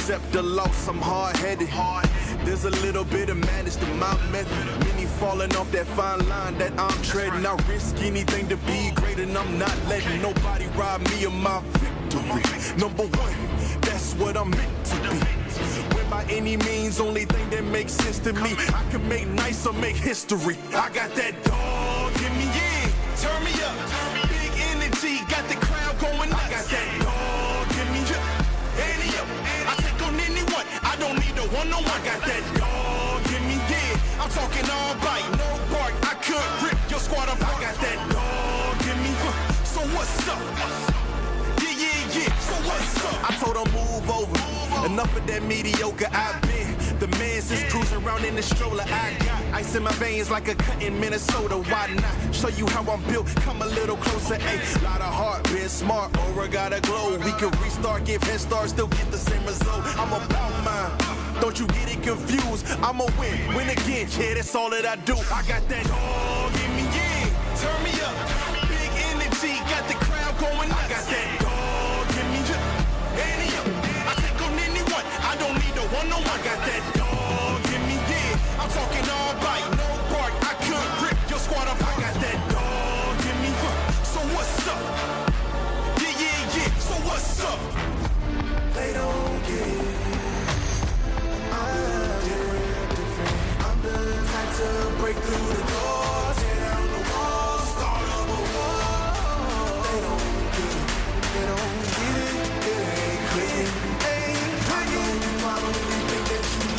accept the loss, I'm hard-headed. There's a little bit of madness to my method. Many falling off that fine line that I'm treading. I risk anything to be great, and I'm not letting nobody rob me of my victory. Number one, that's what I'm meant to be. When by any means, only thing that makes sense to me, I can make nice or make history. I got that dog in me, yeah. Turn me up, big energy, got the crowd going nuts. I got that dog in me, yeah. Annie up, I take on anyone, I don't need a one-on-one. I got that dog in me, yeah. I'm talking all bite, no bark, I could rip your squad apart. I got that dog in me, so what's up? Yeah, so what's up? I told him move over. Enough of that mediocre. I've been the man since cruising around in the stroller. I got ice in my veins like a cut in Minnesota. Why not show you how I'm built? Come a little closer. Ayy, lot of heart, been smart, aura got a glow. We can restart, give head start, still get the same result. I'm about mine. Don't you get it confused? I'ma win again. Yeah, that's all that I do. I got that dog in me, yeah. Turn me up, big energy, got the crowd going nuts. I got that dog in me, yeah. Annie up, I take on anyone, I don't need a one-on-one. I got that dog in me, yeah. I'm talking all bite, no bark, I could rip your squad up. I got that dog in me, so what's up? Yeah, so what's up? They don't get it. I'm different. I'm the type to break through the door, tear down the wall, start up a war. They don't get it. They don't get it. It ain't clear. Hey, I know you probably think that you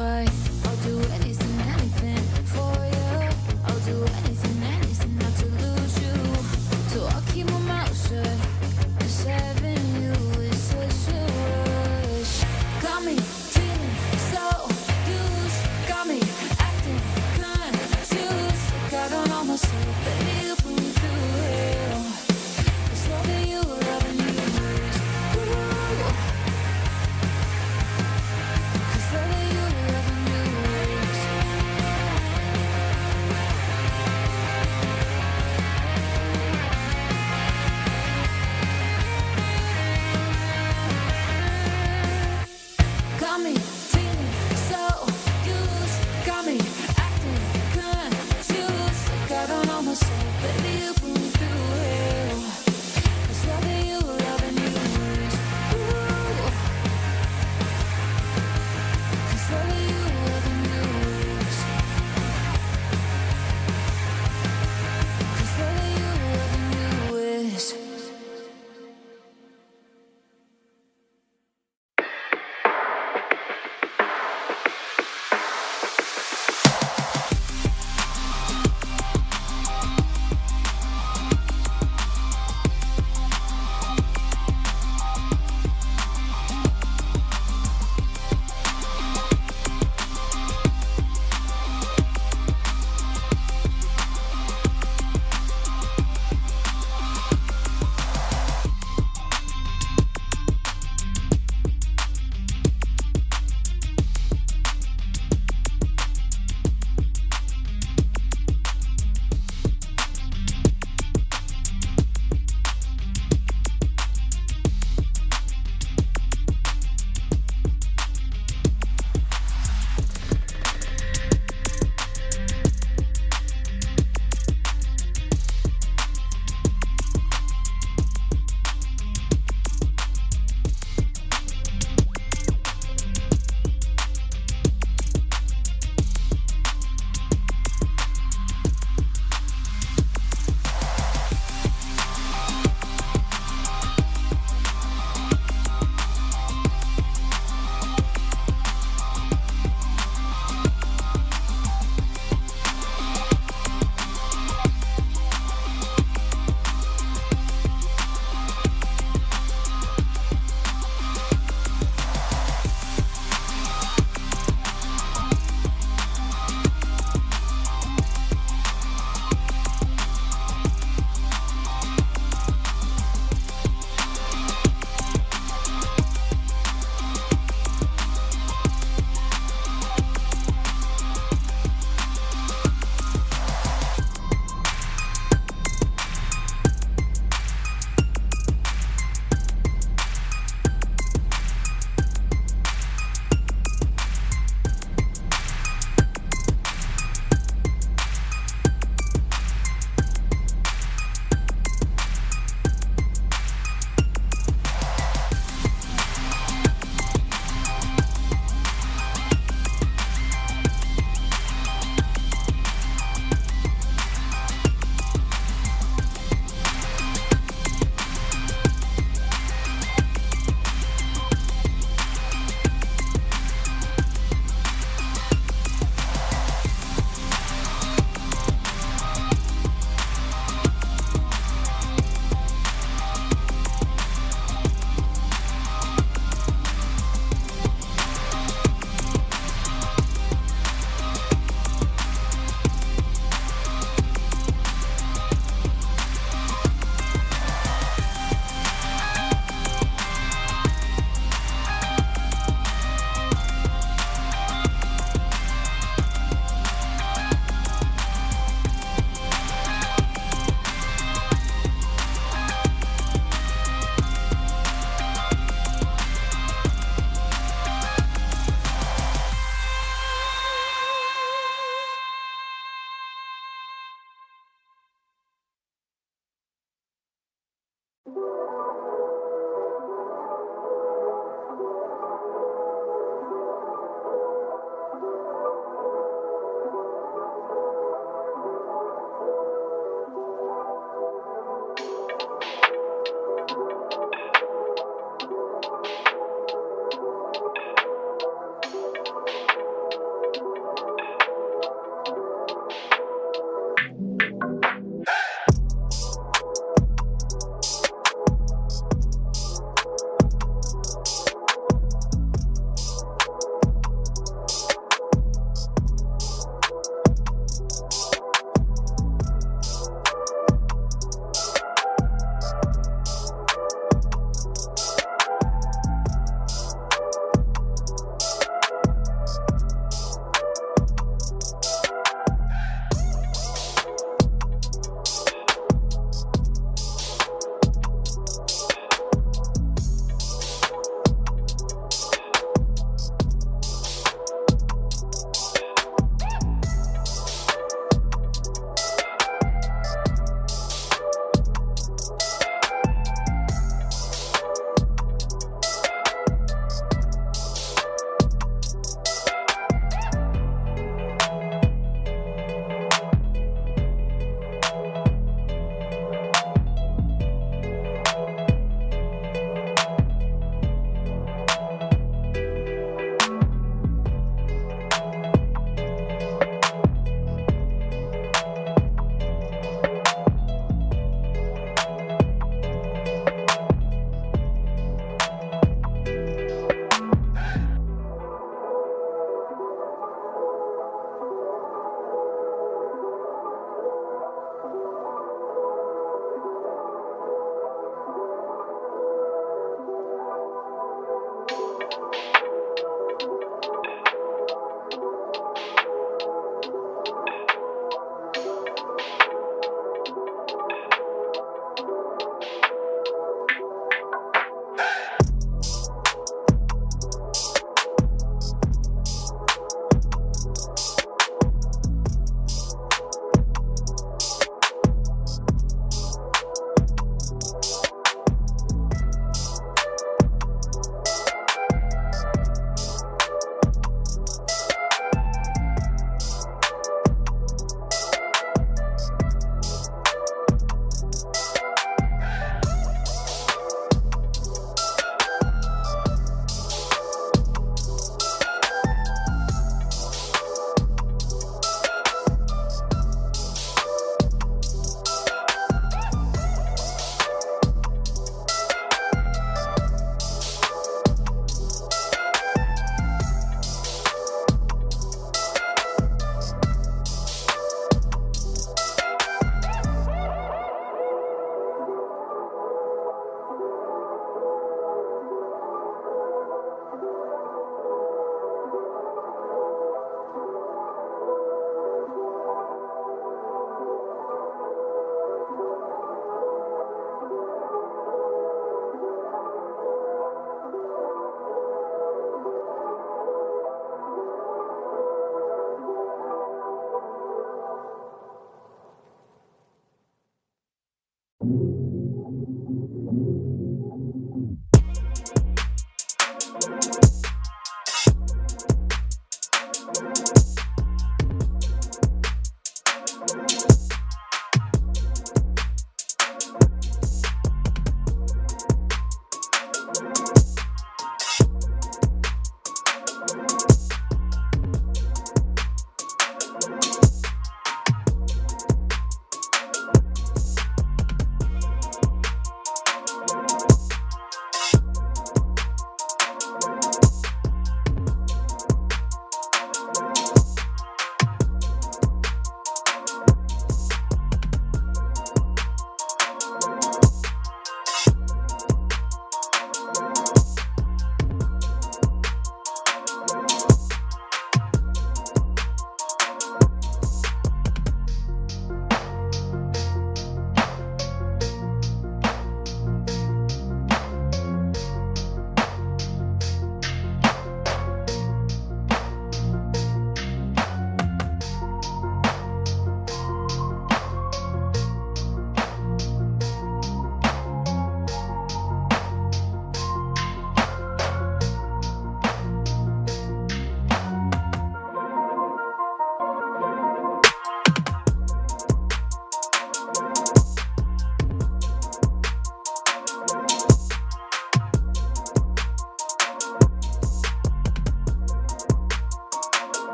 why I'll do anything, anything for you. I'll do anything, anything not to lose you. So I'll keep my mouth shut. Cause having you is such a rush. Got me feeling so used. Got me acting confused. Like I don't know myself, baby, you put me through hell. It's loving you, loving you. Ooh. 'Cause loving you, loving you.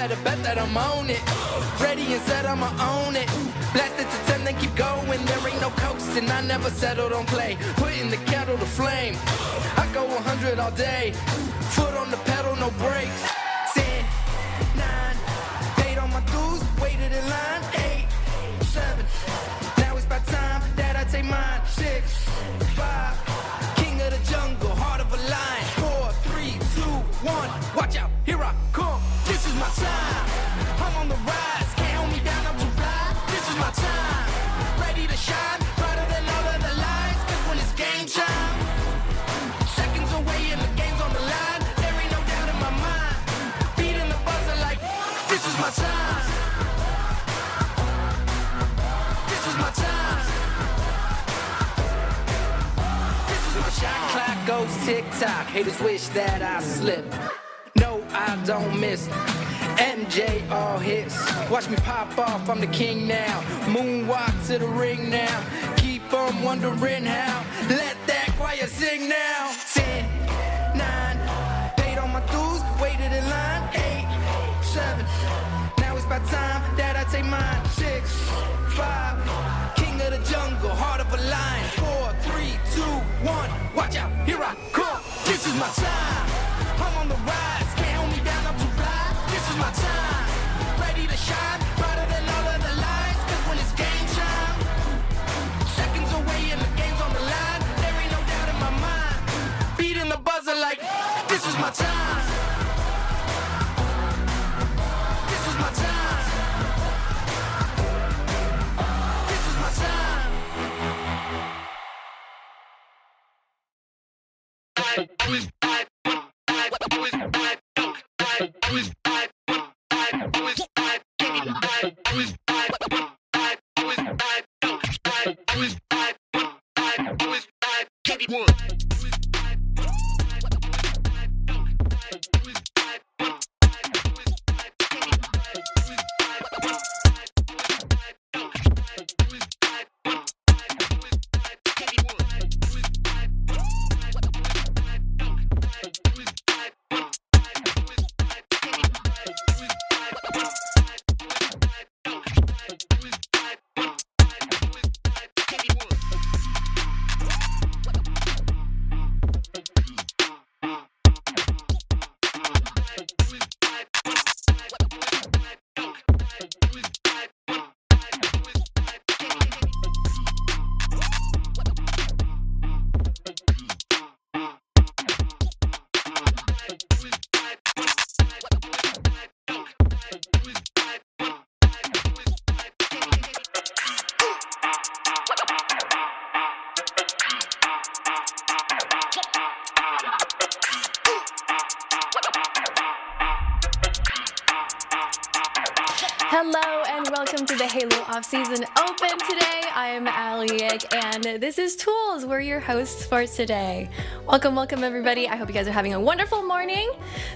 better bet that I'm on it. Ready and said I'ma own it. Blast it to 10, then keep going. There ain't no coasting, I never settled on play. Putting the kettle to flame. I go 100 all day. Foot on the pedal, no brakes. 10, 9, paid on my dues, waited in line. 8, 7, now it's about time that I take mine. 6, 5, king of the jungle, heart of a lion. 4, 3, 2, 1, watch out, here I come. This is my time, I'm on the rise. Can't hold me down, I'm too fly. This is my time, ready to shine, brighter than all of the lights. Cause when it's game time, seconds away and the game's on the line. There ain't no doubt in my mind, beating the buzzer like this is my time. This is my time. This is my shot clock goes tick-tock. Haters wish that I slip. No, I don't miss. MJ all hits. Watch me pop off, I'm the king now. Moonwalk to the ring now. Keep on wondering how. Let that choir sing now. 10, 9, paid on my dues, waited in line. 8, 7, now it's about time that I take mine. 6, 5, king of the jungle, heart of a lion. 4, 3, 2, 1, watch out, here I come. This is my time, I'm on the rise. Can't hold me down, I'm too fly. This is my time, ready to shine, brighter than all of the lights. Cause when it's game time, seconds away and the game's on the line. There ain't no doubt in my mind, beating the buzzer like this is my time. This is my time. This is my time. Hello and welcome to the Halo Off-Season Open today. I am Ali and this is Toolez. We're your hosts for today. Welcome everybody. I hope you guys are having a wonderful morning.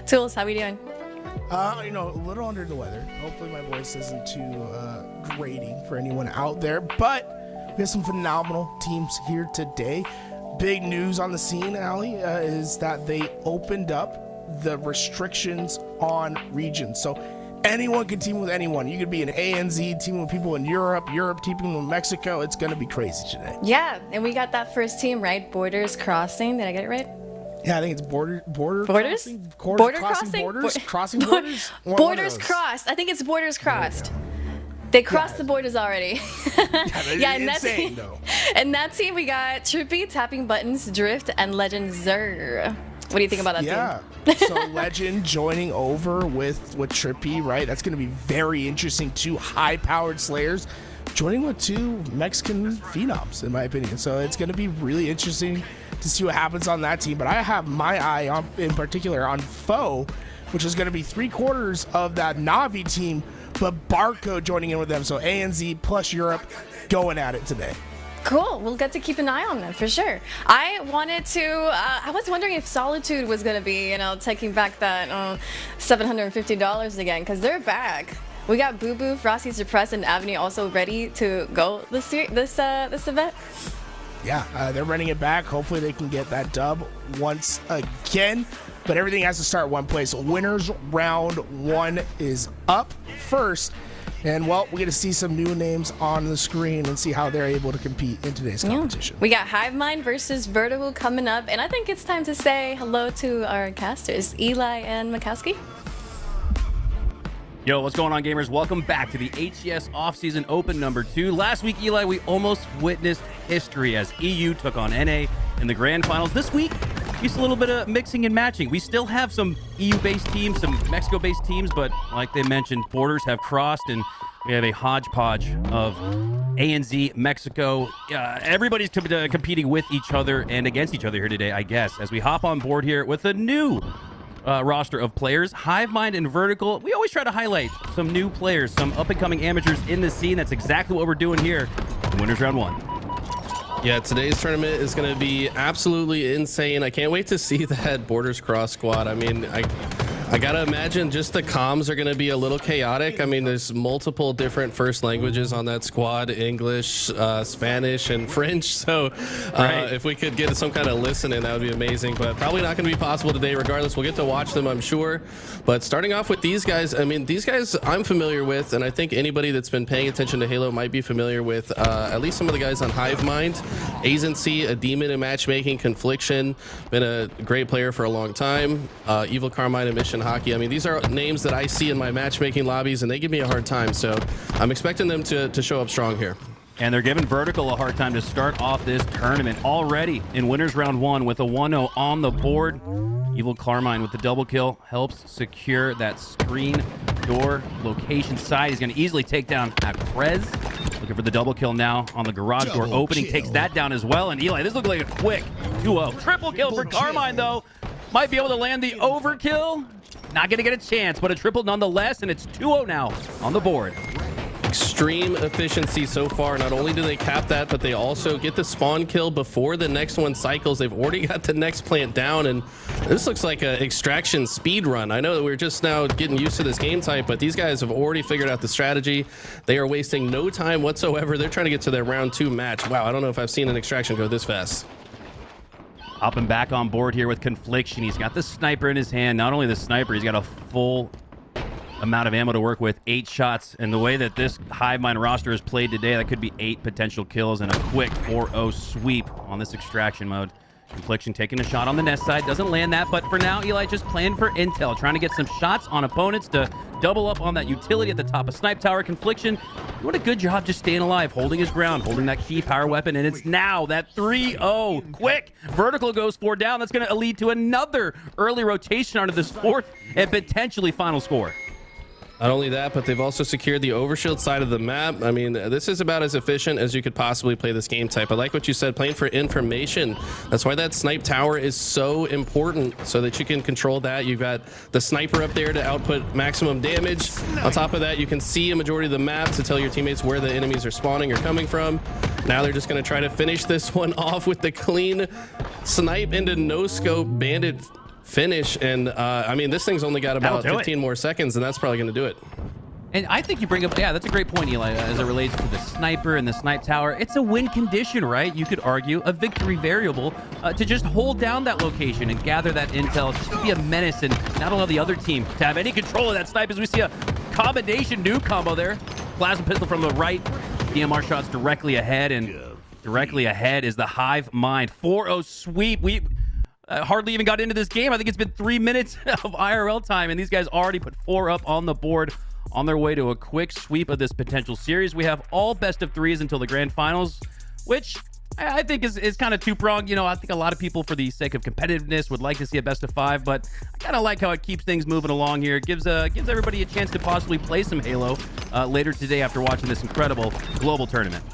Toolez, how we doing? A little under the weather. Hopefully my voice isn't too grating for anyone out there, but we have some phenomenal teams here today. Big news on the scene, Ali, is that they opened up the restrictions on regions. So anyone can team with anyone. You could be an ANZ teaming with people in Europe teaming with Mexico. It's going to be crazy today. Yeah, and we got that first team, right? Borders Crossing. Did I get it right? Yeah, I think it's borders? Crossing? Crossing borders? Borders crossed. I think it's borders crossed. They crossed the borders already. Yeah, and insane, though. And that team, we got Trippy, Tapping Buttons, Drift, and Legend Zer. What do you think about that team? Yeah, so Legend joining over with Trippy, right? That's going to be very interesting. Two high-powered Slayers joining with two Mexican phenoms, in my opinion. So it's going to be really interesting to see what happens on that team. But I have my eye on, in particular, on Foe, which is going to be 3/4 of that Na'Vi team, but Barco joining in with them. So ANZ plus Europe going at it today. Cool. We'll get to keep an eye on them for sure. I was wondering if Solitude was going to be, taking back that $750 again, because they're back. We got Boo Boo, Frosty Suppress, and Avenue also ready to go this event. Yeah, they're running it back. Hopefully they can get that dub once again. but everything has to start one place. Winners round 1 is up first. And, well, we're going to see some new names on the screen and see how they're able to compete in today's competition. We got Hivemind versus Vertical coming up, and I think it's time to say hello to our casters, Eli and Makowski. Yo, what's going on, gamers? Welcome back to the HCS Offseason Open number 2. Last week, Eli, we almost witnessed history as EU took on NA in the grand finals. This week, just a little bit of mixing and matching. We still have some EU-based teams, some Mexico-based teams, but like they mentioned, borders have crossed, and we have a hodgepodge of ANZ, Mexico. Everybody's competing with each other and against each other here today, I guess, as we hop on board here with a new roster of players. Hivemind and Vertical. We always try to highlight some new players, some up-and-coming amateurs in the scene. That's exactly what we're doing here in Winners Round 1. Yeah, today's tournament is going to be absolutely insane. I can't wait to see that Borders Cross squad. I mean, I gotta imagine just the comms are going to be a little chaotic. I mean, there's multiple different first languages on that squad: English, Spanish, and French. So if we could get some kind of listening, that would be amazing. But probably not going to be possible today regardless. We'll get to watch them, I'm sure. But starting off with these guys, I mean, these guys I'm familiar with, and I think anybody that's been paying attention to Halo might be familiar with at least some of the guys on Hivemind. Azency, a demon in matchmaking, Confliction, been a great player for a long time. Evil Carmine and Mission Hockey. I mean, these are names that I see in my matchmaking lobbies, and they give me a hard time. So I'm expecting them to show up strong here. And they're giving Vertical a hard time to start off this tournament already in Winners Round 1 with a 1-0 on the board. Evil Carmine with the double kill helps secure that screen door location side. He's going to easily take down Acrez. Looking for the double kill now on the garage door opening. Takes that down as well. And Eli, this looks like a quick 2-0. Triple kill for Carmine, though. Might be able to land the overkill. Not going to get a chance, but a triple nonetheless. And it's 2-0 now on the board. Extreme efficiency so far. Not only do they cap that, but they also get the spawn kill before the next one cycles. They've already got the next plant down, and this looks like an extraction speed run. I know that we're just now getting used to this game type, but these guys have already figured out the strategy. They are wasting no time whatsoever. They're trying to get to their round 2 match. Wow, I don't know if I've seen an extraction go this fast. Hopping back on board here with Confliction. He's got the sniper in his hand. Not only the sniper, he's got a full amount of ammo to work with, 8 shots. And the way that this Hivemind roster is played today, that could be 8 potential kills and a quick 4-0 sweep on this extraction mode. Confliction taking a shot on the nest side, doesn't land that, but for now Eli just playing for intel, trying to get some shots on opponents to double up on that utility at the top of Snipe Tower. Confliction doing a good job just staying alive, holding his ground, holding that key power weapon, and it's now that 3-0 quick. Vertical goes 4 down. That's going to lead to another early rotation onto this 4th and potentially final score. Not only that, but they've also secured the overshield side of the map. I mean, this is about as efficient as you could possibly play this game type. I like what you said, playing for information. That's why that snipe tower is so important, so that you can control that. You've got the sniper up there to output maximum damage. On top of that, you can see a majority of the map to tell your teammates where the enemies are spawning or coming from. Now they're just going to try to finish this one off with the clean snipe into no-scope bandit finish. And I mean, this thing's only got about 15 more seconds, and that's probably going to do it. And I think you bring up, yeah, that's a great point, Eli, as it relates to the sniper and the snipe tower. It's a win condition, right? You could argue a victory variable to just hold down that location and gather that intel, just to be a menace and not allow the other team to have any control of that snipe, as we see a combination new combo there. Plasma pistol from the right, DMR shots directly ahead, and directly ahead is the Hivemind 4-0 sweep. We hardly even got into this game. I think it's been 3 minutes of IRL time, and these guys already put 4 up on the board on their way to a quick sweep of this potential series. We have all best of 3s until the grand finals, which I think is kind of two-pronged. You know, I think a lot of people, for the sake of competitiveness, would like to see a best of 5, but I kind of like how it keeps things moving along here. It gives everybody a chance to possibly play some Halo later today after watching this incredible global tournament.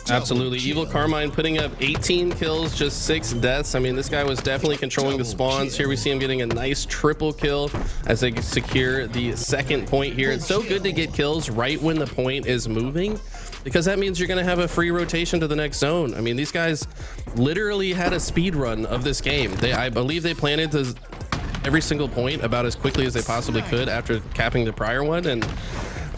Absolutely. Evil Carmine putting up 18 kills, just 6 deaths. I mean, this guy was definitely controlling the spawns. Here we see him getting a nice triple kill as they secure the second point here. It's so good to get kills right when the point is moving, because that means you're going to have a free rotation to the next zone. I mean, these guys literally had a speed run of this game. I believe they planted every single point about as quickly as they possibly could after capping the prior one, and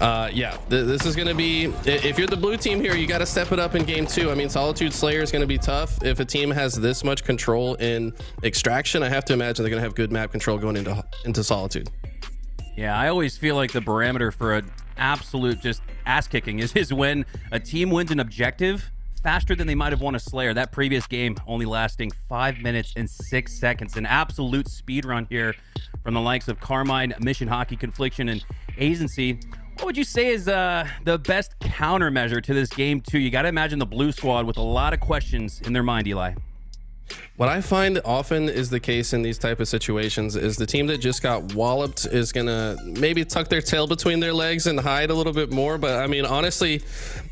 Yeah, this is going to be, if you're the blue team here, you got to step it up in game 2. I mean, Solitude Slayer is going to be tough. If a team has this much control in Extraction, I have to imagine they're going to have good map control going into Solitude. Yeah, I always feel like the barometer for an absolute just ass kicking is when a team wins an objective faster than they might have won a Slayer. That previous game only lasting 5 minutes and 6 seconds. An absolute speed run here from the likes of Carmine, Mission Hockey, Confliction, and Agency. What would you say is the best countermeasure to this game 2? You got to imagine the blue squad with a lot of questions in their mind, Eli. What I find often is the case in these type of situations is the team that just got walloped is gonna maybe tuck their tail between their legs and hide a little bit more. But I mean, honestly,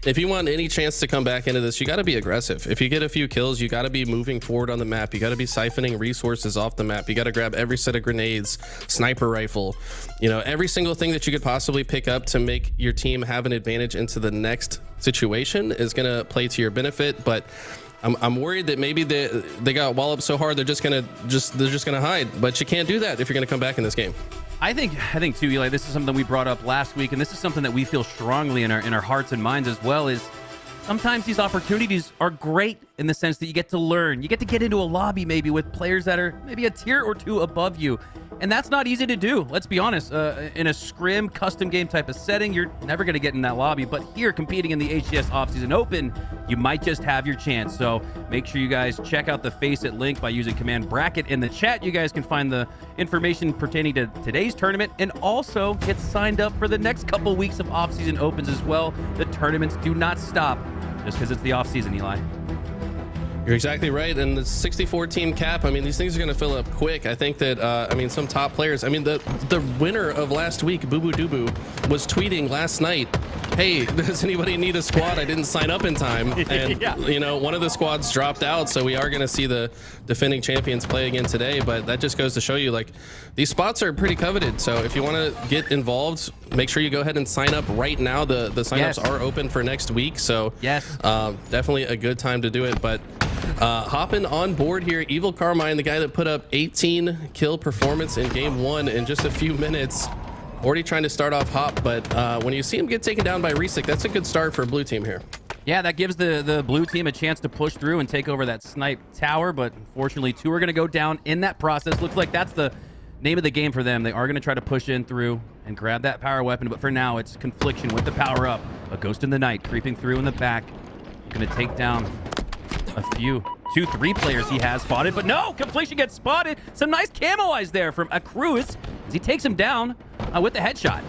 if you want any chance to come back into this, you got to be aggressive. If you get a few kills, you got to be moving forward on the map. You got to be siphoning resources off the map. You got to grab every set of grenades, sniper rifle, you know, every single thing that you could possibly pick up to make your team have an advantage into the next situation is gonna play to your benefit. But I'm worried that maybe they got walloped so hard they're just gonna hide, but you can't do that if you're gonna come back in this game. I think too, Eli, this is something we brought up last week, and this is something that we feel strongly in our hearts and minds as well, is sometimes these opportunities are great in the sense that you get to learn. You get to get into a lobby maybe with players that are maybe a tier or two above you. And that's not easy to do. Let's be honest. In a scrim, custom game type of setting, you're never going to get in that lobby. But here, competing in the HCS Offseason Open, you might just have your chance. So make sure you guys check out the Faceit link by using command bracket in the chat. You guys can find the information pertaining to today's tournament and also get signed up for the next couple weeks of Offseason Opens as well. The tournaments do not stop just because it's the offseason, Eli. You're exactly right. And the 64 team cap, I mean, these things are going to fill up quick. I think that, I mean, some top players, I mean, the winner of last week, Boo Boo Doo Boo, was tweeting last night, hey, does anybody need a squad? I didn't sign up in time. And, yeah. You know, one of the squads dropped out. So we are going to see the defending champions play again today. But that just goes to show you, like, these spots are pretty coveted. So if you want to get involved, make sure you go ahead and sign up right now. The signups are open for next week. So yes, definitely a good time to do it. But hopping on board here, Evil Carmine, the guy that put up 18 kill performance in game 1 in just a few minutes, already trying to start off hop. But when you see him get taken down by Resik, that's a good start for blue team here. Yeah, that gives the blue team a chance to push through and take over that snipe tower. But unfortunately, 2 are going to go down in that process. Looks like that's the name of the game for them. They are going to try to push in through and grab that power weapon. But for now, it's Confliction with the power up. A Ghost in the Night creeping through in the back. Going to take down a few 2-3 players he has spotted, but no, Confliction gets spotted. Some nice camo eyes there from Acruz as he takes him down with the headshot.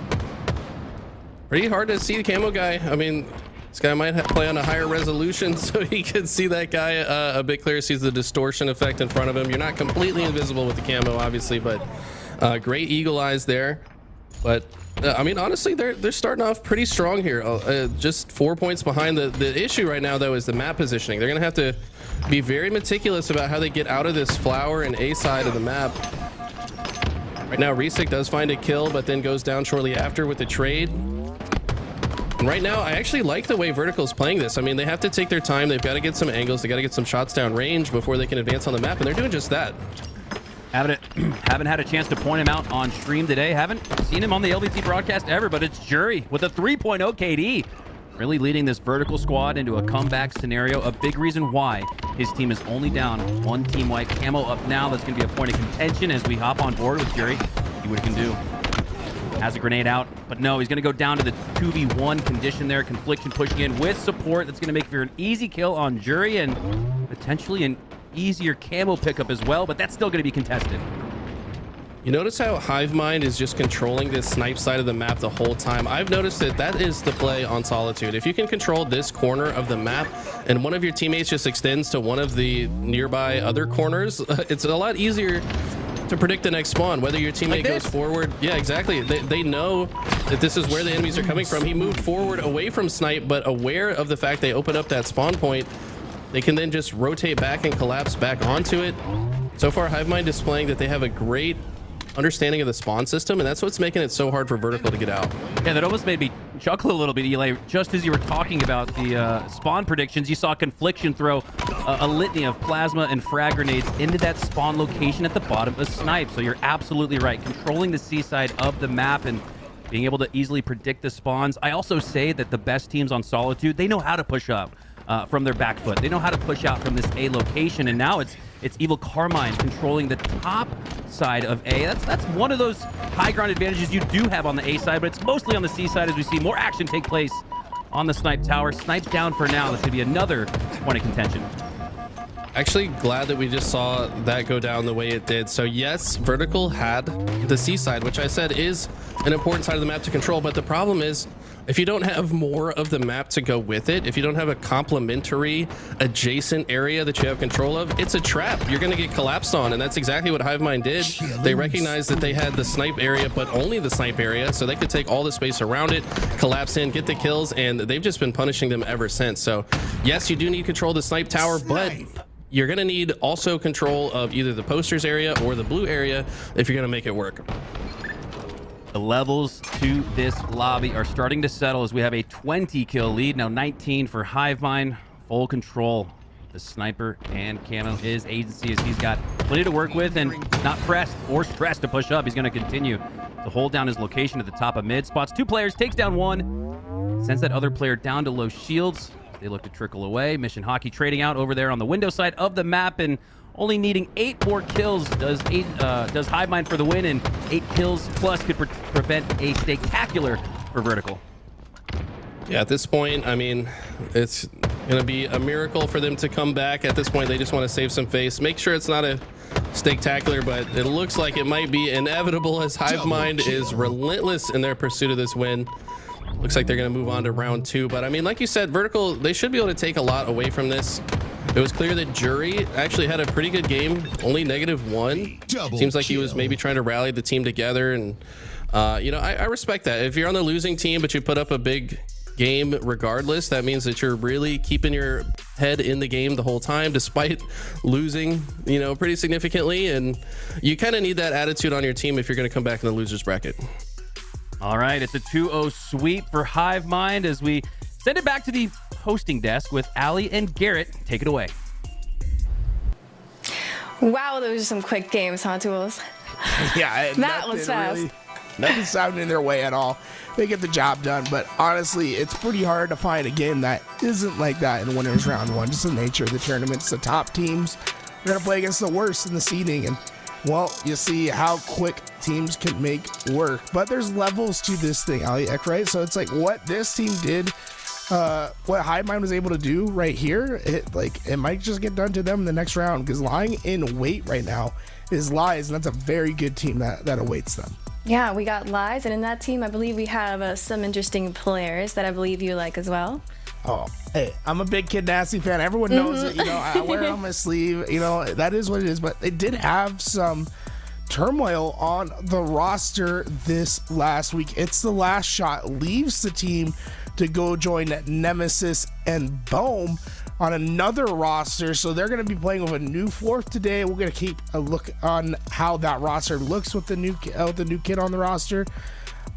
Pretty hard to see the camo guy. I mean, this guy might play on a higher resolution so he can see that guy a bit clearer, sees the distortion effect in front of him. You're not completely invisible with the camo, obviously, but great eagle eyes there. But I mean, honestly, they're starting off pretty strong here. Just 4 points behind. The issue right now, though, is the map positioning. They're going to have to be very meticulous about how they get out of this flower and A side of the map. Right now, Resik does find a kill, but then goes down shortly after with the trade. And right now, I actually like the way Vertical's playing this. I mean, they have to take their time. They've got to get some angles. They got to get some shots down range before they can advance on the map, and they're doing just that. Haven't had a chance to point him out on stream today. Haven't seen him on the LVT broadcast ever, but it's Jury with a 3.0 KD. Really leading this Vertical squad into a comeback scenario. A big reason why his team is only down 1 team-wide camo up now. That's going to be a point of contention as we hop on board with Jury. See what he can do. Has a grenade out, but no, he's going to go down to the 2v1 condition there. Confliction pushing in with support. That's going to make for an easy kill on Jury and potentially an easier camo pickup as well, but that's still going to be contested. You notice how Hivemind is just controlling this snipe side of the map the whole time. I've noticed that is the play on Solitude. If you can control this corner of the map and one of your teammates just extends to one of the nearby other corners, it's a lot easier to predict the next spawn, whether your teammate goes forward. Yeah, exactly. They know that this is where the enemies are coming from. He moved forward away from snipe, but aware of the fact they open up that spawn point, they can then just rotate back and collapse back onto it. So far, Hivemind displaying that they have a great understanding of the spawn system, and that's what's making it so hard for Vertical to get out. Yeah, that almost made me chuckle a little bit, Eli. Just as you were talking about the spawn predictions, you saw Confliction throw a litany of plasma and frag grenades into that spawn location at the bottom of Snipe. So you're absolutely right. Controlling the seaside of the map and being able to easily predict the spawns. I also say that the best teams on Solitude, they know how to push up from their back foot. They know how to push out from this A location, and now it's Evil Carmine controlling the top side of A. That's one of those high ground advantages you do have on the A side, but it's mostly on the C side as we see more action take place on the Snipe Tower. Snipe down for now. That's going to be another point of contention. Actually glad that we just saw that go down the way it did. So yes, Vertical had the C side, which I said is an important side of the map to control, but the problem is if you don't have more of the map to go with it, if you don't have a complementary adjacent area that you have control of, it's a trap. You're going to get collapsed on, and that's exactly what Hivemind did. They recognized that they had the snipe area, but only the snipe area, so they could take all the space around it, collapse in, get the kills, and they've just been punishing them ever since. So yes, you do need control of the snipe tower, but you're going to need also control of either the posters area or the blue area if you're going to make it work. The levels to this lobby are starting to settle as we have a 20 kill lead. Now 19 for Hivemind. Full control. The sniper and camo his agency as he's got plenty to work with and not pressed or stressed to push up. He's going to continue to hold down his location at the top of mid. Spots 2 players, takes down 1. Sends that other player down to low shields. They look to trickle away. Mission Hockey trading out over there on the window side of the map, and only needing 8 more kills does Hivemind for the win, and 8 kills plus could prevent a spectacular for Vertical. Yeah, at this point, I mean, it's going to be a miracle for them to come back. At this point, they just want to save some face. Make sure it's not a spectacular, but it looks like it might be inevitable as Hivemind is relentless in their pursuit of this win. Looks like they're going to move on to round 2. But I mean, like you said, Vertical, they should be able to take a lot away from this. It was clear that Jury actually had a pretty good game, only -1. Seems like he was maybe trying to rally the team together. And, you know, I respect that. If you're on the losing team, but you put up a big game regardless, that means that you're really keeping your head in the game the whole time, despite losing, you know, pretty significantly. And you kind of need that attitude on your team if you're going to come back in the losers bracket. All right, it's a 2-0 sweep for Hivemind as we send it back to the hosting desk with Ali and Garrett. Take it away. Wow, those are some quick games, huh, Tools? Yeah, that was fast. Nothing sounding in their way at all. They get the job done, but honestly, it's pretty hard to find a game that isn't like that in winners round 1. Just the nature of the tournament. It's the top teams. We're going to play against the worst in the seeding, and well, you see how quick teams can make work. But there's levels to this thing, Ali, right? So it's like what this team did, what Hivemind was able to do right here, it might just get done to them in the next round, because lying in wait right now is Lies, and that's a very good team that awaits them. Yeah, we got Lies, and in that team, I believe we have some interesting players that I believe you like as well. Oh, hey, I'm a big Kid Nasty fan. Everyone knows it. You know, I wear it on my sleeve. You know, that is what it is. But they did have some turmoil on the roster this last week. It's the last shot leaves the team to go join Nemesis and Bohm on another roster. So they're going to be playing with a new fourth today. We're going to keep a look on how that roster looks with the new kid on the roster.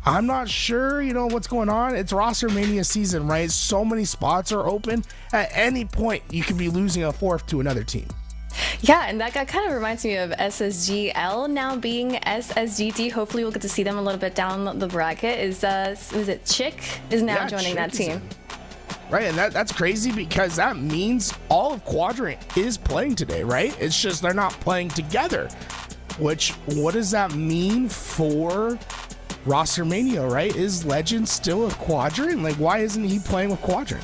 I'm not sure, you know, what's going on. It's roster mania season, right? So many spots are open. At any point, you could be losing a fourth to another team. Yeah, and that kind of reminds me of SSGL now being SSGT. Hopefully, we'll get to see them a little bit down the bracket. Was it Chick is now joining that team? Right, and that's crazy because that means all of Quadrant is playing today, right? It's just they're not playing together. Which, what does that mean for roster mania, right? Is Legend still a Quadrant? Like, why isn't he playing with Quadrant?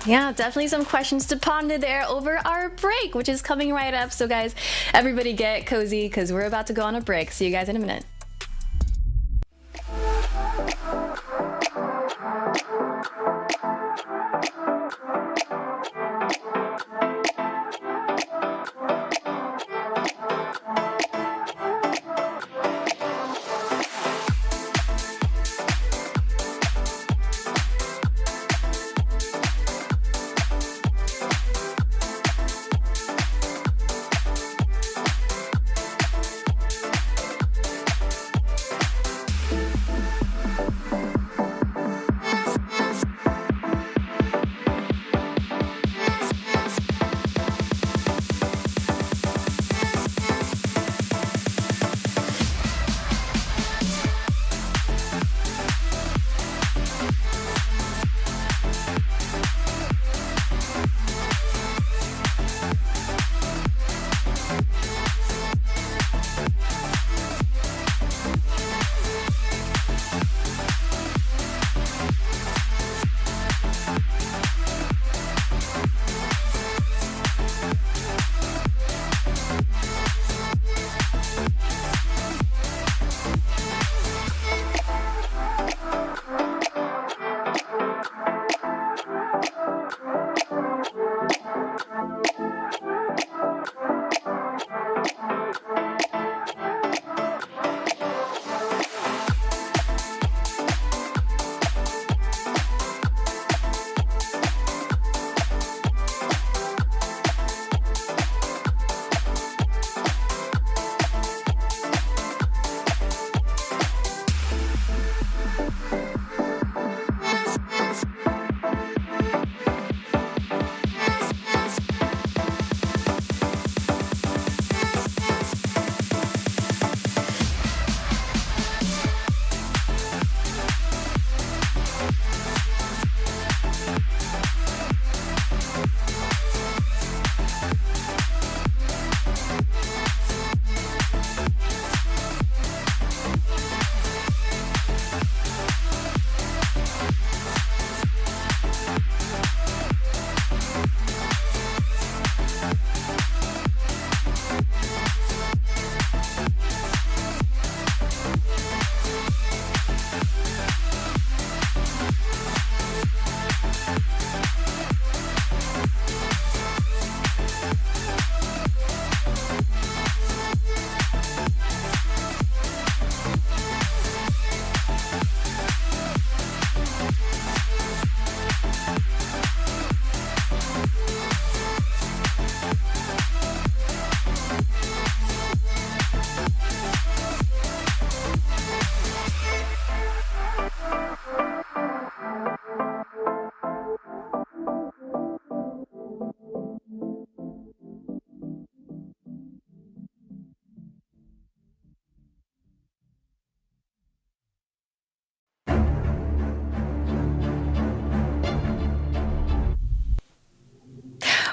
Yeah, definitely some questions to ponder there over our break, which is coming right up. So guys, everybody get cozy because we're about to go on a break. See you guys in a minute.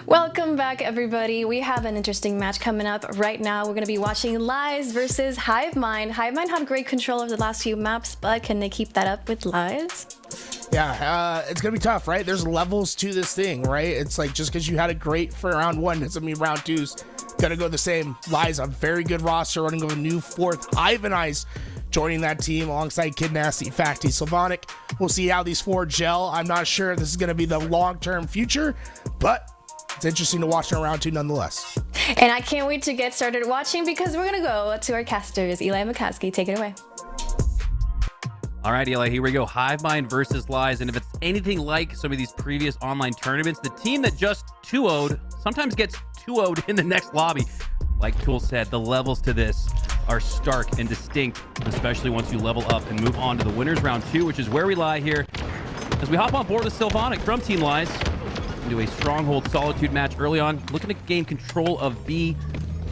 Welcome back, everybody. We have an interesting match coming up right now. We're going to be watching Lies versus Hivemind. Hivemind had great control over the last few maps, but can they keep that up with Lies? Yeah, it's going to be tough, right? There's levels to this thing, right? It's like just because you had a great for round one doesn't mean round two's going to go the same. Lies, a very good roster, running with a new fourth. Hivenize joining that team alongside Kid Nasty, Facty, Sylvanic. We'll see how these four gel. I'm not sure if this is going to be the long-term future, but it's interesting to watch in round two nonetheless. And I can't wait to get started watching because we're going to go to our casters. Eli McCaskey, take it away. All right, Eli, here we go. Hivemind versus Lies. And if it's anything like some of these previous online tournaments, the team that just 2-0'd sometimes gets 2-0'd in the next lobby. Like Tool said, the levels to this are stark and distinct, especially once you level up and move on to the winners round two, which is where we lie here. As we hop on board with Sylvanic from Team Lies into a Stronghold Solitude match early on, looking to gain control of B.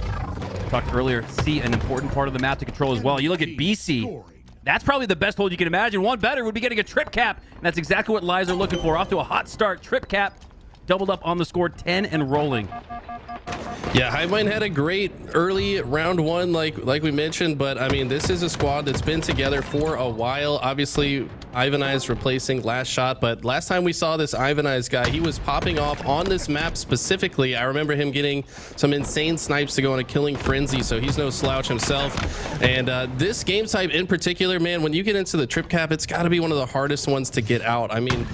I talked earlier, C, an important part of the map to control as well. You look at BC. That's probably the best hold you can imagine. One better would be getting a trip cap, and that's exactly what Lies are looking for. Off to a hot start. Trip cap, doubled up on the score, 10 and rolling. Yeah, Hivemind had a great early round one, like we mentioned, but I mean, this is a squad that's been together for a while. Obviously, Ivanize replacing Last Shot, but last time we saw this Ivanize guy, he was popping off on this map specifically. I remember him getting some insane snipes to go on a killing frenzy, so he's no slouch himself. And this game type in particular, man, when you get into the trip cap, it's got to be one of the hardest ones to get out. I mean,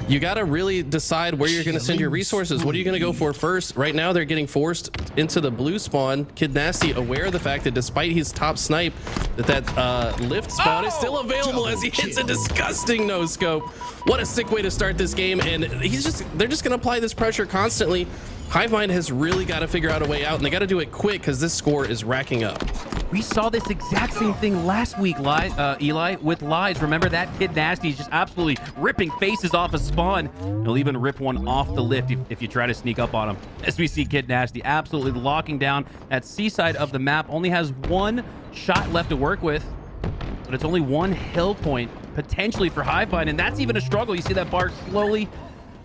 you got to really decide where you're going to send your resources. What are you going to go for first? Right now, they're getting forced into the blue spawn. Kid Nasty aware of the fact that despite his top snipe, that lift spawn is still available as he hits a disgusting no scope. What a sick way to start this game, and they're just gonna apply this pressure constantly. Hivemind has really got to figure out a way out, and they got to do it quick because this score is racking up. We saw this exact same thing last week, Eli, with Lies. Remember that Kid Nasty is just absolutely ripping faces off a spawn. He'll even rip one off the lift if you try to sneak up on him. As we see Kid Nasty absolutely locking down that seaside of the map. Only has one shot left to work with, but it's only one hill point potentially for Hivemind, and that's even a struggle. You see that bar slowly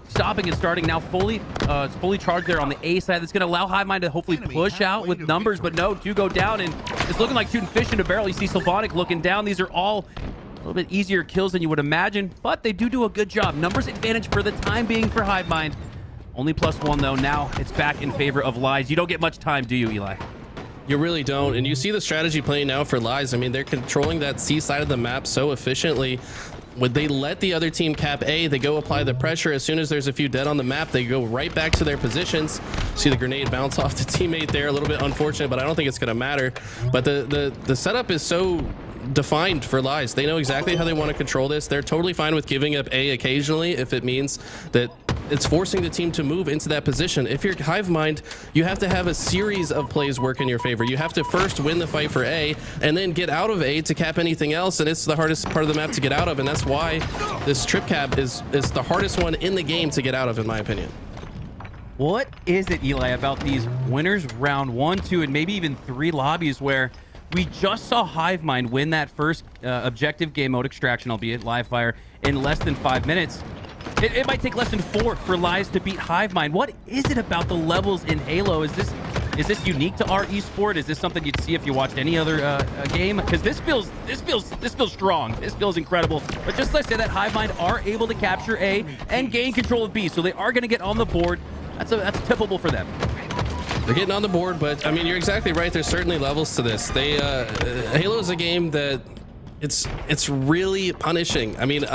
stopping and starting now it's fully charged there on the A side. That's going to allow Hivemind to hopefully push out with numbers, but no, do go down, and it's looking like shooting fish in a barrel. You see Sylvanic looking down. These are all a little bit easier kills than you would imagine, but they do a good job. Numbers advantage for the time being for Hivemind. Only +1 though. Now it's back in favor of Lies. You don't get much time, do you, Eli? You really don't, and you see the strategy playing now for Lies. I mean, they're controlling that C side of the map so efficiently. When they let the other team cap A, they go apply the pressure. As soon as there's a few dead on the map, they go right back to their positions. See the grenade bounce off the teammate there. A little bit unfortunate, but I don't think it's going to matter. But the setup is so defined for Lies. They know exactly how they want to control this. They're totally fine with giving up A occasionally if it means that it's forcing the team to move into that position. If you're Hivemind, you have to have a series of plays work in your favor. You have to first win the fight for A and then get out of A to cap anything else, and it's the hardest part of the map to get out of, and that's why this trip cap is the hardest one in the game to get out of, in my opinion. What is it, Eli, about these winners round 1, 2, and maybe even 3 lobbies where we just saw Hivemind win that first objective game mode extraction, albeit live fire, in less than 5 minutes? It might take less than 4 for Lies to beat Hivemind. What is it about the levels in Halo? Is this unique to our esport? Is this something you'd see if you watched any other game? Because this feels strong. This feels incredible. But just let's say that Hivemind are able to capture A and gain control of B, so they are going to get on the board. That's tippable for them. They're getting on the board, but I mean, you're exactly right. There's certainly levels to this. Halo is a game that it's really punishing. I mean,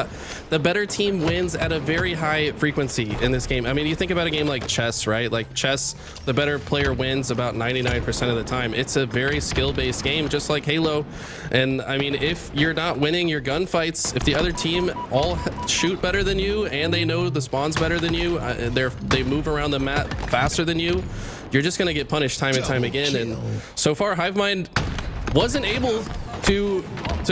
the better team wins at a very high frequency in this game. I mean, you think about a game like chess, right? Like chess, the better player wins about 99% of the time. It's a very skill-based game, just like Halo. And I mean, if you're not winning your gunfights, if the other team all shoot better than you and they know the spawns better than you, they move around the map faster than you, you're just going to get punished time and time again. And so far, Hivemind wasn't able to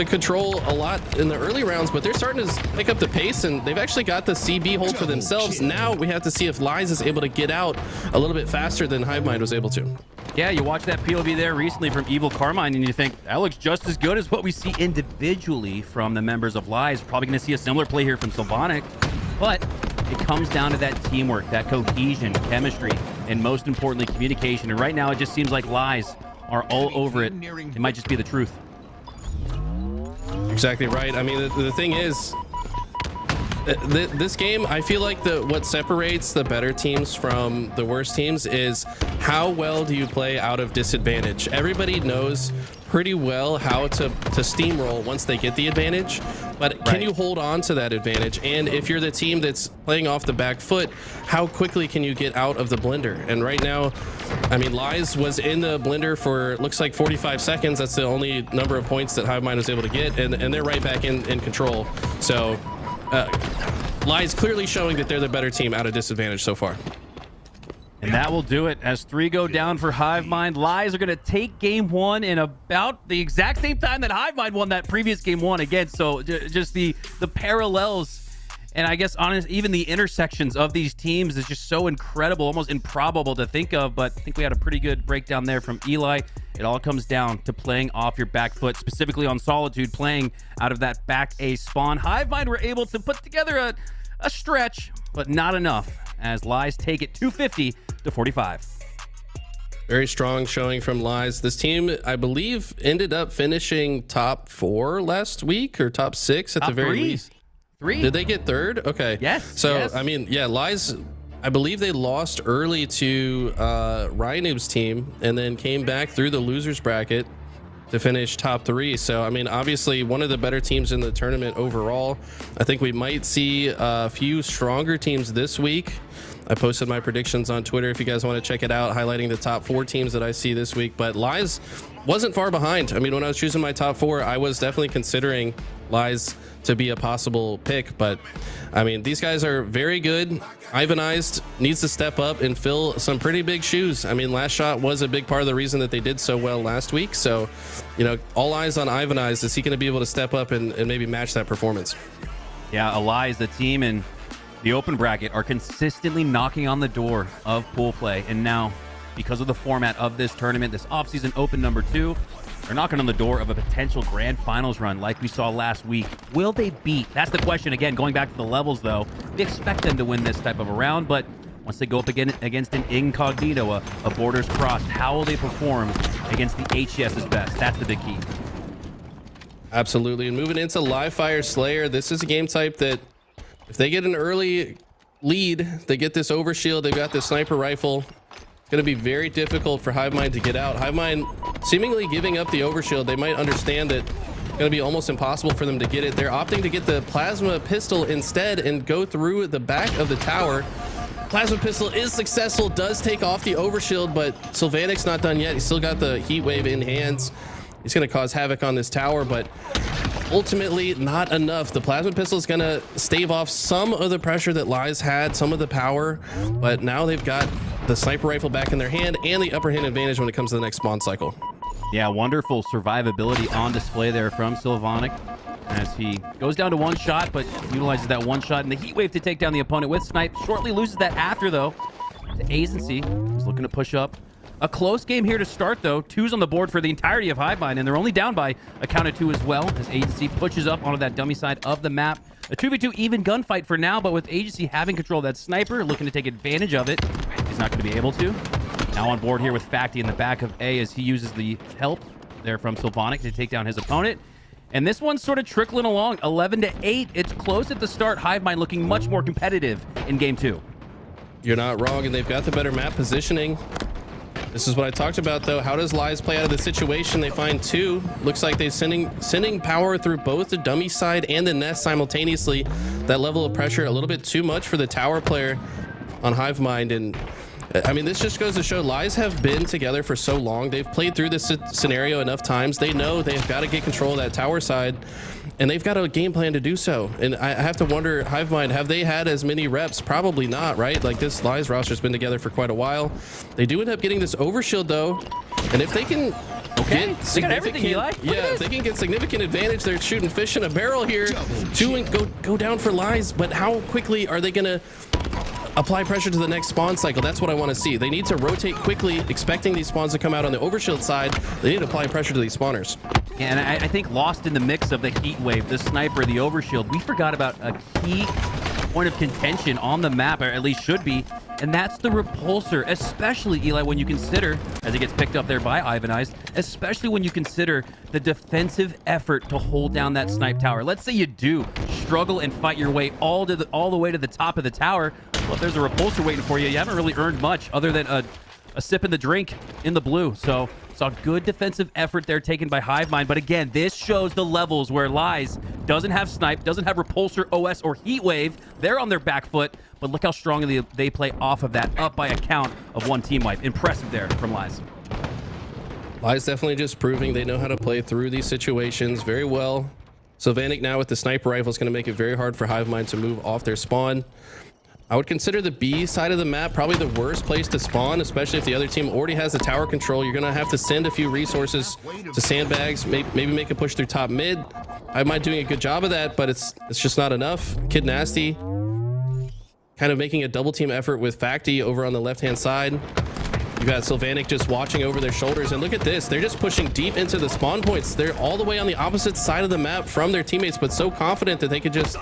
control a lot in the early rounds, but they're starting to pick up the pace, and they've actually got the CB hold for themselves. Now we have to see if Lies is able to get out a little bit faster than Hivemind was able to. Yeah, you watch that POV there recently from Evil Carmine, and you think that looks just as good as what we see individually from the members of Lies. Probably going to see a similar play here from Sylvanic, but it comes down to that teamwork, that cohesion, chemistry. and most importantly, communication. And right now, it just seems like Lies are all over it. It might just be the truth. Exactly right. I mean, the thing is, this game, I feel like what separates the better teams from the worst teams is how well do you play out of disadvantage. Everybody knows pretty well how to steamroll once they get the advantage, but can you hold on to that advantage? And if you're the team that's playing off the back foot, how quickly can you get out of the blender? And right now, I mean, Lies was in the blender for looks like 45 seconds. That's the only number of points that Hivemind was able to get, and they're right back in control. So Lies clearly showing that they're the better team out of disadvantage so far. And that will do it as 3 go down for Hivemind. Lies are going to take game 1 in about the exact same time that Hivemind won that previous game 1 again. So just the parallels and I guess even the intersections of these teams is just so incredible, almost improbable to think of. But I think we had a pretty good breakdown there from Eli. It all comes down to playing off your back foot, specifically on Solitude, playing out of that back A spawn. Hivemind were able to put together a stretch, but not enough, as Lies take it 250 to 45. Very strong showing from Lies. This team, I believe, ended up finishing top 4 last week, or top 6 at the very least. 3. Did they get 3rd? Okay. Yes. So, yes. I mean, yeah, Lies, I believe they lost early to Rynoob's team and then came back through the losers bracket to finish top 3. So, I mean, obviously one of the better teams in the tournament overall. I think we might see a few stronger teams this week. I posted my predictions on Twitter if you guys want to check it out, highlighting the top 4 teams that I see this week. But Lies wasn't far behind. I mean, when I was choosing my top 4, I was definitely considering Lies to be a possible pick. But I mean, these guys are very good. Ivanized needs to step up and fill some pretty big shoes. I mean, last shot was a big part of the reason that they did so well last week. So, you know, all eyes on Ivanized. Is he going to be able to step up and maybe match that performance? Yeah, Elias, the team in the open bracket, are consistently knocking on the door of pool play. And now, because of the format of this tournament, this offseason open number 2, they're knocking on the door of a potential grand finals run like we saw last week. Will they beat? That's the question. Again, going back to the levels, though, we expect them to win this type of a round, but once they go up again against an incognito, a borders crossed, how will they perform against the HCS's best? That's the big key. Absolutely. And moving into Live Fire Slayer, this is a game type that if they get an early lead, they get this overshield, they've got this sniper rifle. It's going to be very difficult for Hivemind to get out. Hivemind seemingly giving up the overshield. They might understand that it's going to be almost impossible for them to get it. They're opting to get the plasma pistol instead and go through the back of the tower. Plasma pistol is successful, does take off the overshield, but Sylvanic's not done yet. He's still got the heat wave in hands. He's going to cause havoc on this tower, but ultimately not enough. The plasma pistol is going to stave off some of the pressure that Lies had, some of the power, but now they've got the sniper rifle back in their hand and the upper hand advantage when it comes to the next spawn cycle. Yeah, wonderful survivability on display there from Sylvanic as he goes down to 1 shot, but utilizes that 1 shot in the heat wave to take down the opponent with snipe. Shortly loses that after, though, to Azency, who's looking to push up. A close game here to start, though. 2's on the board for the entirety of Hivemind, and they're only down by a count of 2 as well, as Agency pushes up onto that dummy side of the map. A 2v2 even gunfight for now, but with Agency having control of that sniper, looking to take advantage of it, he's not going to be able to. Now on board here with Facty in the back of A as he uses the help there from Sylvanic to take down his opponent. And this one's sort of trickling along, 11-8. It's close at the start. Hivemind looking much more competitive in game 2. You're not wrong, and they've got the better map positioning. This is what I talked about, though. How does Lies play out of the situation? They find 2. Looks like they're sending power through both the dummy side and the nest simultaneously. That level of pressure, a little bit too much for the tower player on Hivemind. And I mean, this just goes to show Lies have been together for so long. They've played through this scenario enough times. They know they've got to get control of that tower side, and they've got a game plan to do so. And I have to wonder, Hivemind, have they had as many reps? Probably not, right? Like, this Lies roster's been together for quite a while. They do end up getting this overshield, though, and if they can get significant, if they can get significant advantage, they're shooting fish in a barrel here. 2 and go down for Lies, but how quickly are they gonna apply pressure to the next spawn cycle? That's what I want to see. They need to rotate quickly, expecting these spawns to come out on the overshield side. They need to apply pressure to these spawners. Yeah, and I think lost in the mix of the heat wave, the sniper, the overshield, we forgot about a key point of contention on the map, or at least should be, and that's the repulsor, especially, Eli, when you consider, as it gets picked up there by Ivan Eyes, especially when you consider the defensive effort to hold down that snipe tower. Let's say you do struggle and fight your way all the way to the top of the tower. Well, if there's a repulsor waiting for you, you haven't really earned much other than a sip in the drink in the blue. So saw good defensive effort there taken by Hivemind. But again, this shows the levels where Lies doesn't have snipe, doesn't have repulsor, OS, or heat wave. They're on their back foot, but look how strongly they play off of that, up by a count of 1 team wipe. Impressive there from Lies. Lies definitely just proving they know how to play through these situations very well. Sylvanic now with the sniper rifle is going to make it very hard for Hivemind to move off their spawn. I would consider the B side of the map probably the worst place to spawn, especially if the other team already has the tower control. You're going to have to send a few resources to sandbags, maybe make a push through top mid. Hivemind doing a good job of that, but it's just not enough. Kid Nasty kind of making a double team effort with Facti over on the left-hand side. You got Sylvanic just watching over their shoulders, and look at this. They're just pushing deep into the spawn points. They're all the way on the opposite side of the map from their teammates, but so confident that they could just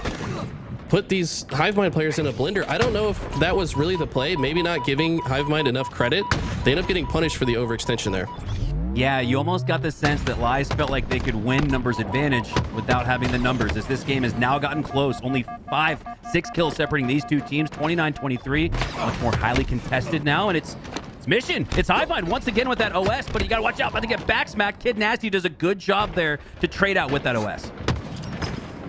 put these Hivemind players in a blender. I don't know if that was really the play. Maybe not giving Hivemind enough credit. They end up getting punished for the overextension there. Yeah, you almost got the sense that Lies felt like they could win numbers advantage without having the numbers, as this game has now gotten close. Only 5-6 kills separating these two teams, 29-23. Much more highly contested now, and it's Mission. It's Hivemind once again with that OS, but you gotta watch out about to get back smacked. Kid Nasty does a good job there to trade out with that OS.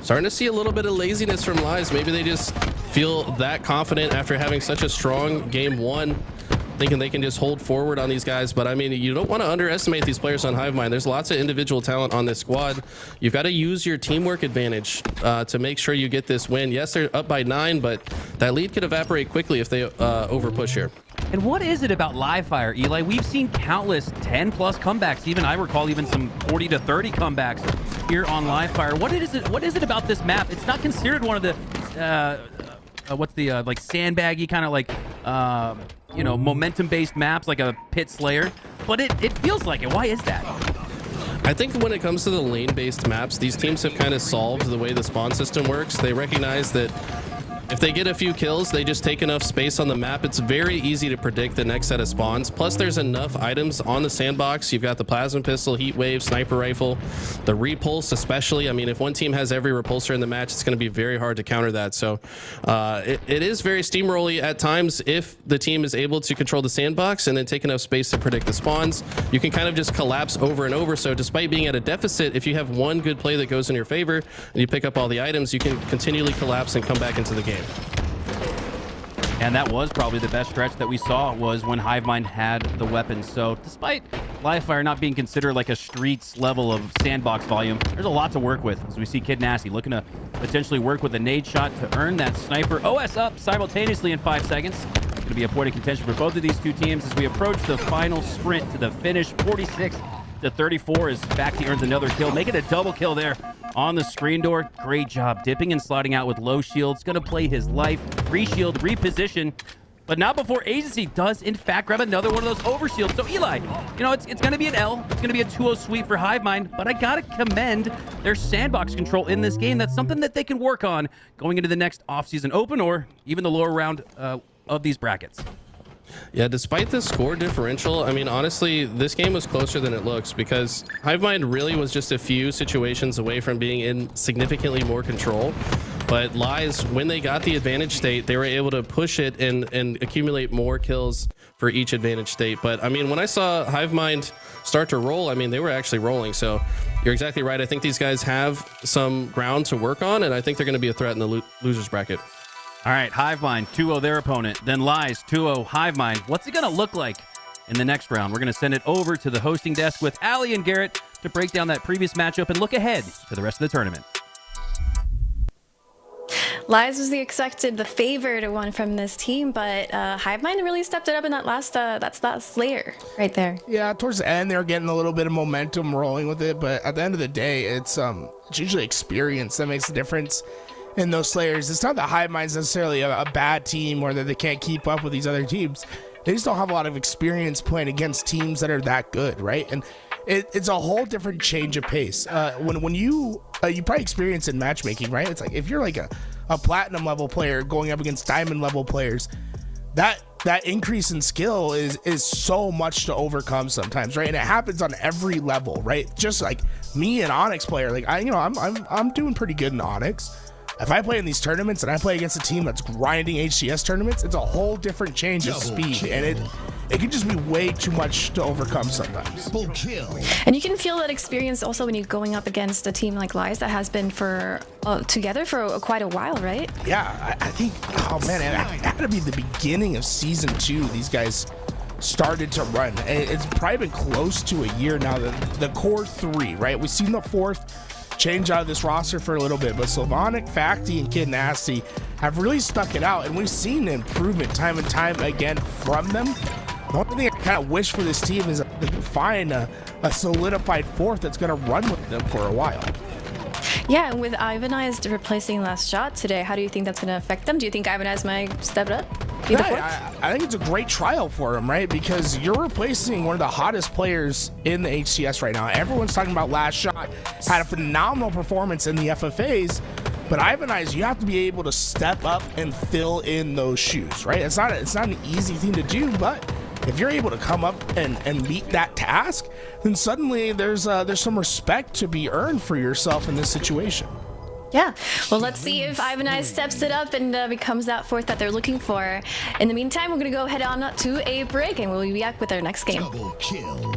Starting to see a little bit of laziness from Lies. Maybe they just feel that confident after having such a strong game 1, thinking they can just hold forward on these guys. But I mean, you don't want to underestimate these players on Hivemind. There's lots of individual talent on this squad. You've got to use your teamwork advantage to make sure you get this win. Yes, they're up by 9, but that lead could evaporate quickly if they overpush here. And what is it about live fire, Eli? We've seen countless 10+ comebacks. Even I recall even some 40 to 30 comebacks here on live fire. What is it about this map? It's not considered one of the like sandbaggy kind of like momentum-based maps like a Pit Slayer, but it feels like it. Why is that? I think when it comes to the lane-based maps, these teams have kind of solved the way the spawn system works. They recognize that if they get a few kills, they just take enough space on the map. It's very easy to predict the next set of spawns. Plus, there's enough items on the sandbox. You've got the plasma pistol, heat wave, sniper rifle, the repulse especially. I mean, if one team has every repulsor in the match, it's going to be very hard to counter that. So it is very steamrolly at times if the team is able to control the sandbox and then take enough space to predict the spawns. You can kind of just collapse over and over. So despite being at a deficit, if you have one good play that goes in your favor and you pick up all the items, you can continually collapse and come back into the game. And that was probably the best stretch that we saw, was when Hivemind had the weapons. So despite Livefire not being considered like a streets level of sandbox volume, there's a lot to work with, as we see Kid Nasty looking to potentially work with a nade shot to earn that sniper. OS up simultaneously in 5 seconds. It's going to be a point of contention for both of these two teams as we approach the final sprint to the finish. 46-34 as Facti earns another kill, making a double kill there on the screen door. Great job dipping and sliding out with low shields. Going to play his life, re-shield, reposition, but not before Agency does in fact grab another one of those overshields. So Eli, it's going to be an L. It's going to be a 2-0 sweep for Hivemind, but I got to commend their sandbox control in this game. That's something that they can work on going into the next offseason open or even the lower round of these brackets. Yeah, despite the score differential, I mean, honestly, this game was closer than it looks because Hivemind really was just a few situations away from being in significantly more control. But Lies, when they got the advantage state, they were able to push it and accumulate more kills for each advantage state. But I mean, when I saw Hivemind start to roll, I mean, they were actually rolling. So you're exactly right. I think these guys have some ground to work on, and I think they're going to be a threat in the losers bracket. All right, Hivemind 2-0 their opponent, then Lies 2-0 Hivemind. What's it going to look like in the next round? We're going to send it over to the hosting desk with Ali and Garrett to break down that previous matchup and look ahead to the rest of the tournament. Lies was the favored one from this team, but Hivemind really stepped it up in that last that's that Slayer right there. Yeah, towards the end they're getting a little bit of momentum rolling with it, but at the end of the day, it's usually experience that makes the difference in those Slayers. It's not that Hivemind's necessarily a bad team or that they can't keep up with these other teams. They just don't have a lot of experience playing against teams that are that good, right? And it's a whole different change of pace. When you probably experience in matchmaking, right? It's like if you're like a a platinum level player going up against diamond level players. That increase in skill is so much to overcome sometimes, right? And it happens on every level, right? Just like me, an Onyx player, like I'm doing pretty good in Onyx. If I play in these tournaments and I play against a team that's grinding HCS tournaments, it's a whole different change of speed, and it can just be way too much to overcome sometimes. And you can feel that experience also when you're going up against a team like Lies that has been together for quite a while, right? Yeah, I think, oh man, it had to be the beginning of season 2. These guys started to run. It's probably been close to a year now. The core 3, right? We've seen the 4th change out of this roster for a little bit, but Sylvanic, Facti, and Kid Nasty have really stuck it out, and we've seen improvement time and time again from them. The only thing I kind of wish for this team is that they can find a solidified 4th that's going to run with them for a while. Yeah, and with Ivanized replacing Last Shot today, how do you think that's going to affect them? Do you think Ivanized might step it up? I think it's a great trial for him, right? Because you're replacing one of the hottest players in the HCS right now. Everyone's talking about Last Shot. Had a phenomenal performance in the FFAs. But Ivanized, you have to be able to step up and fill in those shoes, right? It's not an easy thing to do, but if you're able to come up and meet that task, then suddenly there's some respect to be earned for yourself in this situation. Yeah, well, let's see if Ivanized steps it up and becomes that 4th that they're looking for. In the meantime, we're going to go head on to a break, and we'll be back with our next game. Double kill.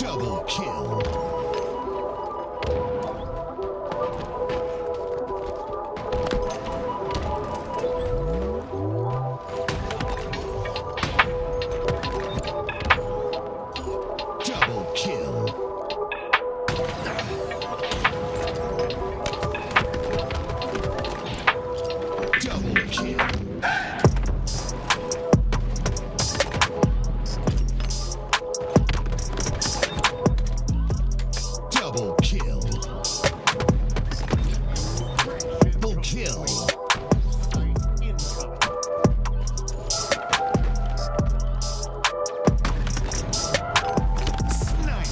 Double kill. Double kill. Double kill. Double kill. Triple kill. Snipe.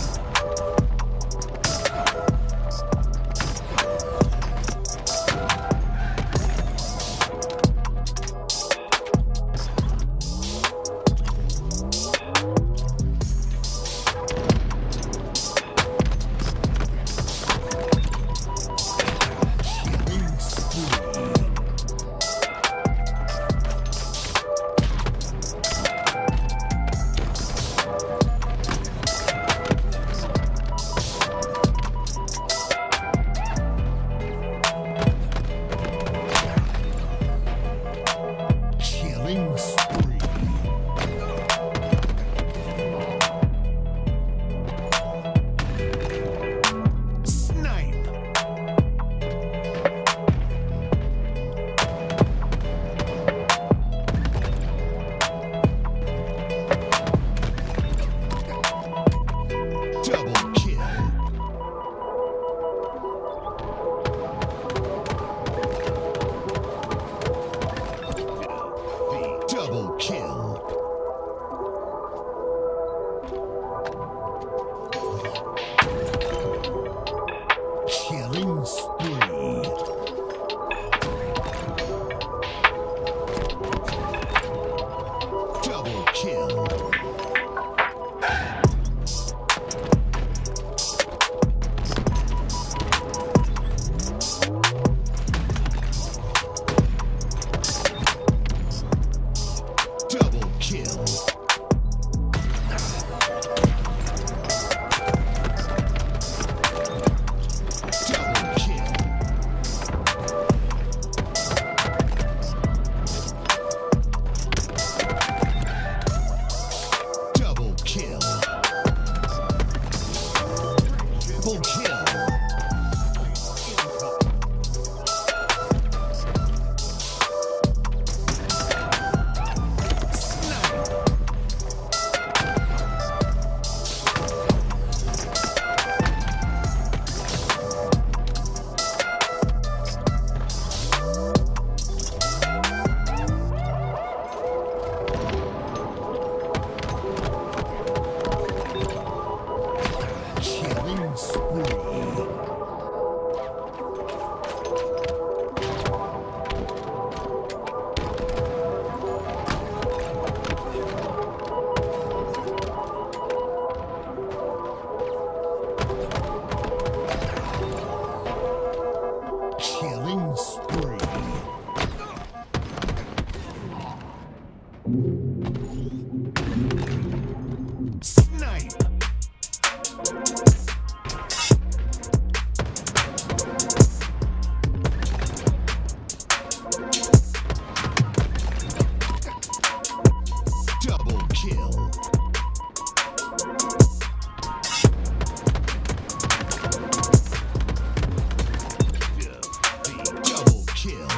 Killing spree. Killing spree. Snipe. Double kill. Double kill. Killing spree. Double kill. Double kill. Double kill. Double kill. Triple kill. Snipe. Killing spree. Killing spree. Snipe. Double kill. Double kill.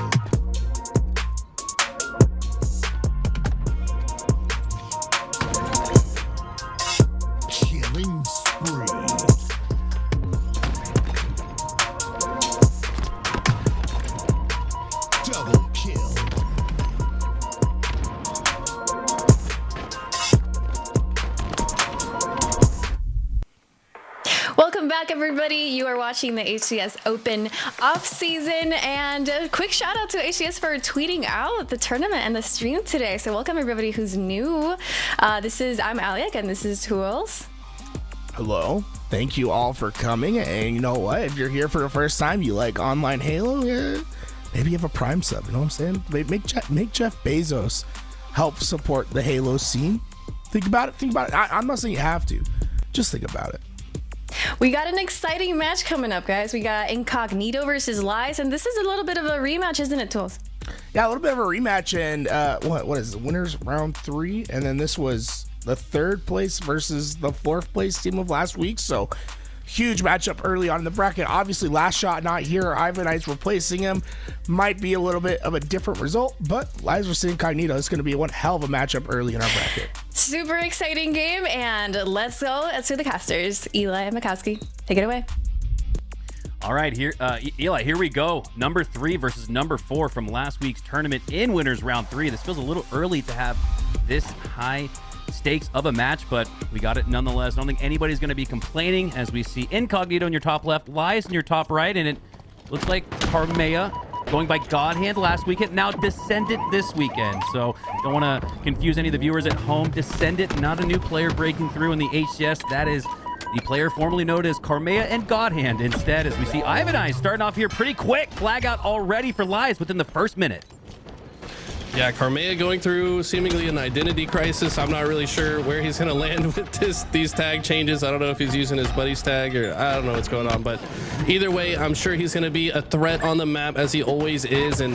Killing spree. Double kill. Welcome back, everybody. You are watching the HCS Open off season, and a quick shout out to HCS for tweeting out the tournament and the stream today. So welcome everybody who's new. I'm Aliak, and this is Toolez. Hello. Thank you all for coming. And you know what? If you're here for the first time, you like online Halo, yeah, maybe you have a Prime sub. You know what I'm saying? Make Jeff Bezos help support the Halo scene. Think about it. I'm not saying you have to. Just think about it. We got an exciting match coming up, guys. We got Incognito versus Lies, and this is a little bit of a rematch, isn't it, Tools? Yeah, a little bit of a rematch, and what is the winners round 3, and then this was the 3rd place versus the 4th place team of last week. So huge matchup early on in the bracket. Obviously, Last Shot not here. Ivan Ice replacing him. Might be a little bit of a different result, but Lies versus Incognito is going to be one hell of a matchup early in our bracket. Super exciting game, and let's go to the casters. Eli and Mikowski, take it away. All right, here, Eli, here we go. Number 3 versus number 4 from last week's tournament in winners round 3. This feels a little early to have this high stakes of a match, but we got it nonetheless. I don't think anybody's going to be complaining as we see Incognito in your top left, Lies in your top right, and it looks like Carmea going by God Hand last weekend, now Descendant this weekend. So don't want to confuse any of the viewers at home. Descendant, not a new player breaking through in the HCS. That is the player formerly known as Carmea and God Hand instead, as we see Ivan Ice starting off here pretty quick. Flag out already for Lies within the first minute. Yeah, Carmea going through seemingly an identity crisis. I'm not really sure where he's going to land with these tag changes. I don't know if he's using his buddy's tag or I don't know what's going on. But either way, I'm sure he's going to be a threat on the map as he always is. And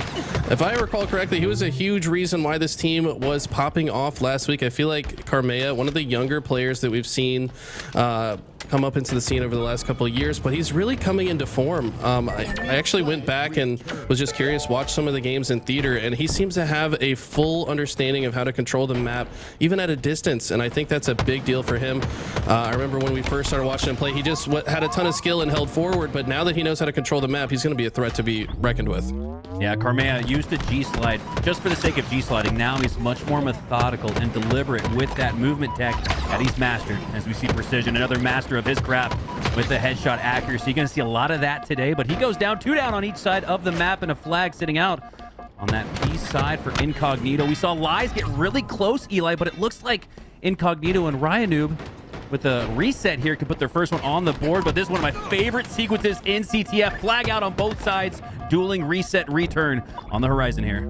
if I recall correctly, he was a huge reason why this team was popping off last week. I feel like Carmea, one of the younger players that we've seen come up into the scene over the last couple of years, but he's really coming into form. I actually went back and was just curious, watched some of the games in theater, and he seems to have a full understanding of how to control the map, even at a distance, and I think that's a big deal for him. I remember when we first started watching him play, he just had a ton of skill and held forward, but now that he knows how to control the map, he's going to be a threat to be reckoned with. Yeah, Carmea used the G-slide just for the sake of G-sliding. Now he's much more methodical and deliberate with that movement tech that he's mastered. As we see Precision, another master of his craft with the headshot accuracy. You're going to see a lot of that today, but he goes down, 2 down on each side of the map, and a flag sitting out on that P side for Incognito. We saw Lies get really close, Eli, but it looks like Incognito and Ryanoob with a reset here could put their first one on the board, but this is one of my favorite sequences in CTF. Flag out on both sides, dueling reset return on the horizon here.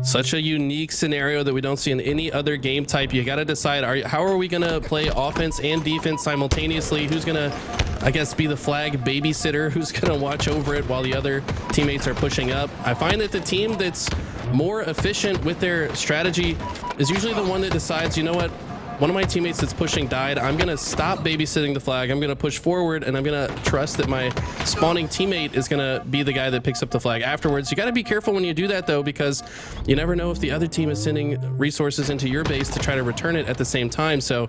Such a unique scenario that we don't see in any other game type. You got to decide, how are we going to play offense and defense simultaneously? Who's going to, I guess, be the flag babysitter? Who's going to watch over it while the other teammates are pushing up? I find that the team that's more efficient with their strategy is usually the one that decides, you know what? One of my teammates that's pushing died. I'm going to stop babysitting the flag. I'm going to push forward, and I'm going to trust that my spawning teammate is going to be the guy that picks up the flag afterwards. You got to be careful when you do that, though, because you never know if the other team is sending resources into your base to try to return it at the same time. So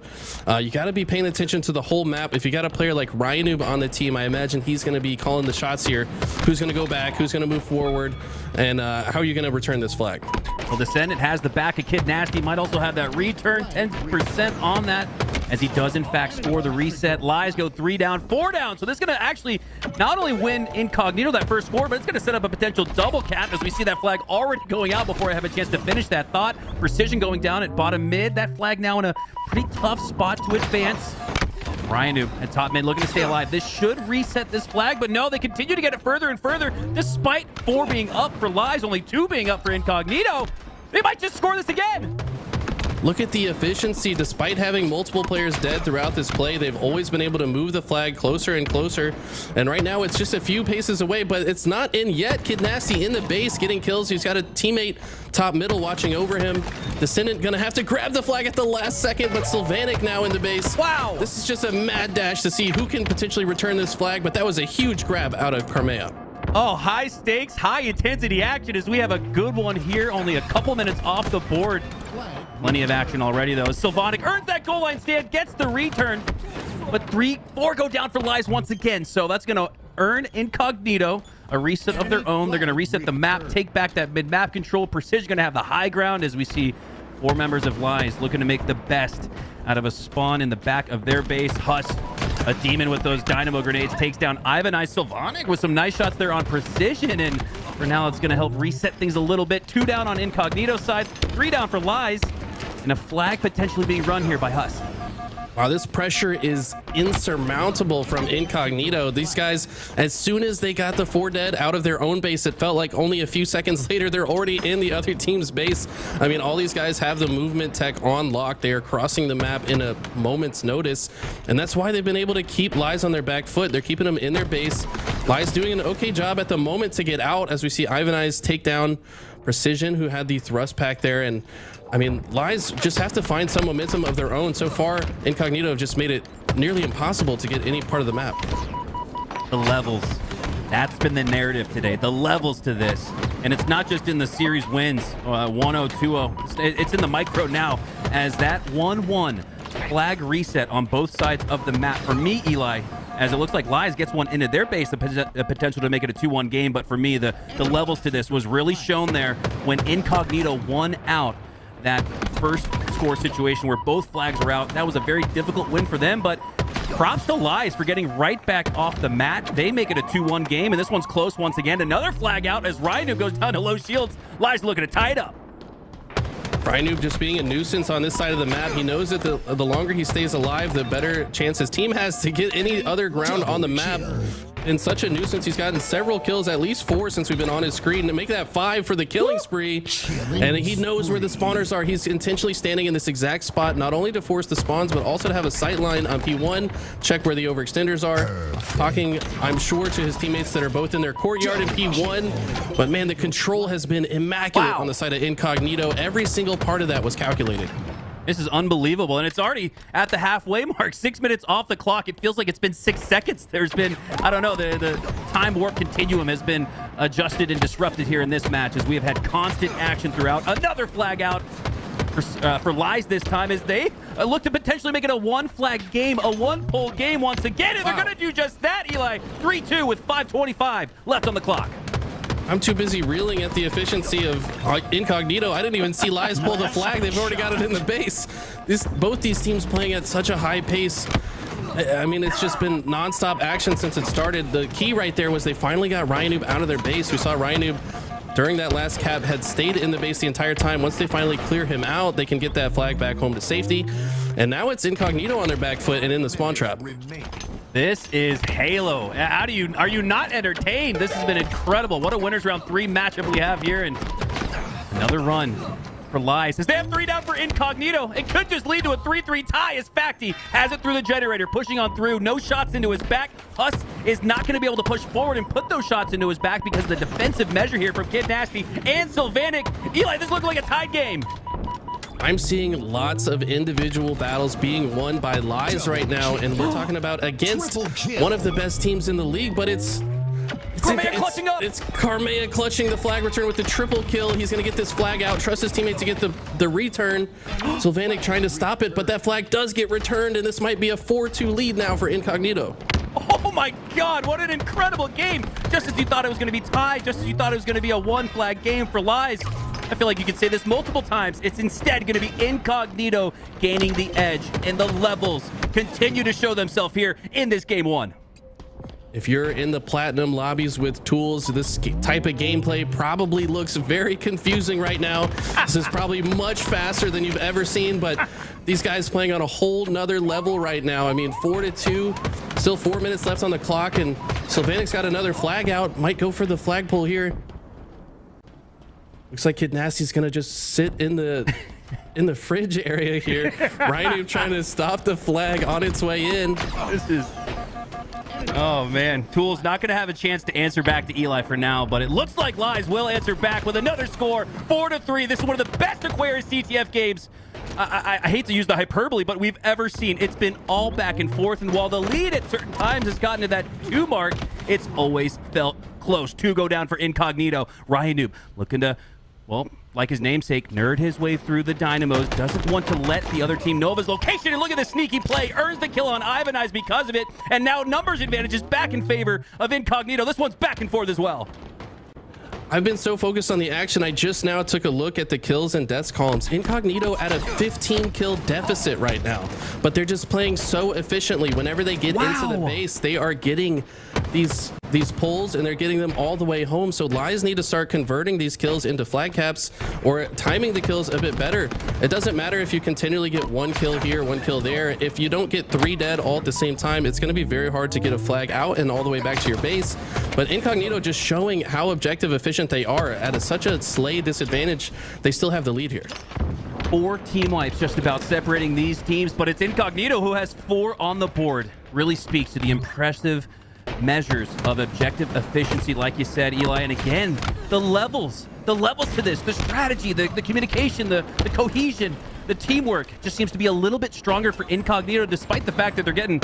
you got to be paying attention to the whole map. If you got a player like Ryanoob on the team, I imagine he's going to be calling the shots here. Who's going to go back? Who's going to move forward? And how are you going to return this flag? Well, Descendant has the back of Kid Nasty. Might also have that return, 10% on that, as he does in fact score the reset. Lies go 3 down, 4 down. So this is going to actually not only win Incognito that first score, but it's going to set up a potential double cap as we see that flag already going out before I have a chance to finish that thought. Precision going down at bottom mid. That flag now in a pretty tough spot to advance. Ryanoob at top mid looking to stay alive. This should reset this flag, but no, they continue to get it further and further despite 4 being up for Lies, only 2 being up for Incognito. They might just score this again. Look at the efficiency. Despite having multiple players dead throughout this play, they've always been able to move the flag closer and closer. And right now it's just a few paces away, but it's not in yet. Kid Nasty in the base getting kills. He's got a teammate top middle watching over him. Descendant gonna have to grab the flag at the last second, but Sylvanic now in the base. Wow. This is just a mad dash to see who can potentially return this flag, but that was a huge grab out of Carmea. Oh, high stakes, high intensity action as we have a good one here. Only a couple minutes off the board. Plenty of action already, though. Sylvanic earns that goal line stand, gets the return. But 3, 4 go down for Lies once again. So that's going to earn Incognito a reset of their own. They're going to reset the map, take back that mid-map control. Precision going to have the high ground as we see 4 members of Lies looking to make the best out of a spawn in the back of their base. Huss, a demon with those dynamo grenades, takes down Ivan Ice. Sylvanic with some nice shots there on Precision, and for now it's going to help reset things a little bit. 2 down on Incognito's side, 3 down for Lies, and a flag potentially being run here by Huss. Wow, this pressure is insurmountable from Incognito. These guys, as soon as they got the 4 dead out of their own base, it felt like only a few seconds later, they're already in the other team's base. I mean, all these guys have the movement tech on lock. They are crossing the map in a moment's notice, and that's why they've been able to keep Lies on their back foot. They're keeping them in their base. Lies doing an okay job at the moment to get out, as we see Ivan Eyes take down Precision, who had the thrust pack there. And I mean, Lies just have to find some momentum of their own. So far, Incognito have just made it nearly impossible to get any part of the map. The levels. That's been the narrative today. The levels to this. And it's not just in the series wins, 1-0, 2-0. It's in the micro now, as that 1-1 flag reset on both sides of the map. For me, Eli, as it looks like Lies gets one into their base, the potential to make it a 2-1 game. But for me, the levels to this was really shown there when Incognito won out that first score situation where both flags were out. That was a very difficult win for them, but props to Lies for getting right back off the mat. They make it a 2-1 game, and this one's close once again. Another flag out as Rhino goes down to low shields. Lies looking to tie it up. Rhino just being a nuisance on this side of the map. He knows that the longer he stays alive, the better chance his team has to get any other ground on the map. And such a nuisance. He's gotten several kills, at least 4 since we've been on his screen, to make that 5 for the killing spree. And he knows where the spawners are. He's intentionally standing in this exact spot, not only to force the spawns, but also to have a sight line on P1, check where the overextenders are. Talking, I'm sure, to his teammates that are both in their courtyard in P1. But man, the control has been immaculate on the side of Incognito. Every single part of that was calculated. This is unbelievable, and it's already at the halfway mark. 6 minutes off the clock. It feels like it's been 6 seconds. There's been, I don't know, the time warp continuum has been adjusted and disrupted here in this match, as we have had constant action throughout. Another flag out for Lies this time, as they look to potentially make it a 1-flag game, a 1-pull game once again, and they're going to do just that, Eli. 3-2 with 5:25 left on the clock. I'm too busy reeling at the efficiency of Incognito. I didn't even see Lies pull the flag. They've already got it in the base. Both these teams playing at such a high pace. I mean, it's just been nonstop action since it started. The key right there was they finally got Ryanoob out of their base. We saw Ryanoob during that last cap had stayed in the base the entire time. Once they finally clear him out, they can get that flag back home to safety. And now it's Incognito on their back foot and in the spawn trap. This is Halo. Are you not entertained? This has been incredible. What a winners round 3 matchup we have here, and another run for Lies as they have 3 down for Incognito. It could just lead to a 3-3 tie as Facty has it through the generator, pushing on through. No shots into his back. Huss is not going to be able to push forward and put those shots into his back because of the defensive measure here from Kid Nasty and Sylvanik. Eli, this looks like a tied game. I'm seeing lots of individual battles being won by Lies right now, and we're talking about against one of the best teams in the league, but it's clutching up. It's Karmea clutching the flag return with the triple kill. He's going to get this flag out, trust his teammate to get the return. Sylvanik trying to stop it, but that flag does get returned, and this might be a 4-2 lead now for Incognito. Oh my God, what an incredible game. Just as you thought it was going to be tied, just as you thought it was going to be a 1-flag game for Lies. I feel like you could say this multiple times. It's instead going to be Incognito gaining the edge, and the levels continue to show themselves here in this game 1. If you're in the platinum lobbies with Toolez, this type of gameplay probably looks very confusing right now. This is probably much faster than you've ever seen, but these guys playing on a whole nother level right now. I mean, 4-2, still 4 minutes left on the clock, and Sylvanik's got another flag out. Might go for the flagpole here. Looks like Kid Nasty's gonna just sit in the fridge area here. Ryanoob trying to stop the flag on its way in. This is... Oh man, Toolez not going to have a chance to answer back to Eli for now, but it looks like Lies will answer back with another score, 4-3. This is one of the best Aquarius CTF games. I hate to use the hyperbole, but we've ever seen. It's been all back and forth, and while the lead at certain times has gotten to that 2 mark, it's always felt close. 2 go down for Incognito. Ryanoob looking to, well, like his namesake, nerd his way through the Dynamos, doesn't want to let the other team know of his location, and look at the sneaky play, earns the kill on Ivan Eyes because of it, and now numbers advantage is back in favor of Incognito. This one's back and forth as well. I've been so focused on the action, I just now took a look at the kills and deaths columns. Incognito at a 15 kill deficit right now, but they're just playing so efficiently. Whenever they get into the base, they are getting these pulls and they're getting them all the way home. So Lies need to start converting these kills into flag caps or timing the kills a bit better. It doesn't matter if you continually get 1 kill here, 1 kill there. If you don't get 3 dead all at the same time, it's going to be very hard to get a flag out and all the way back to your base. But Incognito just showing how objective efficient they are at such a slay disadvantage. They still have the lead here. 4 team wipes just about separating these teams, but it's Incognito who has 4 on the board. Really speaks to the impressive measures of objective efficiency, like you said, Eli. And again, the levels to this, the strategy, the communication, the cohesion, the teamwork just seems to be a little bit stronger for Incognito, despite the fact that they're getting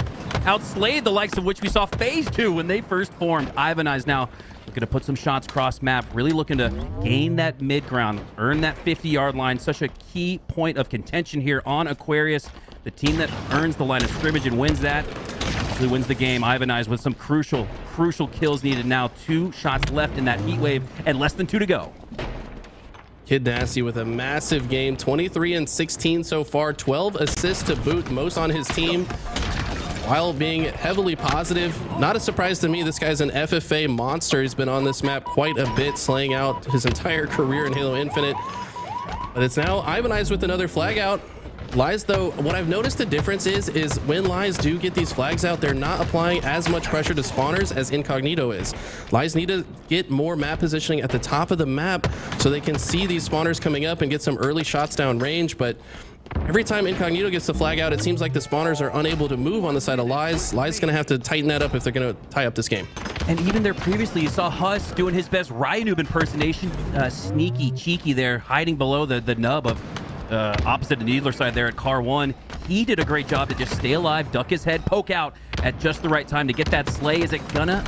outslayed, the likes of which we saw phase 2 when they first formed. Ivanized now looking to put some shots cross map, really looking to gain that mid ground, earn that 50-yard line. Such a key point of contention here on Aquarius. The team that earns the line of scrimmage and wins that actually wins the game. Ivanized with some crucial kills needed now. 2 shots left in that heat wave and less than 2 to go. Kid Nasty with a massive game, 23 and 16 so far, 12 assists to boot, most on his team, while being heavily positive. Not a surprise to me, this guy's an FFA monster. He's been on this map quite a bit, slaying out his entire career in Halo Infinite. But it's now Ivanized with another flag out. Lies, though, what I've noticed the difference is when Lies do get these flags out, they're not applying as much pressure to spawners as Incognito is. Lies need to get more map positioning at the top of the map so they can see these spawners coming up and get some early shots down range. But every time Incognito gets the flag out, it seems like the spawners are unable to move on the side of Lies. Lies gonna have to tighten that up if they're gonna tie up this game. And even there previously, you saw Huss doing his best Ryanoob impersonation, sneaky, cheeky there, hiding below the nub of opposite the Needler side there at Car 1. He did a great job to just stay alive, duck his head, poke out at just the right time to get that slay. Is it gonna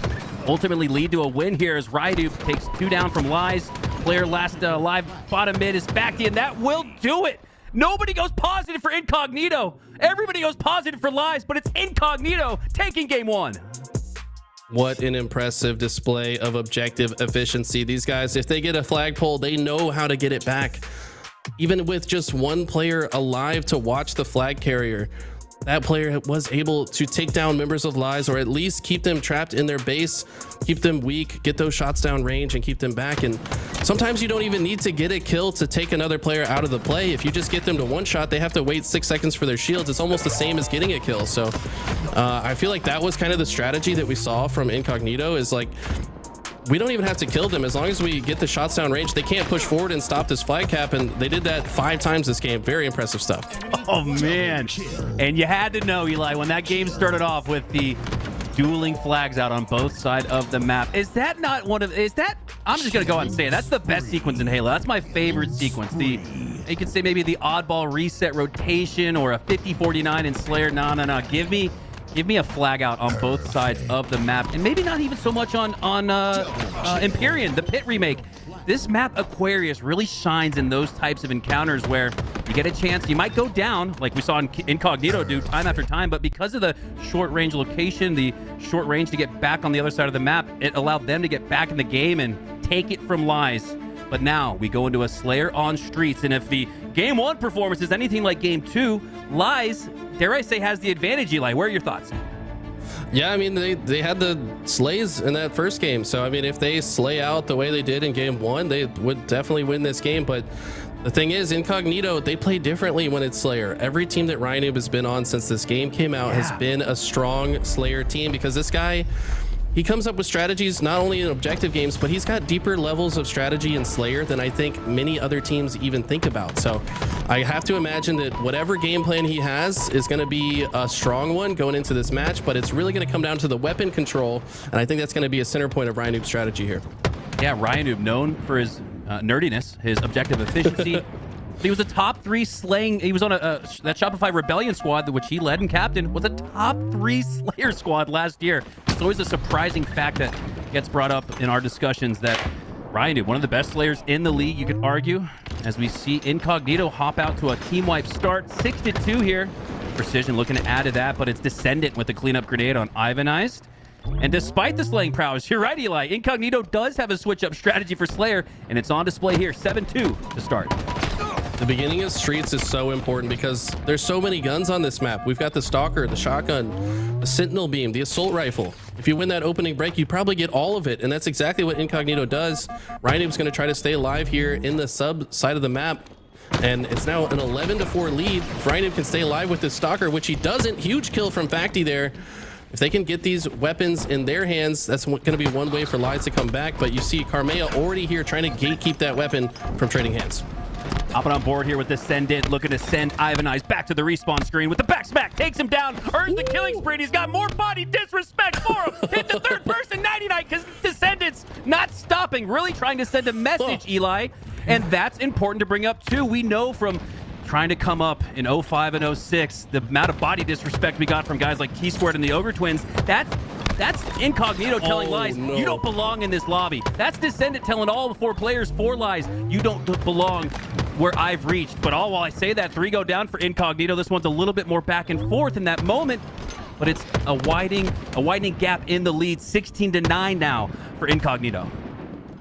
ultimately lead to a win here as Ryanoob takes 2 down from Lies? Player last alive bottom mid is back in. That will do it. Nobody goes positive for Incognito. Everybody goes positive for Lies, but it's Incognito taking game 1. What an impressive display of objective efficiency. These guys, if they get a flagpole, they know how to get it back. Even with just 1 player alive to watch the flag carrier, that player was able to take down members of Lies, or at least keep them trapped in their base, keep them weak, get those shots down range and keep them back. And sometimes you don't even need to get a kill to take another player out of the play. If you just get them to 1 shot, they have to wait 6 seconds for their shields. It's almost the same as getting a kill. So I feel like that was kind of the strategy that we saw from Incognito, is like, we don't even have to kill them. As long as we get the shots down range, they can't push forward and stop this flag cap, and they did that 5 times this game. Very impressive stuff. Oh man, and you had to know, Eli, when that game started off with the dueling flags out on both sides of the map. Is that not one of, I'm just gonna go out and say it, that's the best sequence in Halo. That's my favorite sequence. You could say maybe the oddball reset rotation or a 50-49 in Slayer. No. Give me a flag out on both sides of the map, and maybe not even so much on Empyrean, the Pit remake. This map, Aquarius, really shines in those types of encounters where you get a chance, you might go down, like we saw Incognito do time after time, but because of the short range location, the short range to get back on the other side of the map, it allowed them to get back in the game and take it from Lies. But now we go into a Slayer on Streets, and if the Game 1 performance is anything like Game 2, Lies, dare I say, has the advantage, Eli. Where are your thoughts? Yeah, I mean, they had the slays in that first game. So, I mean, if they slay out the way they did in Game 1, they would definitely win this game. But the thing is, Incognito, they play differently when it's Slayer. Every team that Ryanoob has been on since this game came out has been a strong Slayer team, because this guy, he comes up with strategies not only in objective games, but he's got deeper levels of strategy in Slayer than I think many other teams even think about. So I have to imagine that whatever game plan he has is going to be a strong one going into this match, but it's really going to come down to the weapon control, and I think that's going to be a center point of Ryanoob's strategy here. Yeah, Ryanoob, known for his nerdiness, his objective efficiency. He was a top 3 slaying. He was on that Shopify Rebellion squad, which he led and captain, was a top 3 Slayer squad last year. It's always a surprising fact that gets brought up in our discussions that Ryanoob, one of the best Slayers in the league, you could argue, as we see Incognito hop out to a team wipe start, 6-2 here. Precision looking to add to that, but it's Descendant with the cleanup grenade on Ivanized. And despite the slaying prowess, you're right, Eli, Incognito does have a switch-up strategy for Slayer, and it's on display here, 7-2 to start. The beginning of Streets is so important because there's so many guns on this map. We've got the Stalker, the Shotgun, the Sentinel Beam, the Assault Rifle. If you win that opening break, you probably get all of it, and that's exactly what Incognito does. Rhinoob's going to try to stay alive here in the sub side of the map, and it's now an 11-4 lead. If Rhinoob can stay alive with this Stalker, which he doesn't, huge kill from Facty there. If they can get these weapons in their hands, that's going to be one way for Lies to come back, but you see Karmea already here trying to gatekeep that weapon from trading hands. Hopping on board here with Descendant, looking to send Ivanize back to the respawn screen with the back smack, takes him down, earns the killing spree, and he's got more body disrespect for him. Hit the third person 99 because Descendant's not stopping, really trying to send a message, Eli, and that's important to bring up too. We know from trying to come up in 05 and 06, the amount of body disrespect we got from guys like T-Squared and the Ogre Twins, that's Incognito telling Lies, no. you don't belong in this lobby. That's Descendant telling all the 4 players 4 Lies, you don't belong where I've reached. But all while I say that, 3 go down for Incognito. This one's a little bit more back and forth in that moment, but it's a widening gap in the lead, 16-9 now for Incognito.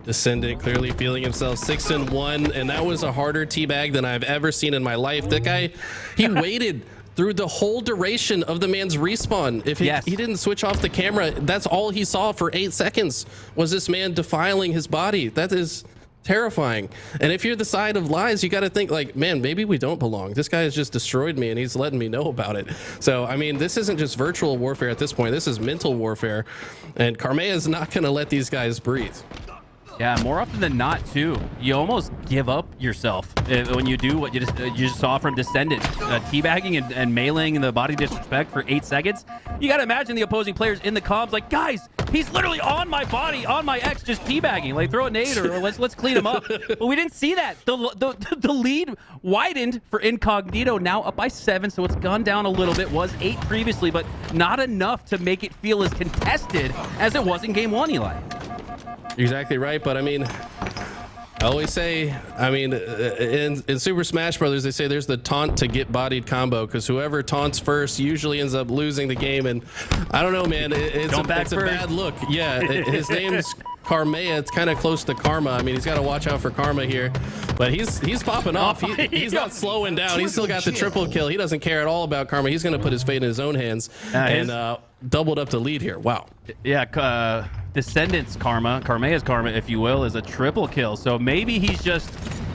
Descendant clearly feeling himself 6-1, and that was a harder teabag than I've ever seen in my life. That guy, he waited through the whole duration of the man's respawn. If he didn't switch off the camera, that's all he saw for 8 seconds was this man defiling his body. That is terrifying. And if you're the side of Lies, you got to think like, man, maybe we don't belong. This guy has just destroyed me and he's letting me know about it. So, I mean, this isn't just virtual warfare at this point. This is mental warfare. And Karmea is not going to let these guys breathe. Yeah, more often than not, too. You almost give up yourself when you do what you just saw from Descendant. Teabagging and meleeing the body disrespect for 8 seconds. You got to imagine the opposing players in the comms like, guys, he's literally on my body, on my X, just teabagging. Like, throw a nade or let's clean him up. But we didn't see that. The lead widened for Incognito, now up by 7, so it's gone down a little bit. Was 8 previously, but not enough to make it feel as contested as it was in Game 1, Eli. Exactly right, but I mean, I always say, I mean, in Super Smash Brothers, they say there's the taunt to get bodied combo, because whoever taunts first usually ends up losing the game, and I don't know, man, it's a bad look. Yeah, his name's Karmea. It's kind of close to Karma. I mean, he's got to watch out for Karma here, but he's popping off. He's not slowing down. He's still got the triple kill. He doesn't care at all about Karma. He's going to put his fate in his own hands and doubled up the lead here. Wow. Yeah, Descendant's Karmea's Karma, if you will, is a triple kill. So maybe he's just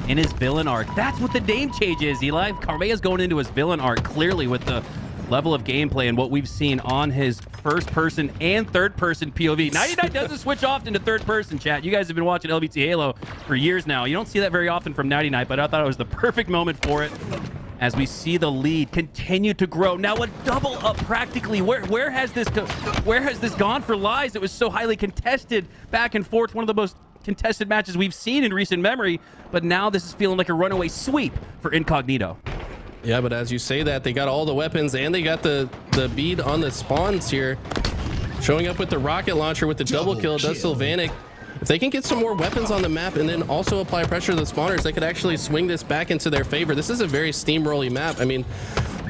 in his villain arc. That's what the name change is, Eli. Karmea's going into his villain arc, clearly, with the level of gameplay and what we've seen on his first-person and third-person POV. 99 doesn't switch off into third-person, chat. You guys have been watching LBT Halo for years now. You don't see that very often from 99, but I thought it was the perfect moment for it as we see the lead continue to grow. Now a double up practically. Where has this gone for Lies? It was so highly contested back and forth, one of the most contested matches we've seen in recent memory, but now this is feeling like a runaway sweep for Incognito. Yeah, but as you say that, they got all the weapons and they got the bead on the spawns here. Showing up with the rocket launcher with the double kill does Sylvanic. If they can get some more weapons on the map and then also apply pressure to the spawners, they could actually swing this back into their favor. This is a very steamrolly map. I mean,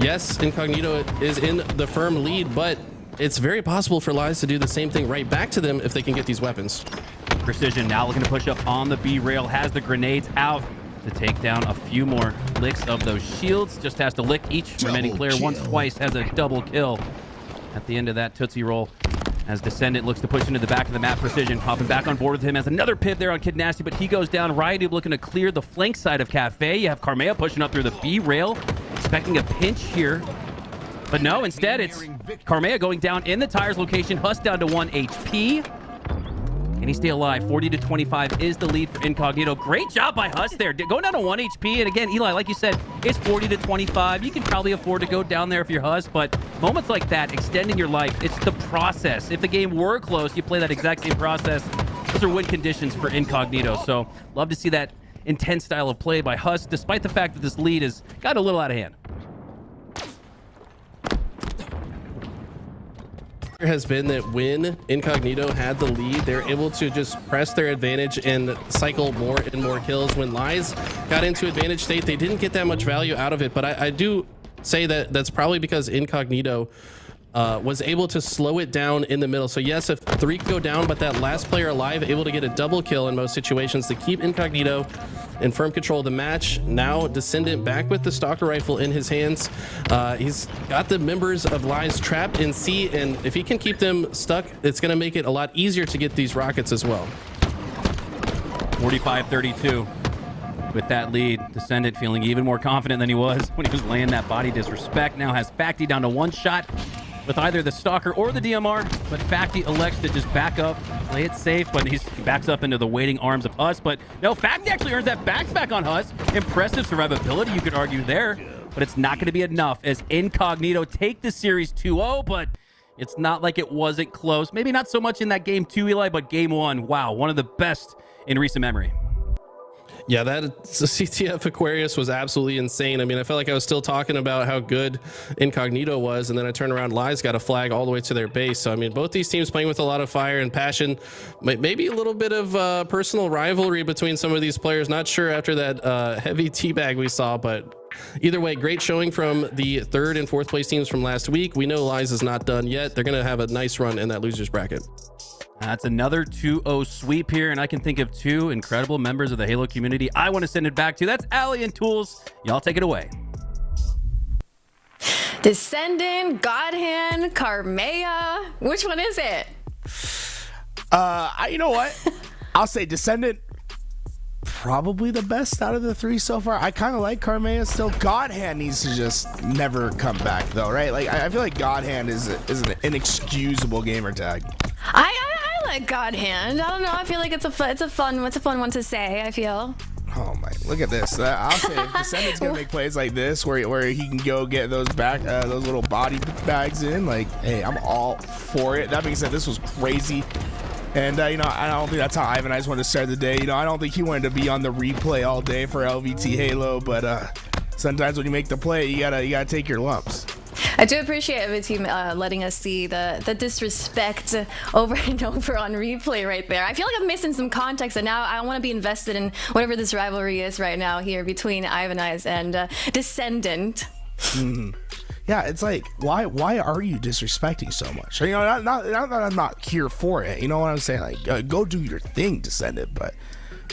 yes, Incognito is in the firm lead, but it's very possible for Lies to do the same thing right back to them if they can get these weapons. Precision now looking to push up on the B rail, has the grenades out to take down a few more licks of those shields. Just has to lick each remaining player once, twice, has a double kill at the end of that Tootsie Roll. As Descendant looks to push into the back of the map. Precision hopping back on board with him as another piv there on Kid Nasty, but he goes down. Ryanoob looking to clear the flank side of Cafe. You have Karmea pushing up through the B rail, expecting a pinch here. But no, instead it's Karmea going down in the tires location. Huss down to 1 HP. Can he stay alive? 40-25 is the lead for Incognito. Great job by Huss there. Going down to 1 HP. And again, Eli, like you said, it's 40-25. You can probably afford to go down there if you're Huss, but moments like that, extending your life, it's the process. If the game were close, you play that exact same process. Those are win conditions for Incognito. So love to see that intense style of play by Huss, despite the fact that this lead has got a little out of hand. Has been that when Incognito had the lead, they're able to just press their advantage and cycle more and more kills. When Lies got into advantage state, they didn't get that much value out of it, but I do say that that's probably because Incognito was able to slow it down in the middle. So yes, if 3 go down, but that last player alive able to get a double kill in most situations to keep Incognito in firm control of the match. Now Descendant back with the Stalker rifle in his hands. He's got the members of Lies trapped in C, and if he can keep them stuck, it's going to make it a lot easier to get these rockets as well. 45-32. With that lead, Descendant feeling even more confident than he was when he was laying that body disrespect. Now has Facti down to 1 shot with either the Stalker or the DMR, but Facti elects to just back up, play it safe, but he backs up into the waiting arms of Huss. But no, Facti actually earns that back on Huss. Impressive survivability, you could argue there, but it's not going to be enough as Incognito take the series 2-0, but it's not like it wasn't close. Maybe not so much in that game 2, Eli, but game 1, wow, one of the best in recent memory. Yeah, that CTF Aquarius was absolutely insane. I mean, I felt like I was still talking about how good Incognito was, and then I turned around, Lies got a flag all the way to their base. So, I mean, both these teams playing with a lot of fire and passion. Maybe a little bit of personal rivalry between some of these players. Not sure after that heavy teabag we saw, but either way, great showing from the 3rd and 4th place teams from last week. We know Lies is not done yet. They're going to have a nice run in that losers bracket. That's another 2-0 sweep here, and I can think of 2 incredible members of the Halo community I want to send it back to. That's Ali and Tools. Y'all take it away. Descendant, Godhand, Carmea. Which one is it? You know what? I'll say Descendant, probably the best out of the 3 so far. I kind of like Carmea still. Godhand needs to just never come back, though, right? Like I feel like Godhand is an inexcusable gamer tag. I like Godhand. I don't know. I feel like it's a fun one to say. I feel. Oh my! Look at this. I'll say if Descendant's gonna make plays like this, where he can go get those those little body bags in. Like, hey, I'm all for it. That being said, this was crazy. And, I don't think that's how Ivan I just wanted to start the day. I don't think he wanted to be on the replay all day for LVT Halo, but sometimes when you make the play, you gotta take your lumps. I do appreciate the team letting us see the disrespect over and over on replay right there. I feel like I'm missing some context, and now I want to be invested in whatever this rivalry is right now here between Ivan Eyes and Descendant. Mm-hmm. Yeah, it's like, why are you disrespecting so much? Not that I'm not here for it. You know what I'm saying? Like, go do your thing, Descendant. But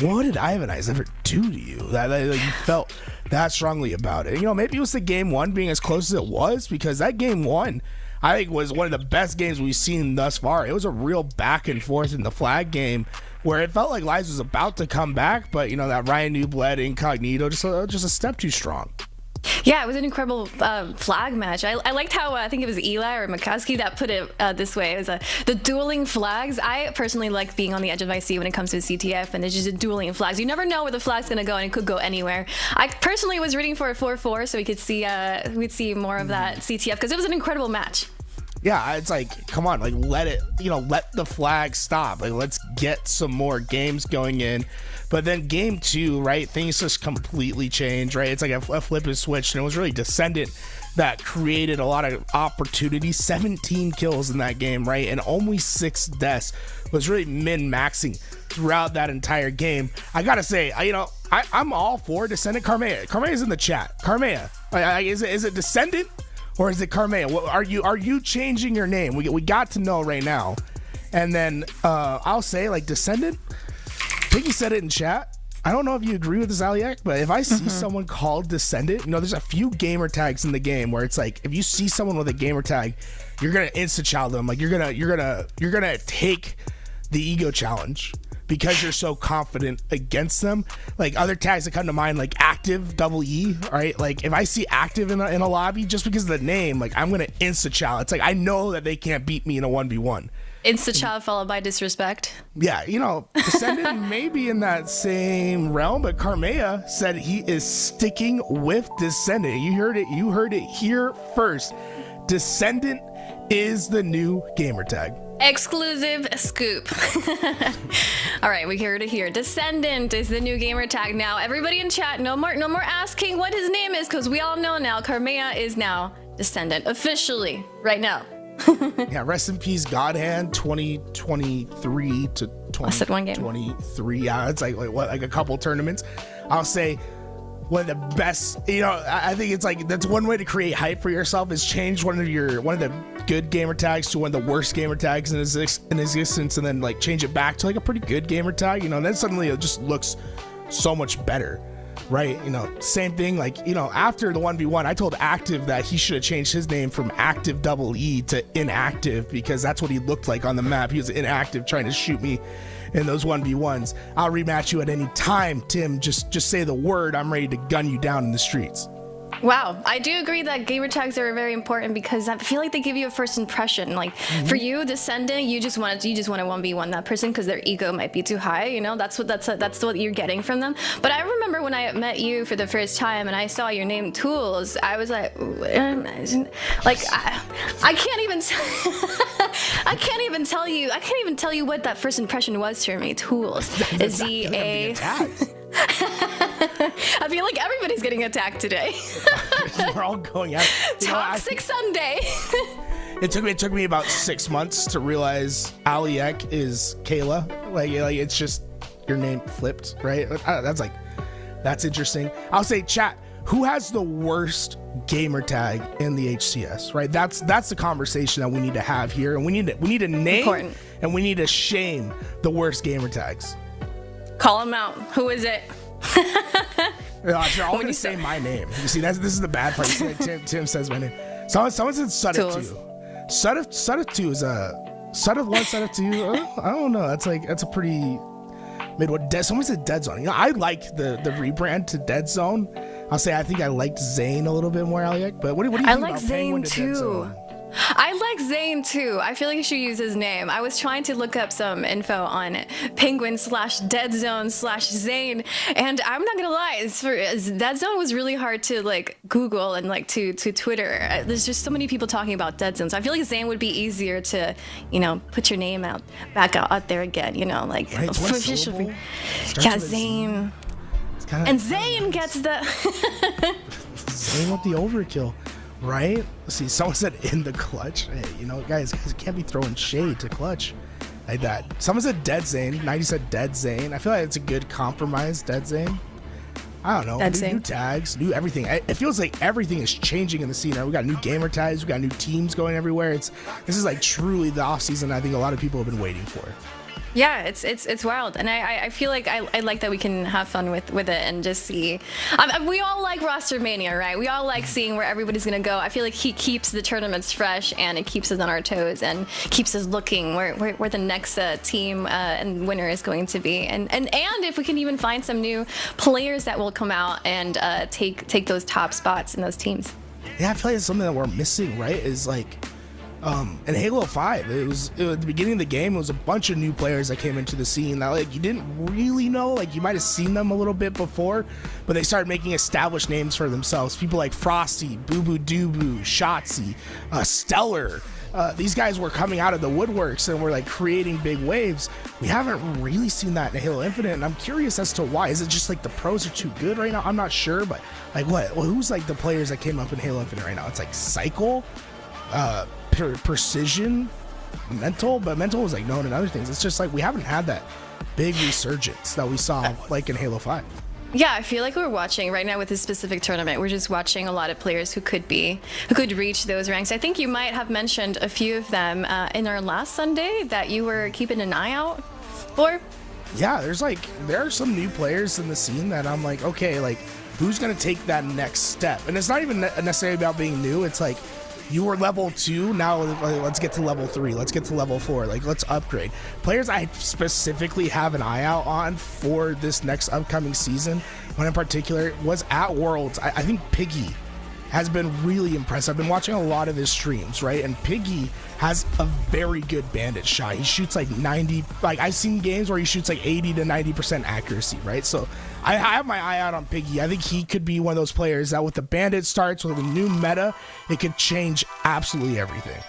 what did Ivan Eyes ever do to you that you felt that strongly about it? Maybe it was the game 1 being as close as it was, because that game 1, I think, was one of the best games we've seen thus far. It was a real back and forth in the flag game where it felt like Lies was about to come back, but that Ryan Newbled Incognito just a step too strong. Yeah, it was an incredible flag match. I liked how I think it was Eli or Makowski that put it this way. It was the dueling flags. I personally like being on the edge of IC when it comes to CTF, and it's just a dueling flags. You never know where the flag's gonna go, and it could go anywhere. I personally was rooting for a 4-4 so we could see we'd see more of that CTF, because it was an incredible match. Yeah, it's like, come on, like, let it, let the flag stop. Like, let's get some more games going in. But then game 2, right, things just completely changed, right? It's like a flip and switch, and it was really Descendant that created a lot of opportunities. 17 kills in that game, right? And only 6 deaths. Was really min-maxing throughout that entire game. I gotta say, I'm all for Descendant. Carmea's in the chat. Carmea, is it Descendant? Or is it Carmea? Are you changing your name? We got to know right now. And then I'll say, like, Descendant, Piggy said it in chat. I don't know if you agree with this, Aliak, but if I see someone called Descendant, there's a few gamer tags in the game where it's like, if you see someone with a gamer tag, you're gonna insta-child them. Like, you're gonna take the ego challenge because you're so confident against them. Like, other tags that come to mind, like active, double E, right? Like, if I see active in a lobby, just because of the name, like, I'm gonna insta-child. It's like, I know that they can't beat me in a 1v1. Insta-child followed by disrespect. Yeah, Descendant may be in that same realm, but Carmea said he is sticking with Descendant. You heard it here first. Descendant is the new gamer tag. Exclusive scoop. All right, we heard it here. Descendant is the new gamer tag now. Everybody in chat, no more asking what his name is, because we all know now Carmea is now Descendant officially right now. Yeah, rest in peace, Godhand. 2023 to 2023. Yeah, it's like a couple tournaments. I'll say, one of the best. I think it's like that's one way to create hype for yourself is change one of the good gamer tags to one of the worst gamer tags in existence, and then like change it back to like a pretty good gamer tag. And then suddenly it just looks so much better. Right, same thing. Like, after the 1v1, I told Active that he should have changed his name from Active Double E to Inactive, because that's what he looked like on the map. He was inactive trying to shoot me in those 1v1s. I'll rematch you at any time, Tim. Just say the word. I'm ready to gun you down in the streets. Wow, I do agree that gamer tags are very important because I feel like they give you a first impression. Like for you, descending, you just want to 1v1 that person because their ego might be too high. That's what you're getting from them. But I remember when I met you for the first time and I saw your name Tools, I was like I can't even I can't even tell you what that first impression was for me. Tools, Z-A. I feel like everybody's getting attacked today. We're all going out. Toxic Sunday. It took me about 6 months to realize Aliek is Kayla. Like it's just your name flipped, right? That's interesting. I'll say, chat, who has the worst gamer tag in the HCS, right? That's the conversation that we need to have here, and we need to name Important. And we need to shame the worst gamer tags. Call them out. Who is it? They're all going to say my name. You see, this is the bad part. You see, Tim says my name. Someone said Sudif 2. Sudif 2 is a Sudif 1, Sudif 2. I don't know. That's a pretty mid one. Someone said Dead Zone. I like the rebrand to Dead Zone. I'll say I think I liked Zane a little bit more, Aliek. But what do you think about Penguin to Dead Zone? I like Zane too. I feel like you should use his name. I was trying to look up some info on Penguin /Dead Zone /Zane, and I'm not gonna lie, Dead Zone was really hard to like Google and like to Twitter. There's just so many people talking about Dead Zone, so I feel like Zane would be easier to put your name back out there again. Like right, yeah, Zane. And Zane gets the Zane with the overkill. Right? Let's see. Someone said in the clutch. Hey, guys can't be throwing shade to clutch like that. Someone said Dead Zane. 90 said Dead Zane. I feel like it's a good compromise, Dead Zane. I don't know. New tags, new everything. It feels like everything is changing in the scene. Right? We got new gamer tags. We got new teams going everywhere. This is like truly the off season I think a lot of people have been waiting for. Yeah, it's wild, and I feel like I like that we can have fun with it and just see. We all like roster mania, right? We all like seeing where everybody's gonna go. I feel like he keeps the tournaments fresh, and it keeps us on our toes and keeps us looking where the next team and winner is going to be, and if we can even find some new players that will come out and take those top spots in those teams. Yeah, I feel like it's something that we're missing, right? Is like. In Halo 5, it was at the beginning of the game, it was a bunch of new players that came into the scene that like you didn't really know, like you might have seen them a little bit before, but they started making established names for themselves. People like Frosty, Boo Boo Doo, Shotzi, Stellar. These guys were coming out of the woodworks and were like creating big waves. We haven't really seen that in Halo Infinite, and I'm curious as to why. Is it just like the pros are too good right now? I'm not sure, but like what? Well, who's like the players that came up in Halo Infinite right now? It's like Cycle, Precision, Mental, but Mental was like known in other things. It's just like we haven't had that big resurgence that we saw like in Halo 5. Yeah, I feel like we're watching right now with this specific tournament. We're just watching a lot of players who could reach those ranks. I think you might have mentioned a few of them in our last Sunday that you were keeping an eye out for. Yeah, there are some new players in the scene that I'm like, okay, like who's gonna take that next step? And it's not even necessarily about being new. It's like, you were level 2, now let's get to level 3, let's get to level 4, like let's upgrade. Players I specifically have an eye out on for this next upcoming season, one in particular was at Worlds. I think Piggy has been really impressed. I've been watching a lot of his streams, right? And Piggy has a very good bandit shot. He shoots like 90, like I've seen games where he shoots like 80 to 90% accuracy, right? So I have my eye out on Piggy. I think he could be one of those players that with the bandit starts, with a new meta, it could change absolutely everything.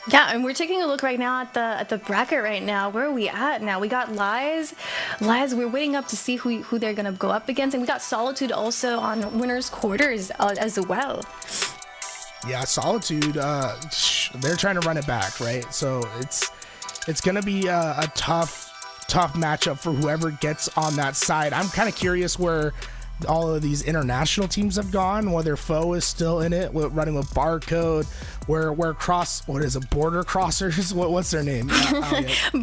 Yeah, and we're taking a look right now at the bracket right now. Where are we at now? We got Lies, we're waiting up to see who they're going to go up against. And we got Solitude also on winner's quarters as well. Yeah, Solitude, they're trying to run it back, right? So it's going to be a tough matchup for whoever gets on that side. I'm kind of curious where all of these international teams have gone, whether Foe is still in it, running with Barcode, where border crossers, what's their name?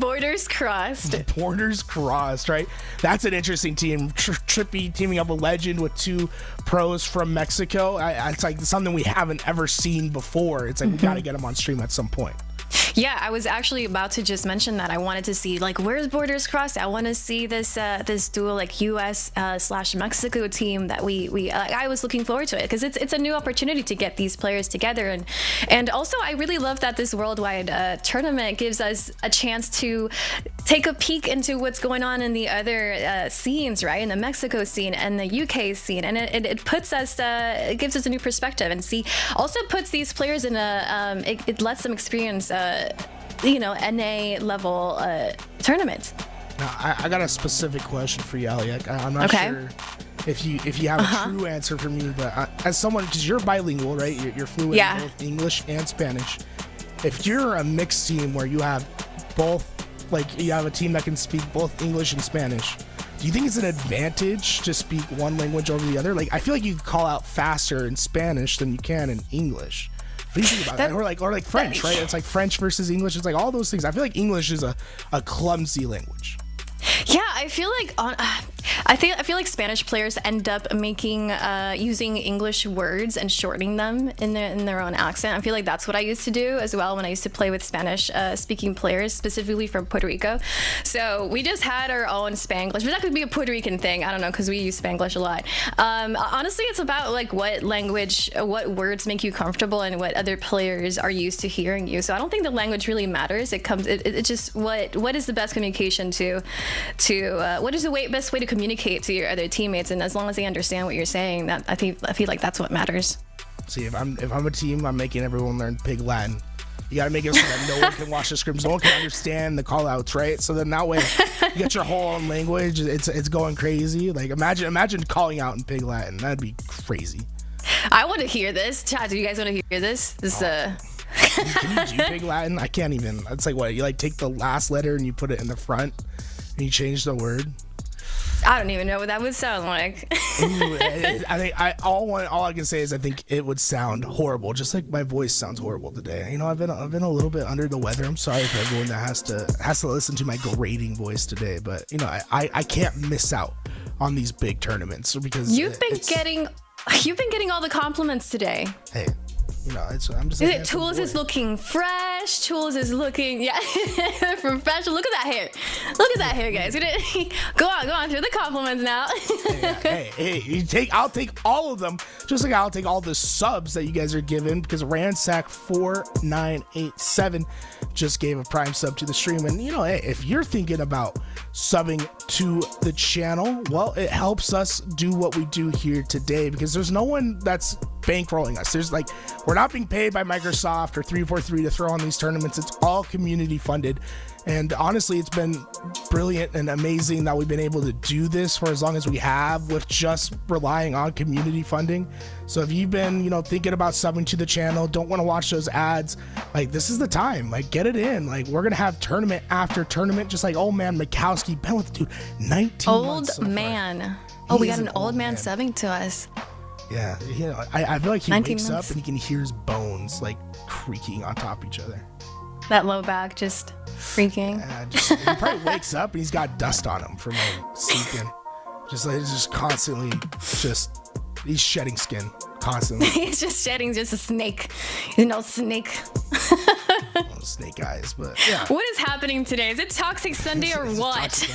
Borders crossed. Borders crossed, right? That's an interesting team. Trippy teaming up a legend with 2 pros from Mexico. It's like something we haven't ever seen before. It's like we got to get them on stream at some point. Yeah, I was actually about to just mention that. I wanted to see, like, where's Borders Crossed? I want to see this dual, like, U.S. / Mexico team that I was looking forward to it, because it's a new opportunity to get these players together. And also, I really love that this worldwide tournament gives us a chance to take a peek into what's going on in the other scenes, right? In the Mexico scene and the UK scene. And it puts us, it gives us a new perspective, and also puts these players in it lets them experience NA level tournament. Now, I got a specific question for you, Aliak. I'm not sure if you have a true answer for me, but as someone, because you're bilingual, right? You're fluent in both English and Spanish. If you're a mixed team where you have both, like you have a team that can speak both English and Spanish, do you think it's an advantage to speak one language over the other? Like, I feel like you can call out faster in Spanish than you can in English. What do you think about that? Or like French, right? It's like French versus English. It's like all those things. I feel like English is a clumsy language. Yeah, I feel like I feel like Spanish players end up making using English words and shortening them in their own accent. I feel like that's what I used to do as well when I used to play with Spanish speaking players, specifically from Puerto Rico. So we just had our own Spanglish, but that could be a Puerto Rican thing. I don't know, because we use Spanglish a lot. Honestly, it's about like what language, what words make you comfortable, and what other players are used to hearing you. So I don't think the language really matters. It just what is the best communication to what is the best way to communicate to your other teammates, and as long as they understand what you're saying, that I feel like that's what matters. See, if I'm a team, I'm making everyone learn Pig Latin. You gotta make it so that no one can watch the scrims, no one can understand the call outs, right? So then that way you get your whole own language. It's going crazy. Like imagine calling out in Pig Latin. That'd be crazy. I want to hear this. Chat, do you guys want to hear this? Can you do Pig Latin? I can't even. It's like what, you like take the last letter and you put it in the front and you change the word. I don't even know what that would sound like. Ooh, I think all I can say is I think it would sound horrible, just like my voice sounds horrible today. You know, I've been a little bit under the weather. I'm sorry for everyone that has to listen to my grating voice today, but you know, I can't miss out on these big tournaments because you've been getting all the compliments today. Hey, you know, I'm just. Toolez is looking fresh. Toolez is looking professional. Look at that hair. Look at that hair, guys. Go on through the compliments now. Hey, I'll take all of them, just like I'll take all the subs that you guys are giving, because Ransack 4987 just gave a prime sub to the stream, and you know, hey, if you're thinking about subbing to the channel, well, it helps us do what we do here today, because there's no one that's bankrolling us. There's like, we're not being paid by Microsoft or 343 to throw on these tournaments. It's all community funded, and honestly, it's been brilliant and amazing that we've been able to do this for as long as we have with just relying on community funding. So if you've been, you know, thinking about subbing to the channel, don't want to watch those ads, like, this is the time. Like, get it in. Like, we're gonna have tournament after tournament, just like old man Mikowski. Been with the dude 19 months so man far. Oh, we got an old man subbing to us. Yeah, you know, I feel like he wakes months. up and he can hear his bones like creaking on top of each other. That low back just freaking. He probably wakes up and he's got dust on him from like sleeping. Just constantly, he's shedding skin constantly. He's just shedding, just a snake. You know, snake. Snake eyes, but yeah. What is happening today? Is it Toxic Sunday or what?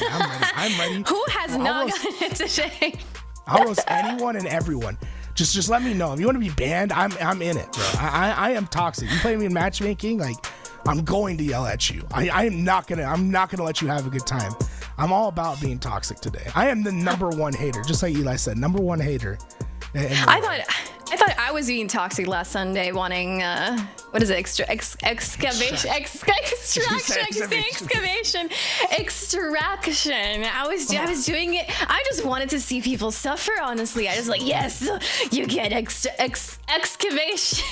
I'm ready. Who has not gotten it today? I'll roast anyone and everyone. Just let me know. If you want to be banned, I'm in it, bro. I am toxic. You play me in matchmaking, like, I'm going to yell at you. I'm not gonna let you have a good time. I'm all about being toxic today. I am the number one hater, just like Eli said, number one hater. I thought I was being toxic last Sunday, wanting what is it? Extraction. I was doing it. I just wanted to see people suffer. Honestly, I was like, yes, you get excavation.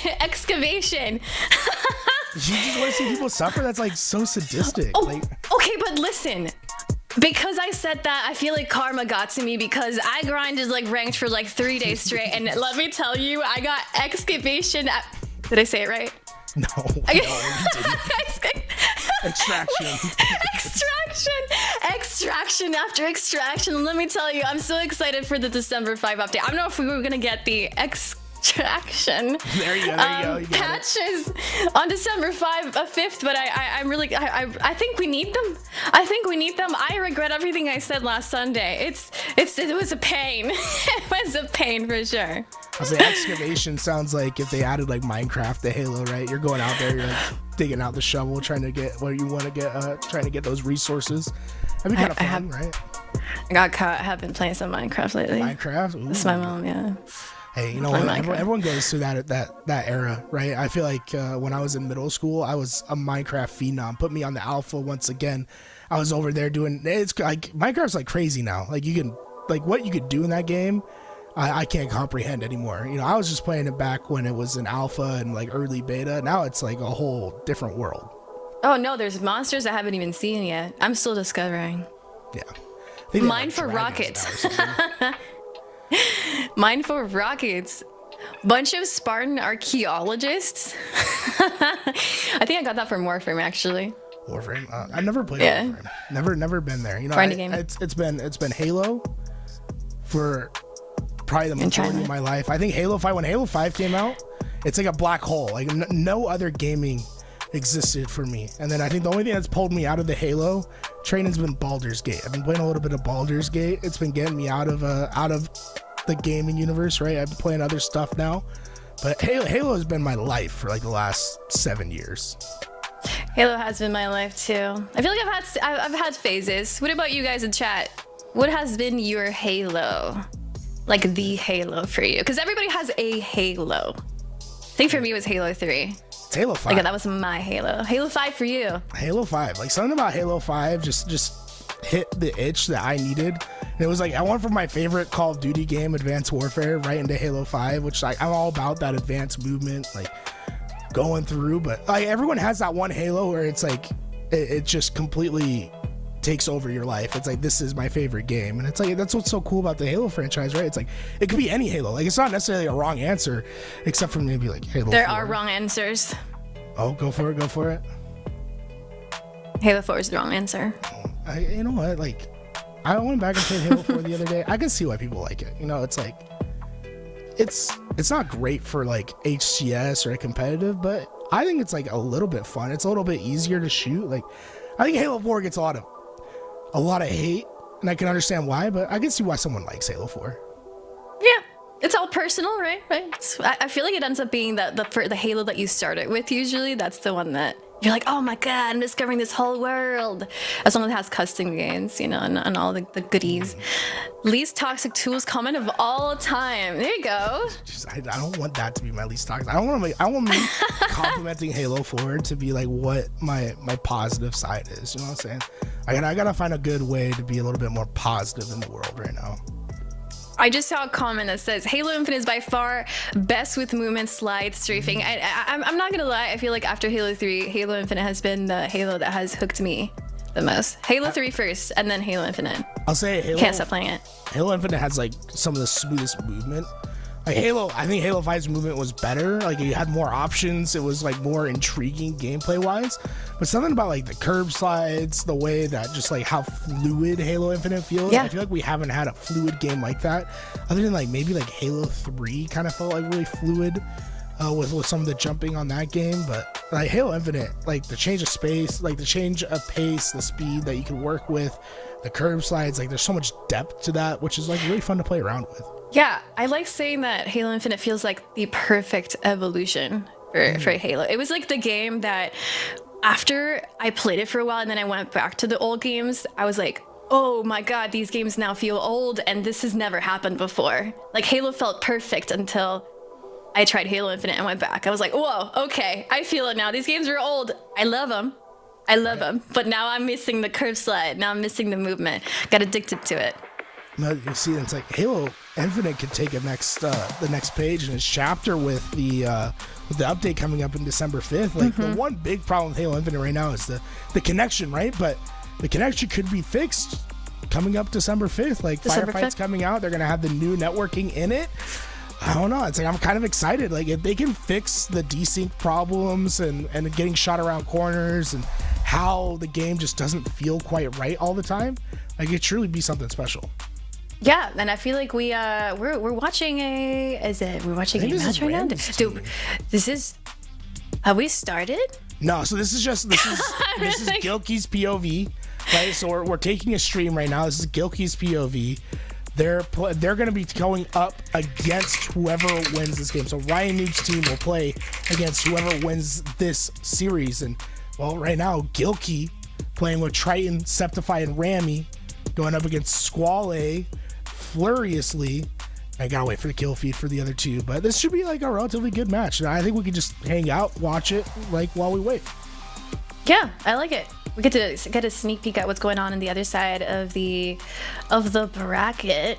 You just want to see people suffer? That's like so sadistic. Okay, but listen. Because I said that, I feel like karma got to me because I grinded like ranked for like 3 days straight, and let me tell you, I got excavation. Did I say it right? No, you didn't. Extraction. Extraction after extraction. Let me tell you, I'm so excited for the December 5 update. I don't know if we were gonna get the extraction There you go. You got it. patches on December 5th, but I'm really I think we need them. I regret everything I said last Sunday. It was a pain. It was a pain for sure. I say excavation sounds like if they added like Minecraft to Halo, right? You're going out there, you're like digging out the shovel, trying to get what you want to get, trying to get those resources. That'd be kind of fun, right? I got caught. I have been playing some Minecraft lately. Minecraft. Ooh. That's my mom, yeah. Hey, you know what? Everyone goes through that era, right? I feel like when I was in middle school, I was a Minecraft phenom. Put me on the alpha once again. I was over there doing. It's like Minecraft's like crazy now. Like you can, like what you could do in that game, I can't comprehend anymore. You know, I was just playing it back when it was in alpha and like early beta. Now it's like a whole different world. Oh no, there's monsters I haven't even seen yet. I'm still discovering. Yeah. I think they Mine have, for dragons rockets. now or something. Mine for rockets. Bunch of Spartan archaeologists. I think I got that from Warframe actually. Warframe. I've never played Yeah. Warframe. Never been there. You know, Grinding game. it's been Halo for probably the majority of my life. I think Halo 5, when Halo 5 came out, it's like a black hole. Like no other gaming existed for me. And then I think the only thing that's pulled me out of the Halo train has been Baldur's Gate. I've been playing a little bit of Baldur's Gate. It's been getting me out of the gaming universe, right? I've been playing other stuff now. But Halo has been my life for like the last 7 years. Halo has been my life too. I feel like I've had phases. What about you guys in chat? What has been your Halo? Like the Halo for you? Because everybody has a Halo. I think for me it was Halo 3. It's Halo 5. Like that was my Halo. Halo 5 for you. Halo 5. Like something about Halo 5 just hit the itch that I needed. And it was like I went from my favorite Call of Duty game, Advanced Warfare, right into Halo 5, which like I'm all about that advanced movement, like going through. But like everyone has that one Halo where it's like it just completely takes over your life. It's like, this is my favorite game. And it's like, that's what's so cool about the Halo franchise, right? It's like, it could be any Halo. Like, it's not necessarily a wrong answer, except for maybe like Halo 4. There are wrong answers. Oh, go for it. Halo 4 is the wrong answer. You know what? Like, I went back and played Halo 4 the other day. I can see why people like it. You know, it's like, it's not great for like HCS or competitive, but I think it's like a little bit fun. It's a little bit easier to shoot. Like, I think Halo 4 gets a lot of hate, and I can understand why, but I can see why someone likes Halo 4. Yeah, it's all personal, right? I feel like it ends up being the Halo that you started with. Usually, that's the one that you're like, oh my god, I'm discovering this whole world. As long as it has custom games, you know, and all the goodies. Least toxic tools comment of all time. There you go. I don't want that to be my least toxic. I want me complimenting Halo 4 to be like what my positive side is. You know what I'm saying? I gotta find a good way to be a little bit more positive in the world right now. I just saw a comment that says Halo Infinite is by far best with movement, slide, strafing. I'm not gonna lie, I feel like after Halo 3, Halo Infinite has been the Halo that has hooked me the most. Halo 3 first, and then Halo Infinite. I'll say Halo. Can't stop playing it. Halo Infinite has like some of the smoothest movement. Like I think Halo 5's movement was better. Like you had more options. It was like more intriguing gameplay wise. But something about like the curb slides, the way that just like how fluid Halo Infinite feels. Yeah. I feel like we haven't had a fluid game like that. Other than like maybe like Halo 3 kind of felt like really fluid with some of the jumping on that game. But like Halo Infinite, like the change of space, like the change of pace, the speed that you can work with, the curb slides, like there's so much depth to that, which is like really fun to play around with. Yeah, I like saying that Halo Infinite feels like the perfect evolution for Halo. It was like the game that after I played it for a while and then I went back to the old games, I was like, oh my god, these games now feel old and this has never happened before. Like Halo felt perfect until I tried Halo Infinite and went back. I was like, whoa, okay, I feel it now. These games are old. I love them. But now I'm missing the curve slide. Now I'm missing the movement. Got addicted to it. No, you see, it's like Halo Infinite could take the next page in its chapter with the update coming up in December 5th. Like the one big problem with Halo Infinite right now is the connection, right? But the connection could be fixed coming up December 5th. Like December Firefight's 5th? coming out. They're gonna have the new networking in it. I don't know. It's like I'm kind of excited. Like if they can fix the desync problems and getting shot around corners and how the game just doesn't feel quite right all the time, like it truly be something special. Yeah, and I feel like we're watching a we're watching a this match is right now. Randy's Dude, team. this is have we started? No, so this is Gilkey's POV, right? So we're taking a stream right now. This is Gilkey's POV. They're going to be going up against whoever wins this game. So Ryan Noob's team will play against whoever wins this series. And well, right now Gilkey playing with Triton, Septify, and Rami, going up against Squall Furiously. I gotta wait for the kill feed for the other two, but this should be like a relatively good match. And I think we could just hang out, watch it, like while we wait. Yeah, I like it. We get to get a sneak peek at what's going on the other side of the bracket.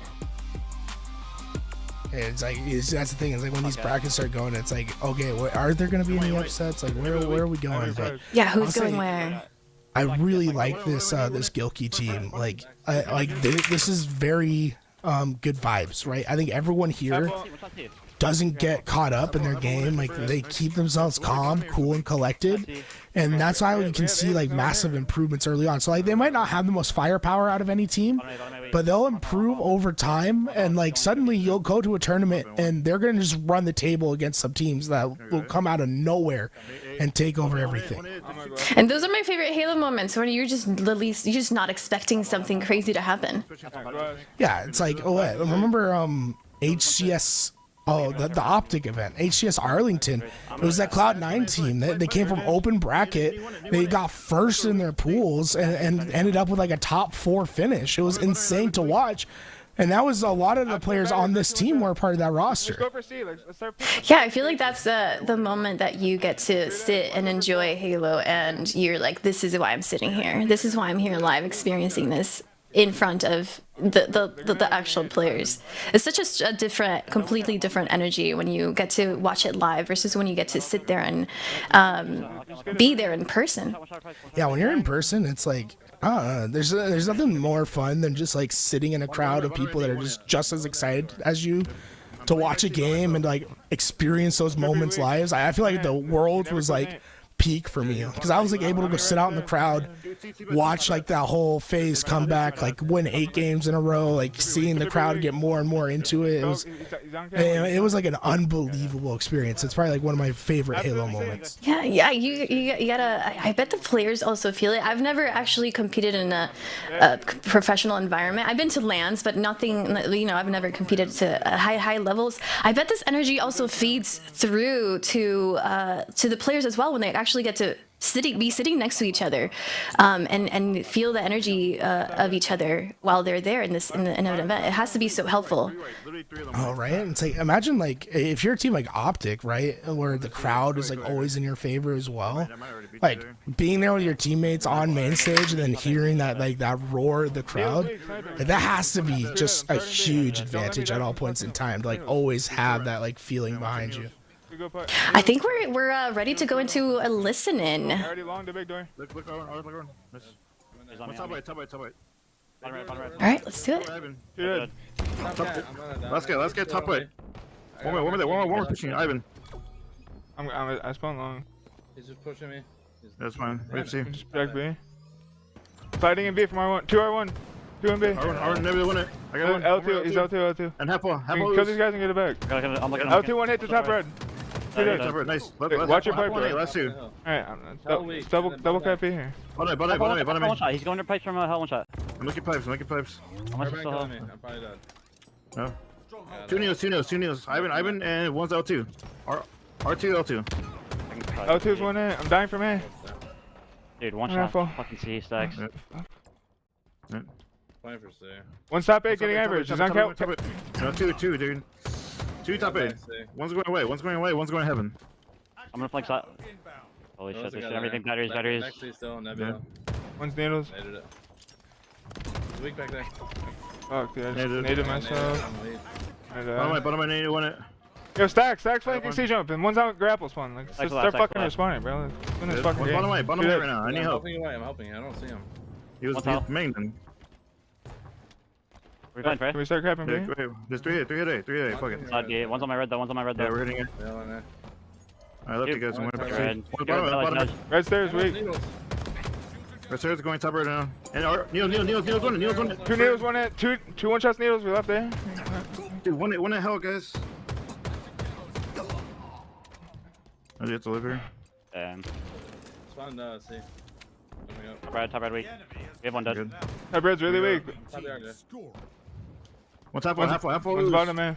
It's like that's the thing. It's like when these brackets start going, it's like, okay, are there gonna be any upsets? Like where are we going? But Yeah, who's I'll going say- where? I really like this Gilkey team. This is very good vibes, right? I think everyone here doesn't get caught up in their game. Like they keep themselves calm, cool, and collected, and that's why we can see like massive improvements early on. So like they might not have the most firepower out of any team, but they'll improve over time. And like suddenly you'll go to a tournament and they're gonna just run the table against some teams that will come out of nowhere and take over everything. And those are my favorite Halo moments when you're just not expecting something crazy to happen. Yeah, it's like remember HCS. Oh, the Optic event, HCS Arlington. It was that Cloud9 team. They came from open bracket. They got first in their pools and ended up with like a top 4 finish. It was insane to watch. And that was a lot of the players on this team were part of that roster. Yeah, I feel like that's the moment that you get to sit and enjoy Halo, and you're like, this is why I'm sitting here. This is why I'm here live experiencing this in front of the actual players. It's such a different, completely different energy when you get to watch it live versus when you get to sit there and be there in person. Yeah, when you're in person, it's like there's nothing more fun than just like sitting in a crowd of people that are just as excited as you to watch a game and like experience those moments live. I feel like the world was like peak for me because I was like able to go sit out in the crowd, watch like that whole phase come back, like win 8 games in a row, like seeing the crowd get more and more into it. It was like an unbelievable experience. It's probably like one of my favorite Halo moments. Yeah, you gotta. I bet the players also feel it. I've never actually competed in a professional environment. I've been to LANs, but nothing. I've never competed to high levels. I bet this energy also feeds through to the players as well when they actually get to be sitting next to each other, and feel the energy of each other while they're there in an event. It has to be so helpful. Oh, right. It's like imagine like if you're a team like Optic, right, where the crowd is like always in your favor as well. Like being there with your teammates on main stage and then hearing that roar of the crowd, like, that has to be just a huge advantage at all points in time to like always have that like feeling behind you. I think we're ready to go into a listen in. Already long the big door. Look around. Top right. All right, let's do it. Good. Let's get top right. One more pushing Ivan. I spawned long. He's just pushing me. That's fine. Wait, see. Just back B. Fighting in B from R1. 2 R1. 2 in B. Arwen never win it. I got one. L2. He's L2. And half Kill these guys and get it back. L2 one hit the top red. Nice. Watch your pipe, bro. Last 2. Alright, double cap B here. Bottom me. He's going to pipes from hell one shot. I'm looking pipes. How much is still hell? I'm probably dead. No. 2 Neos. Ivan, and one's L2. R2, L2. L2's one in. I'm dying from A. Dude, one Yeah, shot. full. Fucking C stacks. Playing for C. One stop A getting average. He's on count. No, 2, dude. 2 top A. One's going away. One's going heaven. I'm gonna flank shot. Holy shit, this shit, everything batteries. Actually still Nebula. One's needles. Naded it. He's weak back there. Fuck, dude. I just naded myself. Bottom my nade, won it. Yo, Stacks flanking C jump, and one's out grapple spawn. Like, just start fucking respawning, bro. Let's win this fucking game. Bottom way right now. I need help. I'm helping you. I don't see him. He was main then. We fine, Trey? Can we start crapping B? Wait, there's 3A, 3A, 3A, fuck it. Side B. One's on my red though. One's on my red though. Yeah, we're hitting it. Yeah, on there. I left you guys. I'm Red. going Red. to bottom. Red stairs, weak. Needles. Red stairs going top right now. And Neil's going. Neil's going. 2 needles, 1 hit. 2 one-shots needles. We left there. Dude, one at hell, guys. I have to live here. Damn. Spawn, see. Coming up. Top red weak. We have one dead. Good. That bread's really weak. Top there, Jay. One top, one half, One's lose. bottom, man.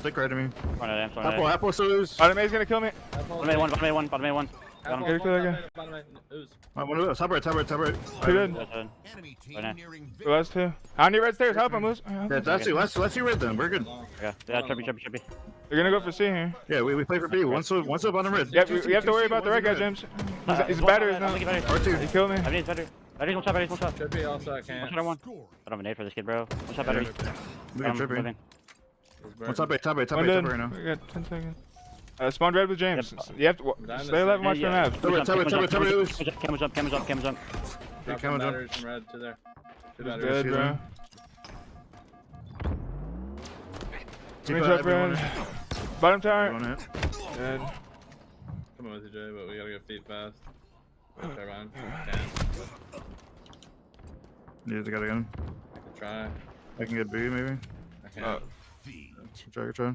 Thick right to me. Half Half so lose. Bottom A's gonna kill me. Bottom A one. Bottom A one. Bottom A one. Get a kill again. Ooze. One of those. Top right. Too good. Enemy team Right now. nearing The last 2. I need red stairs. Help him, Moose. Yeah, let's see red then. We're good. Yeah. Yeah. Trippy. They're gonna go for C here. Yeah, we play for B. One so bottom red. Yeah, we have to worry about the red guy, James. He's batteries now. He R2. killed me. I mean, it's better. Batteries, one shot, batteries, one shot. Trippy also, I One can't. shot, one. I don't have a nade for this kid, bro. One shot, battery. Look at tripping. Moving. One top right, top right One dead. right now. We got 10 seconds. Spawn red with James. Yep. You have to stay alive and watch the map. Camera jump. Yeah, Drop batteries from red to there. 2 Dead, batteries. bro. Keep Finish it, up everyone. red. Bottom tower. One hit. Dead. Come on with you, Jay, but we gotta get feet fast. Try around. Yeah, they got a gun. Try. I can get B maybe. I can't. Try.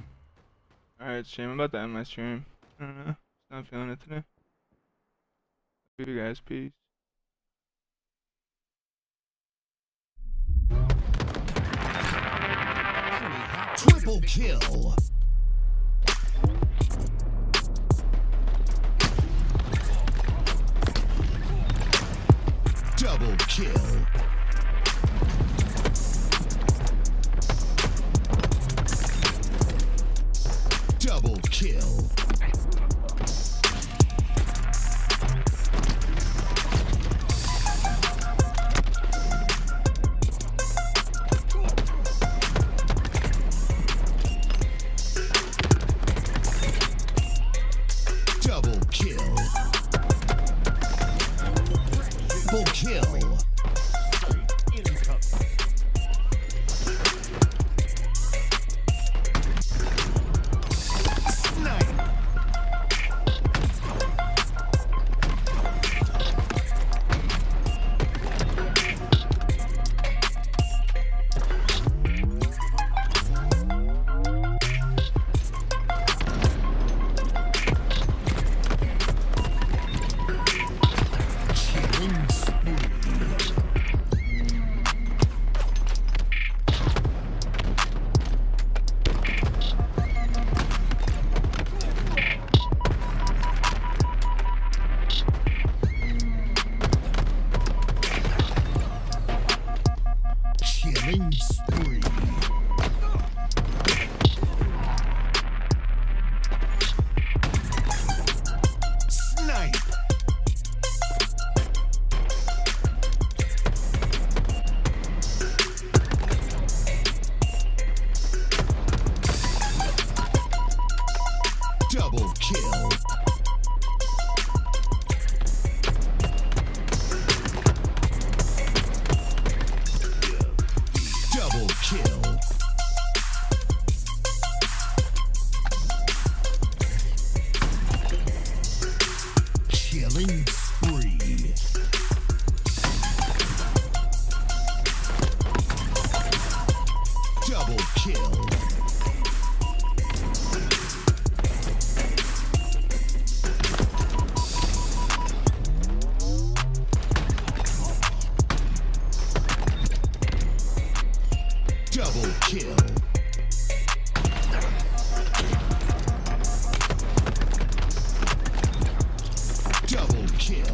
Alright, shame about that in my stream. I don't know. Not feeling it today. You guys, peace. triple kill. Double kill. Double kill. Double kill. Triple kill. Snipe. Killing spree. Killing spree. Snipe. Double kill. Double kill. Killing spree. Double kill. Double kill. Double kill.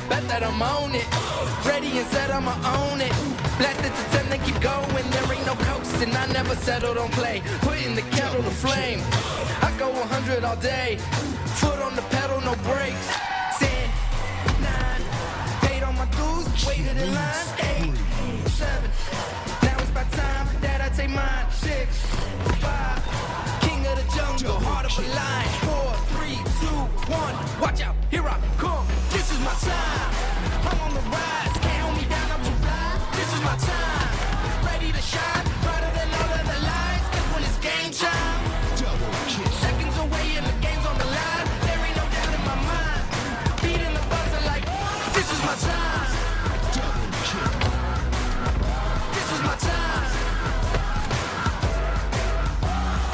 bet that I'm on it. Ready and set, I'ma own it. Blasted to 10, then keep going. There ain't no coasting, I never settle, don't play. Putting the kettle to flame. I go 100 all day. Foot on the pedal, no brakes. 10, 9, paid on my dues, waited in line. 8, 7, now it's my time that I take mine. 6, 5, king of the jungle, heart of a lion. 4, 3, 2, 1, watch out, here I come. This is my time. I'm on the rise, can't hold me down, I'm too fly. This is my time, ready to shine, brighter than all of the lights. Cause when it's game time, seconds away and the game's on the line. There ain't no doubt in my mind, beating the buzzer like, this is my time. This is my time.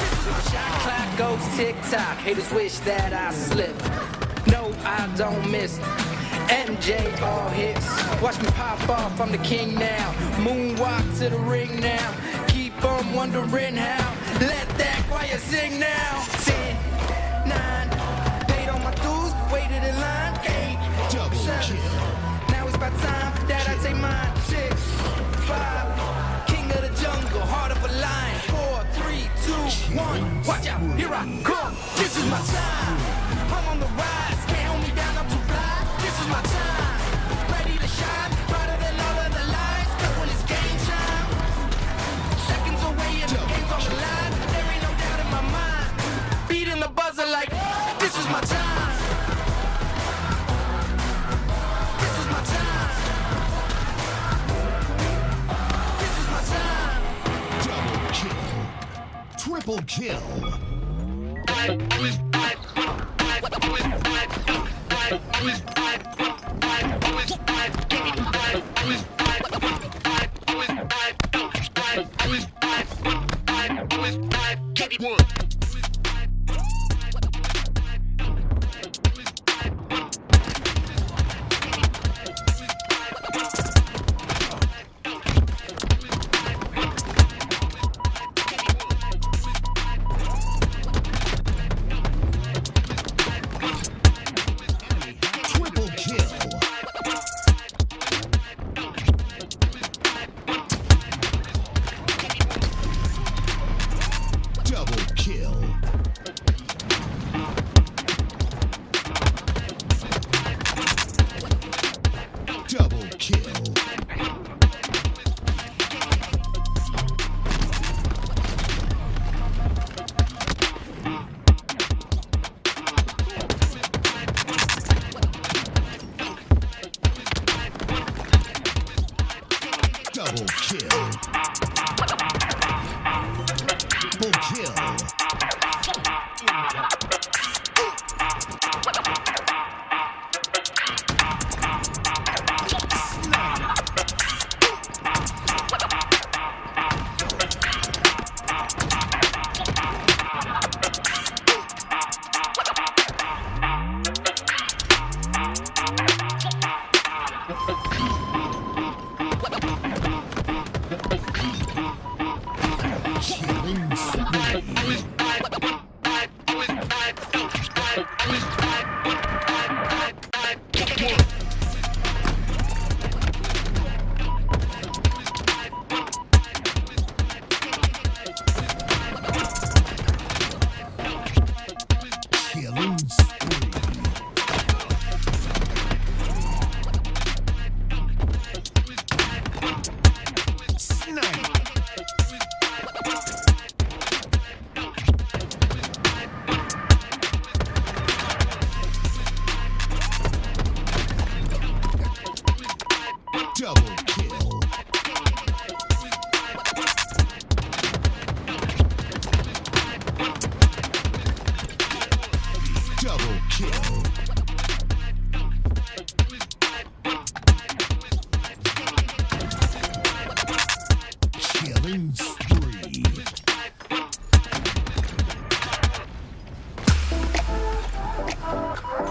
This is my shot clock goes tick-tock. Haters wish that I slip. No, I don't miss. MJ all hits. Watch me pop off, I'm the king now. Moonwalk to the ring now. Keep on wondering how. Let that choir sing now. 10, 9, paid on my dues, waited in line. 8, 7, now it's my time that I take mine. 6, 5, king of the jungle, heart of a lion. 4, 3, 2, 1, watch out, here I come. This is my time. I'm on the rise, can't hold me down, I'm too fly. This is my time, ready to shine, brighter than all of the lights. Cause when it's game time, seconds away and the game's on the line. There ain't no doubt in my mind, beating the buzzer like, this is my time. This is my time. This is my time. Double kill. Triple kill.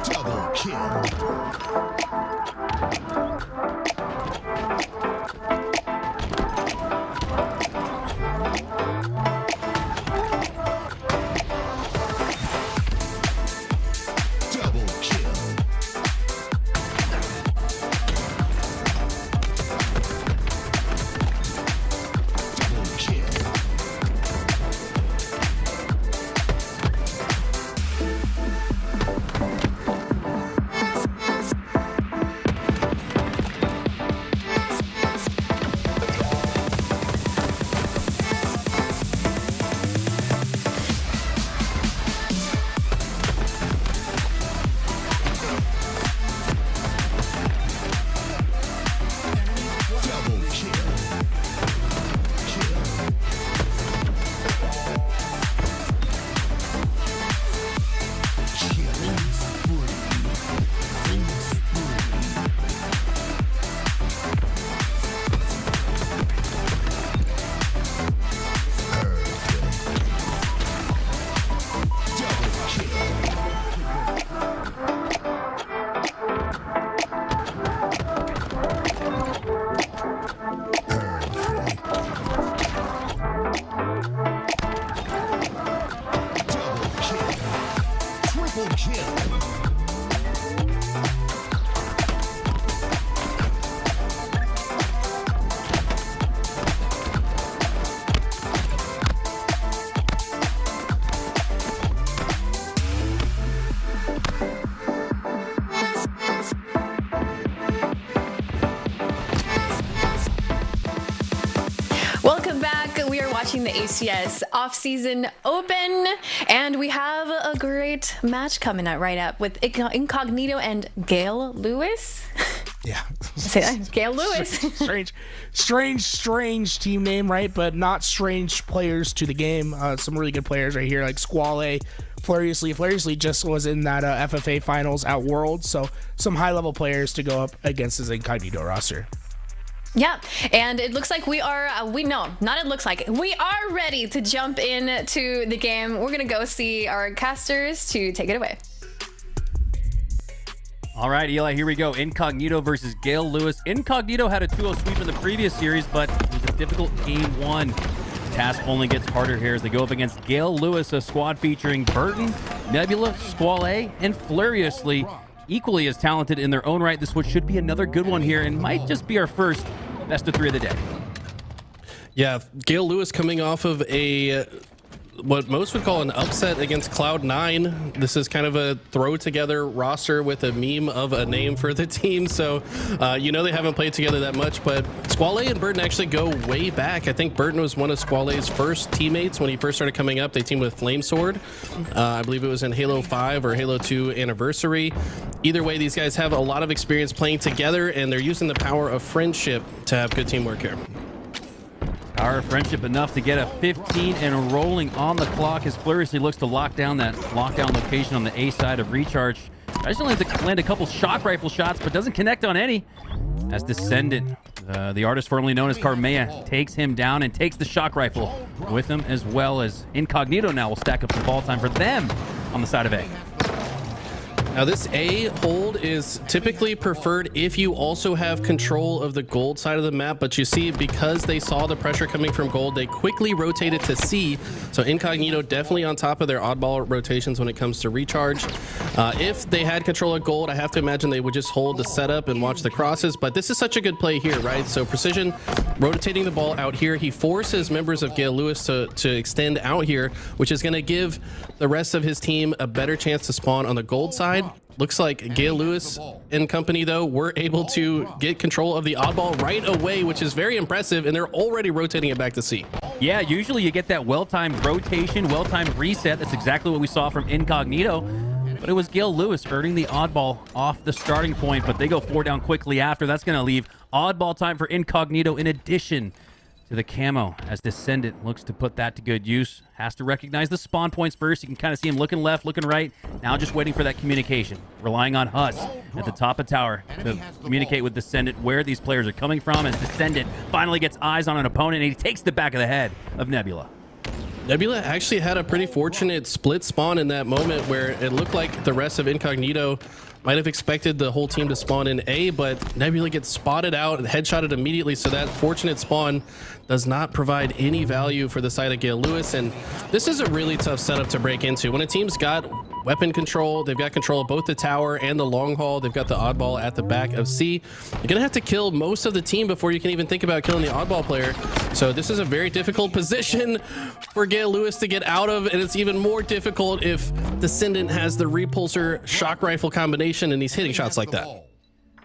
Double kill. welcome back. We are watching the HCS off-season open, and we have a great match coming out right up with Incognito and Gale Lewis. Yeah. Say that, Gale Lewis. strange team name, right? But not strange players to the game. Some really good players right here, like Squale, Furiously. Furiously just was in that FFA finals at Worlds, so some high-level players to go up against his Incognito roster. Yeah, and it looks like we are, we are ready to jump into the game. We're going to go see our casters to take it away. All right, Eli, here we go. Incognito versus Gale Lewis. Incognito had a 2-0 sweep in the previous series, but it was a difficult game one. The task only gets harder here as they go up against Gale Lewis, a squad featuring Burton, Nebula, Squale, and Furiously. Equally as talented in their own right. This one should be another good one here and might just be our first best of 3 of the day. Yeah, Gale Lewis coming off of what most would call an upset against Cloud9. This is kind of a throw together roster with a meme of a name for the team. So, they haven't played together that much, but Squale and Burton actually go way back. I think Burton was one of Squale's first teammates when he first started coming up. They teamed with Flamesword. I believe it was in Halo 5 or Halo 2 Anniversary. Either way, these guys have a lot of experience playing together, and they're using the power of friendship to have good teamwork here. Power of friendship enough to get a 15 and rolling on the clock as Furiously looks to lock down that lockdown location on the A side of Recharge. I just only have to land a couple shock rifle shots, but doesn't connect on any. As Descendant, the artist formerly known as Carmea, takes him down and takes the shock rifle with him, as well as Incognito now will stack up some ball time for them on the side of A. Now this A hold is typically preferred if you also have control of the gold side of the map, but you see, because they saw the pressure coming from gold, they quickly rotated to C. So Incognito definitely on top of their oddball rotations when it comes to Recharge. If they had control of gold, I have to imagine they would just hold the setup and watch the crosses, but this is such a good play here, right? So Precision rotating the ball out here. He forces members of Gale Lewis to extend out here, which is going to give the rest of his team a better chance to spawn on the gold side. Looks like Gale Lewis and company, though, were able to get control of the oddball right away, which is very impressive, and they're already rotating it back to C. Yeah, usually you get that well-timed rotation, well-timed reset. That's exactly what we saw from Incognito. But it was Gale Lewis earning the oddball off the starting point, but they go 4 down quickly after. That's going to leave oddball time for Incognito in addition to the camo, as Descendant looks to put that to good use. Has to recognize the spawn points first. You can kind of see him looking left, looking right. Now just waiting for that communication. Relying on Huss at the top of tower to communicate with Descendant where these players are coming from, as Descendant finally gets eyes on an opponent, and he takes the back of the head of Nebula. Nebula actually had a pretty fortunate split spawn in that moment where it looked like the rest of Incognito might have expected the whole team to spawn in A, but Nebula gets spotted out and headshotted immediately, so that fortunate spawn does not provide any value for the side of Gale Lewis, and this is a really tough setup to break into. When a team's got weapon control, they've got control of both the tower and the long haul, they've got the oddball at the back of C, you're gonna have to kill most of the team before you can even think about killing the oddball player. So this is a very difficult position for Gale Lewis to get out of, and it's even more difficult if Descendant has the repulsor shock rifle combination and he's hitting shots like that.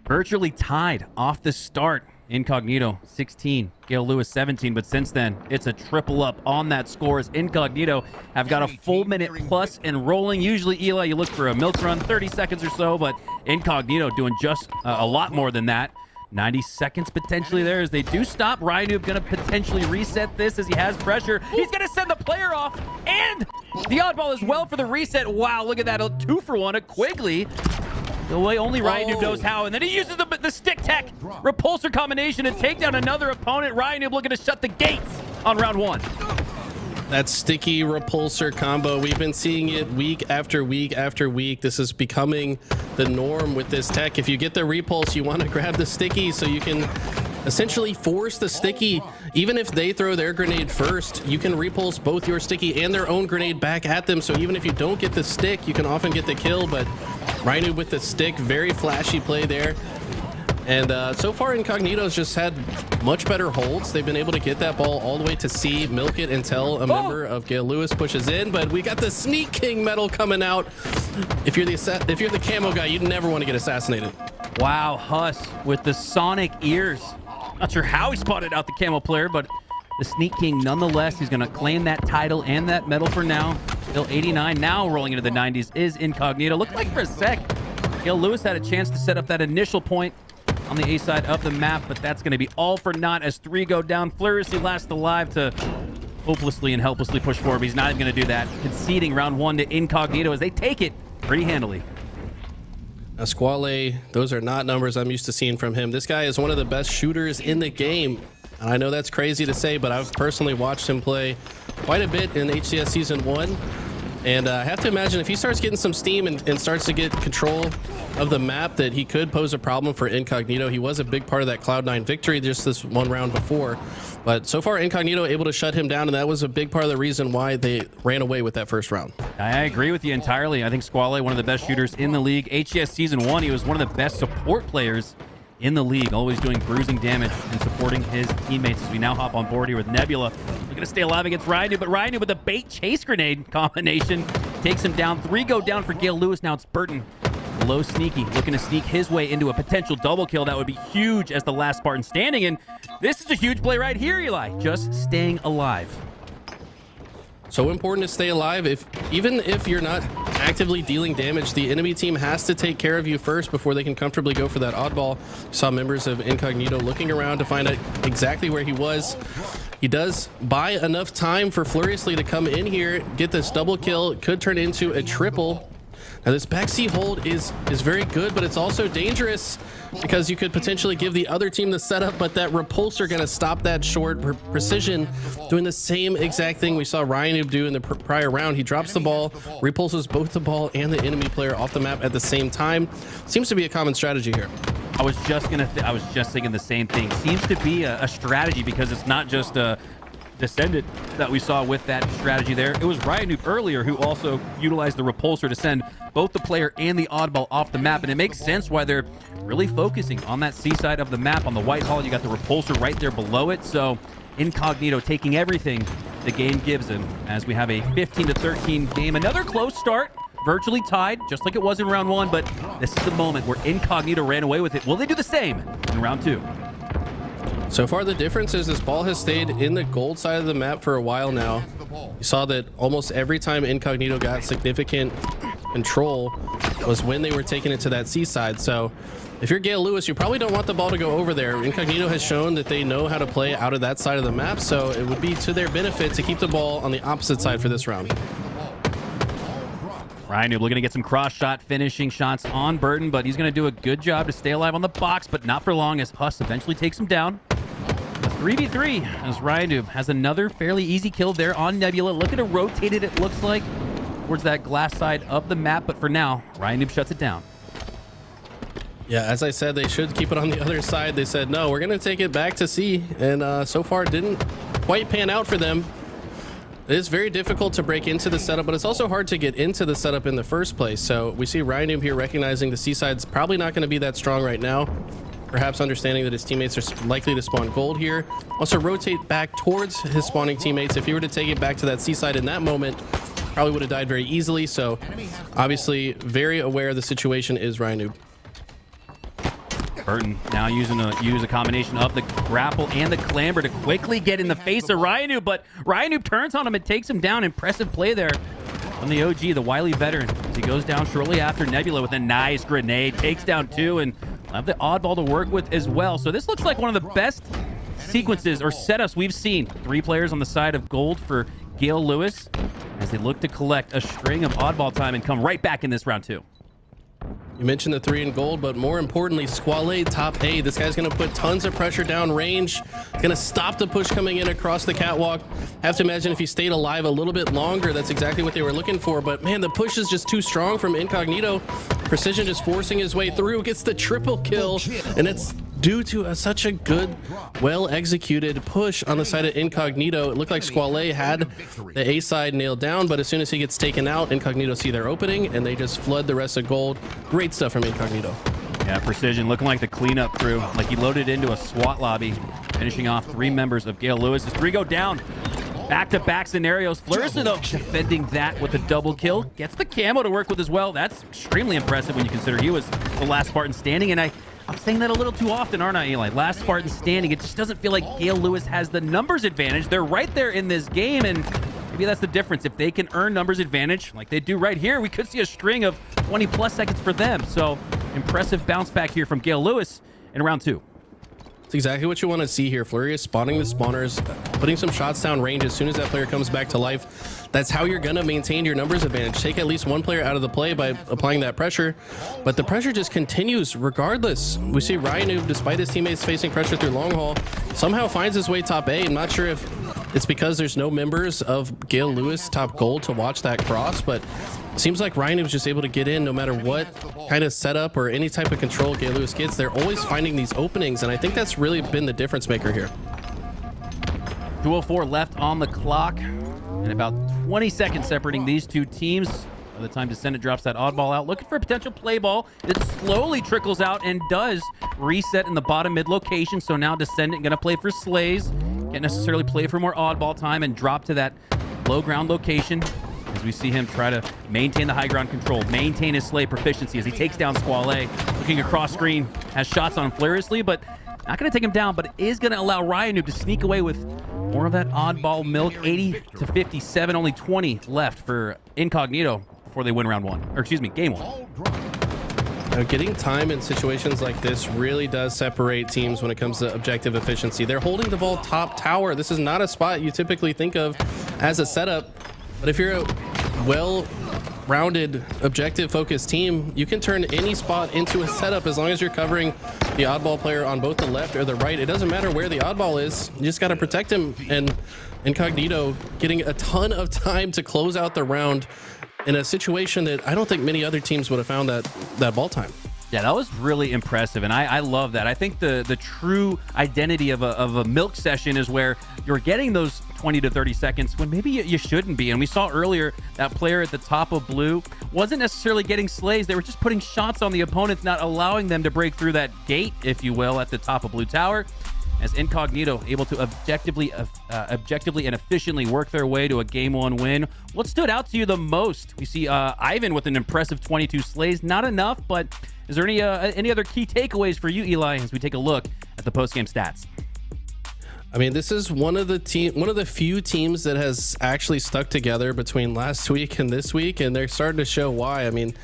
Virtually tied off the start. Incognito 16, Gale Lewis 17, but since then it's a triple up on that score as Incognito have got a full minute plus and rolling. Usually, Eli, you look for a milk run, 30 seconds or so, but Incognito doing just a lot more than that. 90 seconds potentially there as they do stop. Ryanoob going to potentially reset this as he has pressure. He's going to send the player off, and the oddball as well for the reset. Wow, look at that, a 2-for-1, a Quigley. The way only Ryanoob knows how, and then he uses the stick tech repulsor combination and take down another opponent. Ryanoob looking to shut the gates on round 1. That sticky repulsor combo, we've been seeing it week after week after week. This is becoming the norm with this tech. If you get the repulse, you want to grab the sticky so you can essentially force the sticky. Even if they throw their grenade first, you can repulse both your sticky and their own grenade back at them. So even if you don't get the stick, you can often get the kill. But Ryanoob with the stick, very flashy play there. And so far, Incognito's just had much better holds. They've been able to get that ball all the way to C, milk it until a member of Gale Lewis pushes in. But we got the Sneak King medal coming out. If you're the camo guy, you'd never want to get assassinated. Wow, Huss with the sonic ears. Not sure how he spotted out the camo player, but the Sneak King nonetheless. He's going to claim that title and that medal for now. Still 89. Now rolling into the 90s is Incognito. Looked like for a sec, Gale Lewis had a chance to set up that initial point on the A side of the map, but that's going to be all for naught as 3 go down. Fluriously last alive to hopelessly and helplessly push forward, but he's not even going to do that. Conceding round 1 to Incognito as they take it pretty handily. Now, Squale, those are not numbers I'm used to seeing from him. This guy is one of the best shooters in the game. And I know that's crazy to say, but I've personally watched him play quite a bit in HCS Season 1. And I have to imagine if he starts getting some steam and starts to get control of the map, that he could pose a problem for Incognito. He was a big part of that Cloud9 victory just this one round before. But so far, Incognito able to shut him down, and that was a big part of the reason why they ran away with that first round. I agree with you entirely. I think Squale, one of the best shooters in the league. HCS Season 1, he was one of the best support players in the league, always doing bruising damage and supporting his teammates. As we now hop on board here with Nebula, looking to stay alive against Ryan, but Ryan with a bait chase grenade combination takes him down. 3 go down for Gale Lewis. Now it's Burton, low sneaky, looking to sneak his way into a potential double kill. That would be huge as the last Spartan standing, and this is a huge play right here, Eli, just staying alive. So important to stay alive. Even if you're not actively dealing damage, the enemy team has to take care of you first before they can comfortably go for that oddball. Saw members of Incognito looking around to find out exactly where he was. He does buy enough time for Fluriously to come in here, get this double kill. It could turn into a triple. Now this backseat hold is very good, but it's also dangerous because you could potentially give the other team the setup, but that repulsor going to stop that short. Precision doing the same exact thing we saw Ryan do in the prior round. He drops the ball, repulses both the ball and the enemy player off the map at the same time. Seems to be a common strategy here. I was just thinking the same thing. Seems to be a strategy because it's not just a Descendant that we saw with that strategy there. It was Ryan Noob earlier who also utilized the repulsor to send both the player and the oddball off the map, and it makes sense why they're really focusing on that C side of the map. On the white hall, you got the repulsor right there below it, so Incognito taking everything the game gives him as we have a 15-13 game. Another close start, virtually tied, just like it was in round 1, but this is the moment where Incognito ran away with it. Will they do the same in round 2? So far, the difference is this ball has stayed in the gold side of the map for a while now. You saw that almost every time Incognito got significant control was when they were taking it to that C side. So if you're Gale Lewis, you probably don't want the ball to go over there. Incognito has shown that they know how to play out of that side of the map, so it would be to their benefit to keep the ball on the opposite side for this round. Ryan Noob looking to get some cross-shot finishing shots on Burton, but he's going to do a good job to stay alive on the box, but not for long as Huss eventually takes him down. 3v3 as Ryan Noob has another fairly easy kill there on Nebula. Looking to rotate it looks like, towards that glass side of the map, but for now, Ryan Noob shuts it down. Yeah, as I said, they should keep it on the other side. They said, no, we're going to take it back to C, and so far it didn't quite pan out for them. It is very difficult to break into the setup, but it's also hard to get into the setup in the first place. So we see Ryan Noob here recognizing the C side's probably not going to be that strong right now. Perhaps understanding that his teammates are likely to spawn gold here. Also rotate back towards his spawning teammates. If he were to take it back to that C side in that moment, probably would have died very easily. So obviously very aware of the situation is Ryan Noob. Burton now use a combination of the grapple and the clamber to quickly get in the face of Ryan Noob, but Ryan Noob turns on him and takes him down. Impressive play there from the OG, the wily veteran, as he goes down shortly after. Nebula with a nice grenade, takes down 2, and have the oddball to work with as well. So this looks like one of the best sequences or setups we've seen. 3 players on the side of gold for Gale Lewis as they look to collect a string of oddball time and come right back in this round 2. You mentioned the 3 in gold, but more importantly, Squale top A. This guy's going to put tons of pressure down range. Going to stop the push coming in across the catwalk. Have to imagine if he stayed alive a little bit longer, that's exactly what they were looking for. But man, the push is just too strong from Incognito. Precision just forcing his way through, gets the triple kill, and it's due to such a good, well-executed push on the side of Incognito. It looked like Squale had the A side nailed down, but as soon as he gets taken out, Incognito see their opening, and they just flood the rest of gold. Great stuff from Incognito. Yeah, Precision looking like the cleanup crew, like he loaded into a SWAT lobby, finishing off 3 members of Gale Lewis. As 3 go down, back-to-back scenarios. Fluriously, though, defending that with a double kill. Gets the camo to work with as well. That's extremely impressive when you consider he was the last Spartan standing, and I I'm saying that a little too often, aren't I, Eli? Last Spartan standing. It just doesn't feel like Gale Lewis has the numbers advantage. They're right there in this game, and maybe that's the difference. If they can earn numbers advantage like they do right here, we could see a string of 20-plus seconds for them. So impressive bounce back here from Gale Lewis in round 2. It's exactly what you want to see here. Flurry is spotting the spawners, putting some shots down range as soon as that player comes back to life. That's how you're going to maintain your numbers advantage. Take at least one player out of the play by applying that pressure, but the pressure just continues regardless. We see Ryan, despite his teammates facing pressure through long haul, somehow finds his way top A. I'm not sure if it's because there's no members of Gale Lewis top gold to watch that cross, but it seems like Ryan was just able to get in no matter what kind of setup or any type of control Gale Lewis gets. They're always finding these openings, and I think that's really been the difference maker here. 2:04 left on the clock, and about 20 seconds separating these two teams. By the time Descendant drops that oddball out, looking for a potential play ball. It slowly trickles out and does reset in the bottom mid location. So now Descendant going to play for Slays. Can't necessarily play for more oddball time and drop to that low ground location, as we see him try to maintain the high ground control, maintain his Slay proficiency as he takes down Squale. Looking across screen, has shots on him furiously, but not going to take him down, but it is going to allow Ryan to sneak away with more of that oddball milk. 80 to 57, only 20 left for Incognito before they win round 1, or excuse me, game 1. Getting time in situations like this really does separate teams when it comes to objective efficiency. They're holding the ball top tower. This is not a spot you typically think of as a setup, but if you're a well-rounded, objective-focused team, you can turn any spot into a setup as long as you're covering the oddball player on both the left or the right. It doesn't matter where the oddball is. You just got to protect him, and Incognito getting a ton of time to close out the round in a situation that I don't think many other teams would have found that ball time. Yeah, that was really impressive, and I love that. I think the true identity of a milk session is where you're getting those 20 to 30 seconds when maybe you shouldn't be. And we saw earlier that player at the top of blue wasn't necessarily getting slays. They were just putting shots on the opponents, not allowing them to break through that gate, if you will, at the top of blue tower. As Incognito able to objectively and efficiently work their way to a game 1 win. What stood out to you the most? We see Ivan with an impressive 22 slays. Not enough, but is there any other key takeaways for you, Eli, as we take a look at the post-game stats? I mean, this is one of the few teams that has actually stuck together between last week and this week, and they're starting to show why. I mean,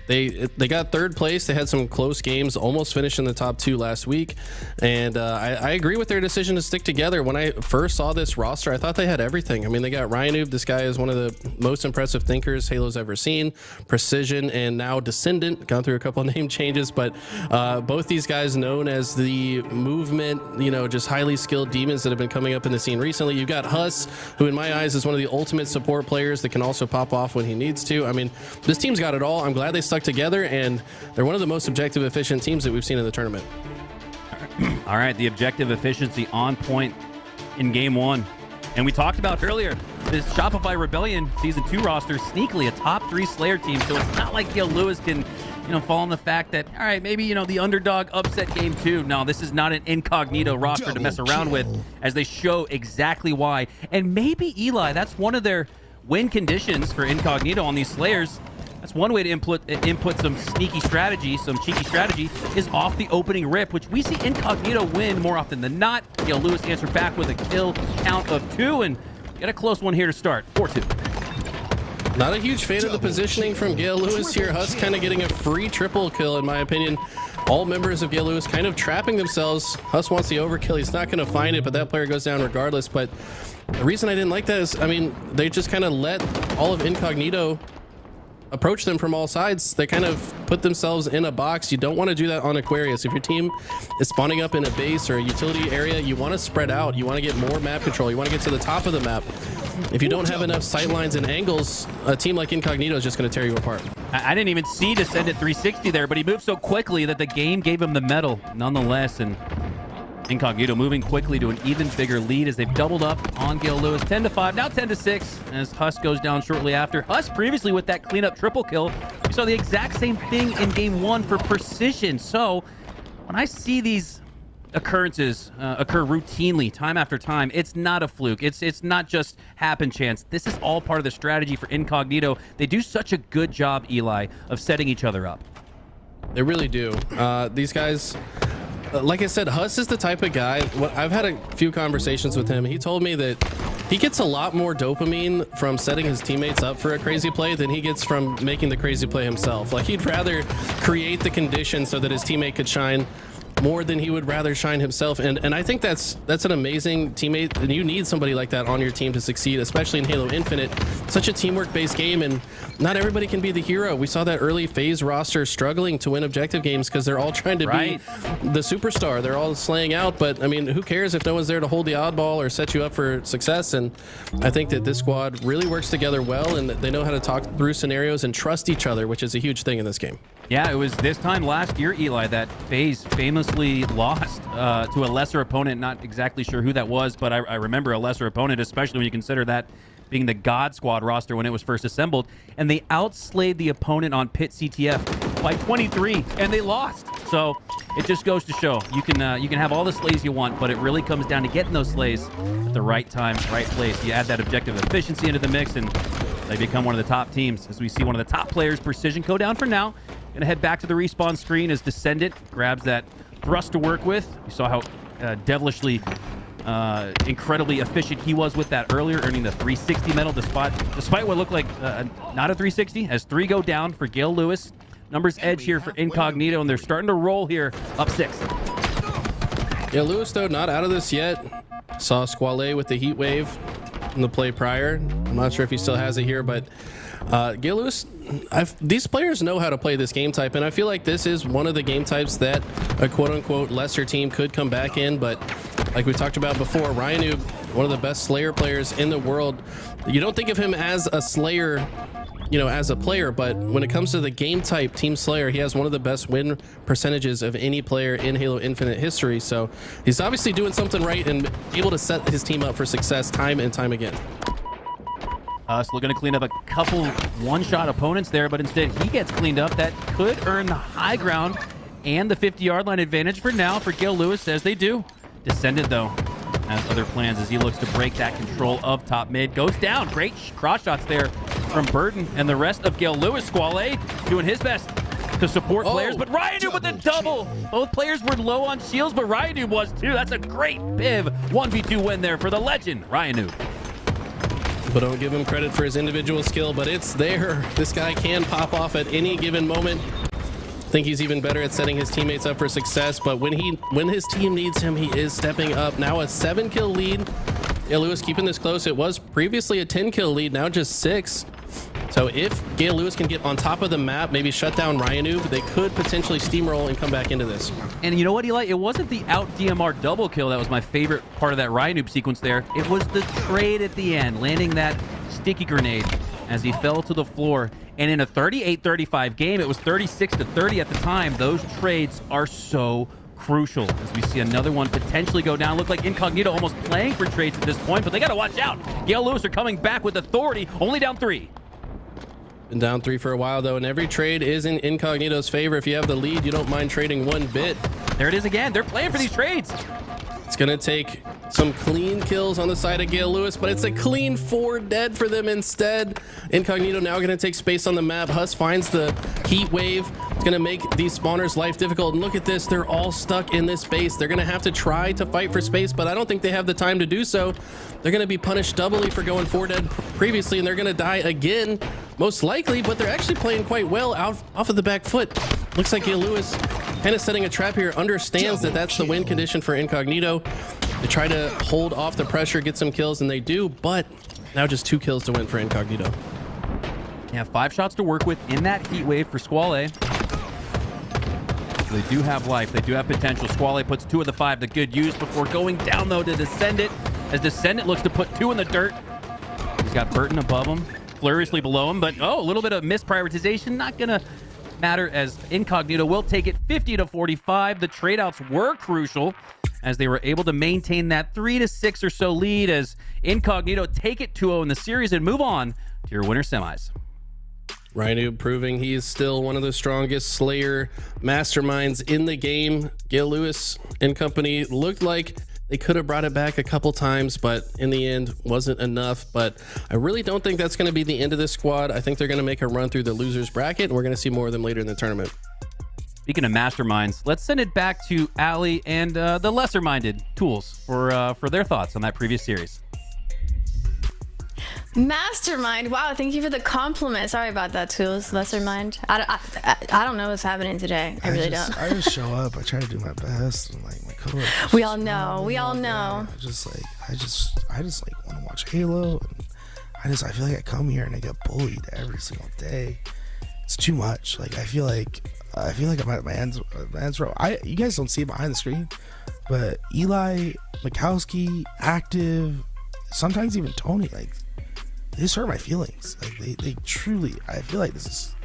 they got third place. They had some close games, almost finished in the top 2 last week, and I agree with their decision to stick together. When I first saw this roster, I thought they had everything. I mean, they got Ryanoob. This guy is one of the most impressive thinkers Halo's ever seen. Precision, and now Descendant. Gone through a couple of name changes, but both these guys known as the movement, just highly skilled demons that have been coming up in the scene recently. You've got Huss, who in my eyes is one of the ultimate support players that can also pop off when he needs to. I mean, this team's got it all. I'm glad they stuck together, and they're one of the most objective efficient teams that we've seen in the tournament. All right, the objective efficiency on point in game 1. And we talked about earlier, this Shopify Rebellion Season 2 roster, sneakily a top 3 Slayer team, so it's not like Gale Lewis can fall on the fact that, all right, maybe, the underdog upset game 2. No, this is not an Incognito roster to mess around with, as they show exactly why. And maybe, Eli, that's one of their win conditions for Incognito on these Slayers. That's one way to input some sneaky strategy, some cheeky strategy, is off the opening rip, which we see Incognito win more often than not. Gale Lewis answered back with a kill count of 2, and get a close one here to start, 4-2. Not a huge fan of the positioning from Gale Lewis here. Huss kind of getting a free triple kill, in my opinion. All members of Gale Lewis kind of trapping themselves. Huss wants the overkill. He's not going to find it, but that player goes down regardless. But the reason I didn't like that is, I mean, they just kind of let all of Incognito approach them from all sides. They kind of put themselves in a box. You don't want to do that on Aquarius. If your team is spawning up in a base or a utility area, you want to spread out. You want to get more map control. You want to get to the top of the map. If you don't have enough sight lines and angles, a team like Incognito is just going to tear you apart. I didn't even see Descendant 360 there, but he moved so quickly that the game gave him the medal nonetheless. And Incognito moving quickly to an even bigger lead as they've doubled up on Gale Lewis. 10-5, now 10-6 as Huss goes down shortly after. Huss previously with that cleanup triple kill. We saw the exact same thing in game 1 for Precision. So when I see these occurrences occur routinely, time after time, it's not a fluke. It's not just happen chance. This is all part of the strategy for Incognito. They do such a good job, Eli, of setting each other up. They really do. These guys, like I said, Huss is the type of guy. I've had a few conversations with him. He told me that he gets a lot more dopamine from setting his teammates up for a crazy play than he gets from making the crazy play himself. Like, he'd rather create the conditions so that his teammate could shine more than he would rather shine himself. And I think that's an amazing teammate, and you need somebody like that on your team to succeed, especially in Halo Infinite. Such a teamwork based game, and not everybody can be the hero. We saw that early phase roster struggling to win objective games because they're all trying to be the superstar. They're all slaying out, but I mean, who cares if no one's there to hold the oddball or set you up for success? And I think that this squad really works together well, and they know how to talk through scenarios and trust each other, which is a huge thing in this game. Yeah, it was this time last year, Eli, that FaZe famously lost to a lesser opponent. Not exactly sure who that was, but I remember a lesser opponent, especially when you consider that being the God Squad roster when it was first assembled. And they outslayed the opponent on Pit CTF by 23, and they lost. So it just goes to show you can have all the slays you want, but it really comes down to getting those slays at the right time, right place. You add that objective efficiency into the mix, and they become one of the top teams. As we see one of the top players, Precision, go down for now. Gonna head back to the respawn screen as Descendant grabs that thrust to work with. You saw how devilishly incredibly efficient he was with that earlier, earning the 360 medal despite what looked like not a 360, as 3 go down for Gale Lewis. Numbers edge here for Incognito, and they're starting to roll here, up 6. Yeah, Lewis, though, not out of this yet. Saw Squale with the heat wave in the play prior. I'm not sure if he still has it here, but Gale Lewis, these players know how to play this game type, and I feel like this is one of the game types that a quote-unquote lesser team could come back in. But like we talked about before, Ryan, one of the best Slayer players in the world. You don't think of him as a Slayer, you know, as a player, but when it comes to the game type Team Slayer, he has one of the best win percentages of any player in Halo Infinite history. So he's obviously doing something right and able to set his team up for success time and time again. So looking to clean up a couple one-shot opponents there, but instead he gets cleaned up. That could earn the high ground and the 50-yard line advantage for now for Gale Lewis, as they do. Descendant, though, has other plans as he looks to break that control of top mid. Goes down. Great cross shots there from Burton and the rest of Gale Lewis. Squale doing his best to support players, but Ryanu with the double. Both players were low on shields, but Ryanu was too. That's a great Piv 1v2 win there for the legend, Ryanu. But don't give him credit for his individual skill, but it's there. This guy can pop off at any given moment. I think he's even better at setting his teammates up for success, but when his team needs him, he is stepping up. Now a 7-kill lead. Yeah, Lewis keeping this close. It was previously a 10-kill lead, now just 6. So if Gale Lewis can get on top of the map, maybe shut down Ryanu, they could potentially steamroll and come back into this. And you know what, Eli? It wasn't the out DMR double kill that was my favorite part of that Ryanu sequence there. It was the trade at the end, landing that sticky grenade as he fell to the floor. And in a 38-35 game, it was 36-30 at the time. Those trades are so crucial as we see another one potentially go down. Look like Incognito almost playing for trades at this point, but they got to watch out. Gale Lewis are coming back with authority, only down 3. Been down 3 for a while, though, and every trade is in Incognito's favor. If you have the lead, you don't mind trading one bit. There it is again. They're playing for these trades. It's going to take some clean kills on the side of Gale Lewis, but it's a clean 4 dead for them instead. Incognito now going to take space on the map. Huss finds the heat wave. It's going to make these spawners' life difficult. And look at this. They're all stuck in this space. They're going to have to try to fight for space, but I don't think they have the time to do so. They're going to be punished doubly for going 4 dead previously, and they're going to die again, most likely, but they're actually playing quite well off of the back foot. Looks like Gale Lewis kind of setting a trap here, understands that that's the win condition for Incognito. They try to hold off the pressure, get some kills, and they do, but now just 2 kills to win for Incognito. Yeah, 5 shots to work with in that heat wave for Squale. They do have life. They do have potential. Squale puts 2 of the 5 to good use before going down, though, to Descendant, as Descendant looks to put 2 in the dirt. He's got Burton above him, furiously below him, but a little bit of misprioritization. Not going to matter as Incognito will take it 50-45. The trade-outs were crucial as they were able to maintain that 3-6 or so lead as Incognito take it 2-0 in the series and move on to your winter semis. Ryanu proving he is still one of the strongest Slayer masterminds in the game. Gale Lewis and company looked like they could have brought it back a couple times, but in the end wasn't enough. But I really don't think that's going to be the end of this squad. I think they're going to make a run through the losers bracket, and we're going to see more of them later in the tournament. Speaking of masterminds, let's send it back to Ali and the lesser-minded Tools for their thoughts on that previous series. Mastermind. Wow, thank you for the compliment. Sorry about that, Tools. Lesser mind. I don't know what's happening today. I really don't. I just show up. I try to do my best, and like my coworkers. We all know. We all know. I just like want to watch Halo. And I feel like I come here and I get bullied every single day. It's too much. Like I feel like I'm at my hands row. You guys don't see it behind the screen, but Eli, Mikowski, Active, sometimes even Tony, like they just hurt my feelings. Like they truly. I feel like this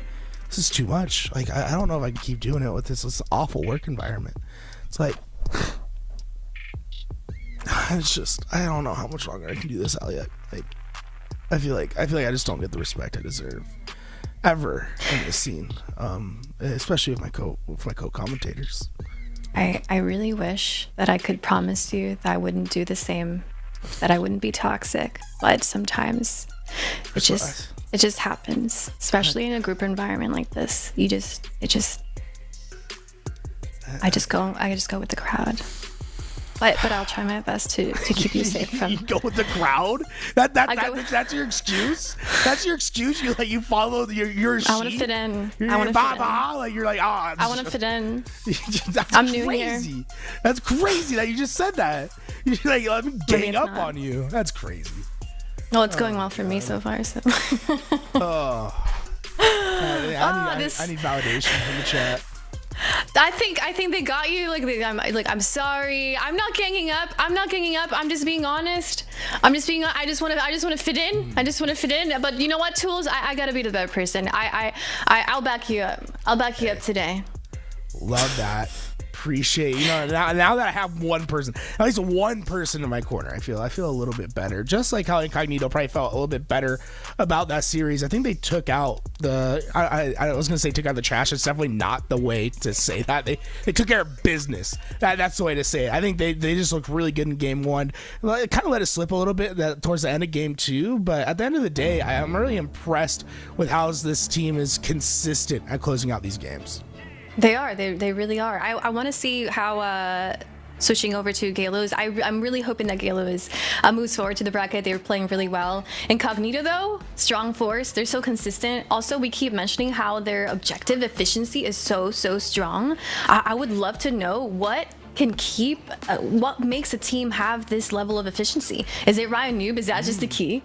is too much. Like I don't know if I can keep doing it with this awful work environment. It's like it's just I don't know how much longer I can do this, Elliot. Like I feel like I just don't get the respect I deserve ever in this scene, especially with my co-commentators. I really wish that I could promise you that I wouldn't do the same, that I wouldn't be toxic, but sometimes it just happens, especially in a group environment like this. I just go with the crowd. But I'll try my best to keep you safe from. You go with the crowd? That's your excuse? That's your excuse? You follow your sheep? I want to fit in. I want to fit in. Like you're like, oh, I want to fit in. That's I'm crazy. new here. That's crazy that you just said that. You're like, let me gang up on you. That's crazy. Well, it's going well for me so far. So. I need validation from the chat. I think they got you. I'm sorry. I'm not ganging up. I'm just being honest. I just want to fit in. I just want to fit in. But you know what, Tools? I gotta be the better person. I'll back you up. I'll back you up today. Love that. Appreciate now that I have at least one person in my corner, I feel a little bit better. Just like how Incognito probably felt a little bit better about that series. I think they took out I was gonna say took out the trash. It's definitely not the way to say that. They took care of business. That's the way to say it. I think they just looked really good in game one. It kind of let it slip a little bit towards the end of game two, but at the end of the day, I'm really impressed with how this team is consistent at closing out these games. They are. They really are. I want to see how switching over to Galos. I'm really hoping that Galos moves forward to the bracket. They were playing really well. Incognito, though, strong force. They're so consistent. Also, we keep mentioning how their objective efficiency is so strong. I would love to know what makes a team have this level of efficiency. Is it Ryan Noob? Is that just the key?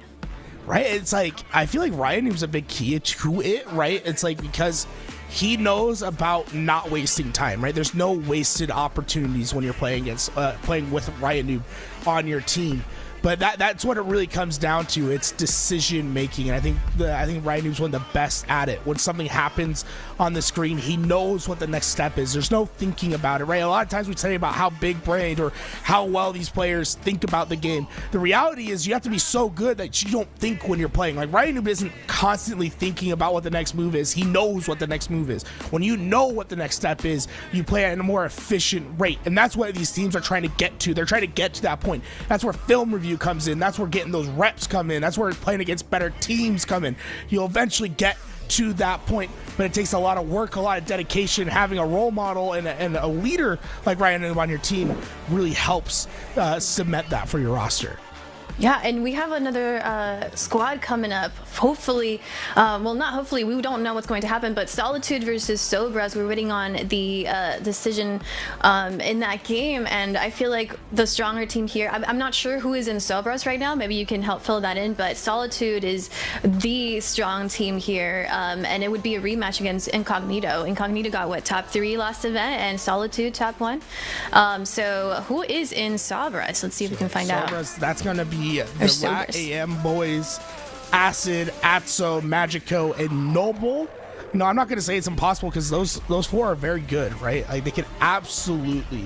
Right. It's like I feel like Ryan Noob's a big key to it. Right. It's like because he knows about not wasting time, right? There's no wasted opportunities when you're playing with Ryan Noob on your team. But that's what it really comes down to. It's decision making, and I think Ryan Noob's one of the best at it. When something happens on the screen, he knows what the next step is. There's no thinking about it, right? A lot of times we say about how big brained or how well these players think about the game. The reality is you have to be so good that you don't think when you're playing. Like Ryan Noob isn't constantly thinking about what the next move is. He knows what the next move is. When you know what the next step is, you play at a more efficient rate, and that's what these teams are trying to get to. They're trying to get to that point. That's where film review comes in. That's where getting those reps come in. That's where playing against better teams come in. You'll eventually get to that point, but it takes a lot of work, a lot of dedication. Having a role model and a leader like Ryan Noob on your team really helps cement that for your roster. Yeah, and we have another squad coming up. Hopefully, well, not hopefully, we don't know what's going to happen, but Solitude versus Sobras, we're waiting on the decision in that game, and I feel like the stronger team here, I'm not sure who is in Sobras right now, maybe you can help fill that in, but Solitude is the strong team here, and it would be a rematch against Incognito. Incognito got, what, top 3 last event, and Solitude top 1. So who is in Sobras? Let's see if we can find out. That's going to be the Lat AM boys, Acid, Atso, Magico, and Noble. No, I'm not going to say it's impossible because those 4 are very good, right? Like they can absolutely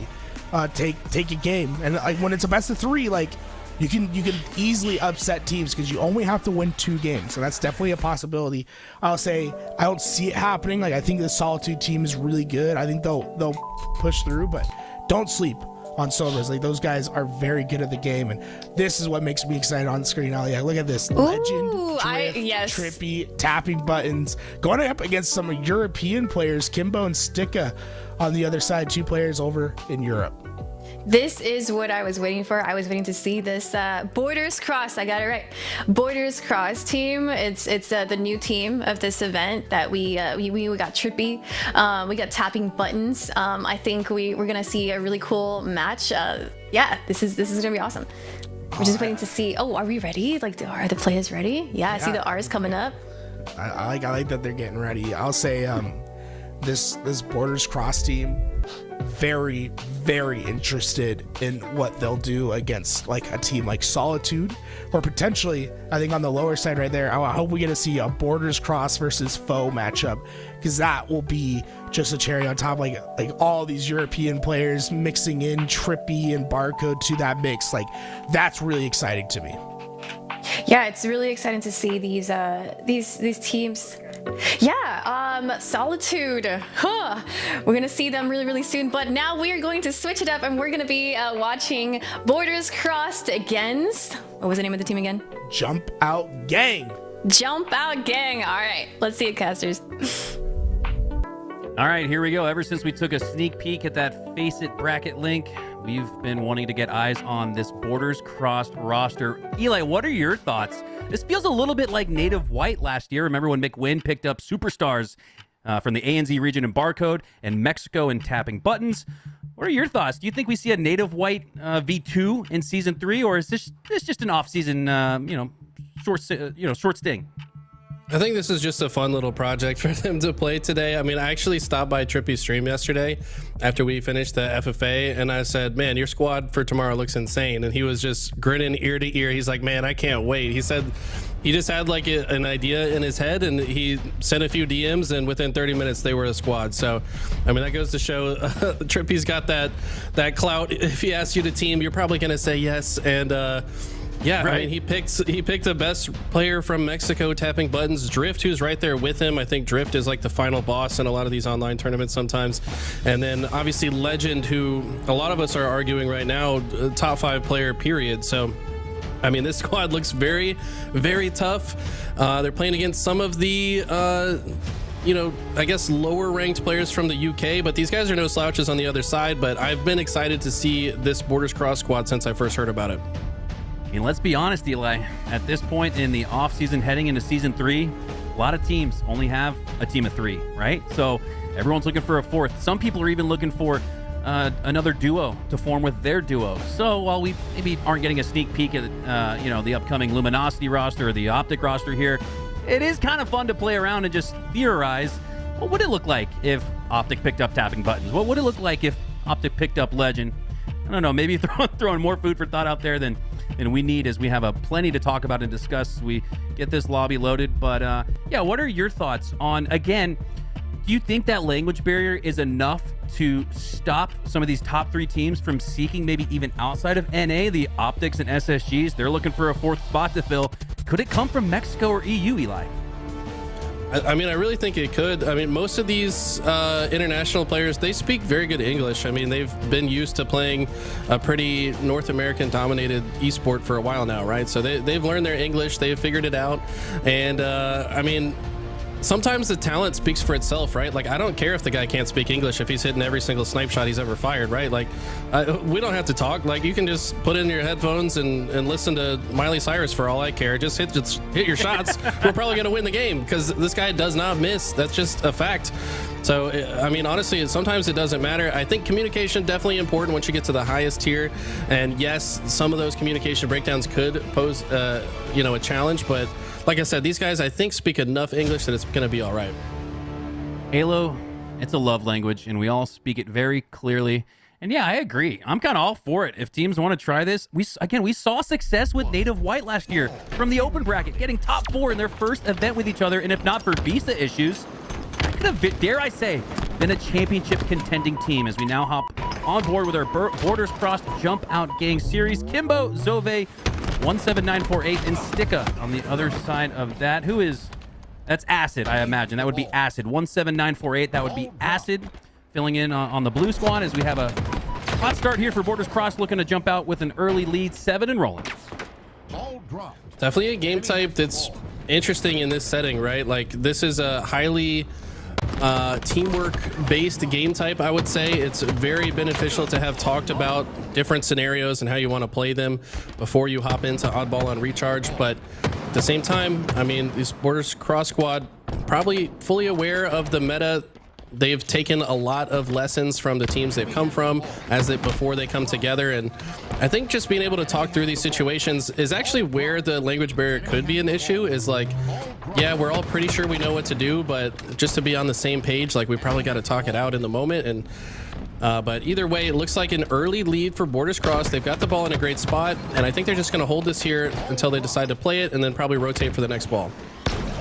take a game, and like when it's a best of 3, like you can easily upset teams because you only have to win 2 games, so that's definitely a possibility. I'll say I don't see it happening. Like I think the Solitude team is really good. I think they'll push through, but don't sleep on Sobras. Like those guys are very good at the game, and this is what makes me excited on the screen. Yeah, look at this. Legend, Drift, Trippy, tapping buttons, going up against some European players, Kimbo and Sticka. on the other side, 2 players over in Europe. This is what I was waiting for. I was waiting to see this Borders Cross. I got it right. Borders Cross team. It's the new team of this event that we got Trippy. We got Tapping Buttons. I think we're gonna see a really cool match. Yeah, this is gonna be awesome. We're just waiting to see. Oh, are we ready? Like, are the players ready? Yeah, I see the R's coming up. I like that they're getting ready. I'll say this Borders Cross team, very, very interested in what they'll do against like a team like Solitude, or potentially, I think on the lower side right there, I hope we get to see a Borders Cross versus Foe matchup, because that will be just a cherry on top. Like all these European players mixing in Trippy and Barcode to that mix, like that's really exciting to me. Yeah, it's really exciting to see these teams. Yeah, Solitude. Huh. We're gonna see them really, really soon. But now we are going to switch it up, and we're gonna be watching Borders Crossed against. What was the name of the team again? Jump Out Gang. Jump Out Gang. All right, let's see it, casters. All right, here we go. Ever since we took a sneak peek at that Face It bracket link, we've been wanting to get eyes on this Borders Crossed roster. Eli, what are your thoughts? This feels a little bit like Native White last year. Remember when McWin picked up superstars from the ANZ region in Barcode and Mexico in Tapping Buttons? What are your thoughts? Do you think we see a Native White V2 in Season 3, or is this just an off-season, short sting? I think this is just a fun little project for them to play today. I mean, I actually stopped by Trippy's stream yesterday after we finished the FFA, and I said, man, your squad for tomorrow looks insane. And he was just grinning ear to ear. He's like, man, I can't wait. He said he just had like an idea in his head, and he sent a few DMs, and within 30 minutes they were a squad. So, I mean, that goes to show Trippy's got that clout. If he asks you to team, you're probably going to say yes. And, yeah, right. I mean, he picked the best player from Mexico, Tapping Buttons, Drift, who's right there with him. I think Drift is like the final boss in a lot of these online tournaments sometimes. And then obviously Legend, who a lot of us are arguing right now, top 5 player, period. So, I mean, this squad looks very, very tough. They're playing against some of the, I guess lower ranked players from the UK, but these guys are no slouches on the other side. But I've been excited to see this Borders Cross squad since I first heard about it. And let's be honest, Eli, at this point in the offseason heading into Season 3, a lot of teams only have a team of 3, right? So everyone's looking for a 4th. Some people are even looking for another duo to form with their duo. So while we maybe aren't getting a sneak peek at the upcoming Luminosity roster or the Optic roster here, it is kind of fun to play around and just theorize, what would it look like if Optic picked up Tapping Buttons? What would it look like if Optic picked up Legend? I don't know, maybe throwing more food for thought out there than we need, as we have plenty to talk about and discuss. We get this lobby loaded. But yeah, what are your thoughts on, again, do you think that language barrier is enough to stop some of these top 3 teams from seeking maybe even outside of NA, the Optics and SSGs? They're looking for a 4th spot to fill. Could it come from Mexico or EU, Eli? I mean, I really think it could. I mean, most of these international players, they speak very good English. I mean, they've been used to playing a pretty North American dominated esport for a while now, right? So they've learned their English, they've figured it out. And I mean, sometimes the talent speaks for itself, right? Like, I don't care if the guy can't speak English if he's hitting every single snipe shot he's ever fired, right? Like, we don't have to talk. Like, you can just put in your headphones and listen to Miley Cyrus for all I care. Just hit your shots. We're probably going to win the game because this guy does not miss. That's just a fact. So, I mean, honestly, sometimes it doesn't matter. I think communication definitely important once you get to the highest tier. And yes, some of those communication breakdowns could pose, a challenge. But like I said, these guys, I think, speak enough English that it's going to be all right. Halo, it's a love language, and we all speak it very clearly. And yeah, I agree. I'm kind of all for it. If teams want to try this, we saw success with Native White last year from the open bracket, getting top 4 in their first event with each other. And if not for visa issues, that could have, dare I say, been a championship contending team, as we now hop on board with our Borders Crossed Jump Out Gang series. Kimbo, Zove, 17948, and Sticka on the other side of that. That's Acid, I imagine. That would be Acid. 17948, that would be Acid, filling in on the blue squad, as we have a hot start here for Borders Crossed, looking to jump out with an early lead, 7 and rolling. Definitely a game type that's interesting in this setting, right? Like, this is a highly teamwork-based game type, I would say. It's very beneficial to have talked about different scenarios and how you want to play them before you hop into Oddball on Recharge. But at the same time, I mean, this Borders Cross Squad probably fully aware of the meta. They've taken a lot of lessons from the teams they've come from before they come together, and I think just being able to talk through these situations is actually where the language barrier could be an issue. Is like, yeah, we're all pretty sure we know what to do, but just to be on the same page, like, we probably got to talk it out in the moment. And but either way, it looks like an early lead for Borders Cross. They've got the ball in a great spot, and I think they're just going to hold this here until they decide to play it, and then probably rotate for the next ball.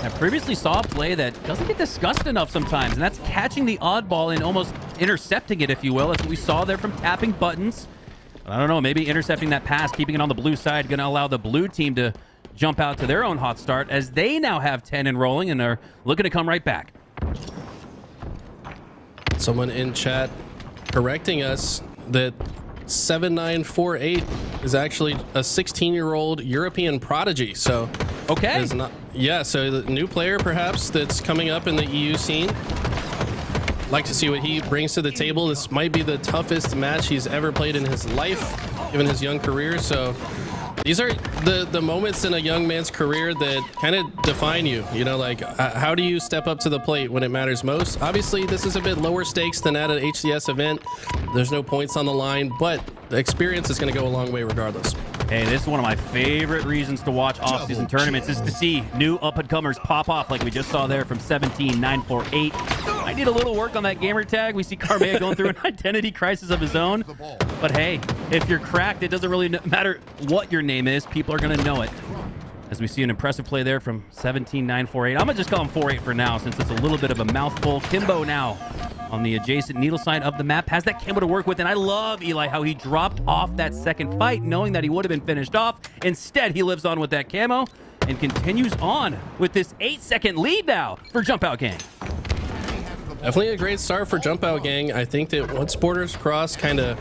I previously saw a play that doesn't get discussed enough sometimes, and that's catching the odd ball and almost intercepting it, if you will. That's what we saw there from tapping buttons. But I don't know, maybe intercepting that pass, keeping it on the blue side, going to allow the blue team to jump out to their own hot start, as they now have 10 and rolling and are looking to come right back. Someone in chat correcting us that 7948 is actually a 16-year-old European prodigy. So okay, is not, yeah, so the new player perhaps that's coming up in the EU scene. Like to see what he brings to the table. This might be the toughest match he's ever played in his life, given his young career. So these are the moments in a young man's career that kind of define you. You know, like, how do you step up to the plate when it matters most? Obviously, this is a bit lower stakes than at an HCS event. There's no points on the line, but the experience is going to go a long way regardless. Hey, this is one of my favorite reasons to watch off-season tournaments, is to see new up-and-comers pop off like we just saw there from 17948. I need a little work on that gamer tag. We see Carmea going through an identity crisis of his own. But hey, if you're cracked, it doesn't really matter what your name is. People are going to know it. As we see an impressive play there from 17948. I'm going to just call him 48 for now, since it's a little bit of a mouthful. Kimbo now on the adjacent needle side of the map has that camo to work with, and I love Eli how he dropped off that second fight knowing that he would have been finished off. Instead, he lives on with that camo and continues on with this 8-second lead now for Jump Out Gang. Definitely a great start for Jump Out Gang. I think that once Borders Cross kind of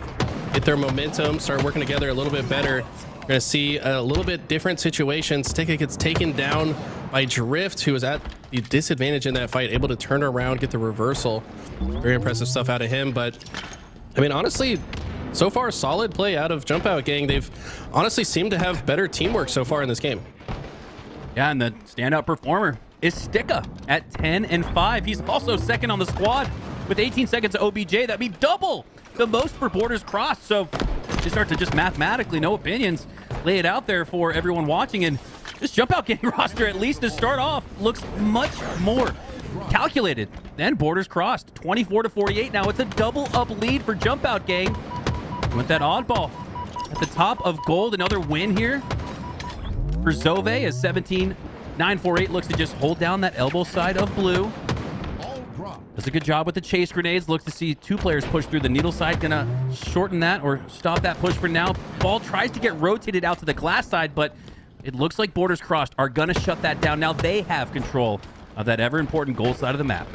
get their momentum, start working together a little bit better, we're going to see a little bit different situations. Sticka gets taken down by Drift, who was at the disadvantage in that fight, able to turn around, get the reversal. Very impressive stuff out of him. But I mean, honestly, so far, solid play out of Jump Out Gang. They've honestly seemed to have better teamwork so far in this game. Yeah, and the standout performer is Sticka at 10 and 5. He's also second on the squad with 18 seconds to OBJ. That'd be double the most for Borders Cross. So they start to just mathematically, no opinions, lay it out there for everyone watching. And this Jump Out Gang roster, at least to start off, looks much more calculated than Borders Cross. 24-48 now. It's a double up lead for Jump Out Gang with that oddball at the top of gold. Another win here for Zove as 17948 looks to just hold down that elbow side of blue. Does a good job with the chase grenades. Looks to see two players push through the needle side. Gonna shorten that or stop that push for now. Ball tries to get rotated out to the glass side, but it looks like Borders Cross are gonna shut that down. Now they have control of that ever important gold side of the map.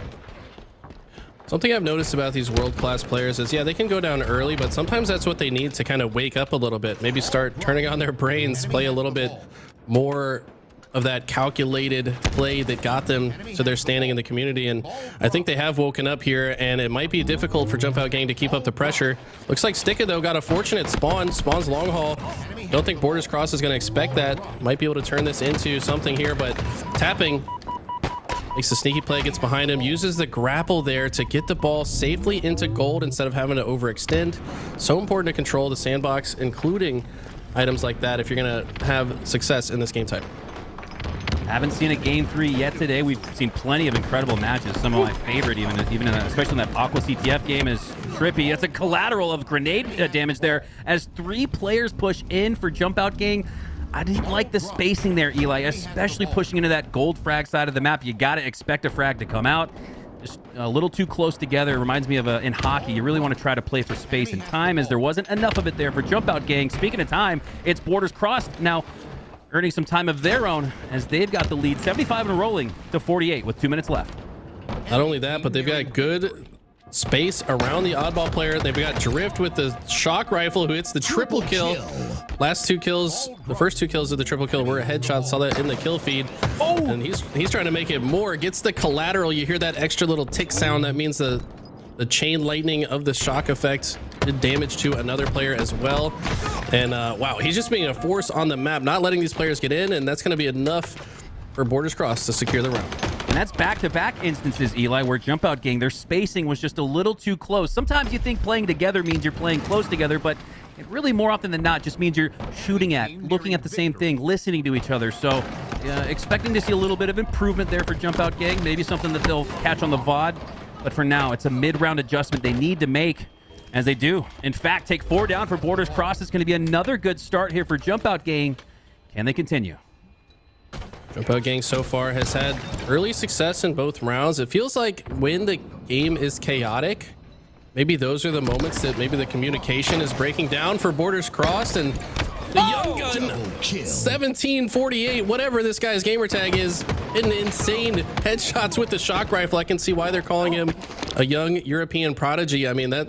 Something I've noticed about these world-class players is, yeah, they can go down early, but sometimes that's what they need to kind of wake up a little bit. Maybe start turning on their brains, play a little bit more of that calculated play that got them to their standing in the community. And I think they have woken up here, and it might be difficult for Jump Out Gang to keep up the pressure. Looks like Sticka, though, got a fortunate spawn. Spawn's long haul. Don't think Borders Cross is going to expect that. Might be able to turn this into something here, but tapping makes the sneaky play, gets behind him, uses the grapple there to get the ball safely into gold instead of having to overextend. So important to control the sandbox, including items like that, if you're going to have success in this game type. Haven't seen a game 3 yet today. We've seen plenty of incredible matches. Some of my favorite, even especially in that Aqua CTF game, is Trippy. It's a collateral of grenade damage there as 3 players push in for Jump Out Gang. I didn't like the spacing there, Eli, especially pushing into that gold frag side of the map. You got to expect a frag to come out. Just a little too close together. It reminds me of in hockey. You really want to try to play for space and time, as there wasn't enough of it there for Jump Out Gang. Speaking of time, it's Borders Cross now earning some time of their own as they've got the lead 75 and rolling to 48 with 2 minutes left. Not only that, but they've got good space around the oddball player. They've got Drift with the shock rifle who hits the triple kill. last 2 kills, the first 2 kills of the triple kill were a headshot. Saw that in the kill feed. Oh, and he's trying to make it more. Gets the collateral. You hear that extra little tick sound. That means the chain lightning of the shock effect did damage to another player as well. And wow, he's just being a force on the map, not letting these players get in, and that's going to be enough for Borders Cross to secure the round. And that's back-to-back instances, Eli, where Jump Out Gang, their spacing was just a little too close. Sometimes you think playing together means you're playing close together, but it really more often than not just means you're shooting at, looking at the same thing, listening to each other. So expecting to see a little bit of improvement there for Jump Out Gang, maybe something that they'll catch on the VOD. But for now, it's a mid-round adjustment they need to make, as they do. In fact, take 4 down for Borders Cross. It's going to be another good start here for Jump Out Gang. Can they continue? Jump Out Gang so far has had early success in both rounds. It feels like when the game is chaotic, maybe those are the moments that maybe the communication is breaking down for Borders Cross. And the Young Gun 1748, whatever this guy's gamer tag is, hitting insane headshots with the shock rifle. I can see why they're calling him a young European prodigy. I mean, that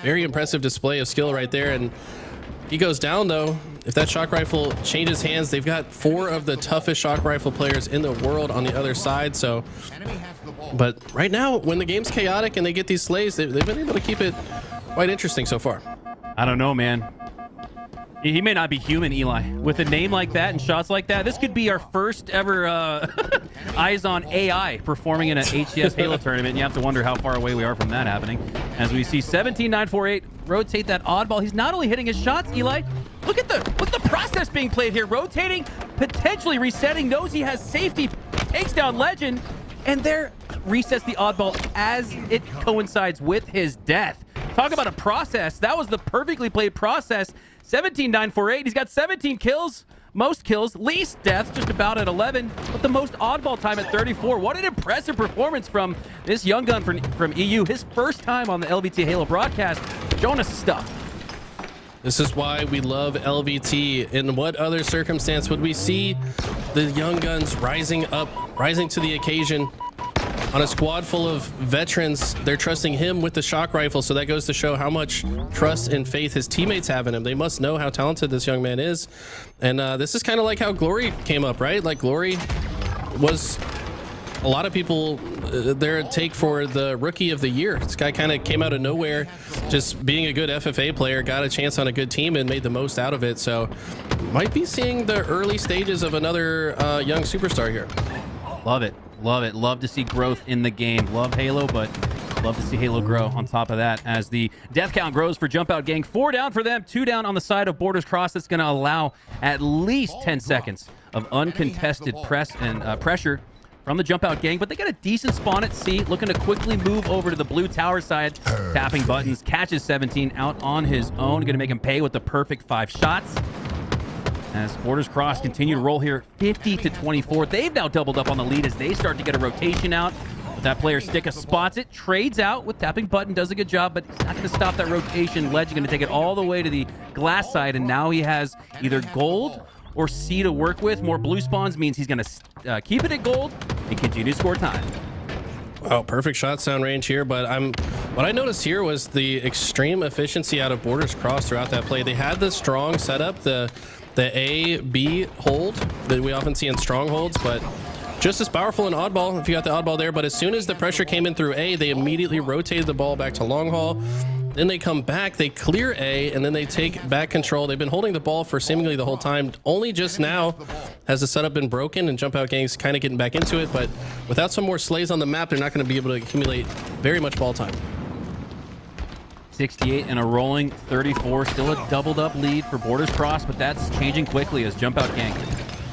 very impressive display of skill right there. And he goes down though. If that shock rifle changes hands, they've got 4 of the toughest shock rifle players in the world on the other side. So, but right now, when the game's chaotic and they get these slays, they've been able to keep it quite interesting so far. I don't know, man. He may not be human, Eli. With a name like that and shots like that, this could be our first ever Eyes on AI performing in an HCS Halo tournament. And you have to wonder how far away we are from that happening. As we see 17948 rotate that oddball. He's not only hitting his shots, Eli. Look at the process being played here. Rotating, potentially resetting, knows he has safety, takes down Legend, and there resets the oddball as it coincides with his death. Talk about a process. That was the perfectly played process. 17948. He's got 17 kills. Most kills, least deaths, just about at 11, but the most oddball time at 34. What an impressive performance from this young gun from EU. His first time on the LVT Halo broadcast, showing us stuff. This is why we love LVT. In what other circumstance would we see the young guns rising to the occasion? On a squad full of veterans, they're trusting him with the shock rifle, so that goes to show how much trust and faith his teammates have in him. They must know how talented this young man is. And this is kind of like how Glory came up, right? Like Glory was a lot of people their take for the rookie of the year. This guy kind of came out of nowhere, just being a good FFA player, got a chance on a good team and made the most out of it. So might be seeing the early stages of another young superstar here. Love it. Love it. Love to see growth in the game. Love Halo, but love to see Halo grow on top of that as the death count grows for Jump Out Gang. 4 down for them, 2 down on the side of Borders Cross. That's going to allow at least 10 seconds of uncontested pressure from the Jump Out Gang, but they got a decent spawn at C, looking to quickly move over to the blue tower side. Tapping buttons, catches 17 out on his own. Going to make him pay with the perfect 5 shots. As Borders Cross continue to roll here 50-24. They've now doubled up on the lead as they start to get a rotation out. But that player Sticka spots it, trades out with tapping button, does a good job, but he's not going to stop that rotation. Legend going to take it all the way to the glass side, and now he has either gold or C to work with. More blue spawns means he's going to keep it at gold and continue to score time. Wow, perfect shot sound range here, but what I noticed here was the extreme efficiency out of Borders Cross throughout that play. They had the strong setup, the A-B hold that we often see in strongholds, but just as powerful in oddball if you got the oddball there. But as soon as the pressure came in through A, they immediately rotated the ball back to long haul. Then they come back, they clear A, and then they take back control. They've been holding the ball for seemingly the whole time. Only just now has the setup been broken and Jump Out Gang's kind of getting back into it, but without some more slays on the map, they're not going to be able to accumulate very much ball time. 68 and a rolling 34, still a doubled up lead for Borders Cross, but that's changing quickly as Jump Out Gang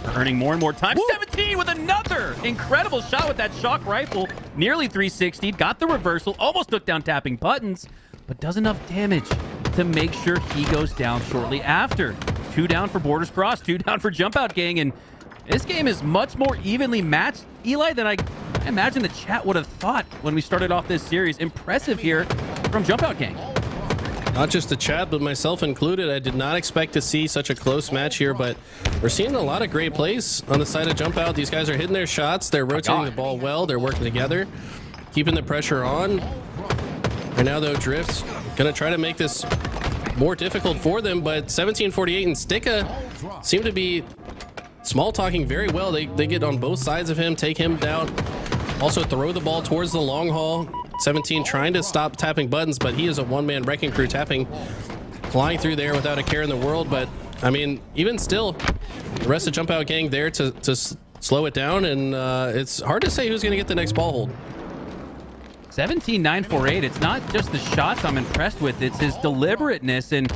are earning more and more time. 17 with another incredible shot with that shock rifle, nearly 360, got the reversal, almost took down tapping buttons, but does enough damage to make sure he goes down shortly after. 2 down for Borders Cross, 2 down for Jump Out Gang, and this game is much more evenly matched, Eli, than I imagine the chat would have thought when we started off this series. Impressive here from Jump Out Gang. Not just the chat, but myself included. I did not expect to see such a close match here, but we're seeing a lot of great plays on the side of Jump Out. These guys are hitting their shots. They're rotating the ball well. They're working together, keeping the pressure on. Right now, though, Drift's going to try to make this more difficult for them, but 1748 and Sticka seem to be small talking very well. They get on both sides of him, take him down, also throw the ball towards the long haul. 17 trying to stop tapping buttons, but he is a one-man wrecking crew tapping, flying through there without a care in the world. But I mean, even still, the rest of Jump Out Gang there to slow it down, and it's hard to say who's going to get the next ball hold. 17-9-4-8. It's not just the shots I'm impressed with, it's his deliberateness and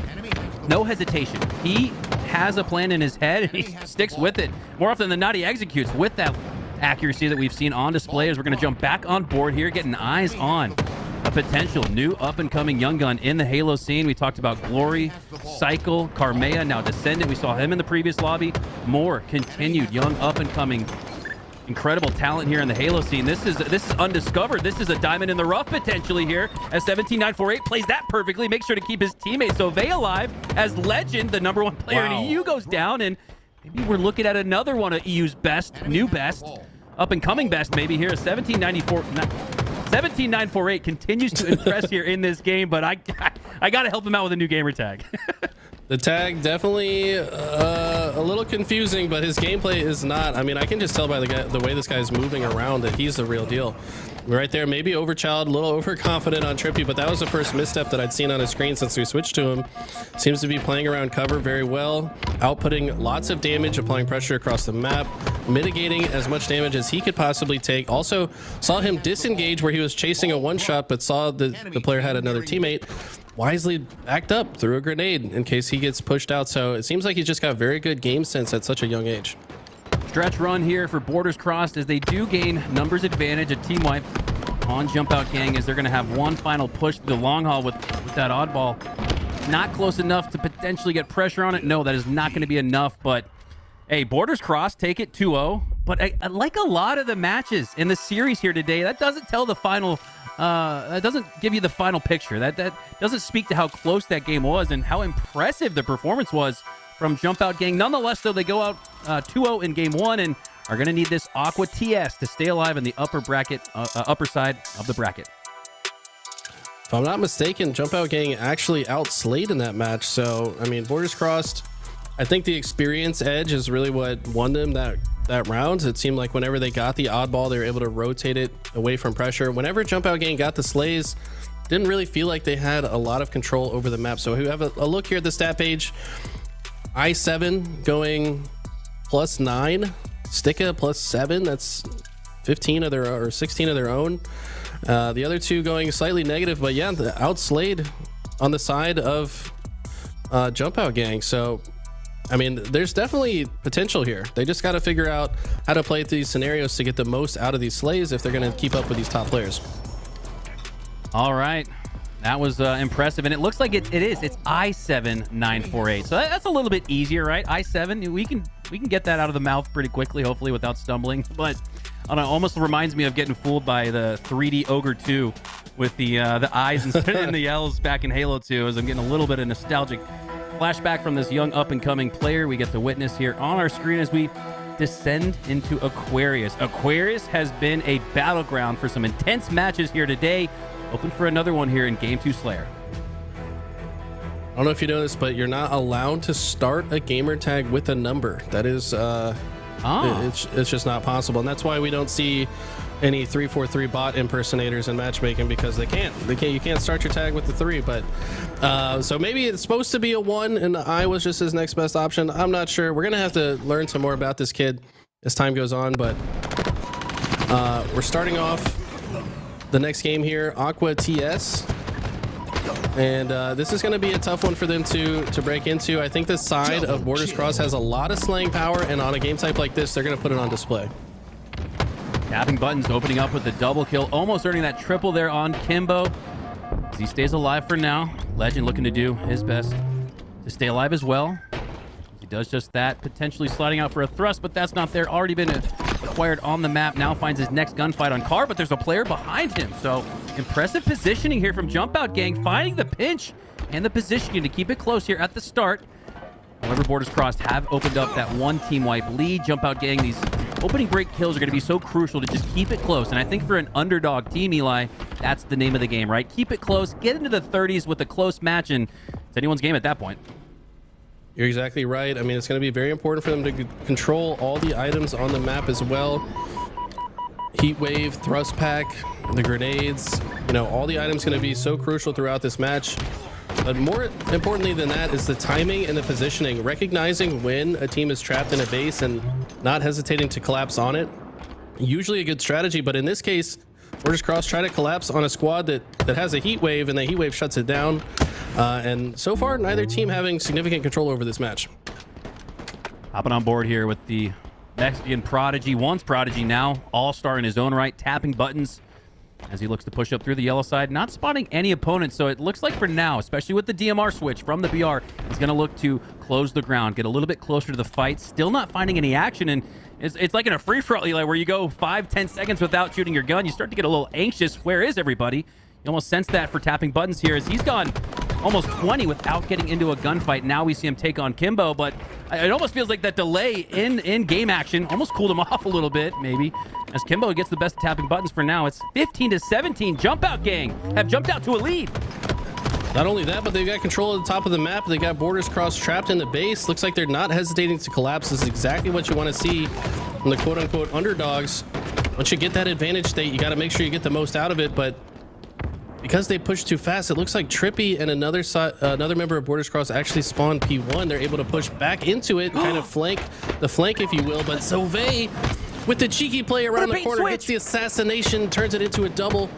no hesitation. He has a plan in his head and he sticks with it. More often than not, he executes with that accuracy that we've seen on display. As we're going to jump back on board here, getting eyes on a potential new up-and-coming young gun in the Halo scene. We talked about Glory, Cycle, Carmea, now Descendant. We saw him in the previous lobby. More continued young up-and-coming incredible talent here in the Halo scene. This is undiscovered. This is a diamond in the rough potentially here, as 17-9-4-8 plays that perfectly. Makes sure to keep his teammates Ove alive as Legend, the number 1 player in EU, goes down, and maybe we're looking at another one of EU's best, new best, up-and-coming best maybe here. 17-9-4-8 continues to impress here in this game, but I got to help him out with a new gamer tag. The tag definitely a little confusing, but his gameplay is not. I mean, I can just tell by the way this guy's moving around that he's the real deal. Right there, maybe overchild, a little overconfident on Trippy, but that was the first misstep that I'd seen on his screen since we switched to him. Seems to be playing around cover very well, outputting lots of damage, applying pressure across the map, mitigating as much damage as he could possibly take. Also saw him disengage where he was chasing a one-shot, but saw the player had another teammate. Wisely backed up, threw a grenade in case he gets pushed out. So it seems like he's just got very good game sense at such a young age. Stretch run here for Borders Crossed as they do gain numbers advantage, a team wipe on Jump Out Gang, as they're going to have one final push to the long haul with that oddball. Not close enough to potentially get pressure on it. No, that is not going to be enough. But hey, Borders Crossed take it 2-0. But I like a lot of the matches in the series here today, that doesn't tell the final. That doesn't give you the final picture. That doesn't speak to how close that game was and how impressive the performance was from Jump Out Gang. Nonetheless, though, they go out 2-0 in game 1 and are going to need this Aqua TS to stay alive in the upper side of the bracket. If I'm not mistaken, Jump Out Gang actually outslayed in that match. So, I mean, Borders Crossed, I think the experience edge is really what won them that round. It seemed like whenever they got the oddball, they were able to rotate it away from pressure. Whenever Jump Out Gang got the slays, didn't really feel like they had a lot of control over the map. So we have a look here at the stat page. I7 going +9, Sticka +7. That's 15 of their or 16 of their own. The other two going slightly negative, but yeah, outslayed on the side of Jump Out Gang. So I mean, there's definitely potential here. They just got to figure out how to play these scenarios to get the most out of these slays if they're going to keep up with these top players. All right, that was impressive, and it looks like it is. It's I7-9-4-8, so that's a little bit easier, right? I7, we can get that out of the mouth pretty quickly, hopefully without stumbling. But I don't know, almost reminds me of getting fooled by the 3D Ogre 2 with the I's instead of the L's back in Halo 2, as I'm getting a little bit of nostalgic flashback from this young up-and-coming player we get to witness here on our screen as we descend into Aquarius. Aquarius has been a battleground for some intense matches here today. Open for another one here in Game 2 Slayer. I don't know if you know this, but you're not allowed to start a gamer tag with a number. That is, it's just not possible. And that's why we don't see any 343 bot impersonators in matchmaking, because you can't start your tag with the 3. But so maybe it's supposed to be a 1 and the I was just his next best option. I'm not sure. We're gonna have to learn some more about this kid as time goes on. But we're starting off the next game here, Aqua TS, and this is going to be a tough one for them to break into. I think this side of Borders Cross has a lot of slaying power, and on a game type like this, they're going to put it on display. Tapping buttons, opening up with the double kill, almost earning that triple there on Kimbo. As he stays alive for now. Legend looking to do his best to stay alive as well. He does just that, potentially sliding out for a thrust, but that's not there. Already been acquired on the map. Now finds his next gunfight on Car, but there's a player behind him. So impressive positioning here from Jump Out Gang, finding the pinch and the positioning to keep it close here at the start. However, Borders Crossed have opened up that one team wipe lead. Jump Out Gang, these opening break kills are going to be so crucial to just keep it close. And I think for an underdog team, Eli, that's the name of the game, right? Keep it close, get into the 30s with a close match, and it's anyone's game at that point. You're exactly right. I mean, it's going to be very important for them to control all the items on the map as well. Heat wave, thrust pack, the grenades, you know, all the items going to be so crucial throughout this match. But more importantly than that is the timing and the positioning, recognizing when a team is trapped in a base and not hesitating to collapse on it. Usually a good strategy, but in this case, Borders Cross try to collapse on a squad that has a heat wave, and the heat wave shuts it down. And so far, neither team having significant control over this match. Hopping on board here with the Mexican Prodigy, once Prodigy, now All-Star in his own right, tapping buttons as he looks to push up through the yellow side, not spotting any opponents. So it looks like for now, especially with the DMR switch from the BR, he's going to look to close the ground, get a little bit closer to the fight, still not finding any action. And it's like in a free-for-all, Eli, where you go 5-10 seconds without shooting your gun. You start to get a little anxious. Where is everybody? You almost sense that for tapping buttons here as he's gone almost 20 without getting into a gunfight. Now we see him take on Kimbo, but it almost feels like that delay in game action almost cooled him off a little bit, maybe, as Kimbo gets the best of tapping buttons for now. It's 15-17. Jump Out Gang have jumped out to a lead. Not only that, but they've got control of the top of the map. They got Borders Cross trapped in the base. Looks like they're not hesitating to collapse. This is exactly what you want to see from the quote-unquote underdogs. Once you get that advantage state, you got to make sure you get the most out of it. But because they pushed too fast, it looks like Trippy and another member of Borders Cross actually spawned P1. They're able to push back into it, kind of flank the flank, if you will. But Sauvé, with the cheeky play around the corner, hits the assassination, turns it into a double.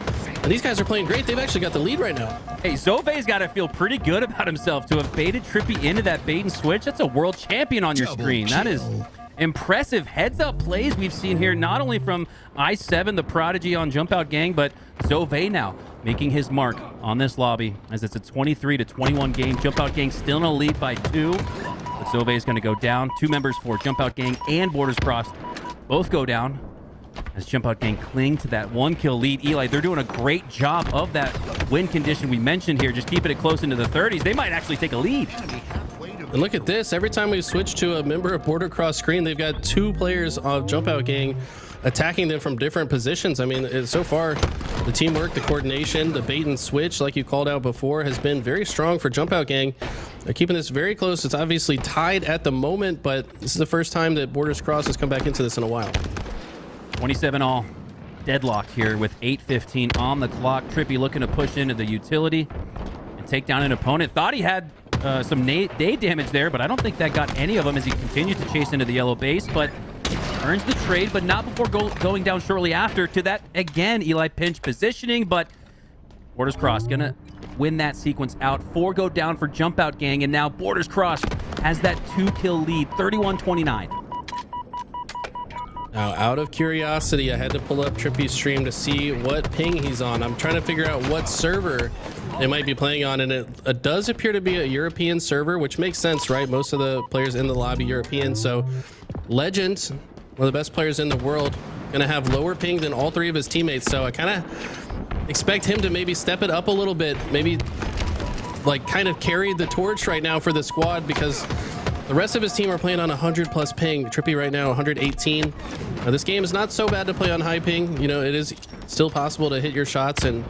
And these guys are playing great. They've actually got the lead right now. Hey, Sauvé's got to feel pretty good about himself to have baited Trippy into that bait and switch. That's a world champion on your screen. That is impressive heads-up plays we've seen here, not only from I7, the Prodigy on Jump Out Gang, but Sauvé now making his mark on this lobby as it's a 23-21 game. Jump Out Gang still in a lead by 2. But Sauvé is going to go down. 2 members for Jump Out Gang and Borders Crossed both go down as Jump Out Gang cling to that 1-kill lead. Eli, they're doing a great job of that win condition we mentioned here, just keeping it close into the 30s. They might actually take a lead. And look at this. Every time we switch to a member of Border Cross screen, they've got 2 players of Jump Out Gang attacking them from different positions. I mean, so far, the teamwork, the coordination, the bait and switch, like you called out before, has been very strong for Jump Out Gang. They're keeping this very close. It's obviously tied at the moment, but this is the first time that Borders Cross has come back into this in a while. 27 all. Deadlock here with 8:15 on the clock. Trippy looking to push into the utility and take down an opponent. Thought he had some nade damage there, but I don't think that got any of them as he continues to chase into the yellow base, but earns the trade, but not before going down shortly after to that, again, Eli pinch positioning, but Borders Cross gonna win that sequence out. 4 go down for Jump Out Gang, and now Borders Cross has that 2-kill lead, 31-29. Now, out of curiosity, I had to pull up Trippy's stream to see what ping he's on. I'm trying to figure out what server they might be playing on, and it does appear to be a European server, which makes sense, right? Most of the players in the lobby European, so Legend, one of the best players in the world, gonna have lower ping than all 3 of his teammates, so I kind of expect him to maybe step it up a little bit, maybe like kind of carry the torch right now for the squad, because the rest of his team are playing on 100+ ping. Trippy right now 118. Now, this game is not so bad to play on high ping. You know, it is still possible to hit your shots and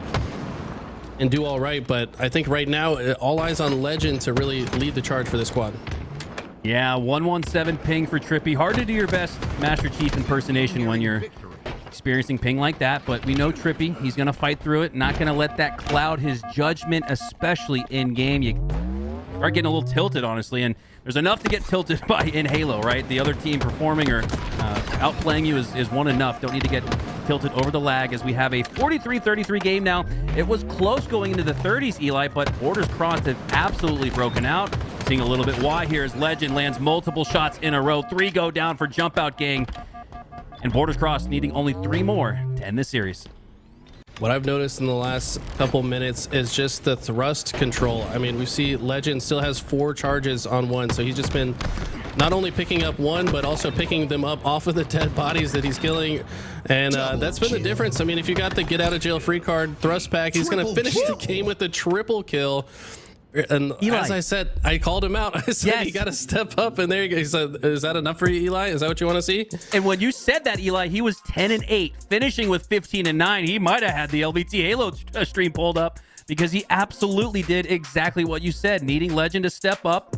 do all right, but I think right now all eyes on Legend to really lead the charge for the squad. Yeah, 117 ping for Trippy. Hard to do your best Master Chief impersonation when you're experiencing ping like that, but we know Trippy, he's going to fight through it, not going to let that cloud his judgment, especially in game. You start getting a little tilted, honestly, and there's enough to get tilted by in Halo, right? The other team performing or outplaying you is one enough. Don't need to get tilted over the lag as we have a 43-33 game now. It was close going into the 30s, Eli, but Borders Crossed have absolutely broken out. Seeing a little bit why here as Legend lands multiple shots in a row. 3 go down for Jump Out Gang. And Borders Crossed needing only 3 more to end this series. What I've noticed in the last couple minutes is just the thrust control. I mean, we see Legend still has 4 charges on 1, so he's just been not only picking up 1, but also picking them up off of the dead bodies that he's killing. And that's been the difference. I mean, if you got the get out of jail free card thrust pack, he's going to finish the game with a triple kill. And Eli, as I said, I called him out. I said, you got to step up. And there you go. He said, is that enough for you, Eli? Is that what you want to see? And when you said that, Eli, he was 10-8, finishing with 15-9. He might have had the LVT Halo stream pulled up. because he absolutely did exactly what you said, needing Legend to step up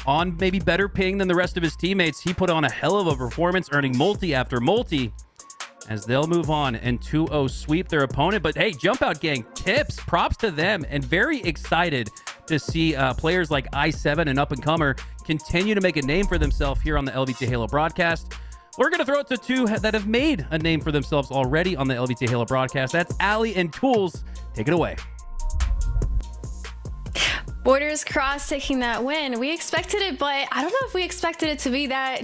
on maybe better ping than the rest of his teammates. He put on a hell of a performance, earning multi after multi as they'll move on and 2-0 sweep their opponent. But hey, Jump Out Gang, tips, props to them, and very excited to see players like i7 and up-and-comer continue to make a name for themselves here on the LVT Halo broadcast. We're going to throw it to two that have made a name for themselves already on the LVT Halo broadcast. That's Ali and Toolez. Take it away. Borders Cross taking that win. We expected it, but I don't know if we expected it to be that,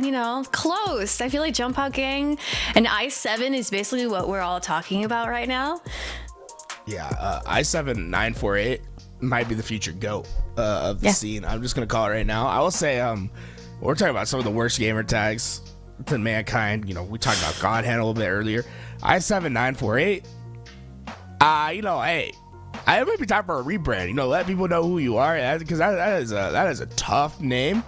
close. I feel like Jump Out Gang and i7 is basically what we're all talking about right now. Yeah, i7 948 might be the future GOAT of the scene. I'm just going to call it right now. I will say, we're talking about some of the worst gamer tags to mankind. We talked about God Hand a little bit earlier. i7 948. Hey, I might be talking about a rebrand. Let people know who you are, because that is a tough name.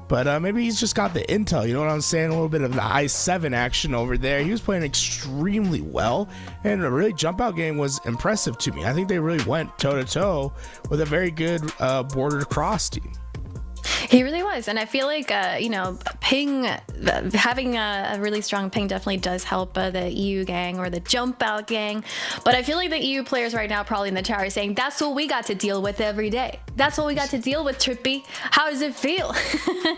But maybe he's just got the intel. You know what I'm saying? A little bit of the i7 action over there. He was playing extremely well, and a really Jump Out game was impressive to me. I think they really went toe to toe with a very good Border Cross team. He really was, and I feel like ping, having a really strong ping definitely does help the EU gang or the Jump Out gang. But I feel like the EU players right now probably in the chat are saying, that's what we got to deal with every day. That's what we got to deal with, Trippy. How does it feel?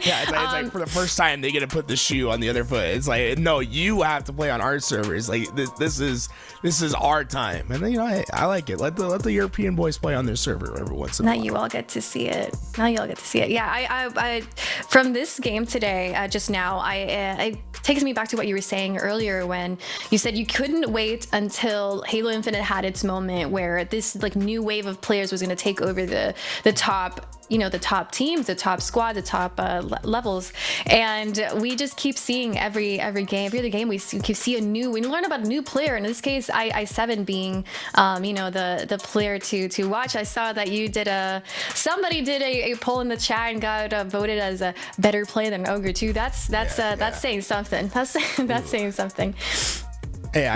Yeah, it's like for the first time they get to put the shoe on the other foot. It's like, no, you have to play on our servers. Like this is our time. And then hey, I like it. Let the European boys play on their server every once in a while. Now you all get to see it. Yeah, I from this game today, just now, it takes me back to what you were saying earlier when you said you couldn't wait until Halo Infinite had its moment where this new wave of players was going to take over the top, the top teams, the top squad, the top levels, and we just keep seeing every other game we keep seeing we learn about a new player. In this case, i7 being the player to watch. I saw that you somebody did a poll in the chat and got voted as a better player than Ogre 2. That's saying something. That's saying something. Hey,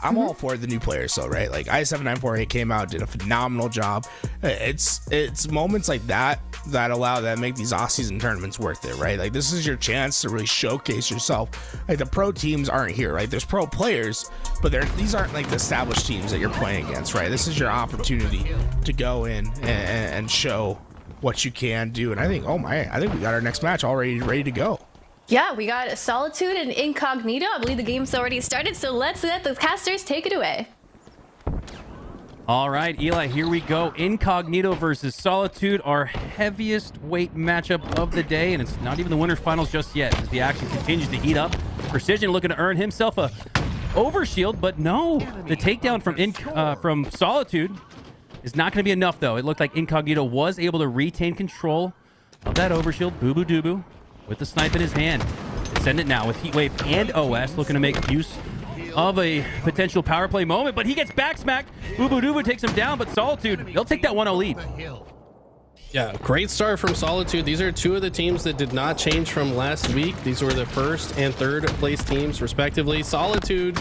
I'm all for the new players, so right. Like i7-948 came out, did a phenomenal job. It's moments like that allow that make these off-season tournaments worth it, right? Like this is your chance to really showcase yourself. Like the pro teams aren't here, right? There's pro players, but these aren't like the established teams that you're playing against, right? This is your opportunity to go in and show what you can do. And I think we got our next match already ready to go. Yeah, we got Solitude and Incognito. I believe the game's already started, so let's let the casters take it away. All right, Eli, here we go. Incognito versus Solitude, our heaviest weight matchup of the day, and it's not even the winner's finals just yet as the action continues to heat up. Precision looking to earn himself a overshield, but no, the takedown from Solitude is not going to be enough, though. It looked like Incognito was able to retain control of that overshield. Boo Boo Doo Boo with the snipe in his hand. Send it now with Heatwave and OS, looking to make use of a potential power play moment, but he gets back smacked. Boo Boo Doo Boo takes him down, but Solitude, they'll take that 1-0 lead. Yeah, great start from Solitude. These are two of the teams that did not change from last week. These were the first and third place teams, respectively. Solitude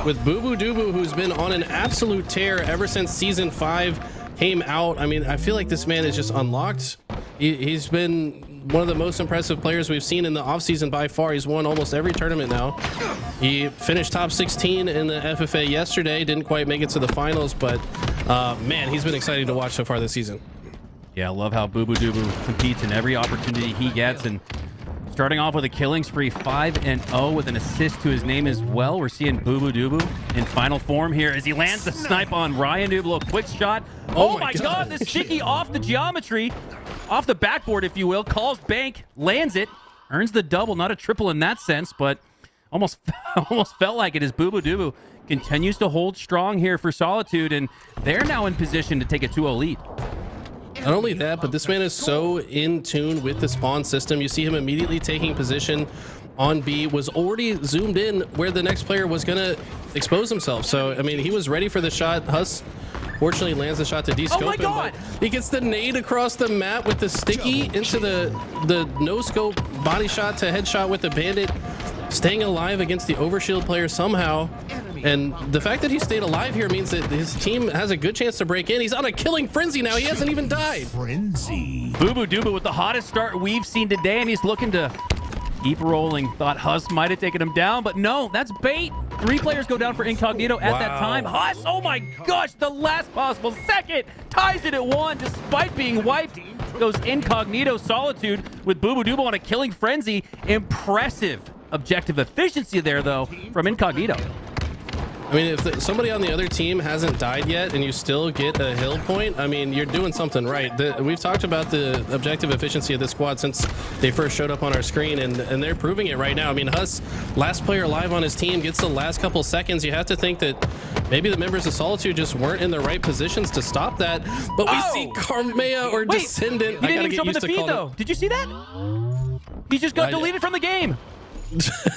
with Boo Boo Doo Boo, who's been on an absolute tear ever since Season 5 came out. I mean, I feel like this man is just unlocked. He's been one of the most impressive players we've seen in the offseason by far. He's won almost every tournament now. He finished top 16 in the FFA yesterday. Didn't quite make it to the finals, but man, he's been exciting to watch so far this season. Yeah, I love how Boo Boo Doo Boo competes in every opportunity he gets, and starting off with a killing spree, 5-0 with an assist to his name as well. We're seeing Boo Boo Doo Boo in final form here as he lands the snipe on Ryan Dublo. Quick shot. Oh my god, the sticky off the geometry, off the backboard, if you will. Calls bank, lands it, earns the double, not a triple in that sense, but almost felt like it as Boo Boo Doo Boo continues to hold strong here for Solitude, and they're now in position to take a 2-0 lead. Not only that, but this man is so in tune with the spawn system. You see him immediately taking position on B, was already zoomed in where the next player was going to expose himself. So, I mean, he was ready for the shot. Huss fortunately lands the shot to de-scope him, but he gets the nade across the map with the sticky into the no-scope body shot to headshot with the bandit, staying alive against the overshield player somehow. And the fact that he stayed alive here means that his team has a good chance to break in. He's on a killing frenzy now. He hasn't even died. Frenzy. Boo Duba with the hottest start we've seen today, and he's looking to keep rolling. Thought Huss might have taken him down, but no, that's bait. 3 players go down for Incognito at that time. Huss, oh my gosh, the last possible second, ties it at 1 despite being wiped. Goes Incognito. Solitude with Boo Duba on a killing frenzy. Impressive objective efficiency there, though, from Incognito. I mean, if somebody on the other team hasn't died yet and you still get a hill point, I mean, you're doing something right. We've talked about the objective efficiency of this squad since they first showed up on our screen, and they're proving it right now. I mean, Huss, last player alive on his team, gets the last couple seconds. You have to think that maybe the members of Solitude just weren't in the right positions to stop that. But we see Carmea or Descendant. He didn't even jump in the feed, though. Did you see that? He just got deleted from the game.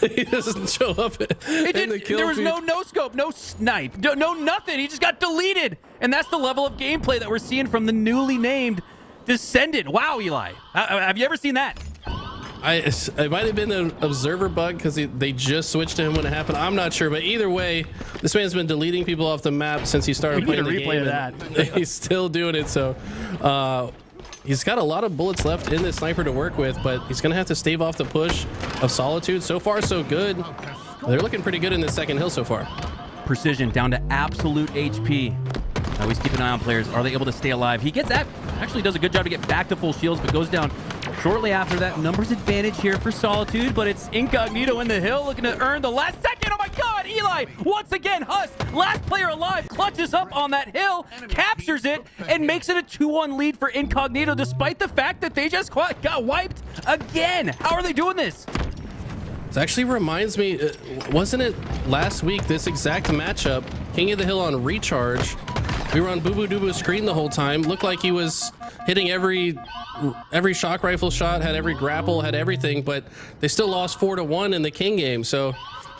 He doesn't show up in the kill There was feed. no scope, no snipe, no nothing. He just got deleted. And that's the level of gameplay that we're seeing from the newly named Descendant. Wow, Eli. Have you ever seen that? It might have been an observer bug because they just switched to him when it happened. I'm not sure, but either way, this man's been deleting people off the map since he started playing the game. That. He's still doing it, so he's got a lot of bullets left in this sniper to work with, but he's going to have to stave off the push of Solitude. So far, so good. They're looking pretty good in this second hill so far. Precision down to absolute HP. Always keep an eye on players. Are they able to stay alive? He gets that. Actually does a good job to get back to full shields, but goes down shortly after that. Numbers advantage here for Solitude, but it's Incognito in the hill looking to earn the last second. Oh my God, Eli, once again, Huss, last player alive, clutches up on that hill, captures it, and makes it a 2-1 lead for Incognito, despite the fact that they just got wiped again. How are they doing this? This actually reminds me, wasn't it last week, this exact matchup, King of the Hill on Recharge, we were on Boo Duba's screen the whole time. Looked like he was hitting every shock rifle shot, had every grapple, had everything, but they still lost 4-1 in the King game. So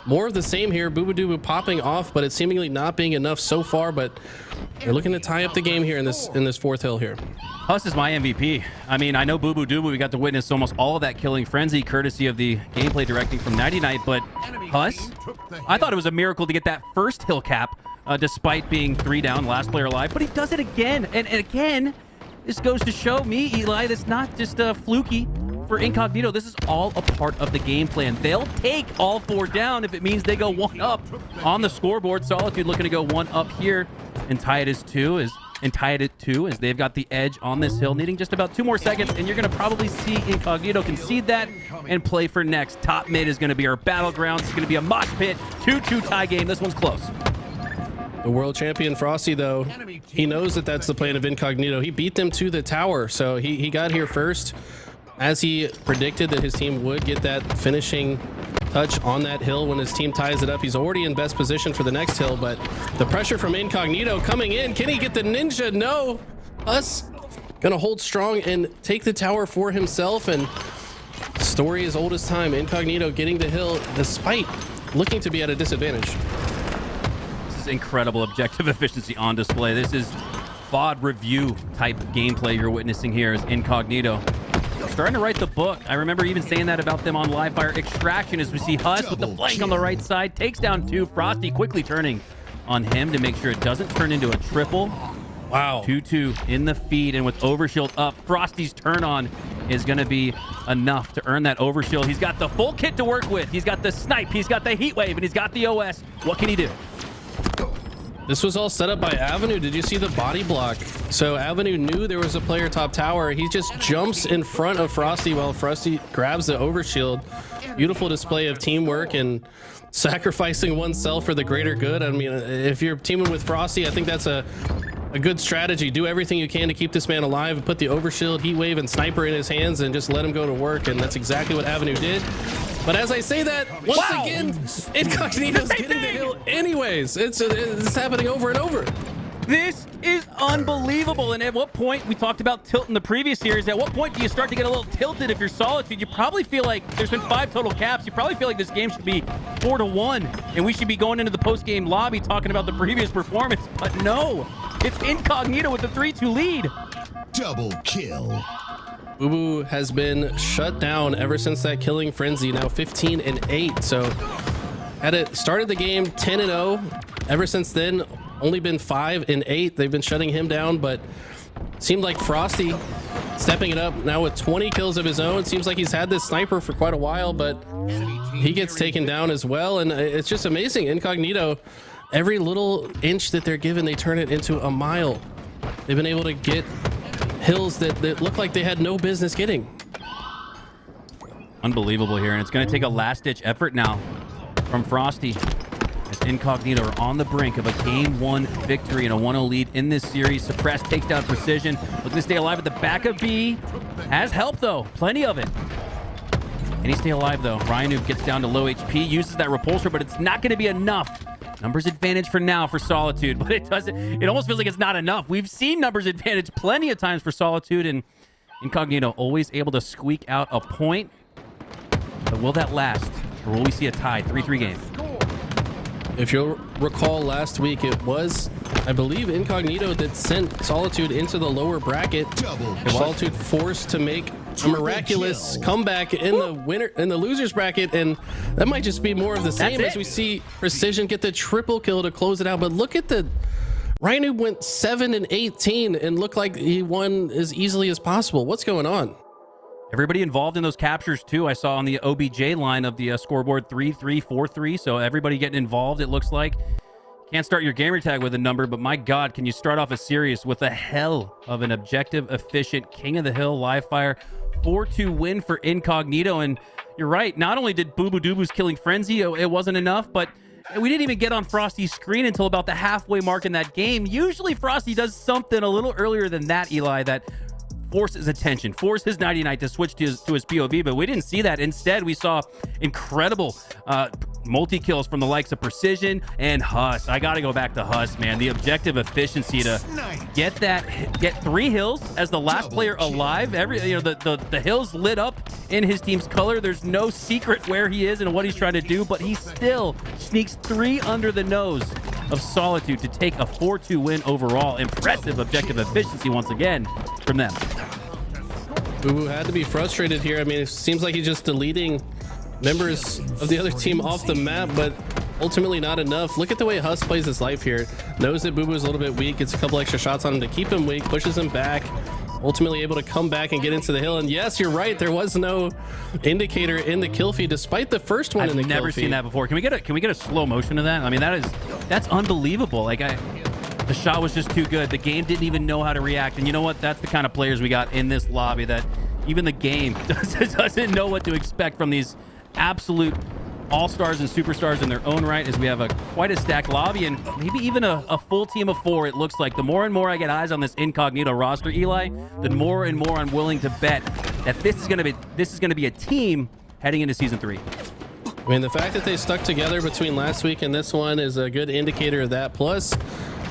more of the same here. Boo Duba popping off, but it's seemingly not being enough so far. But they're looking to tie up the game here in this fourth hill here. Huss is my MVP. I mean, I know Boo Duba, we got to witness almost all of that killing frenzy courtesy of the gameplay directing from Nighty Night, but Huss, I thought it was a miracle to get that first hill cap despite being 3 down, last player alive, but he does it again. And again, this goes to show me, Eli, that's not just fluky for Incognito. This is all a part of the game plan. They'll take all 4 down if it means they go 1 up on the scoreboard. Solitude looking to go 1 up here and tie it at 2 as they've got the edge on this hill, needing just about 2 more seconds, and you're going to probably see Incognito concede that and play for next. Top mid is going to be our battleground. It's going to be a mosh pit, 2-2 tie game. This one's close. The world champion Frosty, though, he knows that that's the plan of Incognito. He beat them to the tower, so he got here first, as he predicted that his team would get that finishing touch on that hill when his team ties it up. He's already in best position for the next hill, but the pressure from Incognito coming in. Can he get the ninja? No. Us gonna hold strong and take the tower for himself, and story as old as time. Incognito getting the hill despite looking to be at a disadvantage. Incredible objective efficiency on display. This is VOD review type gameplay you're witnessing here as Incognito starting to write the book. I remember even saying that about them on Live Fire Extraction, as we see Huss with the flank on the right side, takes down 2. Frosty quickly turning on him to make sure it doesn't turn into a triple. Wow. 2-2 in the feed, and with Overshield up, Frosty's turn on is going to be enough to earn that Overshield. He's got the full kit to work with. He's got the snipe, he's got the heat wave, and he's got the OS. What can he do? This was all set up by Avenue. Did you see the body block? So Avenue knew there was a player top tower. He just jumps in front of Frosty while Frosty grabs the overshield. Beautiful display of teamwork and sacrificing oneself for the greater good. I mean, if you're teaming with Frosty, I think that's a good strategy. Do everything you can to keep this man alive and put the overshield, heat wave, and sniper in his hands and just let him go to work. And that's exactly what Avenue did. But as I say that, once again, Incognito's getting the hill anyways. It's happening over and over. This is unbelievable. And at what point, we talked about tilt in the previous series, at what point do you start to get a little tilted if you're Solitude? You probably feel like there's been 5 total caps. You probably feel like this game should be 4-1, and we should be going into the post-game lobby talking about the previous performance. But no, it's Incognito with the 3-2 lead. Double kill. Boo Boo has been shut down ever since that killing frenzy, now 15-8. So had it started the game 10-0. Ever since then, only been 5-8. They've been shutting him down, but seemed like Frosty stepping it up now with 20 kills of his own. Seems like he's had this sniper for quite a while, but he gets taken down as well. And it's just amazing. Incognito, every little inch that they're given, they turn it into a mile. They've been able to get hills that look like they had no business getting. Unbelievable here, and it's going to take a last-ditch effort now from Frosty as Incognito are on the brink of a Game 1 victory and a 1-0 lead in this series. Suppressed takes down Precision, looking to stay alive at the back of B. Has help, though. Plenty of it. And he stay alive, though. Ryan gets down to low HP, uses that repulsor, but it's not going to be enough. Numbers advantage for now for Solitude, but it almost feels like it's not enough. We've seen numbers advantage plenty of times for Solitude, and Incognito always able to squeak out a point. But will that last, or will we see a tie 3-3 game? If you'll recall last week, it was, I believe, Incognito that sent Solitude into the lower bracket. Solitude forced to make a miraculous comeback in the losers bracket, and that might just be more of the same as we see Precision get the triple kill to close it out. But look at the Rhino went 7-18 and looked like he won as easily as possible. What's going on? Everybody involved in those captures, too. I saw on the OBJ line of the scoreboard 3-3, 4-3. So everybody getting involved, it looks like. Can't start your gamer tag with a number, but my God, can you start off a series with a hell of an objective, efficient, king of the hill live fire 4-2 win for Incognito. And you're right, not only did Boo Boo Doobu's killing frenzy, it wasn't enough, but we didn't even get on Frosty's screen until about the halfway mark in that game. Usually Frosty does something a little earlier than that, Eli, that forces attention, forces 99 to switch to his POV, but we didn't see that. Instead, we saw incredible multi-kills from the likes of Precision and Huss. I got to go back to Huss, man. The objective efficiency to get 3 hills as the last player alive. The hills lit up in his team's color. There's no secret where he is and what he's trying to do, but he still sneaks 3 under the nose of Solitude to take a 4-2 win overall. Impressive objective efficiency once again from them. Boo Boo had to be frustrated here. I mean, it seems like he's just deleting members of the other team off the map, but ultimately not enough. Look at the way Huss plays his life here. Knows that Boo Boo is a little bit weak, gets a couple extra shots on him to keep him weak, pushes him back, ultimately able to come back and get into the hill. And yes, you're right, there was no indicator in the kill feed despite the first one in the kill feed. I've never seen that before. Can we get a slow motion of that? I mean, that's unbelievable. The shot was just too good. The game didn't even know how to react. And you know what? That's the kind of players we got in this lobby, that even the game doesn't know what to expect from these absolute all-stars and superstars in their own right, as we have quite a stacked lobby and maybe even a full team of 4. It looks like the more and more I get eyes on this Incognito roster, Eli, the more and more I'm willing to bet that this is going to be a team heading into season 3. I mean, the fact that they stuck together between last week and this one is a good indicator of that. Plus,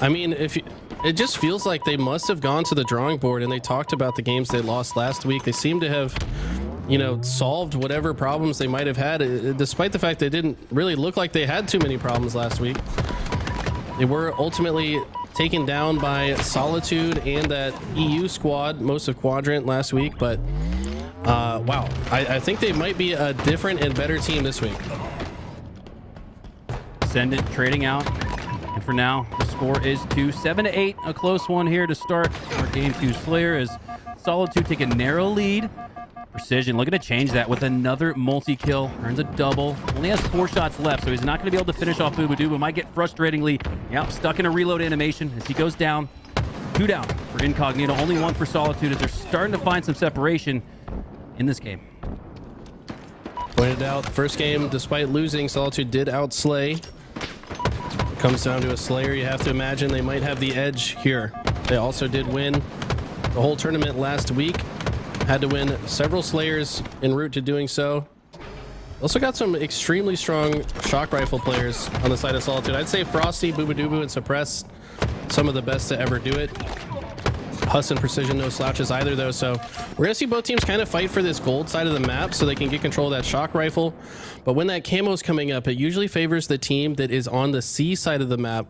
I mean, it just feels like they must have gone to the drawing board and they talked about the games they lost last week. They seem to have, solved whatever problems they might have had, despite the fact they didn't really look like they had too many problems last week. They were ultimately taken down by Solitude and that EU squad, most of Quadrant last week, but wow, I think they might be a different and better team this week. Ascendant trading out. And for now, the score is 7-8. A close one here to start our Game 2 Slayer as Solitude take a narrow lead. Precision looking to change that with another multi-kill. Earns a double. Only has 4 shots left, so he's not going to be able to finish off Boo Boo Doo, but might get frustratingly stuck in a reload animation as he goes down. 2 down for Incognito. Only 1 for Solitude as they're starting to find some separation in this game. Pointed out, first game, despite losing, Solitude did outslay. Comes down to a Slayer. You have to imagine they might have the edge here. They also did win the whole tournament last week. Had to win several Slayers en route to doing so. Also got some extremely strong shock rifle players on the side of Solitude. I'd say Frosty, Boo Boo Doo and Suppress, some of the best to ever do it. Huss and Precision, no slouches either, though. So we're going to see both teams kind of fight for this gold side of the map so they can get control of that shock rifle. But when that camo's coming up, it usually favors the team that is on the C side of the map.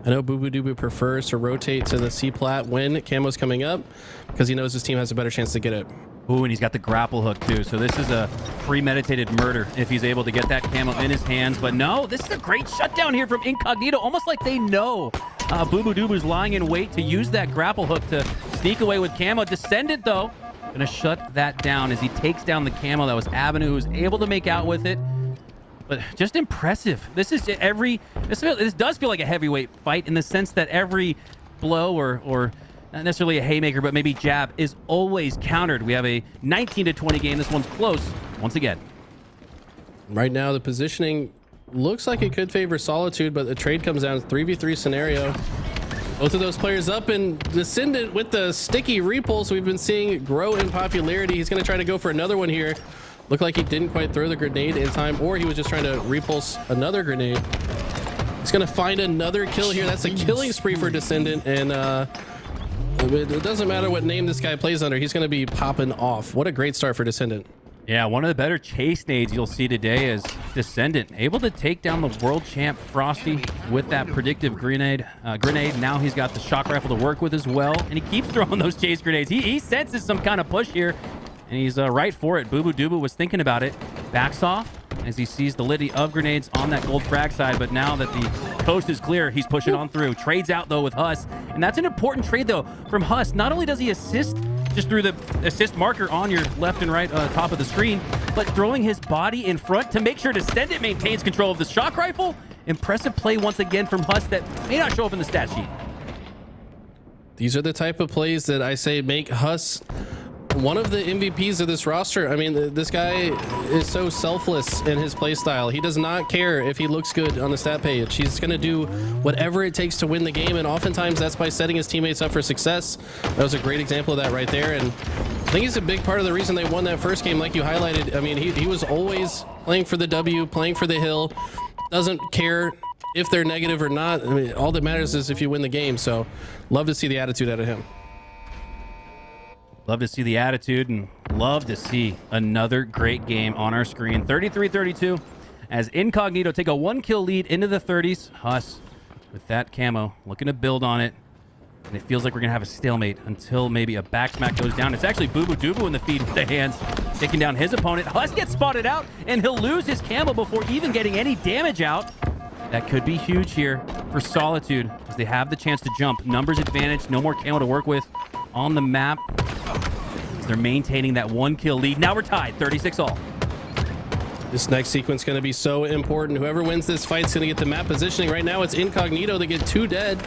I know Boo Boo Doo prefers to rotate to the C plat when camo's coming up because he knows his team has a better chance to get it. Ooh, and he's got the grapple hook too. So this is a premeditated murder if he's able to get that camo in his hands. But no, this is a great shutdown here from Incognito. Almost like they know Boo Boo Dubu's lying in wait to use that grapple hook to sneak away with camo. Descendant, though, gonna shut that down as he takes down the camo. That was Avenue, who was able to make out with it. But just impressive. This is this does feel like a heavyweight fight in the sense that every blow or not necessarily a haymaker, but maybe jab is always countered. We have a 19-20 game. This one's close once again. Right now, the positioning looks like it could favor Solitude, but the trade comes down to 3v3 scenario. Both of those players up, and Descendant with the sticky repulse we've been seeing grow in popularity. He's going to try to go for another one here. Looked like he didn't quite throw the grenade in time, or he was just trying to repulse another grenade. He's going to find another kill here. That's a killing spree for Descendant, and it doesn't matter what name this guy plays under. He's going to be popping off. What a great start for Descendant. Yeah, one of the better chase nades you'll see today is Descendant, able to take down the world champ Frosty with that predictive grenade. Now he's got the shock rifle to work with as well, and he keeps throwing those chase grenades. He senses some kind of push here, and he's right for it. Boo Boo Dubu was thinking about it. Backs off as he sees the liddy of grenades on that gold frag side, but now that the coast is clear, he's pushing on through. Trades out, though, with Huss, and that's an important trade, though, from Huss. Not only does he assist just through the assist marker on your left and right top of the screen, but throwing his body in front to make sure Descendant maintains control of the shock rifle. Impressive play once again from Huss that may not show up in the stat sheet. These are the type of plays that I say make Huss one of the MVPs of this roster. I mean, this guy is so selfless in his play style. He does not care if he looks good on the stat page. He's going to do whatever it takes to win the game, and oftentimes that's by setting his teammates up for success. That was a great example of that right there, and I think he's a big part of the reason they won that first game, like you highlighted. I mean, he was always playing for the W, playing for the hill, doesn't care if they're negative or not. I mean, all that matters is if you win the game, so love to see the attitude out of him. Love to see the attitude and love to see another great game on our screen. 33-32 as Incognito take a 1-kill lead into the 30s. Huss with that camo looking to build on it. And it feels like we're going to have a stalemate until maybe a back smack goes down. It's actually Boo Boo Dubu in the feed with the hands, taking down his opponent. Huss gets spotted out, and he'll lose his camo before even getting any damage out. That could be huge here for Solitude as they have the chance to jump. Numbers advantage, no more camo to work with on the map. They're maintaining that 1-kill lead. Now we're tied, 36-all. This next sequence going to be so important. Whoever wins this fight is going to get the map positioning. Right now, it's Incognito. They get 2 dead.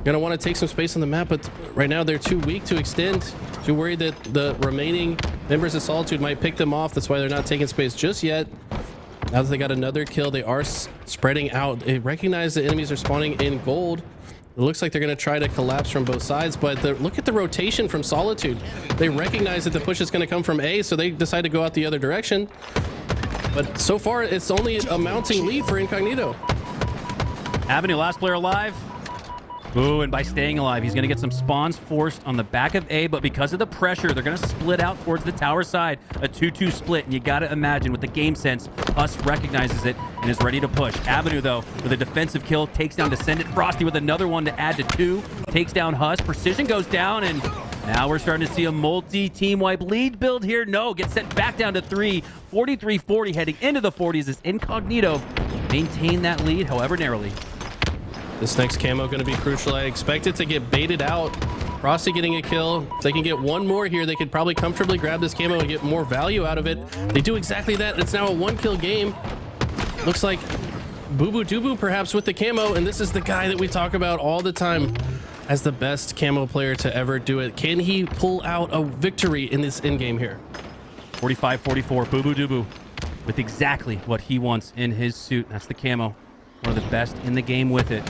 Going to want to take some space on the map, but right now they're too weak to extend. Too worried that the remaining members of Solitude might pick them off. That's why they're not taking space just yet. Now that they got another kill, they are spreading out. They recognize the enemies are spawning in gold. It looks like they're going to try to collapse from both sides, but look at the rotation from Solitude. They recognize that the push is going to come from A, so they decide to go out the other direction. But so far, it's only a mounting lead for Incognito. Avenue, last player alive. Ooh, and by staying alive, he's going to get some spawns forced on the back of A, but because of the pressure, they're going to split out towards the tower side. A 2-2 split, and you got to imagine with the game sense, Huss recognizes it and is ready to push. Avenue, though, with a defensive kill, takes down Descendant. Frosty with another one to add to 2, takes down Huss. Precision goes down, and now we're starting to see a multi-team wipe lead build here. No, gets sent back down to 3. 43-40 heading into the 40s as Incognito maintain that lead, however narrowly. This next camo going to be crucial. I expect it to get baited out. Frosty getting a kill. If they can get one more here, they could probably comfortably grab this camo and get more value out of it. They do exactly that. It's now a 1-kill game. Looks like Boo Boo Dubu perhaps with the camo, and this is the guy that we talk about all the time as the best camo player to ever do it. Can he pull out a victory in this in-game here? 45-44, Boo Boo Dubu with exactly what he wants in his suit. That's the camo. One of the best in the game with it.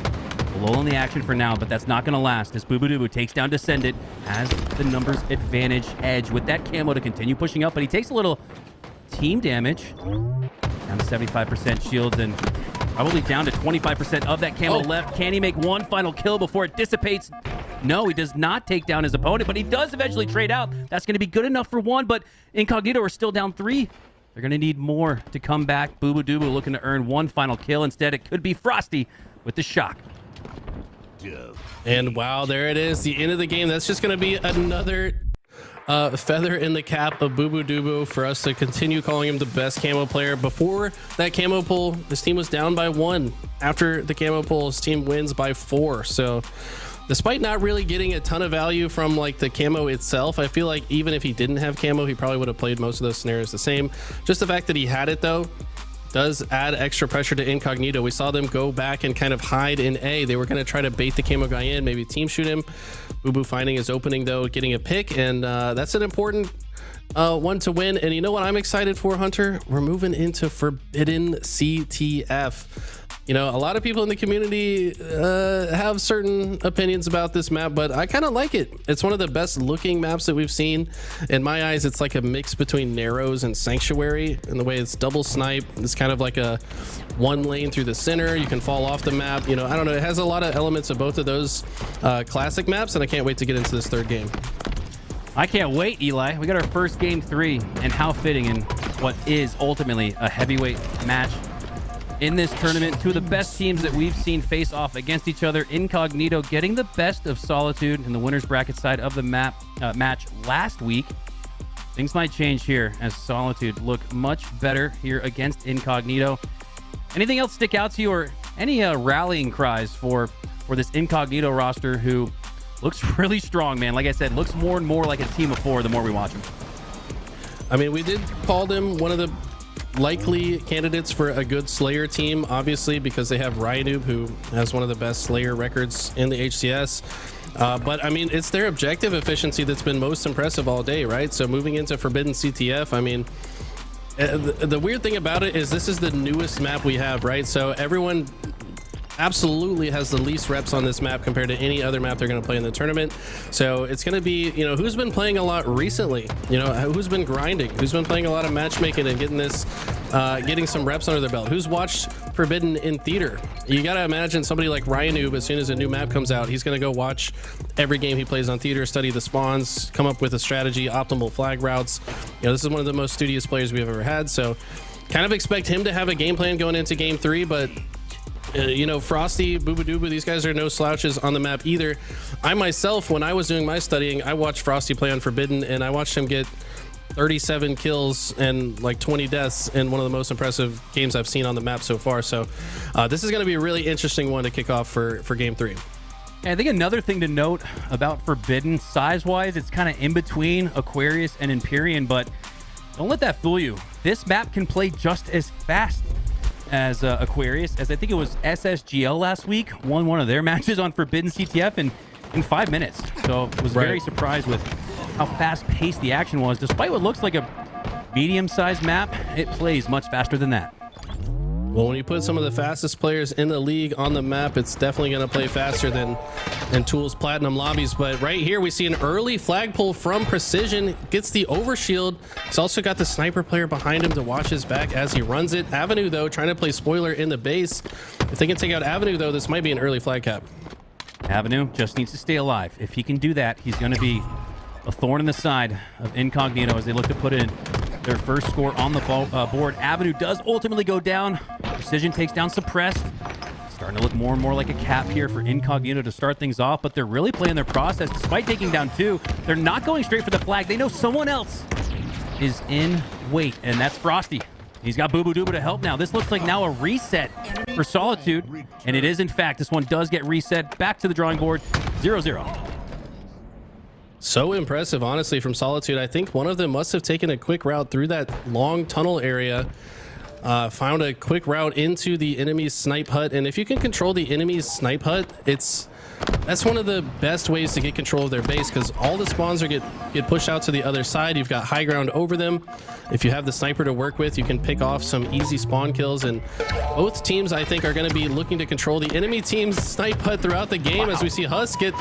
A lull in the action for now, but that's not going to last as Boo Boo Dubu takes down Descendant, has the numbers advantage edge with that camo to continue pushing up, but he takes a little team damage. Down to 75% shields and probably down to 25% of that camo left. Can he make one final kill before it dissipates? No, he does not take down his opponent, but he does eventually trade out. That's going to be good enough for 1, but Incognito are still down 3. They're going to need more to come back. Boo Boo Dubu looking to earn 1 final kill. Instead, it could be Frosty with the shock. And wow, there it is. The end of the game. That's just going to be feather in the cap of Boo Boo Dubu for us to continue calling him the best camo player. Before that camo pull, this team was down by 1. After the camo pull, his team wins by 4. So despite not really getting a ton of value from like the camo itself, I feel like even if he didn't have camo, he probably would have played most of those scenarios the same. Just the fact that he had it though does add extra pressure to Incognito. We saw them go back and kind of hide in A. They were going to try to bait the camo guy in, maybe team shoot him. Boo Boo finding his opening though, getting a pick, and that's an important one to win. And you know what I'm excited for, Hunter? We're moving into Forbidden CTF. You know, a lot of people in the community have certain opinions about this map, but I kind of like it. It's one of the best looking maps that we've seen. In my eyes, it's like a mix between Narrows and Sanctuary in the way it's double snipe. It's kind of like a 1 lane through the center. You can fall off the map. You know, I don't know. It has a lot of elements of both of those classic maps, and I can't wait to get into this third game. I can't wait, Eli. We got our first game 3, and how fitting in what is ultimately a heavyweight match in this tournament. Two of the best teams that we've seen face off against each other. Incognito getting the best of Solitude in the winner's bracket side of the match last week. Things might change here as Solitude look much better here against Incognito. Anything else stick out to you, or any rallying cries for this Incognito roster who looks really strong, man? Like I said, looks more and more like a team of 4 the more we watch them. I mean, we did call them one of the likely candidates for a good Slayer team, obviously, because they have Ryanoob, who has one of the best Slayer records in the HCS. But I mean, it's their objective efficiency that's been most impressive all day, right? So moving into Forbidden CTF, I mean, the weird thing about it is this is the newest map we have, right? So everyone absolutely has the least reps on this map compared to any other map they're going to play in the tournament. So it's going to be, you know, who's been playing a lot recently, you know, who's been grinding, who's been playing a lot of matchmaking and getting this getting some reps under their belt, who's watched Forbidden in theater. You got to imagine somebody like Ryanoob, as soon as a new map comes out, he's going to go watch every game he plays on theater, study the spawns, come up with a strategy, optimal flag routes. You know, this is one of the most studious players we've ever had, so kind of expect him to have a game plan going into game 3. But you know, Frosty, Boo Boo Dubu, these guys are no slouches on the map either. I myself, when I was doing my studying, I watched Frosty play on Forbidden, and I watched him get 37 kills and like 20 deaths in one of the most impressive games I've seen on the map so far. So this is going to be a really interesting one to kick off for game 3. I think another thing to note about Forbidden, size-wise, it's kind of in between Aquarius and Empyrean, but don't let that fool you. This map can play just as fast as Aquarius, as I think it was SSGL last week won one of their matches on Forbidden CTF in 5 minutes. So I was very surprised with how fast-paced the action was. Despite what looks like a medium-sized map, it plays much faster than that. Well, when you put some of the fastest players in the league on the map, it's definitely going to play faster than Toolez Platinum lobbies. But right here, we see an early flag pull from Precision. Gets the overshield. He's also got the sniper player behind him to watch his back as he runs it. Avenue, though, trying to play spoiler in the base. If they can take out Avenue, though, this might be an early flag cap. Avenue just needs to stay alive. If he can do that, he's going to be a thorn in the side of Incognito as they look to put in their first score on the board. Avenue does ultimately go down. Precision takes down Suppressed. Starting to look more and more like a cap here for Incognito to start things off, but they're really playing their process. Despite taking down 2, they're not going straight for the flag. They know someone else is in wait, and that's Frosty. He's got Boo Boo Dubu to help now. This looks like now a reset for Solitude, and it is, in fact. This one does get reset. Back to the drawing board, 0-0. So impressive, honestly, from Solitude. I think one of them must have taken a quick route through that long tunnel area, found a quick route into the enemy's snipe hut. And if you can control the enemy's snipe hut, that's one of the best ways to get control of their base, because all the spawns are get pushed out to the other side. You've got high ground over them. If you have the sniper to work with, you can pick off some easy spawn kills. And both teams, I think, are going to be looking to control the enemy team's snipe hut throughout the game, as we see Huss get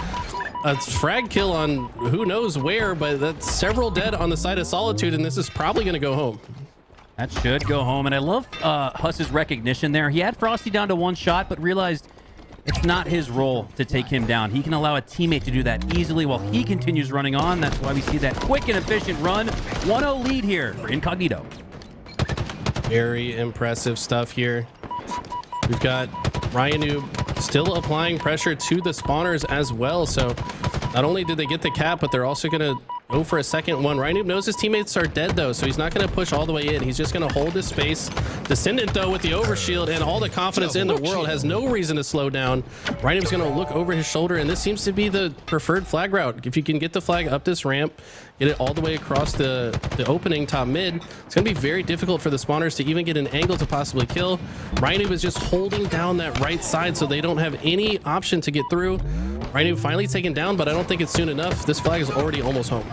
a frag kill on who knows where, but that's several dead on the side of Solitude, and this is probably going to go home. That should go home, and I love Huss's recognition there. He had Frosty down to 1 shot, but realized it's not his role to take him down. He can allow a teammate to do that easily while he continues running on. That's why we see that quick and efficient run. 1-0 lead here for Incognito. Very impressive stuff here. We've got Ryanoob still applying pressure to the spawners as well. So not only did they get the cap, but they're also going to go for a second one. Ryan Noob knows his teammates are dead though, so he's not going to push all the way in. He's just going to hold his space. Descendant though with the overshield and all the confidence in the world has no reason to slow down. Ryan Noob's going to look over his shoulder, and this seems to be the preferred flag route. If you can get the flag up this ramp, get it all the way across the opening top mid, it's going to be very difficult for the spawners to even get an angle to possibly kill. Ryan Noob is just holding down that right side so they don't have any option to get through. Ryan Noob finally taken down, but I don't think it's soon enough. This flag is already almost home.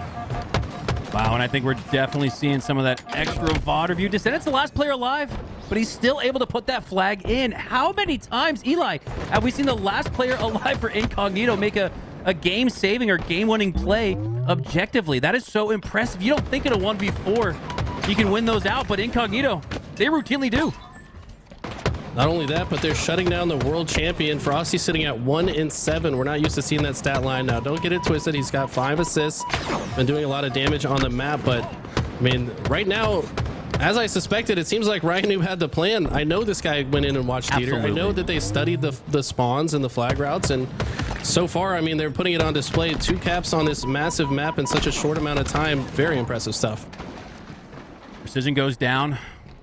Wow, and I think we're definitely seeing some of that extra VOD review. Descendant's the last player alive, but he's still able to put that flag in. How many times, Eli, have we seen the last player alive for Incognito make a game-saving or game-winning play objectively? That is so impressive. You don't think in a 1v4 you can win those out, but Incognito, they routinely do. Not only that, but they're shutting down the world champion. Frosty sitting at 1-7. We're not used to seeing that stat line now. Don't get it twisted. He's got 5 assists, been doing a lot of damage on the map. But I mean, right now, as I suspected, it seems like Ryan Noob had the plan. I know this guy went in and watched theater. Absolutely. I know that they studied the spawns and the flag routes, and so far, I mean, they're putting it on display. 2 caps on this massive map in such a short amount of time. Very impressive stuff. Precision goes down.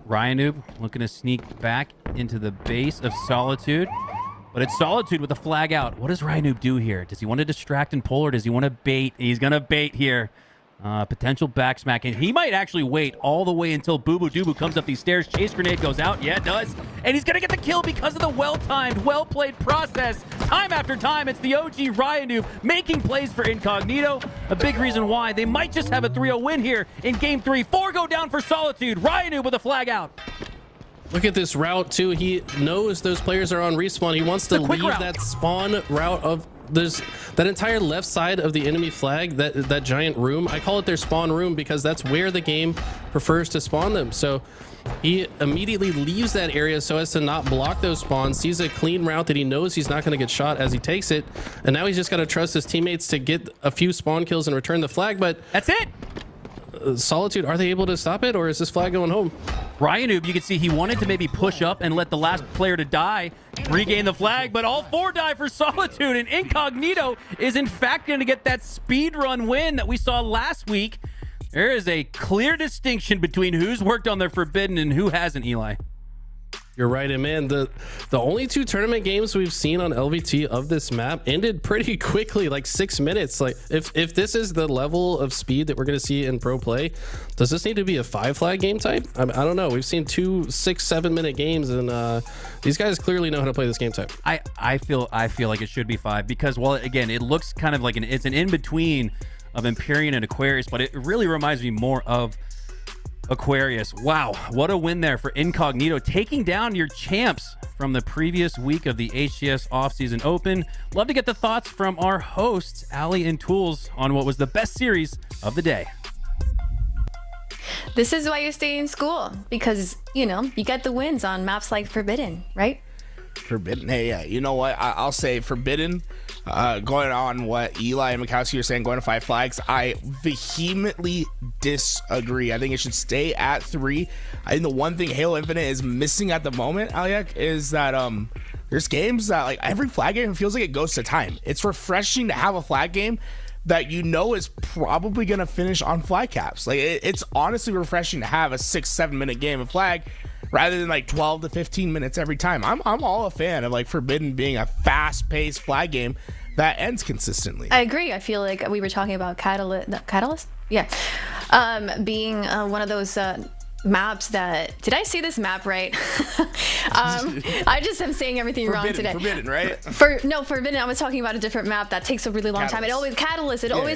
Ryan Noob looking to sneak back into the base of Solitude, but it's Solitude with the flag out. What does Ryan Noob do here? Does he want to distract and pull, or does he want to bait? He's gonna bait here. Potential back smack, and he might actually wait all the way until Boo Boo Doo comes up these stairs. Chase grenade goes out. Yeah, it does. And he's gonna get the kill because of the well-timed, well-played process. Time after time, it's the OG Ryan Noob making plays for Incognito. A big reason why they might just have a 3-0 win here in game 3. 4 go down for Solitude. Ryan Noob with a flag out. Look at this route too. He knows those players are on respawn. He wants to leave that spawn route of there's that entire left side of the enemy flag, that giant room. I call it their spawn room because that's where the game prefers to spawn them. So he immediately leaves that area so as to not block those spawns, sees a clean route that he knows he's not going to get shot as he takes it, and now he's just got to trust his teammates to get a few spawn kills and return the flag. But that's it. Solitude, are they able to stop it, or is this flag going home? Ryan Noob, you can see he wanted to maybe push up and let the last player to die regain the flag, but all 4 die for Solitude, and Incognito is in fact going to get that speed run win that we saw last week. There is a clear distinction between who's worked on their Forbidden and who hasn't, Eli. You're right, and man, the only 2 tournament games we've seen on LVT of this map ended pretty quickly, like 6 minutes. Like if this is the level of speed that we're going to see in pro play, does this need to be a 5 flag game type? I don't know. We've seen 2 6-7 minute games, and these guys clearly know how to play this game type. I feel like it should be 5 because, well, again, it looks kind of like it's an in between of Empyrean and Aquarius, but it really reminds me more of Aquarius. Wow, what a win there for Incognito, taking down your champs from the previous week of the HCS Offseason Open. Love to get the thoughts from our hosts, Ali and Toolez, on what was the best series of the day. This is why you stay in school, because, you know, you get the wins on maps like Forbidden, right? Forbidden. Hey, yeah, you know what? I'll say Forbidden. Going on what Eli and Mikowski are saying, going to 5 flags, I vehemently disagree. I think it should stay at 3. I think the one thing Halo Infinite is missing at the moment, Aliak, is that there's games that, like, every flag game feels like it goes to time. It's refreshing to have a flag game that you know is probably going to finish on flag caps. Like, it's honestly refreshing to have a 6-7 minute game of flag rather than like 12 to 15 minutes every time. I'm all a fan of like Forbidden being a fast-paced flag game that ends consistently. I agree. I feel like we were talking about Catalyst? Yeah. Being one of those maps that... Did I say this map right? I just am saying everything wrong today. Forbidden, right? Forbidden. I was talking about a different map that takes a really long time. It always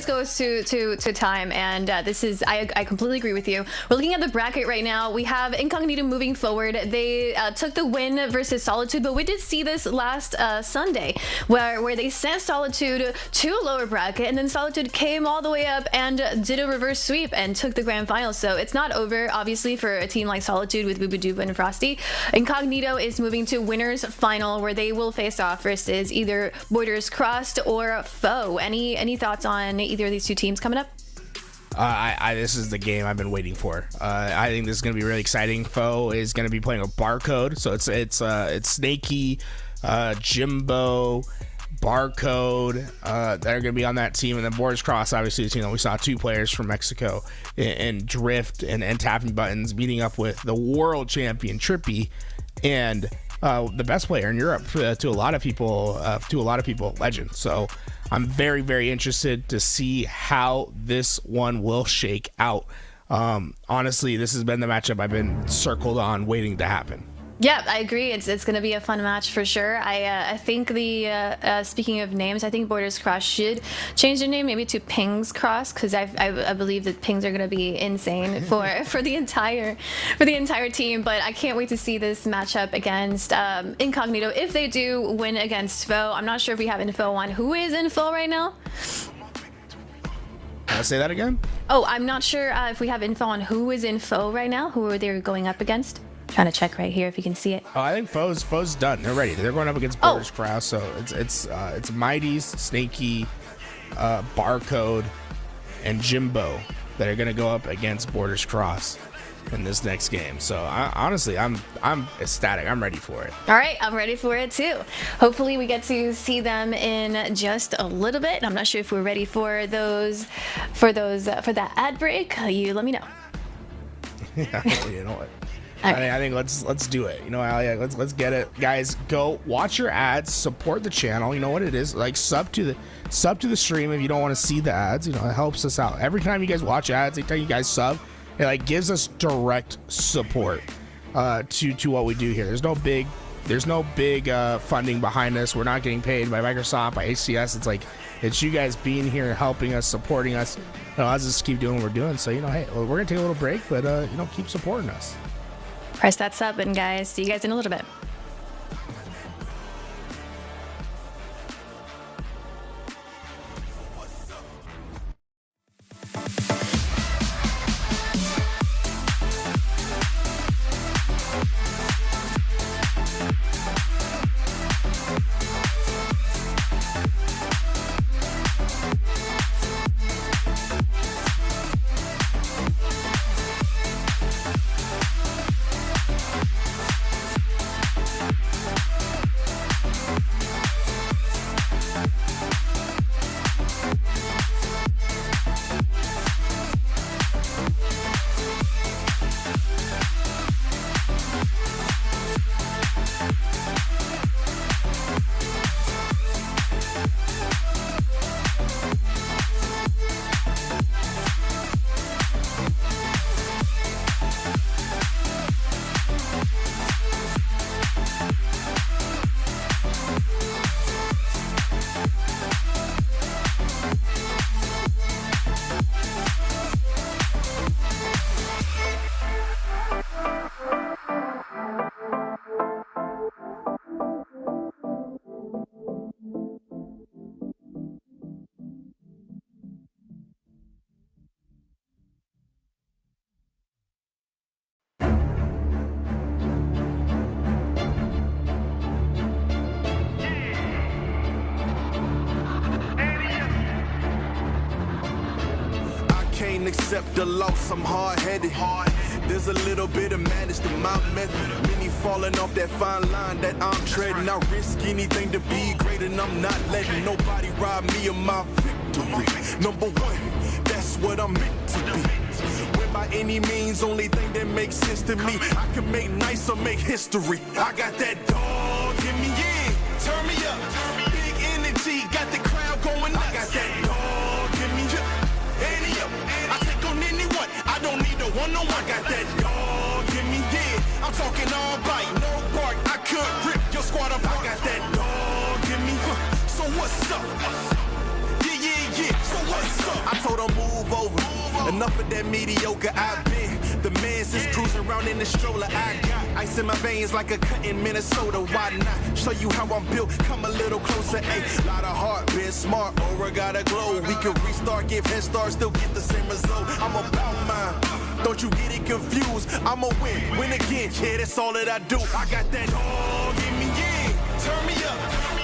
goes to time, and this is... I completely agree with you. We're looking at the bracket right now. We have Incognito moving forward. They took the win versus Solitude, but we did see this last Sunday where they sent Solitude to lower bracket, and then Solitude came all the way up and did a reverse sweep and took the grand final. So it's not over, obviously, for a team like Solitude with Booba and Frosty. Incognito is moving to winners final, where they will face off versus either Borders Crossed or Foe. Any thoughts on either of these 2 teams coming up? This is the game I've been waiting for. I think this is going to be really exciting. Foe is going to be playing a barcode, so it's Snakey, Jimbo, Barcode that are going to be on that team. And then Borders Cross, obviously, you know, we saw 2 players from Mexico and Drift and Tapping Buttons meeting up with the world champion Trippy and the best player in Europe to a lot of people, Legend. So I'm very, very interested to see how this one will shake out. Honestly, this has been the matchup I've been circled on waiting to happen. Yeah, I agree. It's going to be a fun match for sure. I think speaking of names, I think Borders Cross should change their name maybe to Pings Cross, because I believe that pings are going to be insane for the entire team. But I can't wait to see this matchup against Incognito if they do win against Foe. I'm not sure if we have info on who is in Foe right now. Can I say that again? Oh, I'm not sure if we have info on who is in Foe right now. Who are they going up against? Trying to check right here if you can see it. Oh, I think Foe's done. They're ready. They're going up against Borders Cross. So it's Mighty's, Snakey, Barcode, and Jimbo that are going to go up against Borders Cross in this next game. So honestly, I'm ecstatic. I'm ready for it. All right, I'm ready for it too. Hopefully we get to see them in just a little bit. I'm not sure if we're ready for that ad break. You let me know. Yeah, you know what? Right. I think let's do it. You know, Ali, let's get it, guys. Go watch your ads, support the channel. You know what it is, like sub to the stream if you don't want to see the ads. You know, it helps us out. Every time you guys watch ads, every time you guys sub, it like gives us direct support to what we do here. There's no big funding behind us. We're not getting paid by Microsoft, by HCS. It's like it's you guys being here, helping us, supporting us. You know, let's just keep doing what we're doing. So you know, hey, we're gonna take a little break, but you know, keep supporting us. Press that sub button, guys. See you guys in a little bit. Accept the loss, I'm hard-headed. There's a little bit of madness to my method. Many falling off that fine line that I'm treading. I risk anything to be great, and I'm not letting nobody rob me of my victory. Number one, that's what I'm meant to be. When by any means, only thing that makes sense to me, I can make nice or make history. I got that dog in me, yeah. Turn me up. Big energy, got the crowd going nuts. I got that dog in me, yeah. I take on anyone, I don't need a one-on-one. I got that dog in me, yeah. I'm talking all bite, no bark. I could rip your squad apart. I got that dog in me, so what's up? Yeah, so what's up? I told her move over, enough of that mediocre. I've been the man since cruising around in the stroller. I got ice in my veins like a cut in Minnesota. Why not show you how I'm built? Come a little closer, ayy. Lot of heart, been smart, aura gotta glow. We can restart, give head start, still get the same result. I'm about mine, don't you get it confused. I'ma win again, yeah, that's all that I do. I got that dog in me, yeah. Turn me up,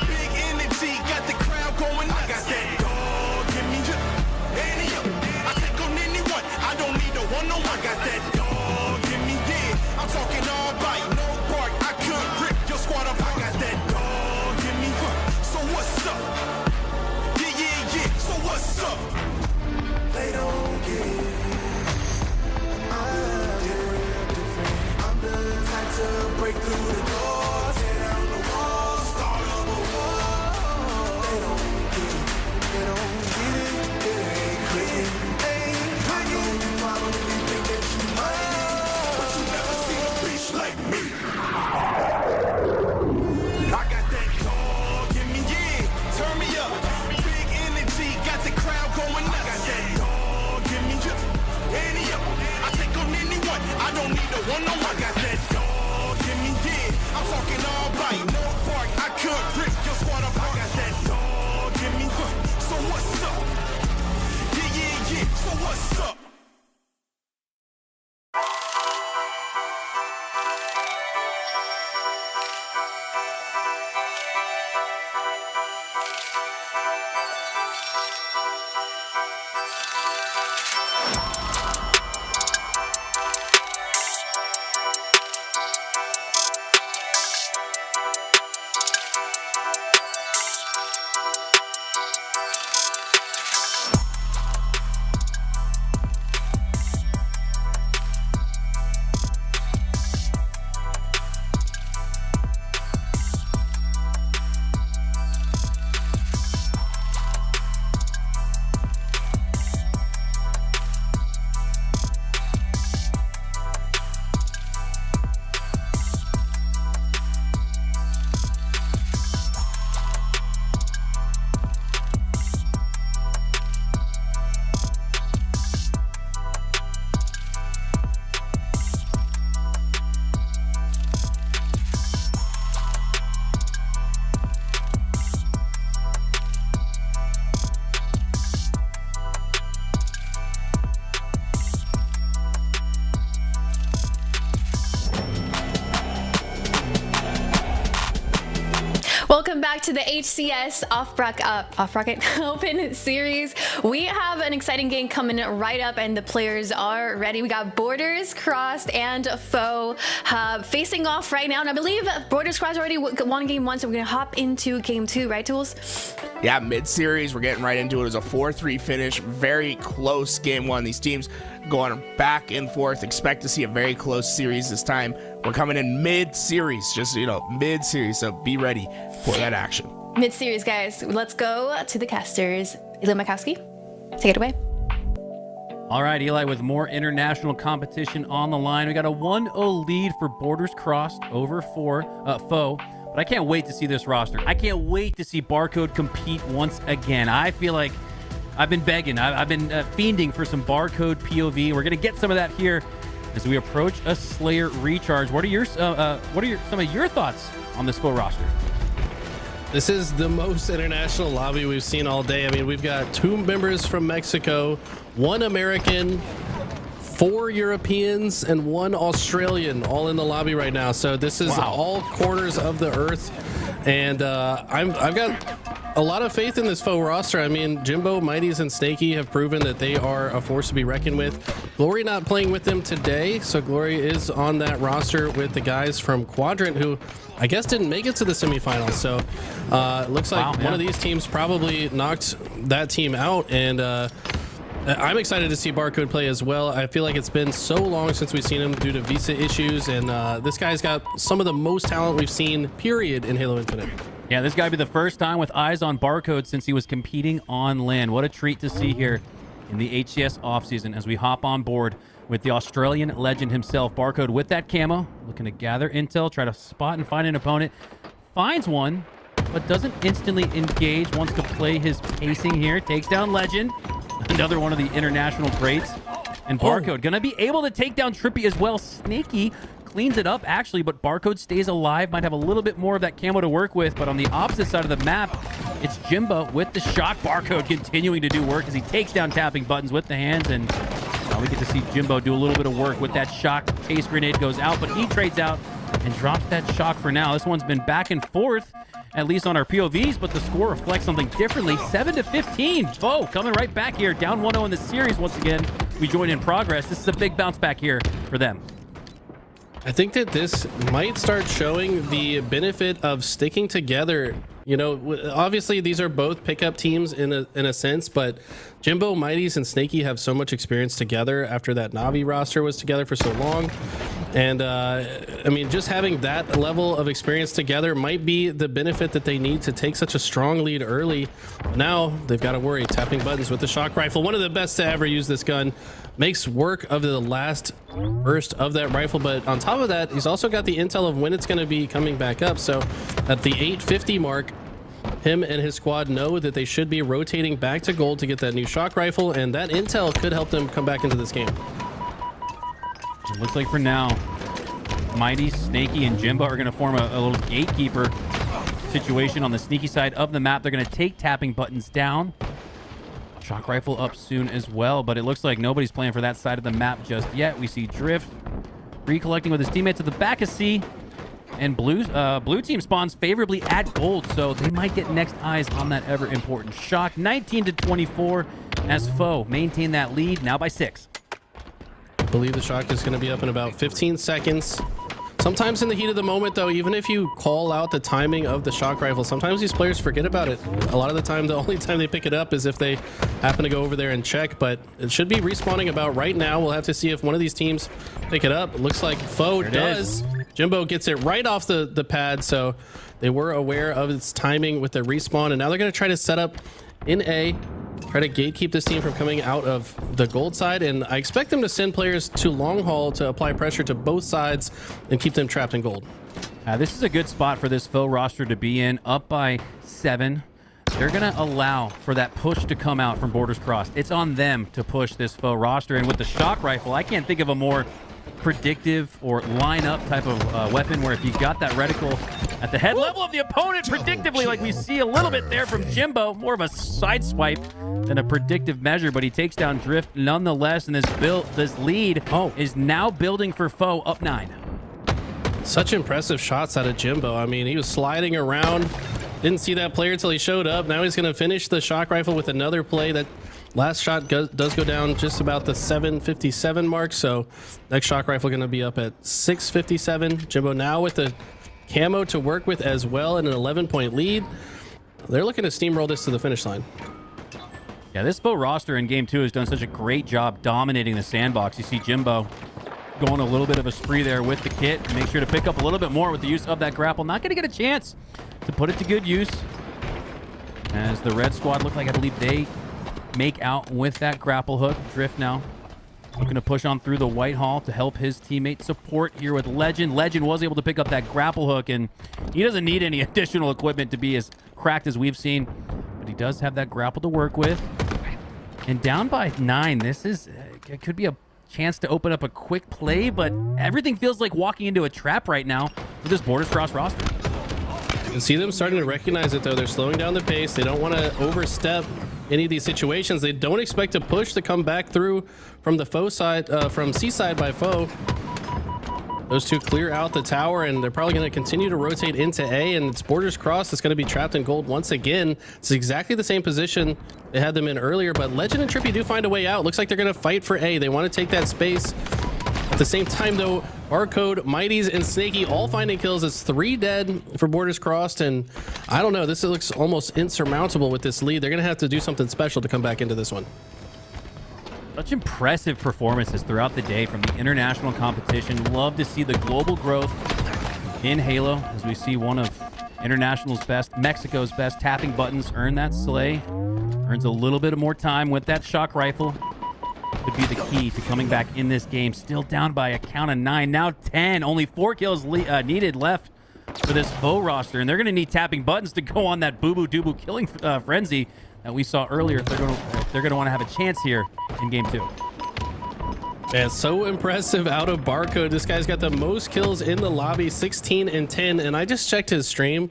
big energy, got the crowd going nuts. I got that dog in me, yeah. I take on anyone, I don't need a one-on-one. I got that dog in me, yeah. I'm talking all bite, no bark. I could rip your squad apart. I got that dog in me, so what's up? Welcome back to the HCS Off-Bracket Open Series. We have an exciting game coming right up, and the players are ready. We got Borders Crossed and Foe facing off right now. And I believe Borders Crossed already won game 1, so we're going to hop into game 2, right, Tools? Yeah, mid-series, we're getting right into it. It was a 4-3 finish. Very close game 1. These teams going back and forth. Expect to see a very close series this time. We're coming in mid-series, just, mid-series, so be ready for that action. Mid-series, guys. Let's go to the casters. Eli Makowski, take it away. All right, Eli, with more international competition on the line. We got a 1-0 lead for Borders Crossed over Foe. But I can't wait to see this roster. I can't wait to see Barcode compete once again. I feel like I've been begging. I've been fiending for some Barcode POV. We're going to get some of that here as we approach a Slayer recharge. What are some of your thoughts on this full roster? This is the most international lobby we've seen all day. I mean, we've got 2 members from Mexico, 1 American, 4 Europeans, and 1 Australian all in the lobby right now. So this is all corners of the earth. And I've got a lot of faith in this Foe roster. I mean, Jimbo, Mighties, and Snaky have proven that they are a force to be reckoned with. Glory not playing with them today, so Glory is on that roster with the guys from Quadrant, who I guess didn't make it to the semifinals. So it looks like one of these teams probably knocked that team out, and I'm excited to see Barcode play as well. I feel like it's been so long since we've seen him due to visa issues, and this guy's got some of the most talent we've seen, period, in Halo Infinite. Yeah, this guy be the first time with eyes on Barcode since he was competing on land. What a treat to see here in the HCS offseason as we hop on board with the Australian legend himself. Barcode with that camo, looking to gather intel, try to spot and find an opponent. Finds one, but doesn't instantly engage. Wants to play his pacing here. Takes down Legend, another one of the international greats. And Barcode gonna be able to take down Trippy as well. Snaky cleans it up actually, but Barcode stays alive. Might have a little bit more of that camo to work with, but on the opposite side of the map, it's Jimbo with the shock. Barcode continuing to do work as he takes down tapping buttons with the hands, and now we get to see Jimbo do a little bit of work with that shock. Chase grenade goes out, but he trades out and drops that shock for now. This one's been back and forth, at least on our POVs, but the score reflects something differently. 7-15. Foe coming right back here, down 1-0 in the series once again. We join in progress. This is a big bounce back here for them. I think that this might start showing the benefit of sticking together. Obviously these are both pickup teams in a sense, but Jimbo, Mighties, and Snaky have so much experience together after that Navi roster was together for so long. And I mean, just having that level of experience together might be the benefit that they need to take such a strong lead early. Now they've got to worry. Tapping buttons with the shock rifle, one of the best to ever use this gun. Makes work of the last burst of that rifle, but on top of that, he's also got the intel of when it's going to be coming back up. So at the 850 mark, him and his squad know that they should be rotating back to gold to get that new shock rifle, and that intel could help them come back into this game. It looks like for now, Mighty, Snaky, and Jimbo are going to form a little gatekeeper situation on the sneaky side of the map. They're going to take tapping buttons down. Shock rifle up soon as well, but it looks like nobody's playing for that side of the map just yet. We see Drift recollecting with his teammates at the back of C, and blue team spawns favorably at gold, so they might get next eyes on that ever important shock. 19-24 as Foe maintain that lead now by 6. I believe the shock is going to be up in about 15 seconds. Sometimes in the heat of the moment, though, even if you call out the timing of the shock rifle, sometimes these players forget about it. A lot of the time, the only time they pick it up is if they happen to go over there and check, but it should be respawning about right now. We'll have to see if one of these teams pick it up. It looks like Foe does. Jimbo gets it right off the pad, so they were aware of its timing with the respawn, and now they're going to try to set up in A, try to gatekeep this team from coming out of the gold side, and I expect them to send players to long haul to apply pressure to both sides and keep them trapped in gold. This is a good spot for this Foe roster to be in, up by 7. They're going to allow for that push to come out from Borders Crossed. It's on them to push this Foe roster, and with the shock rifle, I can't think of a more predictive or line-up type of weapon where if you got that reticle at the head level of the opponent predictably, like we see a little bit there from Jimbo, more of a side swipe than a predictive measure, but he takes down Drift nonetheless, and this lead is now building for Foe, up 9. Such impressive shots out of Jimbo. I mean, he was sliding around Didn't see that player till he showed up. Now he's going to finish the shock rifle with another play. That last shot does go down just about the 757 mark. So next shock rifle going to be up at 657. Jimbo now with the camo to work with as well, and an 11-point lead. They're looking to steamroll this to the finish line. Yeah, this Faux roster in game 2 has done such a great job dominating the sandbox. You see Jimbo going a little bit of a spree there with the kit. Make sure to pick up a little bit more with the use of that grapple. Not going to get a chance to put it to good use, as the red squad look like, I believe they make out with that grapple hook. Drift now looking to push on through the Whitehall to help his teammate support here with Legend. Legend was able to pick up that grapple hook, and he doesn't need any additional equipment to be as cracked as we've seen, but he does have that grapple to work with. And down by 9, this is it could be a chance to open up a quick play, but everything feels like walking into a trap right now with this Borders Cross roster. You can see them starting to recognize it, though. They're slowing down the pace. They don't want to overstep any of these situations. They don't expect a push to come back through from the Faux side, from C side by Faux. Those two clear out the tower, and they're probably going to continue to rotate into A, and it's Borders Cross that's going to be trapped in gold once again. It's exactly the same position they had them in earlier, but Legend and Trippy do find a way out. Looks like they're going to fight for A. They want to take that space. At the same time, though, Barcode, Mighties, and Snaky all finding kills. It's 3 dead for Borders Crossed, and I don't know, this looks almost insurmountable with this lead. They're going to have to do something special to come back into this one. Such impressive performances throughout the day from the international competition. Love to see the global growth in Halo, as we see one of International's best, Mexico's best tapping buttons earn that Slay. Earns a little bit more time with that shock rifle. Could be the key to coming back in this game. Still down by a count of 9, now 10. Only 4 kills needed left for this Faux roster, and they're going to need tapping buttons to go on that boo-boo-doo-boo killing frenzy that we saw earlier if they're going to want to have a chance here in game 2. Man, so impressive out of Barcode. This guy's got the most kills in the lobby, 16 and 10, and I just checked his stream.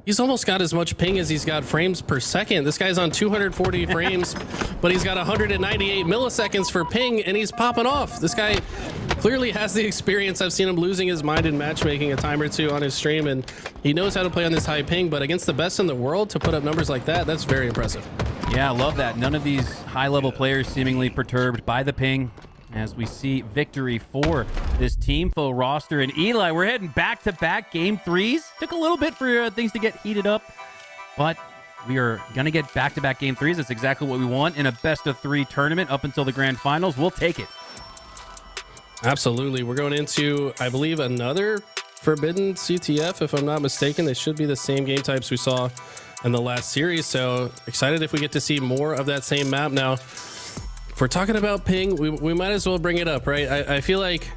He's almost got as much ping as he's got frames per second. This guy's on 240 frames, but he's got 198 milliseconds for ping, and he's popping off. This guy clearly has the experience. I've seen him losing his mind in matchmaking a time or two on his stream, and he knows how to play on this high ping, but against the best in the world to put up numbers like that, that's very impressive. Yeah, I love that. None of these high-level players seemingly perturbed by the ping, as we see victory for this Team Faux roster. And Eli, we're heading back-to-back game 3s. Took a little bit for things to get heated up, but we are going to get back-to-back game 3s. That's exactly what we want in a best-of-3 tournament up until the grand finals. We'll take it. Absolutely. We're going into, I believe, another Forbidden CTF, if I'm not mistaken. They should be the same game types we saw in the last series, so excited if we get to see more of that same map. Now, if we're talking about ping, we might as well bring it up, right? I feel like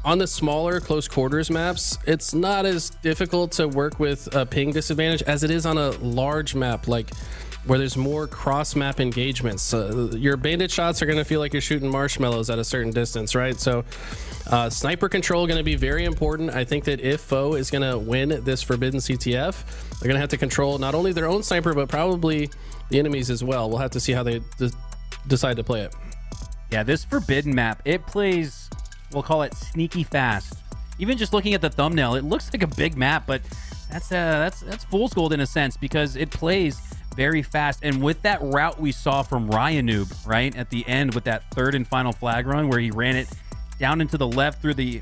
on the smaller close quarters maps, it's not as difficult to work with a ping disadvantage as it is on a large map, like where there's more cross map engagements. Your bandit shots are going to feel like you're shooting marshmallows at a certain distance, right? So sniper control going to be very important. I think that if Faux is going to win this Forbidden CTF, they're going to have to control not only their own sniper, but probably the enemies as well. We'll have to see how they decide to play it. Yeah, this Forbidden map, it plays, we'll call it sneaky fast. Even just looking at the thumbnail, it looks like a big map, but that's fool's gold in a sense, because it plays very fast. And with that route we saw from Ryanoob, right at the end with that 3rd and final flag run, where he ran it down into the left through the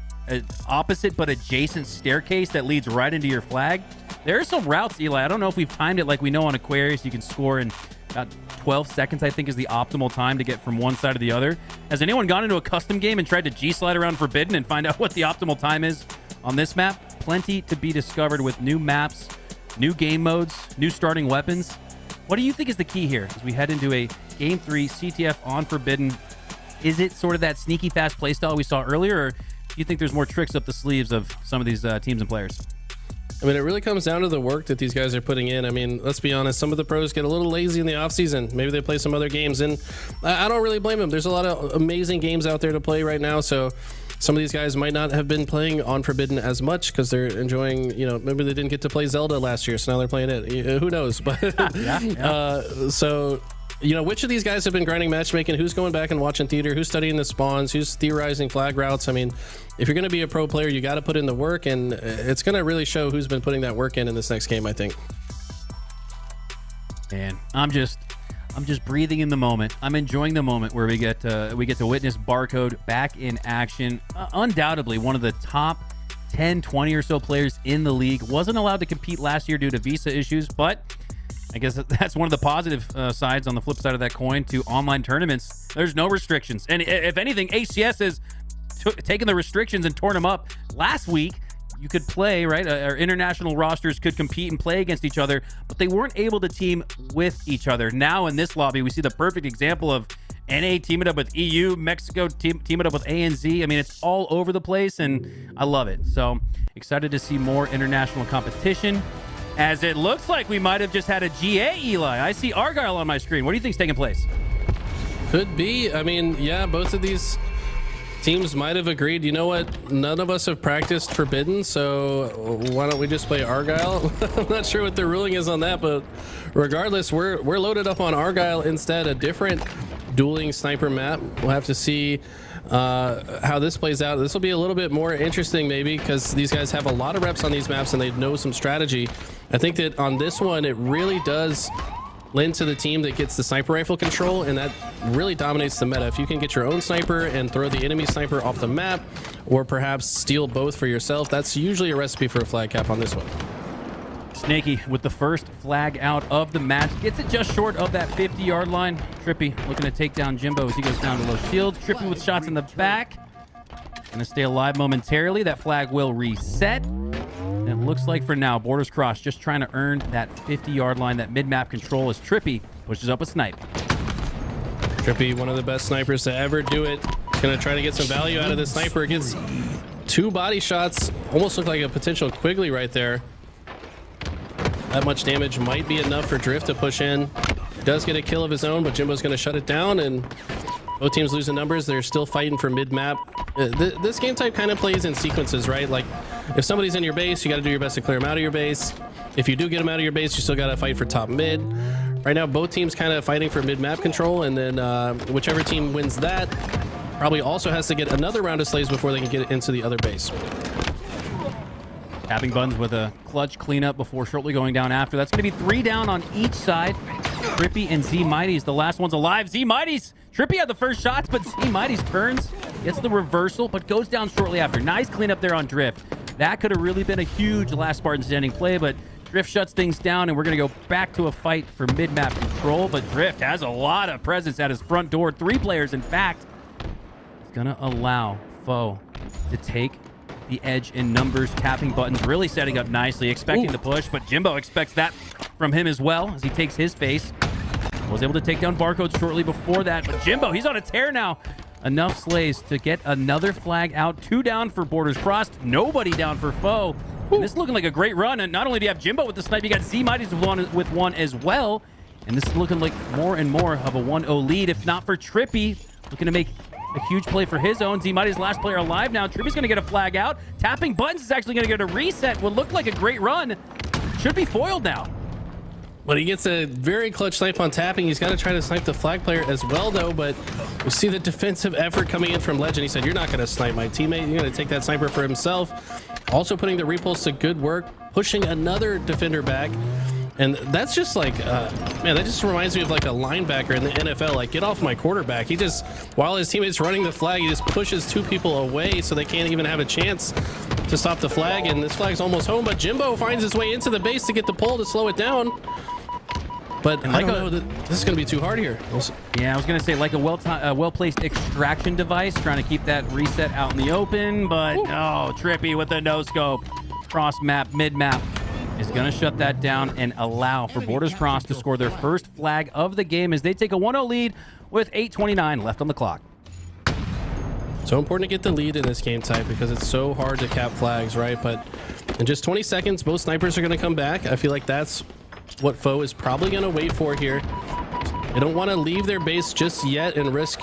opposite but adjacent staircase that leads right into your flag. There are some routes, Eli. I don't know if we've timed it like we know on Aquarius. You can score in about 12 seconds, I think, is the optimal time to get from one side to the other. Has anyone gone into a custom game and tried to G-slide around Forbidden and find out what the optimal time is on this map? Plenty to be discovered with new maps, new game modes, new starting weapons. What do you think is the key here as we head into a Game 3 CTF on Forbidden? Is it sort of that sneaky fast playstyle we saw earlier, or do you think there's more tricks up the sleeves of some of these teams and players? I mean, it really comes down to the work that these guys are putting in. I mean, let's be honest, some of the pros get a little lazy in the offseason. Maybe they play some other games, and I don't really blame them. There's a lot of amazing games out there to play right now, so some of these guys might not have been playing on Forbidden as much because they're enjoying, you know, maybe they didn't get to play Zelda last year, so now they're playing it. Who knows? But yeah. So you know, which of these guys have been grinding matchmaking? Who's going back and watching theater? Who's studying the spawns? Who's theorizing flag routes? I mean, if you're going to be a pro player, you got to put in the work, and it's going to really show who's been putting that work in this next game, I think. Man, I'm just breathing in the moment. I'm enjoying the moment where we get to witness Barcode back in action. Undoubtedly one of the top 10, 20 or so players in the league. Wasn't allowed to compete last year due to visa issues, but I guess that's one of the positive sides on the flip side of that coin to online tournaments. There's no restrictions. And if anything, HCS has taken the restrictions and torn them up. Last week, you could play, right? Our international rosters could compete and play against each other, but they weren't able to team with each other. Now in this lobby, we see the perfect example of NA teaming up with EU, Mexico teaming up with ANZ. I mean, it's all over the place, and I love it. So excited to see more international competition, as it looks like we might have just had a GA, Eli. I see Argyle on my screen. What do you think's taking place? Could be. I mean, yeah, both of these teams might have agreed, you know what, none of us have practiced Forbidden, so why don't we just play Argyle? I'm not sure what the ruling is on that, but regardless, we're loaded up on Argyle instead, a different dueling sniper map. We'll have to see how this plays out. This will be a little bit more interesting maybe, because these guys have a lot of reps on these maps and they know some strategy. I think that on this one, it really does lend to the team that gets the sniper rifle control, and that really dominates the meta. If you can get your own sniper and throw the enemy sniper off the map, or perhaps steal both for yourself, that's usually a recipe for a flag cap on this one. Snaky with the first flag out of the match. Gets it just short of that 50-yard line. Trippy looking to take down Jimbo as he goes down to low shield. Trippy with shots in the back. Gonna stay alive momentarily. That flag will reset. And it looks like for now, borders crossed, just trying to earn that 50-yard line, that mid-map control as Trippy pushes up a snipe. Trippy, one of the best snipers to ever do it. Gonna try to get some value out of the sniper. Gets 2 body shots. Almost looked like a potential Quigley right there. That much damage might be enough for Drift to push in. Does get a kill of his own, but Jimbo's gonna shut it down, and both teams losing numbers. They're still fighting for mid-map. This game type kind of plays in sequences, right? Like, if somebody's in your base, you got to do your best to clear them out of your base. If you do get them out of your base, you still got to fight for top mid. Right now, both teams kind of fighting for mid-map control, and then whichever team wins that probably also has to get another round of slaves before they can get into the other base. Tapping Buns with a clutch cleanup before shortly going down after. That's going to be 3 down on each side. Trippy and Z Mighty's the last one's alive. Z Mighty's, Trippy had the first shots, but Z Mighty's turns, gets the reversal, but goes down shortly after. Nice cleanup there on Drift. That could have really been a huge last Spartan standing play, but Drift shuts things down, and we're going to go back to a fight for mid-map control. But Drift has a lot of presence at his front door. 3 players, in fact. He's going to allow Foe to take the edge in numbers. Tapping Buttons really setting up nicely, expecting the push, but Jimbo expects that from him as well as he takes his face. Was able to take down Barcode shortly before that, but Jimbo, he's on a tear now. Enough slays to get another flag out. 2 down for borders crossed, nobody down for Foe. And this is looking like a great run, and not only do you have Jimbo with the snipe, you got Z Mighty's with one as well, and this is looking like more and more of a 1-0 lead, if not for Trippy, looking to make a huge play for his own. Z Mighty's last player alive now. Trippy's going to get a flag out. Tapping Buttons is actually going to get a reset. What looked like a great run should be foiled now. But he gets a very clutch snipe on Tapping. He's got to try to snipe the flag player as well, though. But we see the defensive effort coming in from Legend. He said, you're not going to snipe my teammate. You're going to take that sniper for himself. Also putting the repulse to good work, pushing another defender back. And that's just like, man, that just reminds me of like a linebacker in the NFL. Like, get off my quarterback. He just, while his teammate's running the flag, he just pushes 2 people away so they can't even have a chance to stop the flag. And this flag's almost home, but Jimbo finds his way into the base to get the pull to slow it down. But I don't know, this is going to be too hard here. Yeah, I was going to say, like a well-placed extraction device, trying to keep that reset out in the open, but oh, Trippy with the no-scope. Cross-map, mid-map is going to shut that down and allow for Borders Cross to score their first flag of the game as they take a 1-0 lead with 8:29 left on the clock. So important to get the lead in this game type because it's so hard to cap flags, right? But in just 20 seconds, both snipers are going to come back. I feel like that's what Foe is probably going to wait for here. They don't want to leave their base just yet and risk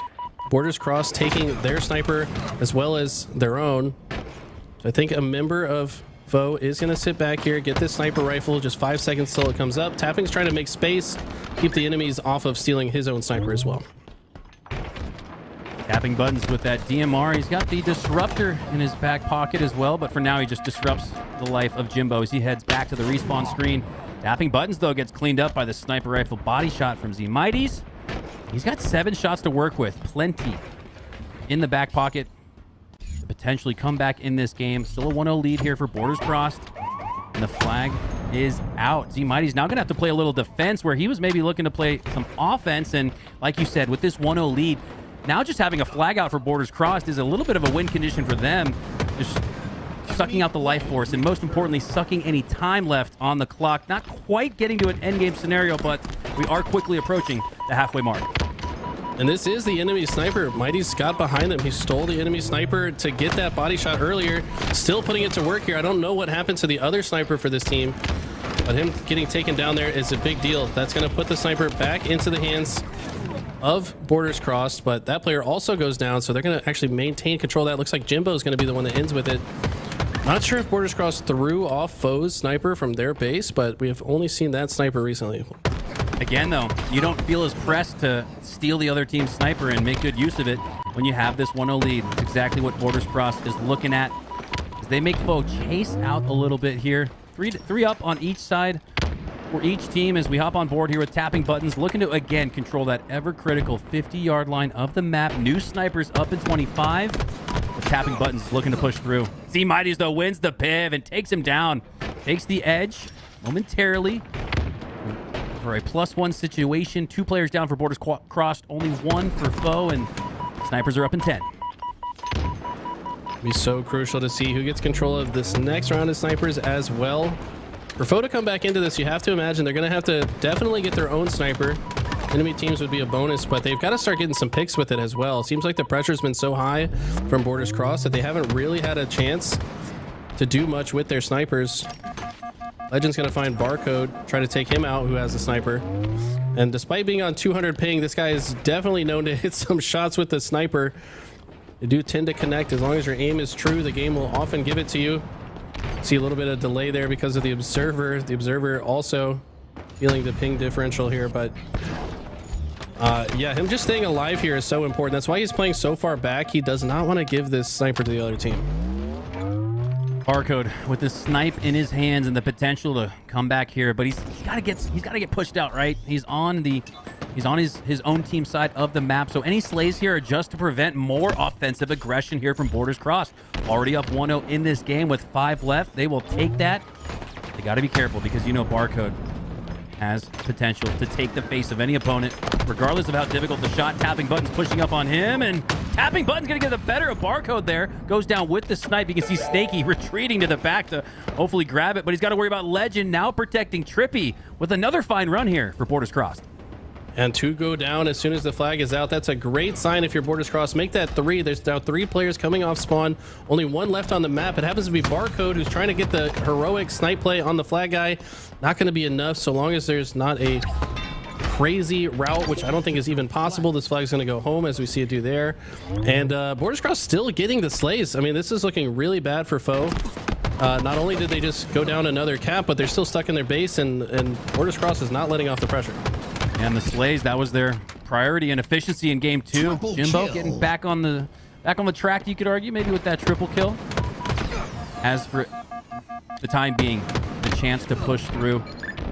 Borders Cross taking their sniper as well as their own. So I think a member of Foe is going to sit back here, get this sniper rifle, just 5 seconds till it comes up. Tapping's trying to make space, keep the enemies off of stealing his own sniper as well. Tapping buttons with that DMR. He's got the disruptor in his back pocket as well, but for now he just disrupts the life of Jimbo as he heads back to the respawn screen. Tapping buttons, though, gets cleaned up by the sniper rifle body shot from Z-Mighties. He's got 7 shots to work with. Plenty in the back pocket to potentially come back in this game. Still a 1-0 lead here for Borders Crossed. And the flag is out. Z-Mighty's now going to have to play a little defense where he was maybe looking to play some offense. And like you said, with this 1-0 lead, now just having a flag out for Borders Crossed is a little bit of a win condition for them. Just sucking out the life force and most importantly, sucking any time left on the clock. Not quite getting to an endgame scenario, but we are quickly approaching the halfway mark. And this is the enemy sniper. Mighty's got behind him. He stole the enemy sniper to get that body shot earlier. Still putting it to work here. I don't know what happened to the other sniper for this team, but him getting taken down there is a big deal. That's going to put the sniper back into the hands of Borders Crossed, but that player also goes down, so they're going to actually maintain control of that. Looks like Jimbo is going to be the one that ends with it. Not sure if Borders Crossed threw off Foe's sniper from their base, but we have only seen that sniper recently. Again, though, you don't feel as pressed to steal the other team's sniper and make good use of it when you have this 1-0 lead. That's exactly what Borders Crossed is looking at as they make Foe chase out a little bit here. Three up on each side for each team as we hop on board here with tapping buttons, looking to again control that ever critical 50-yard line of the map. New snipers up in 25 with tapping buttons looking to push through. Z-Mighties, though, wins the piv and takes him down. Takes the edge momentarily for a +1 situation. 2 players down for Borders Crossed, only 1 for Foe, and snipers are up in 10. It'll be so crucial to see who gets control of this next round of snipers as well. For Foe to come back into this, you have to imagine they're going to have to definitely get their own sniper. Enemy teams would be a bonus, but they've got to start getting some picks with it as well. Seems like the pressure's been so high from Borders Crossed that they haven't really had a chance to do much with their snipers. Legend's going to find Barcode, try to take him out, who has a sniper. And despite being on 200 ping, this guy is definitely known to hit some shots with the sniper. They do tend to connect. As long as your aim is true, the game will often give it to you. See a little bit of delay there because of the observer. The observer also feeling the ping differential here, but yeah, him just staying alive here is so important. That's why he's playing so far back. He does not want to give this sniper to the other team. Barcode with the snipe in his hands and the potential to come back here, but he's got to get pushed out, right? He's on his own team side of the map, so any slays here are just to prevent more offensive aggression here from Borders Crossed. Already up 1-0 in this game with 5 left. They will take that. They got to be careful because you know Barcode has potential to take the face of any opponent, regardless of how difficult the shot. Tapping buttons pushing up on him, and tapping buttons gonna get the better of Barcode there. Goes down with the snipe. You can see Snaky retreating to the back to hopefully grab it, but he's got to worry about Legend now protecting Trippy with another fine run here for Borders Crossed. And 2 go down as soon as the flag is out. That's a great sign if you're Borders Crossed. Make that 3. There's now 3 players coming off spawn. Only 1 left on the map. It happens to be Barcode, who's trying to get the heroic snipe play on the flag guy. Not going to be enough so long as there's not a crazy route, which I don't think is even possible. This flag's going to go home as we see it do there. And Borders Crossed still getting the slays. I mean, this is looking really bad for Foe. Not only did they just go down another cap, but they're still stuck in their base, and Borders Crossed is not letting off the pressure. And the slays, that was their priority and efficiency in game 2. Triple Jimbo kill. getting back on the track, you could argue, maybe with that triple kill. As for the time being, the chance to push through.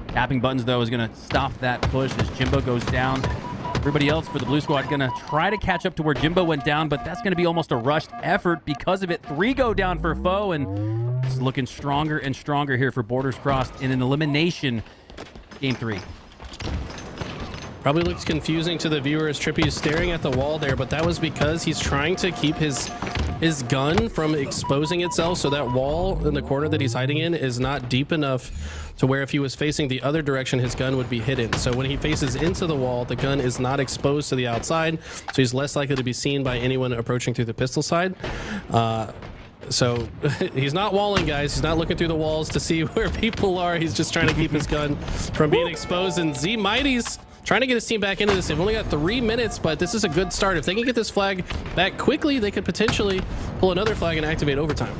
Tapping buttons, though, is going to stop that push as Jimbo goes down. Everybody else for the blue squad going to try to catch up to where Jimbo went down, but that's going to be almost a rushed effort because of it. 3 go down for Foe, and it's looking stronger and stronger here for Borders Crossed in an elimination game 3. Probably looks confusing to the viewers. Trippy is staring at the wall there, but that was because he's trying to keep his gun from exposing itself, so that wall in the corner that he's hiding in is not deep enough to where if he was facing the other direction, his gun would be hidden. So when he faces into the wall, the gun is not exposed to the outside, so he's less likely to be seen by anyone approaching through the pistol side. So he's not walling, guys. He's not looking through the walls to see where people are. He's just trying to keep his gun from being exposed. And Z-Mighty's trying to get his team back into this. They've only got 3 minutes, but this is a good start. If they can get this flag back quickly, they could potentially pull another flag and activate overtime.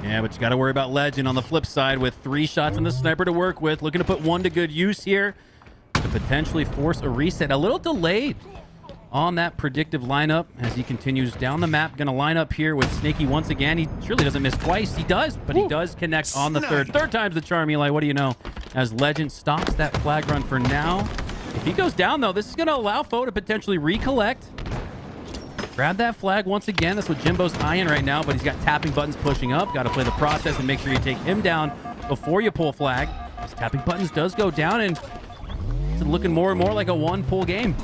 Yeah, but you got to worry about Legend on the flip side with 3 shots on the sniper to work with. Looking to put 1 to good use here to potentially force a reset. A little delayed on that predictive lineup as he continues down the map. Going to line up here with Snaky once again. He surely doesn't miss twice. He does, but he does connect on the third. Third time's the charm, Eli. What do you know? As Legend stops that flag run for now. If he goes down, though, this is going to allow Foe to potentially recollect. Grab that flag once again. That's what Jimbo's eyeing right now, but he's got tapping buttons pushing up. Got to play the process and make sure you take him down before you pull flag. This tapping buttons does go down, and it's looking more and more like a 1-pull game.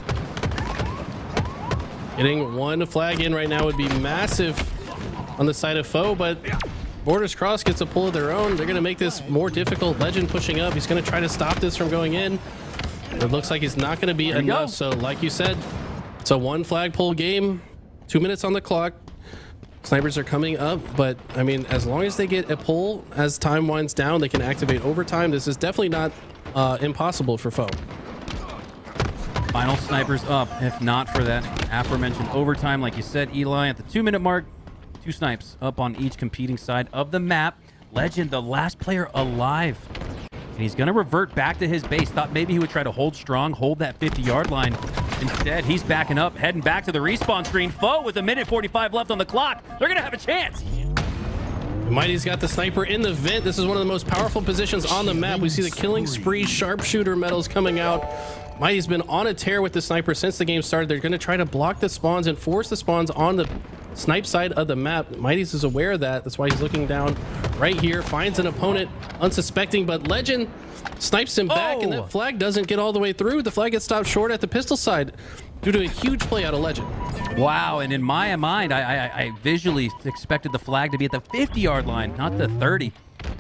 Getting 1 flag in right now would be massive on the side of Foe, but Borders Cross gets a pull of their own. They're going to make this more difficult. Legend pushing up. He's going to try to stop this from going in. It looks like it's not going to be enough. So like you said, it's a 1 flag pull game. 2 minutes on the clock. Snipers are coming up, but I mean, as long as they get a pull as time winds down, they can activate overtime. This is definitely not impossible for Foe. Final snipers up, if not for that aforementioned overtime. Like you said, Eli, at the 2-minute mark, 2 snipes up on each competing side of the map. Legend, the last player alive. And he's going to revert back to his base. Thought maybe he would try to hold strong, hold that 50-yard line. Instead, he's backing up, heading back to the respawn screen. Foe with 1:45 left on the clock. They're going to have a chance. Mighty's got the sniper in the vent. This is one of the most powerful positions on the map. We see the killing spree sharpshooter medals coming out. Mighty's been on a tear with the sniper since the game started. They're going to try to block the spawns and force the spawns on the snipe side of the map. Mighty's is aware of that. That's why he's looking down right here. Finds an opponent unsuspecting, but Legend snipes him back, and that flag doesn't get all the way through. The flag gets stopped short at the pistol side due to a huge play out of Legend. Wow, and in my mind, I visually expected the flag to be at the 50-yard line, not the 30,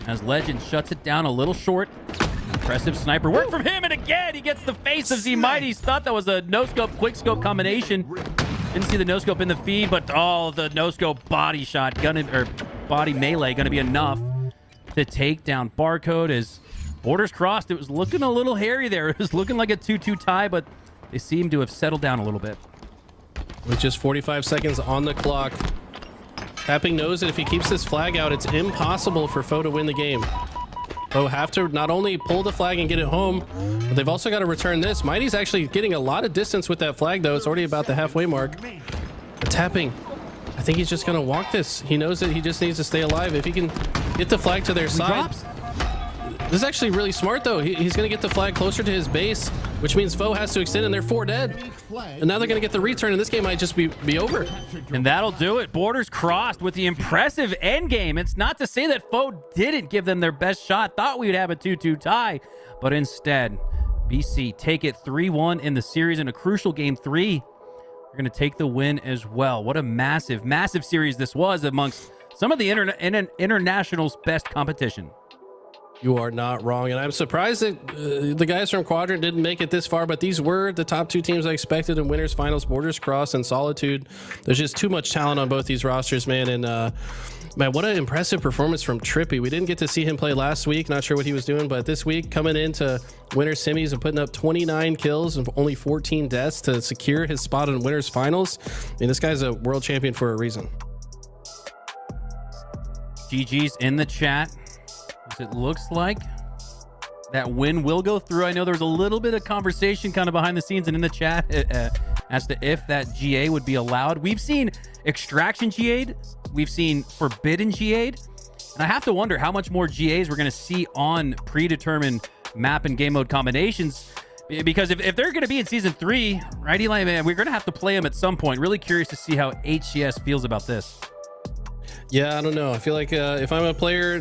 as Legend shuts it down a little short. Impressive sniper work from him, and again, he gets the face of Z Mighty's. Thought that was a no-scope, quick-scope combination. Didn't see the no-scope in the feed, but the no-scope body shot, body melee going to be enough to take down Barcode. As Borders crossed, it was looking a little hairy there. It was looking like a 2-2 tie, but they seem to have settled down a little bit. With just 45 seconds on the clock, Tapping knows that if he keeps this flag out, it's impossible for Foe to win the game. Foe have to not only pull the flag and get it home, but they've also got to return this. Mighty's actually getting a lot of distance with that flag, though. It's already about the halfway mark. But Tapping, I think he's just going to walk this. He knows that he just needs to stay alive. If he can get the flag to their side. This is actually really smart, though. He's going to get the flag closer to his base, which means Foe has to extend, and they're 4 dead. And now they're going to get the return, and this game might just be over. And that'll do it. Borders crossed with the impressive end game. It's not to say that Foe didn't give them their best shot. Thought we would have a 2-2 tie, but instead, BC take it 3-1 in the series in a crucial game 3. We're going to take the win as well. What a massive, massive series this was amongst some of the international's best competition. You are not wrong, and I'm surprised that the guys from Quadrant didn't make it this far, but these were the top 2 teams I expected in winners finals, Borders Cross and Solitude. There's just too much talent on both these rosters, man, and man, what an impressive performance from Trippy. We didn't get to see him play last week, not sure what he was doing, but this week coming into winners semis and putting up 29 kills and only 14 deaths to secure his spot in winners finals. I mean, this guy's a world champion for a reason. GG's in the chat. It looks like that win will go through. I know there was a little bit of conversation kind of behind the scenes and in the chat as to if that GA would be allowed. We've seen Extraction GA'd. We've seen Forbidden GA'd. And I have to wonder how much more GAs we're going to see on predetermined map and game mode combinations. Because if they're going to be in Season 3, right, Eli, man, we're going to have to play them at some point. Really curious to see how HCS feels about this. Yeah, I don't know. I feel like if I'm a player,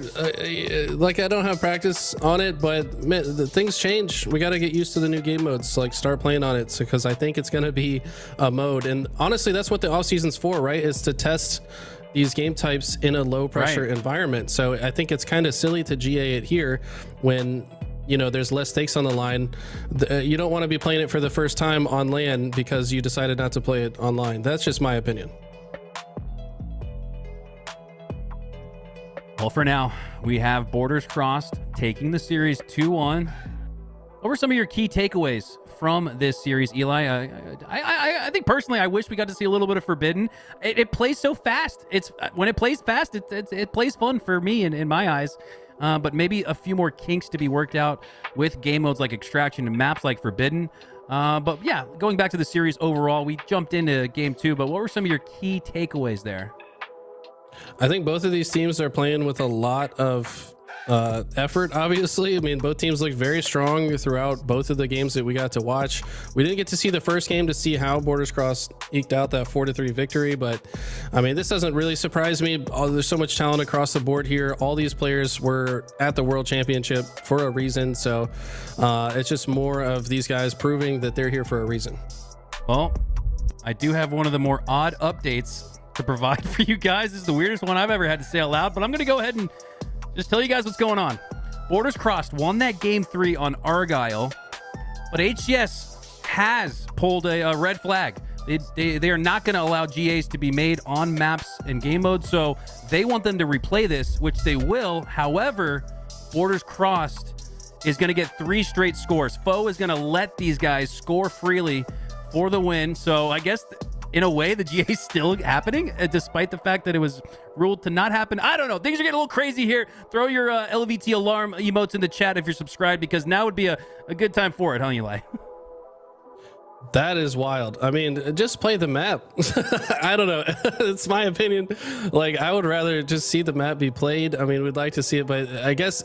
like I don't have practice on it, but man, the things change. We got to get used to the new game modes, like start playing on it, because I think it's going to be a mode. And honestly, that's what the off season's for, right? Is to test these game types in a low pressure environment. So I think it's kind of silly to GA it here when, you know, there's less stakes on the line. You don't want to be playing it for the first time on LAN because you decided not to play it online. That's just my opinion. Well, for now, we have Borders crossed, taking the series 2-1. What were some of your key takeaways from this series, Eli. I think personally, I wish we got to see a little bit of Forbidden. It plays so fast. When it plays fast, it plays fun for me in my eyes. But maybe a few more kinks to be worked out with game modes like Extraction and maps like Forbidden. But yeah, going back to the series overall, we jumped into game 2. But what were some of your key takeaways there? I think both of these teams are playing with a lot of effort, obviously. I mean, both teams looked very strong throughout both of the games that we got to watch. We didn't get to see the first game to see how Borders Cross eked out that 4-3 victory, but I mean, this doesn't really surprise me. There's so much talent across the board here. All these players were at the World Championship for a reason, so it's just more of these guys proving that they're here for a reason. Well, I do have one of the more odd updates to provide for you guys. This is the weirdest one I've ever had to say out loud, but I'm going to go ahead and just tell you guys what's going on. Borders Crossed won that game 3 on Argyle, but HCS has pulled a red flag. They are not going to allow GAs to be made on maps and game modes, so they want them to replay this, which they will. However, Borders Crossed is going to get 3 straight scores. Foe is going to let these guys score freely for the win, so I guess in a way, the GA is still happening, despite the fact that it was ruled to not happen. I don't know. Things are getting a little crazy here. Throw your LVT alarm emotes in the chat if you're subscribed, because now would be a good time for it, huh, Eli? That is wild. I mean, just play the map. I don't know. It's my opinion. Like, I would rather just see the map be played. I mean, we'd like to see it, but I guess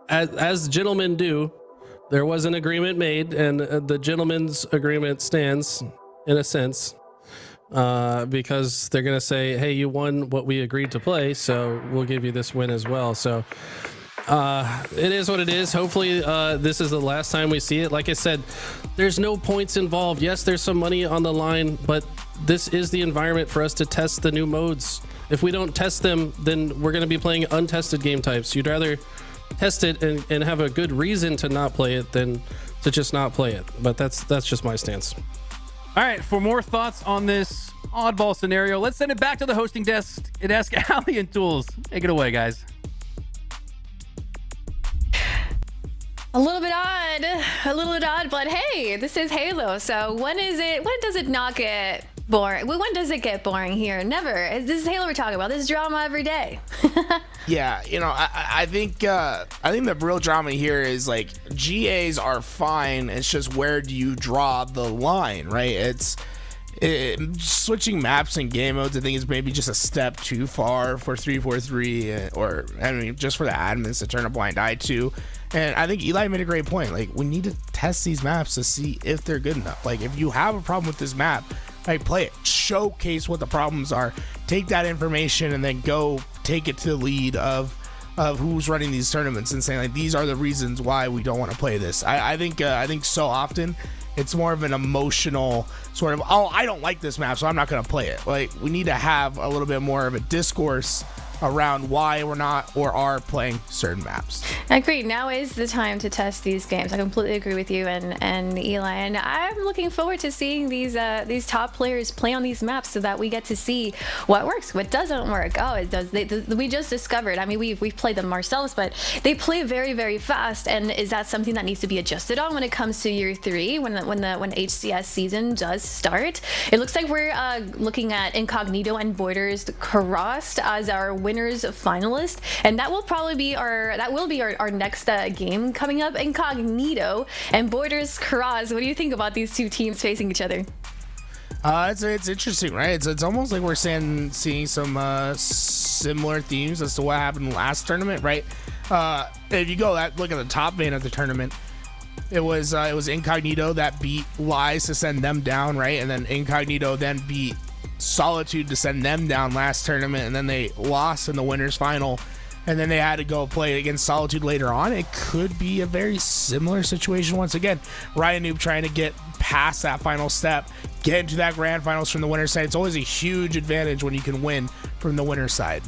as gentlemen do, there was an agreement made, and the gentleman's agreement stands in a sense. Because they're going to say, hey, you won what we agreed to play, so we'll give you this win as well. So it is what it is. Hopefully this is the last time we see it. Like I said, there's no points involved. Yes, there's some money on the line, but this is the environment for us to test the new modes. If we don't test them, then we're going to be playing untested game types. You'd rather test it and have a good reason to not play it than to just not play it. But that's just my stance. All right, for more thoughts on this oddball scenario, let's send it back to the hosting desk and ask Ali and Tools. Take it away, guys. A little bit odd, but hey, this is Halo. So when does it not get boring? When does it get boring here? Never. This is Halo we're talking about. This is drama every day. Yeah, you know, I think the real drama here is like GAs are fine. It's just where do you draw the line, right? Switching maps and game modes, I think, is maybe just a step too far for 343, or I mean, just for the admins to turn a blind eye to. And I think Eli made a great point. Like, we need to test these maps to see if they're good enough. Like, if you have a problem with this map, like, play it, showcase what the problems are, take that information, and then go take it to the lead of who's running these tournaments and saying, like, these are the reasons why we don't want to play this. I think so often it's more of an emotional sort of, oh, I don't like this map, so I'm not going to play it. Like, we need to have a little bit more of a discourse around why we're not or are playing certain maps. I agree. Now is the time to test these games. I completely agree with you and Eli, and I'm looking forward to seeing these top players play on these maps so that we get to see what works, what doesn't work. Oh, it does. We just discovered. I mean, we've played them ourselves, but they play very, very fast. And is that something that needs to be adjusted on when it comes to year 3, when HCS season does start? It looks like we're looking at Incognito and Borders Crossed as our winners finalist, and that will probably be our next game coming up. Incognito and Borders Crossed. What do you think about these two teams facing each other? It's interesting, right? It's almost like we're seeing some similar themes as to what happened last tournament, right? If you look at the top vein of the tournament, it was Incognito that beat Lies to send them down, right? And then Incognito then beat Solitude to send them down last tournament, and then they lost in the winners final, and then they had to go play against Solitude later on. It could be a very similar situation once again. Ryan Noob trying to get past that final step, get into that grand finals from the winner's side. It's always a huge advantage when you can win from the winner's side.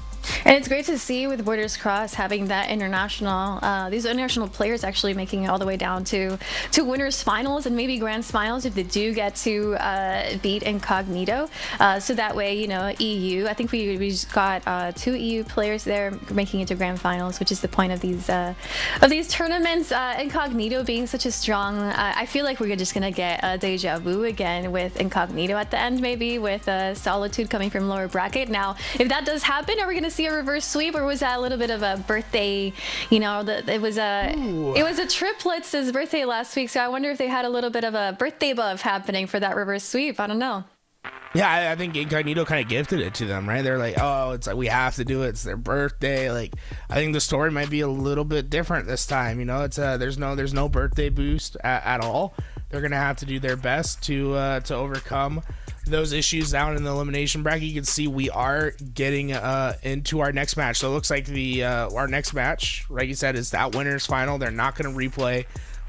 And it's great to see with Borders Cross having that international, these international players actually making it all the way down to winners finals and maybe grand finals if they do get to beat Incognito. So that way, you know, EU. I think we just got 2 EU players there making it to grand finals, which is the point of these tournaments. Incognito being such a strong, I feel like we're just gonna get a deja vu again with Incognito at the end, maybe with Solitude coming from lower bracket. Now, if that does happen, are we gonna see a reverse sweep, or was that a little bit of a birthday? You know, it was a triplets' birthday last week, so I wonder if they had a little bit of a birthday buff happening for that reverse sweep. I don't know. Yeah, I think Incognito kind of gifted it to them, right? They're like, oh, it's like we have to do it. It's their birthday. Like, I think the story might be a little bit different this time. You know, it's there's no birthday boost at all. They're gonna have to do their best to overcome those issues down in the elimination bracket. You can see we are getting into our next match. So it looks like our next match, like you said, is that winners final. They're not going to replay.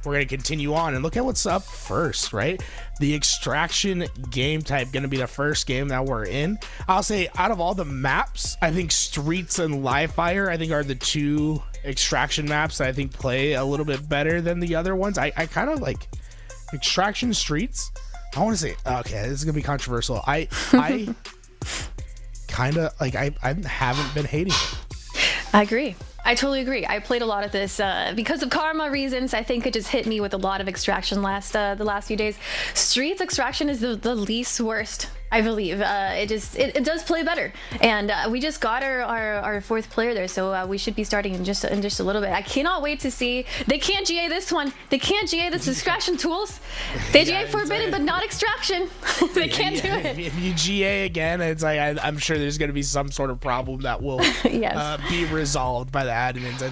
We're going to continue on and look at what's up first, right? The Extraction game type going to be the first game that we're in. I'll say out of all the maps, I think Streets and Live Fire, I think are the 2 Extraction maps that I think play a little bit better than the other ones. I kind of like Extraction Streets. I want to say, okay, this is gonna be controversial. I kind of like I haven't been hating it. I agree. I totally agree. I played a lot of this because of karma reasons. I think it just hit me with a lot of Extraction the last few days. Streets Extraction is the least worst, I believe. It does play better, and we just got our 4th player there, so we should be starting in just a little bit. I cannot wait to see. They can't GA this one. They can't GA this Extraction Tools. They GA Forbidden, but not Extraction. They can't do it. If you GA again, it's like I'm sure there's going to be some sort of problem that will yes. Be resolved by the admins. I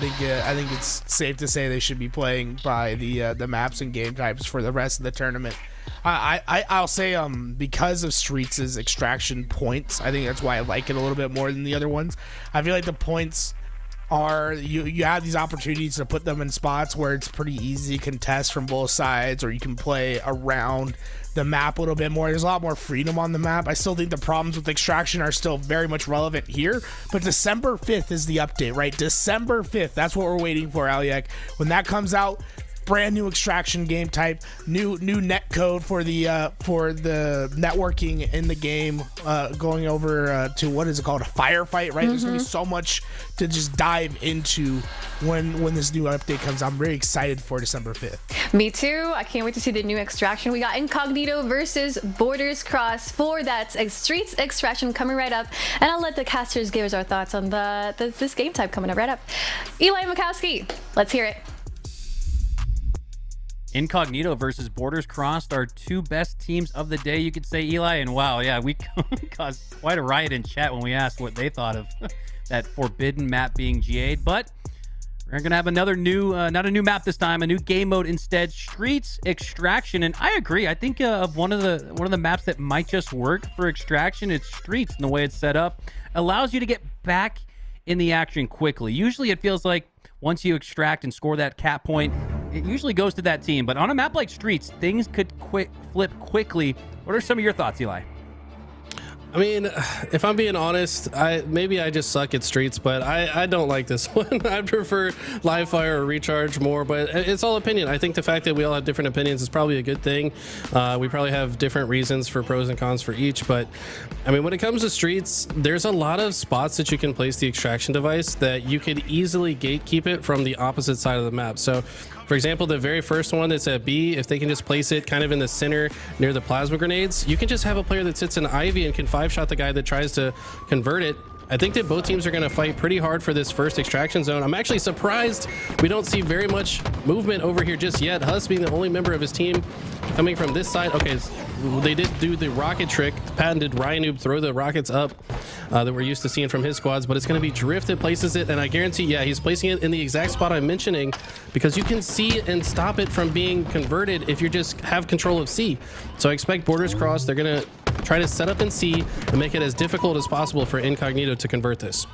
think it's safe to say they should be playing by the maps and game types for the rest of the tournament. I'll say because of Streets' Extraction points, I think that's why I like it a little bit more than the other ones. I feel like the points are you have these opportunities to put them in spots where it's pretty easy to contest from both sides, or you can play around the map a little bit more. There's a lot more freedom on the map. I still think the problems with Extraction are still very much relevant here, but December 5th is the update, right? December 5th, that's what we're waiting for, Aliek. When that comes out, brand new Extraction game type, new net code for the networking in the game, going over to what is it called, a firefight, right? There's gonna be so much to just dive into when this new update comes. I'm very excited for December 5th. Me too. I can't wait to see the new Extraction. We got Incognito versus Borders Cross for that Streets Extraction coming right up, and I'll let the casters give us our thoughts on this game type coming up right up. Eli Makowski, let's hear it. Incognito versus Borders Crossed, our 2 best teams of the day, you could say, Eli. And wow, yeah, we caused quite a riot in chat when we asked what they thought of that Forbidden map being GA'd. But we're gonna have another new, not a new map this time, a new game mode instead, Streets Extraction. And I agree. I think of one of the maps that might just work for Extraction, it's Streets, and the way it's set up allows you to get back in the action quickly. Usually, it feels like once you extract and score that cap point, it usually goes to that team. But on a map like Streets, things could flip quickly. What are some of your thoughts, Eli? I mean, if I'm being honest, maybe I just suck at Streets, but I don't like this one. I prefer Live Fire or Recharge more, but it's all opinion. I think the fact that we all have different opinions is probably a good thing. We probably have different reasons for pros and cons for each, but I mean, when it comes to Streets, there's a lot of spots that you can place the Extraction device that you could easily gatekeep it from the opposite side of the map. So for example, the very first one that's at B, if they can just place it kind of in the center near the plasma grenades, you can just have a player that sits in Ivy and can 5-shot the guy that tries to convert it. I think that both teams are going to fight pretty hard for this first Extraction zone. I'm actually surprised we don't see very much movement over here just yet. Huss being the only member of his team coming from this side. Okay, they did do the rocket trick. Patented Ryanoob throw the rockets up that we're used to seeing from his squads, but it's going to be Drift that places it, and I guarantee, yeah, he's placing it in the exact spot I'm mentioning, because you can see and stop it from being converted if you just have control of C. So I expect Borders Cross, they're going to try to set up in C and make it as difficult as possible for Incognito to convert this.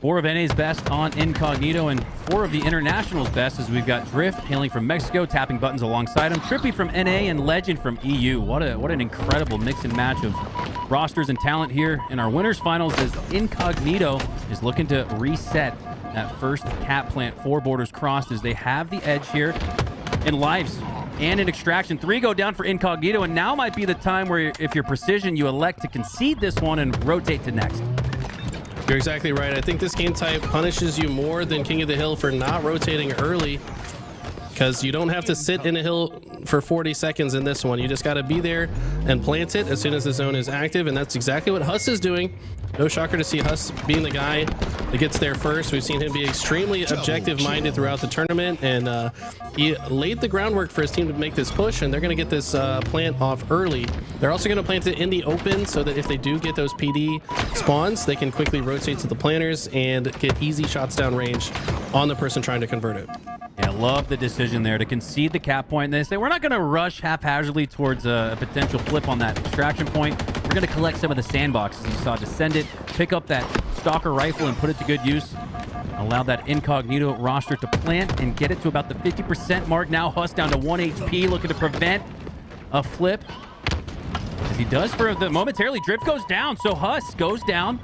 4 of NA's best on Incognito and 4 of the International's best, as we've got Drift hailing from Mexico, tapping buttons alongside him, Trippy from NA, and Legend from EU. What an incredible mix and match of rosters and talent here in our winners finals, as Incognito is looking to reset that first cap plant for Borders Crossed, as they have the edge here in lives and in extraction. 3 go down for Incognito, and now might be the time where, if you're Precision, you elect to concede this one and rotate to next. You're exactly right. I think this game type punishes you more than King of the Hill for not rotating early, because you don't have to sit in a hill for 40 seconds in this one. You just got to be there and plant it as soon as the zone is active, and that's exactly what Huss is doing. No shocker to see Huss being the guy that gets there first. We've seen him be extremely objective-minded throughout the tournament, and he laid the groundwork for his team to make this push, and they're going to get this plant off early. They're also going to plant it in the open so that if they do get those PD spawns, they can quickly rotate to the planters and get easy shots down range on the person trying to convert it. Yeah, love the decision there to concede the cap point. And they say, we're not going to rush haphazardly towards a potential flip on that extraction point. We're going to collect some of the sandboxes you saw, descend it, pick up that stalker rifle and put it to good use. Allow that Incognito roster to plant and get it to about the 50% mark. Now Huss down to 1 HP, looking to prevent a flip. As he does for the momentarily. Drift goes down, so Huss goes down.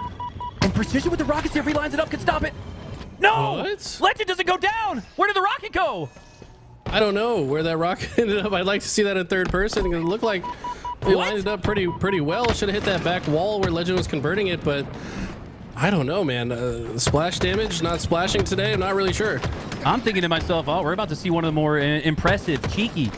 And Precision with the rockets here, relines it up, can stop it. No! What? Legend doesn't go down! Where did the rocket go? I don't know where that rocket ended up. I'd like to see that in third person. It looked like they lined it up pretty well. Should have hit that back wall where Legend was converting it, but I don't know, man. Splash damage, not splashing today. I'm not really sure. I'm thinking to myself, oh, we're about to see one of the more impressive, cheeky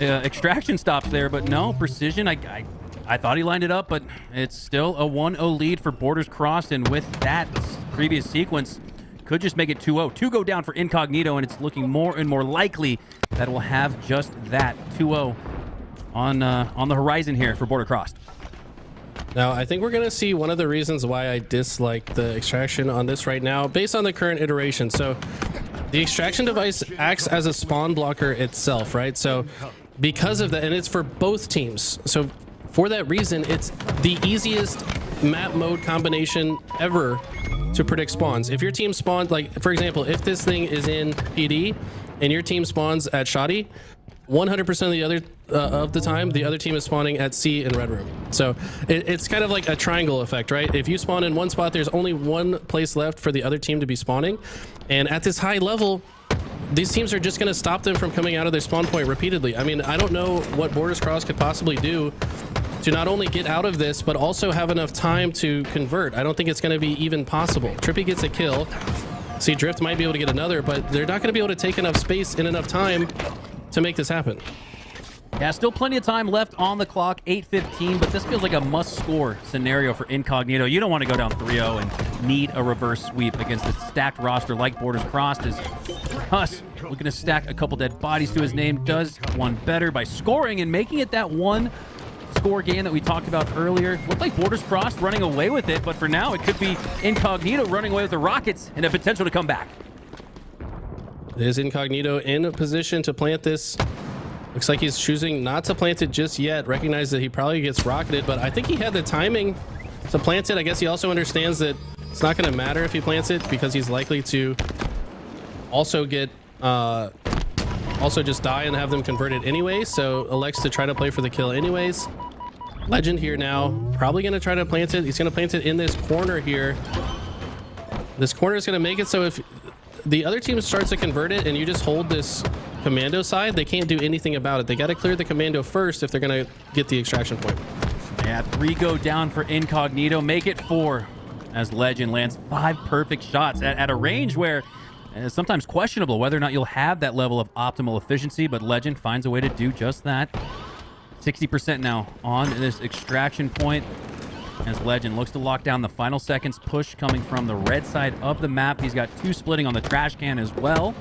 extraction stops there, but no, Precision. I thought he lined it up, but it's still a 1-0 lead for Borders Crossed, and with that previous sequence, could just make it 2-0. 2 go down for Incognito, and it's looking more and more likely that we'll have just that 2-0 on the horizon here for Border Crossed. Now, I think we're going to see one of the reasons why I dislike the extraction on this right now, based on the current iteration. So the extraction device acts as a spawn blocker itself, right? So because of that, and it's for both teams. So for that reason, it's the easiest map mode combination ever to predict spawns. If your team spawns, like for example, if this thing is in PD and your team spawns at Shoddy, 100% of the time, the other team is spawning at C in Red Room. So it's kind of like a triangle effect, right? If you spawn in one spot, there's only one place left for the other team to be spawning. And at this high level, these teams are just going to stop them from coming out of their spawn point repeatedly. I mean, I don't know what Borders Crossed could possibly do to not only get out of this, but also have enough time to convert. I don't think it's going to be even possible. Trippy gets a kill. See, Drift might be able to get another, but they're not going to be able to take enough space in enough time to make this happen. Yeah, still plenty of time left on the clock, 8:15, but this feels like a must-score scenario for Incognito. You don't want to go down 3-0 and need a reverse sweep against a stacked roster like Borders Crossed, as Huss looking to stack a couple dead bodies to his name, does one better by scoring and making it that one score game that we talked about earlier. Looked like Borders Crossed running away with it, but for now it could be Incognito running away with the rockets and a potential to come back. Is Incognito in a position to plant this? Looks like he's choosing not to plant it just yet. Recognize that he probably gets rocketed, but I think he had the timing to plant it. I guess he also understands that it's not going to matter if he plants it, because he's likely to also get also just die and have them converted anyway. So elects to try to play for the kill anyways. Legend here now, probably going to try to plant it. He's going to plant it in this corner here. This corner is going to make it so if the other team starts to convert it and you just hold this commando side, they can't do anything about it. They got to clear the commando first if they're going to get the extraction point. Yeah, 3 go down for Incognito, make it 4 as Legend lands 5 perfect shots at a range where it's sometimes questionable whether or not you'll have that level of optimal efficiency, but Legend finds a way to do just that. 60% now on this extraction point as Legend looks to lock down the final seconds push coming from the red side of the map. He's got 2 splitting on the trash can as well.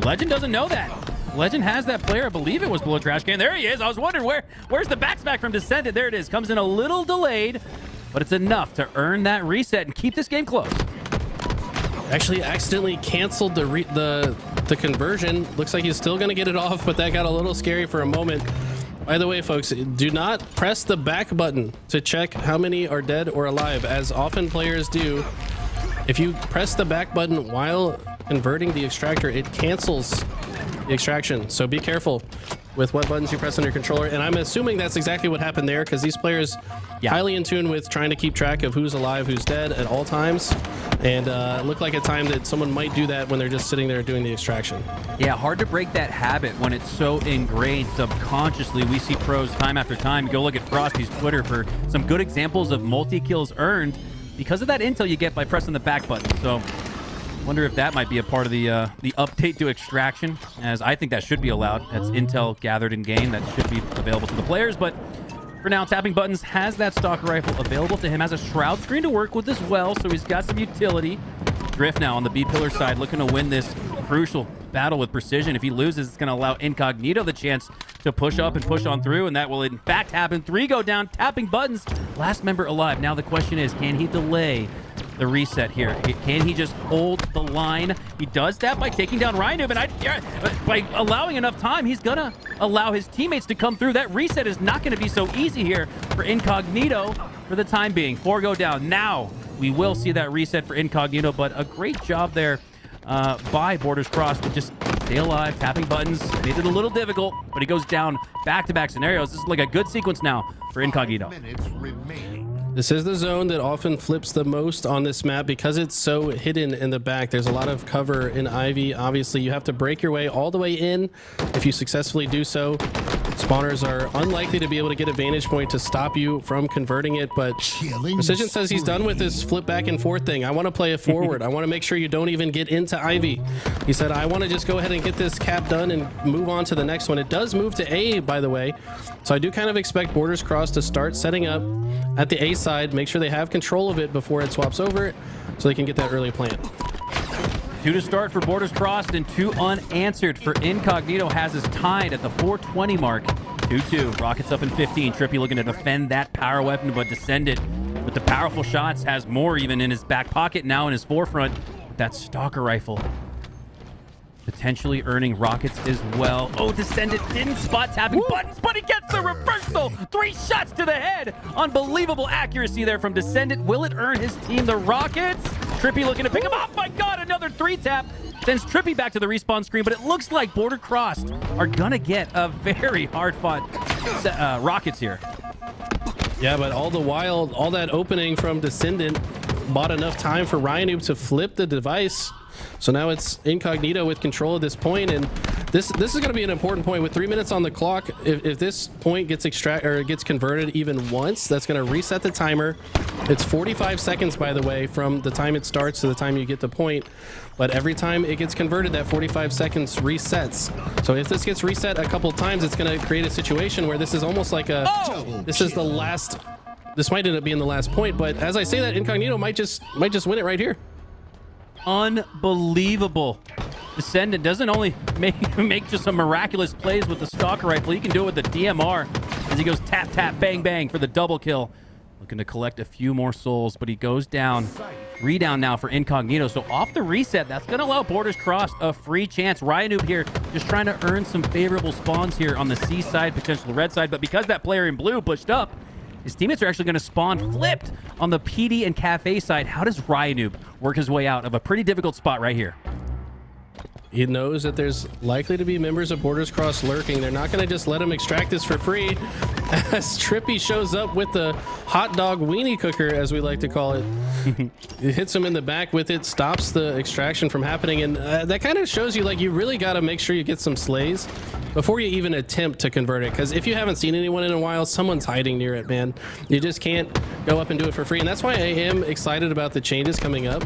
Legend doesn't know that. Legend has that player. I believe it was below trash can. There he is. I was wondering where's the backsmack from Descended. There it is. Comes in a little delayed, but it's enough to earn that reset and keep this game close. Actually accidentally canceled the conversion. Looks like he's still going to get it off, but that got a little scary for a moment. By the way, folks, do not press the back button to check how many are dead or alive, as often players do. if you press the back button while converting the extractor, it cancels the extraction. So be careful with what buttons you press on your controller. And I'm assuming that's exactly what happened there, because these players highly in tune with trying to keep track of who's alive, who's dead at all times. And it looked like a time that someone might do that when they're just sitting there doing the extraction. Yeah, hard to break that habit when it's so ingrained subconsciously. We see pros time after time. Go look at Frosty's Twitter for some good examples of multi-kills earned because of that intel you get by pressing the back button. So wonder if that might be a part of the update to extraction, as I think that should be allowed. That's intel gathered in game that should be available to the players. But for now, Tapping Buttons has that stalker rifle available to him, has a shroud screen to work with as well, so he's got some utility. Drift now on the B pillar side, looking to win this crucial battle with precision. If he loses, it's going to allow Incognito the chance to push up and push on through, and that will in fact happen. 3 go down. Tapping Buttons, last member alive. Now the question is, can he delay the reset here? Can he just hold the line? He does that by taking down Rhino, and by allowing enough time, he's gonna allow his teammates to come through. That reset is not going to be so easy here for Incognito for the time being. 4 go down. Now we will see that reset for Incognito, but a great job there by Borders Cross to just stay alive. Tapping Buttons made it a little difficult, but he goes down back-to-back scenarios. This is like a good sequence now for Incognito. This is the zone that often flips the most on this map because it's so hidden in the back. There's a lot of cover in Ivy. Obviously, you have to break your way all the way in. If you successfully do so, spawners are unlikely to be able to get a vantage point to stop you from converting it. But Precision says he's done with this flip back and forth thing. I want to play it forward. I want to make sure you don't even get into Ivy. He said, I want to just go ahead and get this cap done and move on to the next one. It does move to A, by the way. So I do kind of expect Borders Cross to start setting up at the A side, make sure they have control of it before it swaps over, so they can get that early plant. 2 to start for Borders Crossed and 2 unanswered for Incognito. Has us tied at the 420 mark. 2-2. Rockets up in 15. Trippy looking to defend that power weapon, but Descendant with the powerful shots has more even in his back pocket, now in his forefront with that stalker rifle. Potentially earning rockets as well. Oh, Descendant didn't spot Tapping Buttons, but he gets the reversal. 3 shots to the head. Unbelievable accuracy there from Descendant. Will it earn his team the rockets? Trippy looking to pick him up. My God, another 3-tap. Sends Trippy back to the respawn screen, but it looks like Border Crossed are going to get a very hard-fought rockets here. Yeah, but all the while, all that opening from Descendant bought enough time for Ryanoob to flip the device. So now it's Incognito with control at this point, and this is going to be an important point with 3 minutes on the clock. If this point gets gets converted even once, that's going to reset the timer. It's 45 seconds, by the way, from the time it starts to the time you get the point. But every time it gets converted, that 45 seconds resets. So if this gets reset a couple times, it's going to create a situation where this is almost like a this is the last. This might end up being the last point, but as I say that, Incognito might just win it right here. Unbelievable. Descendant doesn't only make just some miraculous plays with the stalker rifle, he can do it with the DMR as he goes tap tap bang bang for the double kill. Looking to collect a few more souls, but he goes down. Redown now for Incognito. So off the reset, that's going to allow Borders Crossed a free chance. Ryanoob here just trying to earn some favorable spawns here on the C side, potential red side, but because that player in blue pushed up, his teammates are actually going to spawn flipped on the PD and Cafe side. How does Ryanoob work his way out of a pretty difficult spot right here? He knows that there's likely to be members of Borders Cross lurking. They're not going to just let him extract this for free. As Trippy shows up with the hot dog weenie cooker, as we like to call it. It hits him in the back with it, stops the extraction from happening. And that kind of shows you, like, you really got to make sure you get some slays before you even attempt to convert it. Because if you haven't seen anyone in a while, someone's hiding near it, man. You just can't go up and do it for free. And that's why I am excited about the changes coming up.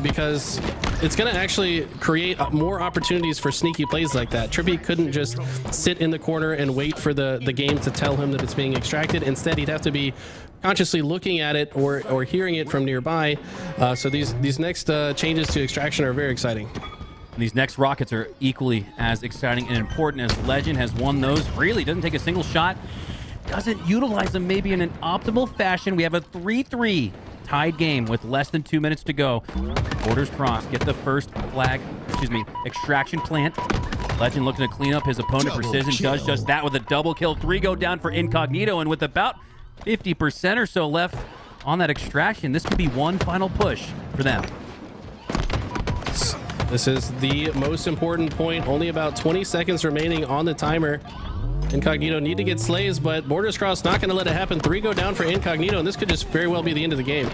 Because it's going to actually create more opportunities for sneaky plays like that. Trippy couldn't just sit in the corner and wait for the game to tell him that it's being extracted. Instead, he'd have to be consciously looking at it or hearing it from nearby. So these next changes to extraction are very exciting. And these next rockets are equally as exciting and important as Legend has won those. Really doesn't take a single shot. Doesn't utilize them maybe in an optimal fashion. We have a 3-3 tied game with less than 2 minutes to go. Borders Cross get the first extraction plant. Legend looking to clean up his opponent. Precision does just that with a double kill. 3 go down for Incognito, and with about 50% or so left on that extraction, this could be one final push for them. This is the most important point. Only about 20 seconds remaining on the timer. Incognito need to get slays, but Borders Cross not going to let it happen. 3 go down for Incognito, and this could just very well be the end of the game.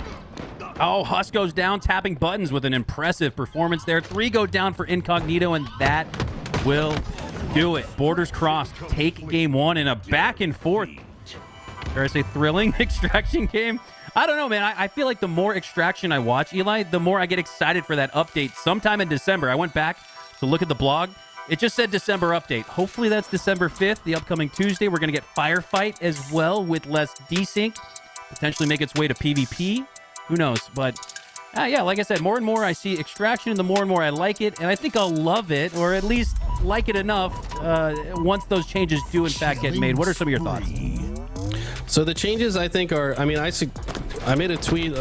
Oh, Husk goes down, tapping buttons with an impressive performance there. 3 go down for Incognito, and that will do it. Borders Crossed take game 1 in a back and forth, dare I say, thrilling extraction game. I don't know, man. I feel like the more extraction I watch, Eli, the more I get excited for that update sometime in December. I went back to look at the blog. It just said December update. Hopefully that's December 5th, the upcoming Tuesday. We're going to get Firefight as well with less desync. Potentially make its way to PvP. Who knows? But yeah, like I said, more and more I see extraction, the more and more I like it. And I think I'll love it, or at least like it enough once those changes do in fact get made. What are some of your thoughts? So the changes I think are, I mean, I made a tweet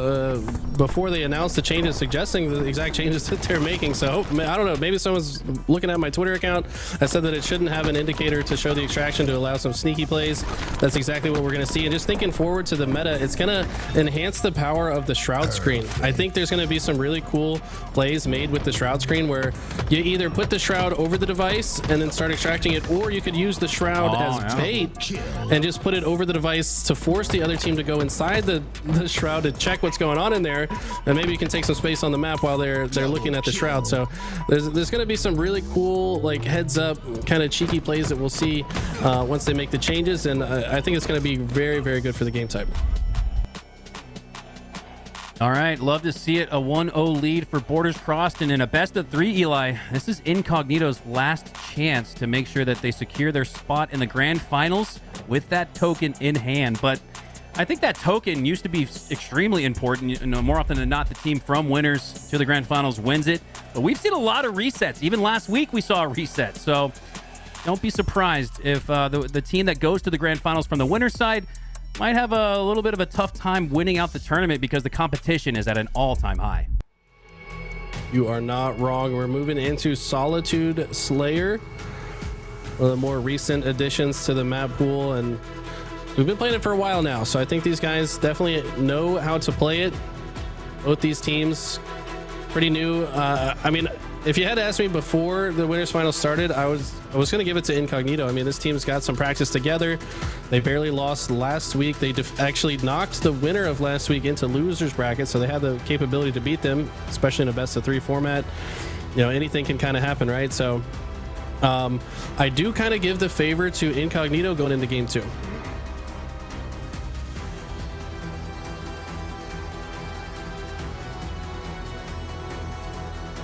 before they announced the changes suggesting the exact changes that they're making. So I don't know, maybe someone's looking at my Twitter account. I said that it shouldn't have an indicator to show the extraction to allow some sneaky plays. That's exactly what we're going to see. And just thinking forward to the meta, it's going to enhance the power of the Shroud screen. I think there's going to be some really cool plays made with the Shroud screen where you either put the Shroud over the device and then start extracting it, or you could use the Shroud as bait and just put it over the device to force the other team to go inside the Shroud to check what's going on in there, and maybe you can take some space on the map while they're looking at the Shroud. So there's going to be some really cool, like, heads up kind of cheeky plays that we'll see once they make the changes, and I think it's going to be very, very good for the game type. All right, love to see it. A 1-0 lead for Borders Crossed, and in a best of 3, Eli, this is Incognito's last chance to make sure that they secure their spot in the grand finals with that token in hand. But I think that token used to be extremely important. You know, more often than not, the team from winners to the grand finals wins it. But we've seen a lot of resets. Even last week, we saw a reset. So don't be surprised if the team that goes to the grand finals from the winner's side might have a little bit of a tough time winning out the tournament because the competition is at an all-time high. You are not wrong. We're moving into Solitude Slayer, one of the more recent additions to the map pool, and we've been playing it for a while now, so I think these guys definitely know how to play it. Both these teams pretty new. I mean, if you had to ask me before the winners final started, I was going to give it to Incognito. I mean, this team's got some practice together. They barely lost last week. They actually knocked the winner of last week into losers bracket, so they had the capability to beat them, especially in a best of 3 format. You know, anything can kind of happen, right? So I do kind of give the favor to Incognito going into game 2.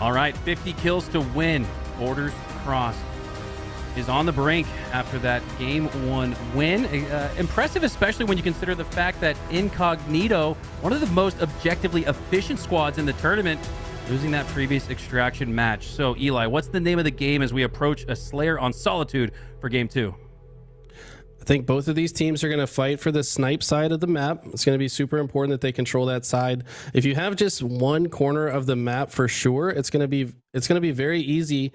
All right, 50 kills to win. Borders Crossed is on the brink after that game 1 win. Impressive, especially when you consider the fact that Incognito, one of the most objectively efficient squads in the tournament, losing that previous extraction match. So, Eli, what's the name of the game as we approach a Slayer on Solitude for game 2? I think both of these teams are going to fight for the snipe side of the map. It's going to be super important that they control that side. If you have just one corner of the map, for sure, it's going to be very easy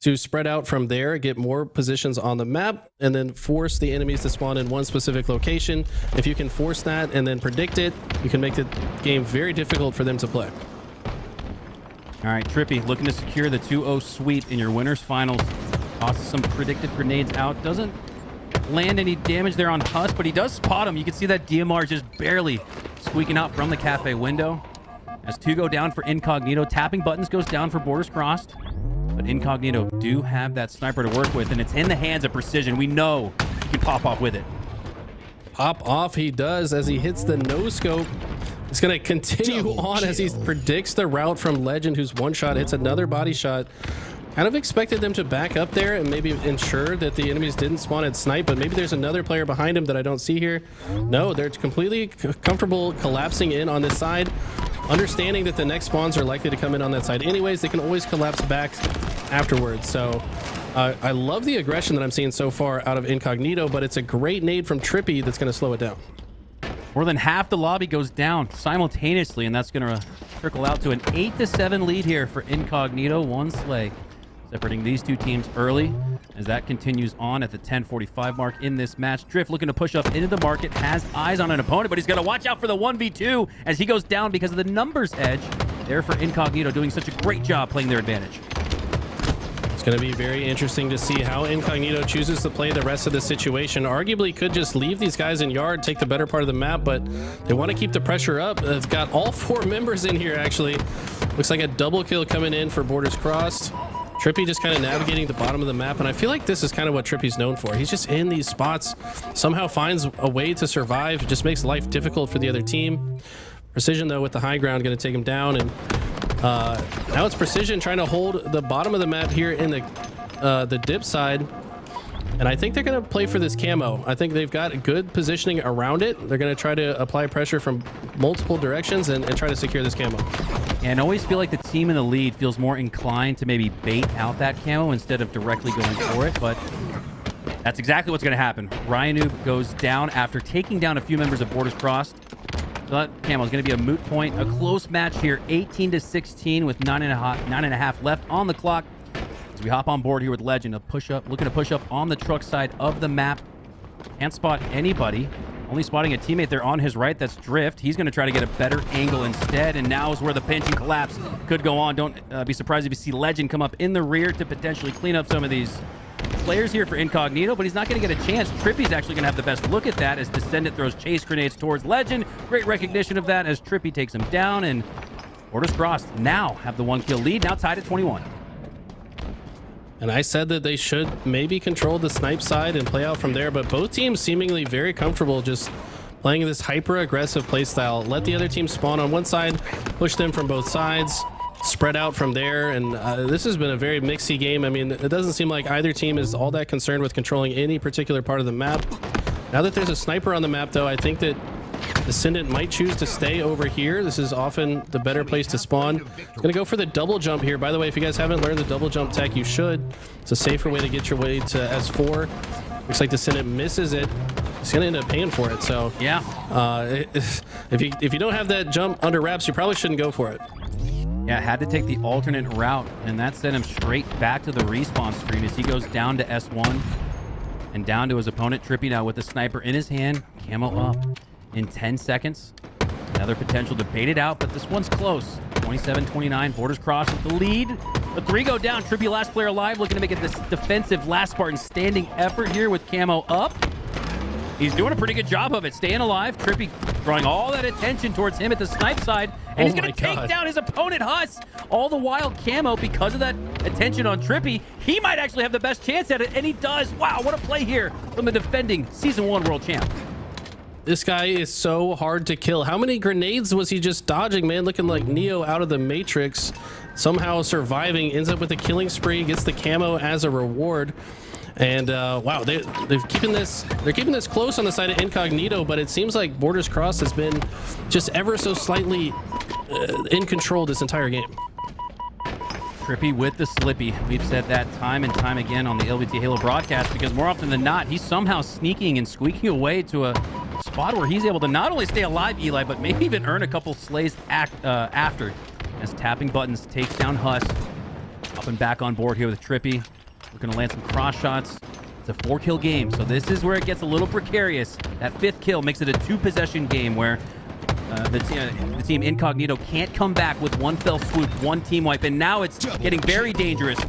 to spread out from there, get more positions on the map, and then force the enemies to spawn in one specific location. If you can force that and then predict it, you can make the game very difficult for them to play. All right, Trippy looking to secure the 2-0 sweep in your winners finals. Tosses some predicted grenades out. Doesn't land any damage there on Husk, but he does spot him. You can see that DMR just barely squeaking out from the cafe window. As 2 go down for Incognito, tapping buttons goes down for Borders Crossed. But Incognito do have that sniper to work with, and it's in the hands of Precision. We know he can pop off with it. Pop off he does as he hits the no-scope. It's going to continue on as he predicts the route from Legend, who's one shot, hits another body shot. Kind of expected them to back up there and maybe ensure that the enemies didn't spawn at snipe, but maybe there's another player behind him that I don't see here. No, they're completely comfortable collapsing in on this side, understanding that the next spawns are likely to come in on that side anyways. They can always collapse back afterwards. So I love the aggression that I'm seeing so far out of Incognito, but it's a great nade from Trippy that's going to slow it down. More than half the lobby goes down simultaneously, and that's going to trickle out to an 8-7 lead here for Incognito. One slay separating these two teams early as that continues on at the 10:45 mark in this match. Drift looking to push up into the market, has eyes on an opponent, but he's got to watch out for the 1v2 as he goes down because of the numbers edge there for Incognito, doing such a great job playing their advantage. It's going to be very interesting to see how Incognito chooses to play the rest of the situation. Arguably could just leave these guys in yard, take the better part of the map, but they want to keep the pressure up. They've got all 4 members in here, actually. Looks like a double kill coming in for Borders Crossed. Trippy just kind of navigating the bottom of the map, and I feel like this is kind of what Trippy's known for. He's just in these spots, somehow finds a way to survive. It just makes life difficult for the other team. Precision, though, with the high ground, going to take him down, and now it's Precision trying to hold the bottom of the map here in the dip side. And I think they're going to play for this camo. I think they've got good positioning around it. They're going to try to apply pressure from multiple directions and try to secure this camo. And I always feel like the team in the lead feels more inclined to maybe bait out that camo instead of directly going for it, but that's exactly what's going to happen. Ryanu goes down after taking down a few members of Borders Crossed. So that camo is going to be a moot point. A close match here, 18-16 with 9.5 left on the clock. As we hop on board here with Legend, looking to push up on the truck side of the map. Can't spot anybody. Only spotting a teammate there on his right. That's Drift. He's going to try to get a better angle instead. And now is where the pinch and collapse could go on. Don't be surprised if you see Legend come up in the rear to potentially clean up some of these players here for Incognito, but he's not going to get a chance. Trippy's actually going to have the best look at that as Descendant throws chase grenades towards Legend. Great recognition of that as Trippy takes him down, and Borders Crossed now have the 1-kill lead, now tied at 21. And I said that they should maybe control the snipe side and play out from there, but both teams seemingly very comfortable just playing this hyper-aggressive playstyle. Let the other team spawn on one side, push them from both sides, spread out from there, and this has been a very mixy game. I mean, it doesn't seem like either team is all that concerned with controlling any particular part of the map. Now that there's a sniper on the map, though, I think that Descendant might choose to stay over here. This is often the better place to spawn. He's going to go for the double jump here. By the way, if you guys haven't learned the double jump tech, you should. It's a safer way to get your way to S4. Looks like Descendant misses it. He's going to end up paying for it. So yeah, if you don't have that jump under wraps, you probably shouldn't go for it. Yeah, had to take the alternate route, and that sent him straight back to the respawn screen as he goes down to S1 and down to his opponent. Trippy now with the sniper in his hand, camo up in 10 seconds. Another potential to bait it out, but this one's close. 27-29, Borders Crossed with the lead. The 3 go down. Trippy, last player alive, looking to make it this defensive last Spartan standing effort here with camo up. He's doing a pretty good job of it, staying alive. Trippy drawing all that attention towards him at the snipe side, and he's going to take down his opponent, Huss. All the while, camo, because of that attention on Trippy, he might actually have the best chance at it, and he does. Wow, what a play here from the defending Season 1 world champ. This guy is so hard to kill. How many grenades was he just dodging, man? Looking like Neo out of the Matrix. Somehow surviving, ends up with a killing spree, gets the camo as a reward. And wow, they're keeping this close on the side of Incognito, but it seems like Borders Crossed has been just ever so slightly in control this entire game. Trippy with the Slippy. We've said that time and time again on the LVT Halo broadcast, because more often than not, he's somehow sneaking and squeaking away to a spot where he's able to not only stay alive, Eli, but maybe even earn a couple slays after, as tapping buttons takes down Huss. Up and back on board here with Trippy. We're going to land some cross shots. It's a 4-kill game, so this is where it gets a little precarious. That 5th kill makes it a 2-possession game where the team Incognito can't come back with one fell swoop, one team wipe, and now it's getting very dangerous.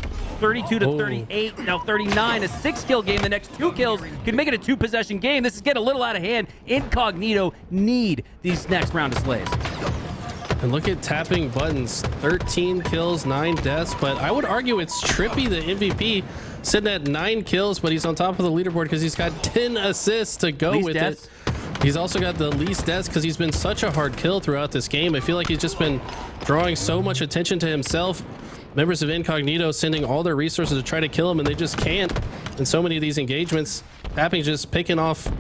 32-38, now 39, a 6-kill game. The next 2 kills could make it a 2-possession game. This is getting a little out of hand. Incognito need these next round of slays. And look at tapping buttons, 13 kills, 9 deaths, but I would argue it's Trippy, the MVP, sitting at 9 kills, but he's on top of the leaderboard because he's got 10 assists to go least with deaths. it. He's also got the least deaths because he's been such a hard kill throughout this game. I feel like he's just been drawing so much attention to himself. Members of Incognito sending all their resources to try to kill him, and they just can't. In so many of these engagements, Tapping's just picking off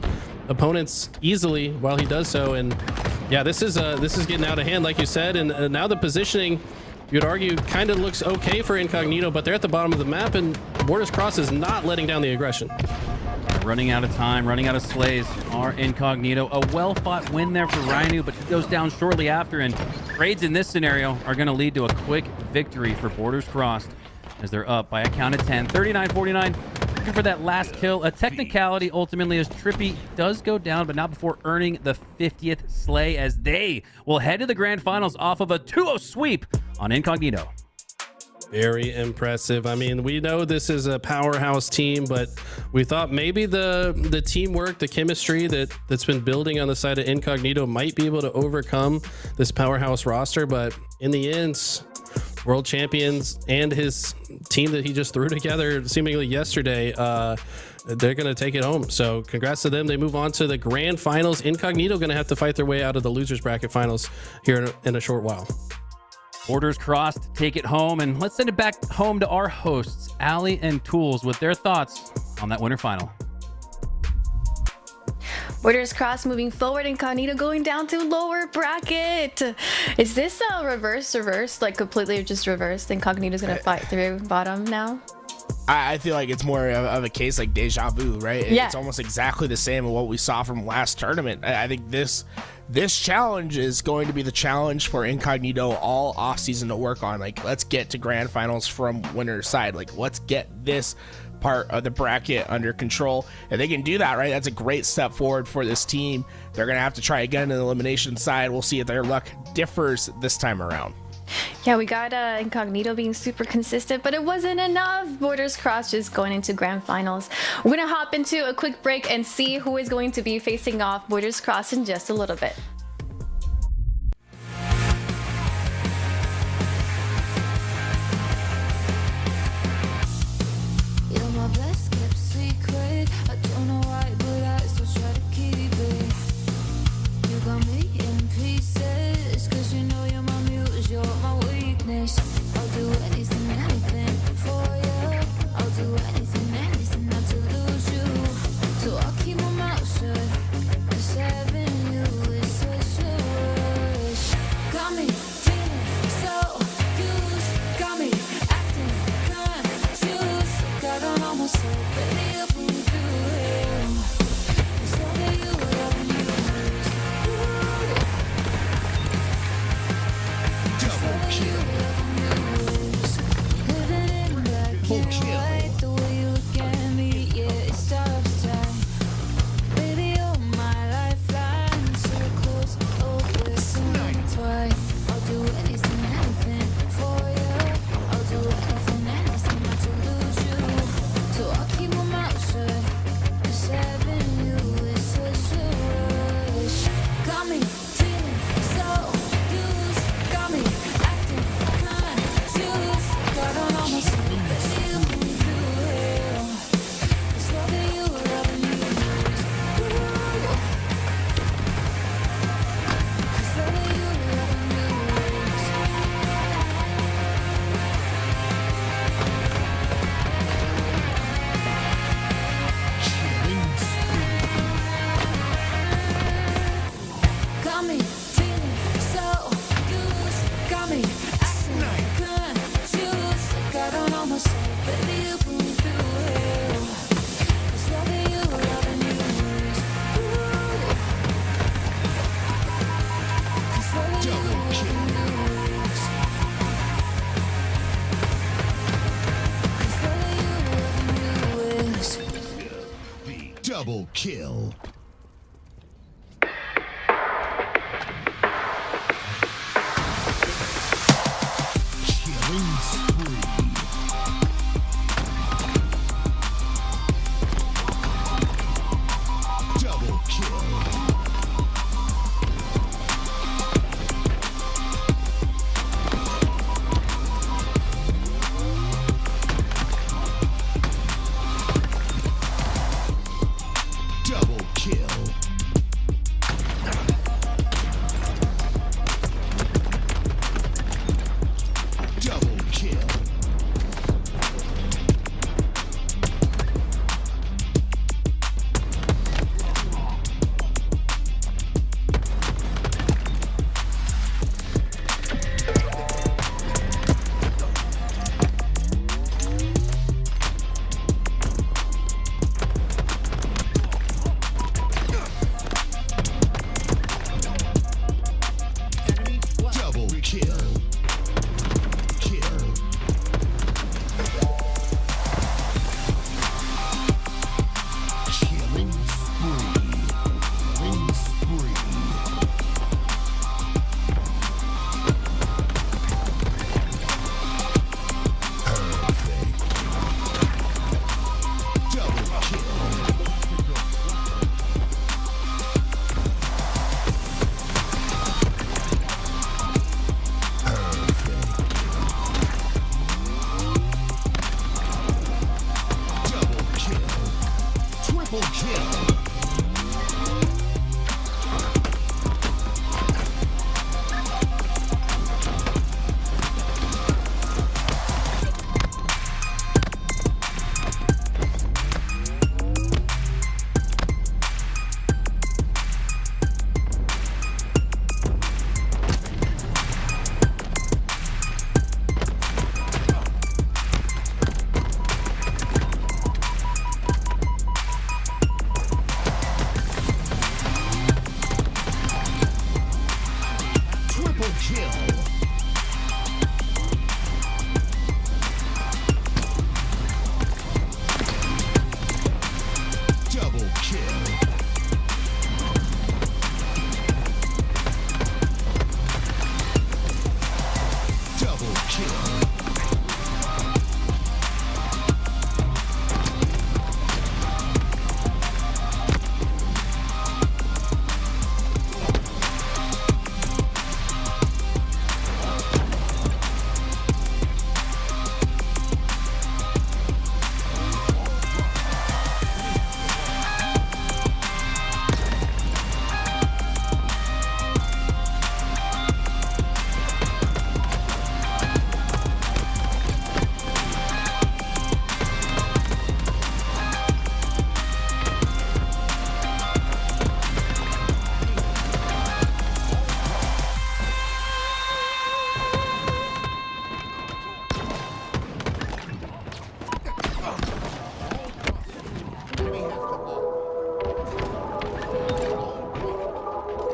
opponents easily while he does so. And yeah, this is getting out of hand, like you said. And now the positioning, you'd argue, kind of looks okay for Incognito, but they're at the bottom of the map, and Borders Crossed is not letting down the aggression. Running out of time, running out of slays are Incognito. A well-fought win there for Ryanu, but he goes down shortly after, and trades in this scenario are going to lead to a quick victory for Borders Crossed as they're up by a count of 10. 39-49. looking for that last kill. A technicality ultimately as Trippy does go down, but not before earning the 50th slay, as they will head to the grand finals off of a 2-0 sweep on Incognito. Very impressive. I mean, we know this is a powerhouse team, but we thought maybe the teamwork, the chemistry that's been building on the side of Incognito might be able to overcome this powerhouse roster. But in the end, world champions and his team that he just threw together seemingly yesterday, they're going to take it home. So congrats to them. They move on to the grand finals. Incognito going to have to fight their way out of the losers bracket finals here in a short while. Borders crossed, take it home, and let's send it back home to our hosts, Ali and Toolez, with their thoughts on that winter final. Borders crossed, moving forward. Incognito going down to lower bracket. Is this a reverse, like completely just reversed? Incognito's gonna fight through bottom now? I feel like it's more of a case like deja vu, right? Yeah. It's almost exactly the same of what we saw from last tournament. I think this challenge is going to be the challenge for Incognito all offseason to work on. Like, let's get to grand finals from winner's side. Like, let's get this part of the bracket under control. If they can do that, right, that's a great step forward for this team. They're going to have to try again in the elimination side. We'll see if their luck differs this time around. Yeah, we got Incognito being super consistent, but it wasn't enough. Borders crossed, just going into grand finals. We're gonna hop into a quick break and see who is going to be facing off Borders crossed in just a little bit. You're my best kept secret. I don't know why, but I still try to keep it. You got me in pieces, 'cause you know you're my muse, you're my weakness. I'll do anything, anything for you. I'll do anything, anything not to lose you. So I'll keep my mouth shut. 'Cause having you is such a rush. Got me feeling so used. Got me acting confused. Got on all myself, baby, up and through it. It's all that you love and you lose. Double kill. Living in black and white, the way you look at me, yeah, it stops time. Baby, you're my lifeline, so close, always so tight. I'll do anything, anything for you. I'll do anything, anything not to lose you. So I'll keep my mouth shut. 'Cause having you is such a rush. Got me feeling so used. Got me acting confused. Got on all myself, baby, up and through it. It's all that you love and you lose. It's all that you love and you lose. Killing spree. Got me feeling so used. Got me acting confused. Got on all myself, baby, you put me through it. It's all that you love and you lose. It's all that you Double love kill. and you lose. It's all that you love and you lose. Double kill. Killing spree. Double kill. Double kill. Triple kill.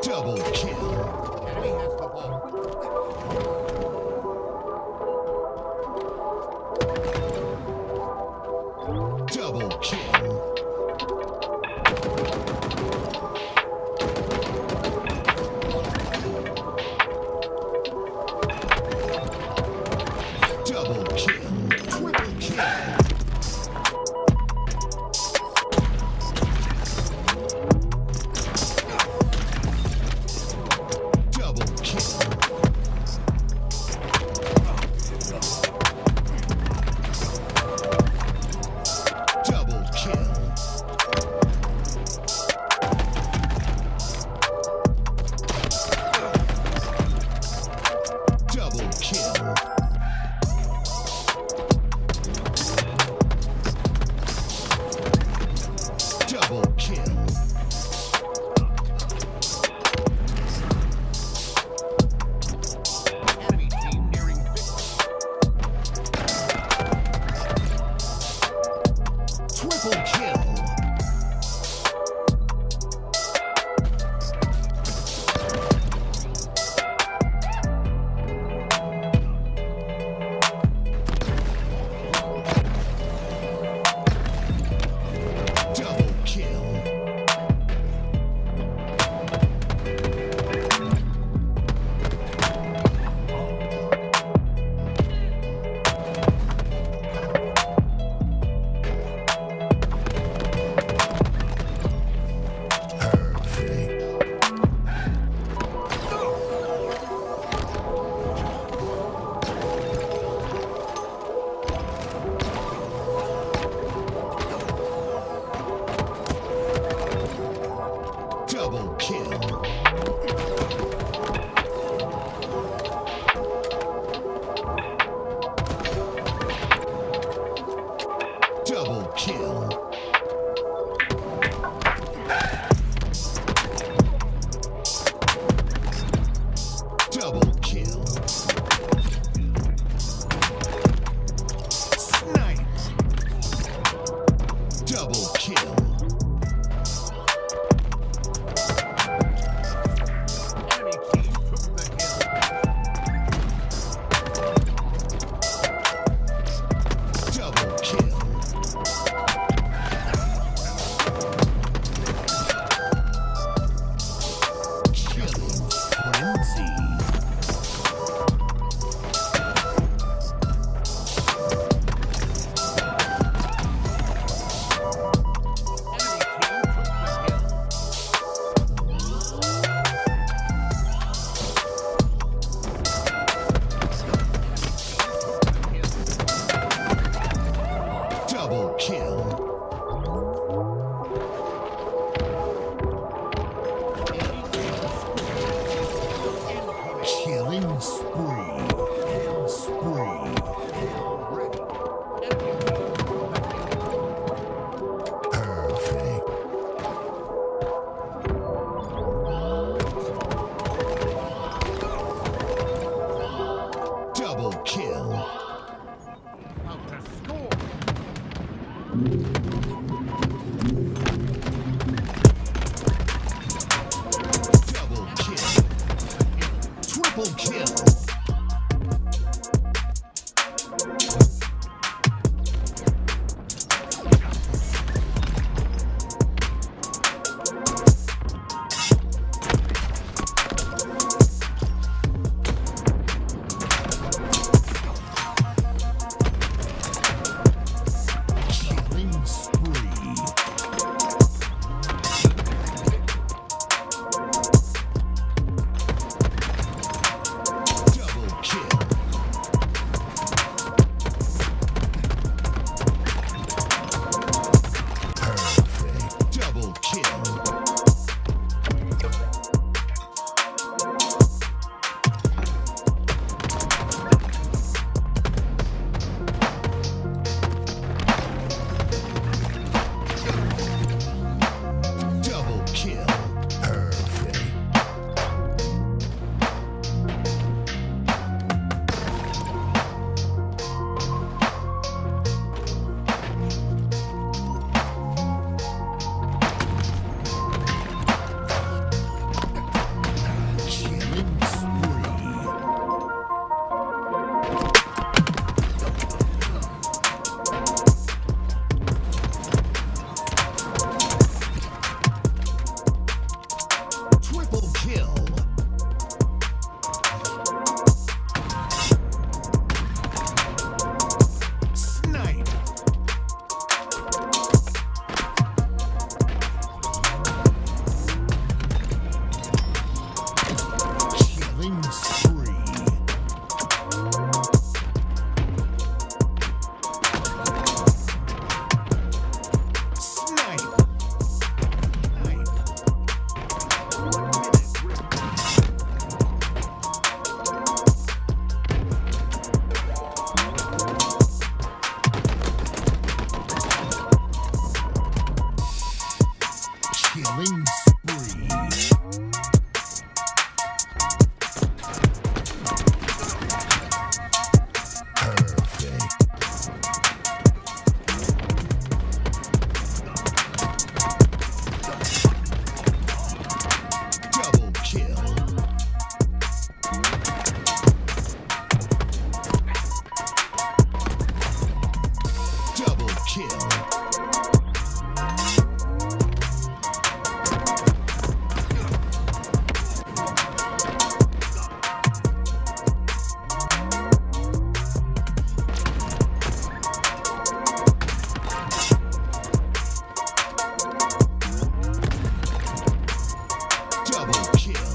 Double kill. Enemy has the ball. Double kill. Double kill. Triple kill. Double kill. Double kill. Double kill. Snipe. Double kill. Killing spree. Perfect. Double kill. Double kill. Double kill.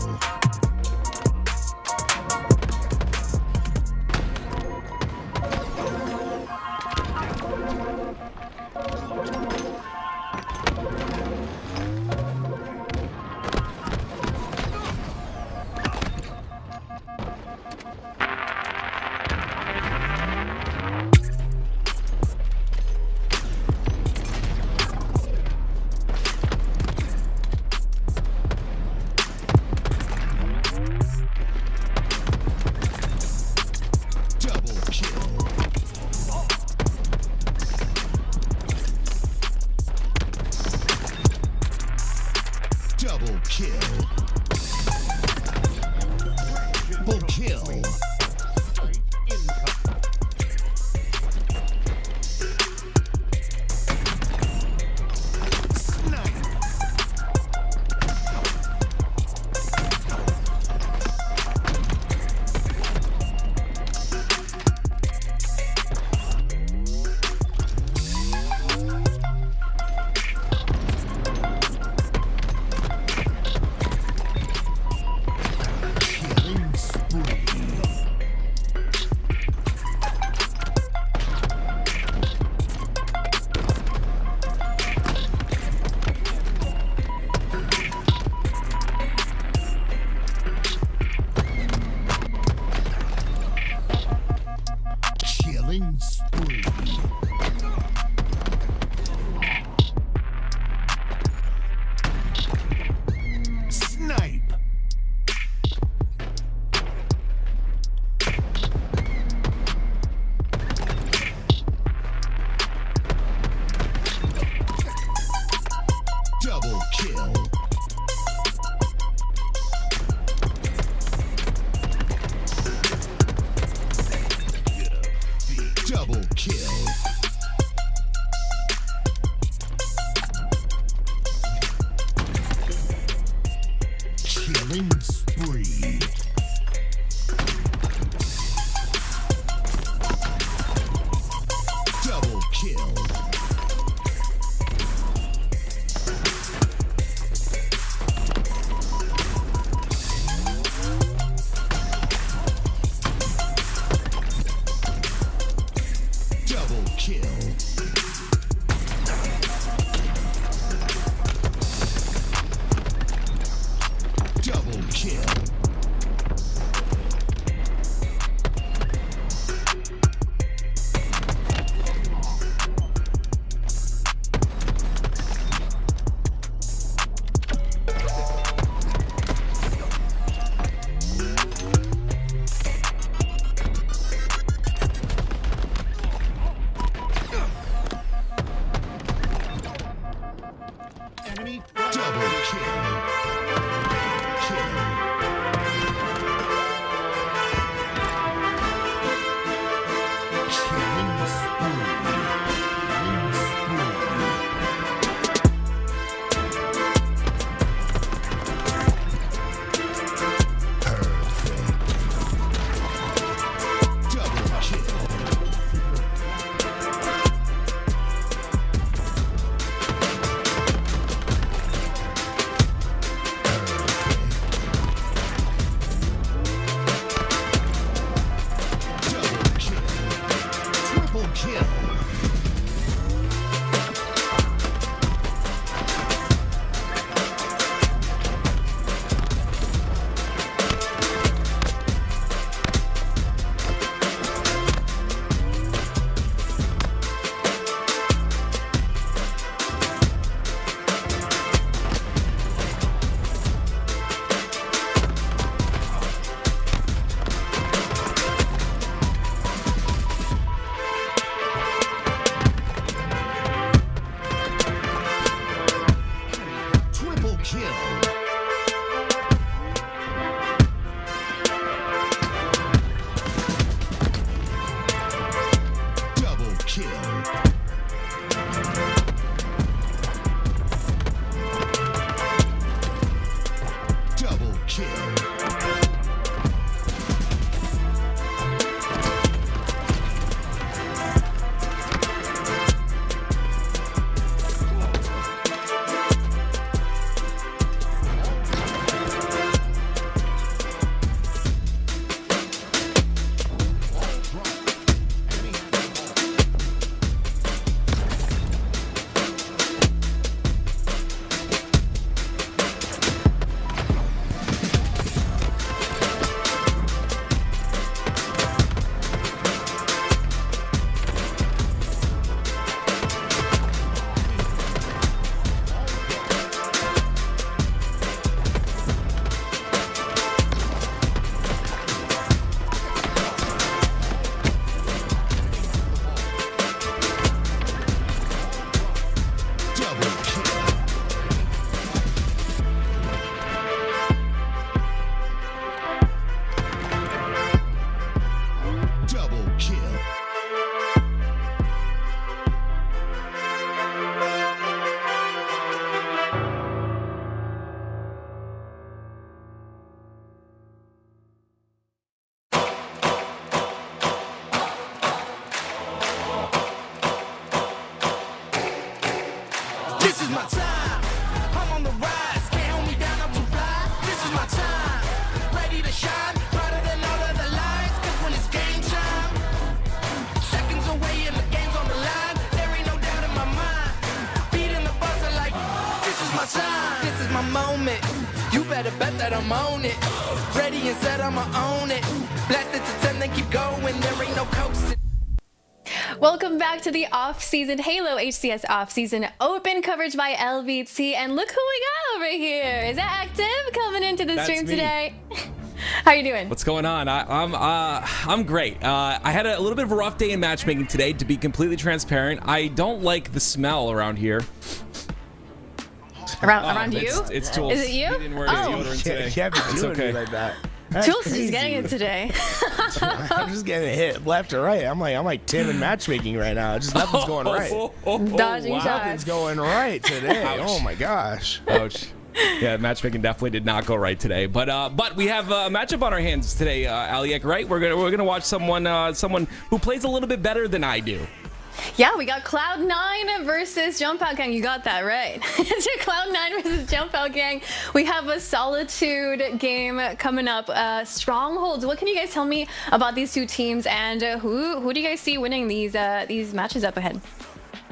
Double kill. Double kill. Double kill. Snipe. Killing spree. Killing spree. Snipe. Double kill. Double kill. Killing spree. Double kill. Double kill. Double kill. Enemy double kill. Killing spree. Killing spree. Perfect. Double kill. my time. I'm on the rise, can't hold me down, I'm too fly. This is my time, ready to shine, brighter than all of the lights. Cause when it's game time, seconds away and the game's on the line. There ain't no doubt in my mind, beating the buzzer like, this is my time, this is my moment. You better bet that I'm on it. Ready and set, I'ma own it. Blast it to 10, then keep going, there ain't no coasting. Welcome back to the off-season Halo HCS off-season open coverage by LVT, and look who we got over here. Is that Active coming into the stream today? How you doing? What's going on? I'm great. I had a little bit of a rough day in matchmaking today, to be completely transparent. I don't like the smell around here. Around you? It's Toolez. Is it you? He didn't wear his deodorant today. Can't be It's doing okay. me like that. Toolez is getting it today. I'm just getting hit left or right. I'm like Tim in matchmaking right now. Just nothing's going right. Dodging shots. Nothing's going right today. Ouch. Oh my gosh. Ouch. Yeah, matchmaking definitely did not go right today. But we have a matchup on our hands today, Aliek, right? We're gonna watch someone who plays a little bit better than I do. Yeah, we got Cloud9 versus Jump Out Gang. You got that right. It's a Cloud9 versus Jump Out Gang. We have a Solitude game coming up. Strongholds. What can you guys tell me about these two teams, and who do you guys see winning these matches up ahead?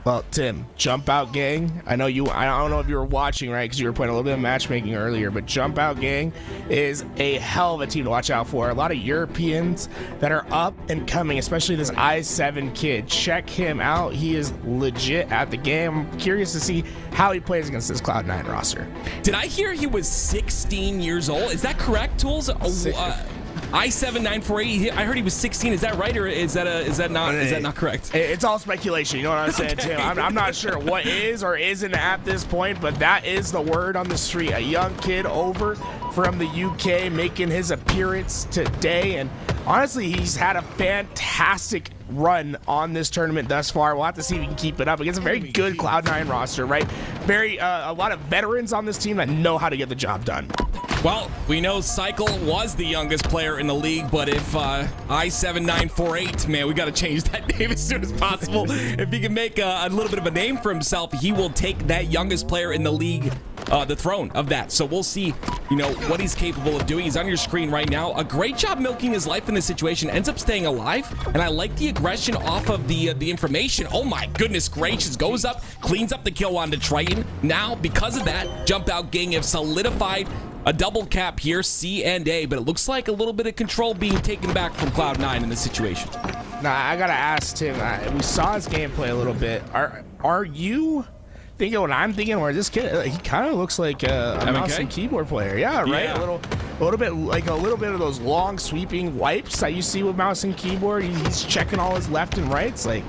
Well, Tim, Jump Out Gang. I don't know if you were watching, right? Because you were playing a little bit of matchmaking earlier. But Jump Out Gang is a hell of a team to watch out for. A lot of Europeans that are up and coming, especially this I7 kid. Check him out. He is legit at the game. I'm curious to see how he plays against this Cloud9 roster. Did I hear he was 16 years old? Is that correct, Toolez? I7-948. I heard he was 16. Is that right, or is that not correct? It's all speculation. You know what I'm saying, Tim? I'm not sure what is or isn't at this point, but that is the word on the street. A young kid over from the UK making his appearance today, and honestly, he's had a fantastic run on this tournament thus far. We'll have to see if he can keep it up against a very good Cloud9 roster, right? A lot of veterans on this team that know how to get the job done. Well, we know Cycle was the youngest player in the league, but if I7-948, man, we got to change that name as soon as possible. If he can make a little bit of a name for himself, he will take that youngest player in the league, the throne of that. So we'll see, what he's capable of doing. He's on your screen right now. A great job milking his life in this situation. Ends up staying alive, and I like the aggression off of the information. Oh my goodness gracious! Goes up, cleans up the kill onto Triton. Now, because of that, Jump Out Gang have solidified a double cap here, C and A, but it looks like a little bit of control being taken back from Cloud9 in this situation. Now, I gotta ask Tim. We saw his gameplay a little bit. Are you thinking what I'm thinking? Where this kid, he kind of looks like a mouse and keyboard player. Yeah, right. Yeah. A little bit of those long sweeping wipes that you see with mouse and keyboard. He's checking all his left and rights. Like,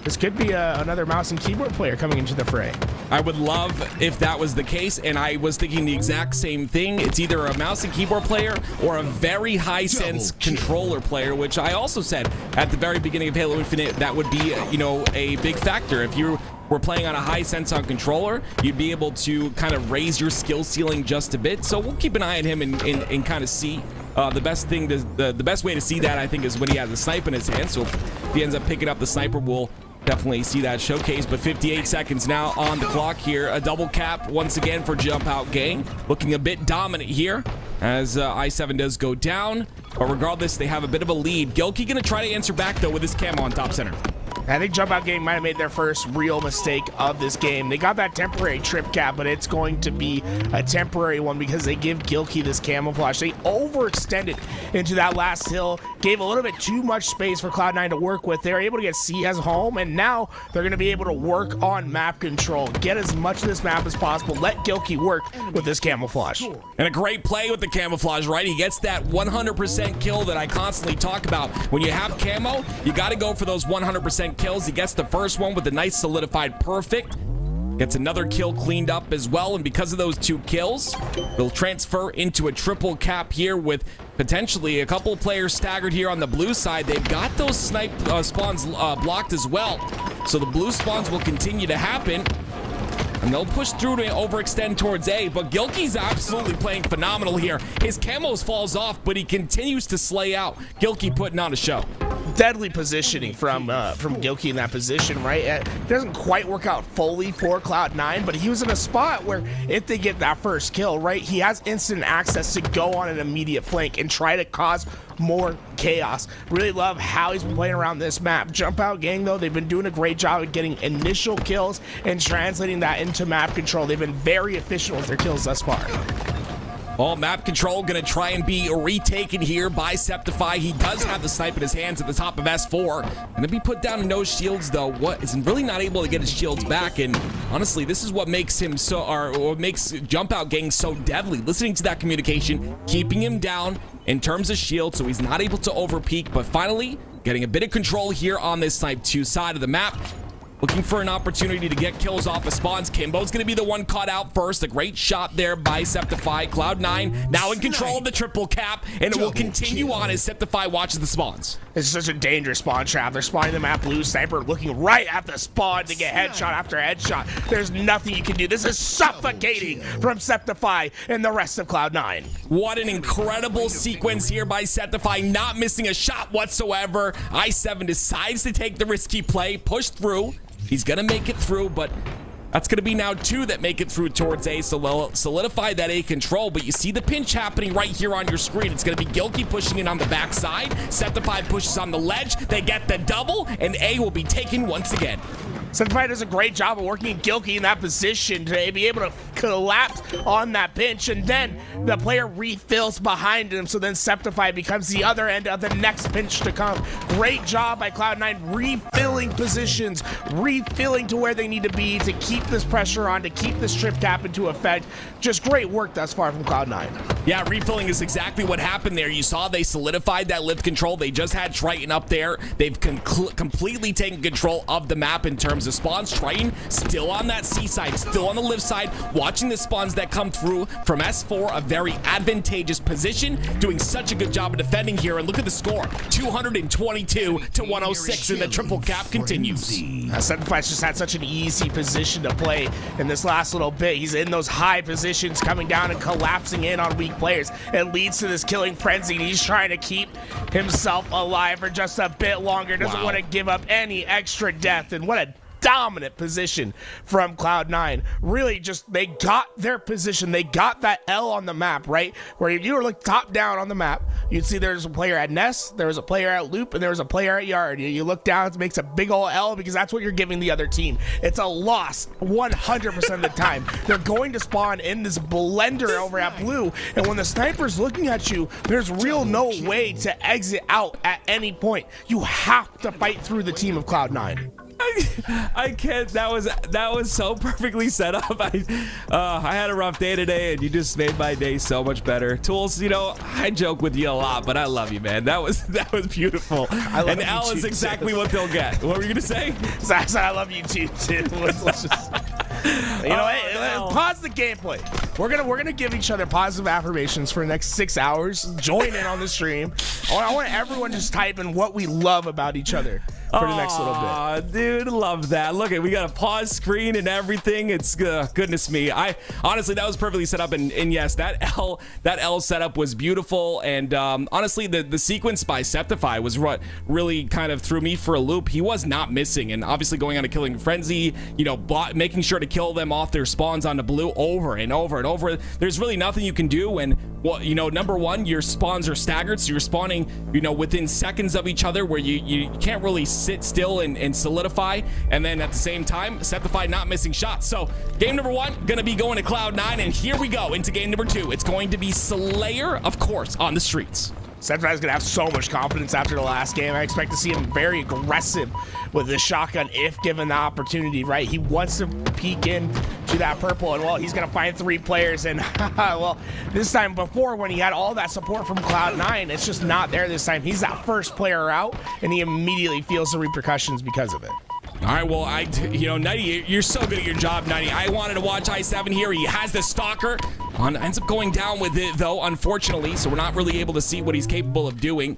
this could be another mouse and keyboard player coming into the fray. I would love if that was the case, and I was thinking the exact same thing. It's either a mouse and keyboard player or a very high sense controller player, which I also said at the very beginning of Halo Infinite that would be, a big factor. If you were playing on a high sense on controller, you'd be able to kind of raise your skill ceiling just a bit. So we'll keep an eye on him and kind of see. The best way to see that, I think, is when he has a sniper in his hand. So if he ends up picking up the sniper, we'll definitely see that showcase. But 58 seconds now on the clock here. A double cap once again for Jump Out Gang. Looking a bit dominant here as I7 does go down. But regardless, they have a bit of a lead. Gilkey going to try to answer back, though, with his camo on top center. I think Jump Out Gang might have made their first real mistake of this game. They got that temporary trip cap, but it's going to be a temporary one because they give Gilkey this camouflage. They overextended into that last hill, gave a little bit too much space for Cloud9 to work with. They're able to get CS home, and now they're going to be able to work on map control. Get as much of this map as possible. Let Gilkey work with this camouflage. And a great play with the camouflage, right? He gets that 100% kill that I constantly talk about. When you have camo, you got to go for those 100% kills. He gets the first one with a nice solidified perfect. Gets another kill cleaned up as well, and because of those 2 kills, they'll transfer into a triple cap here with potentially a couple of players staggered here on the blue side. They've got those snipe spawns blocked as well, so the blue spawns will continue to happen. And they'll push through to overextend towards A, but Gilkey's absolutely playing phenomenal here. His camos falls off, but he continues to slay out. Gilkey putting on a show. deadly positioning from Gilkey in that position, right? It doesn't quite work out fully for Cloud9, but he was in a spot where if they get that first kill, right, he has instant access to go on an immediate flank and try to cause more chaos. Really love how he's been playing around this map. Jump Out Gang, though, they've been doing a great job of getting initial kills and translating that into map control. They've been very efficient with their kills thus far. All map control gonna try and be retaken here by Septify. He does have the snipe in his hands at the top of S4. Gonna be put down in no shields though. What is really not able to get his shields back, and honestly, this is what makes him so, or what makes Jump Out Gang so deadly. Listening to that communication, keeping him down in terms of shield, so he's not able to overpeak. But finally, getting a bit of control here on this Snipe 2 side of the map. Looking for an opportunity to get kills off the spawns. Kimbo's going to be the one caught out first. A great shot there by Septify. Cloud9 now in control of the triple cap, and it will continue on as Septify watches the spawns. It's such a dangerous spawn trap. They're spawning the map blue. Sniper looking right at the spawn to get headshot after headshot. There's nothing you can do. This is suffocating from Septify and the rest of Cloud9. What an incredible sequence here by Septify, not missing a shot whatsoever. I7 decides to take the risky play, push through. He's gonna make it through, but that's gonna be now 2 that make it through towards A, so solidify that A control. But you see the pinch happening right here on your screen. It's gonna be Gilkey pushing in on the backside. Septify pushes on the ledge. They get the double, and A will be taken once again. Septify does a great job of working Gilkey in that position to be able to collapse on that pinch, and then the player refills behind him, so then Septify becomes the other end of the next pinch to come. Great job by Cloud9 refilling positions, refilling to where they need to be to keep this pressure on, to keep this trip cap into effect. Just great work thus far from Cloud9. Yeah, refilling is exactly what happened there. You saw they solidified that lift control. They just had Triton up there. They've completely taken control of the map in terms of spawns. Triton still on that C side, still on the lift side, watching the spawns that come through from S4, a very advantageous position, doing such a good job of defending here. And look at the score, 222 to 106, and the triple cap continues. Septify's just had such an easy position to play in this last little bit. He's in those high positions, coming down and collapsing in on weak players. It leads to this killing frenzy. He's trying to keep himself alive for just a bit longer. Doesn't want to give up any extra death. And what a dominant position from Cloud9. Really just, they got their position. They got that L on the map, right? Where if you were like top down on the map, you'd see there's a player at Nest, there was a player at Loop, and there was a player at Yard. You look down, it makes a big old L because that's what you're giving the other team. It's a loss 100% of the time. They're going to spawn in this blender over at Blue, and when the sniper's looking at you, there's real no way to exit out at any point. You have to fight through the team of Cloud9. I can't. That was so perfectly set up. I had a rough day today, and you just made my day so much better. Tools, you know, I joke with you a lot, but I love you, man. That was beautiful. And Al is exactly what they'll get. What were you gonna say? I love you too. Let's just, you know, hey, pause the gameplay. We're gonna give each other positive affirmations for the next 6 hours. Join in on the stream. I want everyone just type in what we love about each other for the next little bit. Dude, love that. Look, we got a pause screen and everything. It's goodness me. I honestly, that was perfectly set up, and yes, that L setup was beautiful. And honestly, the sequence by Septify was what really kind of threw me for a loop. He was not missing, and obviously going on a killing frenzy, you know, making sure to kill them off their spawns onto Blue over and over and over. There's really nothing you can do. And well, you know, number one, your spawns are staggered, so you're spawning, you know, within seconds of each other, where you can't really sit still and solidify. And then at the same time, Septify not missing shots. So game number 1 gonna be going to Cloud9, and here we go into game number 2. It's going to be Slayer, of course, on the streets. Septify's gonna have so much confidence after the last game. I expect to see him very aggressive with this shotgun if given the opportunity, right? He wants to peek in to that purple, and well, he's gonna find 3 players, and well, this time before, when he had all that support from Cloud9, it's just not there this time. He's that first player out, and he immediately feels the repercussions because of it. All right, well, you know, 90, you're so good at your job, 90. I wanted to watch I7 here. He has the stalker. Ends up going down with it, though, unfortunately, so we're not really able to see what he's capable of doing.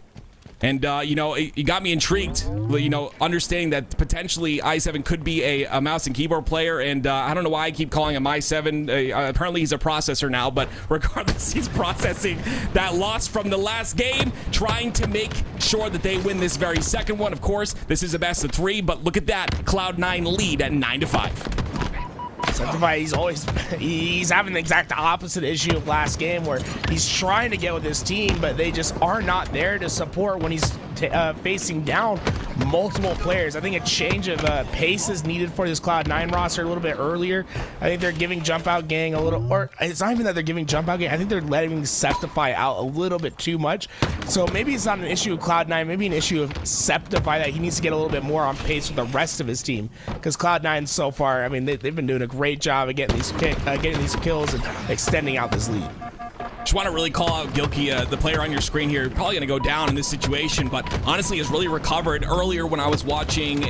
And, you know, it got me intrigued, you know, understanding that potentially i7 could be a mouse and keyboard player. And I don't know why I keep calling him i7. Apparently he's a processor now, but regardless, he's processing that loss from the last game, trying to make sure that they win this very second one. Of course, this is a best of 3, but look at that. Cloud9 lead at 9-5. He's having the exact opposite issue of last game, where he's trying to get with his team, but they just are not there to support when he's facing down multiple players. I think a change of pace is needed for this Cloud9 roster a little bit earlier. I think they're giving Jump Out Gang a little, or it's not even that they're giving Jump Out Gang, I think they're letting Septify out a little bit too much. So maybe it's not an issue of Cloud9, maybe an issue of Septify, that he needs to get a little bit more on pace with the rest of his team. Because Cloud9 so far, I mean, they've been doing a great job of getting these kills and extending out this lead. Just want to really call out Gilkey, the player on your screen here, probably going to go down in this situation, but honestly has really recovered. Earlier when I was watching,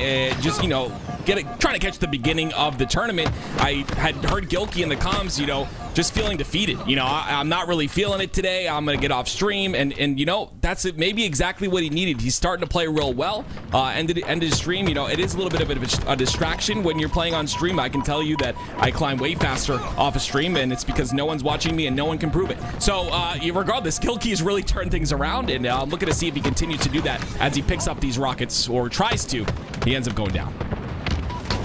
just, you know, trying to catch the beginning of the tournament, I had heard Gilkey in the comms, you know, just feeling defeated. You know, I'm not really feeling it today. I'm going to get off stream. And you know, that's it, maybe exactly what he needed. He's starting to play real well. Ended his stream. You know, it is a little bit of a distraction when you're playing on stream. I can tell you that I climb way faster off a stream, and it's because no one's watching me and no one can prove it. So regardless, Gilkey has really turned things around, and I'm looking to see if he continues to do that as he picks up these rockets, or tries to. He ends up going down.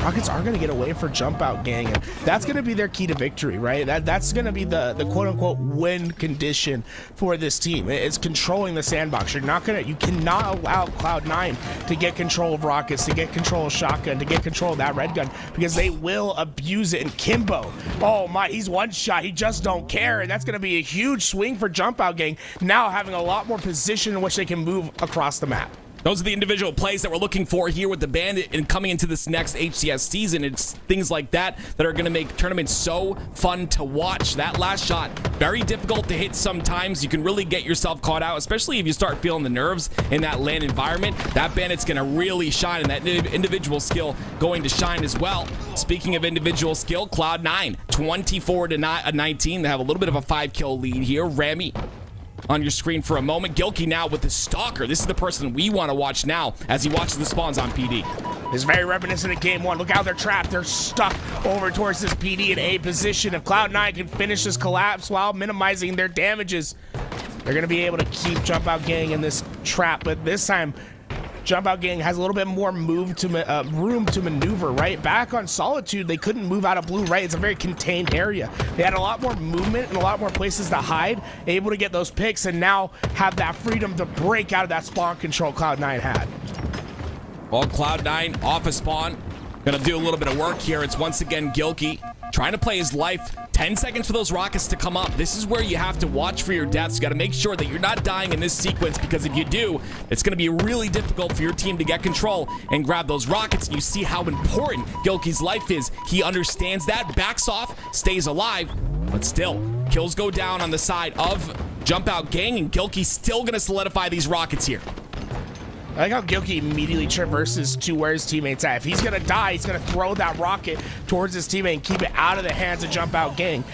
Rockets are going to get away for Jump Out Gang, and that's going to be their key to victory, right? That's going to be the quote-unquote win condition for this team. It's controlling the sandbox. You cannot allow Cloud9 to get control of Rockets, to get control of Shotgun, to get control of that Red Gun, because they will abuse it. And Kimbo, oh my, he's one shot. He just don't care, and that's going to be a huge swing for Jump Out Gang, now having a lot more position in which they can move across the map. Those are the individual plays that we're looking for here with the Bandit, and coming into this next HCS season. It's things like that that are going to make tournaments so fun to watch. That last shot, very difficult to hit sometimes. You can really get yourself caught out, especially if you start feeling the nerves in that LAN environment. That Bandit's going to really shine, and that individual skill going to shine as well. Speaking of individual skill, Cloud9, 24-19. They have a little bit of a 5-kill lead here. Rami on your screen for a moment. Gilkey now with the Stalker. This is the person we want to watch now as he watches the spawns on PD. It's very reminiscent of Game 1. Look how they're trapped. They're stuck over towards this PD in A position. If Cloud9 can finish this collapse while minimizing their damages, they're going to be able to keep Jump Out Gang in this trap. But this time, Jump Out Gang has a little bit more room to maneuver, right? Back on Solitude, they couldn't move out of blue, right? It's a very contained area. They had a lot more movement and a lot more places to hide, able to get those picks, and now have that freedom to break out of that spawn control Cloud9 had. Well, Cloud9 off a spawn. Gonna do a little bit of work here. It's once again Gilkey trying to play his life. 10 seconds for those rockets to come up. This is where you have to watch for your deaths. You got to make sure that you're not dying in this sequence, because if you do, it's going to be really difficult for your team to get control and grab those rockets. You see how important Gilkey's life is. He understands that, backs off, stays alive, but still, kills go down on the side of Jump Out Gang, and Gilkey's still going to solidify these rockets here. I like how Gilkey immediately traverses to where his teammate's at. If he's going to die, he's going to throw that rocket towards his teammate and keep it out of the hands of Jump Out Gang.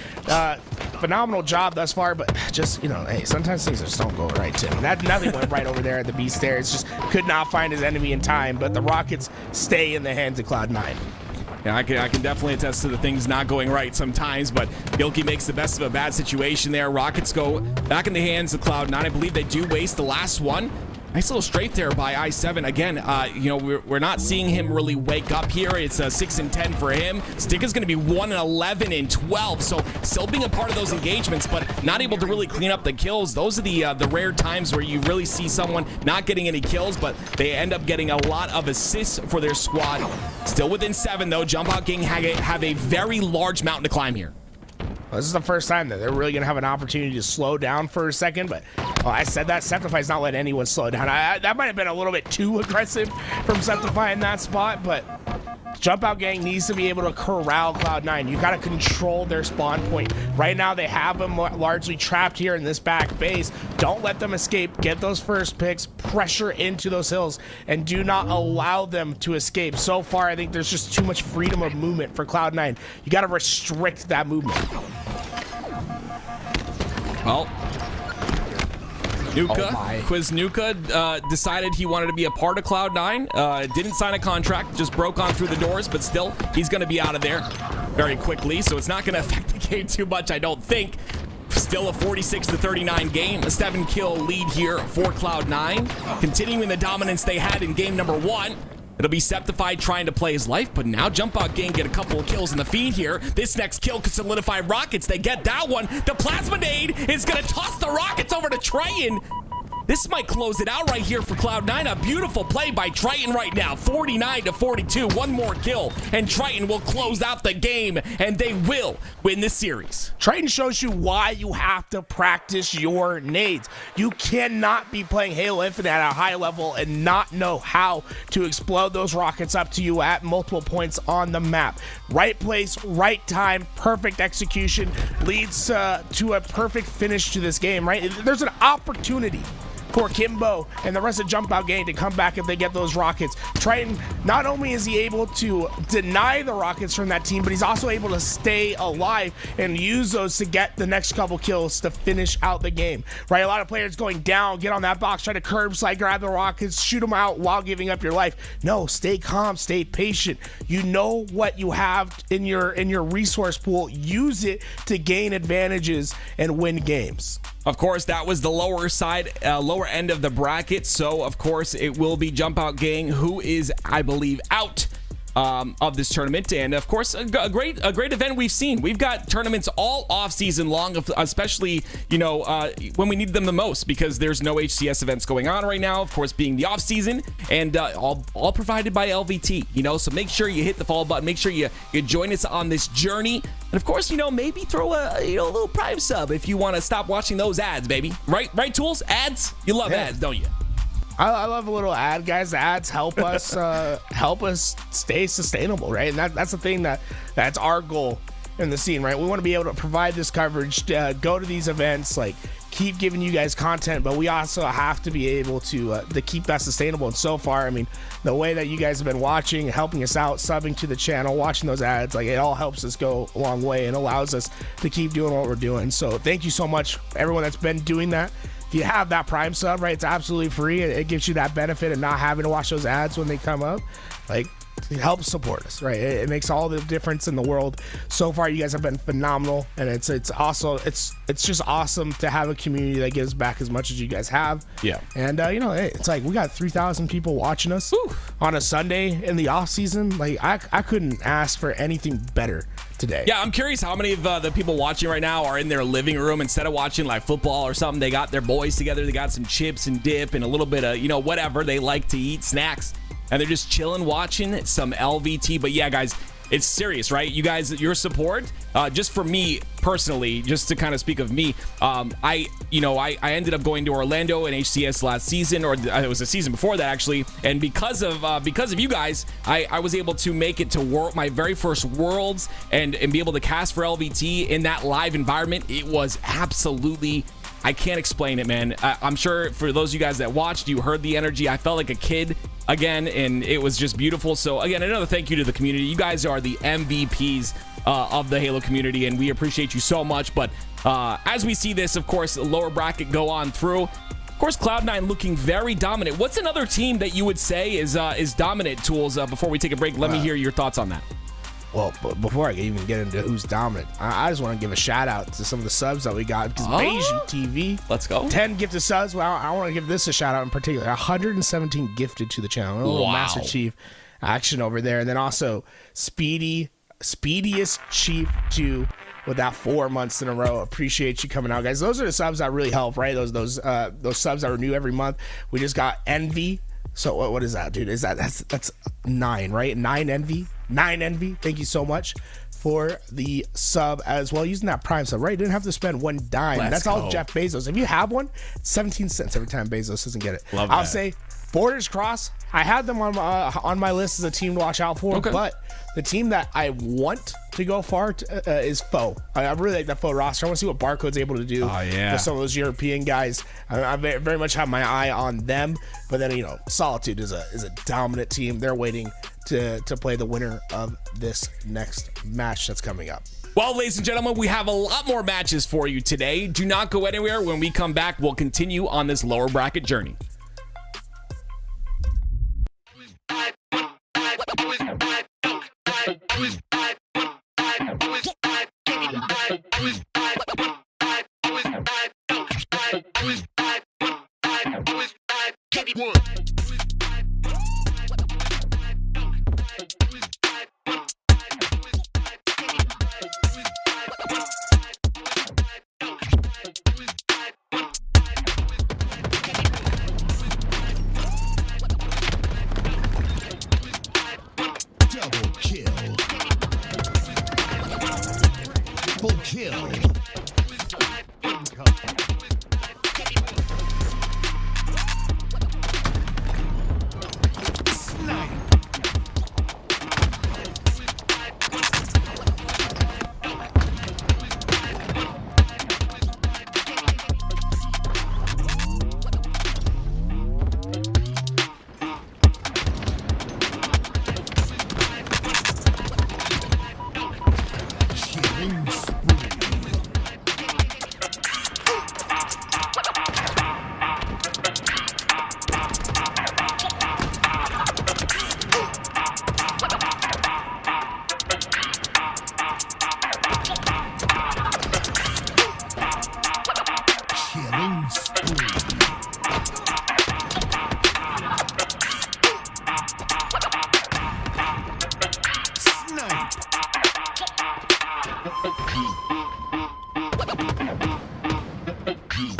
Phenomenal job thus far, but just, you know, hey, sometimes things just don't go right, Tim. Nothing went right over there at the Beast there. It's just could not find his enemy in time, but the rockets stay in the hands of Cloud9. Yeah, I can definitely attest to the things not going right sometimes, but Gilkey makes the best of a bad situation there. Rockets go back in the hands of Cloud9. I believe they do waste the last one. Nice little straight there by i7. Again, you know, we're not seeing him really wake up here. It's 6-10 for him. Stick is going to be 1-11 and 12. So still being a part of those engagements, but not able to really clean up the kills. Those are the rare times where you really see someone not getting any kills, but they end up getting a lot of assists for their squad. Still within 7, though. Jump Out Gang have a very large mountain to climb here. Well, this is the first time that they're really going to have an opportunity to slow down for a second, but I said that Septify's not letting anyone slow down. That might have been a little bit too aggressive from Septify in that spot, but Jump Out Gang needs to be able to corral Cloud9. You got to control their spawn point. Right now, they have them largely trapped here in this back base. Don't let them escape. Get those first picks, pressure into those hills, and do not allow them to escape. So far, I think there's just too much freedom of movement for Cloud9. You got to restrict that movement. Well, Nuka, Oh my. Quiz Nuka decided he wanted to be a part of Cloud9. Didn't sign a contract, just broke on through the doors, but still, he's going to be out of there very quickly, so it's not going to affect the game too much, I don't think. Still a 46-39 game, a 7-kill lead here for Cloud9. Continuing the dominance they had in game number 1. It'll be Septified trying to play his life, but now Jump Out Gang get a couple of kills in the feed here. This next kill could solidify Rockets. They get that one. The Plasma Nade is going to toss the Rockets over to Triton. This might close it out right here for Cloud9. A beautiful play by Triton right now. 49-42. One more kill, and Triton will close out the game, and they will win this series. Triton shows you why you have to practice your nades. You cannot be playing Halo Infinite at a high level and not know how to explode those rockets up to you at multiple points on the map. Right place, right time, perfect execution leads to a perfect finish to this game, right? There's an opportunity for Kimbo and the rest of Jump Out Gang to come back if they get those rockets. Triton, not only is he able to deny the rockets from that team, but he's also able to stay alive and use those to get the next couple kills to finish out the game, right? A lot of players going down, get on that box, try to curb slide, grab the rockets, shoot them out while giving up your life. No, stay calm, stay patient. You know what you have in your resource pool. Use it to gain advantages and win games. Of course, that was the lower end of the bracket. So, of course, it will be Jump Out Gang who is, I believe, out of this tournament. And, of course, a great event we've seen. We've got tournaments all off season long, especially, when we need them the most, because there's no HCS events going on right now, of course, being the off season, and all provided by LVT, so make sure you hit the follow button, make sure you join us on this journey. And of course, maybe throw a little Prime sub if you want to stop watching those ads, baby. Right, Tools? Ads? You love ads, don't you? I love a little ad, guys. The ads help us stay sustainable, right? And that's the thing that's our goal in the scene, right? We want to be able to provide this coverage, go to these events, like keep giving you guys content, but we also have to be able to keep that sustainable. And so far, I mean, the way that you guys have been watching, helping us out, subbing to the channel, watching those ads, like it all helps us go a long way and allows us to keep doing what we're doing. So thank you so much, everyone that's been doing that. If you have that Prime sub, right, it's absolutely free. It gives you that benefit of not having to watch those ads when they come up. Like, it helps support us, right? It makes all the difference in the world. So far, you guys have been phenomenal, and it's also it's just awesome to have a community that gives back as much as you guys have. Yeah. And it's like we got 3,000 people watching us on a Sunday in the off season. Like I couldn't ask for anything better today. Yeah, I'm curious how many of the people watching right now are in their living room instead of watching like football or something. They got their boys together. They got some chips and dip and a little bit of whatever they like to eat, snacks. And they're just chilling, watching some LVT. But yeah, guys, it's serious, right? You guys, your support, just for me personally, just to kind of speak of me, I ended up going to Orlando in HCS last season, or it was a season before that actually. And because of you guys, I was able to make it to my very first Worlds and be able to cast for LVT in that live environment. It was absolutely, I can't explain it, man. I'm sure for those of you guys that watched, you heard the energy. I felt like a kid again, and it was just beautiful. So again, another thank you to the community. You guys are the MVPs of the Halo community, and we appreciate you so much. But as we see this, of course, lower bracket go on through. Of course, Cloud9 looking very dominant. What's another team that you would say is dominant, Tools? Before we take a break, let me hear your thoughts on that. Well, before I even get into who's dominant, I just want to give a shout out to some of the subs that we got. Because Beijing TV, let's go. 10 gifted subs. Well, I want to give this a shout out in particular. 117 gifted to the channel. A little Master Chief action over there. And then also Speediest Chief 2 with that 4 months in a row. Appreciate you coming out, guys. Those are the subs that really help, right? Those subs that renew every month. We just got Envy. So what is that, dude? That's 9, right? 9 Envy. Thank you so much for the sub as well. Using that Prime sub, right? You didn't have to spend one dime. That's all Jeff Bezos. If you have one, it's 17 cents every time Bezos doesn't get it. I'll say Borders Cross. I had them on my list as a team to watch out for, but the team that I want to go far is Foe. I really like that Foe roster. I want to see what Barcode's able to do with some of those European guys. I very much have my eye on them. But then, Solitude is a dominant team. They're waiting to play the winner of this next match that's coming up. Well, ladies and gentlemen, we have a lot more matches for you today. Do not go anywhere. When we come back, we'll continue on this lower bracket journey. Double kill. Full kill. Killing spree. Killing spree. Snipe. Double kill. Double kill.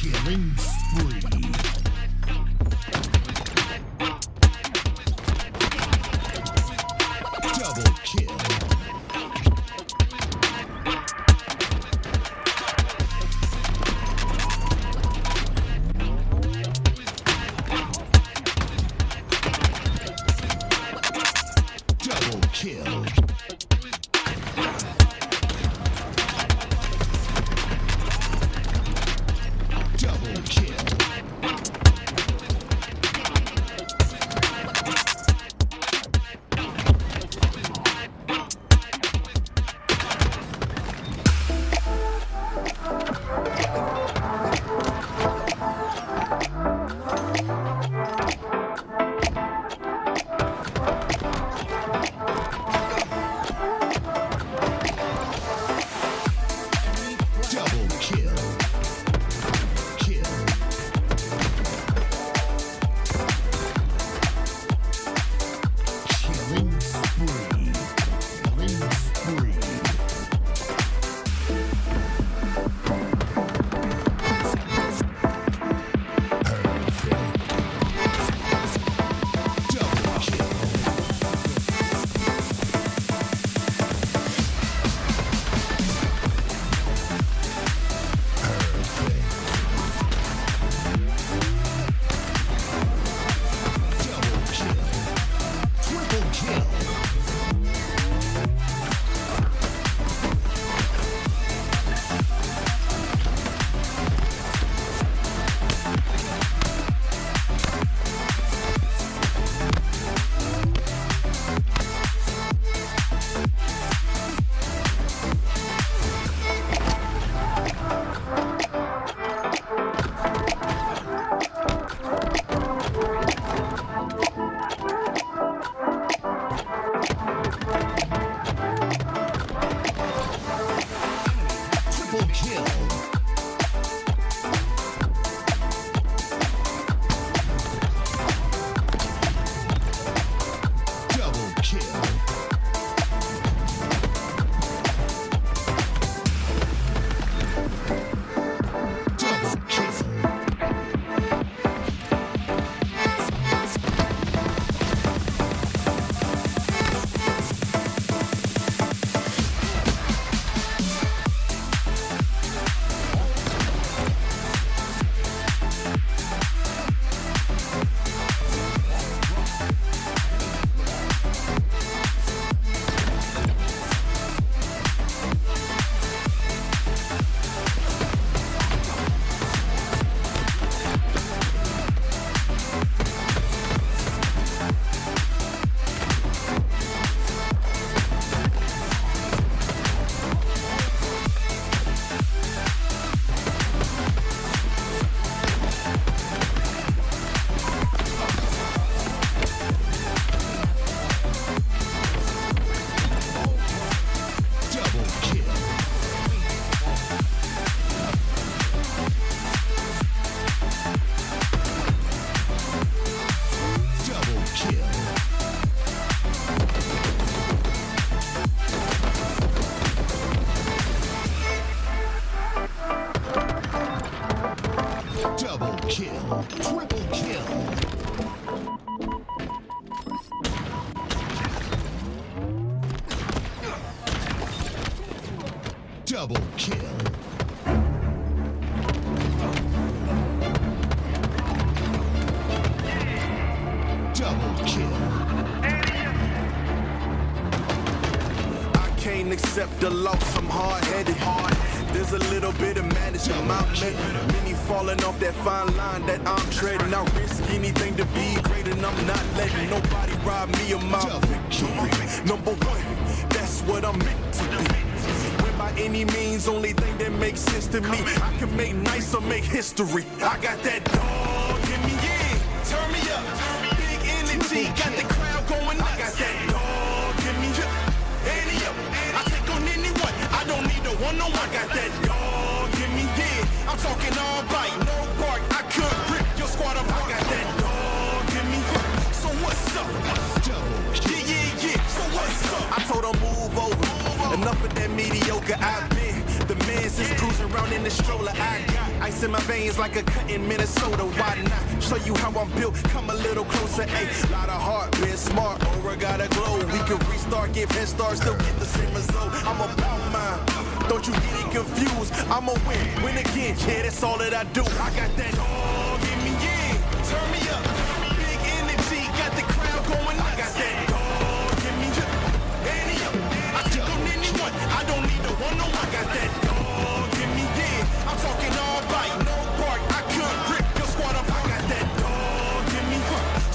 Killing spree. Double kill. Double kill. Double kill. Double kill. Double kill. I can't accept the loss, I'm hard-headed. There's a little bit of madness in my method. Many falling off that fine line that I'm treading. I risk anything to be great, and I'm not letting nobody rob me of my victory. Number one, that's what I'm meant to be. When by any means, only thing that makes sense to me, I can make nice or make history. I got that dog in me, yeah. Turn me up, big energy, got the crowd going nuts. I got that dog in me, yeah. Ante up, I take on anyone. I don't need a one-on-one. I got that dog in me, yeah. I'm talking all bite, no bark. I could rip your squad apart. I got that dog in me, yeah. So what's up? Yeah. So what's up? I told them move over. Enough of that mediocre. I've been the man since cruising around in the stroller. I got ice in my veins like a cut in Minnesota. Why not show you how I'm built? Come a little closer. Ayy, lot of heart, been smart. Aura got a glow. We can restart, give head start, still get the same result. I'm about mine. Don't you get it confused? I'ma win again. Yeah, that's all that I do. I got that dog in me, yeah. Turn me up. Big energy, got the crowd going nuts. I got that dog in me, yeah. Ante up. I take on anyone. I don't need a one-on-one. I got that dog in me, yeah. I'm talking all bite, no bark. I could rip your squad up. I got that dog in me,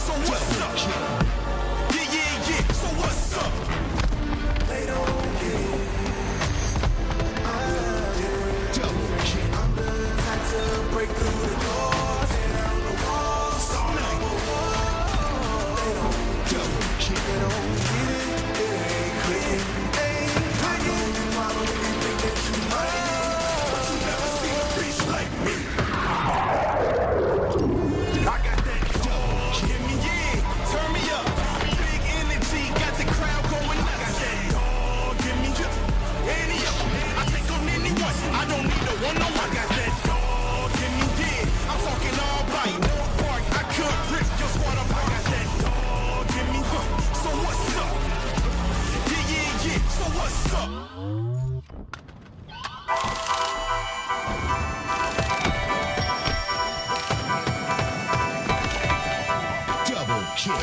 so what's up? Yeah. So what's up? They don't get it. I'm the type to break through the doors, tear down the walls, start number one. They don't get it, it ain't clear. I know you probably think that you might, but you never seen a bitch like me. I got that dog in me, yeah. Turn me up, big energy, got the crowd going nuts. I got that dog in me, yeah. Ante up, I take on anyone. I don't need a one-on-one. I got that dog in me, yeah. I'm talking all bite, no bark. I could rip your squad up. I got that dog in me, so what's up? Yeah. So what's up? Double kill.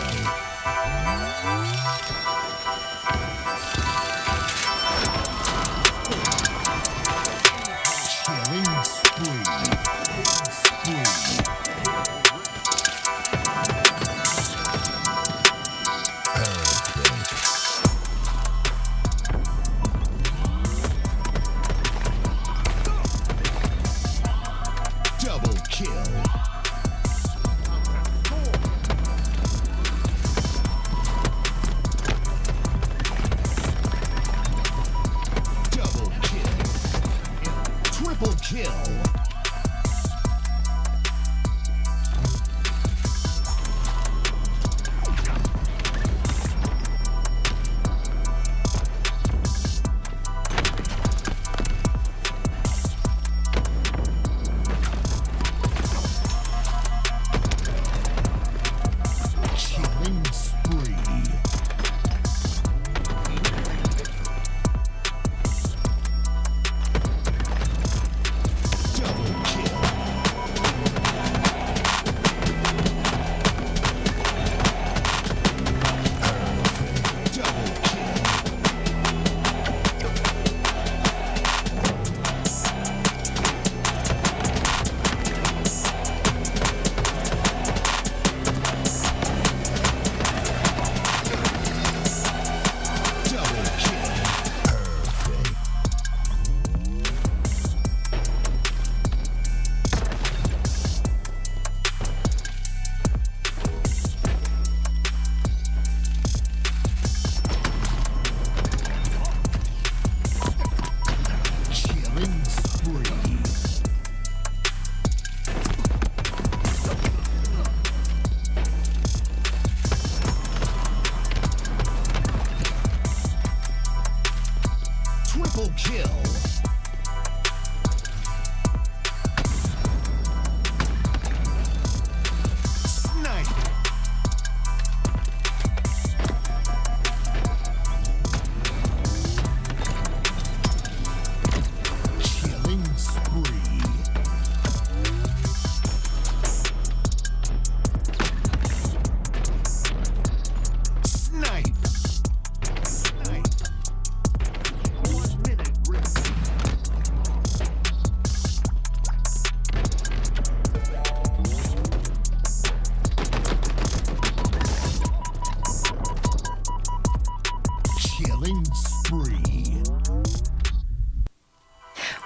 Killing spree. Double kill.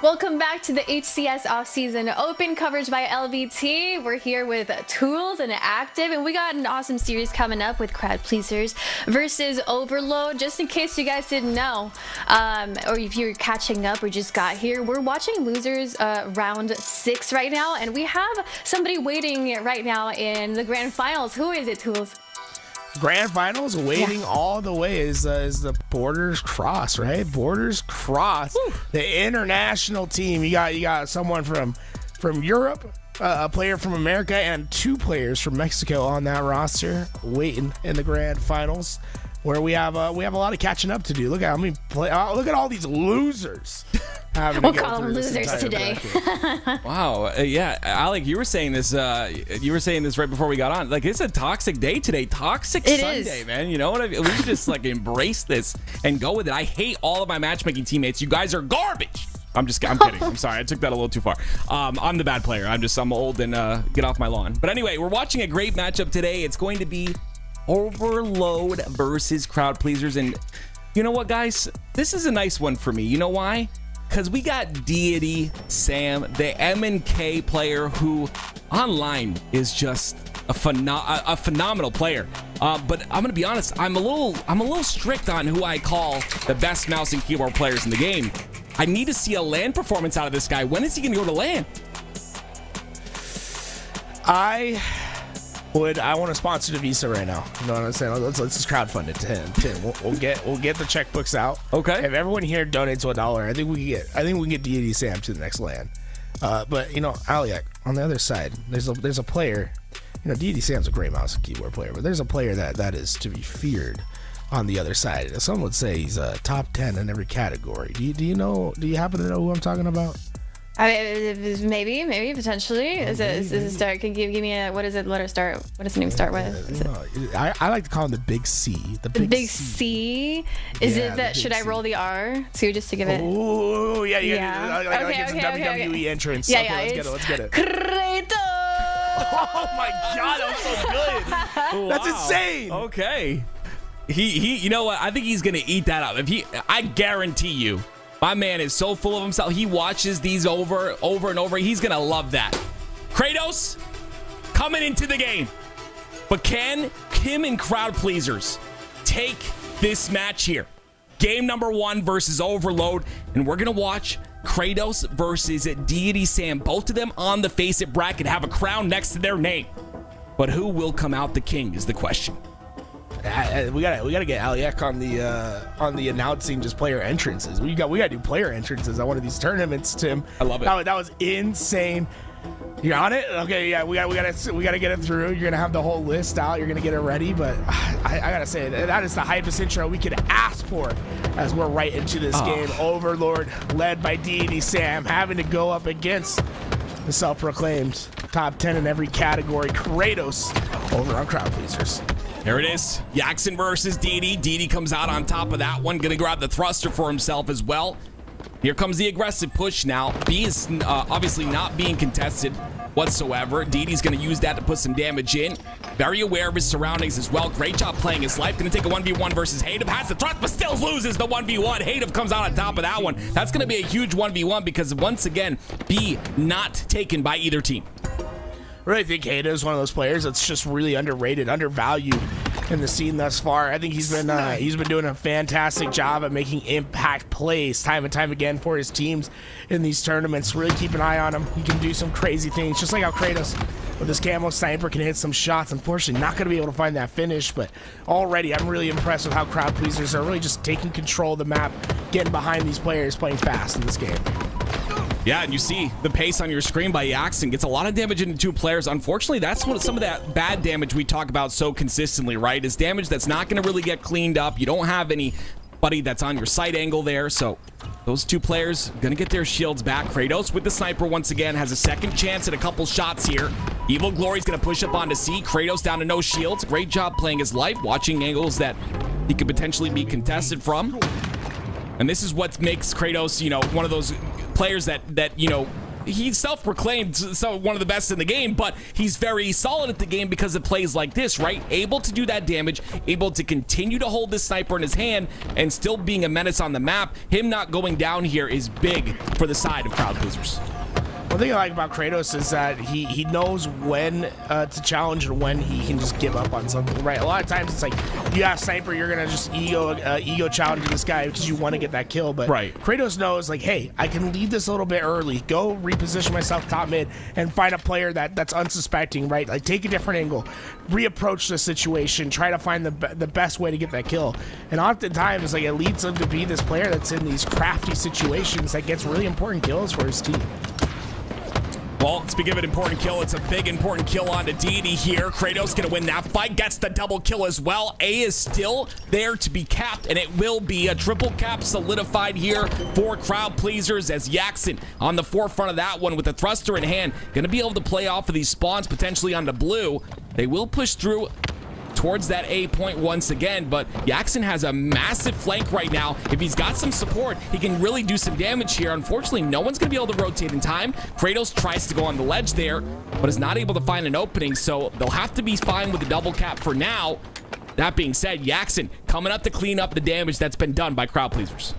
Welcome back to the HCS Off-Season Open coverage by LVT. We're here with Toolez and Active, and we got an awesome series coming up with Crowd Pleasers versus Overload. Just in case you guys didn't know, or if you're catching up or just got here, we're watching losers round 6 right now, and we have somebody waiting right now in the grand finals. Who is it, Toolez? Grand finals waiting all the way is the Borders Cross, right? Borders Cross, the international team. You got someone from Europe, a player from America, and 2 players from Mexico on that roster waiting in the grand finals, where we have a lot of catching up to do. Look at how many look at all these losers. We'll call them losers today. Wow. Yeah, Alec, you were saying this. You were saying this right before we got on. Like, it's a toxic day today. Toxic Sunday, man. You know what I mean? We should just like embrace this and go with it. I hate all of my matchmaking teammates. You guys are garbage. I'm kidding. I'm sorry. I took that a little too far. I'm the bad player. I'm old and get off my lawn. But anyway, we're watching a great matchup today. It's going to be Overload versus Crowd Pleasers. And you know what, guys? This is a nice one for me. You know why? Because we got Deity Sam, the M&K player, who online is just a phenomenal player. But I'm gonna be honest, I'm a little strict on who I call the best mouse and keyboard players in the game. I need to see a LAN performance out of this guy. When is he gonna go to LAN? I want to sponsor the Visa right now. You know what I'm saying? Let's just crowdfund it to him. We'll get the checkbooks out. Okay. If everyone here donates $1, I think we can get Deity Sam to the next LAN. But you know, Aliak, on the other side, there's a player. You know, Deity Sam's a great mouse and keyboard player, but there's a player that is to be feared on the other side. Some would say he's a top 10 in every category. Do you happen to know who I'm talking about? Maybe potentially. Is it start? Can you give me a, what is it? Letter start. What does the name start with? I like to call him the Big C. The Big C. Is it that? Should I roll the R too, just to give it? Oh yeah. Like it's a WWE entrance. Yeah, let's get it. Kratos. Oh my God, that was so good. That's insane. Okay. He. You know what? I think he's gonna eat that up. I guarantee you. My man is so full of himself. He watches these over and over. He's going to love that. Kratos coming into the game. But can him and Crowd Pleasers take this match here? Game number 1 versus Overload. And we're going to watch Kratos versus Deity Sam. Both of them on the Face It bracket have a crown next to their name. But who will come out the king is the question. We gotta get Aliak on the announcing just player entrances. We gotta do player entrances on one of these tournaments, Tim. I love it. That was insane. You're on it? Okay, yeah. We gotta get it through. You're gonna have the whole list out. You're gonna get it ready. But I gotta say that is the hypest intro we could ask for as we're right into this game. Overlord led by Deity Sam having to go up against the self-proclaimed top 10 in every category Kratos over on Crowd Pleasers. There it is. Jackson versus Deity. Deity comes out on top of that one. Gonna grab the thruster for himself as well. Here comes the aggressive push now. B is obviously not being contested whatsoever. Deity's gonna use that to put some damage in. Very aware of his surroundings as well. Great job playing his life. Gonna take a 1v1 versus Hadev. Has the thrust, but still loses the 1v1. Hadev comes out on top of that one. That's gonna be a huge 1v1 because once again, B not taken by either team. I really think Hadev is one of those players that's just really underrated, undervalued in the scene thus far. I think he's been doing a fantastic job at making impact plays time and time again for his teams in these tournaments. Really keep an eye on him. He can do some crazy things, just like how Kratos with his camo sniper can hit some shots. Unfortunately, not going to be able to find that finish, but already I'm really impressed with how Crowd Pleasers are really just taking control of the map, getting behind these players, playing fast in this game. Yeah, and you see the pace on your screen by Jackson gets a lot of damage into 2 players. Unfortunately, that's what some of that bad damage we talk about so consistently, right? Is damage that's not going to really get cleaned up. You don't have anybody that's on your sight angle there, so those 2 players going to get their shields back. Kratos with the sniper once again has a second chance at a couple shots here. Evil Glory's going to push up onto C. Kratos down to no shields. Great job playing his life, watching angles that he could potentially be contested from. And this is what makes Kratos, one of those players that he's self-proclaimed one of the best in the game, but he's very solid at the game because of plays like this, right? Able to do that damage, able to continue to hold this sniper in his hand, and still being a menace on the map. Him not going down here is big for the side of Crowd Pleasers. One thing I like about Kratos is that he knows when to challenge and when he can just give up on something, right? A lot of times it's like, you have sniper, you're gonna just ego challenge this guy because you want to get that kill, but right. Kratos knows, like, hey, I can lead this a little bit early, go reposition myself top mid, and find a player that's unsuspecting, right? Like, take a different angle, reapproach the situation, try to find the best way to get that kill. And oftentimes, like, it leads him to be this player that's in these crafty situations that gets really important kills for his team. Well, speaking of an important kill, it's a big important kill onto Deity here. Kratos gonna win that fight, gets the double kill as well. A is still there to be capped, and it will be a triple cap solidified here for Crowd Pleasers as Jackson on the forefront of that one with the thruster in hand. Gonna be able to play off of these spawns potentially onto blue. They will push through towards that A point once again, but Jackson has a massive flank right now. If he's got some support, he can really do some damage here. Unfortunately, no one's gonna be able to rotate in time. Kratos tries to go on the ledge there, but is not able to find an opening, so they'll have to be fine with the double cap for now. That being said, Jackson coming up to clean up the damage that's been done by Crowd Pleasers.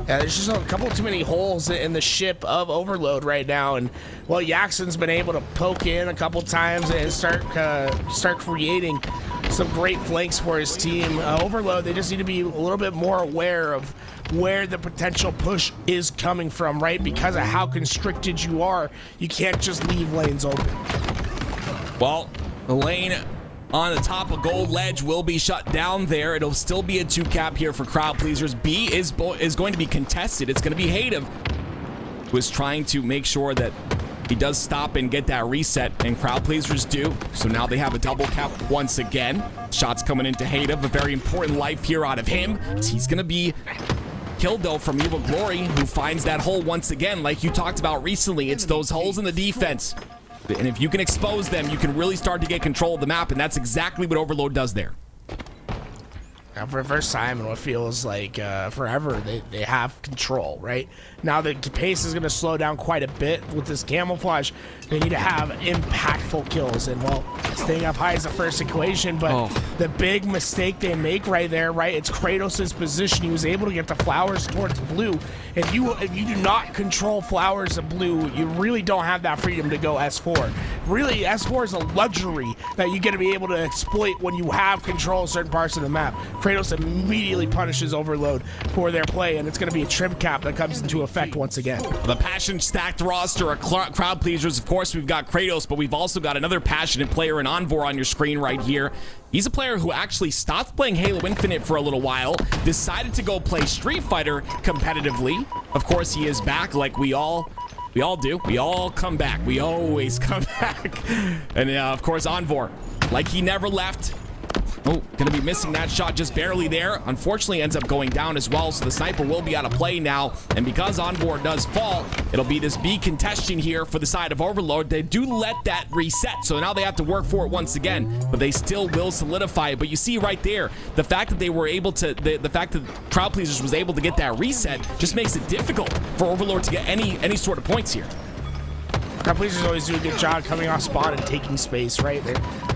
Yeah, there's just a couple too many holes in the ship of Overload right now, and well, Jackson's been able to poke in a couple times and start creating some great flanks for his team. Overload, they just need to be a little bit more aware of where the potential push is coming from, right? Because of how constricted you are, you can't just leave lanes open. Well, the lane on the top of Gold Ledge will be shut down there. It'll still be a 2 cap here for Crowd Pleasers. B is going to be contested. It's going to be Hadev, who is trying to make sure that he does stop and get that reset, and Crowd Pleasers do. So now they have a double cap once again. Shots coming into Hadev, a very important life here out of him. He's going to be killed though from Evil Glory, who finds that hole once again. Like you talked about recently, it's those holes in the defense. And if you can expose them, you can really start to get control of the map, and that's exactly what Overload does there. Now, for the first time in what feels like forever, they have control, right? Now the pace is going to slow down quite a bit with this camouflage. They need to have impactful kills, and well, staying up high is the first equation, but the big mistake they make right there, right? It's Kratos' position. He was able to get the flowers towards blue. If you do not control flowers of blue, you really don't have that freedom to go S4. Really, S4 is a luxury that you get to be able to exploit when you have control of certain parts of the map. Kratos immediately punishes Overload for their play, and it's going to be a trim cap that comes into effect once again. The passion stacked roster of Crowd Pleasers. Of course, we've got Kratos, but we've also got another passionate player in Envor on your screen right here. He's a player who actually stopped playing Halo Infinite for a little while, decided to go play Street Fighter competitively. Of course, he is back like we all do. We all come back. We always come back. And of course, Envor, like he never left. Oh, gonna be missing that shot just barely there. Unfortunately, ends up going down as well, so the sniper will be out of play now. And because Envor does fall, it'll be this B contention here for the side of Overload. They do let that reset, so now they have to work for it once again, but they still will solidify it. But you see right there, the fact that they were able to, the fact that Crowd Pleasers was able to get that reset just makes it difficult for Overload to get any sort of points here. Crowd Pleasers always do a good job coming off spawn and taking space, right?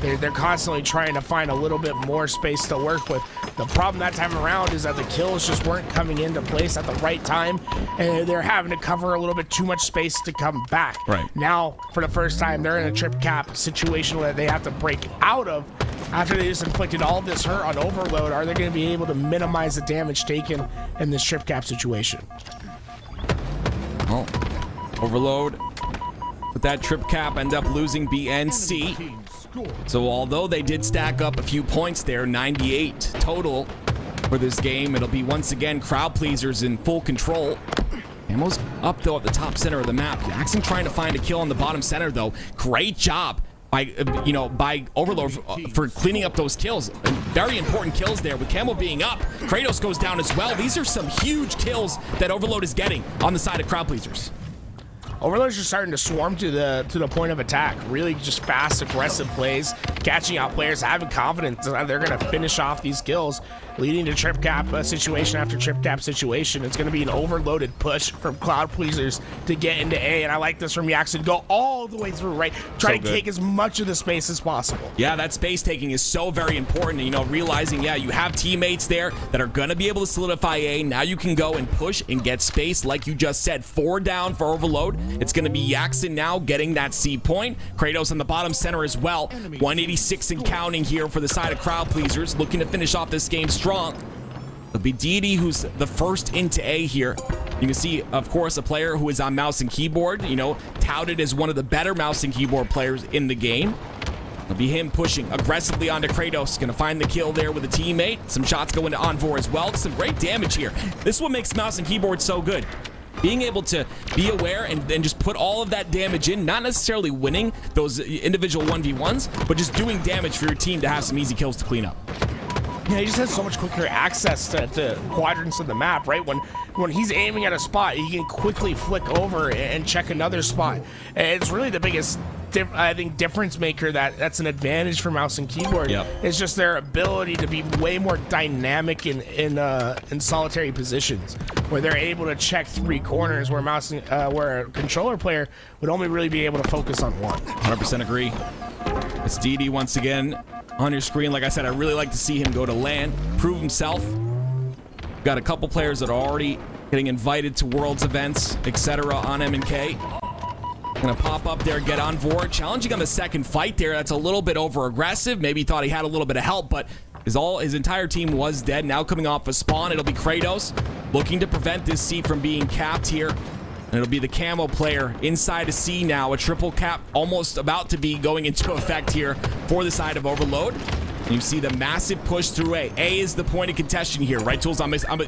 They're constantly trying to find a little bit more space to work with. The problem that time around is that the kills just weren't coming into place at the right time, and they're having to cover a little bit too much space to come back. Right. Now, for the first time, they're in a trip cap situation where they have to break out of after they just inflicted all this hurt on Overload. Are they going to be able to minimize the damage taken in this trip cap situation? Well, Overload with that trip cap end up losing B and C. So although they did stack up a few points there, 98 total for this game, it'll be once again Crowd Pleasers in full control. Ammo's up though at the top center of the map. Jackson trying to find a kill on the bottom center though. Great job by Overload for cleaning up those kills. Very important kills there with Camo being up. Kratos goes down as well. These are some huge kills that Overload is getting on the side of Crowd Pleasers. Overlords are starting to swarm to the point of attack. Really just fast, aggressive plays, catching out players, having confidence that they're going to finish off these kills, leading to trip cap situation after trip cap situation. It's going to be an overloaded push from Cloud Pleasers to get into A, and I like this from Yaxon. Go all the way through, right? Try to take as much of the space as possible. Yeah, that space taking is so very important. You know, realizing, yeah, you have teammates there that are going to be able to solidify A. Now you can go and push and get space, like you just said. 4 down for Overload. It's going to be Yaxon now getting that C point. Kratos on the bottom center as well. 186 and counting here for the side of Crowd Pleasers, looking to finish off this game strong. It'll be Deity who's the first into A here. You can see, of course, a player who is on mouse and keyboard, you know, touted as one of the better mouse and keyboard players in the game. It'll be him pushing aggressively onto Kratos. Gonna find the kill there with a teammate. Some shots go into Envor as well. Some great damage here. This is what makes mouse and keyboard so good. Being able to be aware and then just put all of that damage in, not necessarily winning those individual 1v1s, but just doing damage for your team to have some easy kills to clean up. Yeah, he just has so much quicker access to quadrants of the map, right? When he's aiming at a spot, he can quickly flick over and check another spot. And it's really the biggest, I think, difference maker that's an advantage for mouse and keyboard. Yep. It's just their ability to be way more dynamic in solitary positions, where they're able to check 3 corners, where where a controller player would only really be able to focus on one. 100% agree. It's DD once again on your screen. Like I said, I really like to see him go to LAN, prove himself. Got a couple players that are already getting invited to Worlds events, etc. on M&K. Gonna pop up there, get on board. Challenging on the second fight there. That's a little bit over aggressive. Maybe he thought he had a little bit of help, but his entire team was dead. Now coming off a spawn, it'll be Kratos looking to prevent this C from being capped here. And it'll be the camo player inside a C now. A triple cap almost about to be going into effect here for the side of Overload. And you see the massive push through A. A is the point of contention here, right, Tools?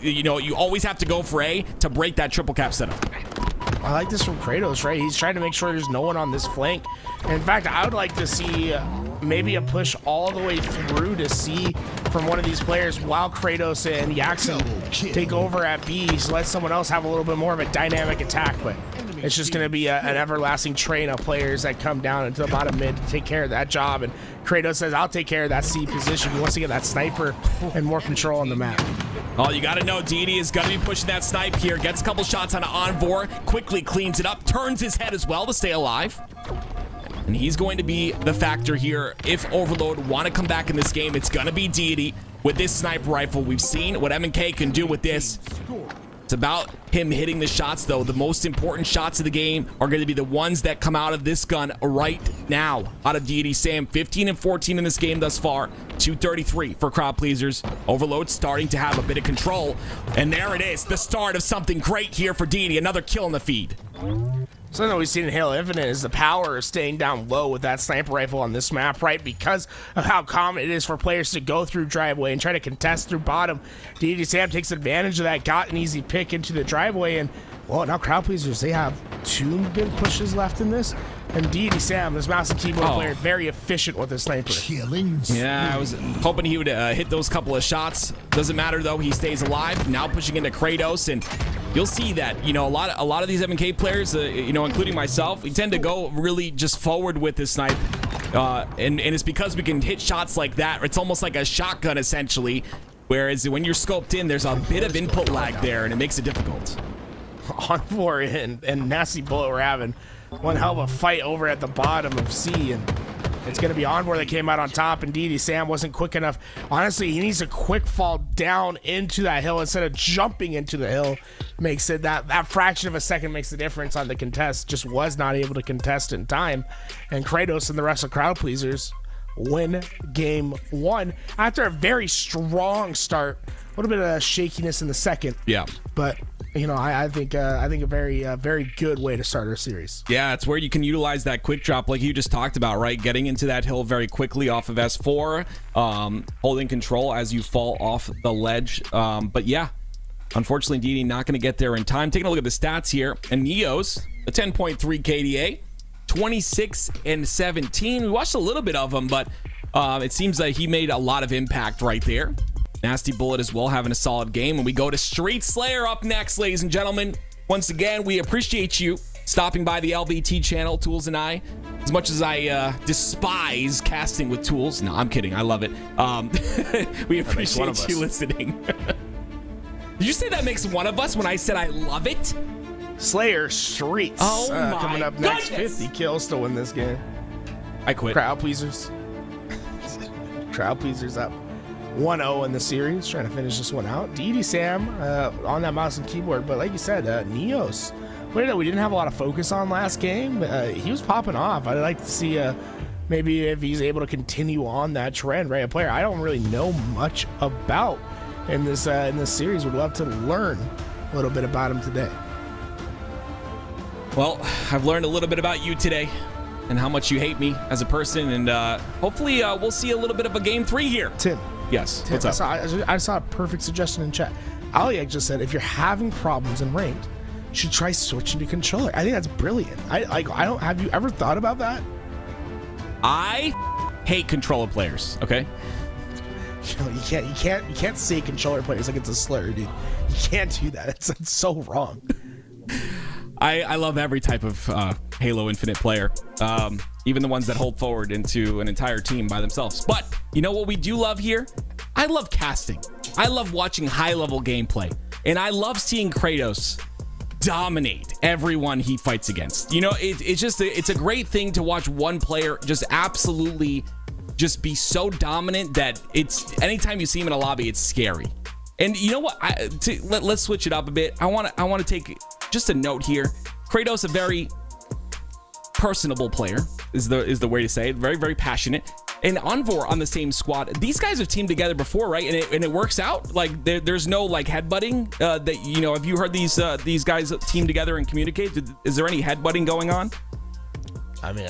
You know, you always have to go for A to break that triple cap setup. I like this from Kratos, right? He's trying to make sure there's no one on this flank. And in fact, I would like to see maybe a push all the way through to C from one of these players while Kratos and Yaxon take over at B. So let someone else have a little bit more of a dynamic attack, but it's just going to be an everlasting train of players that come down into the bottom mid to take care of that job. And Kratos says, I'll take care of that C position. He wants to get that sniper and more control on the map. Oh, you got to know DD is going to be pushing that snipe here. Gets a couple shots on Envor. Quickly cleans it up. Turns his head as well to stay alive. And he's going to be the factor here. If Overload want to come back in this game, it's going to be Deity with this sniper rifle. We've seen what M&K can do with this. It's about him hitting the shots, though. The most important shots of the game are going to be the ones that come out of this gun right now. Out of Deity Sam, 15 and 14 in this game thus far. 233 for Crowd Pleasers. Overload starting to have a bit of control. And there it is, the start of something great here for Deity. Another kill in the feed. Something that we've seen in Halo Infinite is the power of staying down low with that sniper rifle on this map, right? Because of how common it is for players to go through driveway and try to contest through bottom. DD Sam takes advantage of that, got an easy pick into the driveway, and well, now Crowd Pleasers, they have 2 big pushes left in this. And DD Sam, this mouse and keyboard player, very efficient with his sniper. Yeah, I was hoping he would hit those couple of shots. Doesn't matter though, he stays alive. Now pushing into Kratos, and you'll see that, you know, a lot of these M&K players, you know, including myself, we tend to go really just forward with this snipe. And it's because we can hit shots like that. It's almost like a shotgun essentially. Whereas when you're scoped in, there's a bit of input lag there, and it makes it difficult. Envor and Nasty Bullet were having one hell of a fight over at the bottom of C, and it's going to be Envor that came out on top, and DD Sam wasn't quick enough. Honestly, he needs a quick fall down into that hill instead of jumping into the hill. Makes it that fraction of a second makes the difference on the contest. Just was not able to contest in time, and Kratos and the rest of Crowd Pleasers win game 1 after a very strong start. A little bit of shakiness in the second. Yeah, but you know, I think a very good way to start our series. Yeah, it's where you can utilize that quick drop like you just talked about, right? Getting into that hill very quickly off of S4, holding control as you fall off the ledge. But yeah, unfortunately, DD not going to get there in time. Taking a look at the stats here, and Neos, a 10.3 KDA, 26 and 17. We watched a little bit of him, but it seems like he made a lot of impact right there. Nasty Bullet as well, having a solid game. And we go to Street Slayer up next, ladies and gentlemen. Once again, we appreciate you stopping by the LVT channel, Tools and I. As much as I despise casting with tools, no, I'm kidding. I love it. We appreciate you listening. Did you say that makes one of us when I said I love it? Slayer Streets. Oh my coming up next. goodness. 50 kills to win this game. I quit. Crowd pleasers. Crowd pleasers up 1-0 in the series, trying to finish this one out. DD Sam on that mouse and keyboard, but like you said, Neos. We didn't have a lot of focus on last game, but he was popping off. I'd like to see maybe if he's able to continue on that trend, right? A player I don't really know much about in this series. Would love to learn a little bit about him today. Well, I've learned a little bit about you today and how much you hate me as a person, and hopefully we'll see a little bit of a game 3 here. Tim. Yes, Tim, what's up? I saw a perfect suggestion in chat. Aliak just said, if you're having problems in ranked, you should try switching to controller. I think that's brilliant. Have you ever thought about that? I hate controller players, okay? You can't say controller players like it's a slur, dude. You can't do that. It's so wrong. I love every type of Halo Infinite player, even the ones that hold forward into an entire team by themselves. But you know what we do love here? I love casting. I love watching high-level gameplay, and I love seeing Kratos dominate everyone he fights against. You know, it's a great thing to watch one player just absolutely just be so dominant that it's anytime you see him in a lobby, it's scary. And you know what? Let's switch it up a bit. I want to take just a note here. Kratos, a very personable player, is the way to say it. Very, very passionate. And Anvor on the same squad. These guys have teamed together before, right? And it works out. Like there's no like headbutting. That you know, have you heard these guys team together and communicate? Is there any headbutting going on? I mean,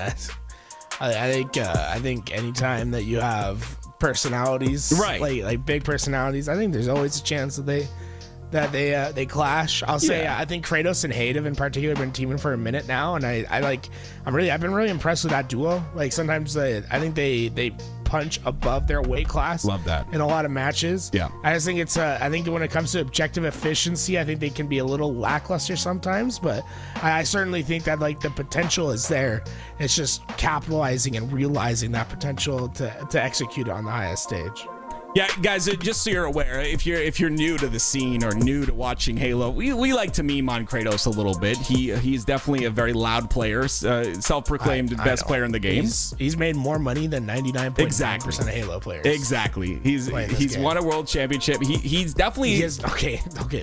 I think anytime that you have personalities, right? Like big personalities, I think there's always a chance that they clash. I'll say I think Kratos and Hadev in particular have been teaming for a minute now, and I've been really impressed with that duo. Like sometimes I think they punch above their weight class. Love that in a lot of matches. Yeah, I just think I think when it comes to objective efficiency, I think they can be a little lackluster sometimes, but I certainly think that like the potential is there. It's just capitalizing and realizing that potential to execute it on the highest stage. Yeah, guys, just so you're aware, if you're new to the scene or new to watching Halo, we like to meme on Kratos a little bit. He's definitely a very loud player, self-proclaimed best player in the game. He's made more money than 99.5% of Halo players. Exactly. He's won a world championship. He's definitely okay.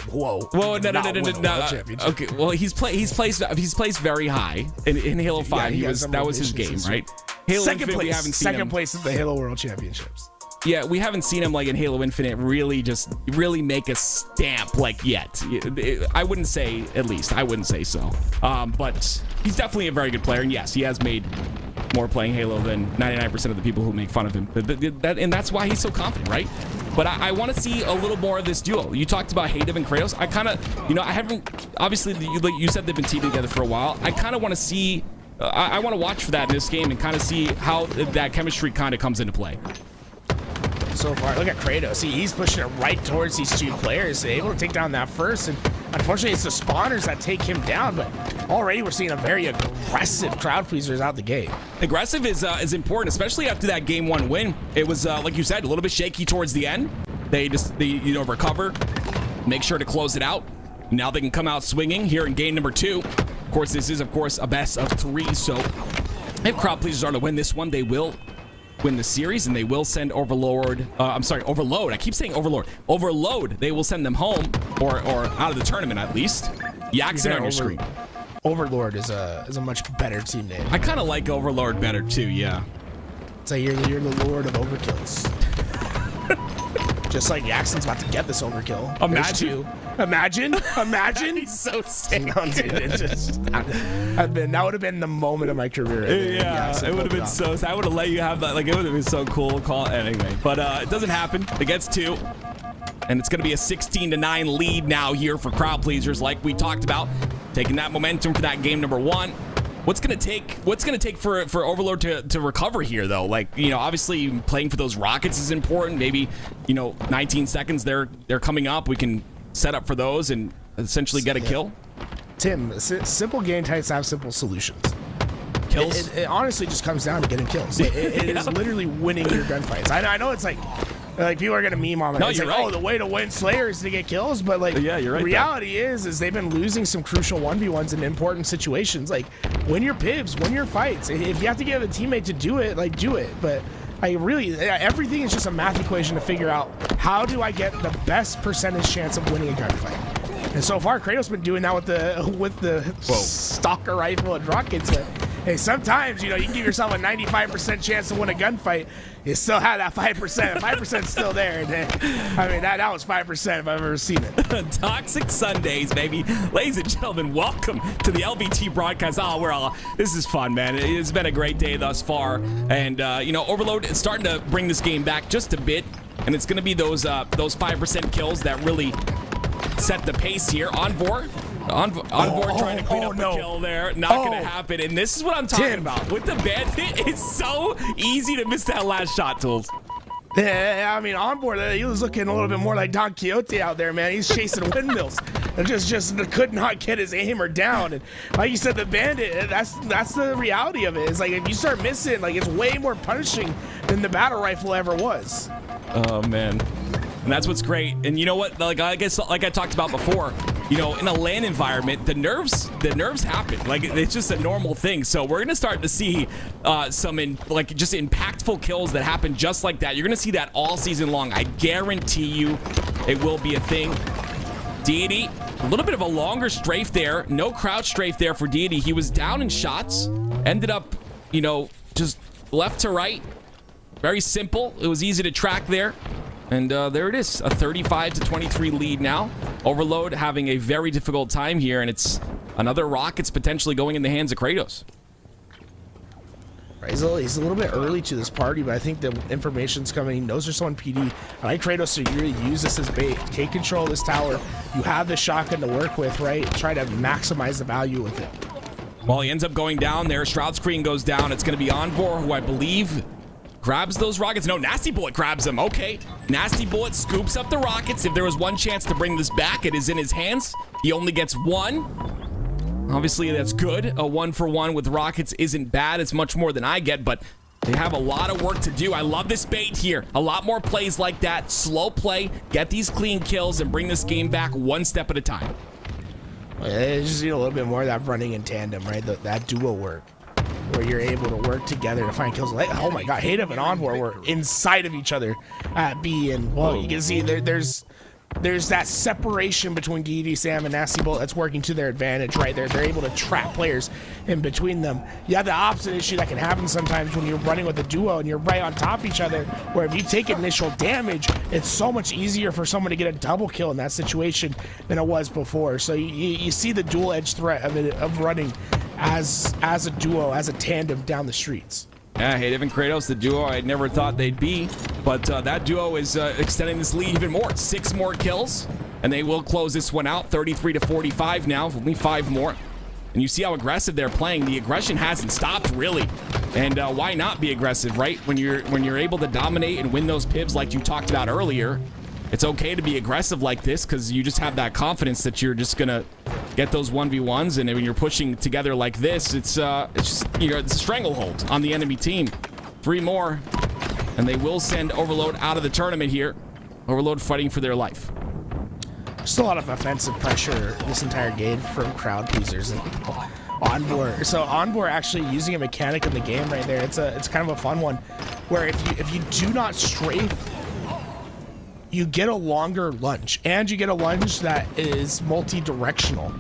Whoa. Whoa, no. Okay, well he's placed very high in Halo 5. That was his game, right? Halo second Infinite, place. we haven't seen him. Place at the Halo World Championships. Yeah, we haven't seen him like in Halo Infinite really make a stamp like yet. I wouldn't say, at least, I wouldn't say so. But he's definitely a very good player. And yes, he has made more playing Halo than 99% of the people who make fun of him. And that's why he's so confident, right? But I want to see a little more of this duo. You talked about Hadev and Kratos. I kind of, I haven't, obviously, you said they've been teaming together for a while. I kind of want to see, I want to watch for that in this game and kind of see how that chemistry kind of comes into play. So far, look at Kratos. He's pushing it right towards these two players. They're able to take down that first, and unfortunately, it's the spawners that take him down. But already, we're seeing a very aggressive crowd pleasers out the gate. Aggressive is important, especially after that game 1 win. It was like you said, a little bit shaky towards the end. They recover, make sure to close it out. Now they can come out swinging here in game number 2. Of course, this is a best of 3. So if crowd pleasers are to win this one, they will win the series, and they will send Overload. I keep saying Overlord. Overload. They will send them home or out of the tournament at least. Yaxon on your screen. Overlord is a much better team name. I kind of like Overlord better too. Yeah. It's like you're the lord of overkills. Just like Yaxon's about to get this overkill. Imagine. He's so sick. No, dude, that would have been the moment of my career. Yeah, it would have been so. I would have let you have that. Like, it would have been so cool. Anyway, but it doesn't happen. It gets 2, and it's going to be a 16-9 lead now here for crowd pleasers, like we talked about, taking that momentum for that game number 1. What's gonna take for Overlord to recover here, though? Like, obviously playing for those rockets is important. Maybe 19 seconds they're coming up. We can set up for those and essentially get a kill. Tim, simple game types have simple solutions. Kills. It honestly just comes down to getting kills. It is literally winning your gunfights. I know it's like people are gonna meme on it. No, It's you're like, right. oh, the way to win Slayer is to get kills, but like, Yeah, you're right, the reality is they've been losing some crucial 1v1s in important situations. Like, win your pivs, win your fights. If you have to get a teammate to do it, like, do it. But everything is just a math equation to figure out how do I get the best percentage chance of winning a gunfight. And so far, Kratos been doing that with the stalker rifle and rockets. But hey, sometimes you can give yourself a 95% chance to win a gunfight. You still have that 5%. 5% still there. I mean, that was 5% if I've ever seen it. Toxic Sundays, baby. Ladies and gentlemen, welcome to the LBT broadcast. This is fun, man. It's been a great day thus far. And, Overload is starting to bring this game back just a bit. And it's going to be those 5% kills that really set the pace here. Envor trying to clean up the kill there. Not going to happen. And this is what I'm talking about. With the bandit, it's so easy to miss that last shot, Tools. Yeah, I mean, Envor, he was looking a little bit more like Don Quixote out there, man. He's chasing windmills and just could not get his aimer down. And like you said, the bandit, that's the reality of it. It's like if you start missing, like, it's way more punishing than the battle rifle ever was. Oh, man. And that's what's great. And you know what? Like I talked about before, in a LAN environment, the nerves happen. Like, it's just a normal thing. So we're gonna start to see some just impactful kills that happen just like that. You're gonna see that all season long. I guarantee you, it will be a thing. Deity, a little bit of a longer strafe there. No crouch strafe there for Deity. He was down in shots. Ended up, just left to right. Very simple. It was easy to track there. And there it is, a 35-23 lead now. Overload having a very difficult time here, and it's another Rockets potentially going in the hands of Kratos. Right, he's a little bit early to this party, but I think the information's coming. He knows there's someone PD. I like Kratos to really use this as bait. Take control of this tower. You have the shotgun to work with, right? Try to maximize the value with it. Well, he ends up going down there. Shroud screen goes down. It's going to be Envor, who I believe grabs those rockets. No, Nasty Bullet grabs them. Okay. Nasty Bullet scoops up the rockets. If there was one chance to bring this back, it is in his hands. He only gets one. Obviously, that's good. A 1-for-1 with rockets isn't bad. It's much more than I get, but they have a lot of work to do. I love this bait here. A lot more plays like that. Slow play. Get these clean kills and bring this game back one step at a time. They just need a little bit more of that running in tandem, right? That duo work, where you're able to work together to find kills. Like, oh my god, Hayden and Envor were inside of each other at B, and you can see there's that separation between DD Sam and Nasty Bullet that's working to their advantage, right? They're able to trap players in between them. You have the opposite issue that can happen sometimes when you're running with a duo and you're right on top of each other, where if you take initial damage, it's so much easier for someone to get a double kill in that situation than it was before. So you see the dual edge threat of running as a duo, as a tandem down the streets. Yeah, Hayden and Kratos, the duo I never thought they'd be, but that duo is extending this lead even more. 6 more kills, and they will close this one out. 33-45 now, only 5 more. And you see how aggressive they're playing. The aggression hasn't stopped, really. And why not be aggressive, right? When you're able to dominate and win those pibs like you talked about earlier, it's okay to be aggressive like this because you just have that confidence that you're just gonna get those 1v1s, and when you're pushing together like this, it's just it's a stranglehold on the enemy team. 3 more, and they will send Overload out of the tournament here. Overload fighting for their life. There's a lot of offensive pressure this entire game from crowd pleasers and Envor. So Envor actually using a mechanic in the game right there. It's kind of a fun one, where if you do not strafe, you get a longer lunge, and you get a lunge that is multi-directional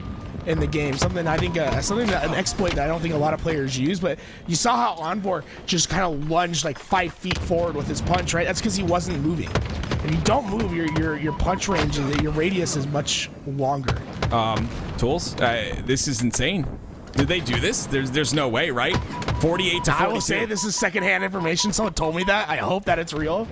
in the game. Something I think, an exploit that I don't think a lot of players use. But you saw how Envor just kind of lunged like 5 feet forward with his punch, right? That's because he wasn't moving. If you don't move, your punch range and your radius is much longer. Tools, this is insane. Did they do this? There's no way, right? 48-42. I will say this is secondhand information. Someone told me that. I hope that it's real.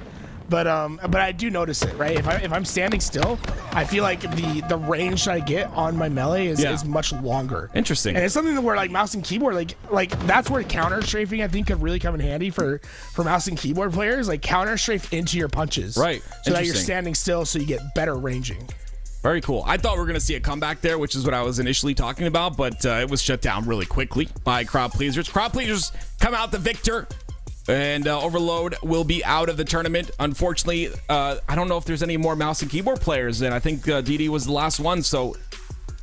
But I do notice it, right? If I'm standing still, I feel like the range that I get on my melee is much longer. Interesting. And it's something where like mouse and keyboard, like that's where counter strafing I think could really come in handy for mouse and keyboard players. Like counter strafe into your punches, right? So that you're standing still, so you get better ranging. Very cool. I thought we were going to see a comeback there, which is what I was initially talking about, but it was shut down really quickly by Crowd Pleasers. Crowd Pleasers come out the victor, and Overload will be out of the tournament. Unfortunately, I don't know if there's any more mouse and keyboard players, and I think DD was the last one, so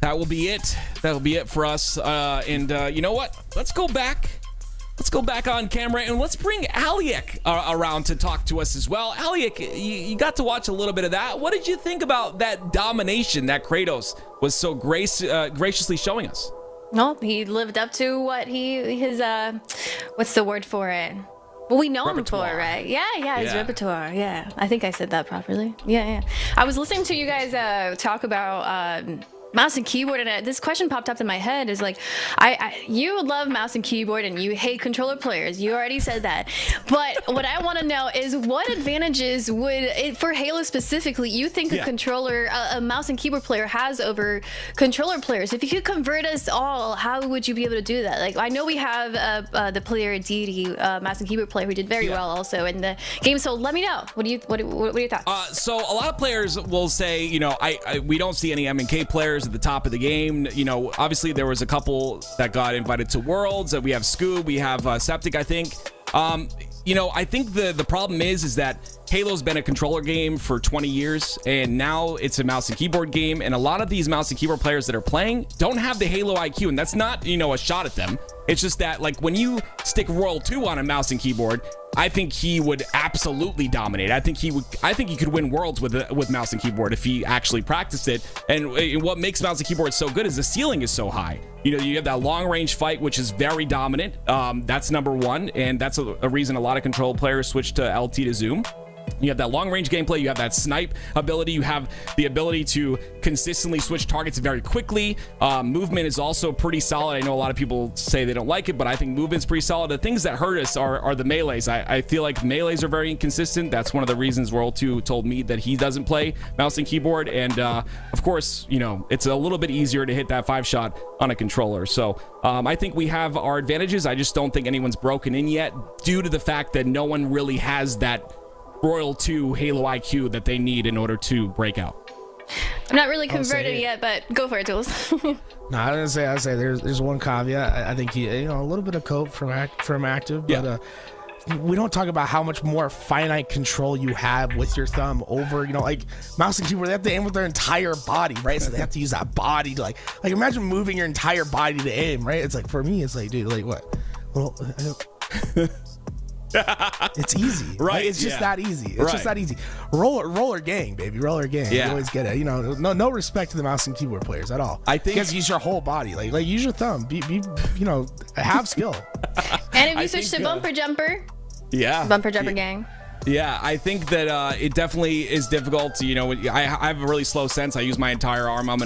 that will be it. That'll be it for us. You know what? Let's go back on camera and let's bring Aliak around to talk to us as well. Aliak, you got to watch a little bit of that. What did you think about that domination that Kratos was so graciously showing us? No, he lived up to what his what's the word for it? Well, we know Repertoire. him for, right? Yeah, his Yeah. repertoire. Yeah, I think I said that properly. Yeah. I was listening to you guys talk about mouse and keyboard, and this question popped up in my head is like, you love mouse and keyboard and you hate controller players. You already said that. But what I want to know is what advantages for Halo specifically, you think a mouse and keyboard player has over controller players? If you could convert us all, how would you be able to do that? Like, I know we have the player DD, mouse and keyboard player, who did very well also in the game. So let me know. What are your thoughts? So a lot of players will say, we don't see any M&K players at the top of the game. Obviously there was a couple that got invited to Worlds. We have Scoob, we have Septic, I think. I think the problem is that Halo's been a controller game for 20 years, and now it's a mouse and keyboard game, and a lot of these mouse and keyboard players that are playing don't have the Halo IQ, and that's not, a shot at them. It's just that, like, when you stick Royal 2 on a mouse and keyboard, I think he would absolutely dominate. I think he could win Worlds with mouse and keyboard if he actually practiced it. And what makes mouse and keyboard so good is the ceiling is so high. You have that long range fight, which is very dominant. That's number one, and that's a reason a lot of control players switch to LT to Zoom. You have that long range gameplay, you have that snipe ability, you have the ability to consistently switch targets very quickly. Movement is also pretty solid. I know a lot of people say they don't like it, but I think movement's pretty solid. The things that hurt us are the melees. I feel like melees are very inconsistent. That's one of the reasons World 2 told me that he doesn't play mouse and keyboard. And of course, it's a little bit easier to hit that 5-shot on a controller. So I think we have our advantages. I just don't think anyone's broken in yet due to the fact that no one really has that Royal 2 Halo IQ that they need in order to break out. I'm not really converted yet, but go for it, Tools. No, I'd say there's one caveat. I think a little bit of cope from active, but we don't talk about how much more finite control you have with your thumb over, like mouse and keyboard. They have to aim with their entire body, right? So they have to use that body to like imagine moving your entire body to aim, right? It's like, for me, it's like, dude, like what? Well, it's easy, right? It's just that easy. It's just that easy. Roller gang, baby, roller gang. You always get it. No respect to the mouse and keyboard players at all. I think you guys use your whole body, like use your thumb. Be have skill. And if you switch to bumper jumper, bumper jumper gang. Yeah, I think that it definitely is difficult to, I have a really slow sense. I use my entire arm. I'm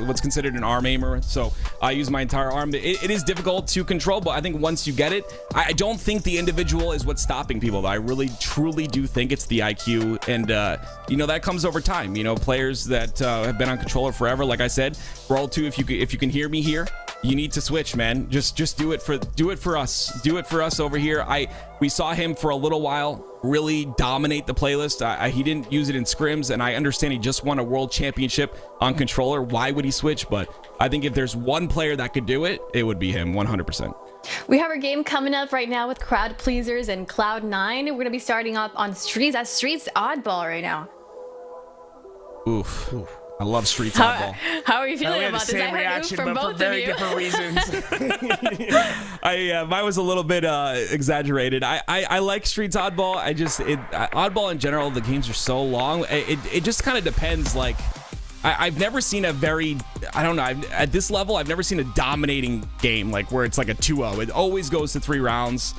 what's considered an arm aimer, so I use my entire arm. It is difficult to control, but I think once you get it, I don't think the individual is what's stopping people, though. I really, truly do think it's the IQ, and, that comes over time. Players that have been on controller forever, like I said, World 2, if you can hear me here, you need to switch, man. Just do it for us. Do it for us over here. We saw him for a little while really dominate the playlist. He didn't use it in scrims, and I understand he just won a world championship on controller. Why would he switch? But I think if there's one player that could do it, it would be him, 100%. We have our game coming up right now with Crowd Pleasers and Cloud9. We're going to be starting up on Streets. That's Streets Oddball right now. Oof. I love Streets Oddball. How are you feeling about this? I heard oof from both of you. Different reasons. Mine was a little bit exaggerated. I like Streets Oddball. Oddball in general, the games are so long. It just kind of depends. Like, I've never seen at this level, I've never seen a dominating game, like where it's like a 2-0. It always goes to 3 rounds.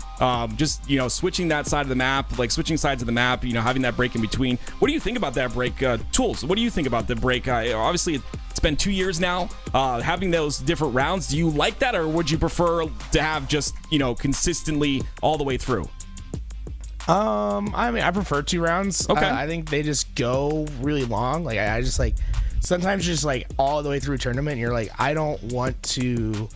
Switching that side of the map, like switching sides of the map, having that break in between. What do you think about that break? Tools, what do you think about the break? Obviously, it's been 2 years now, having those different rounds. Do you like that, or would you prefer to have just, consistently all the way through? I prefer 2 rounds. Okay. I think they just go really long. Like, I just like, sometimes just like all the way through a tournament, you're like, I don't want to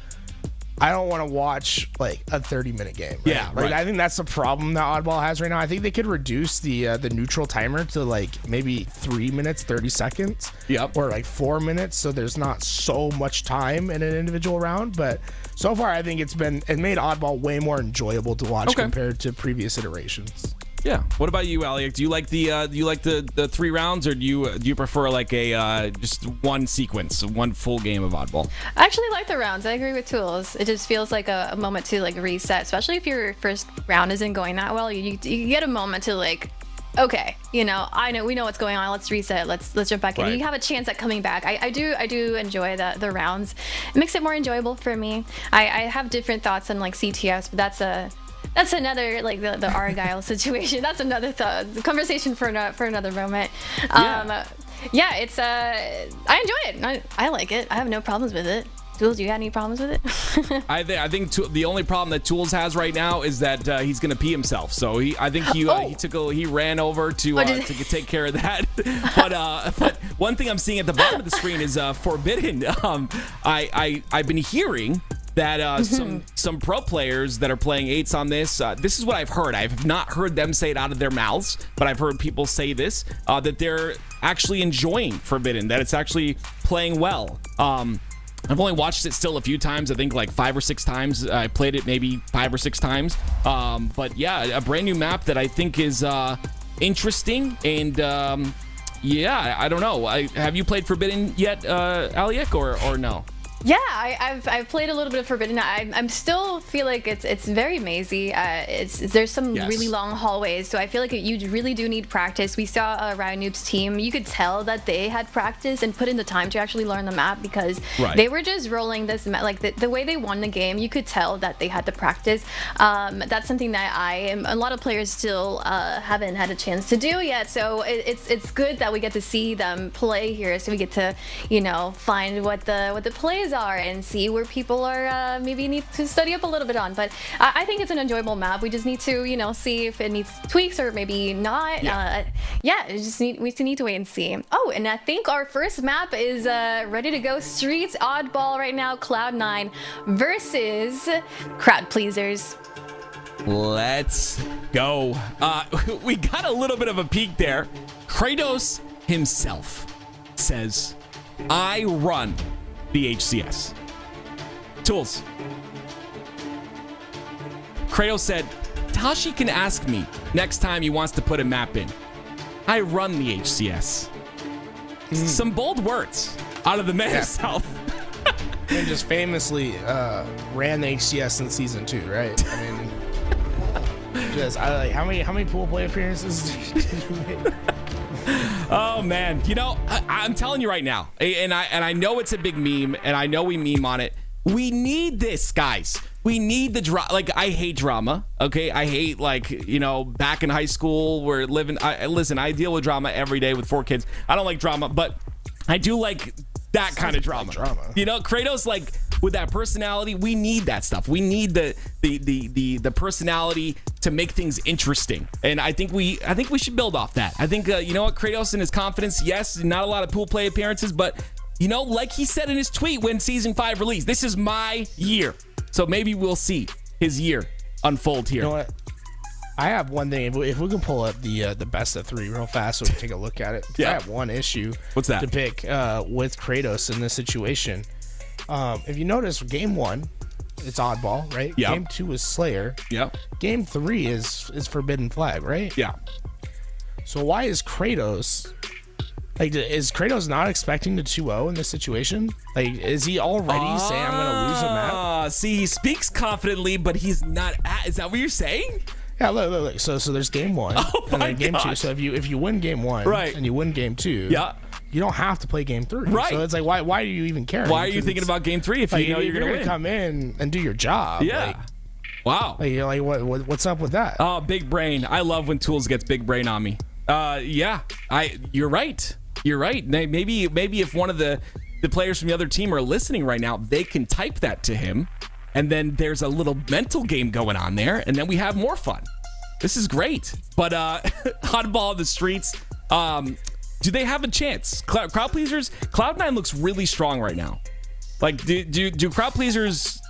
I don't want to watch like a 30-minute game. Right? Yeah, like right. I think that's the problem that Oddball has right now. I think they could reduce the neutral timer to like maybe 3 minutes 30 seconds. Yep. Or like 4 minutes, so there's not so much time in an individual round. But so far, I think it made Oddball way more enjoyable to watch compared to previous iterations. Yeah. What about you, Alec? Do you like the 3 rounds, or do you prefer like a just one sequence, one full game of Oddball? I actually like the rounds. I agree with Toolez. It just feels like a moment to like reset, especially if your first round isn't going that well. You get a moment to like, okay, we know what's going on. Let's reset. Let's jump back in. Right. You have a chance at coming back. I do enjoy the rounds. It makes it more enjoyable for me. I have different thoughts on like CTS, but that's another, like the Argyle situation. That's another conversation for another moment. Yeah, it's I enjoy it. I like it. I have no problems with it. Toolez, you got any problems with it? I think the only problem that Toolez has right now is that he's gonna pee himself. So I think he ran over to take care of that. But one thing I'm seeing at the bottom of the screen is Forbidden. I've been hearing that some pro players that are playing 8s on this is what I've heard. I've not heard them say it out of their mouths, but I've heard people say this, that they're actually enjoying Forbidden, that it's actually playing well. I've only watched it still a few times, I think like 5 or 6 times. I played it maybe 5 or 6 times. But yeah, a brand new map that I think is interesting. And yeah, I don't know. Have you played Forbidden yet, Aliak, or no? Yeah, I've played a little bit of Forbidden. I'm still feel like it's very mazy. There's some really long hallways, so I feel like you really do need practice. We saw Riot Noob's team. You could tell that they had practice and put in the time to actually learn the map, because they were just rolling this map. Like the way they won the game, you could tell that they had the practice. That's something that a lot of players still haven't had a chance to do yet. So it's good that we get to see them play here, so we get to find what the plays are and see where people are maybe need to study up a little bit on. But I think it's an enjoyable map. We just need to see if it needs tweaks or maybe not. We need to wait and see. Oh, and I think our first map is ready to go. Streets Oddball right now. Cloud9 versus Crowd Pleasers. Let's go. We got a little bit of a peek there. Kratos himself says, I run the HCS. Toolez. Kratos said, Tashi can ask me next time he wants to put a map in. I run the HCS. Some bold words out of the man himself. And just famously ran the HCS in season 2, right? I mean, how many pool play appearances did you make? Oh man, I'm telling you right now, and I know it's a big meme, and I know we meme on it. We need this, guys. We need the drama. Like, I hate drama. Okay, I hate back in high school we're living. Listen, I deal with drama every day with 4 kids. I don't like drama, but I do like that kind of drama. Kratos, like, with that personality, we need that stuff. We need the personality to make things interesting, and I think we should build off that. I think Kratos and his confidence. Yes, not a lot of pool play appearances, but like he said in his tweet when season 5 released, this is my year. So maybe we'll see his year unfold here. You know what? I have one thing. If we can pull up the best of 3 real fast, so we can take a look at it. I have one issue. What's that? To pick with Kratos in this situation. If you notice, game 1, it's Oddball, right? Yeah. Game 2 is Slayer. Yeah. Game 3 is Forbidden Flag, right? Yeah. So why is Kratos not expecting the 2-0 in this situation? Like, is he already saying I'm gonna lose a map? See, he speaks confidently, but he's not. Is that what you're saying? Yeah, look. So there's game 1 and then game 2. So if you win game 1 and you win game 2, you don't have to play game 3. Right. So it's like, why do you even care? Why are you thinking about game 3 if you know you're gonna win? Come in and do your job. Yeah. Wow. What's up with that? Oh, big brain. I love when Toolez gets big brain on me. You're right. You're right. Maybe if one of the players from the other team are listening right now, they can type that to him, and then there's a little mental game going on there, and then we have more fun. This is great. But Oddball in the streets, do they have a chance? Crowd Pleasers, Cloud9 looks really strong right now. Like, do Crowd Pleasers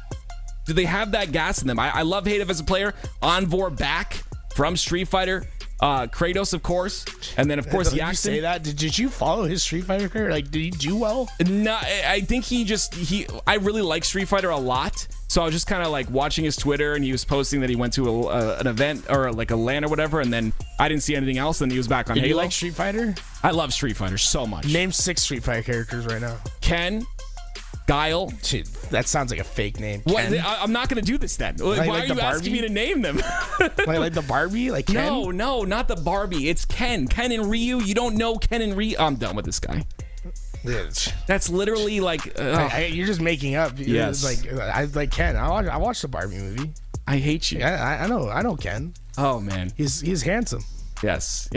do they have that gas in them? I love Hadev as a player. Envor back from Street Fighter. Kratos, of course, and then of course Did you Yaxton. say that? Did you follow his Street Fighter career? Like, did he do well? No, I think I really like Street Fighter a lot, so I was just kind of like watching his Twitter, and he was posting that he went to an event or like a LAN or whatever, and then I didn't see anything else, and he was back on Halo. You like Street Fighter? I love Street Fighter so much. Name 6 Street Fighter characters right now. Ken, Guile. Shit, that sounds like a fake name. What? I'm not gonna do this then. Why are you asking me to name them? like the Barbie? Like Ken? No, not the Barbie. It's Ken. Ken and Ryu. You don't know Ken and Ryu. I'm done with this guy. That's literally like you're just making up. Yes. I like Ken. I watched the Barbie movie. I hate you. I know Ken. Oh man, he's handsome. Yes.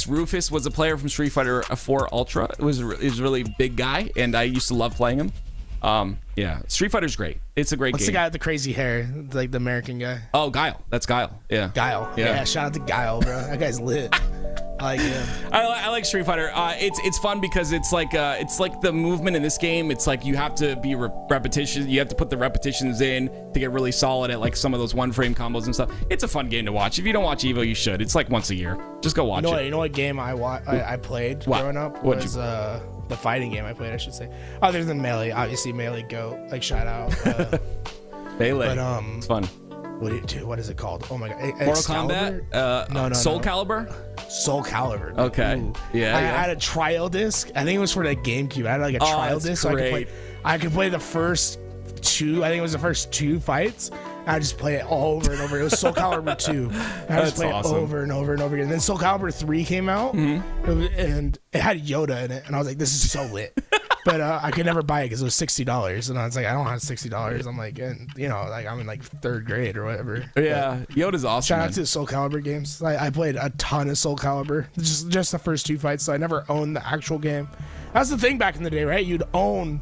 Rufus was a player from Street Fighter 4 Ultra. He was a really big guy, and I used to love playing him. Yeah, Street Fighter's great. It's a great game. What's the guy with the crazy hair, like the American guy? Oh, Guile. That's Guile. Yeah. Guile. Yeah. Shout out to Guile, bro. That guy's lit. I like him. I like Street Fighter. It's fun because it's like the movement in this game. It's like you have to be repetition. You have to put the repetitions in to get really solid at like some of those 1-frame combos and stuff. It's a fun game to watch. If you don't watch Evo, you should. It's like once a year. Just go watch it. You know what game I played growing up was the fighting game I played, I should say. Other than Melee, obviously Melee Go. Like shout out. Melee. But it's fun. What is it called? Oh my god. Mortal Kombat? No. Soul Calibur? Soul Calibur. Okay. Ooh. Yeah. I had a trial disc. I think it was for the GameCube. I had like a trial disc. So I could play the first 2. I think it was the first 2 fights. I just play it all over and over. It was Soul Calibur 2. I just play it over and over and over again. And then Soul Calibur 3 came out, and it had Yoda in it. And I was like, this is so lit. But I could never buy it because it was $60. And I was like, I don't have $60. I'm like, I'm in like 3rd grade or whatever. Yeah, Yoda's awesome. Shout out to the Soul Calibur games. I played a ton of Soul Calibur. Just the first 2 fights. So I never owned the actual game. That's the thing back in the day, right? You'd own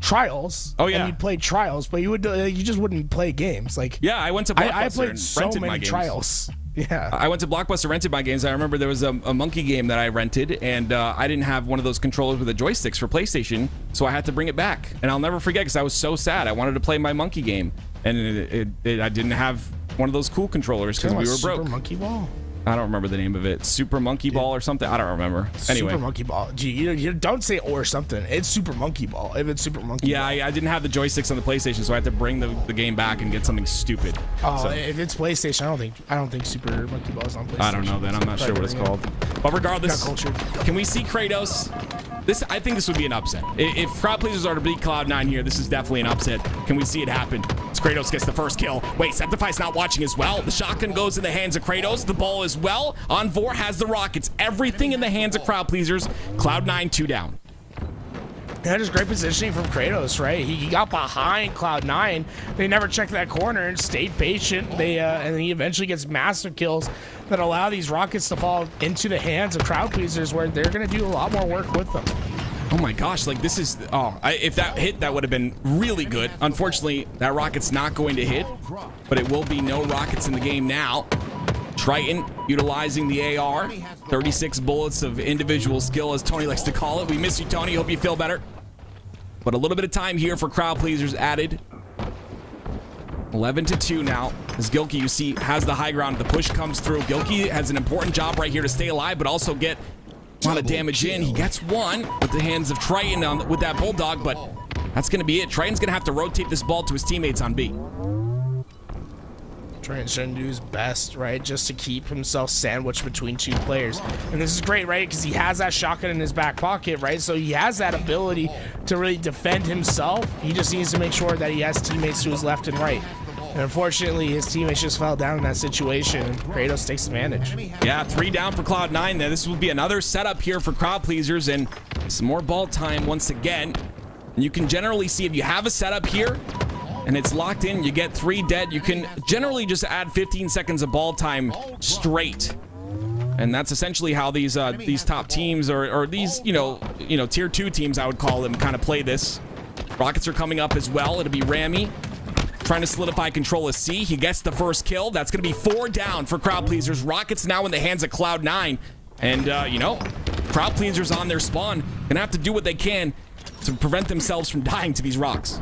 trials. Oh yeah, and you'd play trials, but you just wouldn't play games. Like I went to Blockbuster I played and so rented many my games. trials. Yeah, I went to Blockbuster, rented my games. I remember there was a monkey game that I rented, and I didn't have one of those controllers with the joysticks for PlayStation, so I had to bring it back. And I'll never forget because I was so sad. I wanted to play my monkey game, and I didn't have one of those cool controllers because we were broke. Super Monkey Ball. I don't remember the name of it. Super Monkey Ball or something. I don't remember. Anyway, Super Monkey Ball. Gee, you don't say or something. It's Super Monkey Ball. If it's Super Monkey Ball. I didn't have the joysticks on the PlayStation, so I had to bring the game back and get something stupid. Oh, if it's PlayStation, I don't think Super Monkey Ball is on PlayStation. I don't know then. I'm not sure what it's called. But regardless, can we see Kratos? I think this would be an upset. If crowd pleasers are to beat Cloud9 here, this is definitely an upset. Can we see it happen? As Kratos gets the first kill. Wait, Septify's not watching as well. The shotgun goes in the hands of Kratos. The ball as well. Envor has the rockets. Everything in the hands of crowd pleasers. Cloud9 2 down. That is great positioning from Kratos, right? He got behind Cloud9. They never checked that corner and stayed patient. And then he eventually gets massive kills that allow these rockets to fall into the hands of crowd pleasers, where they're going to do a lot more work with them. Oh my gosh, like this is, if that hit, that would have been really good. Unfortunately, that rocket's not going to hit, but it will be no rockets in the game now. Triton utilizing the AR, 36 bullets of individual skill, as Tony likes to call it. We miss you, Tony. Hope you feel better. But a little bit of time here for crowd pleasers added. 11-2 now. As Gilkey, you see, has the high ground. The push comes through. Gilkey has an important job right here to stay alive, but also get a lot of damage in. He gets one with the hands of Triton with that Bulldog, but that's going to be it. Triton's going to have to rotate this ball to his teammates on B. Triton's trying to do his best, right, just to keep himself sandwiched between 2 players. And this is great, right, because he has that shotgun in his back pocket, right? So he has that ability to really defend himself. He just needs to make sure that he has teammates to his left and right. And unfortunately, his teammates just fell down in that situation, and Kratos takes advantage. Yeah, 3 down for Cloud9 there. This will be another setup here for crowd pleasers, and some more ball time once again. And you can generally see if you have a setup here, and it's locked in, you get 3 dead, you can generally just add 15 seconds of ball time straight. And that's essentially how these top teams, or these, tier 2 teams, I would call them, kind of play this. Rockets are coming up as well. It'll be Rami trying to solidify control of C. He gets the first kill. That's going to be 4 down for crowd pleasers. Rockets now in the hands of Cloud9. And, crowd pleasers on their spawn. Gonna have to do what they can to prevent themselves from dying to these rocks.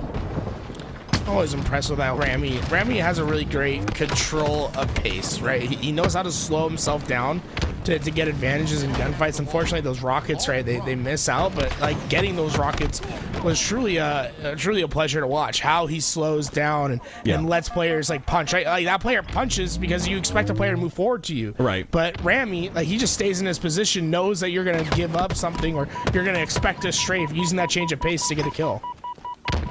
always impressed with that Rami. Rami has a really great control of pace, right? He knows how to slow himself down to get advantages in gunfights. Unfortunately, those rockets, right, they miss out, but like getting those rockets was truly a pleasure to watch. How he slows down and lets players like punch. Right? Like that player punches because you expect a player to move forward to you. Right. But Rami, like he just stays in his position, knows that you're gonna give up something or you're gonna expect a strafe, using that change of pace to get a kill.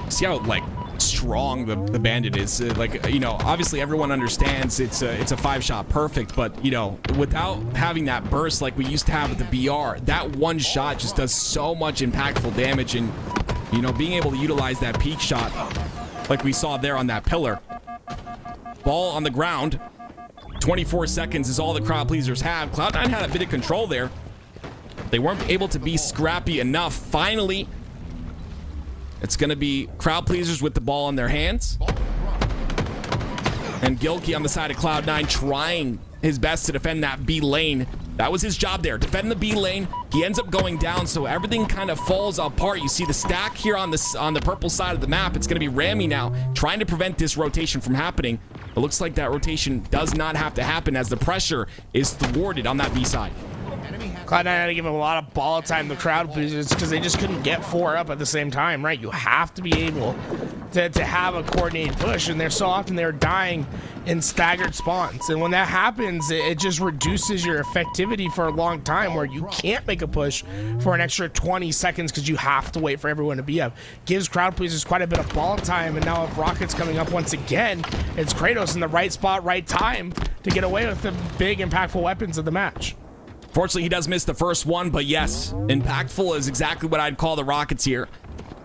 See how like strong the bandit is. Obviously everyone understands it's a 5-shot perfect, but without having that burst like we used to have with the BR, that one shot just does so much impactful damage. And being able to utilize that peak shot like we saw there on that pillar, ball on the ground, 24 seconds is all the crowd pleasers have. Cloud9 had a bit of control there. They weren't able to be scrappy enough. Finally, it's going to be crowd pleasers with the ball in their hands. And Gilkey on the side of Cloud9 trying his best to defend that B lane. That was his job there, defend the B lane. He ends up going down, so everything kind of falls apart. You see the stack here on the purple side of the map. It's going to be Rami now trying to prevent this rotation from happening. It looks like that rotation does not have to happen as the pressure is thwarted on that B side. Cloud9 had to give a lot of ball time to crowd pleasers because they just couldn't get 4 up at the same time, right? You have to be able to have a coordinated push, and so often they're dying in staggered spawns. And when that happens, it just reduces your effectivity for a long time where you can't make a push for an extra 20 seconds because you have to wait for everyone to be up. Gives crowd pleasers quite a bit of ball time, and now if Rocket's coming up once again, it's Kratos in the right spot, right time to get away with the big impactful weapons of the match. Fortunately, he does miss the first one, but yes, impactful is exactly what I'd call the Rockets here.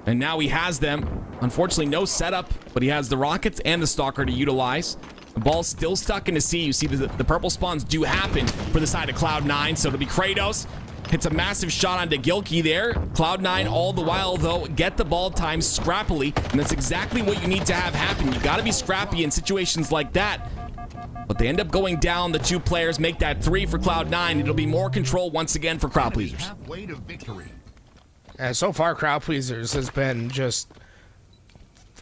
And now he has them. Unfortunately, no setup, but he has the Rockets and the Stalker to utilize. The ball's still stuck in the sea. You see the purple spawns do happen for the side of Cloud9, so it'll be Kratos. Hits a massive shot onto Gilkey there. Cloud9 all the while, though, get the ball time scrappily, and that's exactly what you need to have happen. You got to be scrappy in situations like that. But they end up going down. The 2 players make that 3 for Cloud9. It'll be more control once again for crowd pleasers. Halfway to victory. And so far, crowd pleasers has been just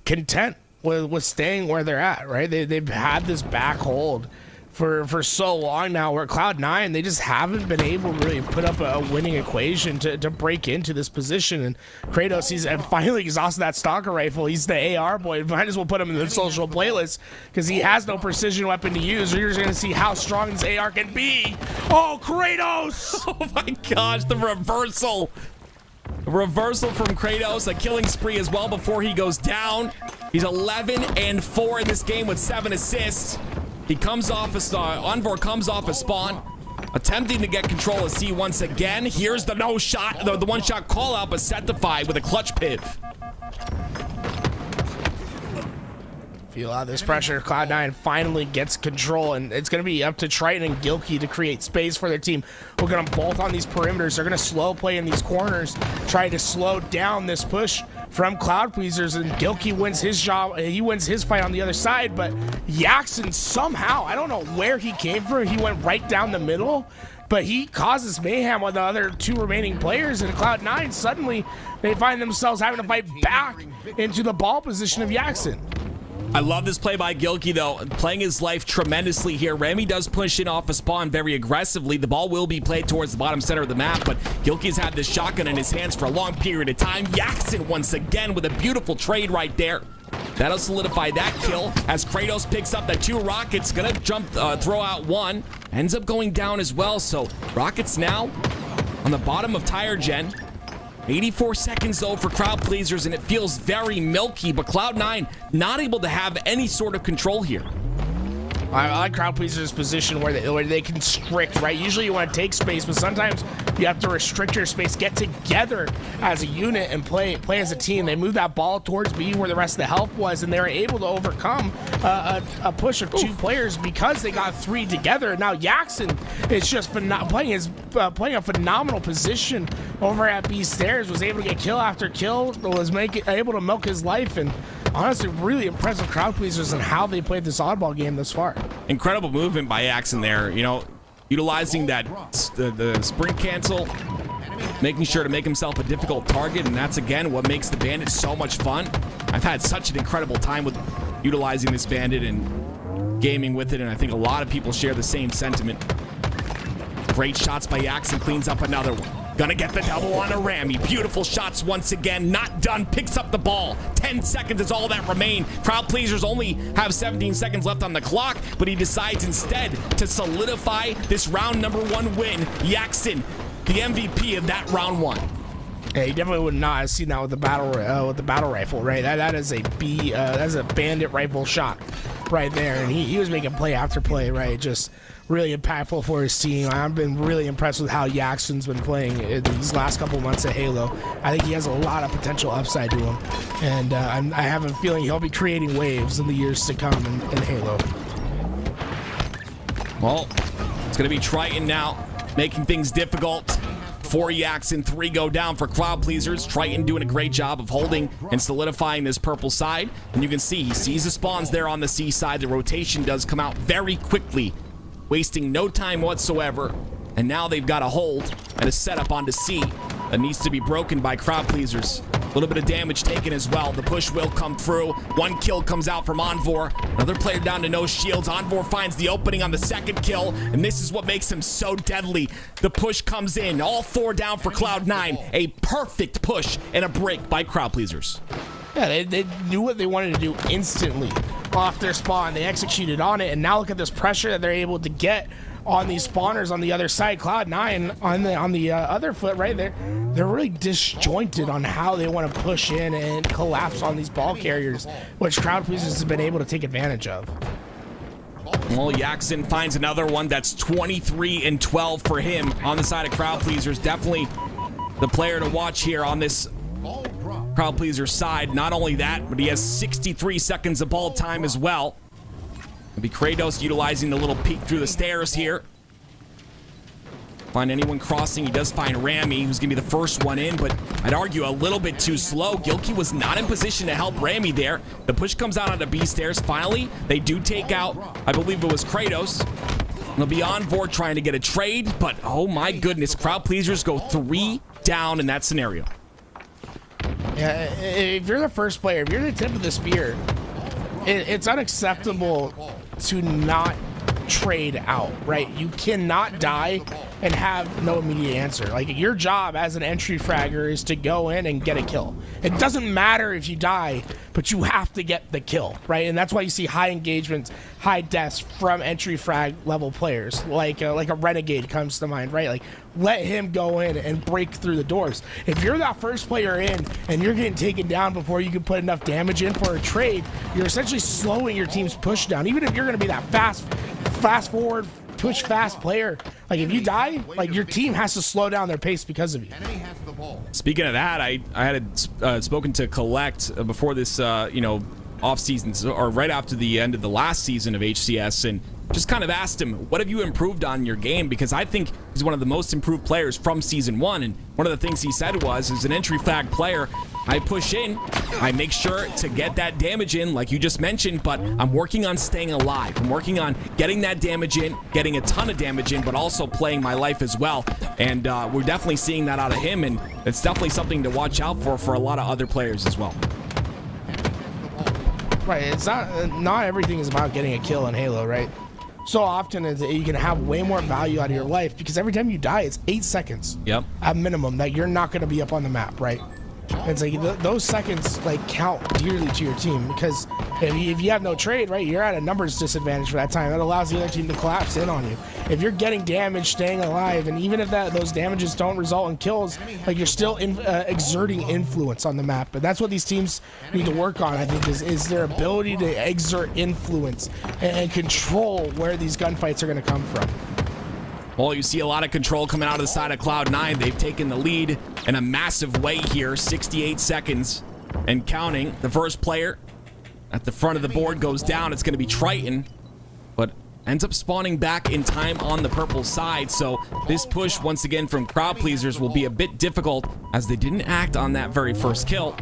content with staying where they're at, right? They've had this back hold for so long now, where Cloud9, they just haven't been able to really put up a winning equation to break into this position. And Kratos, he's finally exhausted that Stalker rifle. He's the AR boy. Might as well put him in the social playlist because he has no precision weapon to use. You're just going to see how strong this AR can be. Oh, Kratos! Oh my gosh, the reversal. Reversal from Kratos, a killing spree as well before he goes down. He's 11-4 in this game with 7 assists. He comes off Envor comes off a spawn, attempting to get control of C once again. Here's the no shot, the one shot call out, but Septified with a clutch piv. Feel out this pressure. Cloud9 finally gets control, and it's going to be up to Triton and Gilkey to create space for their team. We're going to bolt on these perimeters. They're going to slow play in these corners, try to slow down this push from Cloud Pleasers, and Gilkey wins his job. He wins his fight on the other side, but Yaxon somehow, I don't know where he came from. He went right down the middle, but he causes mayhem with the other 2 remaining players, and Cloud9 suddenly they find themselves having to fight back into the ball position of Yaxon. I love this play by Gilkey, though, playing his life tremendously here. Rami does push in off a spawn very aggressively. The ball will be played towards the bottom center of the map, but Gilkey's had this shotgun in his hands for a long period of time. Yaxon once again with a beautiful trade right there. That'll solidify that kill as Kratos picks up the 2 rockets. Gonna throw out 1. Ends up going down as well, so Rockets now on the bottom of Tire Gen. 84 seconds, though, for crowd pleasers, and it feels very milky, but Cloud9 not able to have any sort of control here. I like crowd pleasers' position where they constrict, right? Usually you want to take space, but sometimes you have to restrict your space, get together as a unit and play as a team. They move that ball towards B where the rest of the help was, and they were able to overcome a push of 2 players because they got 3 together. Now Yaxon is just playing a phenomenal position over at B stairs, was able to get kill after kill, was able to milk his life, and honestly really impressive crowd pleasers and how they played this oddball game thus far. Incredible movement by Yaxon there, utilizing that the sprint cancel, making sure to make himself a difficult target, and that's again what makes the Bandits so much fun. I've had such an incredible time with utilizing this bandit and gaming with it, and I think a lot of people share the same sentiment. Great shots by Jackson, cleans up another one. Gonna get the double on a Rami. Beautiful shots once again. Not done. Picks up the ball. 10 seconds is all that remain. Crowd pleasers only have 17 seconds left on the clock, but he decides instead to solidify this round number 1 win. Jackson, the MVP of that round 1. Yeah, you definitely would not have seen that with the battle rifle, right? That is that's a bandit rifle shot right there, and he was making play after play, right? Just really impactful for his team. I've been really impressed with how Jackson's been playing these last couple months at Halo. I think he has a lot of potential upside to him, and I have a feeling he'll be creating waves in the years to come in Halo. Well, it's going to be Triton now, making things difficult. 4 Jackson, 3 go down for Crowd Pleasers. Triton doing a great job of holding and solidifying this purple side. And you can see he sees the spawns there on the C side. The rotation does come out very quickly, wasting no time whatsoever. And now they've got a hold and a setup onto C that needs to be broken by Crowd Pleasers. A little bit of damage taken as well. The push will come through. 1 kill comes out from Envor. Another player down to no shields. Envor finds the opening on the 2nd kill, and this is what makes him so deadly. The push comes in. All 4 down for Cloud9. A perfect push and a break by Crowd Pleasers. Yeah, they knew what they wanted to do instantly off their spawn. They executed on it, and now look at this pressure that they're able to get on these spawners on the other side. Cloud9 on the other foot right there. They're really disjointed on how they want to push in and collapse on these ball carriers, which Crowd Pleasers has been able to take advantage of. Well, Jackson finds another one. That's 23 and 12 for him on the side of Crowd Pleasers. Definitely the player to watch here on this Crowd Pleasers side. Not only that, but he has 63 seconds of ball time as well. It'll be Kratos utilizing the little peek through the stairs here. Find anyone crossing. He does find Rami, who's going to be the first one in, but I'd argue a little bit too slow. Gilkey was not in position to help Rami there. The push comes out onto B stairs. Finally, they do take out, I believe it was Kratos. It'll be Envor trying to get a trade, but oh my goodness, Crowd Pleasers go 3 down in that scenario. Yeah, if you're the first player, if you're the tip of the spear, it's unacceptable to not trade out, right? You cannot die and have no immediate answer. Like, your job as an entry fragger is to go in and get a kill. It doesn't matter if you die, but you have to get the kill, right? And that's why you see high engagements, high deaths from entry frag level players, like a Renegade comes to mind, right? Like, let him go in and break through the doors. If you're that first player in and you're getting taken down before you can put enough damage in for a trade, you're essentially slowing your team's push down. Even if you're going to be that fast forward, push fast player, like, if you die, like, your team has to slow down their pace because of you. Speaking of that, I had spoken to Collect before this, off season, or right after the end of the last season of HCS, and just kind of asked him, what have you improved on your game? Because I think he's one of the most improved players from season 1. And one of the things he said was, as an entry flag player, I push in, I make sure to get that damage in, like you just mentioned, but I'm working on staying alive. I'm working on getting that damage in, getting a ton of damage in, but also playing my life as well. And we're definitely seeing that out of him, and it's definitely something to watch out for a lot of other players as well. Right, it's not everything is about getting a kill in Halo, right? So often you can have way more value out of your life, because every time you die, it's 8 seconds. Yep. At minimum, that you're not going to be up on the map, right? It's like those seconds like count dearly to your team, because if you have no trade, right, you're at a numbers disadvantage for that time. That allows the other team to collapse in on you. If you're getting damage, staying alive, and even if those damages don't result in kills, like, you're still exerting influence on the map. But that's what these teams need to work on, I think, is their ability to exert influence and control where these gunfights are going to come from. Well, you see a lot of control coming out of the side of Cloud9. They've taken the lead in a massive way here. 68 seconds and counting. The first player at the front of the board goes down. It's going to be Triton, but ends up spawning back in time on the purple side. So this push, once again, from Crowd Pleasers will be a bit difficult, as they didn't act on that very first kill.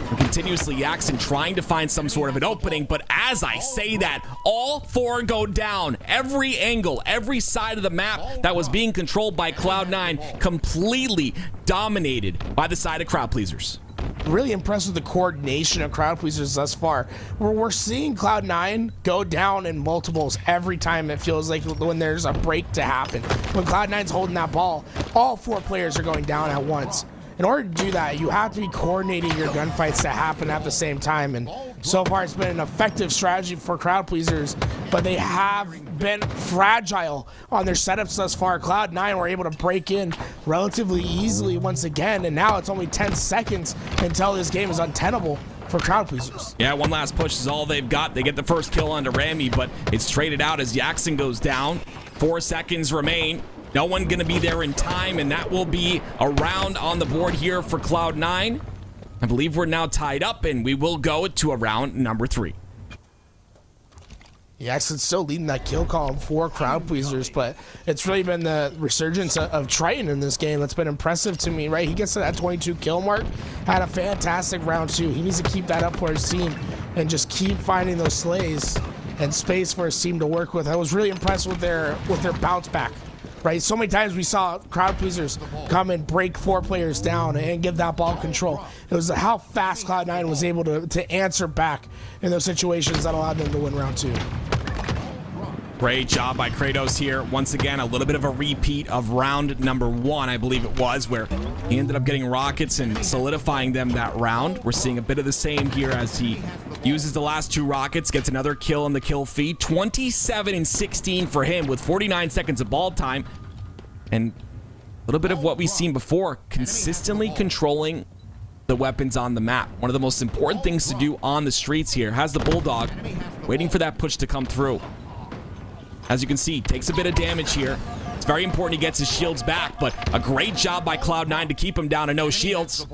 And continuously, Jackson trying to find some sort of an opening, but as I say that, all 4 go down. Every angle, every side of the map that was being controlled by Cloud9 completely dominated by the side of Crowd Pleasers. really impressed with the coordination of crowd pleasers thus far. We're seeing Cloud9 go down in multiples every time. It feels like when there's a break to happen. When Cloud9's holding that ball, all 4 players are going down at once. In order to do that, you have to be coordinating your gunfights to happen at the same time. And so far, it's been an effective strategy for crowd pleasers, but they have been fragile on their setups thus far. Cloud9 were able to break in relatively easily once again, and now it's only 10 seconds until this game is untenable for crowd pleasers. Yeah, one last push is all they've got. They get the first kill onto Rami, but it's traded out as Jackson goes down. 4 seconds remain. No one going to be there in time, and that will be a round on the board here for Cloud9. I believe we're now tied up, and we will go to a round number 3. Jackson's still leading that kill column for crowd pleasers, but it's really been the resurgence of Triton in this game that's been impressive to me, right? He gets to that 22 kill mark, had a fantastic round 2. He needs to keep that up for his team and just keep finding those slays and space for his team to work with. I was really impressed with their bounce back. Right, so many times we saw crowd pleasers come and break 4 players down and give that ball control. It was how fast Cloud9 was able to answer back in those situations that allowed them to win round 2. Great job by Kratos here. Once again, a little bit of a repeat of round number 1, I believe it was, where he ended up getting rockets and solidifying them that round. We're seeing a bit of the same here as he uses the last 2 rockets, gets another kill on the kill feed. 27 and 16 for him with 49 seconds of ball time. And a little bit of what we've seen before, consistently controlling the weapons on the map. One of the most important things to do on the streets here. Has the Bulldog waiting for that push to come through. As you can see, takes a bit of damage here. It's very important he gets his shields back, but a great job by Cloud9 to keep him down to no shields.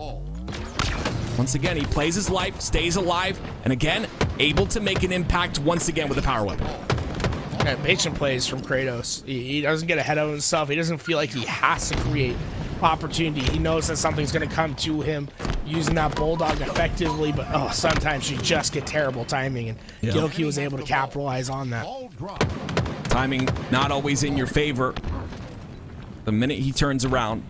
Once again, he plays his life, stays alive, and again, able to make an impact once again with a power weapon. Yeah, patient plays from Kratos. He doesn't get ahead of himself. He doesn't feel like he has to create opportunity. He knows that something's going to come to him using that Bulldog effectively, but sometimes you just get terrible timing, and Gilkey was able to capitalize on that. Timing not always in your favor the minute he turns around.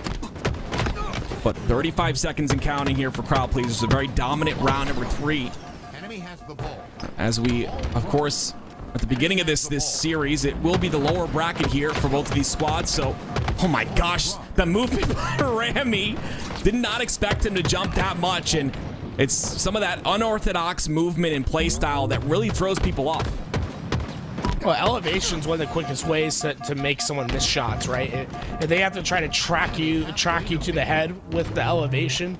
But 35 seconds and counting here for crowd pleasers. A very dominant round number 3. As we, of course, at the beginning of this series, it will be the lower bracket here for both of these squads. So, oh my gosh, the movement by Rami. Did not expect him to jump that much, and it's some of that unorthodox movement and play style that really throws people off. Well, elevation's one of the quickest ways to make someone miss shots, right? If they have to try to track you to the head with the elevation,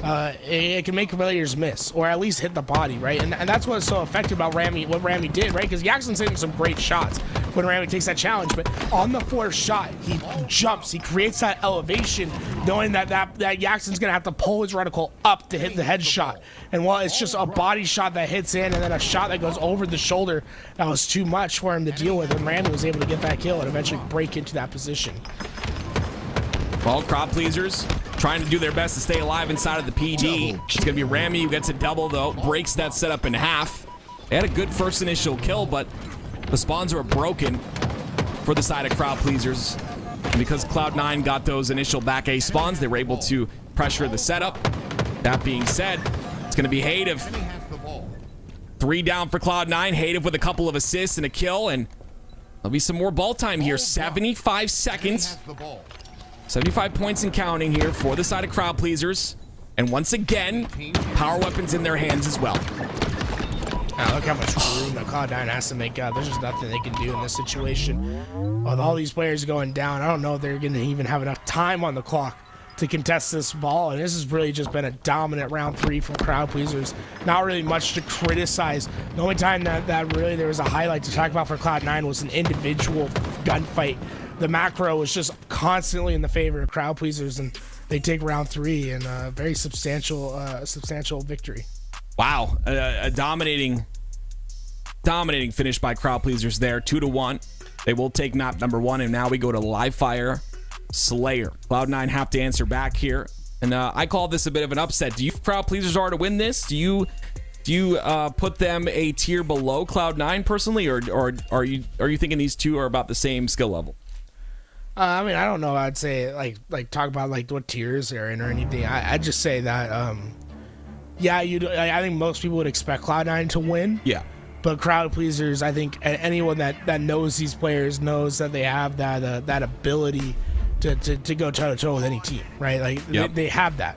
it can make players miss, or at least hit the body, right? And that's what's so effective about Rami, what Rami did, right? Because Jackson's hitting some great shots when Rami takes that challenge, but on the 4th shot, he jumps, he creates that elevation, knowing that Jackson's gonna have to pull his reticle up to hit the headshot. And while it's just a body shot that hits in, and then a shot that goes over the shoulder, that was too much for him to deal with, and Rami was able to get that kill and eventually break into that position. Well, crowd pleasers trying to do their best to stay alive inside of the PD. It's going to be Rami who gets a double, though. Breaks that setup in half. They had a good first initial kill, but the spawns are broken for the side of crowd pleasers. And because Cloud9 got those initial back A spawns, they were able to pressure the setup. That being said, it's going to be Hative. 3 down for Cloud9. Hative with a couple of assists and a kill, and there'll be some more ball time here. 75 seconds. 75 points and counting here for the side of crowd pleasers. And once again, power weapons in their hands as well. Look how much room that Cloud9 has to make up. There's just nothing they can do in this situation. With all these players going down, I don't know if they're going to even have enough time on the clock to contest this ball. And this has really just been a dominant round 3 from crowd pleasers. Not really much to criticize. The only time that really there was a highlight to talk about for Cloud9 was an individual gunfight. The macro was just constantly in the favor of crowd pleasers, and they take round 3 and a very substantial victory. Wow, a dominating finish by crowd pleasers there, 2-1. They will take map number 1, and now we go to Live Fire Slayer. Cloud9 have to answer back here, and I call this a bit of an upset. Do you crowd pleasers are to win this? Do you put them a tier below Cloud9 personally, or are you thinking these two are about the same skill level? I mean, I don't know. I'd say like talk about like what tiers they're in or anything. I'd just say that yeah, I think most people would expect Cloud9 to win. Yeah. But crowd pleasers, I think anyone that knows these players knows that they have that ability to go toe to toe with any team, right? Like they have that.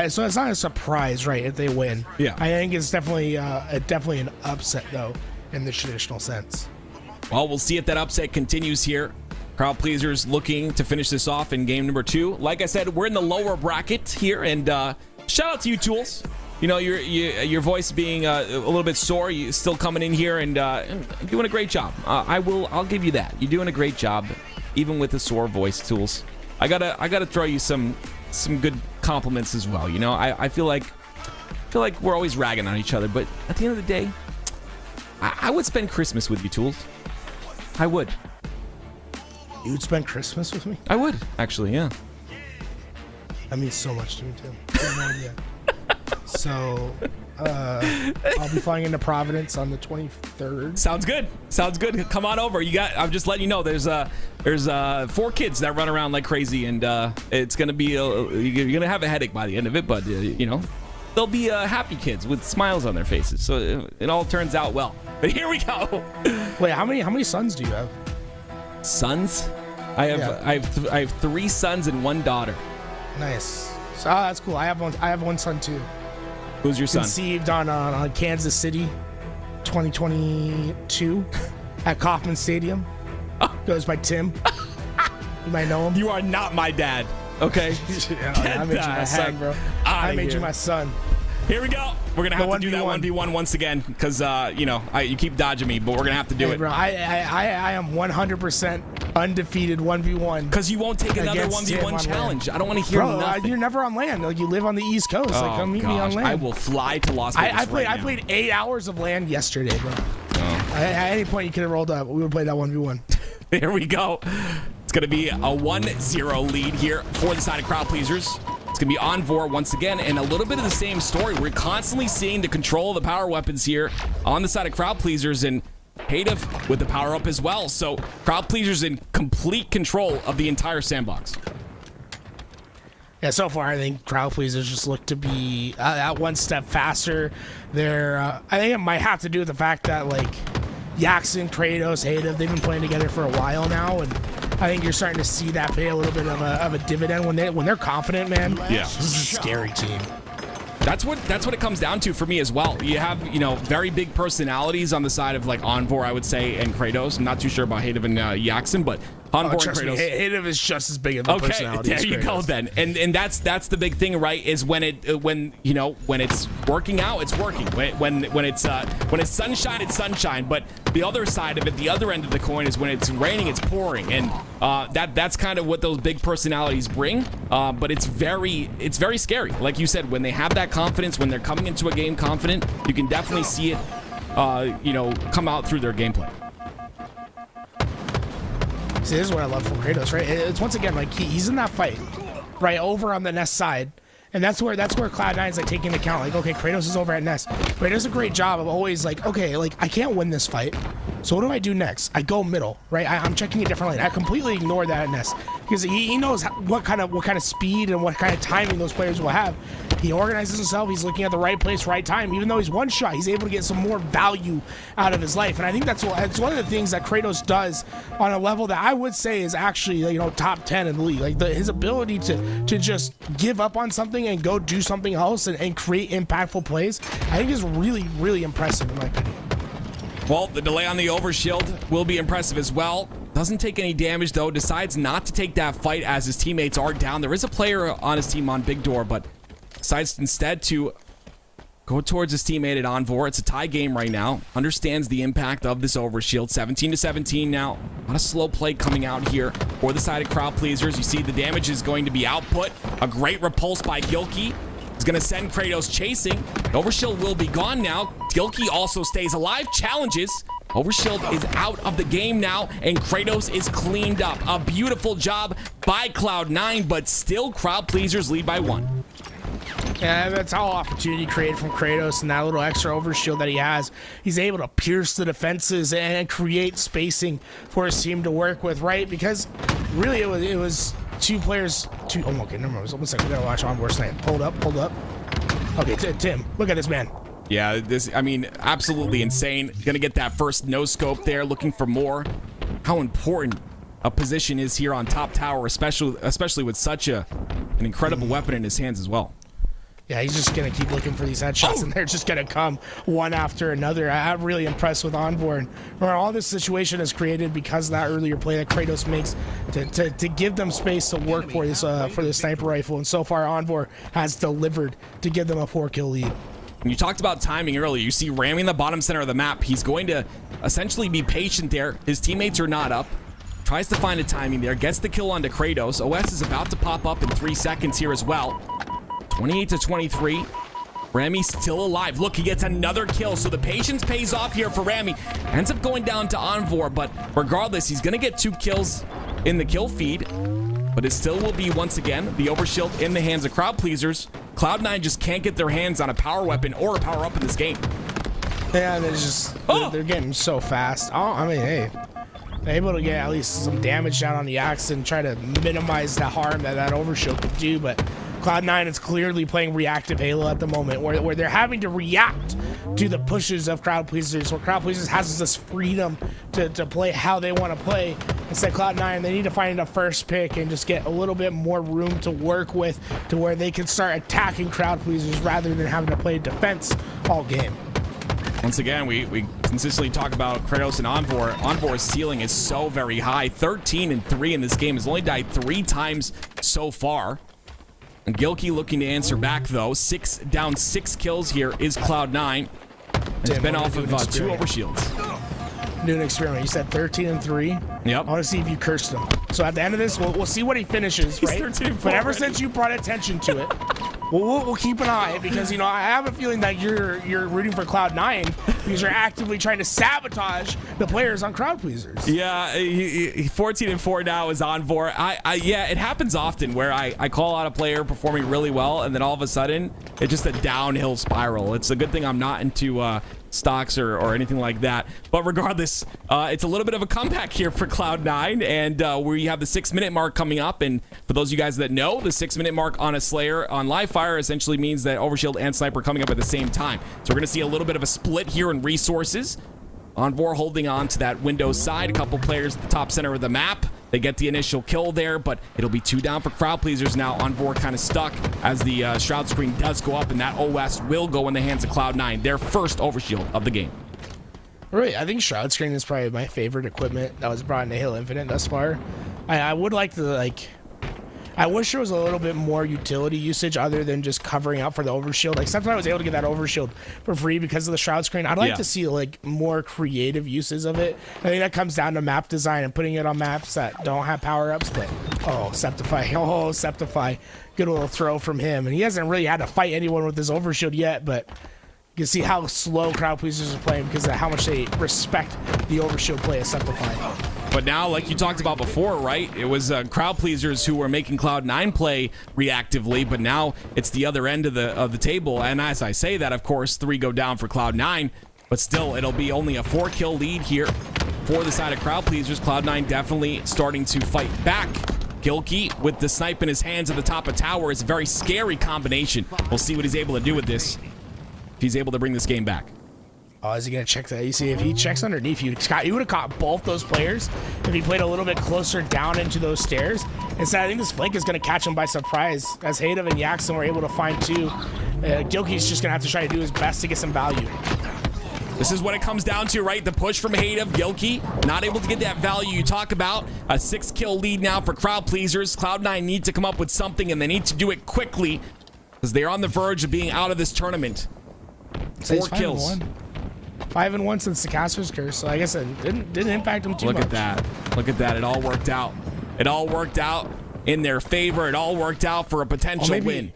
So it's not a surprise, right, if they win. Yeah. I think it's definitely an upset though in the traditional sense. Well, we'll see if that upset continues here. Crowd pleasers looking to finish this off in game number 2. Like I said, we're in the lower bracket here, and shout out to you, Tools. You know, your voice being a little bit sore, you still coming in here and doing a great job. I'll give you that. You're doing a great job, even with a sore voice, Tools. I gotta throw you some good compliments as well. You know, I feel like we're always ragging on each other, but at the end of the day, I would spend Christmas with you, Tools. I would. You would spend Christmas with me? I would, actually, yeah. That means so much to me too. I have no idea. So, I'll be flying into Providence on the 23rd. Sounds good. Come on over. I'm just letting you know. There's 4 kids that run around like crazy, and it's gonna be you're gonna have a headache by the end of it. But you know, they'll be happy kids with smiles on their faces. So it all turns out well. But here we go. Wait, how many sons do you have? Sons? I have 3 sons and 1 daughter. Nice. So that's cool. I have one son too. Who's your son? Conceived on Kansas City, 2022, at Kauffman Stadium. Goes by Tim. You might know him. You are not my dad. Okay. I made you my son, bro. I made you my son. Here we go. We're gonna have to do that 1v1 once again because you keep dodging me, but we're gonna have to do it. Bro, I am 100% undefeated 1v1. Because you won't take another 1v1 challenge. I don't want to hear nothing. You're never on land. Like you live on the East Coast. Like come meet me on land. I will fly to Las Vegas. I played 8 hours of land yesterday, bro. At any point you could have rolled up. We would play that 1v1. Here we go. It's gonna be a 1-0 lead here for the side of crowd pleasers. It's going to be Envor once again, and a little bit of the same story. We're constantly seeing the control of the power weapons here on the side of crowd pleasers, and Hadev with the power up as well. So crowd pleasers in complete control of the entire sandbox. Yeah, so far I think crowd pleasers just look to be that one step faster. I think it might have to do with the fact that like Yaxon, Kratos, Hadev, they've been playing together for a while now, and I think you're starting to see that pay a little bit of a dividend when they're confident, man. Yeah, this is a scary team. That's what it comes down to for me as well. You have very big personalities on the side of like Envor, I would say, and Kratos. I'm not too sure about Hadev and Yaxon, but Envor and Kratos. Hadev is just as big of a personality. Okay, there you go then. And that's the big thing, right? Is when it's working out, it's working. When it's sunshine, it's sunshine. But the other side of it, the other end of the coin, is when it's raining, it's pouring, and that's kind of what those big personalities bring. But it's very scary. Like you said, when they have that confidence, when they're coming into a game confident, you can definitely see it, come out through their gameplay. See, this is what I love from Kratos, right? It's once again like he's in that fight, right over on the Nest side, and that's where Cloud9 is like taking into account, like, okay, Kratos is over at Nest, but he does a great job of always like, okay, like I can't win this fight, so what do I do next? I go middle, right? I'm checking a different lane. I completely ignore that at Nest because he knows what kind of speed and what kind of timing those players will have. He organizes himself. He's looking at the right place, right time. Even though he's one shot, he's able to get some more value out of his life. And I think that's one of the things that Kratos does on a level that I would say is actually, top 10 in the league. Like his ability to just give up on something and go do something else and create impactful plays, I think is really, really impressive in my opinion. Well, the delay on the overshield will be impressive as well. Doesn't take any damage, though. Decides not to take that fight as his teammates are down. There is a player on his team on Big Door, but decides instead to go towards his teammate at Envor. It's a tie game right now. Understands the impact of this overshield. 17-17 now. A lot of slow play coming out here for the side of crowd pleasers. You see the damage is going to be output. A great repulse by Gilkey. Is going to send Kratos chasing. Overshield will be gone now. Gilkey also stays alive. Challenges. Overshield is out of the game now, and Kratos is cleaned up. A beautiful job by Cloud9, but still crowd pleasers lead by 1. Yeah, that's all opportunity created from Kratos and that little extra overshield that he has. He's able to pierce the defenses and create spacing for his team to work with, right? Because really it was two players. Oh, okay, never mind. One second, we gotta watch Envor snipe. Hold up. Okay, Tim, look at this man. Yeah, I mean, absolutely insane. Gonna get that first no scope there, looking for more. How important a position is here on top tower, especially with such an incredible weapon in his hands as well. Yeah, he's just going to keep looking for these headshots, and they're just going to come one after another. I'm really impressed with Envor. And all this situation is created because of that earlier play that Kratos makes to give them space to work for the sniper rifle. And so far, Envor has delivered to give them a 4-kill lead. And you talked about timing earlier. You see Rami in the bottom center of the map. He's going to essentially be patient there. His teammates are not up. Tries to find a timing there. Gets the kill onto Kratos. OS is about to pop up in 3 seconds here as well. 28-23. Rami still alive. Look, he gets another kill. So the patience pays off here for Rami. Ends up going down to Envor, but regardless, he's going to get 2 kills in the kill feed. But it still will be, once again, the overshield in the hands of crowd pleasers. Cloud9 just can't get their hands on a power weapon or a power up in this game. Yeah, they're getting so fast. Oh, I mean, hey, they're able to get at least some damage down on the axe and try to minimize the harm that overshield could do. But Cloud9 is clearly playing reactive Halo at the moment, where they're having to react to the pushes of crowd pleasers, where crowd pleasers has this freedom to play how they want to play. Instead, Cloud9, they need to find a first pick and just get a little bit more room to work with, to where they can start attacking crowd pleasers rather than having to play defense all game. Once again, we consistently talk about Kratos and Envor. Envor's ceiling is so very high. 13-3 in this game. Has only died 3 times so far. And Gilkey looking to answer back, though. Down 6 kills here is Cloud9. It's been off of 2 overshields. Do an experiment. You said 13-3. Yep. I want to see if you cursed him. So at the end of this, we'll see what he finishes, right? 13-4 but ever already. since you brought attention to it, we'll keep an eye, because I have a feeling that you're rooting for Cloud9 because you're actively trying to sabotage the players on crowd pleasers. Yeah, 14-4 now is Envor. Yeah, it happens often where I call out a player performing really well, and then all of a sudden it's just a downhill spiral. It's a good thing I'm not into stocks or anything like that. But regardless, it's a little bit of a comeback here for Cloud9, and we have the 6-minute mark coming up. And for those of you guys that know, the 6-minute mark on a Slayer on live fire essentially means that Overshield and Sniper are coming up at the same time. So we're going to see a little bit of a split here in resources. Envor holding on to that Windows side. A couple players at the top center of the map. They get the initial kill there, but it'll be 2 down for crowd pleasers now. Envor kind of stuck as the shroud screen does go up, and that OS will go in the hands of Cloud9, their first overshield of the game. Right, I think shroud screen is probably my favorite equipment that was brought into Halo Infinite thus far. I would like to I wish there was a little bit more utility usage other than just covering up for the overshield. Like, sometimes I was able to get that overshield for free because of the shroud screen. I'd like to see more creative uses of it. I think that comes down to map design and putting it on maps that don't have power-ups. But Septify, good little throw from him. And he hasn't really had to fight anyone with his overshield yet, but you can see how slow crowd pleasers are playing because of how much they respect the overshield play of Septify. But now, like you talked about before, right? It was crowd pleasers who were making Cloud9 play reactively, but now it's the other end of the table. And as I say that, of course, 3 go down for Cloud9, but still, it'll be only a 4-kill lead here for the side of crowd pleasers. Cloud9 definitely starting to fight back. Gilkey with the snipe in his hands at the top of tower is a very scary combination. We'll see what he's able to do with this, if he's able to bring this game back. Oh, is he going to check that? You see, if he checks underneath you, he would have caught both those players if he played a little bit closer down into those stairs. Instead, I think this flank is going to catch him by surprise, as Hadev and Yaxon were able to find 2. Gilkey's just going to have to try to do his best to get some value. This is what it comes down to, right? The push from Hadev. Gilkey not able to get that value you talk about. A 6-kill lead now for crowd pleasers. Cloud9 need to come up with something, and they need to do it quickly because they're on the verge of being out of this tournament. 4 kills. 5-1 since the Caster's Curse, so I guess it didn't impact him too much. Look at that. Look at that. It all worked out. It all worked out in their favor. It all worked out for a potential win.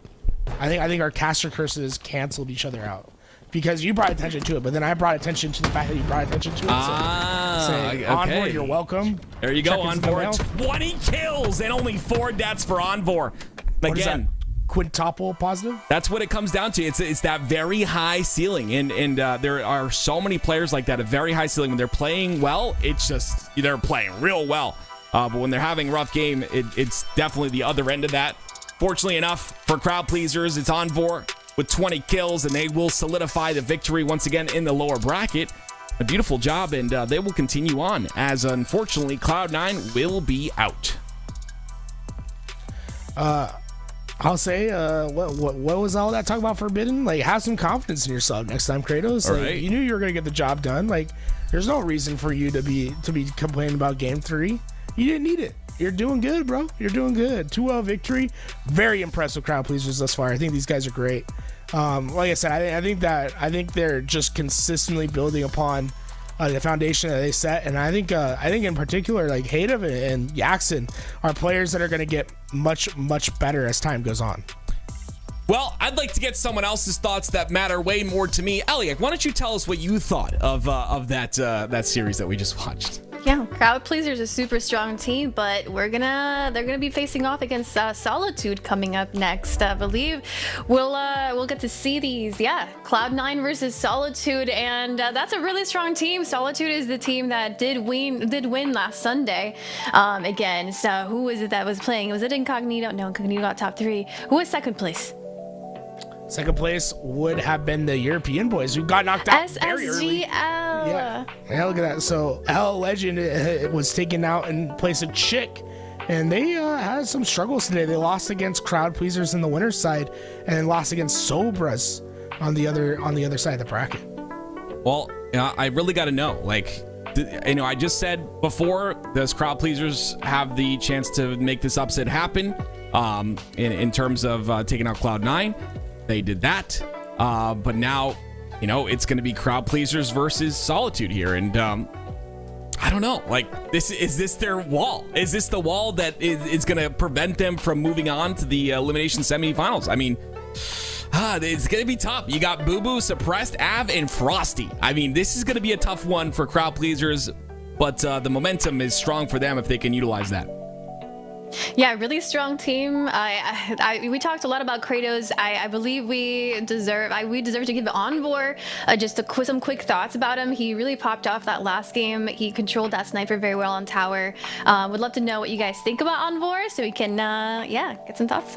I think our Caster Curses canceled each other out because you brought attention to it, but then I brought attention to the fact that you brought attention to it. Okay. Envor, you're welcome. There you go, Envor. 20 kills and only 4 deaths for Envor. Again, quintuple positive. That's what it comes down to. It's that very high ceiling, and there are so many players like that, a very high ceiling. When they're playing well, it's just they're playing real well. But when they're having a rough game, it's definitely the other end of that. Fortunately enough for crowd pleasers, it's Envor with 20 kills, and they will solidify the victory once again in the lower bracket. A beautiful job, and they will continue on, as unfortunately Cloud9 will be out. I'll say, what was all that talk about Forbidden? Like, have some confidence in yourself next time, Kratos. All Like, right. you knew you were gonna get the job done. Like, there's no reason for you to be complaining about Game 3. You didn't need it. You're doing good, bro. You're doing good. 2-0 victory. Very impressive crowd pleasers thus far. I think these guys are great. Like I said, I think they're just consistently building upon the foundation that they set, and I think in particular, like Hadev and Yaxon are players that are going to get much better as time goes on. Well, I'd like to get someone else's thoughts that matter way more to me. Elliot, why don't you tell us what you thought of that series that we just watched? Yeah, Crowd Pleaser's a super strong team, but they're gonna be facing off against Solitude coming up next. I believe we'll get to see these. Yeah, Cloud9 versus Solitude, and that's a really strong team. Solitude is the team that did win last Sunday again. So who was it that was playing? Was it Incognito? No, Incognito got top 3. Who was second place? Second place would have been the European boys who got knocked out very early. SSGL. Yeah, look at that. So L Legend was taken out in place of Chick, and they had some struggles today. They lost against Crowd Pleasers in the winner's side, and then lost against Sobras on the other side of the bracket. Well, I really got to know. Like, I just said before, does Crowd Pleasers have the chance to make this upset happen? In terms of taking out Cloud9, they did that. But now, it's going to be Crowd Pleasers versus Solitude here, and I don't know. Like, is this their wall? Is this the wall that is going to prevent them from moving on to the elimination semifinals? I mean, it's going to be tough. You got Boo Boo, Suppressed, Av, and Frosty. I mean, this is going to be a tough one for Crowd Pleasers, but the momentum is strong for them if they can utilize that. Yeah, really strong team. We talked a lot about Kratos. I believe we deserve to give Envor just some quick thoughts about him. He really popped off that last game. He controlled that sniper very well on tower. Would love to know what you guys think about Envor, so we can get some thoughts.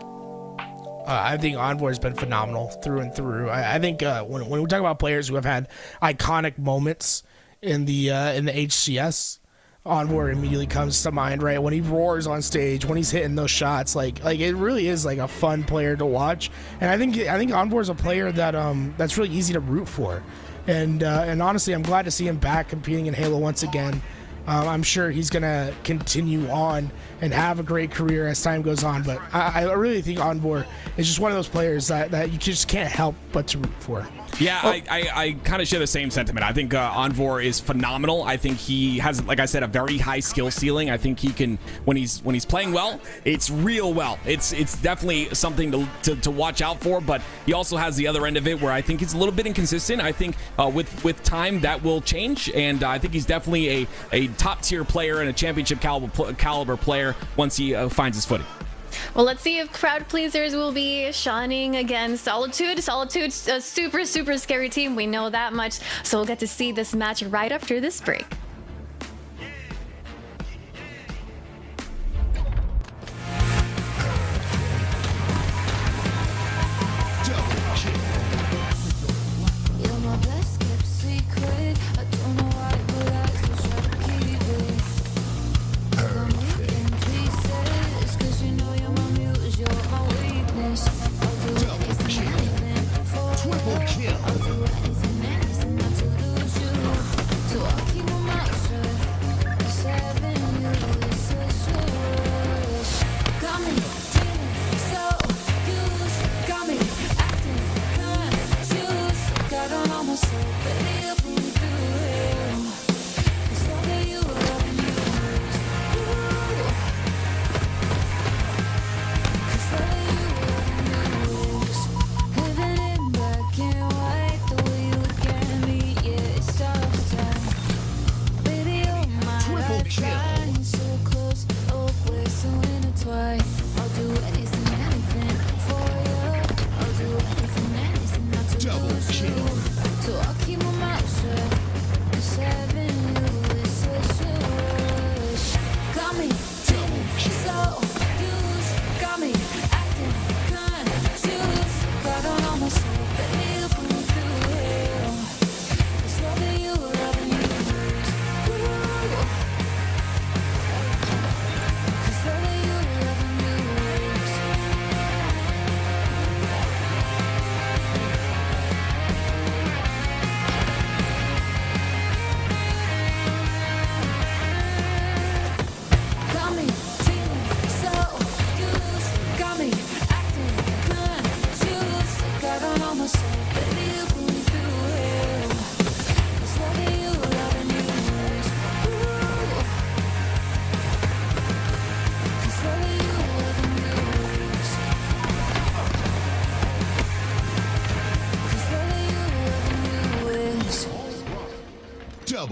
I think Envor has been phenomenal through and through. I think when we talk about players who have had iconic moments in the HCS, Envor immediately comes to mind, right? When he roars on stage, when he's hitting those shots, like it really is like a fun player to watch. And I think Envor is a player that that's really easy to root for. And honestly, I'm glad to see him back competing in Halo once again. I'm sure he's gonna continue on and have a great career as time goes on. But I really think Envor is just one of those players that you just can't help but to root for. Yeah, I kind of share the same sentiment. I think Envor is phenomenal. I think he has, like I said, a very high skill ceiling. I think he can, when he's playing well, it's real well. It's definitely something to watch out for. But he also has the other end of it where I think he's a little bit inconsistent. I think with time that will change, and I think he's definitely a top tier player and a championship caliber player once he finds his footing. Well, let's see if Crowd Pleasers will be shining against Solitude. Solitude's a super, super scary team. We know that much. So we'll get to see this match right after this break. You're my best kept secret. I don't know why, but I still try to keep it. I'm weak in pieces, 'cause you know you're my muse, you're my weakness. I'll do anything for you. I'll do anything not to lose you. So I'll keep on my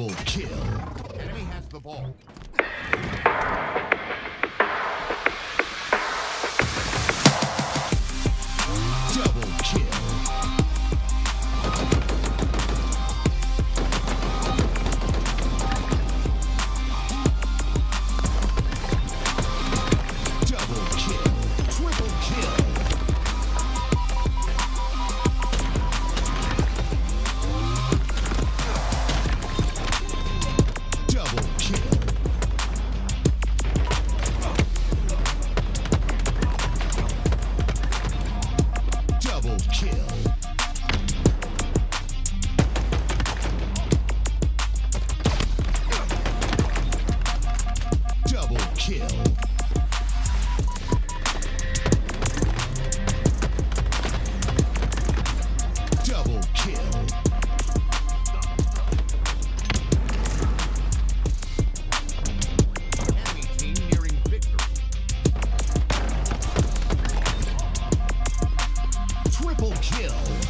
Double kill. Enemy has the ball. Double kill. Double kill. Triple kill. Double kill. Double kill. Double kill. Double kill. Enemy team nearing victory. Triple kill.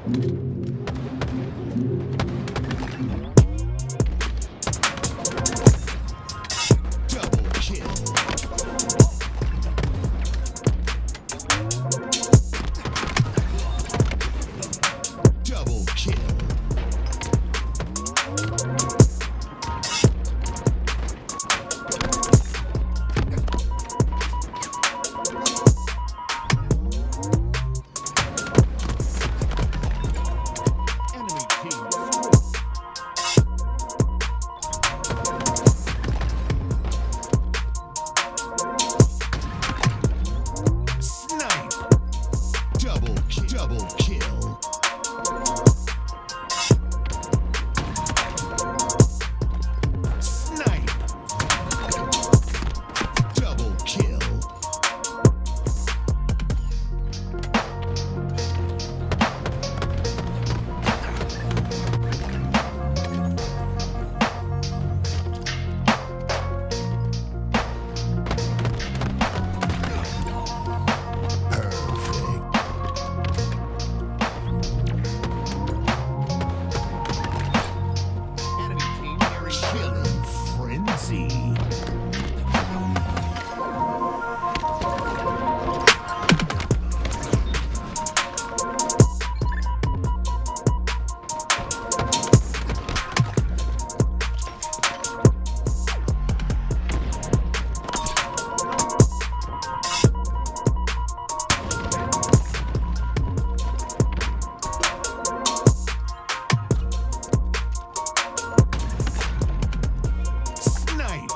Double kill. Double kill. Enemy team snipe. Double kill. Double kill. Snipe. Double kill. Perfect. Enemy team killing frenzy. Snipe.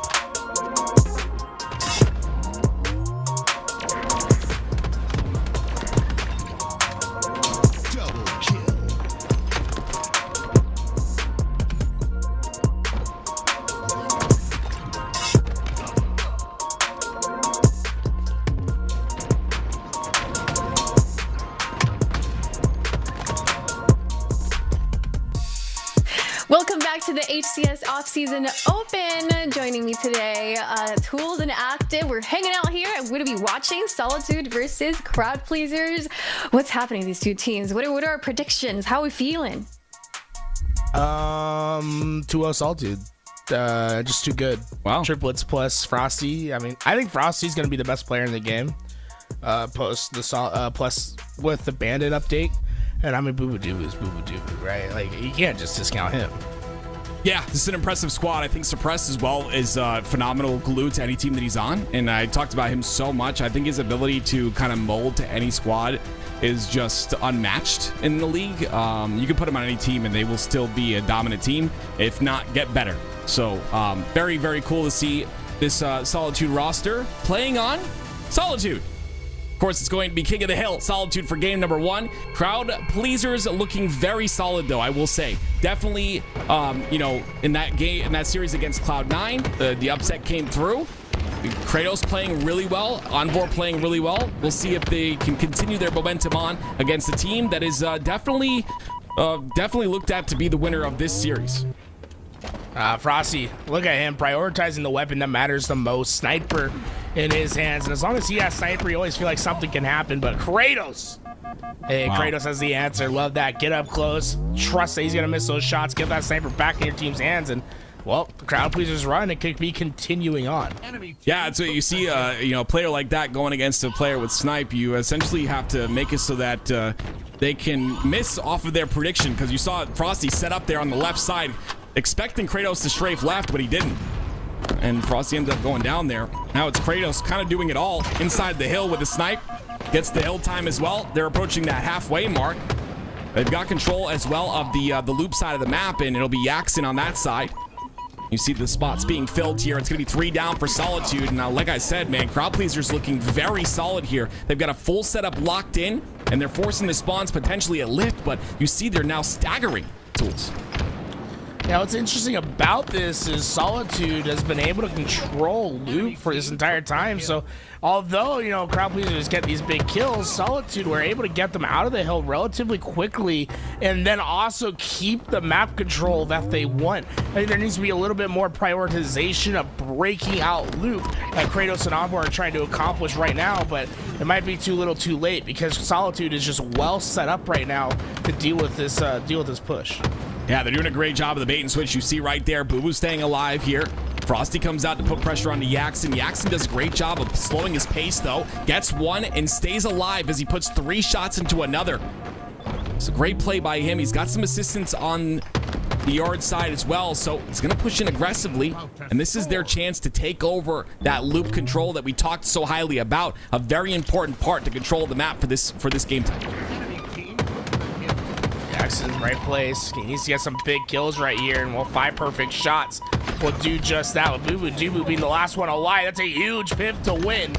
Double kill. Welcome back to the HCS Off-Season Open. Joining me today, Toolez and Active. We're hanging out here. I'm going to be watching Solitude versus Crowd Pleasers. What's happening to these two teams? What are our predictions? How are we feeling? 2-0 Solitude. Just too good. Wow. Triplets plus Frosty. I mean, I think Frosty's going to be the best player in the game. Plus with the Bandit update. And I mean, Boo Boo Doo is Boo Boo Doo, right? Like, you can't just discount him. Yeah, this is an impressive squad. I think Suppress as well is phenomenal glue to any team that he's on. And I talked about him so much. I think his ability to kind of mold to any squad is just unmatched in the league. You can put him on any team and they will still be a dominant team, if not get better. So very, very cool to see this Solitude roster playing on Solitude. Of course, it's going to be King of the Hill, Solitude for game number 1. Crowd Pleasers looking very solid, though, I will say. Definitely, in that game, in that series against Cloud9, the upset came through. Kratos playing really well, Envor playing really well. We'll see if they can continue their momentum on against a team that is definitely looked at to be the winner of this series. Frosty, look at him prioritizing the weapon that matters the most. Sniper in his hands. And as long as he has Sniper, you always feel like something can happen. But Kratos. Hey, wow. Kratos has the answer. Love that. Get up close. Trust that he's going to miss those shots. Get that Sniper back in your team's hands. And, well, the Crowd Pleasers run. It could be continuing on. Yeah, it's what you see, a player like that going against a player with Snipe. You essentially have to make it so that they can miss off of their prediction. Because you saw Frosty set up there on the left side, expecting Kratos to strafe left, but he didn't. And Frosty ended up going down there. Now it's Kratos kind of doing it all inside the hill with the snipe. Gets the hill time as well. They're approaching that halfway mark. They've got control as well of the loop side of the map, and it'll be Yaxin on that side. You see the spots being filled here. It's going to be 3 down for Solitude. Now, like I said, man, Crowd Pleasers looking very solid here. They've got a full setup locked in, and they're forcing the spawns potentially a lift, but you see they're now staggering Tools. Now, what's interesting about this is Solitude has been able to control Loop for this entire time. So, although, you know, crowd pleasers get these big kills, Solitude were able to get them out of the hill relatively quickly and then also keep the map control that they want. I think there needs to be a little bit more prioritization of breaking out Loop that Kratos and Envoy are trying to accomplish right now, but it might be too little too late because Solitude is just well set up right now to deal with this push. Yeah, they're doing a great job of the bait and switch. You see right there, Boo Boo staying alive here. Frosty comes out to put pressure onto Yaxon. Yaxon does a great job of slowing his pace, though. Gets one and stays alive as he puts 3 shots into another. It's a great play by him. He's got some assistance on the yard side as well, so he's going to push in aggressively. And this is their chance to take over that loop control that we talked so highly about. A very important part to control the map for this game time. Jackson's right place. He needs to get some big kills right here, and 5 perfect shots will do just that. With Boo Boo Doo being the last one alive, that's a huge pip to win.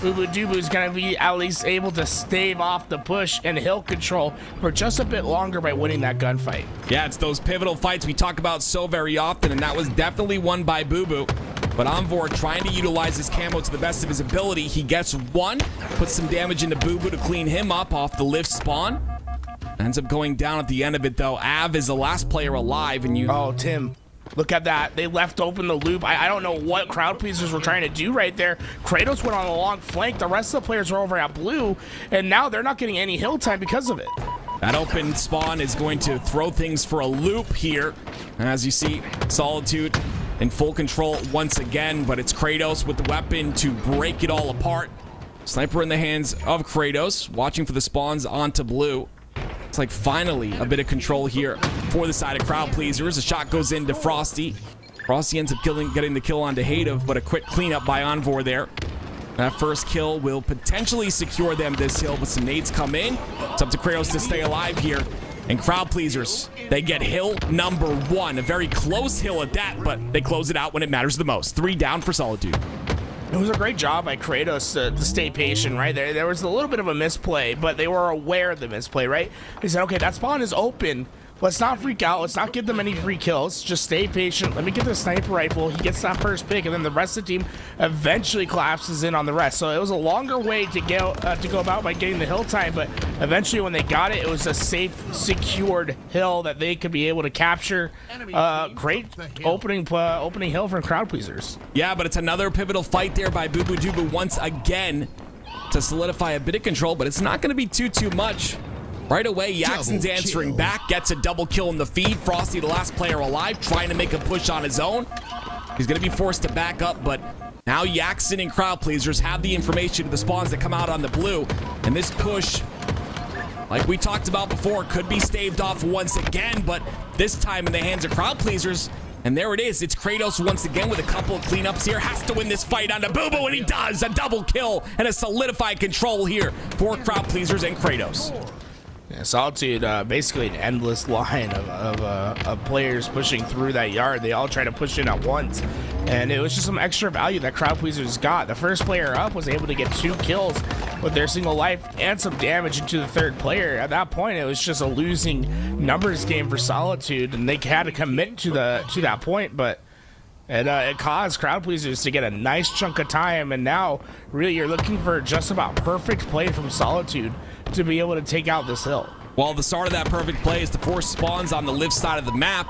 Boo Boo Doo is going to be at least able to stave off the push and hill control for just a bit longer by winning that gunfight. Yeah, it's those pivotal fights we talk about so very often, and that was definitely won by Boo Boo. But Envor trying to utilize his camo to the best of his ability. He gets one, puts some damage into Boo Boo to clean him up off the lift spawn. Ends up going down at the end of it, though. Av is the last player alive, and you... Oh, Tim, look at that. They left open the loop. I don't know what crowd pleasers were trying to do right there. Kratos went on the long flank. The rest of the players are over at blue, and now they're not getting any hill time because of it. That open spawn is going to throw things for a loop here. As you see, Solitude in full control once again, but it's Kratos with the weapon to break it all apart. Sniper in the hands of Kratos, watching for the spawns onto blue. It's like finally a bit of control here for the side of crowd pleasers. A shot goes into Frosty. Frosty ends up getting the kill onto Hative, but a quick cleanup by Envor there. That first kill will potentially secure them this hill, but some nades come in. It's up to Kratos to stay alive here. And crowd pleasers, they get hill number 1. A very close hill at that, but they close it out when it matters the most. 3 down for Solitude. It was a great job by Kratos to stay patient, right? There was a little bit of a misplay, but they were aware of the misplay, right? They said, okay, that spawn is open. Let's not freak out. Let's not give them any free kills. Just stay patient. Let me get the sniper rifle. He gets that first pick, and then the rest of the team eventually collapses in on the rest. So it was a longer way to go about by getting the hill time, but eventually when they got it, it was a safe, secured hill that they could be able to capture. Great opening hill for crowd pleasers. Yeah, but it's another pivotal fight there by Boo Boo Doo Boo once again to solidify a bit of control, but it's not going to be too much. Right away, Yaxon's answering back, gets a double kill in the feed. Frosty, the last player alive, trying to make a push on his own. He's going to be forced to back up, but now Yaxon and crowd pleasers have the information of the spawns that come out on the blue. And this push, like we talked about before, could be staved off once again, but this time in the hands of crowd pleasers. And there it is. It's Kratos once again with a couple of cleanups here. Has to win this fight onto Boo Boo, and he does. A double kill and a solidified control here for crowd pleasers and Kratos. Yeah, Solitude, basically an endless line of players pushing through that yard. They all try to push in at once, and it was just some extra value that crowd pleasers got. The first player up was able to get 2 kills with their single life and some damage into the third player. At that point, it was just a losing numbers game for Solitude, and they had to commit to that point, but it caused crowd pleasers to get a nice chunk of time, and now really you're looking for just about perfect play from Solitude to be able to take out this hill. Well, the start of that perfect play is to force spawns on the lift side of the map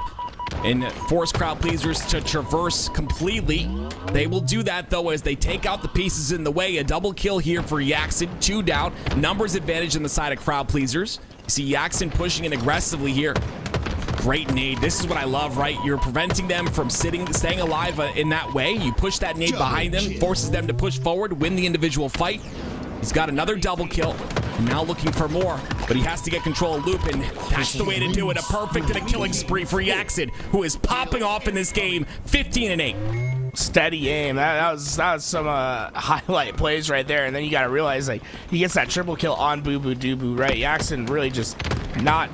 and force crowd pleasers to traverse completely. They will do that, though, as they take out the pieces in the way. A double kill here for Yaxon, 2 down. Numbers advantage on the side of crowd pleasers. You see Yaxon pushing in aggressively here. Great nade. This is what I love, right? You're preventing them from staying alive in that way. You push that nade behind them, forces them to push forward, win the individual fight. He's got another double kill, and now looking for more, but he has to get control of Loop, and that's the way to do it. A perfect and a killing spree for Yaxon, who is popping off in this game, 15-8. Steady aim. That was some highlight plays right there, and then you got to realize, like, he gets that triple kill on Boo Boo Doo Boo, right? Yaxon really just not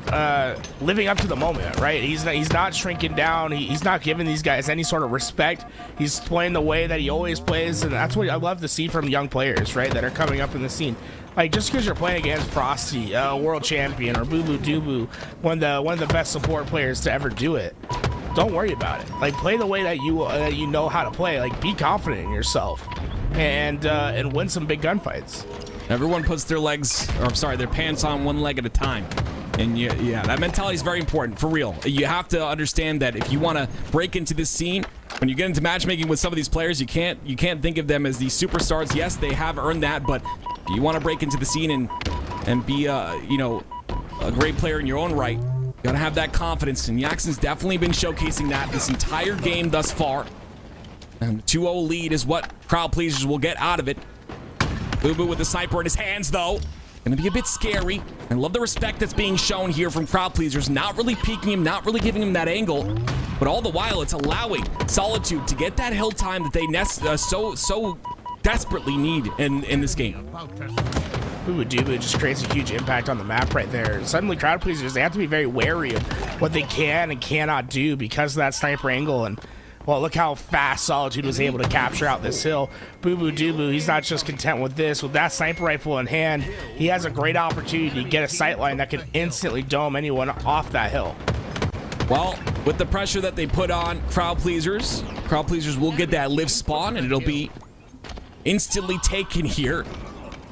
living up to the moment, right? He's not shrinking down. He's not giving these guys any sort of respect. He's playing the way that he always plays, and that's what I love to see from young players, right, that are coming up in the scene. Like, just because you're playing against Frosty, world champion, or Boo Boo Doo Boo, one of the best support players to ever do it, don't worry about it. Like, play the way that you know how to play. Like, be confident in yourself, and win some big gunfights. Everyone puts their pants on one leg at a time. And yeah, that mentality is very important, for real. You have to understand that if you want to break into this scene, when you get into matchmaking with some of these players, you can't think of them as these superstars. Yes, they have earned that, but if you want to break into the scene and be a great player in your own right, you gotta have that confidence. And Jackson's definitely been showcasing that this entire game thus far. And the 2-0 lead is what Crowd Pleasers will get out of it. Boo Boo with the sniper in his hands, though. Gonna be a bit scary. I love the respect that's being shown here from Crowd Pleasers. Not really peeking him, not really giving him that angle. But all the while, it's allowing Solitude to get that hill time that they so desperately need in this game. Boo Boo Doo Boo just creates a huge impact on the map right there. Suddenly, Crowd Pleasers, they have to be very wary of what they can and cannot do because of that sniper angle. And well, look how fast Solitude was able to capture out this hill. Boo Boo Doo Boo, he's not just content with this. With that sniper rifle in hand, he has a great opportunity to get a sight line that can instantly dome anyone off that hill. Well, with the pressure that they put on Crowd Pleasers will get that live spawn, and it'll be instantly taken here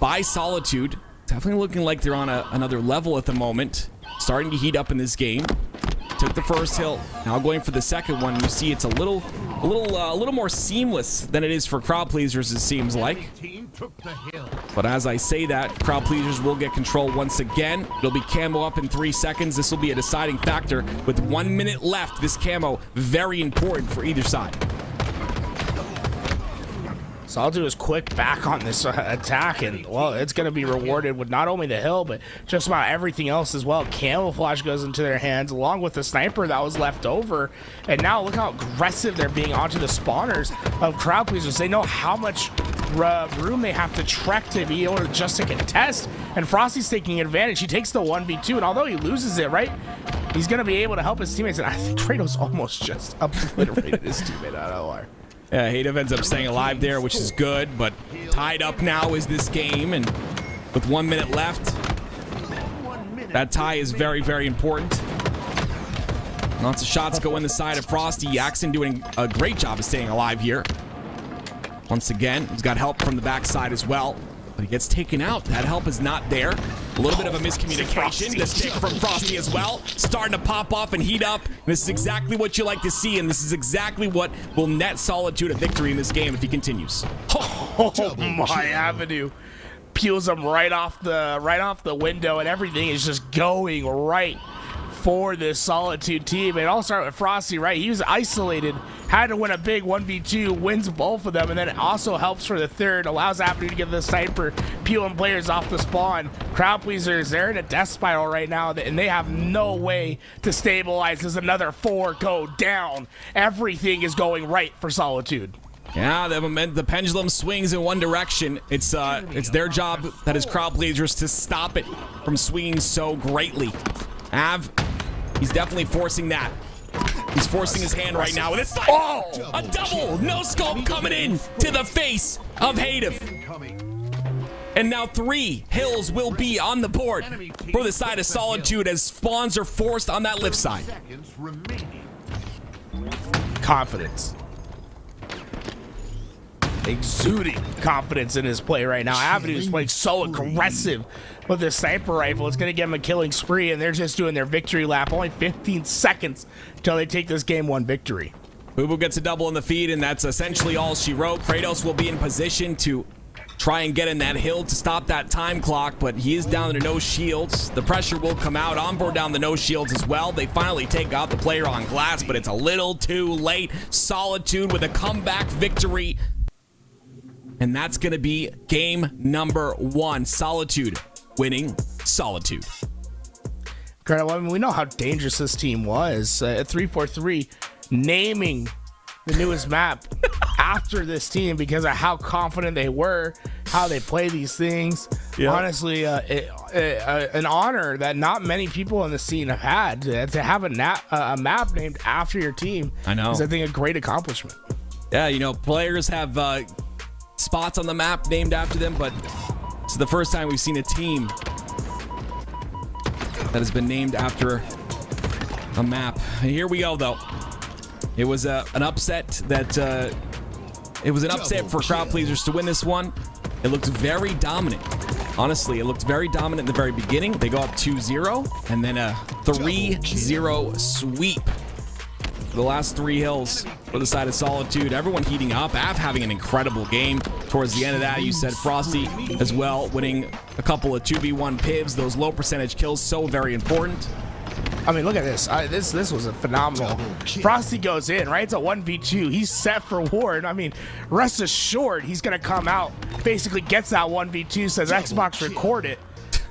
by Solitude. Definitely looking like they're on another level at the moment. Starting to heat up in this game. Took the first hill, now going for the second one. You see it's a little more seamless than it is for Crowd Pleasers, it seems like. But as I say that, Crowd Pleasers will get control once again. It'll be camo up in 3 seconds. This will be a deciding factor. With 1 minute left, this camo very important for either side. Solitude is quick back on this attack, and well, it's going to be rewarded with not only the hill, but just about everything else as well. Camouflage goes into their hands, along with the sniper that was left over. And now look how aggressive they're being onto the spawners of Crowd Pleasers. They know how much room they have to trek to be able to just to contest. And Frosty's taking advantage. He takes the 1v2, and although he loses it, right, he's going to be able to help his teammates. And I think Kratos almost just obliterated his teammate out of OR. Yeah, Hadev ends up staying alive there, which is good, but tied up now is this game, and with 1 minute left, that tie is very, very important. Lots of shots go in the side of Frosty. Jackson doing a great job of staying alive here. Once again, he's got help from the backside as well, but he gets taken out. That help is not there. A little bit of a miscommunication. The stick from Frosty as well, starting to pop off and heat up. This is exactly what you like to see, and this is exactly what will net Solitude a victory in this game if he continues. Oh my Avenue peels him right off the window, and everything is just going right for this Solitude team. And I'll start with Frosty, right? He was isolated, had to win a big 1v2, wins both of them, and then it also helps for the third, allows Avenue to get the sniper, peeling players off the spawn. Crowd Pleasers, they're in a death spiral right now, and they have no way to stabilize as another 4 go down. Everything is going right for Solitude. Yeah, the pendulum swings in one direction. It's their job, that is Crowd Pleasers, to stop it from swinging so greatly. Av, he's definitely forcing that. He's forcing his hand right now with a a double no scope coming in to the face of Hadev. And now 3 hills will be on the board for the side of Solitude as spawns are forced on that left side. Confidence. Exuding confidence in his play right now. Avenue is playing so aggressive with the sniper rifle. It's going to give him a killing spree, and they're just doing their victory lap. Only 15 seconds until they take this game 1 victory. Boo Boo gets a double in the feed, and that's essentially all she wrote. Kratos will be in position to try and get in that hill to stop that time clock, but he is down to no shields. The pressure will come out. Onboard down the no shields as well. They finally take out the player on glass, but it's a little too late. Solitude with a comeback victory. And that's going to be game number 1. Solitude winning Solitude. Well, I mean, we know how dangerous this team was. At 343, naming the newest map after this team because of how confident they were, how they play these things. Yep. Honestly, an honor that not many people in the scene have had. To have a map named after your team I know. is, I think, a great accomplishment. Yeah, you know, players have spots on the map named after them, but it's the first time we've seen a team that has been named after a map. And here we go, though. It was an upset that it was an upset for crowd pleasers to win this one. It looked very dominant. Honestly, it looked very dominant in the very beginning. They go up 2-0 and then a 3-0 sweep. The last 3 hills for the side of Solitude. Everyone heating up. Av having an incredible game towards the end of that. You said Frosty as well, winning a couple of 2v1 pivs. Those low percentage kills, so very important. I mean, look at this. This was a phenomenal. Frosty goes in, right? It's a 1v2. He's set for Ward. I mean, rest assured, he's going to come out, basically gets that 1v2, says Xbox record it.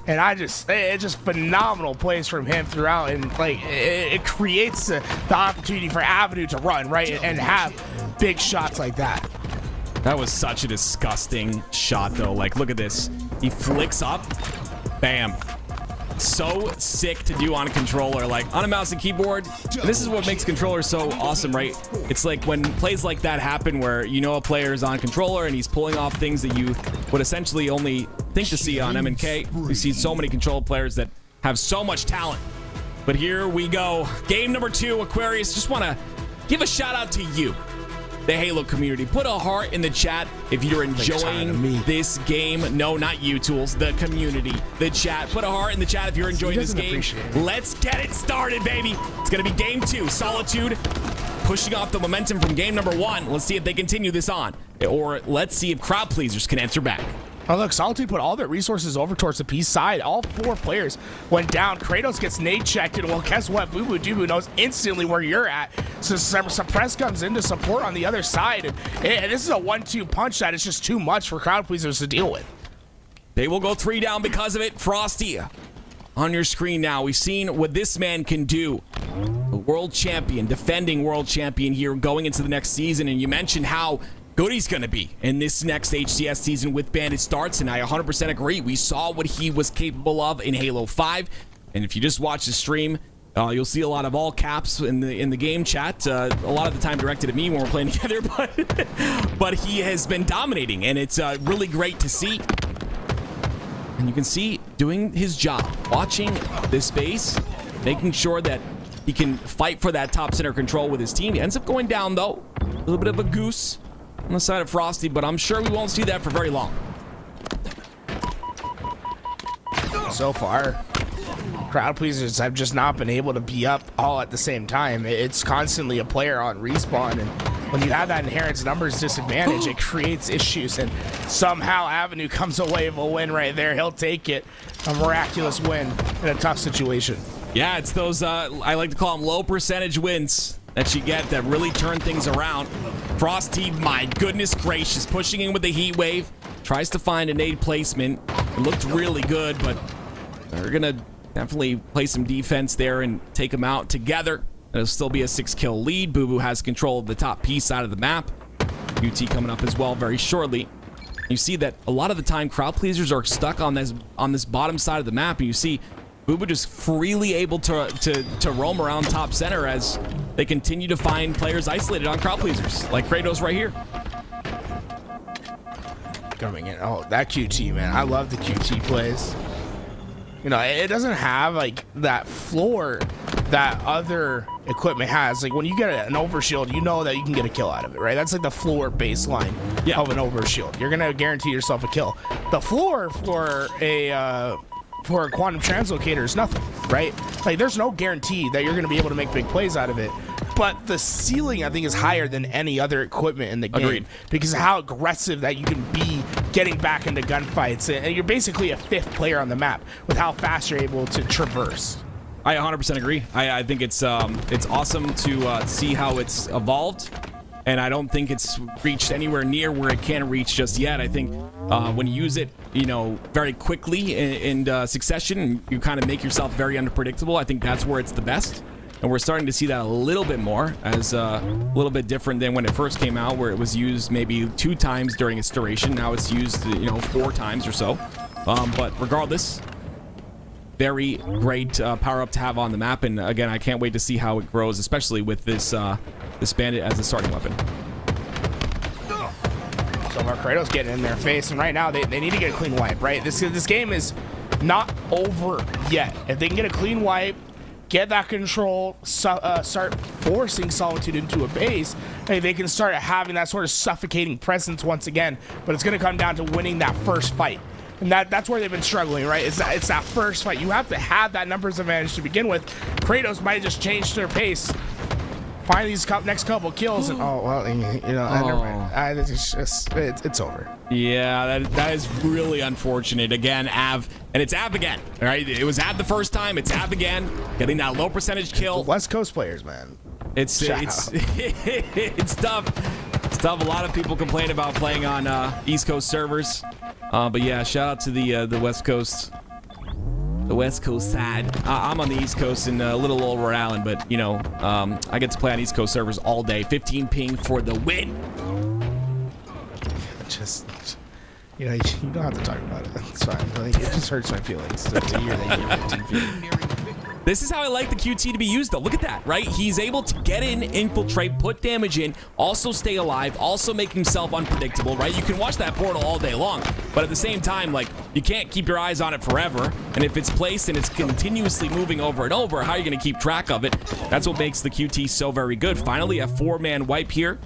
And it's just phenomenal plays from him throughout. And, like, it creates the opportunity for Avenue to run, right? And have big shots like that. That was such a disgusting shot, though. Like, look at this. He flicks up. Bam. So sick to do on a controller, like on a mouse and keyboard. And this is what makes controllers so awesome, right? It's like when plays like that happen where you know a player is on controller and he's pulling off things that you would essentially only think to see on M&K. We see so many controller players that have so much talent. But here we go. Game number 2, Aquarius. Just want to give a shout out to you, the Halo community. Put a heart in the chat if you're enjoying this game. No, not you, Tools. The community, the chat. Put a heart in the chat if you're enjoying this game. Let's get it started, baby. It's going to be game 2. Solitude pushing off the momentum from game number 1. Let's see if they continue this on. Or let's see if crowd pleasers can answer back. Oh, look, Solitude put all their resources over towards the P side. All 4 players went down. Kratos gets nade checked, and well, guess what? Boo Boo Doo knows instantly where you're at. So Suppress comes in to support on the other side. And this is a 1-2 punch that is just too much for crowd pleasers to deal with. They will go 3 down because of it. Frosty on your screen now. We've seen what this man can do. The world champion, defending world champion here going into the next season. And you mentioned how good he's going to be in this next HCS season with Bandit starts, and I 100% agree. We saw what he was capable of in Halo 5, and if you just watch the stream, you'll see a lot of all caps in the game chat, a lot of the time directed at me when we're playing together, but he has been dominating, and it's really great to see. And you can see doing his job, watching this space, making sure that he can fight for that top center control with his team. He ends up going down, though. A little bit of a goose on the side of Frosty, but I'm sure we won't see that for very long. So far, crowd pleasers have just not been able to be up all at the same time. It's constantly a player on respawn, and when you have that inherent numbers disadvantage, it creates issues, and somehow Avenue comes away with a win right there. He'll take it. A miraculous win in a tough situation. Yeah, it's those, I like to call them low percentage wins that you get that really turn things around. Frosty, my goodness gracious, pushing in with the heat wave, tries to find a nade placement. It looked really good, but they're gonna definitely play some defense there and take them out together. It'll still be a 6-kill lead. Boo Boo has control of the top P side of the map. UT coming up as well very shortly. You see that a lot of the time crowd pleasers are stuck on this bottom side of the map, and you see Boo Boo just freely able to roam around top center as they continue to find players isolated on crowd pleasers, like Kratos right here. Coming in. Oh, that QT, man. I love the QT plays. You know, it doesn't have, like, that floor that other equipment has. Like, when you get an overshield, you know that you can get a kill out of it, right? That's like the floor baseline of an overshield. You're going to guarantee yourself a kill. The floor for a quantum translocator is nothing, right? Like, there's no guarantee that you're going to be able to make big plays out of it. But the ceiling, I think, is higher than any other equipment in the game. Agreed. Because of how aggressive that you can be getting back into gunfights. And you're basically a 5th player on the map with how fast you're able to traverse. I 100% agree. I think it's awesome to see how it's evolved. And I don't think it's reached anywhere near where it can reach just yet. I think when you use it, you know, very quickly in succession, you kind of make yourself very unpredictable. I think that's where it's the best. And we're starting to see that a little bit more, as a little bit different than when it first came out, where it was used maybe 2 times during its duration. Now it's used, 4 times or so. But regardless, very great power up to have on the map. And again, I can't wait to see how it grows, especially with this bandit as a starting weapon. So Kratos getting in their face, and right now they need to get a clean wipe, right? This game is not over yet. If they can get a clean wipe, get that control, start forcing Solitude into a base, they can start having that sort of suffocating presence once again. But it's going to come down to winning that first fight. And that's where they've been struggling, right? It's that first fight. You have to have that numbers advantage to begin with. Kratos might just change their pace, find these next couple kills, and never mind. It's over. Yeah, that is really unfortunate. Again, Av, and it's Av again, right? It was Av the first time. It's Av again, getting that low percentage kill. The West Coast players, man. It's tough. It's tough. A lot of people complain about playing on East Coast servers. But yeah, shout out to the West Coast. The West Coast side. I'm on the East Coast in little old Rhode Island, but I get to play on East Coast servers all day. 15 ping for the win. You don't have to talk about it. It's fine. Like, it just hurts my feelings to hear that you're 15 ping. This is how I like the QT to be used, though. Look at that, right? He's able to get in, infiltrate, put damage in, also stay alive, also make himself unpredictable, right? You can watch that portal all day long, but at the same time, like, you can't keep your eyes on it forever. And if it's placed and it's continuously moving over and over, how are you going to keep track of it? That's what makes the QT so very good. Finally, a 4-man wipe here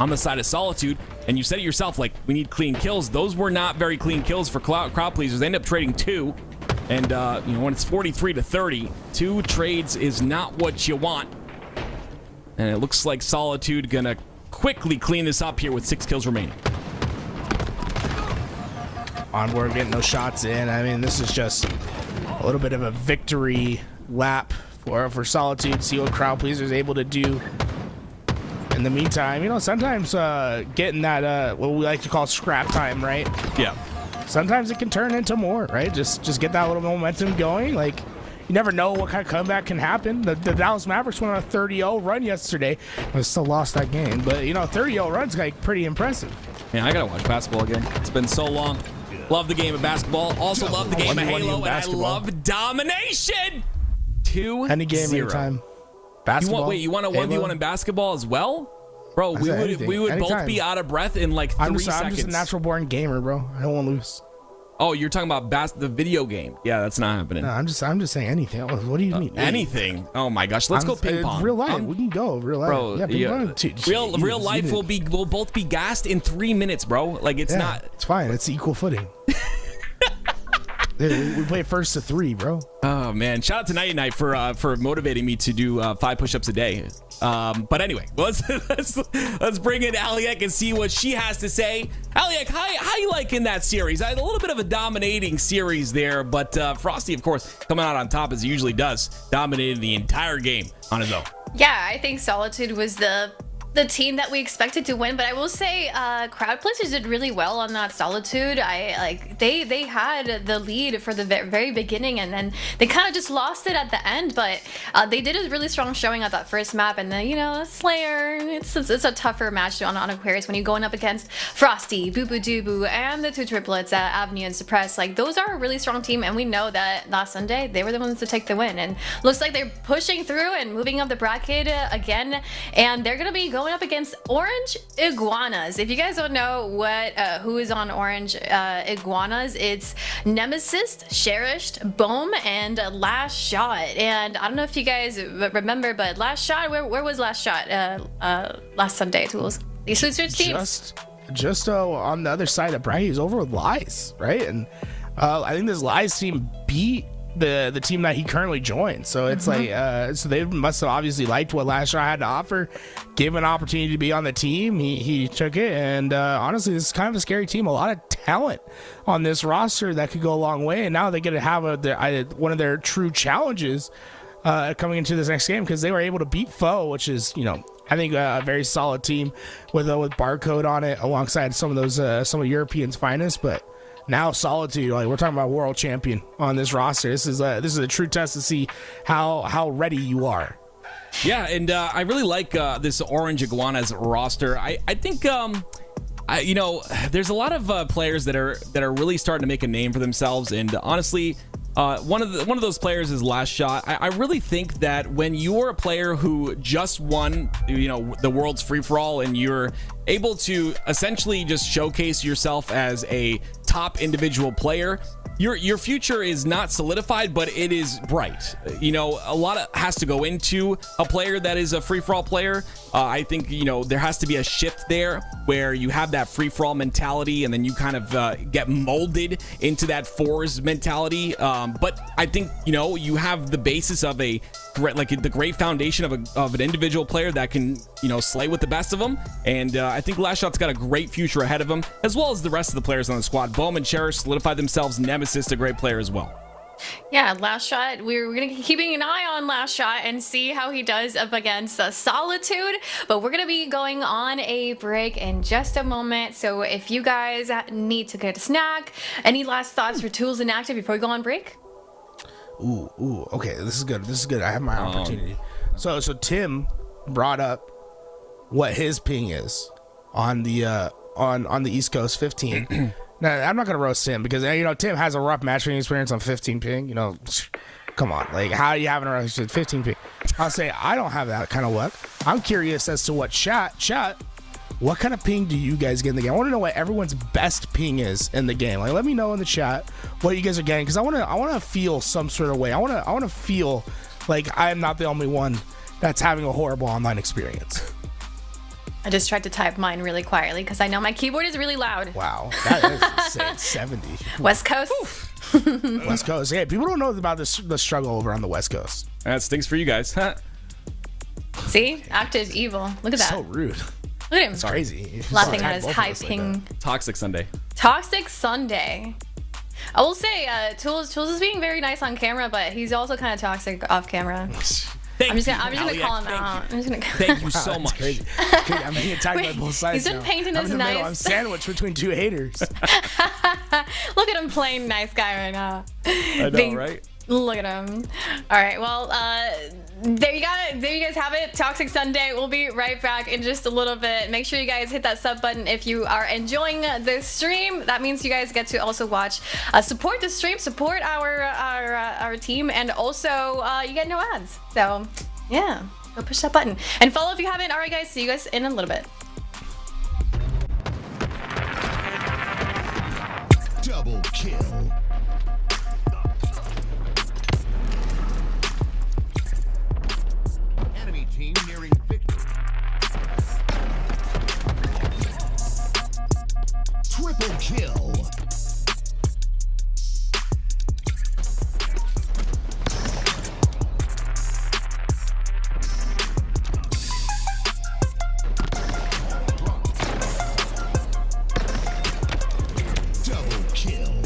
on the side of Solitude. And you said it yourself, like, we need clean kills. Those were not very clean kills for crowd pleasers. They end up trading 2. And, when it's 43-30, 2 trades is not what you want. And it looks like Solitude gonna quickly clean this up here with 6 kills remaining. Onward, getting those shots in. I mean, this is just a little bit of a victory lap for Solitude. See what crowd pleaser is able to do. In the meantime, sometimes getting that what we like to call scrap time, right? Yeah. Sometimes it can turn into more, right? Just get that little momentum going. Like, you never know what kind of comeback can happen. The Dallas Mavericks went on a 30-0 run yesterday. They still lost that game. But, 30-0 run's like pretty impressive. Man, I got to watch basketball again. It's been so long. Love the game of basketball. Also love the game of Halo. And I love domination. 2-0. Any game, anytime. Basketball. You want a 1v1 in basketball as well? Bro, we would both be out of breath in like 3 seconds. I'm just a natural born gamer, bro. I don't want to lose. Oh, you're talking about the video game. Yeah, that's not happening. No, I'm just saying anything. What do you mean? Anything? Oh my gosh, let's go ping pong. Real life. We can go real life. Bro, yeah, ping pong too. Real life we'll both be gassed in 3 minutes, bro. Like it's not. It's fine. It's equal footing. We play first to 3, bro. Oh man, shout out to Night Night for motivating me to do 5 push-ups a day. But anyway, let's bring in Aliek and see what she has to say. Aliek, how you liking that series? I had a little bit of a dominating series there, but Frosty, of course, coming out on top as he usually does, dominated the entire game on his own. Yeah, I think Solitude was the team that we expected to win, but I will say crowd pleasers did really well on that Solitude. They had the lead for the very beginning, and then they kind of just lost it at the end, but they did a really strong showing at that first map. And then Slayer, it's a tougher match on Aquarius when you're going up against Frosty, Boo Boo Doo and the 2 triplets, Avenue and Suppress. Like, those are a really strong team, and we know that last Sunday they were the ones to take the win, and looks like they're pushing through and moving up the bracket again, and they're gonna be going up against Orange Iguanas. If you guys don't know who is on Orange Iguanas, it's Nemesis, Cherished, Boom, and Last Shot. And I don't know if you guys remember, but Last Shot, where was Last Shot last Sunday, Tools? These switch teams. Just on the other side of bracket, he's over with Lies, right? And I think this Lies team beat the team that he currently joined, so it's so they must have obviously liked what Last Shot had to offer, gave him an opportunity to be on the team. He took it, and honestly, this is kind of a scary team. A lot of talent on this roster that could go a long way, and now they get to have one of their true challenges coming into this next game, because they were able to beat Foe, which is I think a very solid team with Barcode on it, alongside some of Europeans' finest. But now Solitude, we're talking about world champion on this roster. This is a true test to see how ready you are. Yeah, and I really like this Orange Iguanas roster. I think there's a lot of players that are really starting to make a name for themselves, and honestly, one of those players is Last Shot. I really think that when you're a player who just won, the world's free-for-all, and you're able to essentially just showcase yourself as a top individual player, your future is not solidified, but it is bright. You know, a lot has to go into a player that is a free-for-all player. I think, you know, there has to be a shift there where you have that free-for-all mentality and then you kind of get molded into that fours mentality. But I think, you know, you have the basis of the great foundation of an individual player that can, you know, slay with the best of them. And I think Lashot's got a great future ahead of him, as well as the rest of the players on the squad. Bohm and Cherish solidified themselves. Nemesis, a great player as well. Yeah, Last Shot. We're going to be keeping an eye on Last Shot and see how he does up against Solitude. But we're going to be going on a break in just a moment. So if you guys need to get a snack, any last thoughts for Tools and Active before we go on break? Ooh, okay, this is good. I have my opportunity. So Tim brought up what his ping is on the on the East Coast, 15. Now, I'm not gonna roast Tim because, you know, Tim has a rough matching experience on 15 ping. You know, come on, like, how are you having a rough 15 ping? I'll say I don't have that kind of luck. I'm curious as to what chat. What kind of ping do you guys get in the game? I want to know what everyone's best ping is in the game. Like, let me know in the chat what you guys are getting, because I want to feel some sort of way. I want to feel like I am not the only one that's having a horrible online experience. I just tried to type mine really quietly because I know my keyboard is really loud. Wow, that is insane. 70. West Coast. West Coast. Hey, people don't know about the struggle over on the West Coast. That stinks for you guys. See, Active evil. Look at that. So rude. Look at him. It's crazy. Laughing at his high ping. Toxic Sunday. Toxic Sunday. I will say, Tools is being very nice on camera, but he's also kind of toxic off camera. I'm just gonna call him out. Thank you so much. Crazy. I'm being attacked by both sides. He's been painting I'm as in the middle. nice. I'm sandwiched between two haters. Look at him playing nice guy right now. I know, right? Look at him. All right, well, there you got it. There you guys have it. Toxic Sunday. We'll be right back in just a little bit. Make sure you guys hit that sub button if you are enjoying this stream. That means you guys get to also watch, support the stream, support our team, and also you get no ads. So yeah, go push that button and follow if you haven't. All right, guys. See you guys in a little bit. Double kill. Enemy team nearing victory. Triple kill. Double kill.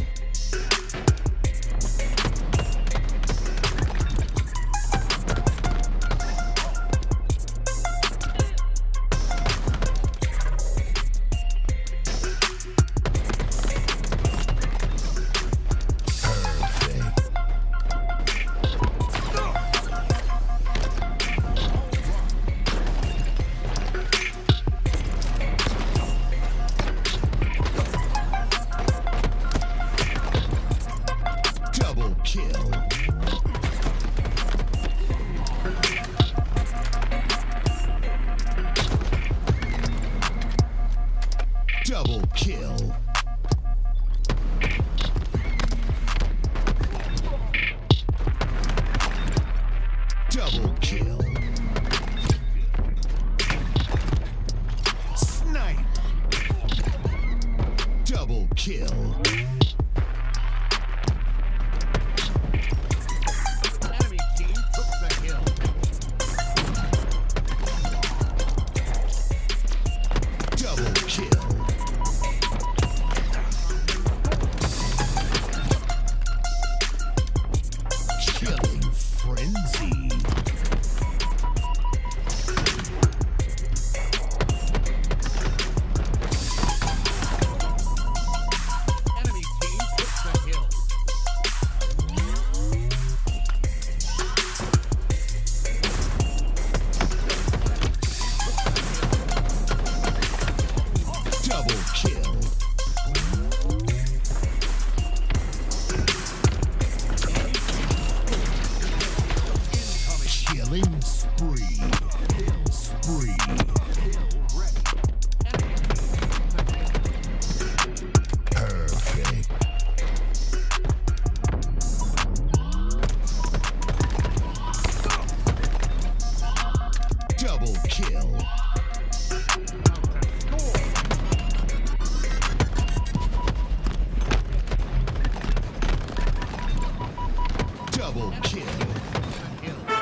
Double kill.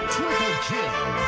Triple kill.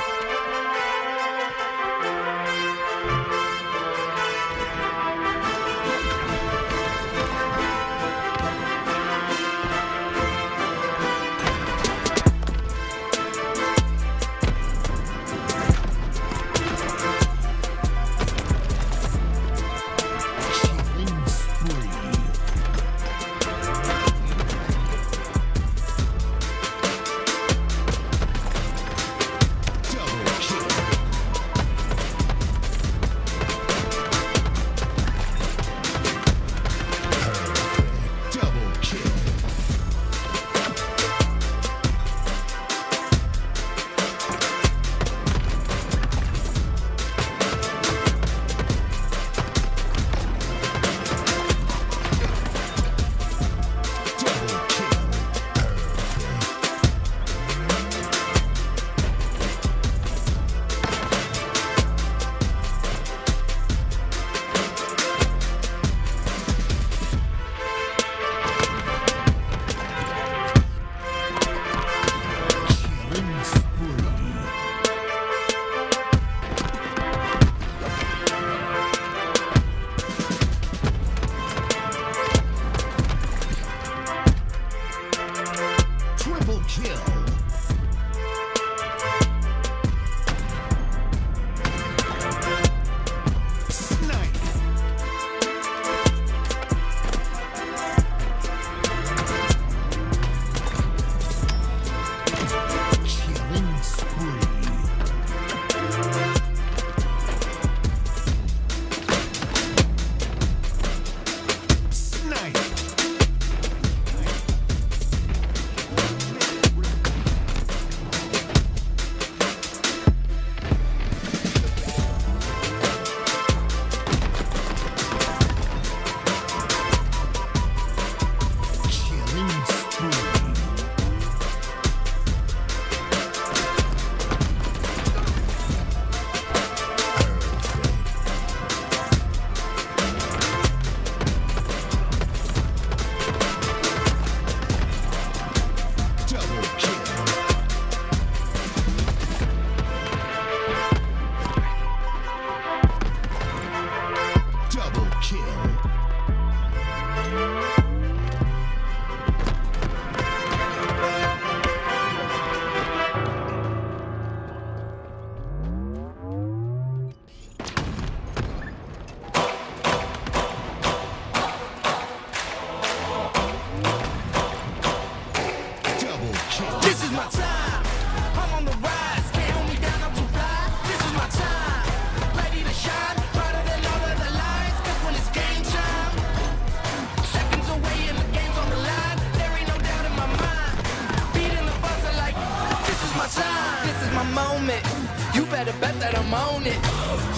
You better bet that I'm on it.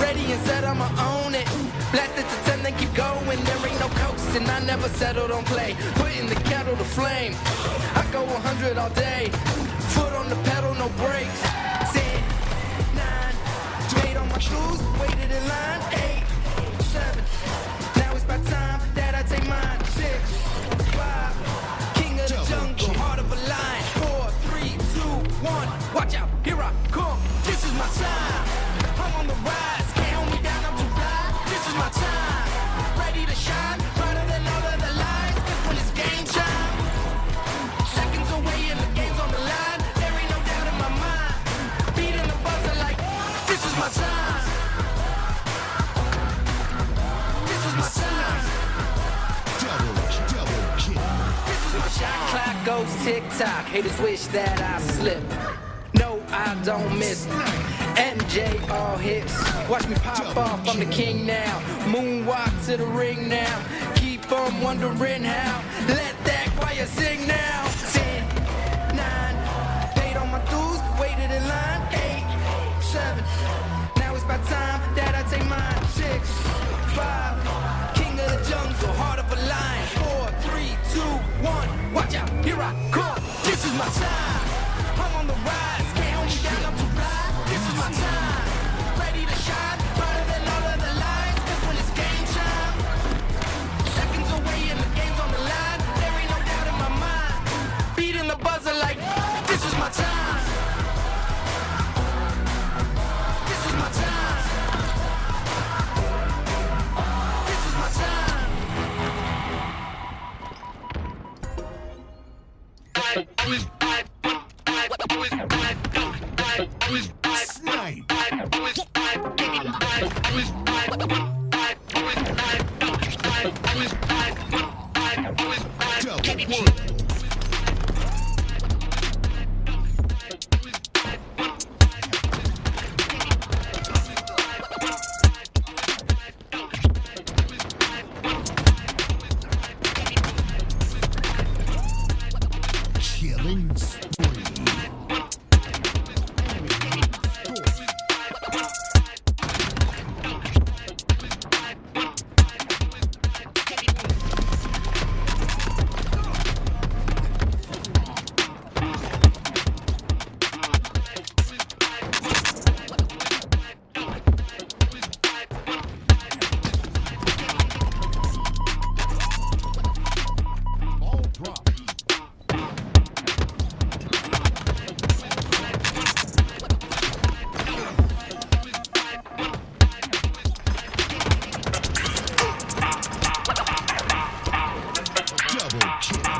Ready and set, I'ma own it. Blast it to 10, then keep going. There ain't no coasting, I never settled on play. Putting the kettle to flame. I go 100 all day. Foot on the pedal, no brakes. 10, 9, 8 on my shoes, waited in line. 8, 7. Now it's about time that I take mine. 6, 5. King of the jungle, heart of a lion. 4, 3, 2, 1. Watch out, here I come. This is my time. I'm on the rise. Can't hold me down, I'm too fly. This is my time. Ready to shine. Brighter than all of the lights. This when it's game time. Seconds away and the game's on the line. There ain't no doubt in my mind. Beating the buzzer like this is my time. This is my time. Double kill. This is my shot clock goes tick tock. Haters wish that I slip. No, I don't miss. MJ all hits. Watch me pop off, I'm the king now. Moonwalk to the ring now. Keep on wondering how. Let that choir sing now. 10, 9, 8 on my dues. Waited in line. 8, 7. Now it's about time that I take mine. 6, 5. King of the jungle, heart of a lion. 4, 3, 2, 1. Watch out, here I come. This is my time. I'm on the rise. Can't hold me down, I'm too fly. This is my time. Ready to shine. Brighter than all of the lights. This when it's game time. Seconds away and the game's on the line. There ain't no doubt in my mind. Beating the buzzer like Snipe. Double kill. Killing spree. All drop. Double kill.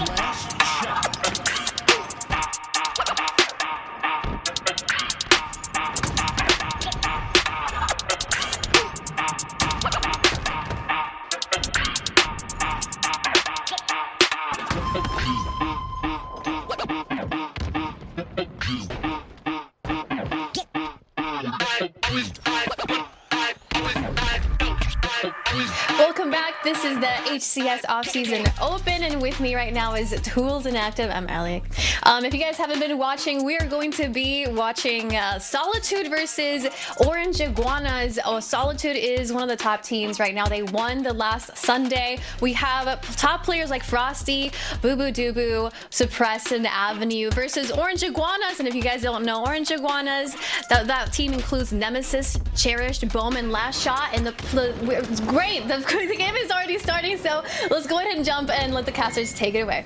Last shot. Welcome back. This is the HCS offseason open, and with me right now is Tools Inactive. I'm Alec. If you guys haven't been watching, we are going to be watching Solitude versus Orange Iguanas. Oh, Solitude is one of the top teams right now. They won the last Sunday. We have top players like Frosty, Boo Boo Doo Suppress, and Avenue versus Orange Iguanas. And if you guys don't know Orange Iguanas, that team includes Nemesis, Cherished, Bowman, Last Shot, and it's great. The game is already starting, so let's go ahead and jump and let the casters take it away.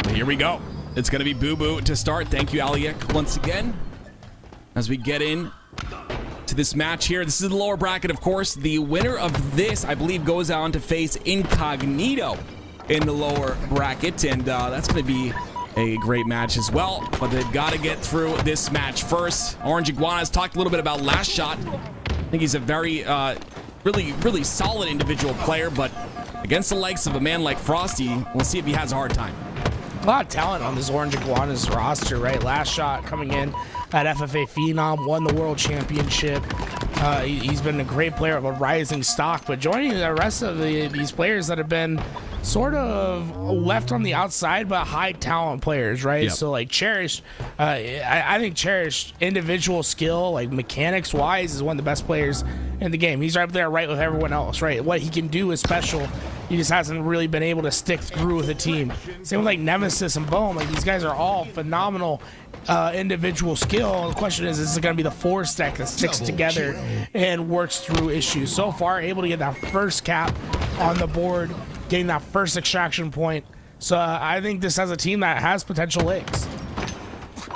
Here we go. It's going to be Boo Boo to start. Thank you, Aliek, once again. As we get in to this match here. This is the lower bracket, of course. The winner of this, I believe, goes on to face Incognito in the lower bracket. And that's going to be a great match as well. But they've got to get through this match first. Orange Iguanas talked a little bit about Last Shot. I think he's a very, really solid individual player. But against the likes of a man like Frosty, we'll see if he has a hard time. A lot of talent on this Orange Iguanas roster, right? Last Shot coming in at FFA Phenom, won the World Championship. He's been a great player of a rising stock, but joining the rest of these players that have been sort of left on the outside, but high talent players, right? Yep. So like Cherished, I think Cherished individual skill, like mechanics wise, is one of the best players in the game. He's right up there, right with everyone else, right? What he can do is special. He just hasn't really been able to stick through with the team. Same with like Nemesis and Boom. Like these guys are all phenomenal individual skill. The question is it going to be the force deck that sticks together and works through issues? So far, able to get that first cap on the board, getting that first extraction point. So I think this has a team that has potential legs.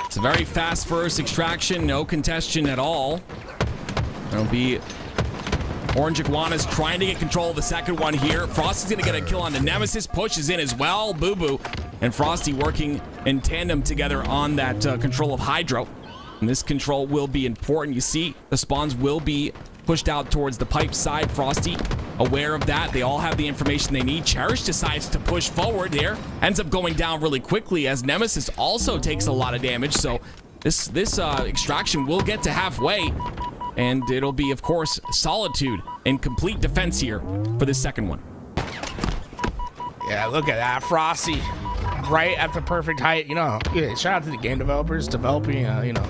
It's a very fast first extraction, no congestion at all. It'll be Orange Iguanas trying to get control of the second one here. Frosty's going to get a kill on the Nemesis, pushes in as well. Boo Boo and Frosty working in tandem together on that control of Hydro. And this control will be important. You see, the spawns will be pushed out towards the pipe side. Frosty aware of that. They all have the information they need. Cherish decides to push forward there. Ends up going down really quickly as Nemesis also takes a lot of damage. So this extraction will get to halfway. And it'll be, of course, Solitude in complete defense here for this second one. Yeah, look at that. Frosty right at the perfect height. You know, yeah, shout out to the game developers developing, you know,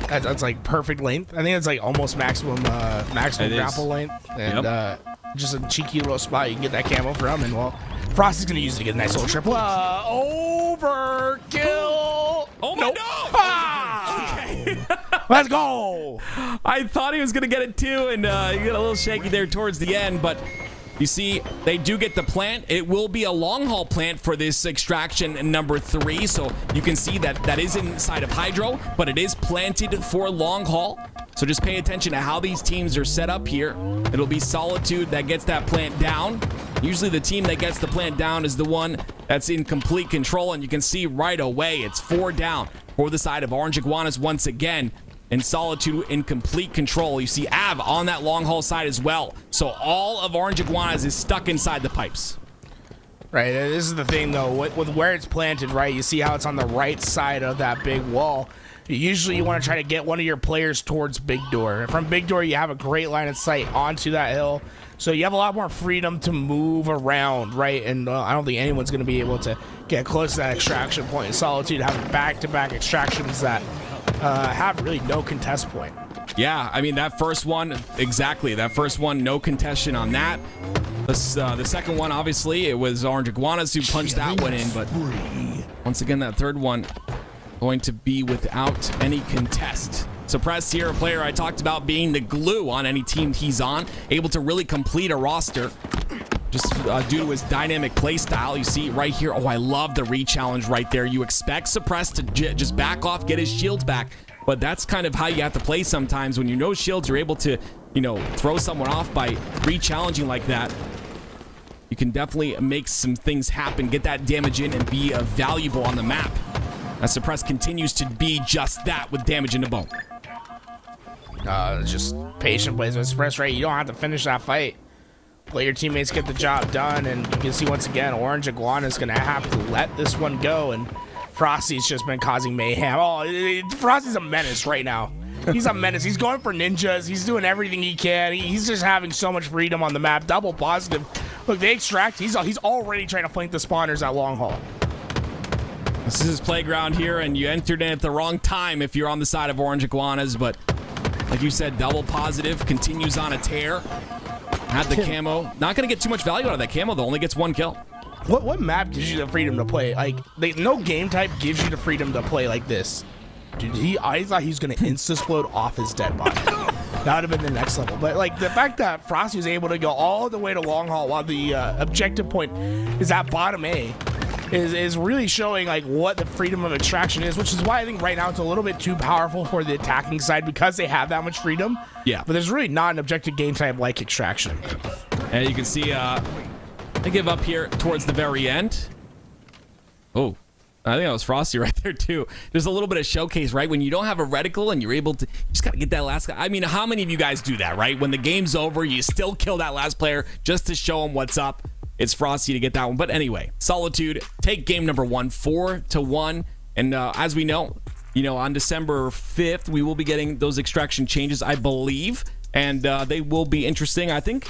that's like perfect length. I think it's like almost maximum grapple length. And just a cheeky little spot you can get that camo from. And, well, Frosty's going to use it to get a nice little triple. Overkill. Oh, my no. Okay. Let's go. I thought he was going to get it too, and you got a little shaky there towards the end, but you see, they do get the plant. It will be a long haul plant for this extraction number 3, so you can see that that is inside of Hydro, but it is planted for long haul. So just pay attention to how these teams are set up here. It'll be Solitude that gets that plant down. Usually the team that gets the plant down is the one that's in complete control, and you can see right away it's 4 down for the side of Orange Iguanas once again, and Solitude in complete control. You see Av on that long haul side as well. So all of Orange Iguanas is stuck inside the pipes. Right, this is the thing though, with where it's planted, right? You see how it's on the right side of that big wall. Usually you want to try to get one of your players towards Big Door. From Big Door, you have a great line of sight onto that hill. So you have a lot more freedom to move around, right? And I don't think anyone's going to be able to get close to that extraction point. Solitude having back-to-back extractions that have really no contest point. Yeah, I mean, that first one, exactly. That first one, no contestation on that. The second one, obviously, it was Orange Iguanas who punched that one in. But once again, that third one going to be without any contest. Suppressed here, a player I talked about being the glue on any team he's on, able to really complete a roster just due to his dynamic play style. You see right here, oh, I love the re-challenge right there. You expect Suppressed to just back off, get his shields back, but that's kind of how you have to play sometimes. When you know shields, you're able to, you know, throw someone off by re-challenging like that. You can definitely make some things happen, get that damage in, and be valuable on the map. As Suppress continues to be just that with damage in the bone. Just patient plays with Suppress, right? You don't have to finish that fight. Let your teammates get the job done, and you can see once again, Orange Iguana is going to have to let this one go, and Frosty's just been causing mayhem. Oh, Frosty's a menace right now. He's a menace. He's going for ninjas. He's doing everything he can. He's just having so much freedom on the map. Double positive. Look, they extract. He's already trying to flank the spawners at long haul. This is his playground here, and you entered in at the wrong time if you're on the side of Orange Iguanas, but like you said, double positive, continues on a tear. Had the camo. Not going to get too much value out of that camo, though. Only gets 1 kill. What map gives you the freedom to play? Like, no game type gives you the freedom to play like this. Dude, I thought he was going to insta-explode off his dead body. That would have been the next level. But, like, the fact that Frosty was able to go all the way to long haul while the objective point is at bottom A is really showing, like, what the freedom of extraction is, which is why I think right now it's a little bit too powerful for the attacking side because they have that much freedom. Yeah. But there's really not an objective game type like extraction. And you can see they give up here towards the very end. Oh, I think that was Frosty right there, too. There's a little bit of showcase, right? When you don't have a reticle and you're able to, you just got to get that last guy. I mean, how many of you guys do that, right? When the game's over, you still kill that last player just to show him what's up. It's Frosty to get that one. But anyway, Solitude take game number 1, 4-1. And as we know, on December 5th, we will be getting those extraction changes, I believe. And they will be interesting. I think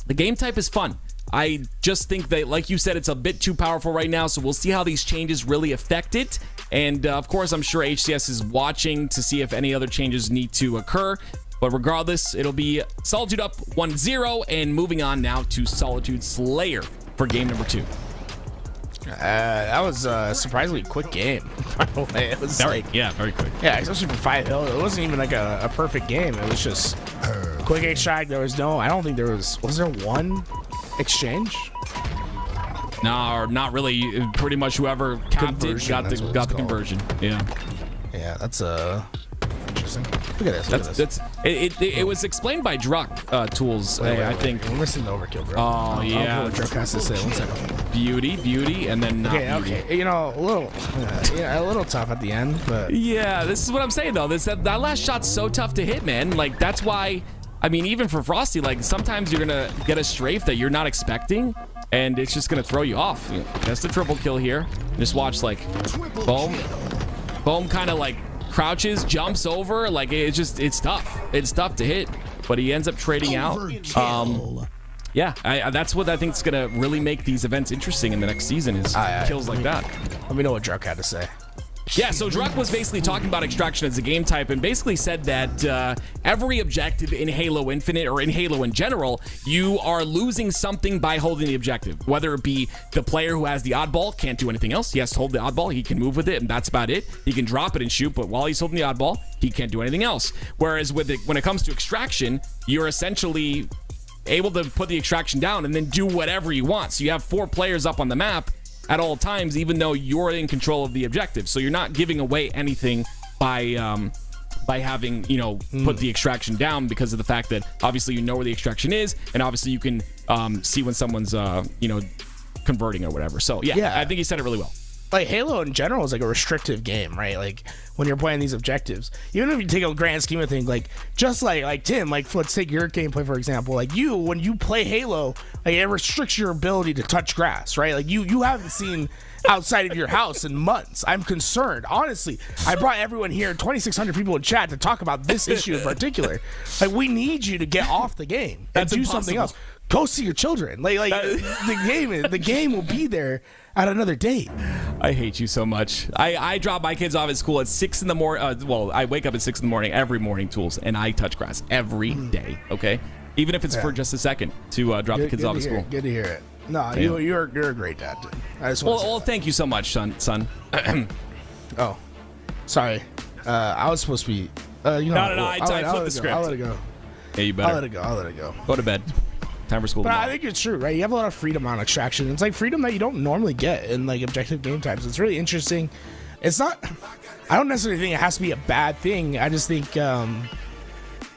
the game type is fun. I just think that, like you said, it's a bit too powerful right now. So we'll see how these changes really affect it. And of course, I'm sure HCS is watching to see if any other changes need to occur. But regardless, it'll be Solitude up 1-0 and moving on now to Solitude Slayer for game number 2. That was a surprisingly quick game, by the way. It was very quick. Yeah, especially for 5 hill. It wasn't even like a perfect game. It was just quick extract. There was no, I don't think there was there one exchange? No, not really. Pretty much whoever counted got the conversion. Yeah. Yeah, that's interesting. Look at this. It was explained by Druck Tools, I think. We're missing the overkill, bro. Oh, yeah. What Druck has to say. 1 second. Beauty, and then not beauty. Okay. A little tough at the end, but yeah, this is what I'm saying though. That last shot's so tough to hit, man. Like that's why. I mean, even for Frosty, like sometimes you're gonna get a strafe that you're not expecting, and it's just gonna throw you off. That's the triple kill here. Just watch, like, boom, kind of like crouches, jumps over. Like it's tough. It's tough to hit, but he ends up trading out. Yeah, that's what I think is gonna really make these events interesting in the next season is kills like that. Let me know what Druck had to say. Yeah, so Druck was basically talking about extraction as a game type and basically said that every objective in Halo Infinite or in Halo in general, you are losing something by holding the objective. Whether it be the player who has the oddball, can't do anything else. He has to hold the oddball. He can move with it, and that's about it. He can drop it and shoot, but while he's holding the oddball, he can't do anything else. Whereas when it comes to extraction, you're essentially able to put the extraction down and then do whatever you want. So you have 4 players up on the map at all times, even though you're in control of the objective. So you're not giving away anything by by having, you know, put the extraction down, because of the fact that obviously you know where the extraction is, and obviously you can see when someone's, you know, converting or whatever. So yeah, I think he said it really well. Like Halo in general is like a restrictive game, right? Like when you're playing these objectives, even if you take a grand scheme of things, like just like Tim, like let's take your gameplay for example. Like when you play Halo, like it restricts your ability to touch grass, right? Like you haven't seen outside of your house in months. I'm concerned, honestly. I brought everyone here, 2,600 people in chat, to talk about this issue in particular. Like we need you to get off the game and do something else. Go see your children. Like the game will be there at another date. I hate you so much. I drop my kids off at school at 6 in the morning. Well, I wake up at 6 in the morning every morning, Tools, and I touch grass every day. Okay, even if it's for just a second to drop the kids off at school. Good to hear it. No, you're a great dad. Dude. I just well, thank you so much, son. Oh, sorry. I was supposed to be. No. I flipped the script. I'll let it go. Yeah, you better. I'll let it go. Go to bed. Time for school. But I think it's true, right? You have a lot of freedom on extraction. It's like freedom that you don't normally get in like objective game types. It's really interesting. It's not. I don't necessarily think it has to be a bad thing. I just think.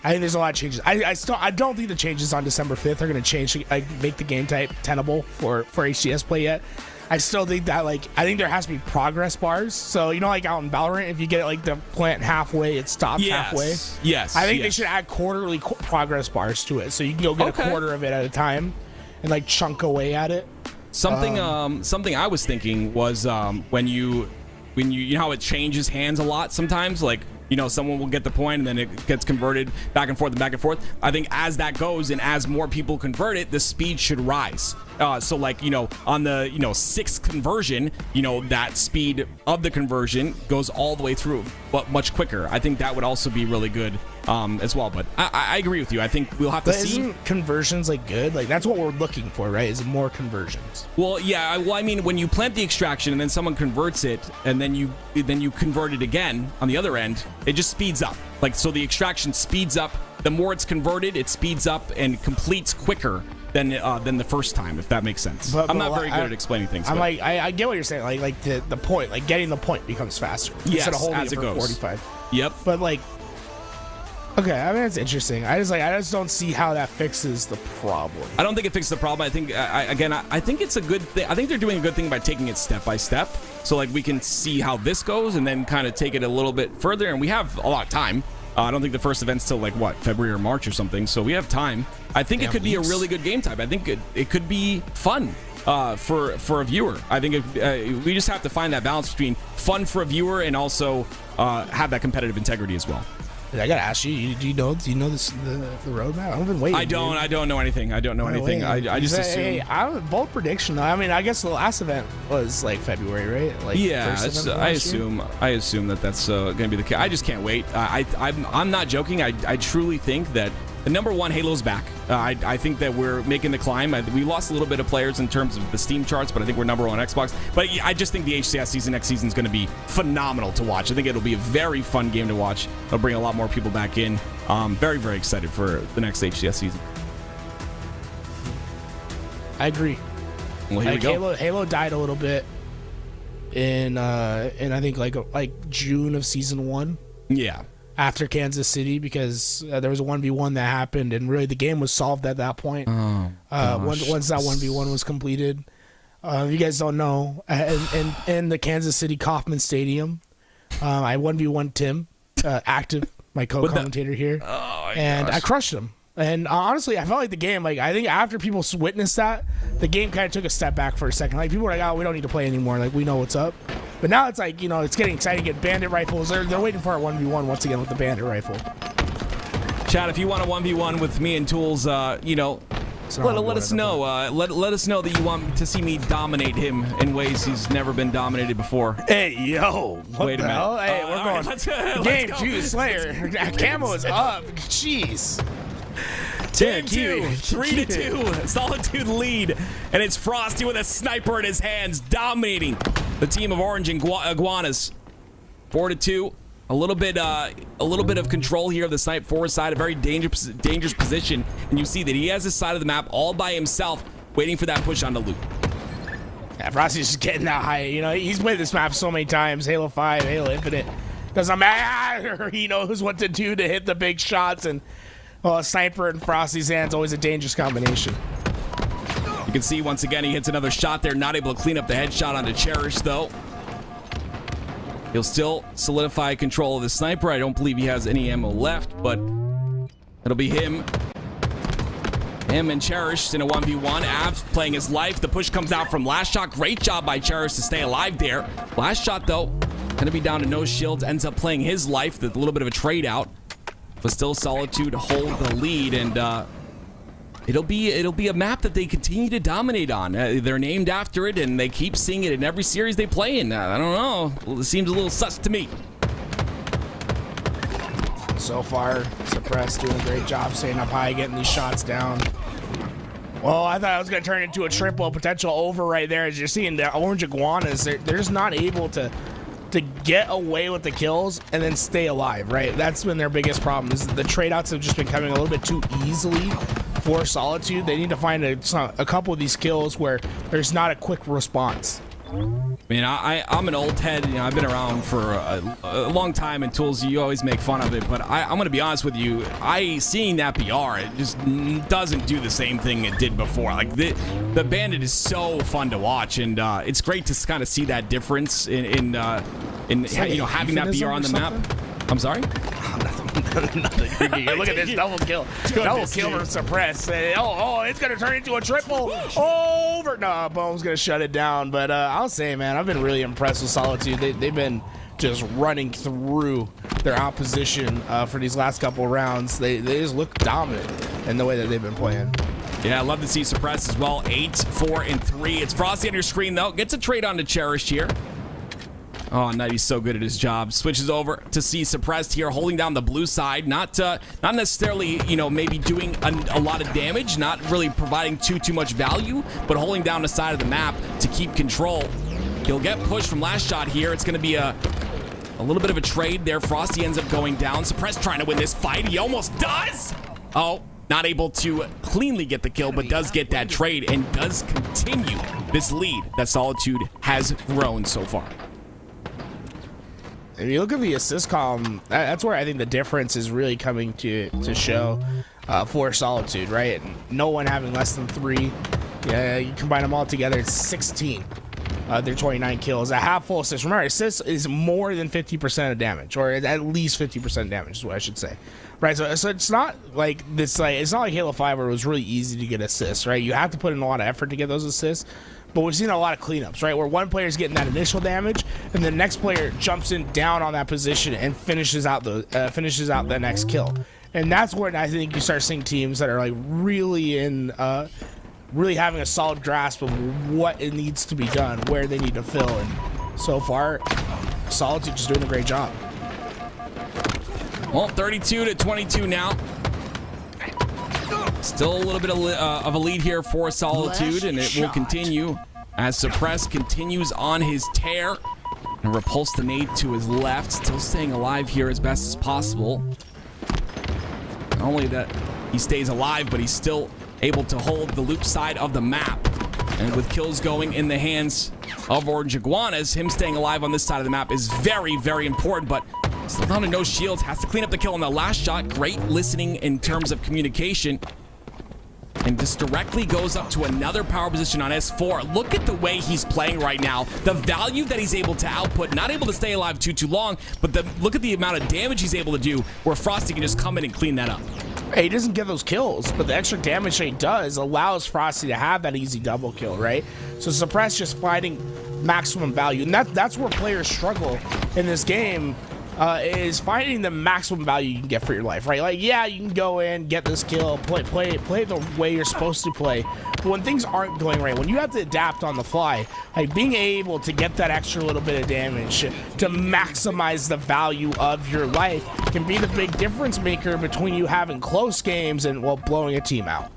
I think there's a lot of changes. I don't think the changes on December 5th are going to change, like make the game type tenable for HCS play yet. I still think that I think there has to be progress bars. So you know, like out in Valorant, if you get like the plant halfway, it stops halfway. Yes. I think they should add quarterly progress bars to it, so you can go get a quarter of it at a time, and like chunk away at it. Something I was thinking was when you know how it changes hands a lot sometimes, like. You know, someone will get the point and then it gets converted back and forth and back and forth. I think as that goes and as more people convert it, the speed should rise. So like, you know, on the, you know, 6th conversion, you know, that speed of the conversion goes all the way through, but much quicker. I think that would also be really good as well. But I agree with you. I think we'll have to see. Isn't conversions like good? Like that's what we're looking for, right? Is more conversions. Well, yeah. Well, I mean, when you plant the extraction and then someone converts it and then you convert it again on the other end, it just speeds up. Like, so the extraction speeds up. The more it's converted, it speeds up and completes quicker than the first time, if that makes sense. I'm not very good at explaining things. I'm like, I get what you're saying. Like the point, like getting the point becomes faster. Yes, instead of holding as it for goes. 45. Yep. But like, okay, I mean, it's interesting. I just don't see how that fixes the problem. I don't think it fixes the problem. I think, I think it's a good thing. I think they're doing a good thing by taking it step by step. So like we can see how this goes and then kind of take it a little bit further. And we have a lot of time. I don't think the first event's till like what, February or March or something. So we have time. I think it could be a really good game type. I think it could be fun for a viewer. I think we just have to find that balance between fun for a viewer and also have that competitive integrity as well. I gotta ask you. Do you know this the roadmap? I've been waiting. I don't know anything. I just assume. Hey, I'm a bold prediction though. I mean, I guess the last event was like February, right? Like yeah, I assume that that's gonna be the case. I just can't wait. I'm not joking. I truly think that the number one Halo's back. I think that we're making the climb. We lost a little bit of players in terms of the Steam charts, but I think we're number one on Xbox. But I just think the HCS season next season is going to be phenomenal to watch. I think it'll be a very fun game to watch. It'll bring a lot more people back in. Very, very excited for the next HCS season. I agree. Well, here we go. Halo died a little bit in I think like June of season 1. Yeah. After Kansas City, because there was a 1v1 that happened, and really the game was solved at that point. Once that 1v1 was completed, you guys don't know, in the Kansas City Kauffman Stadium, I 1v1 Tim, active, my co-commentator here, and I crushed him. And honestly, I felt like the game, like I think after people witnessed that, the game kind of took a step back for a second. Like people were like, "Oh, we don't need to play anymore. Like we know what's up." But now it's like, you know, it's getting exciting. Get bandit rifles. They're waiting for a 1v1 once again with the bandit rifle. Chad, if you want a 1v1 with me and Tools, you know, let us know. Let us know that you want to see me dominate him in ways he's never been dominated before. Hey, yo. Wait a minute. Hell? Hey, we're going. Right, game, Juice Slayer. Camo is up. Jeez. Team 2, 3-2, Solitude lead, and it's Frosty with a sniper in his hands, dominating the team of Orange Iguanas. 4-2, a little bit of control here of the snipe forward side, a very dangerous position, and you see that he has his side of the map all by himself, waiting for that push on the loot. Yeah, Frosty's just getting that high. You know, he's played this map so many times, Halo 5, Halo Infinite. Doesn't matter. He knows what to do to hit the big shots, and a sniper in Frosty's hands always a dangerous combination. You can see once again he hits another shot there, not able to clean up the headshot onto Cherish though. He'll still solidify control of the sniper. I don't believe he has any ammo left, but it'll be him. Him and Cherish in a 1v1. Avs playing his life. The push comes out from Last Shot. Great job by Cherish to stay alive there. Last Shot though, gonna be down to no shields. Ends up playing his life. A little bit of a trade out, but still Solitude hold the lead, and it'll be a map that they continue to dominate on. They're named after it, and they keep seeing it in every series they play in. I don't know. Well, it seems a little sus to me. So far, Suppress doing a great job staying up high, getting these shots down. Well, I thought it was going to turn into a triple potential over right there. As you're seeing, the Orange Iguanas, they're just not able to get away with the kills and then stay alive, right? That's been their biggest problem, is the trade outs have just been coming a little bit too easily for Solitude. They need to find a couple of these kills where there's not a quick response. I mean, I'm an old head. You know, I've been around for a long time, and Tools, you always make fun of it. But I'm going to be honest with you. Seeing that BR, it just doesn't do the same thing it did before. Like, the Bandit is so fun to watch, and it's great to kind of see that difference in you know, having that BR on the map. I'm sorry? Nothing. Look at this double kill. Double kill from Suppress. Oh, it's going to turn into a triple. Over. No, Bone's going to shut it down. But I'll say, man, I've been really impressed with Solitude. They've been just running through their opposition for these last couple rounds. They just look dominant in the way that they've been playing. Yeah, I love to see Suppress as well. 8, 4, and 3. It's Frosty on your screen, though. Gets a trade on to Cherish here. Oh, Night, he's so good at his job. Switches over to see Suppressed here, holding down the blue side. Not necessarily, you know, maybe doing a lot of damage, not really providing too much value, but holding down the side of the map to keep control. He'll get pushed from Last Shot here. It's going to be a little bit of a trade there. Frosty ends up going down. Suppressed trying to win this fight. He almost does. Oh, not able to cleanly get the kill, but does get that trade and does continue this lead that Solitude has grown so far. If you look at the assist column, that's where I think the difference is really coming to show for Solitude, right? No one having less than 3. Yeah, you combine them all together, it's 16. They're 29 kills. A half full assist. Remember, assist is more than 50% of damage, or at least 50% damage is what I should say. Right, so it's not like this. It's not like Halo 5 where it was really easy to get assists, right? You have to put in a lot of effort to get those assists. But we've seen a lot of cleanups, right? Where one player is getting that initial damage, and the next player jumps in down on that position and finishes out the next kill. And that's when I think you start seeing teams that are like really having a solid grasp of what it needs to be done, where they need to fill. And so far, Solitude just doing a great job. Well, 32-22 now. Still a little bit of a lead here for Solitude, and it will continue as Suppress continues on his tear. And repulse the nade to his left, still staying alive here as best as possible. Not only that he stays alive, but he's still able to hold the loop side of the map. And with kills going in the hands of Orange Iguanas, him staying alive on this side of the map is very, very important, but still down to no shields, has to clean up the kill on the Last Shot. Great listening in terms of communication. And this directly goes up to another power position on S4. Look at the way he's playing right now. The value that he's able to output, not able to stay alive too long, but look at the amount of damage he's able to do, where Frosty can just come in and clean that up. He doesn't get those kills, but the extra damage that he does allows Frosty to have that easy double kill, right? So Suppress just finding maximum value, and that's where players struggle in this game. Is finding the maximum value you can get for your life, right? Like, yeah, you can go in, get this kill, play the way you're supposed to play. But when things aren't going right, when you have to adapt on the fly, like being able to get that extra little bit of damage to maximize the value of your life can be the big difference maker between you having close games and, well, blowing a team out.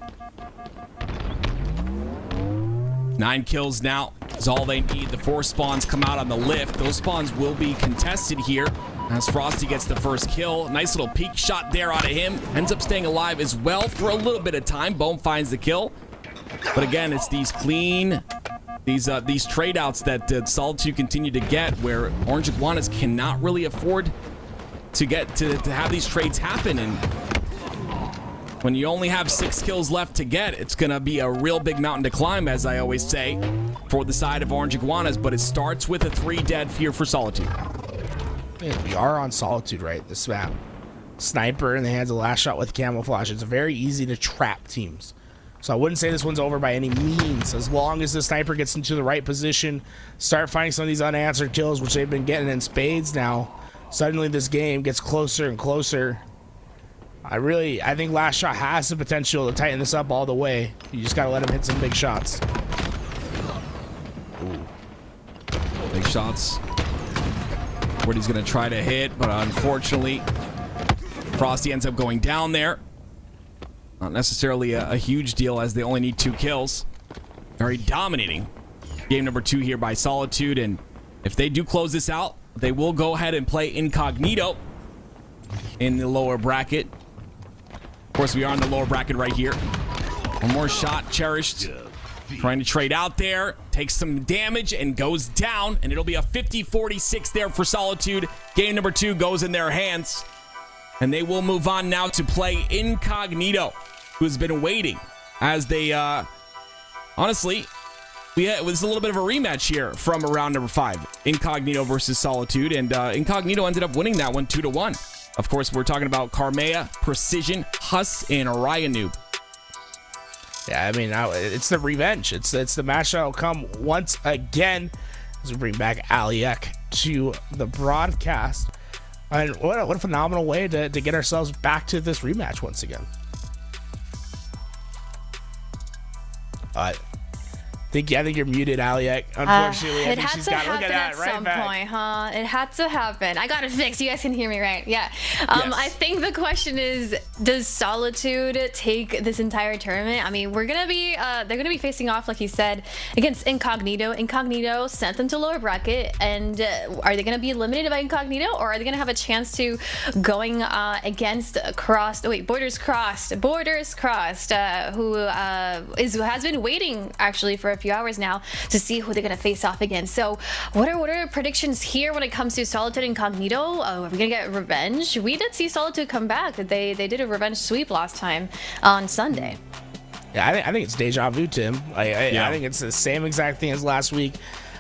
9 kills now is all they need. The 4 spawns come out on the lift. Those spawns will be contested here as Frosty gets the first kill. Nice little peek shot there out of him. Ends up staying alive as well for a little bit of time. Bone finds the kill. But again, it's these clean these trade outs that Solitude continue to get, where Orange Iguanas cannot really afford to have these trades happen. And when you only have 6 kills left to get, it's gonna be a real big mountain to climb, as I always say, for the side of Orange Iguanas. But it starts with a 3 dead here for Solitude. We are on Solitude, right? This map. Sniper in the hands of Last Shot with camouflage. It's very easy to trap teams. So I wouldn't say this one's over by any means. As long as the sniper gets into the right position, start finding some of these unanswered kills, which they've been getting in spades now, suddenly this game gets closer and closer. I think Last Shot has the potential to tighten this up all the way. You just got to let him hit some big shots. Ooh. Big shots. What he's going to try to hit, but unfortunately, Frosty ends up going down there. Not necessarily a huge deal, as they only need 2 kills. Very dominating game number 2 here by Solitude, and if they do close this out, they will go ahead and play Incognito in the lower bracket. Of course, we are in the lower bracket right here. One more shot, Cherished. Trying to trade out there. Takes some damage and goes down. And it'll be a 50-46 there for Solitude. Game number 2 goes in their hands. And they will move on now to play Incognito, who's been waiting as they, honestly, it was a little bit of a rematch here from round number 5. Incognito versus Solitude. And Incognito ended up winning that one 2-1. Of course, we're talking about Carmea, Precision, Huss, and Ryanoob. Yeah, I mean, it's the revenge. It's the match that will come once again as we bring back Aliek to the broadcast. And what a phenomenal way to get ourselves back to this rematch once again. I think you're muted, Aliek. Unfortunately, it had to happen at some point, huh? It had to happen. I got it fixed. You guys can hear me, right? Yeah. Yes. I think the question is, does Solitude take this entire tournament? I mean, they're gonna be facing off, like you said, against Incognito. Incognito sent them to lower bracket, and are they gonna be eliminated by Incognito, or are they gonna have a chance to going against Borders Crossed, who has been waiting actually for a few hours now to see who they're going to face off against. So what are predictions here when it comes to Solitude Incognito? Are we going to get revenge? We did see Solitude come back. They did a revenge sweep last time on Sunday. Yeah, I think it's deja vu, Tim. I think it's the same exact thing as last week.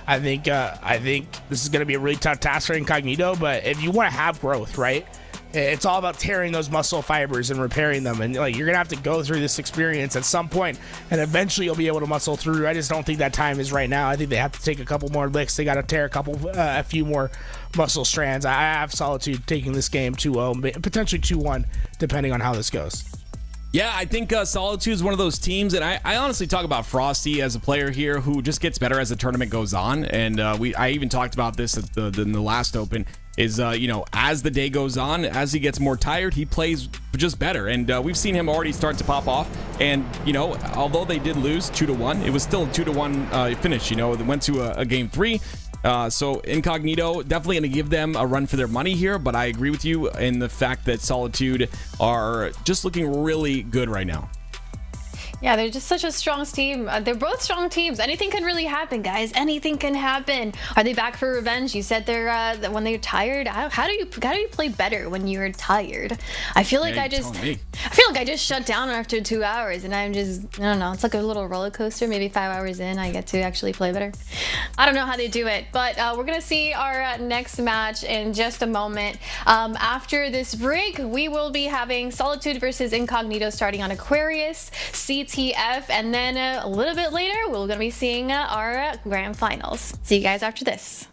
I think this is going to be a really tough task for Incognito, but if you want to have growth, right? It's all about tearing those muscle fibers and repairing them, and you're gonna have to go through this experience at some point, and eventually you'll be able to muscle through. I just don't think that time is right now. I think they have to take a couple more licks. They got to tear a few more muscle strands. I have Solitude taking this game 2-0, potentially 2-1, depending on how this goes. Yeah, I think Solitude is one of those teams, and I honestly talk about Frosty as a player here who just gets better as the tournament goes on, and I even talked about this in the last Open. Is as the day goes on, as he gets more tired, he plays just better, and we've seen him already start to pop off. And although they did lose 2-1, it was still a 2-1 finish. They went to a game 3. So Incognito definitely going to give them a run for their money here, but I agree with you in the fact that Solitude are just looking really good right now. Yeah, they're just such a strong team. They're both strong teams. Anything can really happen, guys. Anything can happen. Are they back for revenge? You said they're when they're tired. How do you play better when you're tired? I feel like I just shut down after 2 hours, and I don't know. It's like a little roller coaster. Maybe 5 hours in, I get to actually play better. I don't know how they do it, but we're gonna see our next match in just a moment. After this break, we will be having Solitude versus Incognito starting on Aquarius, CTF, and then a little bit later, we're going to be seeing our grand finals. See you guys after this.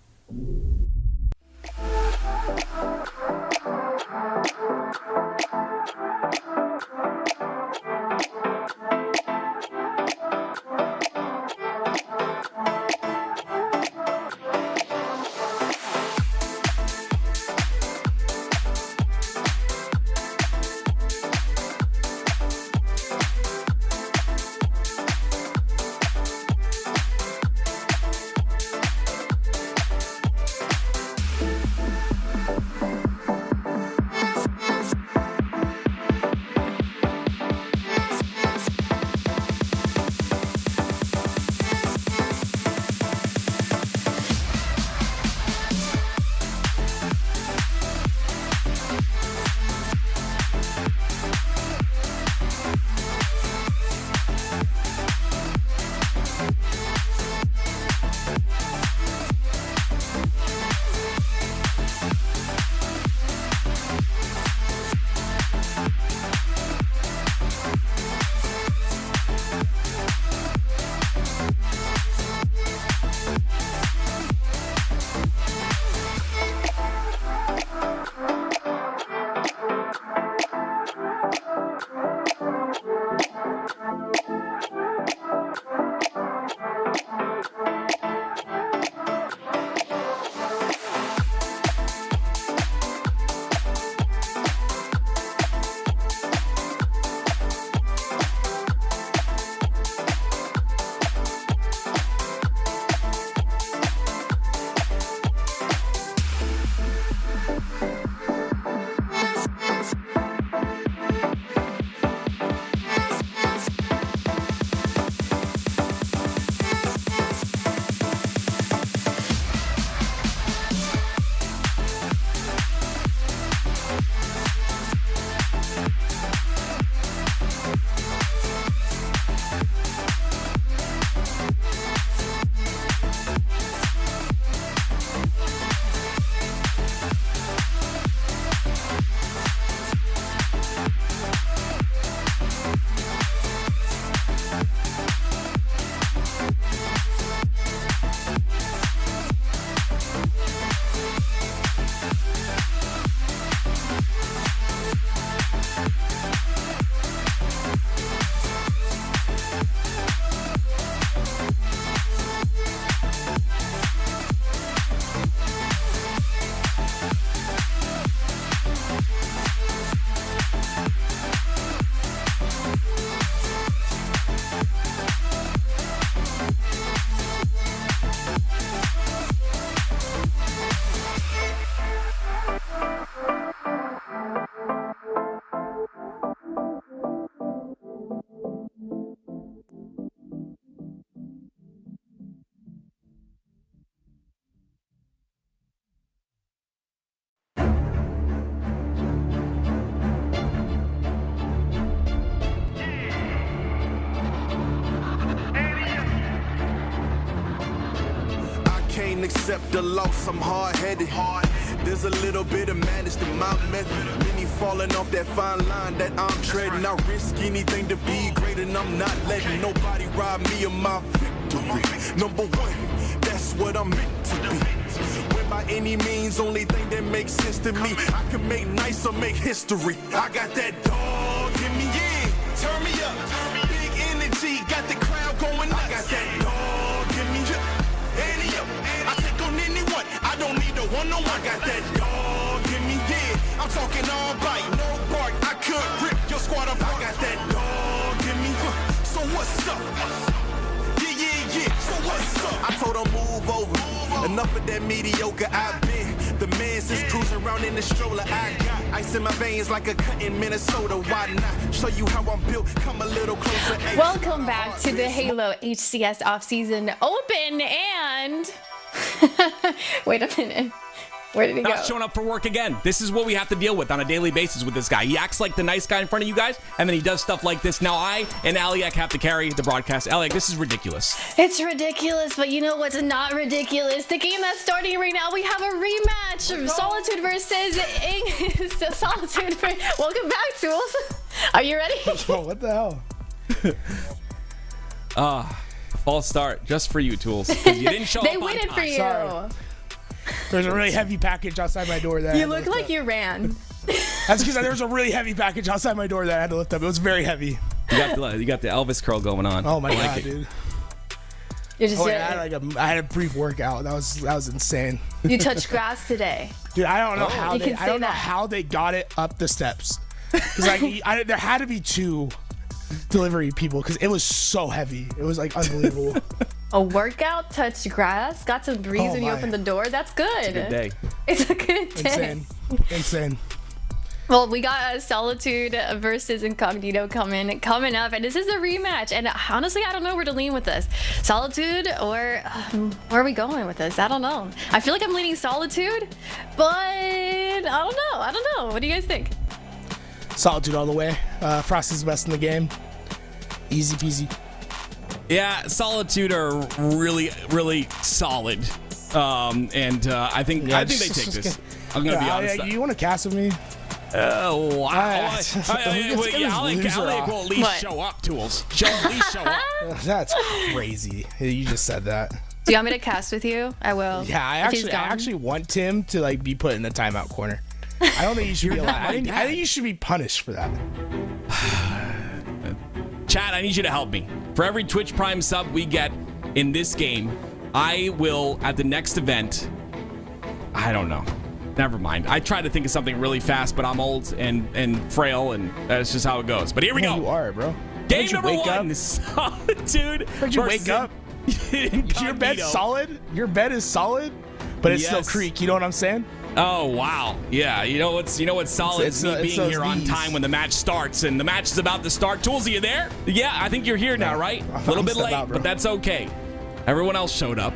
accept the loss, I'm hard-headed. There's a little bit of madness to my method. Many falling off that fine line that I'm treading. I risk anything to be great, and I'm not letting nobody rob me of my victory. Number one, that's what I'm meant to be. When by any means, only thing that makes sense to me, I can make nice or make history. I got that dog in me, yeah. Turn me up. Big energy, got the crowd going nuts. I got that dog in me, yeah. Any up. I take on anyone. I don't need a one-on-one. I got that dog in me, yeah. I'm talking all bite, no bark. I could rip your squad apart. I got that dog in me. So what's up? Yeah. So what's up? I told her move over. Enough of that mediocre. I've been the man since cruising around in the stroller. I got ice in my veins like a cut in Minnesota. Why not show you how I'm built? Come a little closer. Welcome back to the Halo HCS offseason open and wait a minute. Where did he go? Not showing up for work again. This is what we have to deal with on a daily basis with this guy. He acts like the nice guy in front of you guys, and then he does stuff like this. Now I and Aliak have to carry the broadcast. Aliak, this is ridiculous. It's ridiculous, but you know what's not ridiculous? The game that's starting right now, we have a rematch of Solitude versus Solitude. Welcome back, Tools. Are you ready? Oh, what the hell? False start just for you, Tools. 'Cause you didn't show up They on waited time. for you. Sorry. There's a really heavy package outside my door that You look like you ran. That's because there was a really heavy package outside my door that I had to lift up. It was very heavy. You got the Elvis curl going on. Oh my I like god, it. dude. You're just I had a brief workout. That was insane. You touched grass today. Dude, I don't know how You they can say that. how they got it up the steps. Cuz like there had to be 2 delivery people cuz it was so heavy. It was like unbelievable. A workout, touched grass, got some breeze Oh when you my. opened the door. That's good. It's a good day. It's a good day. Insane. Well, we got Solitude versus Incognito coming up, and this is a rematch. And honestly, I don't know where to lean with this. Solitude or where are we going with this? I don't know. I feel like I'm leaning Solitude, but I don't know. What do you guys think? Solitude all the way. Frosty's the best in the game. Easy peasy. Yeah, Solitude are really, really solid. I think they take this. I'm gonna be honest. You want to cast with me? Oh wow! Alec will at least What? show up, Tools. At least show up. That's crazy. You just said that. Do you want me to cast with you? I will. Yeah, I actually want Tim to like be put in the timeout corner. I don't think you should be allowed. I think you should be punished for that. Chat, I need you to help me. For every Twitch Prime sub we get in this game, I will, at the next event, I don't know. Never mind. I tried to think of something really fast, but I'm old and frail, and that's just how it goes. But here we go. You are, bro. Game number 1, Solitude. Where'd you wake up? Your bed's solid? Your bed is solid? But it's still creak, you know what I'm saying? Oh wow, yeah. You know what's solid is me being here on time when the match starts, and the match is about to start. Tools, are you there? Yeah, I think you're here now, right? A little bit late, but that's okay. Everyone else showed up.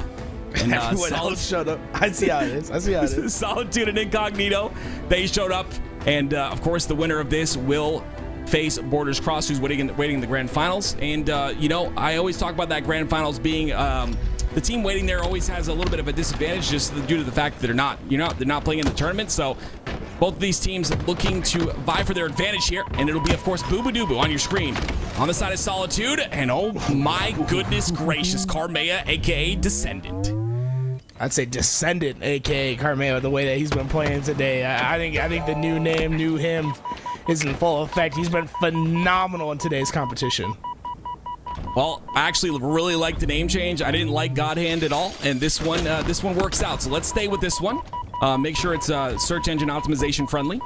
And, Everyone else showed up. I see how it is. Solitude and Incognito, they showed up, and of course the winner of this will face Borders Cross, who's waiting in the grand finals. And I always talk about that grand finals being. The team waiting there always has a little bit of a disadvantage just due to the fact that they're not playing in the tournament. So both of these teams looking to vie for their advantage here, and it'll be of course Boo Boo Doo Boo on your screen. On the side of Solitude, and oh my goodness gracious, Carmea, aka Descendant. I'd say Descendant, aka Carmeo, the way that he's been playing today. I think the new name, new him, is in full effect. He's been phenomenal in today's competition. Well, I actually really like the name change. I didn't like God Hand at all, and this one works out. So let's stay with this one. Make sure it's search engine optimization friendly,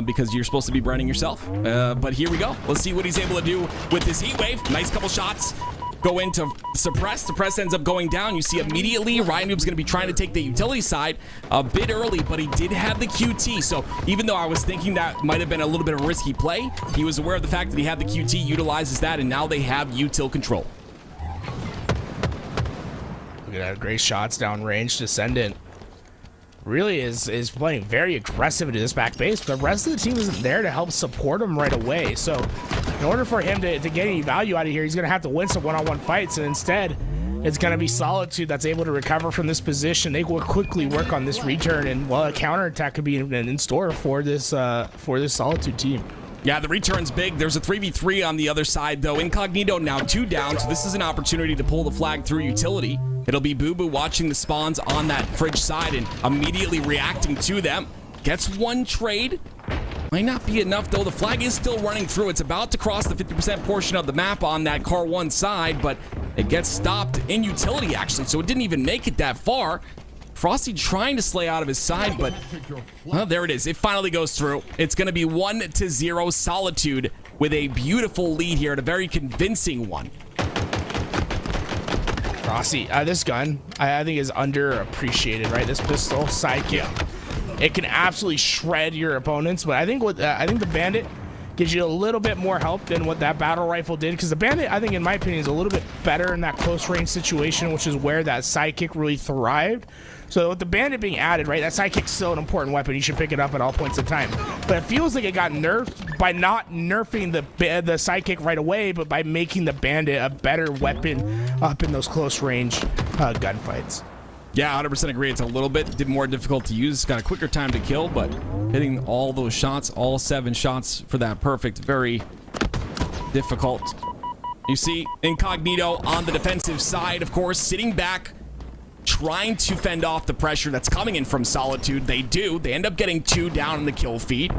because you're supposed to be branding yourself. But here we go. Let's see what he's able to do with this heat wave. Nice couple shots. Go into Suppress. Suppress ends up going down. You see immediately Ryan Noob's going to be trying to take the utility side a bit early, but he did have the QT. So even though I was thinking that might have been a little bit of a risky play, he was aware of the fact that he had the QT, utilizes that, and now they have util control. Look at that. Great shots downrange. Descendant really is playing very aggressive into this back base. The rest of the team isn't there to help support him right away. So in order for him to get any value out of here, he's going to have to win some one-on-one fights. And instead, it's going to be Solitude that's able to recover from this position. They will quickly work on this return, and a counterattack could be in store for this Solitude team. Yeah, the return's big. There's a 3v3 on the other side, though. Incognito now 2 down, so this is an opportunity to pull the flag through utility. It'll be Boo Boo watching the spawns on that fridge side and immediately reacting to them. Gets 1 trade. Might not be enough, though. The flag is still running through. It's about to cross the 50% portion of the map on that car 1 side, but it gets stopped in utility, actually, so it didn't even make it that far. Frosty trying to slay out of his side, but well, there it is. It finally goes through. It's going to be 1-0 Solitude with a beautiful lead here and a very convincing one. Frosty, this gun, I think is underappreciated, right? This pistol sidekick, it can absolutely shred your opponents. But I think the Bandit gives you a little bit more help than what that battle rifle did, because the Bandit, I think, in my opinion, is a little bit better in that close range situation, which is where that sidekick really thrived. So with the Bandit being added, right, that sidekick's still an important weapon. You should pick it up at all points in time. But it feels like it got nerfed by not nerfing the sidekick right away, but by making the Bandit a better weapon up in those close range gunfights. Yeah, 100% agree. It's a little bit more difficult to use. It's got a quicker time to kill, but hitting all those shots, all 7 shots for that perfect, very difficult. You see Incognito on the defensive side, of course, sitting back, trying to fend off the pressure that's coming in from Solitude. They do. They end up getting 2 down in the kill feed.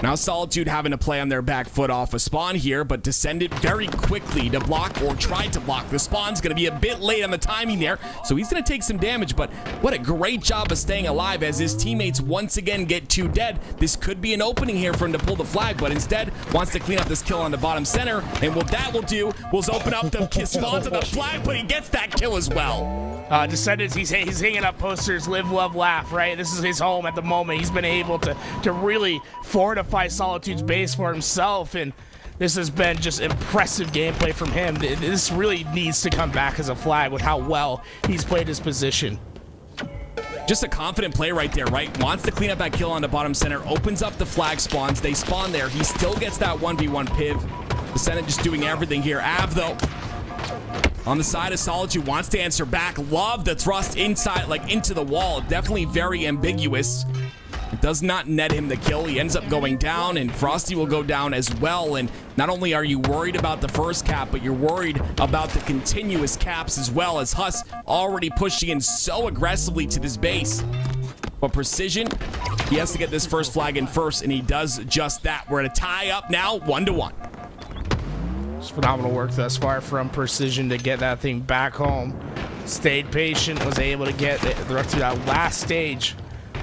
Now Solitude having to play on their back foot off a spawn here, but descended very quickly to block, or tried to block. The spawn's going to be a bit late on the timing there, so he's going to take some damage, but what a great job of staying alive as his teammates once again get 2 dead. This could be an opening here for him to pull the flag, but instead wants to clean up this kill on the bottom center, and what that will do was open up the spawns on the flag, but he gets that kill as well. Descendants, he's hanging up posters, live, love, laugh, right? This is his home at the moment. He's been able to really fortify Solitude's base for himself, and this has been just impressive gameplay from him. This really needs to come back as a flag with how well he's played his position. Just a confident play right there, right? Wants to clean up that kill on the bottom center, opens up the flag spawns. They spawn there. He still gets that 1v1 piv. Descendant just doing everything here. Av, though, on the side of Solitude, wants to answer back. Love the thrust inside, like into the wall. Definitely very ambiguous. It does not net him the kill. He ends up going down, and Frosty will go down as well. And not only are you worried about the first cap, but you're worried about the continuous caps as well, as Huss already pushing in so aggressively to this base. But Precision, he has to get this first flag in first, and he does just that. We're at a tie up now, 1-1. It's phenomenal work thus far from Precision to get that thing back home. Stayed patient, was able to get through that last stage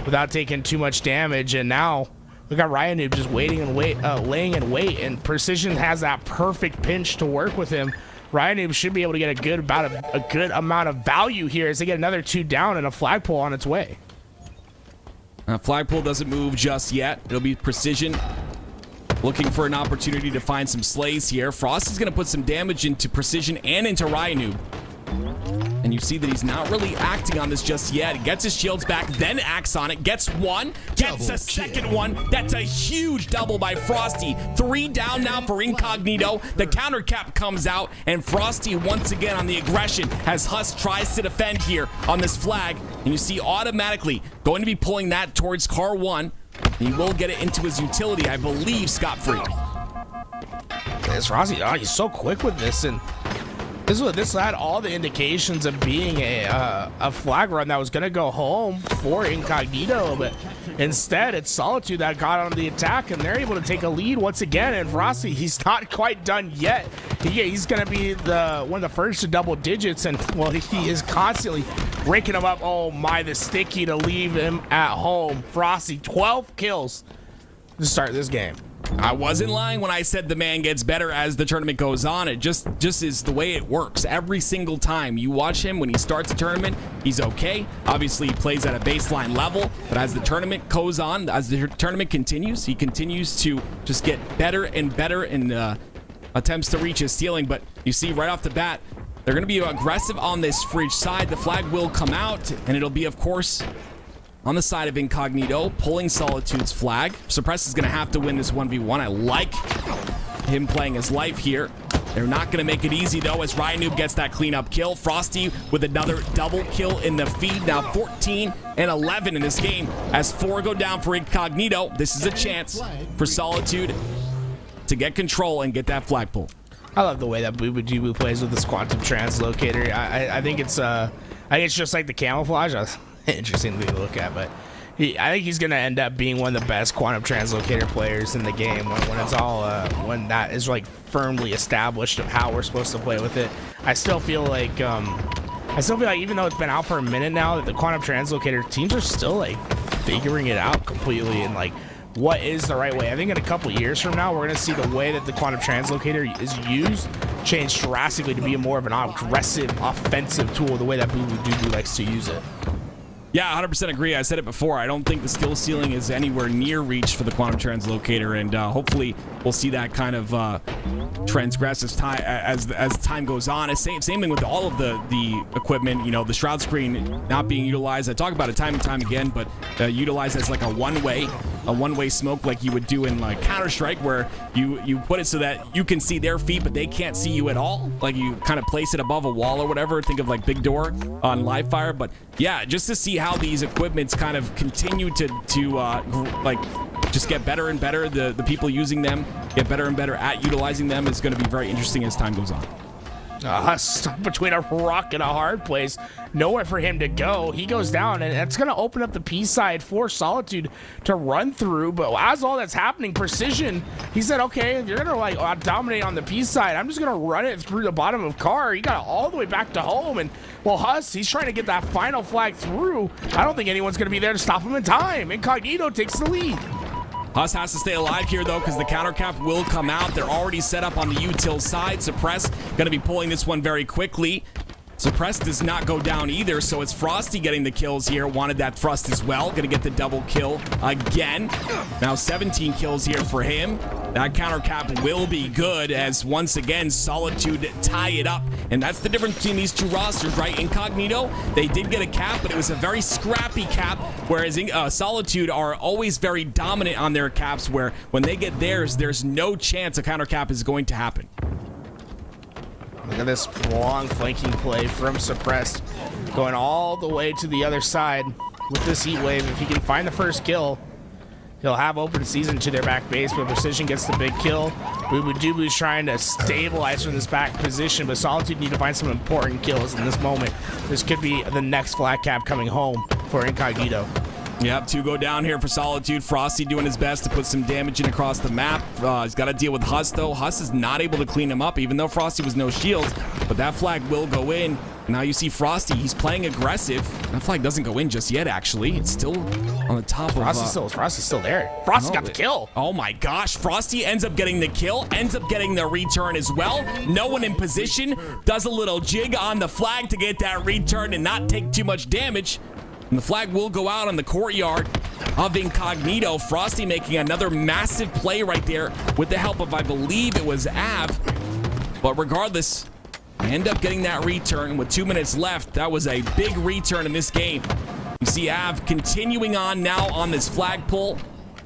without taking too much damage, and now we got Ryan Noob just waiting and laying in wait, and Precision has that perfect pinch to work with him. Ryan Noob should be able to get a good amount of value here as they get another 2 down and a flagpole on its way. Flagpole doesn't move just yet. It'll be Precision looking for an opportunity to find some slays here. Frost is going to put some damage into Precision and into Ryan Noob. And you see that he's not really acting on this just yet. He gets his shields back, then acts on it. Gets 1, gets a second one. That's a huge double by Frosty. 3 down now for Incognito. The counter cap comes out, and Frosty once again on the aggression as Huss tries to defend here on this flag. And you see automatically going to be pulling that towards car 1. He will get it into his utility, I believe, scot-free. It's Frosty. Oh, he's so quick with this, and this had all the indications of being a flag run that was going to go home for Incognito, but instead it's Solitude that got on the attack, and they're able to take a lead once again. And Frosty, he's not quite done yet. He's going to be one of the first to double digits, and well, he is constantly raking them up. Oh my, the sticky to leave him at home. Frosty, 12 kills to start this game. I wasn't lying when I said the man gets better as the tournament goes on. It just is the way it works. Every single time you watch him, when he starts a tournament, he's okay. Obviously, he plays at a baseline level, but as the tournament goes on, as the tournament continues, he continues to just get better and better in attempts to reach his ceiling. But you see right off the bat, they're going to be aggressive on this fridge side. The flag will come out, and it'll be, of course, on the side of Incognito, pulling Solitude's flag. Suppress is going to have to win this 1v1. I like him playing his life here. They're not going to make it easy, though, as Ryanoob gets that cleanup kill. Frosty with another double kill in the feed. Now 14 and 11 in this game as 4 go down for Incognito. This is a chance for Solitude to get control and get that flagpole. I love the way that Boo plays with this quantum translocator. I think it's just like the camouflage. Interesting thing to look at, but I think he's gonna end up being one of the best quantum translocator players in the game when it's all when that is like firmly established of how we're supposed to play with it. I still feel like even though it's been out for a minute now, that the quantum translocator teams are still like figuring it out completely and like what is the right way. I think in a couple years from now, we're going to see the way that the quantum translocator is used change drastically to be more of an aggressive offensive tool, the way that Boo likes to use it. Yeah, 100% agree. I said it before. I don't think the skill ceiling is anywhere near reach for the quantum translocator, and hopefully we'll see that kind of transgress as time goes on. Same thing with all of the equipment. You know, the shroud screen not being utilized. I talk about it time and time again, but utilized as like a one-way smoke, like you would do in like Counter-Strike, where you put it so that you can see their feet, but they can't see you at all. Like you kind of place it above a wall or whatever. Think of like Big Door on live fire, but yeah, just to see how these equipments kind of continue to like just get better and better. The people using them get better and better at utilizing them is going to be very interesting as time goes on. Stuck between a rock and a hard place. Nowhere for him to go. He goes down, and it's going to open up the P side for Solitude to run through. But as all that's happening, Precision, he said, okay, if you're going to like dominate on the P side, I'm just going to run it through the bottom of car. He got it all the way back to home. And well, Huss, he's trying to get that final flag through. I don't think anyone's going to be there to stop him in time. Incognito takes the lead. Huss has to stay alive here, though, because the counter cap will come out. They're already set up on the util side. Suppress going to be pulling this one very quickly. Suppress does not go down either, so it's Frosty getting the kills here. Wanted that thrust as well. Going to get the double kill again. Now 17 kills here for him. That counter cap will be good as once again Solitude tie it up. And that's the difference between these two rosters, right? Incognito, they did get a cap, but it was a very scrappy cap, whereas Solitude are always very dominant on their caps, where when they get theirs, there's no chance a counter cap is going to happen. Look at this long flanking play from Suppressed, going all the way to the other side with this heat wave. If he can find the first kill, he'll have open season to their back base, but Precision gets the big kill. Boo-Boo-Doo-Boo's trying to stabilize from this back position, but Solitude need to find some important kills in this moment. This could be the next flat cap coming home for Incognito. Yep, 2 go down here for Solitude. Frosty doing his best to put some damage in across the map. He's got to deal with Huss, though. Huss is not able to clean him up, even though Frosty was no shields. But that flag will go in. Now you see Frosty. He's playing aggressive. That flag doesn't go in just yet, actually. It's still on the top of... Frosty's still there. Frosty got the kill. Oh, my gosh. Frosty ends up getting the kill, ends up getting the return as well. No one in position. Does a little jig on the flag to get that return and not take too much damage. And the flag will go out on the courtyard of Incognito. Frosty making another massive play right there with the help of, I believe it was Av. But regardless, I end up getting that return with 2 minutes left. That was a big return in this game. You see Av continuing on now on this flagpole.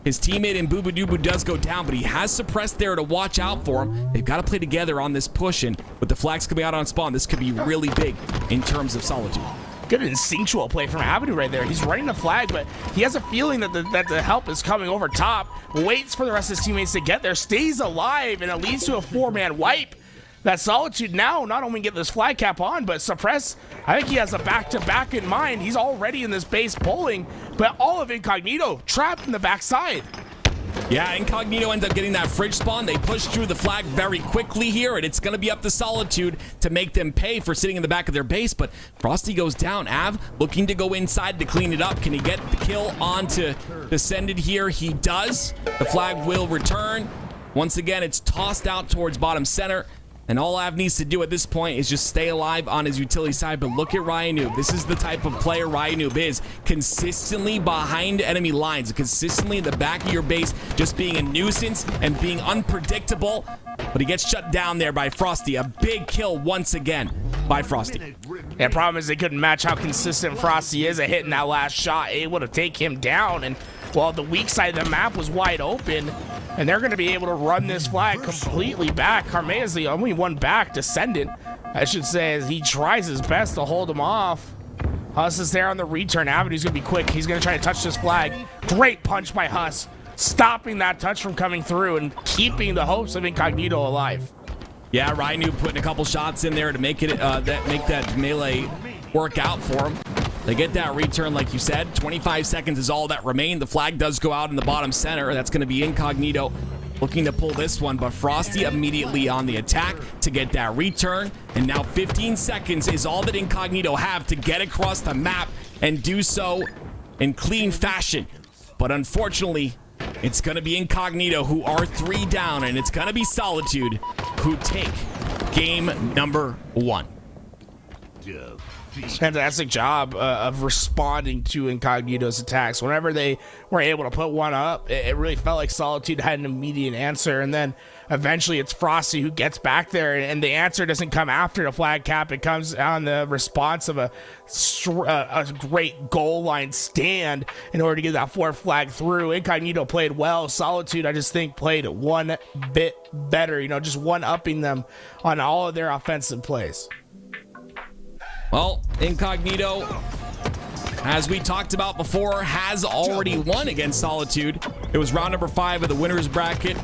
His teammate in Boo-Boo-Doo-Boo does go down, but he has Suppressed there to watch out for him. They've got to play together on this push, and with the flags coming out on spawn, this could be really big in terms of Solitude. Good instinctual play from Avenue right there. He's running the flag, but he has a feeling that the help is coming over top. Waits for the rest of his teammates to get there. Stays alive, and it leads to a 4-man wipe. That Solitude now not only get this flag cap on, but Suppress, I think he has a back-to-back in mind. He's already in this base pulling, but all of Incognito trapped in the backside. Yeah, Incognito ends up getting that fridge spawn. They push through the flag very quickly here, and it's going to be up to Solitude to make them pay for sitting in the back of their base, but Frosty goes down. Av looking to go inside to clean it up. Can he get the kill onto Descended here? He does. The flag will return. Once again, it's tossed out towards bottom center. And all Av needs to do at this point is just stay alive on his utility side. But look at Ryanoob. This is the type of player Ryanoob is. Consistently behind enemy lines. Consistently in the back of your base. Just being a nuisance and being unpredictable. But he gets shut down there by Frosty. A big kill once again by Frosty. Yeah, problem is they couldn't match how consistent Frosty is at hitting that last shot. Able to take him down. And while the weak side of the map was wide open, and they're going to be able to run this flag completely back. Carmea is the only one back, Descendant, I should say, as he tries his best to hold him off. Huss is there on the return. Avenue's going to be quick. He's going to try to touch this flag. Great punch by Huss, stopping that touch from coming through and keeping the hopes of Incognito alive. Yeah, Rhino putting a couple shots in there to make it make that melee work out for him. They get that return, like you said. 25 seconds is all that remained. The flag does go out in the bottom center. That's going to be Incognito looking to pull this one, but Frosty immediately on the attack to get that return. And now 15 seconds is all that Incognito have to get across the map and do so in clean fashion. But unfortunately, it's going to be Incognito who are 3 down, and it's going to be Solitude who take game number 1. Fantastic job of responding to Incognito's attacks. Whenever they were able to put one up, it really felt like Solitude had an immediate answer, and then eventually it's Frosty who gets back there, and the answer doesn't come after the flag cap. It comes on the response of a great goal line stand in order to get that 4th flag through. Incognito played well. Solitude, I just think, played one bit better, just one-upping them on all of their offensive plays. Well, Incognito, as we talked about before, has already won against Solitude. It was round number 5 of the winner's bracket.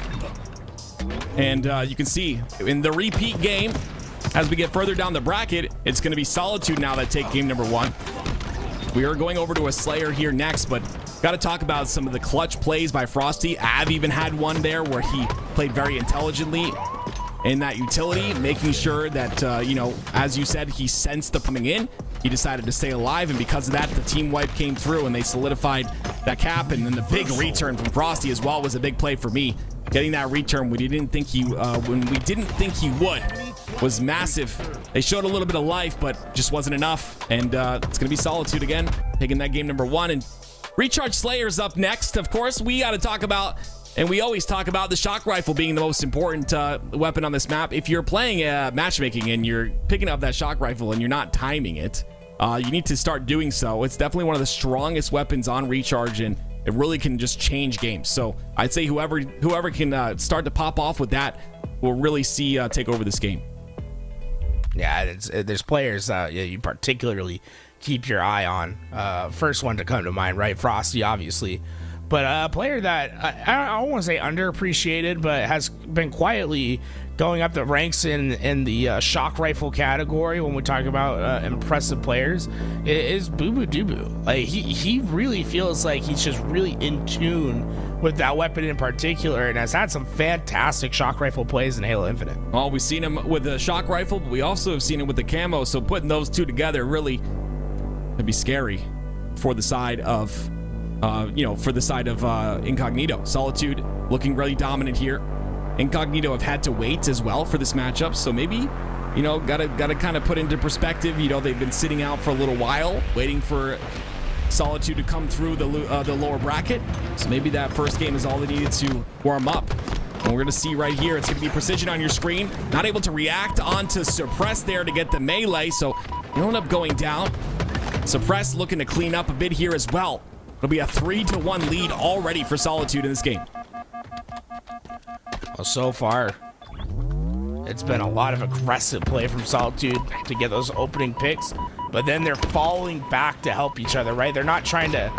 And you can see in the repeat game, as we get further down the bracket, it's going to be Solitude now that take game number 1. We are going over to a Slayer here next, but got to talk about some of the clutch plays by Frosty. Av even had one there where he played very intelligently in that utility, making sure that, as you said, he sensed the coming in. He decided to stay alive, and because of that, the team wipe came through, and they solidified that cap. And then the big return from Frosty as well was a big play for me. Getting that return when we didn't think he would was massive. They showed a little bit of life, but just wasn't enough. And it's going to be Solitude again, taking that game number 1. And Recharge Slayer's up next. Of course, we got to talk about, and we always talk about, the shock rifle being the most important weapon on this map. If you're playing matchmaking and you're picking up that shock rifle and you're not timing it, you need to start doing so. It's definitely one of the strongest weapons on Recharge, and it really can just change games. So I'd say whoever can start to pop off with that will really see take over this game. Yeah, there's players you particularly keep your eye on. First one to come to mind, right? Frosty, obviously. But a player that I don't want to say underappreciated, but has been quietly going up the ranks in the shock rifle category when we talk about impressive players is Boo Boo Doo. Like he really feels like he's just really in tune with that weapon in particular, and has had some fantastic shock rifle plays in Halo Infinite. Well, we've seen him with the shock rifle, but we also have seen him with the camo. So putting those two together really would be scary for the side of. Incognito. Solitude looking really dominant here. Incognito have had to wait as well for this matchup, so maybe, gotta kind of put into perspective. They've been sitting out for a little while, waiting for Solitude to come through the lower bracket. So maybe that first game is all they needed to warm up. And we're gonna see right here, it's gonna be Precision on your screen. Not able to react onto Suppress there to get the melee, so you end up going down. Suppress looking to clean up a bit here as well. It'll be a 3-1 lead already for Solitude in this game. Well, so far, it's been a lot of aggressive play from Solitude to get those opening picks, but then they're falling back to help each other, right? They're not trying to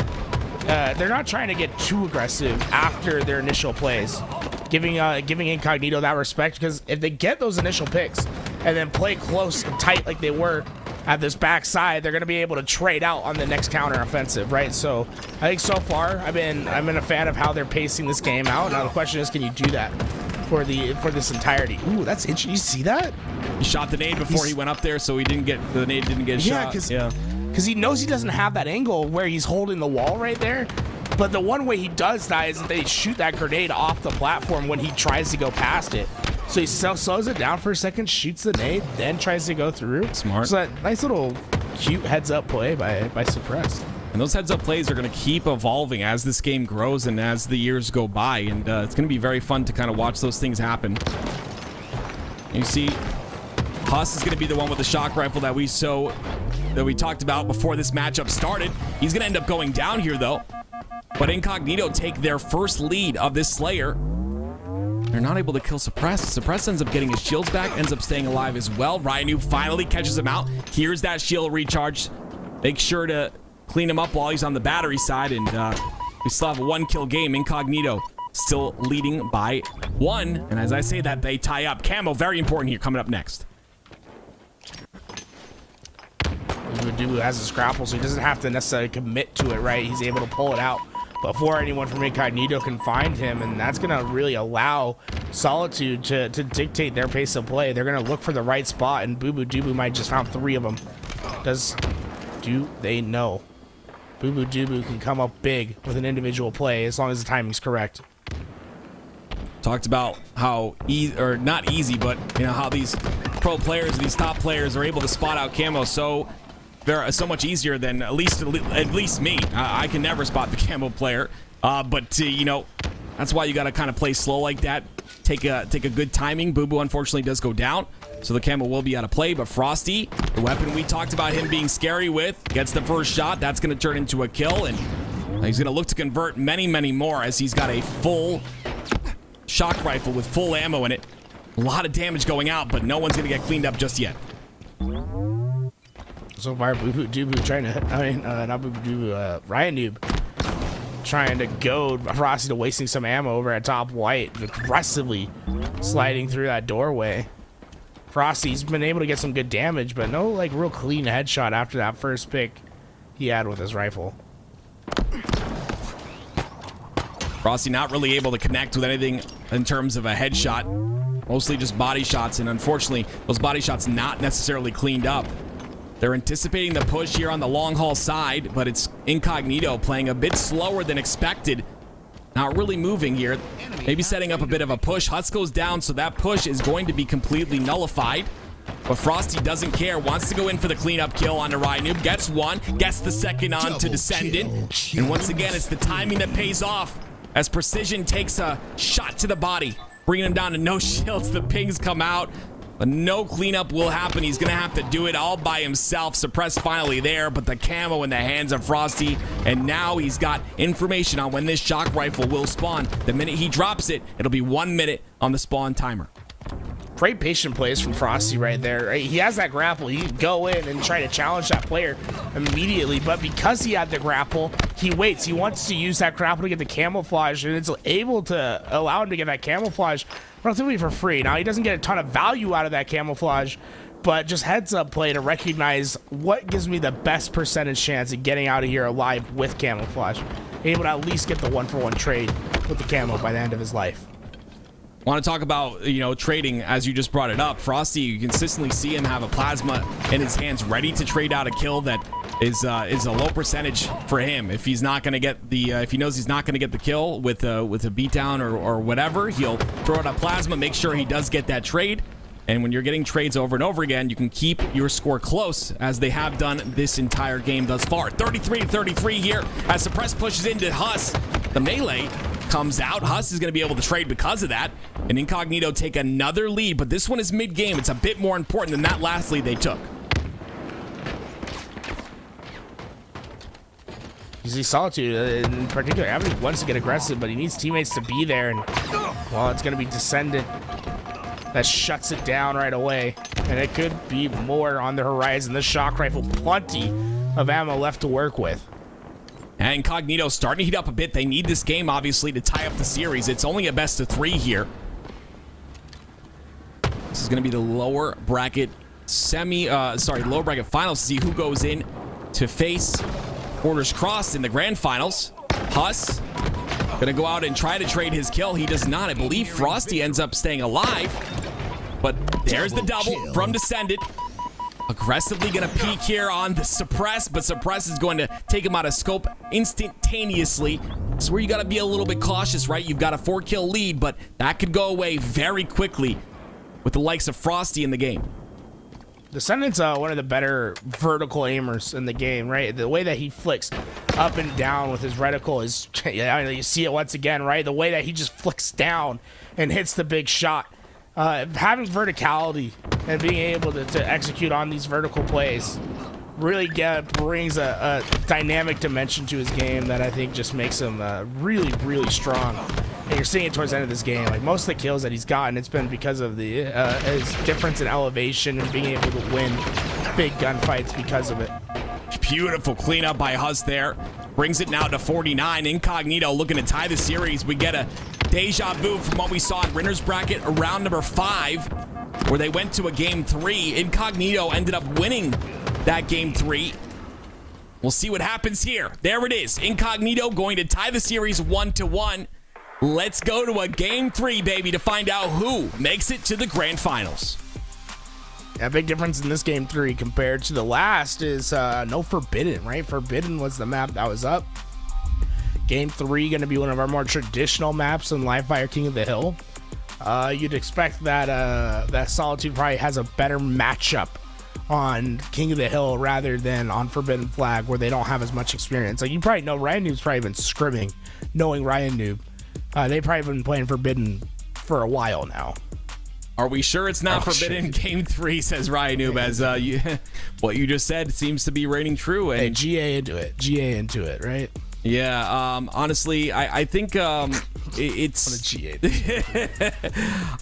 get too aggressive after their initial plays, giving Incognito that respect, because if they get those initial picks and then play close and tight like they were at this backside, they're going to be able to trade out on the next counter offensive, right? So I think so far I've been a fan of how they're pacing this game out. Now the question is, can you do that for this entirety? Ooh, that's interesting. You see that? He shot the nade before he went up there, so the nade didn't get shot. Because he knows he doesn't have that angle where he's holding the wall right there. But the one way he does that is that they shoot that grenade off the platform when he tries to go past it. So he slows it down for a second, shoots the nade, then tries to go through. Smart. So that nice little cute heads-up play by Suppress. And those heads-up plays are going to keep evolving as this game grows and as the years go by. And it's going to be very fun to kind of watch those things happen. You see, Huss is going to be the one with the shock rifle that we talked about before this matchup started. He's going to end up going down here, though. But Incognito take their first lead of this Slayer. They're not able to kill Suppress. Suppress ends up getting his shields back, ends up staying alive as well. Ryan finally catches him out. Here's that shield recharge. Make sure to clean him up while he's on the battery side, and we still have a 1-kill game. Incognito still leading by 1, and as I say that, they tie up. Camo, very important here, coming up next. Dubu has his grapple, so he doesn't have to necessarily commit to it, right? He's able to pull it out before anyone from Incognito can find him, and that's going to really allow Solitude to dictate their pace of play. They're going to look for the right spot, and Boo Boo Dubu might just found 3 of them. Do they know? Boo Boo Dubu can come up big with an individual play as long as the timing's correct. Talked about how not easy, but how these pro players, these top players are able to spot out Camo so much easier than at least me. I can never spot the Camo player, but that's why you got to kind of play slow like that. Take a good timing. Boo Boo unfortunately does go down, so the Camo will be out of play. But Frosty, the weapon we talked about him being scary with, gets the first shot. That's going to turn into a kill, and he's going to look to convert many more as he's got a full shock rifle with full ammo in it. A lot of damage going out, but no one's going to get cleaned up just yet. So far, Boo Boo Dubu trying to, not Boo Boo Dubu, Ryan Noob trying to goad Frosty to wasting some ammo over at top white, aggressively sliding through that doorway. Frosty's been able to get some good damage, but no real clean headshot after that first pick he had with his rifle. Frosty not really able to connect with anything in terms of a headshot, mostly just body shots, and unfortunately those body shots not necessarily cleaned up. They're anticipating the push here on the long haul side, but it's Incognito playing a bit slower than expected. Not really moving here. Maybe setting up a bit of a push. Huts goes down, so that push is going to be completely nullified. But Frosty doesn't care. Wants to go in for the cleanup kill onto Ryanoob. Gets one. Gets the second on to Descendant. And once again, it's the timing that pays off as Precision takes a shot to the body, bringing him down to no shields. The pings come out. But no cleanup will happen. He's going to have to do it all by himself. Suppress finally there, but the camo in the hands of Frosty. And now he's got information on when this shock rifle will spawn. The minute he drops it, it'll be 1 minute on the spawn timer. Great patient plays from Frosty right there. Right? He has that grapple. He can go in and try to challenge that player immediately. But because he had the grapple, he waits. He wants to use that grapple to get the camouflage, and it's able to allow him to get that camouflage relatively for free. Now, he doesn't get a ton of value out of that camouflage, but just heads up play to recognize what gives me the best percentage chance of getting out of here alive with camouflage. Able to at least get the 1-for-1 trade with the camo by the end of his life. Want to talk about, trading, as you just brought it up. Frosty, you consistently see him have a plasma in his hands ready to trade out a kill that is a low percentage for him. If he's not going to get the, if he knows he's not going to get the kill with a beatdown or whatever, he'll throw out a plasma, make sure he does get that trade. And when you're getting trades over and over again, you can keep your score close, as they have done this entire game thus far. 33-33 here as Suppress pushes into Huss. The melee comes out. Huss is going to be able to trade because of that. And Incognito take another lead, but this one is mid-game. It's a bit more important than that last lead they took. You see Solitude in particular, Avenue wants to get aggressive, but he needs teammates to be there, and well, it's going to be Descendant that shuts it down right away. And it could be more on the horizon. The shock rifle, plenty of ammo left to work with. And Incognito starting to heat up a bit. They need this game, obviously, to tie up the series. It's only a best of 3 here. This is going to be the lower bracket lower bracket finals to see who goes in to face Borders Crossed in the grand finals. Huss going to go out and try to trade his kill. He does not. I believe Frosty ends up staying alive. But there's the double from Descendant. Aggressively going to peek here on the Suppress, but Suppress is going to take him out of scope instantaneously. This is where you got to be a little bit cautious, right? You've got a 4-kill lead, but that could go away very quickly with the likes of Frosty in the game. Descendant's one of the better vertical aimers in the game, right? The way that he flicks up and down with his reticle is, you see it once again, right? The way that he just flicks down and hits the big shot. Having verticality and being able to execute on these vertical plays really brings a dynamic dimension to his game that I think just makes him really, really strong. And you're seeing it towards the end of this game. Like most of the kills that he's gotten, it's been because of the his difference in elevation and being able to win big gunfights because of it. Beautiful cleanup by Huss there. Brings it now to 49. Incognito looking to tie the series. We get a deja vu from what we saw in Rinner's bracket around number 5, where they went to a game 3. Incognito ended up winning that game 3. We'll see what happens here. There it is. Incognito going to tie the series 1-1. Let's go to a game 3, baby, to find out who makes it to the grand finals. A big difference in this game 3 compared to the last is no Forbidden, right? Forbidden was the map that was up. Game 3 going to be one of our more traditional maps in Livefire King of the Hill. You'd expect that that Solitude probably has a better matchup on King of the Hill rather than on Forbidden Flag, where they don't have as much experience. Like you probably know, Ryan Noob's probably been scrimming, knowing Ryan Noob. They've probably been playing Forbidden for a while now. Are we sure it's not Forbidden? Shit. Game 3, says Ryan Noob, as what you just said seems to be reigning true. And hey, GA into it. GA into it, right? Yeah, honestly, I think it's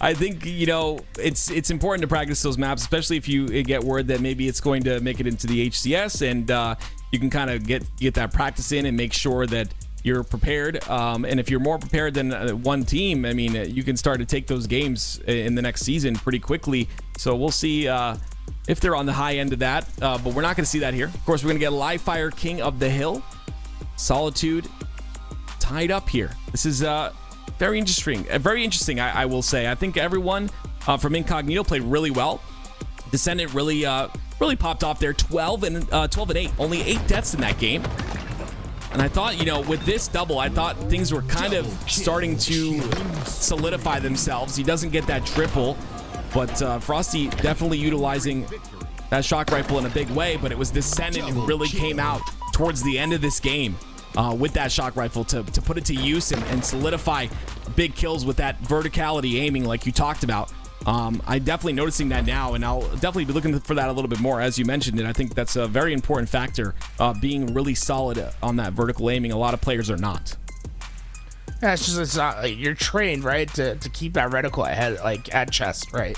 I think, you know, it's important to practice those maps, especially if you get word that maybe it's going to make it into the HCS, and you can kind of get that practice in and make sure that you're prepared. And if you're more prepared than one team, I mean, you can start to take those games in the next season pretty quickly. So we'll see if they're on the high end of that, but we're not going to see that here. Of course, we're going to get Livefire King of the Hill. Solitude tied up here. This is very interesting. I will say. I think everyone from Incognito played really well. Descendant really popped off there. 12 and 8. Only 8 deaths in that game. And I thought, you know, with this double, I thought things were kind of starting to solidify themselves. He doesn't get that triple, but Frosty definitely utilizing that shock rifle in a big way. But it was Descendant who really came out towards the end of this game with that shock rifle to put it to use and solidify big kills with that verticality aiming like you talked about. I'm definitely noticing that now, and I'll definitely be looking for that a little bit more, as you mentioned it. I think that's a very important factor, being really solid on that vertical aiming. A lot of players are not. Yeah, it's not like you're trained, right, to keep that reticle ahead, like at chest, right?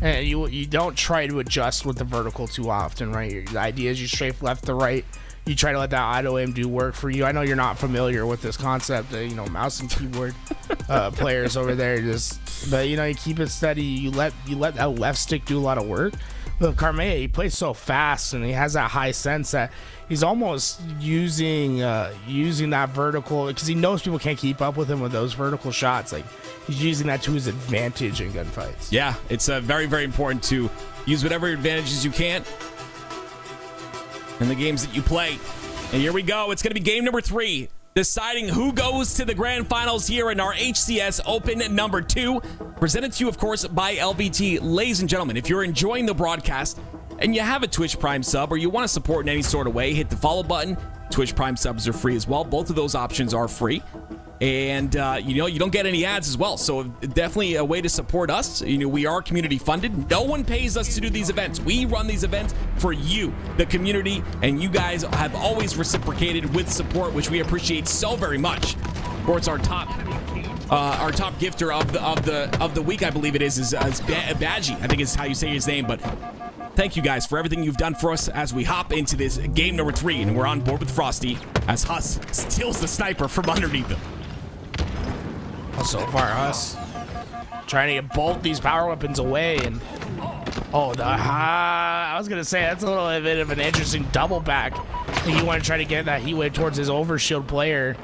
And you don't try to adjust with the vertical too often, right? The idea is you strafe left to right. You try to let that auto aim do work for you. I know you're not familiar with this concept, you know, mouse and keyboard players over there, but you know, you keep it steady. You let that left stick do a lot of work. But Carmea, he plays so fast and he has that high sense that he's almost using that vertical, because he knows people can't keep up with him with those vertical shots. Like he's using that to his advantage in gunfights. Yeah, it's very, very important to use whatever advantages you can in the games that you play. And here we go. It's going to be game number 3, deciding who goes to the grand finals here in our HCS Open number 2, presented to you, of course, by LVT. Ladies and gentlemen, if you're enjoying the broadcast and you have a Twitch Prime sub, or you want to support in any sort of way, hit the follow button. Twitch Prime subs are free as well. Both of those options are free. And, you know, you don't get any ads as well. So definitely a way to support us. You know, we are community funded. No one pays us to do these events. We run these events for you, the community, and you guys have always reciprocated with support, which we appreciate so very much. Of course, our top gifter of the week, I believe it is Badgie. I think is how you say his name, but thank you guys for everything you've done for us as we hop into this game number 3, and we're on board with Frosty as Huss steals the sniper from underneath him. So far, Huss trying to get both these power weapons away, and I was gonna say that's a little bit of an interesting double back. I think you want to try to get that heat wave towards his overshield player,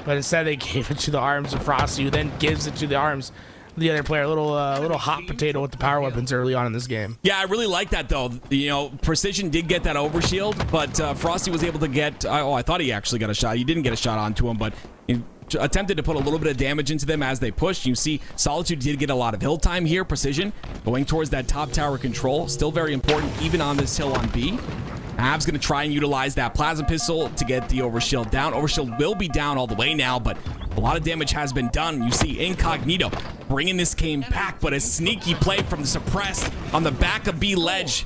but instead they gave it to the arms of Frosty, who then gives it to the arms of the other player. A little hot potato with the power weapons early on in this game. Yeah, I really like that though. You know, Precision did get that overshield, but Frosty was able to get. I thought he actually got a shot. He didn't get a shot onto him, but he attempted to put a little bit of damage into them as they pushed. You see Solitude did get a lot of hill time here. Precision going towards that top tower control, still very important even on this hill on B. Av's going to try and utilize that plasma pistol to get the overshield down. Overshield will be down all the way now, but a lot of damage has been done. You see Incognito bringing this game back, but a sneaky play from the suppressed on the back of B ledge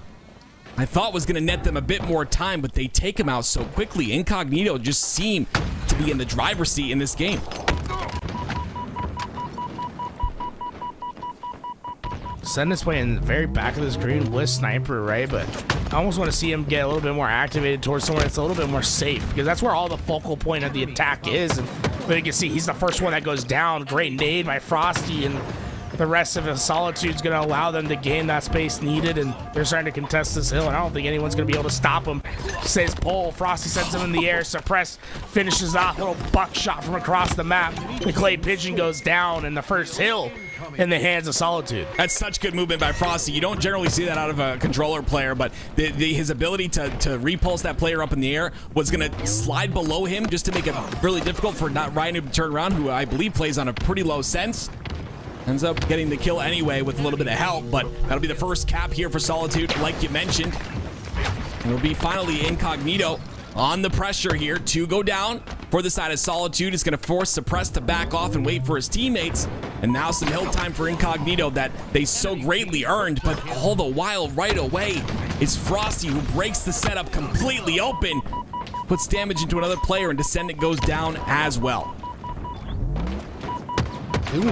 I thought was going to net them a bit more time, but they take him out so quickly. Incognito just seemed to be in the driver's seat in this game. Ascendant's playing the very back of the screen with Sniper, right? But I almost want to see him get a little bit more activated towards somewhere that's a little bit more safe, because that's where all the focal point of the attack is. And but you can see he's the first one that goes down. Great nade by Frosty, and the rest of his Solitude's going to allow them to gain that space needed, and they're starting to contest this hill, and I don't think anyone's going to be able to stop him. Says pull. Frosty sends him in the air. Suppress finishes off. A little buckshot from across the map. The Clay Pigeon goes down, and the first hill in the hands of Solitude. That's such good movement by Frosty. You don't generally see that out of a controller player, but his ability to repulse that player up in the air was going to slide below him just to make it really difficult for Ryan to turn around, who I believe plays on a pretty low sense. Ends up getting the kill anyway with a little bit of help, but that'll be the first cap here for Solitude, like you mentioned. It'll be finally Incognito on the pressure here to go down for the side of Solitude. Is going to force Suppress to back off and wait for his teammates. And now some hill time for Incognito that they so greatly earned, but all the while right away is Frosty, who breaks the setup completely open, puts damage into another player, and Descendant goes down as well.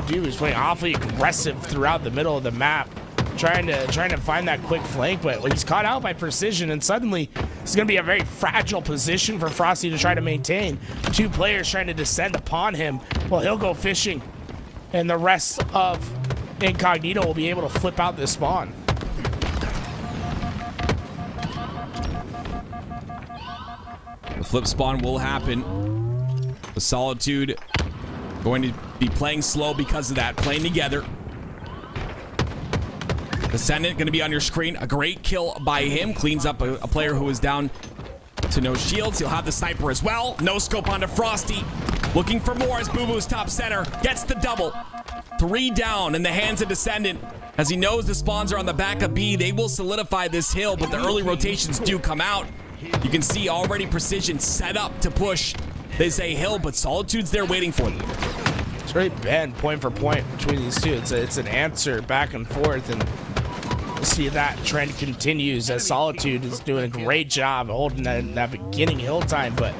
Dude is playing awfully aggressive throughout the middle of the map, trying to find that quick flank, but he's caught out by Precision, and suddenly it's going to be a very fragile position for Frosty to try to maintain. Two players trying to descend upon him. Well, he'll go fishing, and the rest of Incognito will be able to flip out this spawn. The flip spawn will happen. The Solitude going to be playing slow because of that, playing together. Descendant going to be on your screen. A great kill by him. Cleans up a player who is down to no shields. He'll have the sniper as well. No scope onto Frosty. Looking for more as Boo Boo's top center. Gets the double. 3 down in the hands of Descendant. As he knows the spawns are on the back of B, they will solidify this hill, but the early rotations do come out. You can see already Precision set up to push. They say hill, but Solitude's there waiting for them. It's really been point for point between these two. It's an answer back and forth, and we'll see that trend continues as Solitude is doing a great job holding that beginning hill time, but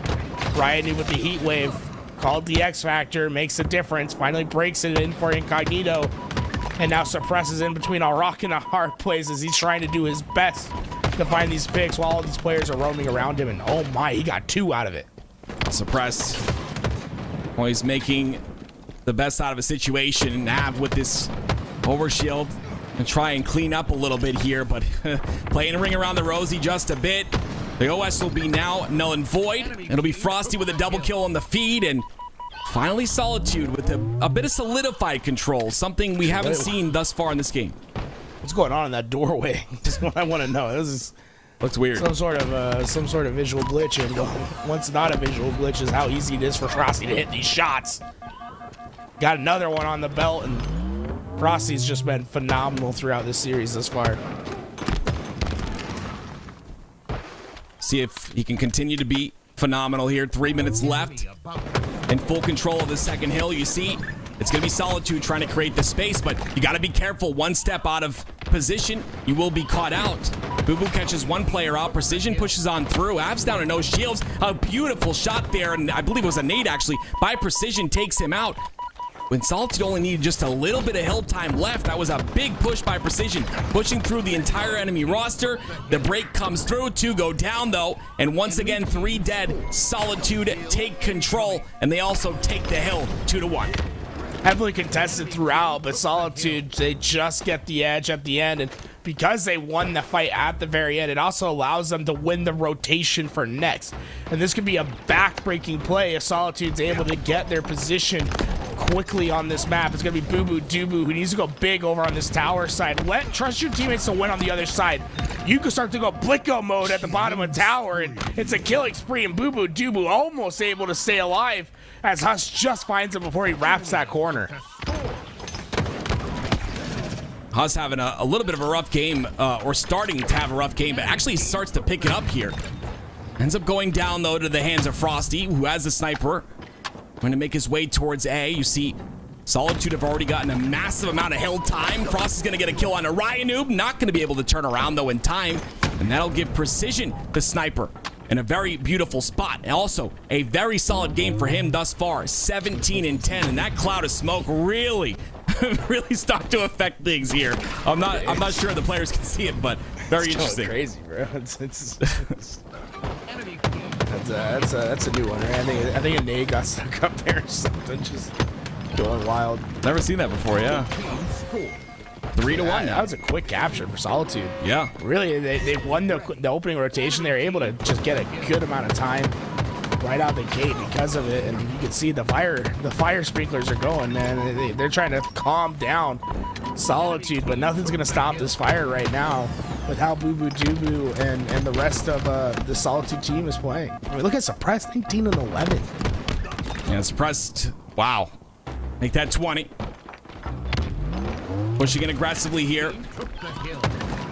Ryan with the heat wave called the X Factor, makes a difference, finally breaks it in for Incognito, and now Suppresses in between a rock and a hard place as he's trying to do his best to find these picks while all these players are roaming around him, and oh my, he got 2 out of it. Suppress. Well, he's making the best out of a situation. Nav with this overshield and try and clean up a little bit here, but playing a ring around the rosy just a bit. The OS will be now null and void. It'll be Frosty with a double kill on the feed, and finally Solitude with a bit of solidified control, something we haven't seen thus far in this game. What's going on in that doorway? Just what I want to know. This is looks weird. Some sort of visual glitch, and once not a visual glitch is how easy it is for Frosty to hit these shots. Got another one on the belt, and Frosty's just been phenomenal throughout this series thus far. See if he can continue to be phenomenal here. 3 minutes left. In full control of the second hill, you see it's going to be Solitude trying to create the space, but you got to be careful. One step out of position, you will be caught out. Boo Boo catches one player out. Precision pushes on through. Avs down to no shields. A beautiful shot there, and I believe it was a nade actually, by Precision, takes him out. When Solitude only needed just a little bit of hill time left, that was a big push by Precision, pushing through the entire enemy roster. The break comes through. 2 go down, though, and once again, 3 dead. Solitude take control, and they also take the hill 2-1. Heavily contested throughout, but Solitude, they just get the edge at the end, and because they won the fight at the very end, it also allows them to win the rotation for next. And this could be a back-breaking play if Solitude's able to get their position quickly on this map. It's going to be Boo Boo Doo-Boo, who needs to go big over on this tower side. Trust your teammates to win on the other side. You can start to go Blicko mode at the bottom of tower, and it's a killing spree, and Boo Boo Doo-Boo almost able to stay alive as Huss just finds him before he wraps that corner. Huss having a little bit of a rough game, or starting to have a rough game, but actually starts to pick it up here. Ends up going down, though, to the hands of Frosty, who has the sniper. Going to make his way towards A. You see Solitude have already gotten a massive amount of hill time. Frosty's going to get a kill on a Ryanoob. Not going to be able to turn around, though, in time. And that'll give Precision the sniper in a very beautiful spot. And also, a very solid game for him thus far. 17 and 10. And that cloud of smoke really really start to affect things here. I'm not sure the players can see it, but very interesting. Crazy, bro. That's a new one, right? I think a nade got stuck up there or something, just going wild. Never seen that before, yeah. 3-1 now. That was a quick capture for Solitude. Yeah. Really, they won the opening rotation. They were able to just get a good amount of time right out the gate because of it, and you can see the fire sprinklers are going, man. They're trying to calm down Solitude, but nothing's gonna stop this fire right now with how Boo Boo Doo and the rest of the Solitude team is playing. I mean, look at Suppressed, 19 and 11. Yeah, Suppressed. Wow. Make that 20. Pushing in aggressively here.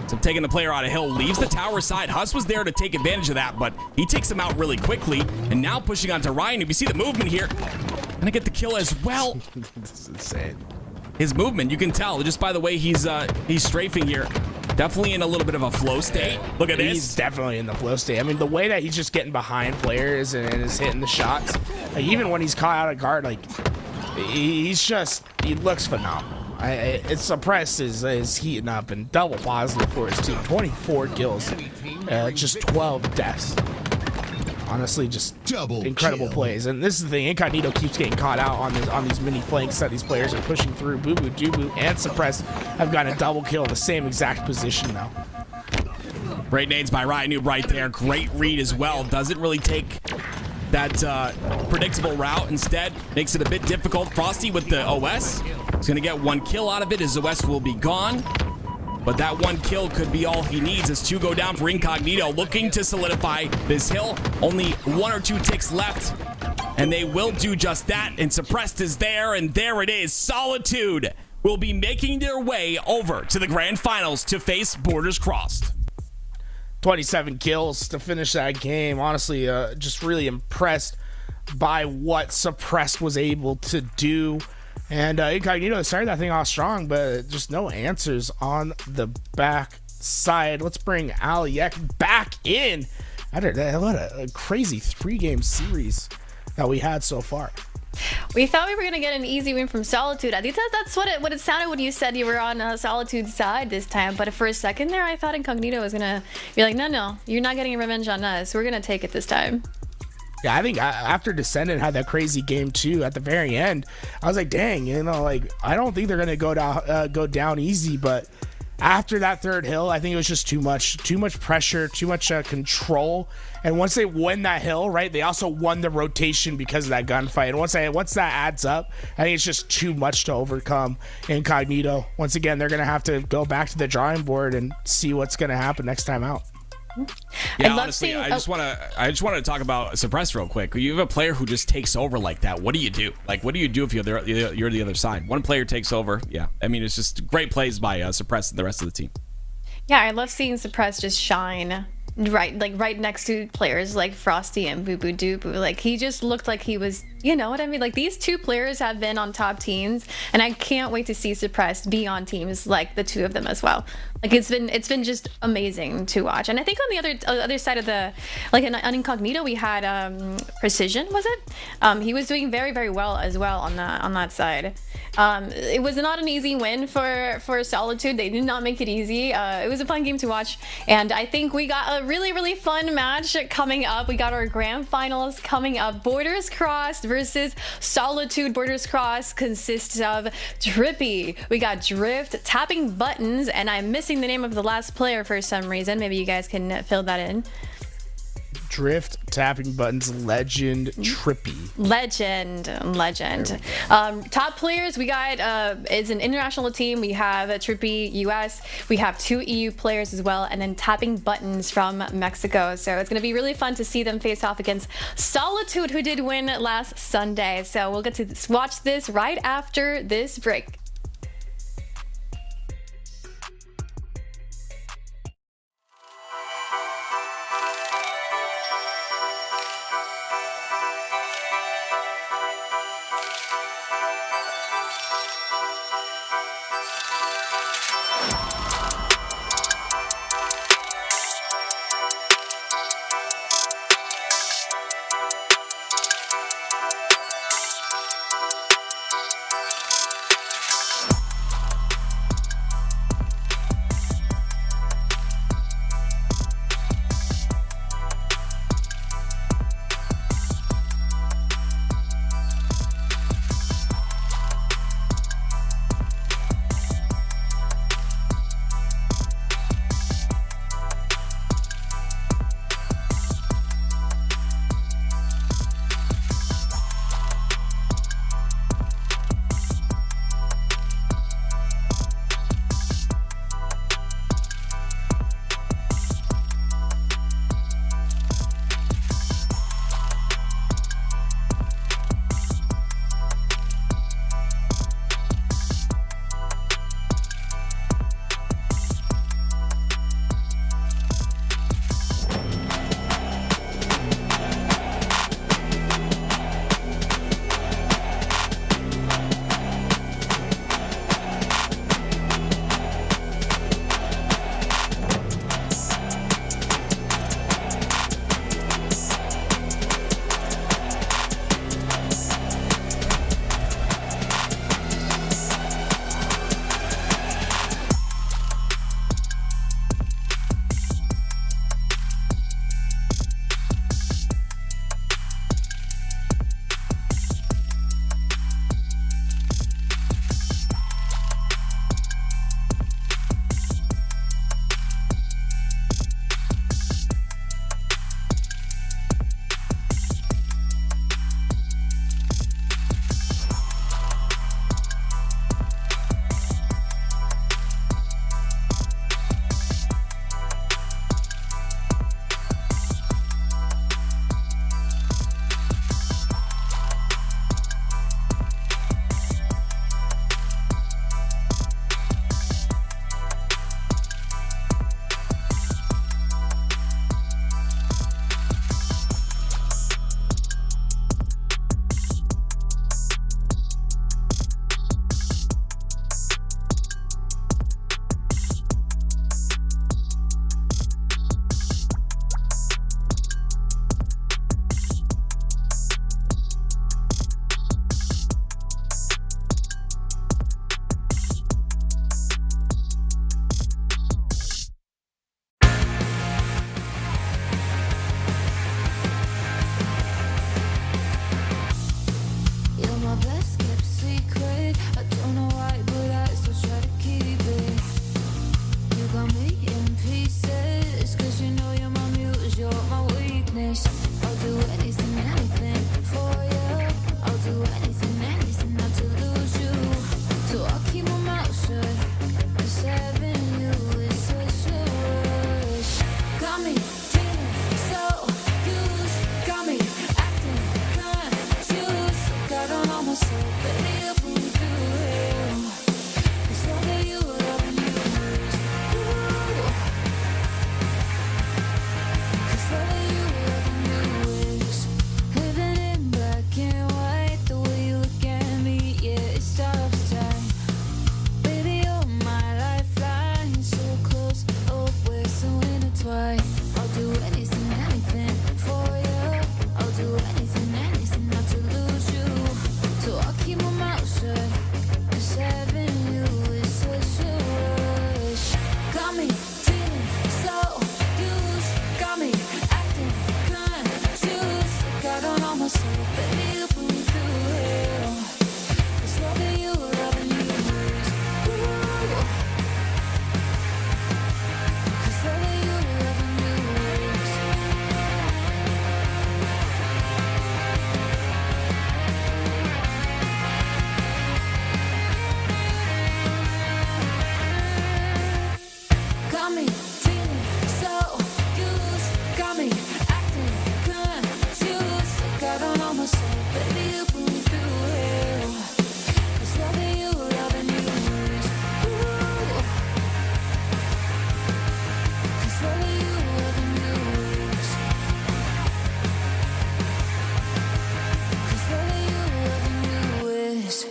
So taking the player out of hill, leaves the tower side. Huss was there to take advantage of that, but he takes him out really quickly. And now pushing onto Ryan. If you see the movement here, gonna get the kill as well. This is insane. His movement, you can tell just by the way he's strafing here. Definitely in a little bit of a flow state. Look at this. He's definitely in the flow state. I mean, the way that he's just getting behind players and is hitting the shots, like even when he's caught out of guard, like he looks phenomenal. It's Suppressed is heating up and double positive for his team. 24 kills, just 12 deaths. Honestly, just incredible plays. And this is the thing, Incognito keeps getting caught out on these mini flanks that these players are pushing through. Boo Boo Doo Boo and Suppressed have gotten a double kill in the same exact position now. Great nades by Ryan Noob right there. Great read as well. Doesn't really take that predictable route. Instead, makes it a bit difficult. Frosty with the OS. He's going to get one kill out of it. His OS will be gone. But that one kill could be all he needs as two go down for Incognito, looking to solidify this hill. Only 1 or 2 ticks left, and they will do just that. And Suppressed is there, and there it is. Solitude will be making their way over to the grand finals to face Borders Crossed. 27 kills to finish that game. Honestly, just really impressed by what Suppressed was able to do. And Incognito started that thing off strong, but just no answers on the back side. Let's bring Aliek back in. What a crazy 3-game series that we had so far. We thought we were going to get an easy win from Solitude. I think that's what it sounded when you said you were on Solitude's side this time. But for a second there, I thought Incognito was going to be like, no, you're not getting revenge on us. We're going to take it this time. Yeah, I think after Descendant had that crazy game too at the very end, I was like, dang, I don't think they're gonna go down easy. But after that third hill, I think it was just too much pressure, too much control. And once they won that hill, right, they also won the rotation because of that gunfight. And once that adds up, I think it's just too much to overcome Incognito. Once again, they're gonna have to go back to the drawing board and see what's gonna happen next time out. Yeah, honestly, I just want to talk about Suppressed real quick. You have a player who just takes over like that. What do you do? Like, what do you do if you're the other side? One player takes over. Yeah, I mean, it's just great plays by Suppressed and the rest of the team. Yeah, I love seeing Suppressed just shine right next to players like Frosty and Boo Boo Doo Boo. Like, he just looked like he was, you know what I mean? Like, these two players have been on top teams, and I can't wait to see Suppressed be on teams like the two of them as well. Like, it's been just amazing to watch. And I think on the other side of the, like, in Incognito, we had Precision, was it? He was doing very, very well as well on that side. It was not an easy win for Solitude. They did not make it easy. It was a fun game to watch, and I think we got a really, really fun match coming up. We got our grand finals coming up. Borders Crossed versus Solitude. Borders Crossed consists of Trippy. We got Drift, Tapping Buttons, and I'm missing the name of the last player for some reason. Maybe you guys can fill that in. Drift, Tapping Buttons, Legend, Trippy. Legend. Top players, we got, it's an international team. We have Trippy US. We have 2 EU players as well, and then Tapping Buttons from Mexico. So it's going to be really fun to see them face off against Solitude, who did win last Sunday. So we'll get to watch this right after this break. why I'll do anything, anything for you. I'll do anything, anything not to lose you. So I'll keep my mouth shut. Cause having you is such a rush. Got me feeling so used. Got me acting confused. Like I don't know myself, baby, you put me through hell. Cause loving you is ooh. Cause loving you is got me feeling so used. Got me acting confused. Like I don't know myself, baby, you put me through hell. Cause loving you is ooh. Cause loving you is Cause loving you is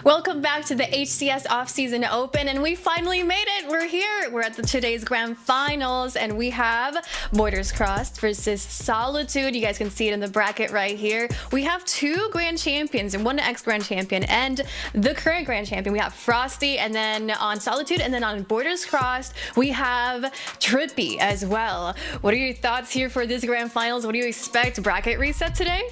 Welcome back to the HCS Offseason Open, and we finally made it. We're here. We're at today's grand finals, and we have Borders Crossed versus Solitude. You guys can see it in the bracket right here. We have two grand champions and one ex-grand champion and the current grand champion. We have Frosty, and then on Solitude, and then on Borders Crossed, we have Trippy as well. What are your thoughts here for this grand finals? What do you expect? Bracket reset today?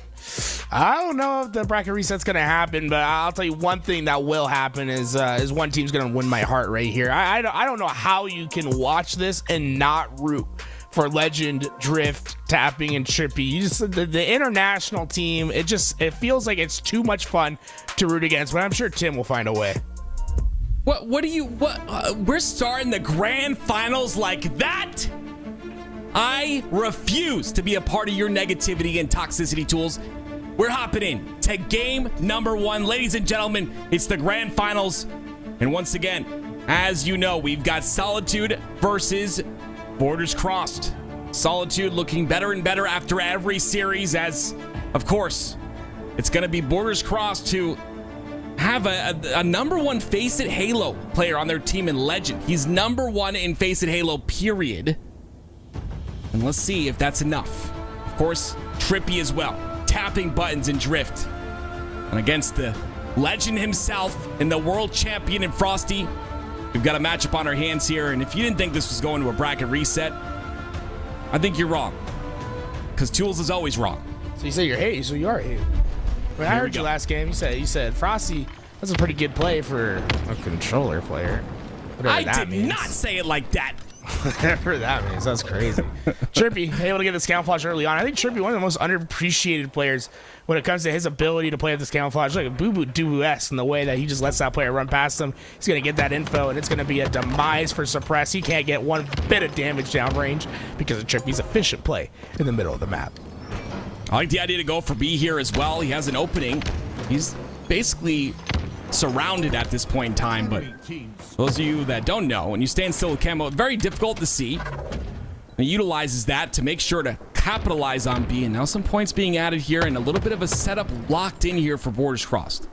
I don't know if the bracket reset's gonna happen, but I'll tell you one thing that will happen is one team's gonna win my heart right here. I don't know how you can watch this and not root for Legend, Drift, Tapping, and Trippy. You just the international team. It feels like it's too much fun to root against, but I'm sure Tim will find a way. We're starting the grand finals like that? I refuse to be a part of your negativity and toxicity, Tools. We're hopping in to game number 1. Ladies and gentlemen, it's the grand finals. And once again, as you know, we've got Solitude versus Borders Crossed. Solitude looking better and better after every series as, of course, it's going to be Borders Crossed to have a number 1 Face It Halo player on their team in Legend. He's number 1 in Face It Halo, period. And let's see if that's enough. Of course, Trippy as well, tapping buttons in Drift. And against the legend himself and the world champion in Frosty, we've got a matchup on our hands here. And if you didn't think this was going to a bracket reset, I think you're wrong. Because Tools is always wrong. So you say you're hating, so you are hating. When I heard you last game, you said Frosty That's a pretty good play for a controller player. I did not say it like that. Whatever that means. That's crazy. Trippy, able to get this camouflage early on. I think Trippy, one of the most underappreciated players when it comes to his ability to play with this camouflage. Like a Boo-Boo Doo-Boo-esque in the way that he just lets that player run past him. He's going to get that info, and it's going to be a demise for Suppress. He can't get one bit of damage downrange because of Trippy's efficient play in the middle of the map. I like the idea to go for B here as well. He has an opening. He's basically surrounded at this point in time, but those of you that don't know, when you stand still with camo, very difficult to see. And he utilizes that to make sure to capitalize on B, and now some points being added here and a little bit of a setup locked in here for Borders Crossed.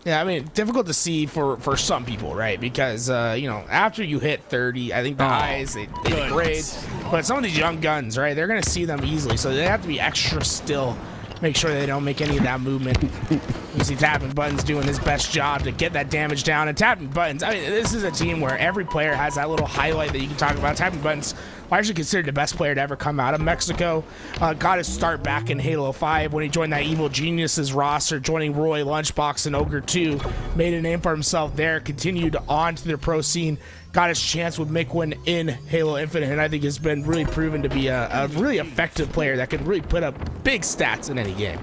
Yeah, I mean, difficult to see for some people, right? Because, you know, after you hit 30, I think the eyes, they degrade. But some of these young guns, right, they're going to see them easily, so they have to be extra still. Make sure they don't make any of that movement. You see Tapping Buttons doing his best job to get that damage down. And Tapping Buttons, I mean, this is a team where every player has that little highlight that you can talk about. Tapping Buttons, largely considered the best player to ever come out of Mexico. Got his start back in Halo 5 when he joined that Evil Geniuses roster, joining Roy, Lunchbox, and Ogre 2. Made a name for himself there, continued on to the pro scene. Got his chance with Mikwin in Halo Infinite, and I think has been really proven to be a really effective player that can really put up big stats in any game.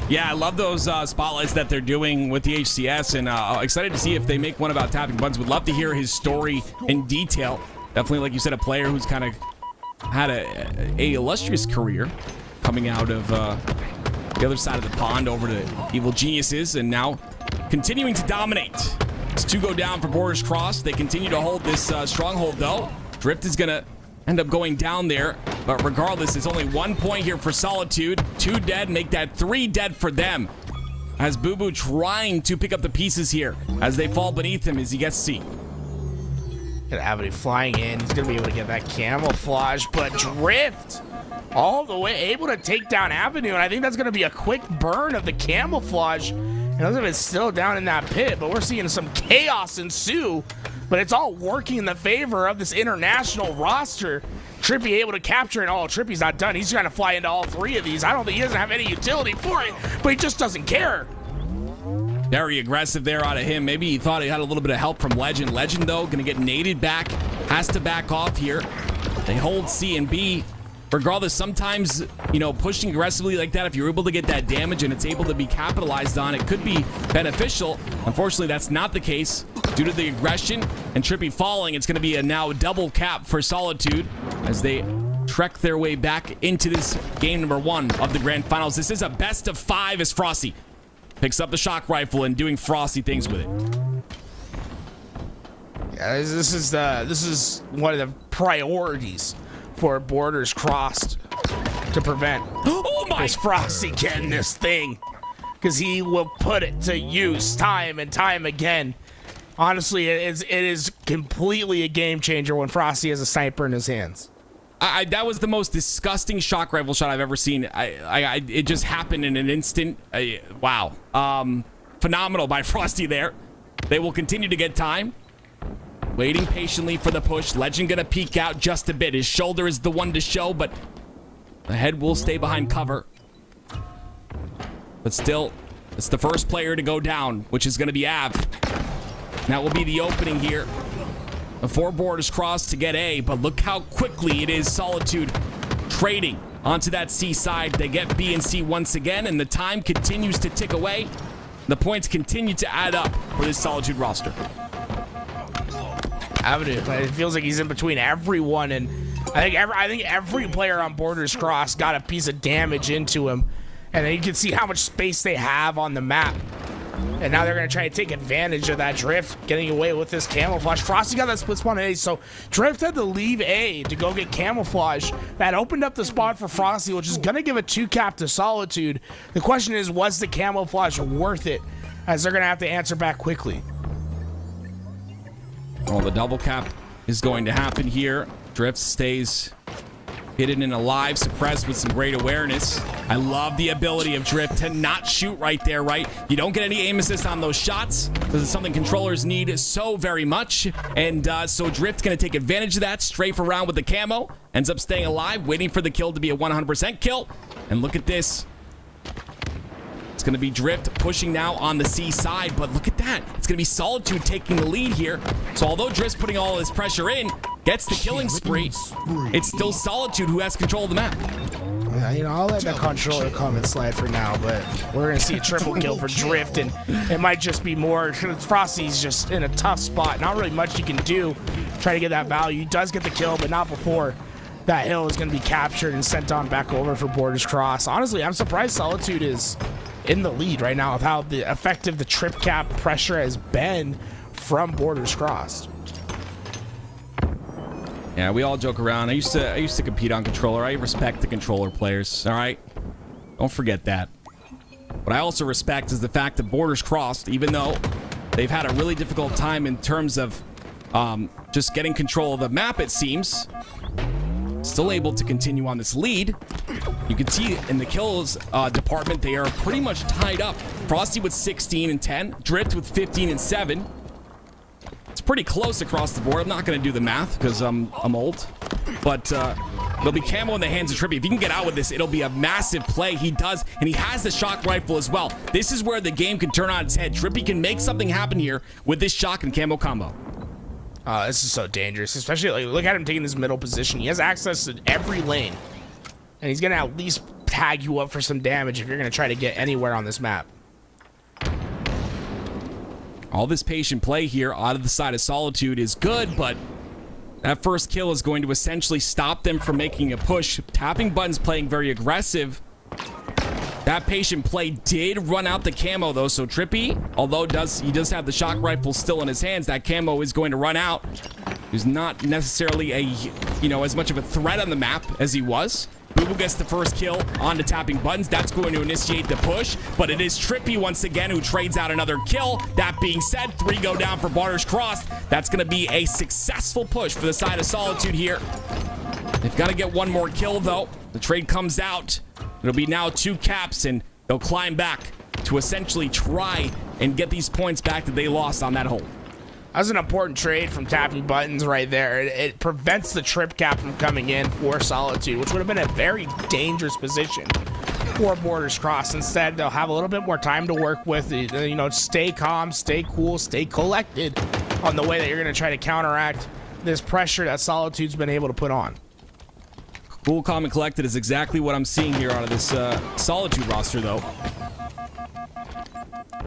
Yeah, I love those spotlights that they're doing with the HCS, and excited to see if they make one about Tapping Buttons. Would love to hear his story in detail. Definitely, like you said, a player who's kind of had a illustrious career coming out of the other side of the pond over to Evil Geniuses, and now continuing to dominate. It's 2 go down for Borders Crossed. They continue to hold this stronghold, though. Drift is going to end up going down there, but regardless, it's only 1 point here for Solitude. 2 dead, make that 3 dead for them. As Boo-Boo trying to pick up the pieces here as they fall beneath him as he gets C. Gonna have it flying in. He's gonna be able to get that camouflage, but Drift all the way able to take down Avenue, and I think that's gonna be a quick burn of the camouflage. And Elizabeth's still down in that pit, but we're seeing some chaos ensue. But it's all working in the favor of this international roster. Trippy able to capture it. Oh, Trippy's not done. He's trying to fly into all 3 of these. I don't think he doesn't have any utility for it, but he just doesn't care. Very aggressive there out of him. Maybe he thought he had a little bit of help from Legend. Legend, though, going to get naded back. Has to back off here. They hold C and B. Regardless, sometimes, you know, pushing aggressively like that, if you're able to get that damage and it's able to be capitalized on, it could be beneficial. Unfortunately, that's not the case due to the aggression and Trippy falling. It's going to be a now double cap for Solitude as they trek their way back into this game number 1 of the grand finals. This is a best of 5 as Frosty picks up the shock rifle and doing Frosty things with it. Yeah, this is one of the priorities for Borders Crossed to prevent this Frosty getting this thing, because he will put it to use time and time again. Honestly, it is completely a game changer when Frosty has a sniper in his hands. That was the most disgusting shock rifle shot I've ever seen. It just happened in an instant. Wow. Phenomenal by Frosty there. They will continue to get time. Waiting patiently for the push. Legend gonna peek out just a bit. His shoulder is the one to show, but the head will stay behind cover. But still, it's the first player to go down, which is gonna be Av. That will be the opening here. The 4 Borders Crossed to get A, but look how quickly it is Solitude trading onto that C side. They get B and C once again, and the time continues to tick away. The points continue to add up for this Solitude roster. Avenue, it feels like he's in between everyone, and I think every player on Borders Crossed got a piece of damage into him, and then you can see how much space they have on the map. And now they're going to try to take advantage of that Drift getting away with this camouflage. Frosty got that split spawn A, so Drift had to leave A to go get camouflage. That opened up the spot for Frosty, which is going to give a 2 cap to Solitude. The question is, was the camouflage worth it? As they're going to have to answer back quickly. Well, the double cap is going to happen here. Drift stays hidden and alive, suppressed with some great awareness. I love the ability of Drift to not shoot right there, right? You don't get any aim assist on those shots. This is something controllers need so very much. And so Drift's going to take advantage of that, strafe around with the camo, ends up staying alive, waiting for the kill to be a 100% kill. And look at this. It's going to be Drift pushing now on the C side, but look at that. It's going to be Solitude taking the lead here. So although Drift's putting all his pressure in, gets the killing spree, it's still Solitude who has control of the map. Yeah, you know, I'll let the controller come and slide for now, but we're going to see a triple kill for Drift, and it might just be more. Frosty's just in a tough spot. Not really much you can do. Try to get that value. He does get the kill, but not before that hill is going to be captured and sent on back over for Borders Cross. Honestly, I'm surprised Solitude is in the lead right now with how effective the trip cap pressure has been from Borders Cross. Yeah, we all joke around. I used to compete on controller. I respect the controller players, all right? Don't forget that. What I also respect is the fact that Borders Crossed, even though they've had a really difficult time in terms of just getting control of the map, it seems, still able to continue on this lead. You can see in the kills department, they are pretty much tied up. Frosty with 16 and 10, Drift with 15 and 7. It's pretty close across the board. I'm not going to do the math because I'm old. But there'll be camo in the hands of Trippy. If he can get out with this, it'll be a massive play. He does, and he has the shock rifle as well. This is where the game can turn on its head. Trippy can make something happen here with this shock and camo combo. This is so dangerous, especially like look at him taking this middle position. He has access to every lane, and he's going to at least tag you up for some damage if you're going to try to get anywhere on this map. All this patient play here out of the side of Solitude is good, but that first kill is going to essentially stop them from making a push. Tapping Buttons playing very aggressive. That patient play did run out the camo though, so Trippy, although he does have the shock rifle still in his hands, that camo is going to run out. He's not necessarily as much of a threat on the map as he was. Boo Boo gets the first kill on the Tapping Buttons. That's going to initiate the push, but it is Trippy once again who trades out another kill. That being said, 3 go down for Borders Crossed. That's going to be a successful push for the side of Solitude here. They've got to get one more kill though. The trade comes out. It'll be now 2 caps, and they'll climb back to essentially try and get these points back that they lost on that hole. That's an important trade from Tapping Buttons right there. It prevents the trip cap from coming in for Solitude, which would have been a very dangerous position for Borders Cross. Instead, they'll have a little bit more time to work with. Stay calm, stay cool, stay collected on the way that you're going to try to counteract this pressure that Solitude's been able to put on. Cool, calm, and collected is exactly what I'm seeing here out of this Solitude roster, though.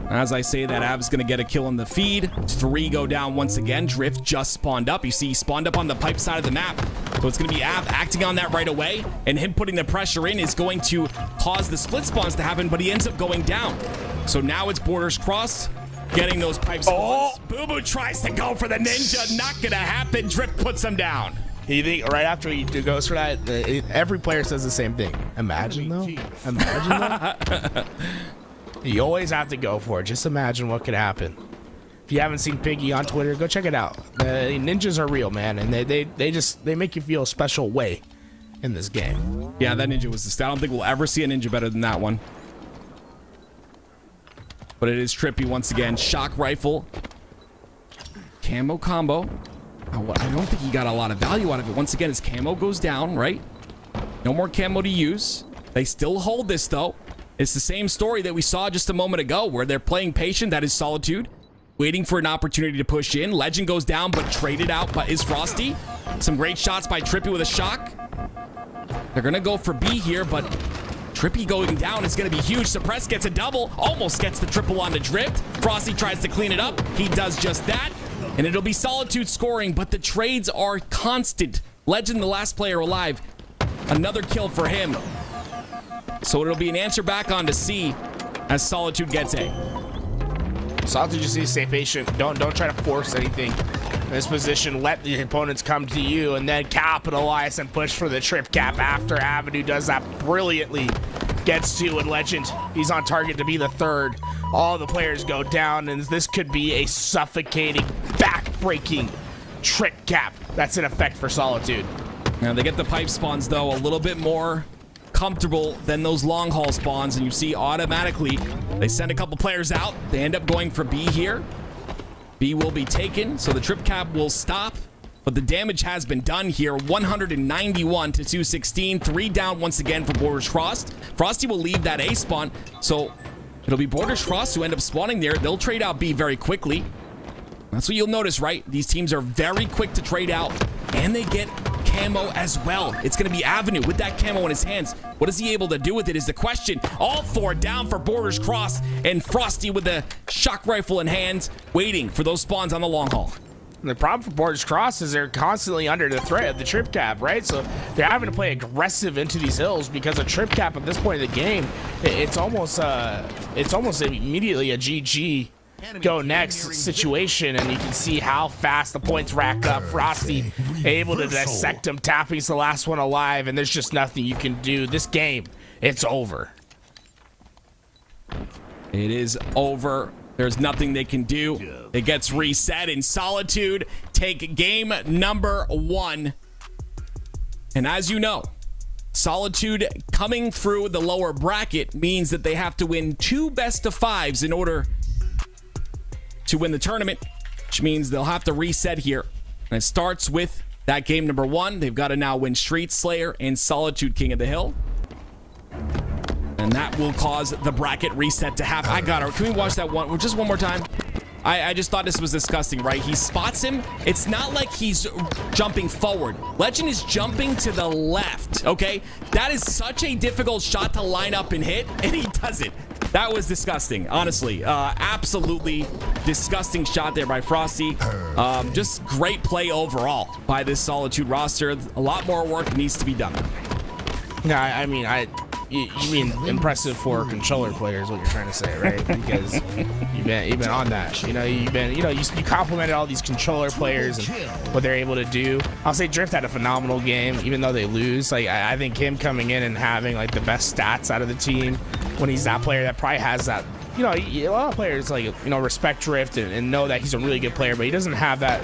As I say that, Av's going to get a kill in the feed. 3 go down once again. Drift just spawned up. You see, he spawned up on the pipe side of the map. So it's going to be Av acting on that right away. And him putting the pressure in is going to cause the split spawns to happen, but he ends up going down. So now it's Borders Crossed getting those pipe spawns. Boo Boo tries to go for the ninja. Not going to happen. Drift puts him down. You think right after he goes for that, every player says the same thing. Imagine though. You always have to go for it. Just imagine what could happen. If you haven't seen Piggy on Twitter, go check it out. Ninjas are real, man, and they make you feel a special way in this game. Yeah, that ninja was the stat. I don't think we'll ever see a ninja better than that one. But it is Trippy once again. Shock rifle. Camo combo. I don't think he got a lot of value out of it. Once again, his camo goes down, right? No more camo to use. They still hold this, though. It's the same story that we saw just a moment ago, where they're playing patient. That is Solitude, waiting for an opportunity to push in. Legend goes down, but traded out by is Frosty. Some great shots by Trippy with a shock. They're going to go for B here, but Trippy going down is going to be huge. Suppress gets a double, almost gets the triple onto Drift. Frosty tries to clean it up. He does just that, and it'll be Solitude scoring, but the trades are constant. Legend, the last player alive. Another kill for him. So it'll be an answer back onto C as Solitude gets A. Solitude just needs to stay patient. Don't try to force anything in this position. Let the opponents come to you and then capitalize and push for the trip cap after Avenue does that brilliantly. Gets to and Legend. He's on target to be the third. All the players go down, and this could be a suffocating, back-breaking trip cap that's in effect for Solitude. Now they get the pipe spawns, though, a little bit more comfortable than those long haul spawns, and you see automatically they send a couple players out. They end up going for B here. B will be taken, so the trip cap will stop, but the damage has been done here. 191 to 216. 3 down once again for Borders Crossed. Frosty will leave that A spawn, so It'll be Borders Cross who end up spawning there. They'll trade out B very quickly. That's what you'll notice, right? These teams are very quick to trade out, and they get camo as well. It's going to be Avenue with that camo in his hands. What is he able to do with it is the question. All 4 down for Borders Cross, and Frosty with the shock rifle in hand, waiting for those spawns on the long haul. And the problem for Borders Cross is they're constantly under the threat of the trip cap, right? So they're having to play aggressive into these hills because a trip cap at this point of the game, it's almost immediately a GG go next situation, and you can see how fast the points rack up. Frosty able to dissect him, Tapping's the last one alive, and there's just nothing you can do. This game, it's over. It is over. There's nothing they can do. It gets reset, and Solitude take game number 1. And as you know, Solitude coming through the lower bracket means that they have to win 2 best of 5s in order to win the tournament, which means they'll have to reset here. And it starts with that game number 1. They've got to now win Street Slayer and Solitude King of the Hill. And that will cause the bracket reset to happen. I got it. Can we watch that one just one more time? I just thought this was disgusting, right? He spots him. It's not like he's jumping forward. Legend is jumping to the left, okay? That is such a difficult shot to line up and hit, and he does it. That was disgusting, honestly. Absolutely disgusting shot there by Frosty. Just great play overall by this Solitude roster. A lot more work needs to be done. Yeah, I mean, you mean impressive for controller players, what you're trying to say, right? Because you've been on that. You complimented all these controller players and what they're able to do. I'll say Drift had a phenomenal game, even though they lose. Like, I think him coming in and having like the best stats out of the team when he's that player that probably has that. A lot of players respect Drift and know that he's a really good player, but he doesn't have that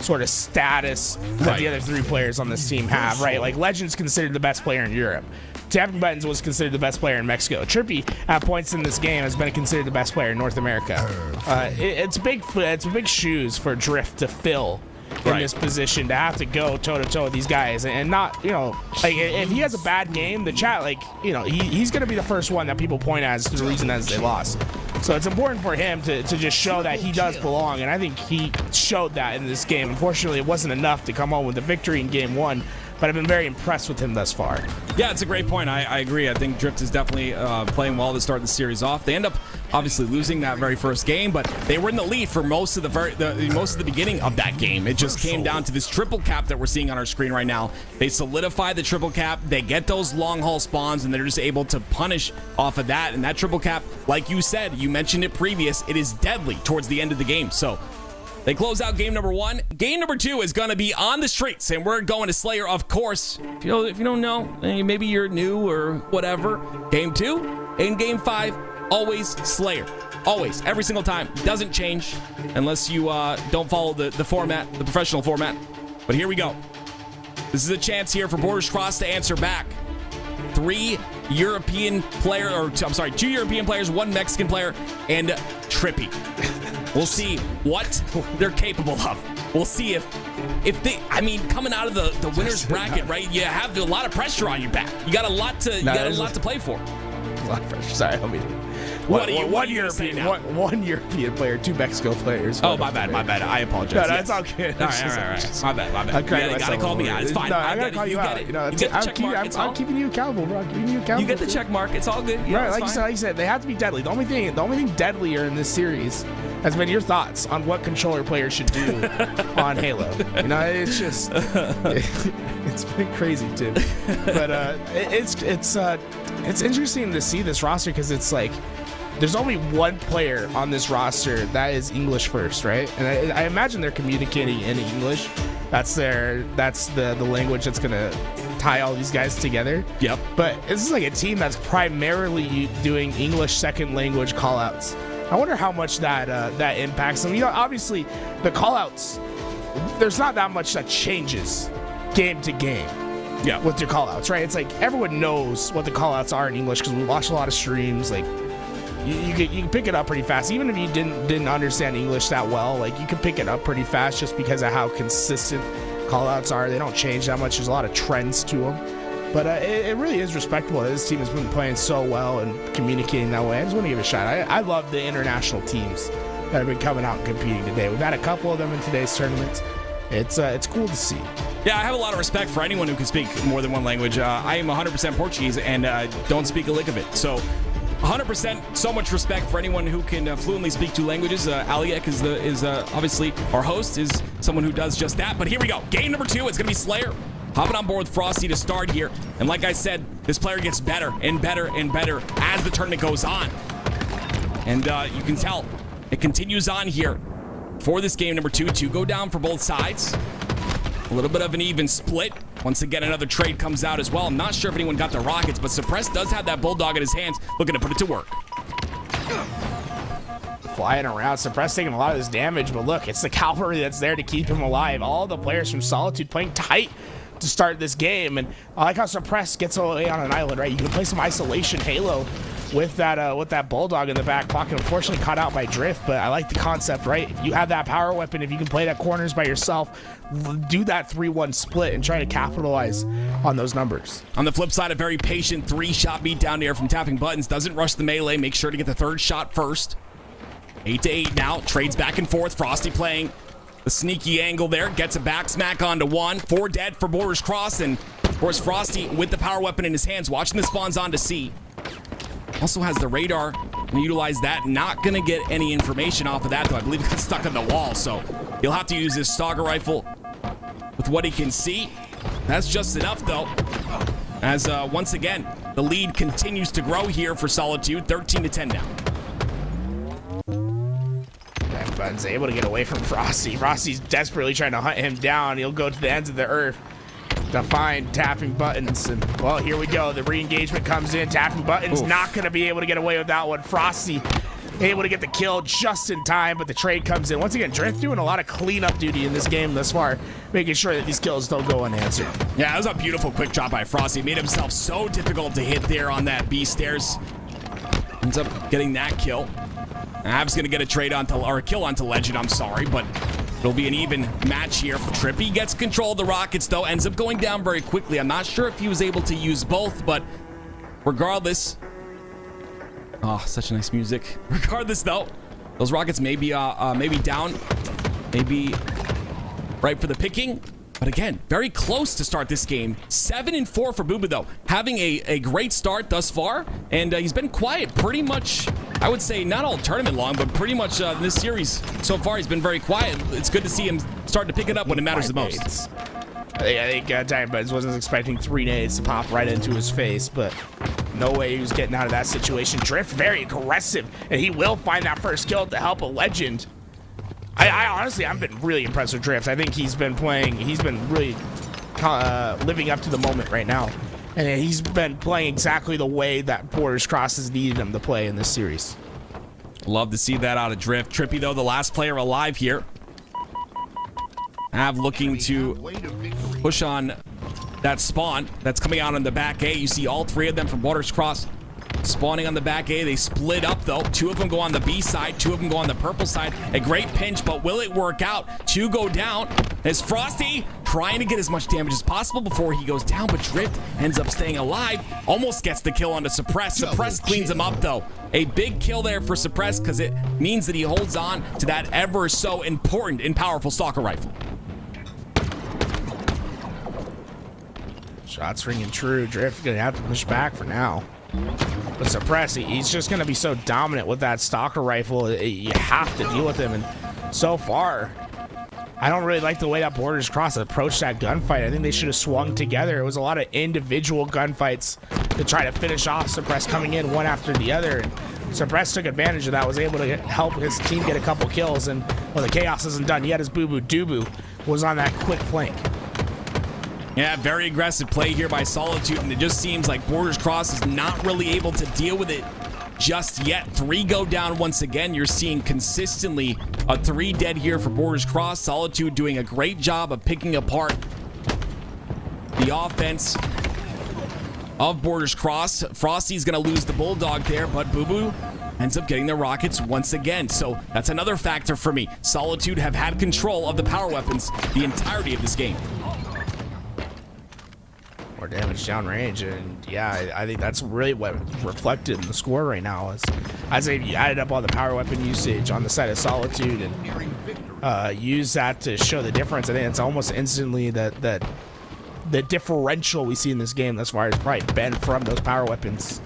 sort of status that the other 3 players on this team have, right? Like, Legend's considered the best player in Europe. Tapping Buttons was considered the best player in Mexico. Trippy, at points in this game, has been considered the best player in North America. It's big shoes for Drift to fill in this position, to have to go toe-to-toe with these guys and not, if he has a bad game, the chat, he's going to be the first one that people point as to the reason that they lost. So it's important for him to just show that he does belong, and I think he showed that in this game. Unfortunately, it wasn't enough to come home with a victory in game 1, but I've been very impressed with him thus far. Yeah, it's a great point. I agree. I think Drift is definitely playing well to start the series off. They end up obviously losing that very first game, but they were in the lead for most of the beginning of that game. It just came down to this triple cap that we're seeing on our screen right now. They solidify the triple cap. They get those long haul spawns, and they're just able to punish off of that. And that triple cap, like you said, you mentioned it previous, it is deadly towards the end of the game. So they close out game number 1. Game number 2 is going to be on the streets, and we're going to Slayer, of course. If you don't know, maybe you're new or whatever. Game 2 and game 5, always Slayer. Always, every single time. Doesn't change unless you don't follow the format, the professional format. But here we go. This is a chance here for Borders Cross to answer back. 2 European players, 1 Mexican player, and Trippy. We'll see what they're capable of. We'll see if they, coming out of the winner's bracket, right? You have a lot of pressure on your back. You got a lot to play for. A lot of pressure. Sorry, one European player, 2 Mexico players. Oh, my bad. I apologize. No, that's all good. All right. My bad. You gotta call me out. It's fine. No, I gotta call you out. I'm keeping you accountable, bro. I'm keeping you accountable. You get the check mark. It's all good. Right, like you said, they have to be deadly. The only thing deadlier in this series has been your thoughts on what controller players should do on Halo. It's just it's been crazy too. But it's interesting to see this roster because it's like there's only 1 player on this roster that is English first, right? And I imagine they're communicating in English. That's the language that's gonna tie all these guys together. Yep. But this is like a team that's primarily doing English second language callouts. I wonder how much that impacts them. Obviously the callouts, there's not that much that changes game to game. Yeah. With your callouts, right? It's like everyone knows what the callouts are in English because we watch a lot of streams. Like you can pick it up pretty fast, even if you didn't understand English that well. Like you can pick it up pretty fast just because of how consistent callouts are. They don't change that much. There's a lot of trends to them. But it really is respectable that this team has been playing so well and communicating that way. I just want to give it a shot. I love the international teams that have been coming out and competing today. We've had a couple of them in today's tournament. It's cool to see. Yeah, I have a lot of respect for anyone who can speak more than one language. I am 100% Portuguese and don't speak a lick of it. So 100% so much respect for anyone who can fluently speak 2 languages. Aliek is obviously our host, is someone who does just that. But here we go. Game number 2. It's going to be Slayer hopping on board with Frosty to start here. And like I said, this player gets better and better and better as the tournament goes on. And you can tell it continues on here for this game number 2. 2 go down for both sides. A little bit of an even split. Once again, another trade comes out as well. I'm not sure if anyone got the rockets, but Suppress does have that Bulldog in his hands, looking to put it to work. Flying around, Suppress taking a lot of this damage, but look, it's the cavalry that's there to keep him alive. All the players from Solitude playing tight to start this game, and I like how Suppress gets away on an island, right? You can play some isolation Halo with that Bulldog in the back pocket. Unfortunately caught out by Drift, but I like the concept, right? If you have that power weapon, if you can play that corners by yourself, do that 3-1 split and try to capitalize on those numbers. On the flip side, a very patient 3-shot beat down there from tapping buttons. Doesn't rush the melee, make sure to get the 3rd shot first. 8-8 now, trades back and forth. Frosty playing the sneaky angle there, gets a back smack onto 1. 4 dead for Borders Cross, and of course Frosty with the power weapon in his hands, watching the spawns on to C. Also has the radar, and utilize that. Not gonna get any information off of that, though. I believe it got stuck on the wall, so he'll have to use his Stalker rifle with what he can see. That's just enough, though, as once again the lead continues to grow here for Solitude. 13-10 now. Button's able to get away from Frosty. Frosty's desperately trying to hunt him down. He'll go to the ends of the earth to find tapping buttons. And well, here we go. The re-engagement comes in. Tapping buttons not going to be able to get away with that one. Frosty able to get the kill just in time, but the trade comes in. Once again, Drift doing a lot of cleanup duty in this game thus far, making sure that these kills don't go unanswered. Yeah, that was a beautiful quick drop by Frosty. Made himself so difficult to hit there on that B stairs. Ends up getting that kill. Av's gonna get a trade onto, or a kill onto Legend, I'm sorry, but it'll be an even match here. Trippy gets control of the rockets, though, ends up going down very quickly. I'm not sure if he was able to use both, but regardless, oh, such nice music. Regardless, though, those rockets may be down, maybe right for the picking. But again, very close to start this game. 7-4 for Booba, though. Having a great start thus far. And he's been quiet pretty much, I would say, not all tournament long, but pretty much this series so far he's been very quiet. It's good to see him starting to pick it up when it matters the most. I think Diamond Buttons wasn't expecting 3 nades to pop right into his face, but no way he was getting out of that situation. Drift, very aggressive, and he will find that first kill to help a Legend. I honestly, I've been really impressed with Drift. I think he's been really living up to the moment right now. And he's been playing exactly the way that Borders Cross has needed him to play in this series. Love to see that out of Drift. Trippy, though, the last player alive here. Av looking to push on that spawn that's coming out on the back A. You see all 3 of them from Borders Cross spawning on the back A. They split up, though. 2 of them go on the B side. 2 of them go on the purple side. A great pinch, but will it work out? 2 go down as Frosty trying to get as much damage as possible before he goes down, but Drift ends up staying alive. Almost gets the kill onto Suppress. Suppress cleans him up, though. A big kill there for Suppress because it means that he holds on to that ever so important and powerful Stalker rifle. Shots ringing true. Drift gonna have to push back for now. But Suppress, he's just going to be so dominant with that Stalker rifle. You have to deal with him. And so far, I don't really like the way that Borders Cross approached that gunfight. I think they should have swung together. It was a lot of individual gunfights to try to finish off Suppress coming in one after the other. And Suppress took advantage of that, was able to help his team get a couple kills. And well, the chaos isn't done yet as Boo Boo Doo was on that quick flank. Yeah, very aggressive play here by Solitude, and it just seems like Borders Cross is not really able to deal with it just yet. 3 go down once again. You're seeing consistently a 3 dead here for Borders Cross. Solitude doing a great job of picking apart the offense of Borders Cross. Frosty's going to lose the Bulldog there, but Boo Boo ends up getting the rockets once again. So that's another factor for me. Solitude have had control of the power weapons the entirety of this game. more damage downrange, and yeah, I think that's really what reflected in the score right now. Is I'd say if you added up all the power weapon usage on the side of Solitude and use that to show the difference, I think it's almost instantly that the differential we see in this game thus far has probably been from those power weapons.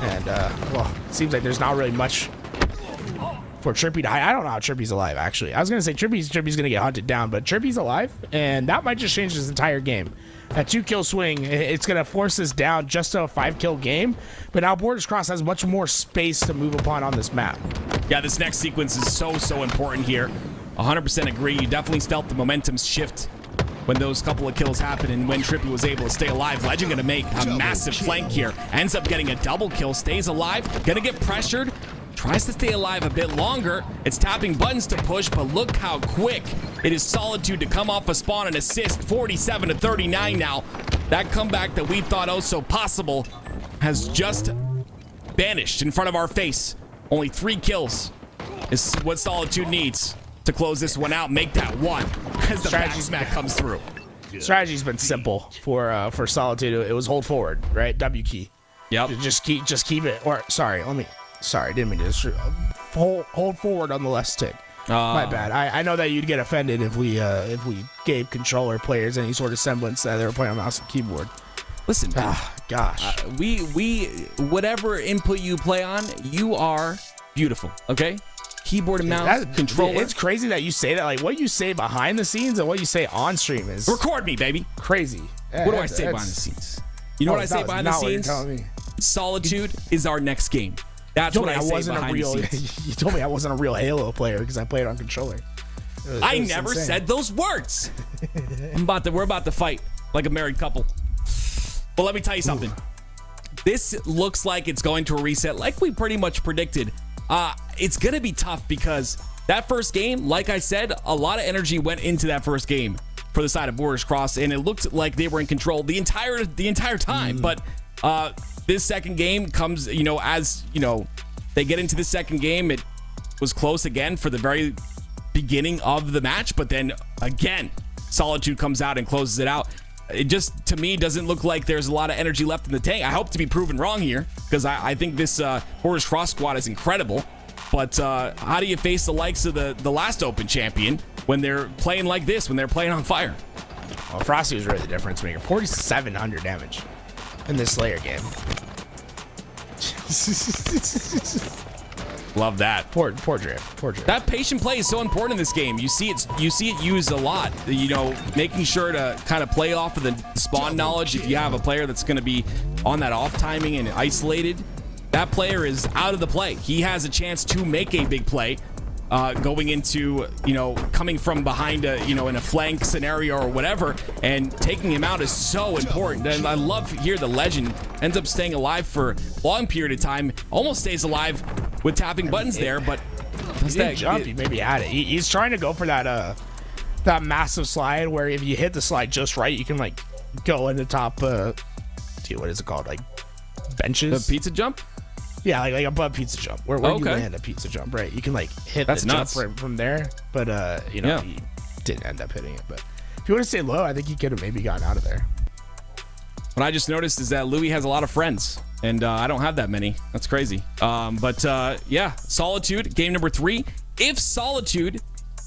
And well, it seems like there's not really much for Trippy to hide. I don't know how Trippy's alive, actually. I was gonna say Trippy's gonna get hunted down, but Trippy's alive, and that might just change his entire game. That 2-kill swing, it's gonna force us down just to a 5-kill game, but now Borders Cross has much more space to move upon on this map. Yeah, this next sequence is so important here. 100% agree. You definitely felt the momentum shift when those couple of kills happened and when Trippy was able to stay alive. Legend gonna make a massive flank here. Ends up getting a double kill, stays alive, gonna get pressured, tries to stay alive a bit longer. It's tapping buttons to push, but look how quick it is Solitude to come off a spawn and assist. 47-39 now. That comeback that we thought oh so possible has just vanished in front of our face. Only 3 kills is what Solitude needs to close this one out, make that one as the back smack comes through. Strategy's been simple for Solitude. It was hold forward, right? W key. Yep. Just keep it. Or sorry, didn't mean to. Hold forward on the left stick. My bad. I know that you'd get offended if we gave controller players any sort of semblance that they were playing on mouse and keyboard. Listen, gosh, we whatever input you play on, you are beautiful. Okay. Keyboard and mouse, controller. It's crazy that you say that. Like, what you say behind the scenes and what you say on stream is record me, baby. Crazy. What do I say behind the scenes? You know what I say behind the scenes? Solitude is our next game. That's what I say behind the scenes. You told me I wasn't a real Halo player because I played on controller. I never said those words. We're about to fight like a married couple. But let me tell you something. This looks like it's going to a reset like we pretty much predicted. It's going to be tough because that first game, like I said, a lot of energy went into that first game for the side of Borders Cross, and it looked like they were in control the entire time. But this second game comes, as they get into the second game, it was close again for the very beginning of the match, but then again, Solitude comes out and closes it out. It just, to me, doesn't look like there's a lot of energy left in the tank. I hope to be proven wrong here because I think this Borders Cross squad is incredible. But how do you face the likes of the last Open champion when they're playing like this, when they're playing on fire? Well, Frosty was really the difference maker. 4,700 damage in this Slayer game. Love that. Poor drift. That patient play is so important in this game. You see it used a lot. Making sure to kind of play off of the spawn knowledge. If you have a player that's going to be on that off timing and isolated, that player is out of the play. He has a chance to make a big play going into, coming from behind in a flank scenario or whatever, and taking him out is so important. And I love here the Legend ends up staying alive for a long period of time, almost stays alive with tapping buttons there, but he didn't jump. He maybe had it. He's trying to go for that massive slide where if you hit the slide just right, you can like go in the top. What is it called? Like benches. The pizza jump. Yeah, like above pizza jump. Where you land a pizza jump, right? You can like hit the jump from there, but he didn't end up hitting it. But if you want to stay low, I think he could have maybe gotten out of there. What I just noticed is that Louis has a lot of friends, and I don't have that many. That's crazy. Yeah, Solitude, game number 3. If Solitude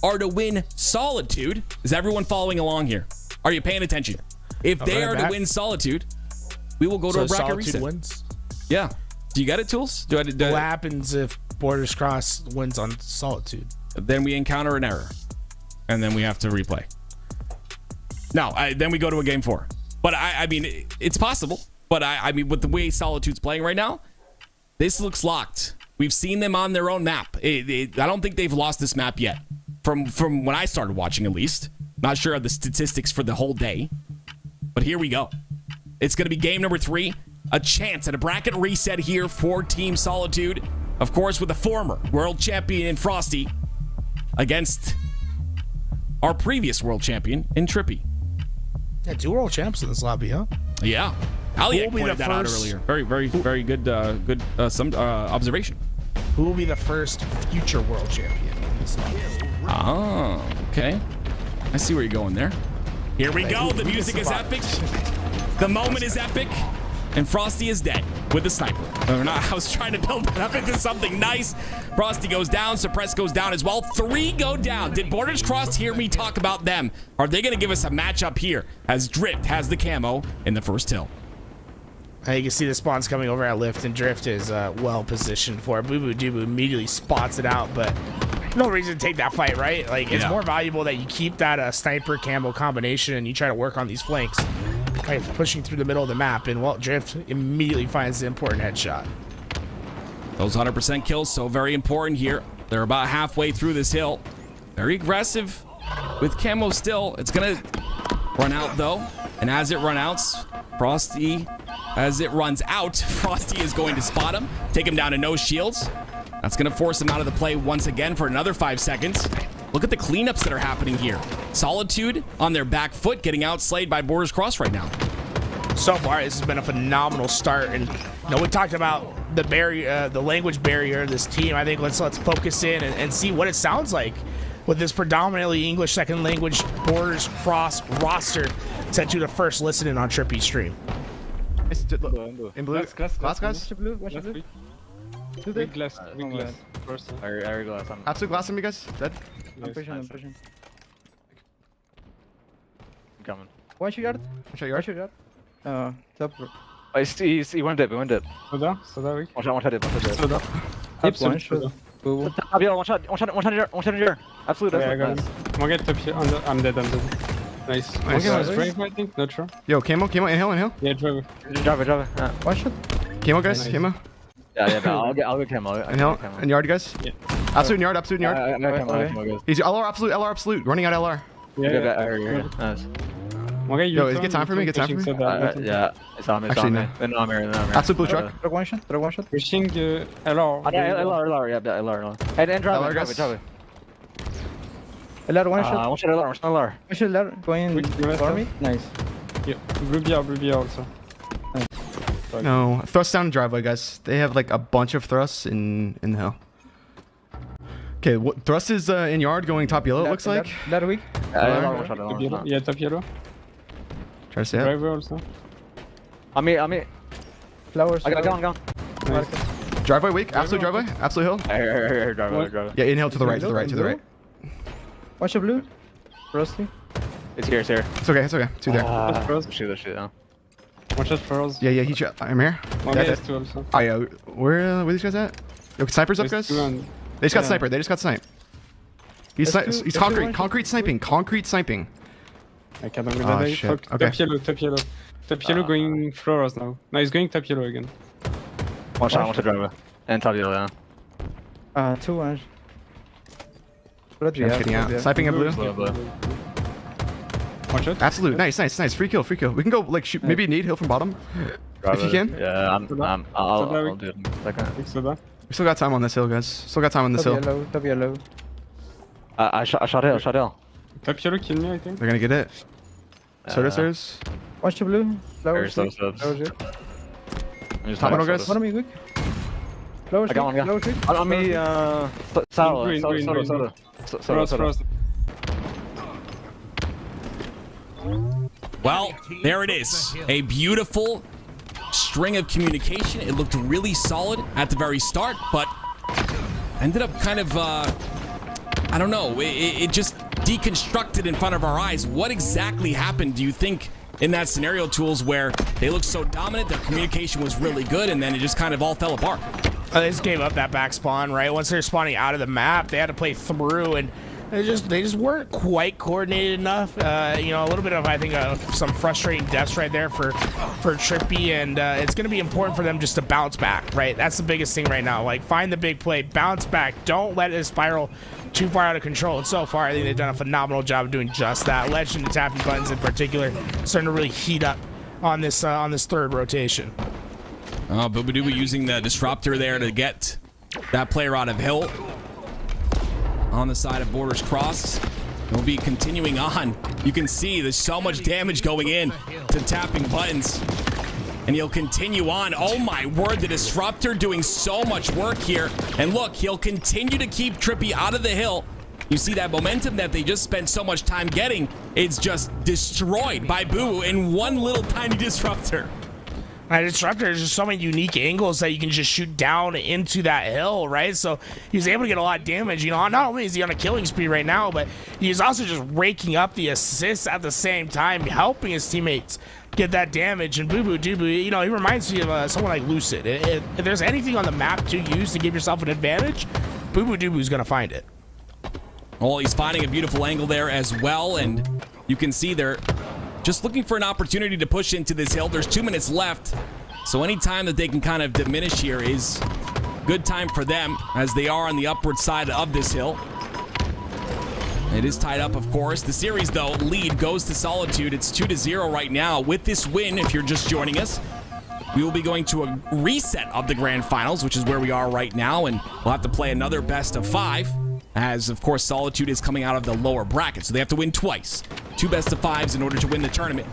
are to win Solitude, is everyone following along here? Are you paying attention? If they are to win Solitude, we will go to a bracket reset. Wins? Yeah. Do you get it, Tools? What happens if Borders Cross wins on Solitude? Then we encounter an error, and then we have to replay. No, then we go to a game 4. But I mean, it's possible. But I mean, with the way Solitude's playing right now, this looks locked. We've seen them on their own map. I don't think they've lost this map yet. From when I started watching, at least. Not sure of the statistics for the whole day. But here we go. It's going to be game number 3. A chance at a bracket reset here for Team Solitude. Of course, with a former world champion in Frosty against our previous world champion in Trippy. Yeah, 2 world champs in this lobby, huh? Yeah. Aliak pointed that out earlier. Very good observation. Who will be the first future world champion in this lobby? Oh, okay. I see where you're going there. Here we go. The music is epic. The moment is epic, and Frosty is dead with the sniper. I was trying to build that up into something nice. Frosty goes down, Suppress goes down as well. 3 go down. Did Borders Crossed hear me talk about them? Are they going to give us a matchup here as Drift has the camo in the first hill? You can see the spawns coming over at Lift, and Drift is well positioned for it. Boo Boo Doo Boo immediately spots it out, but no reason to take that fight, right? Like, it's more valuable that you keep that sniper camo combination and you try to work on these flanks, right? Pushing through the middle of the map, and well, Drift immediately finds the important headshot. Those 100% kills, so very important here. They're about halfway through this hill. Very aggressive with camo still. It's going to run out, though. And as it runs out, Frosty is going to spot him, take him down to no shields. That's going to force him out of the play once again for another 5 seconds. Look at the cleanups that are happening here. Solitude on their back foot, getting outslayed by Borders Crossed right now. So far, this has been a phenomenal start, and we talked about the barrier, the language barrier of this team. I think let's focus in and see what it sounds like with this predominantly English second language Borders Crossed roster set to the first listening on Trippy's stream. In blue, glass guys. Big glass. First. Air glass. Absolute glass on me, guys. Dead. I'm pushing. I'm coming. One shot yard. Top. He went dead. Soda weak. One shot dead. Soda. Absolute. One shot in here. Absolute. Yeah, I got him. One get top here. I'm dead. Nice. One was Driver, I think. Not sure. Yo, camo, inhale. Yeah, Driver. Driver. One shot. Camo, guys. Nice. Camo. Yeah, I'll get camo. Inhale. And yard, guys. Yeah. Absolute yard. Camo. He's LR absolute. Running out LR. Yeah. Nice. Okay, yo, get time for me. Yeah, it's on me. Actually, no. Then I'm here. Absolute blue truck. Throw one shot. Pushing LR. LR. Yeah, LR. And drive. LR one shot. One shot LR. Going for me. Nice. Yeah, blue BR also. Nice. No, thrust down driveway, guys. They have like a bunch of thrusts in the hill. Okay, what thrust is in yard going top yellow? It looks like. That weak. Yeah, top yellow. Try to stay up. Driver also. I'm here. Flowers. I got gone. Nice. Driveway weak. Absolute driveway. Absolute hill. Driver. Yeah, inhale to the right. To the right. Watch the blue. Rusty. It's here. It's okay. Two there. Shoot. One shot for us. Yeah. I'm here. One Yeah, has two also. Oh yeah. Where these guys at? Yo, snipers up, guys. They just got sniper. They just got sniped. He's concrete sniping. I can't remember that. Shit. Top yellow. Top yellow going floors now. No, he's going top yellow again. One shot driver. And top yellow, yeah. 2 1. Sniping in blue. One shot. Absolute. Nice. Free kill. We can go like shoot. Maybe need hill from bottom. If you can. Yeah, I'll do it in a second. Soda. We still got time on this hill, guys. Still got time on this hill. Top yellow. I shot hill. Top yellow kill me, I think. They're gonna get it. Stairs. Watch the blue. Flowers. Top middle, guys. One of me quick. Flowers. I got one, yeah. Flowers quick. On me, soda. Well, there it is. A beautiful string of communication. It looked really solid at the very start, but ended up kind of, I don't know. It just deconstructed in front of our eyes. What exactly happened, do you think, in that scenario, Tools, where they looked so dominant, their communication was really good, and then it just kind of all fell apart? They just gave up that back spawn, right? Once they're spawning out of the map, they had to play through, and they just weren't quite coordinated enough. A little bit of, I think, some frustrating deaths right there for Trippy, and it's going to be important for them just to bounce back, right? That's the biggest thing right now. Like, find the big play, bounce back. Don't let it spiral too far out of control. And so far, I think they've done a phenomenal job of doing just that. Legend and tapping buttons in particular starting to really heat up on this third rotation. Boobadooboo using the disruptor there to get that player out of hill. On the side of Borders Crossed. We'll be continuing on. You can see there's so much damage going in to tapping buttons. And he'll continue on. Oh my word, the disruptor doing so much work here. And look, he'll continue to keep Trippy out of the hill You see that momentum that they just spent so much time getting, it's just destroyed by Boo in one little tiny disruptor. That disruptor, there's just so many unique angles that you can just shoot down into that hill, right? So he's able to get a lot of damage. You know, not only is he on a killing spree right now, but he's also just raking up the assists at the same time, helping his teammates get that damage. And Boo Boo Doo, you know, he reminds me of someone like Lucid. If there's anything on the map to use to give yourself an advantage, Boo Boo Doo is going to find it. Well, he's finding a beautiful angle there as well, and you can see they're just looking for an opportunity to push into this hill. There's 2 minutes left, so any time that they can kind of diminish here is good time for them, as they are on the upward side of this hill. It is tied up, of course. The series, though, lead goes to Solitude. It's 2-0 right now. With this win, if you're just joining us, we will be going to a reset of the grand finals, which is where we are right now, and we'll have to play another best of 5. As, of course, Solitude is coming out of the lower bracket, so they have to win twice. 2 best of 5s in order to win the tournament.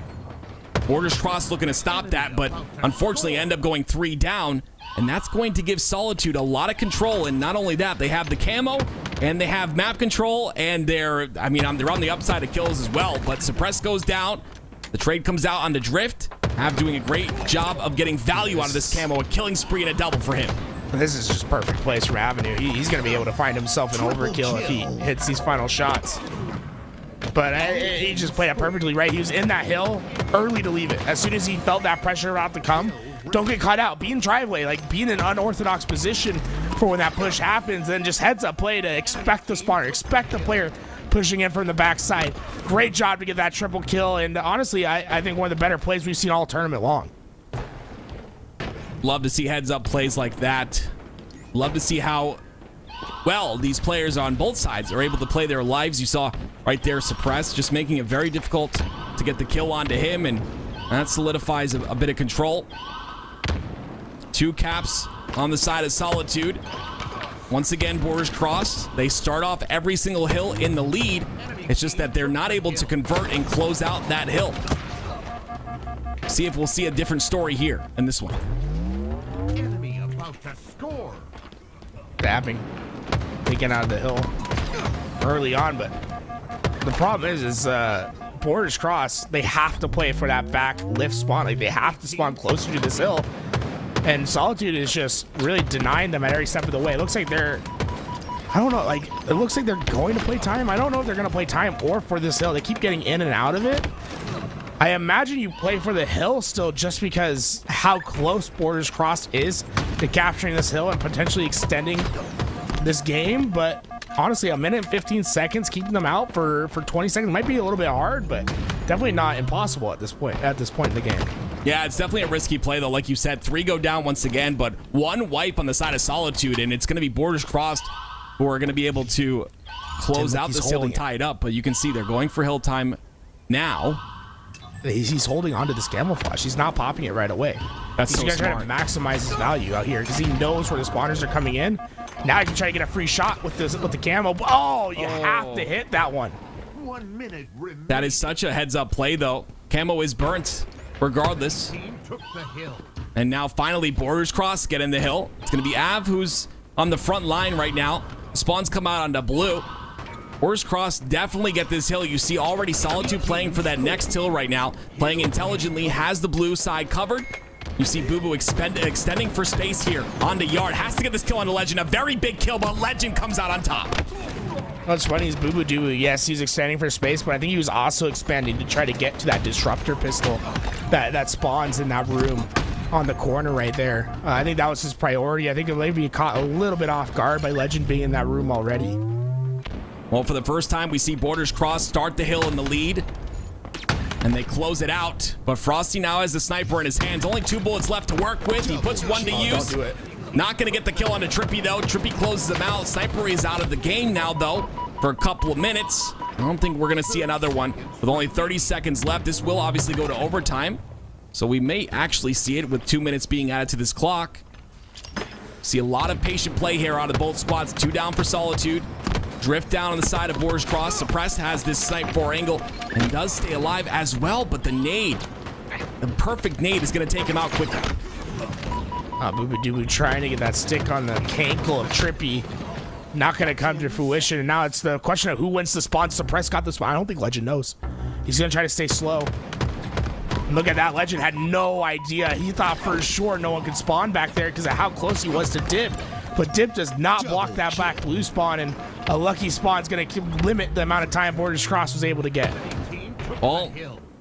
Borders Cross looking to stop that, but unfortunately end up going 3 down, and that's going to give Solitude a lot of control. And not only that, they have the camo, and they have map control, and they're on the upside of kills as well. But Suppress goes down. The trade comes out on the Drift. Have doing a great job of getting value out of this camo. A killing spree and a double for him. This is just perfect place for Avenue. He's going to be able to find himself an overkill if he hits these final shots. But he just played it perfectly right. He was in that hill early to leave it. As soon as he felt that pressure about to come, don't get caught out. Be in driveway, like be in an unorthodox position for when that push happens. Then just heads up play to expect the spawner, expect the player pushing in from the backside. Great job to get that triple kill. And honestly, I think one of the better plays we've seen all tournament long. Love to see heads up plays like that. Love to see how well these players on both sides are able to play their lives. You saw right there Suppress just making it very difficult to get the kill onto him, and that solidifies a bit of control. 2 caps on the side of Solitude. Once again, Borders Crossed. They start off every single hill in the lead. It's just that they're not able to convert and close out that hill. See if we'll see a different story here in this one. Enemy about to score. Dabbing, taking out of the hill early on, but the problem is Borders Cross, they have to play for that back lift spawn. Like, they have to spawn closer to this hill, and Solitude is just really denying them at every step of the way. It looks like they're, I don't know, like, it looks like they're going to play time. I don't know if they're going to play time or for this hill. They keep getting in and out of it. I imagine you play for the hill still, just because how close Borders Cross is to capturing this hill and potentially extending this game. But honestly, 1 minute and 15 seconds, keeping them out for 20 seconds might be a little bit hard, but definitely not impossible at this point in the game. Yeah, it's definitely a risky play, though. Like you said, 3 go down once again, but 1 wipe on the side of Solitude, and it's going to be Borders Crossed who are going to be able to close out this hill and tie it up. But you can see they're going for hill time now. He's holding onto this camouflage. He's not popping it right away. He's going to try to maximize his value out here because he knows where the spawners are coming in. Now he can try to get a free shot with the camo. Oh, you have to hit that one. 1 minute remaining. That is such a heads-up play, though. Camo is burnt regardless. Team took the hill. And now finally Borders Cross get in the hill. It's going to be Av who's on the front line right now. Spawns come out onto blue. Borders Cross definitely get this hill. You see already Solitude playing for that next hill right now. Playing intelligently, has the blue side covered. You see Boo Boo extending for space here onto Yard. Has to get this kill onto Legend. A very big kill, but Legend comes out on top. What's funny is Boo Boo Doo, yes, he's extending for space, but I think he was also expanding to try to get to that disruptor pistol that spawns in that room on the corner right there. I think that was his priority. I think it maybe caught a little bit off guard by Legend being in that room already. Well, for the first time, we see Borders Cross start the hill in the lead, and they close it out. But Frosty now has the sniper in his hands. Only 2 bullets left to work with. He puts 1 to use. Don't do it. Not going to get the kill onto Trippy, though. Trippy closes him out. Sniper is out of the game now, though, for a couple of minutes. I don't think we're going to see another one. With only 30 seconds left, this will obviously go to overtime. So we may actually see it with 2 minutes being added to this clock. See a lot of patient play here out of both squads. 2 down for Solitude. Drift down on the side of Borders Cross. Suppressed has this snipe 4 angle and does stay alive as well, but the nade, the perfect nade, is going to take him out quickly. Boo Boo Doo trying to get that stick on the cankle of Trippy. not going to come to fruition. And now it's the question of who wins the spawn. Suppress got the spawn. I don't think Legend knows. He's going to try to stay slow. Look at that. Legend had no idea. He thought for sure no one could spawn back there because of how close he was to Dip. But Dip does not block that back blue spawn, and a lucky spawn is going to limit the amount of time Borders Cross was able to get. Well,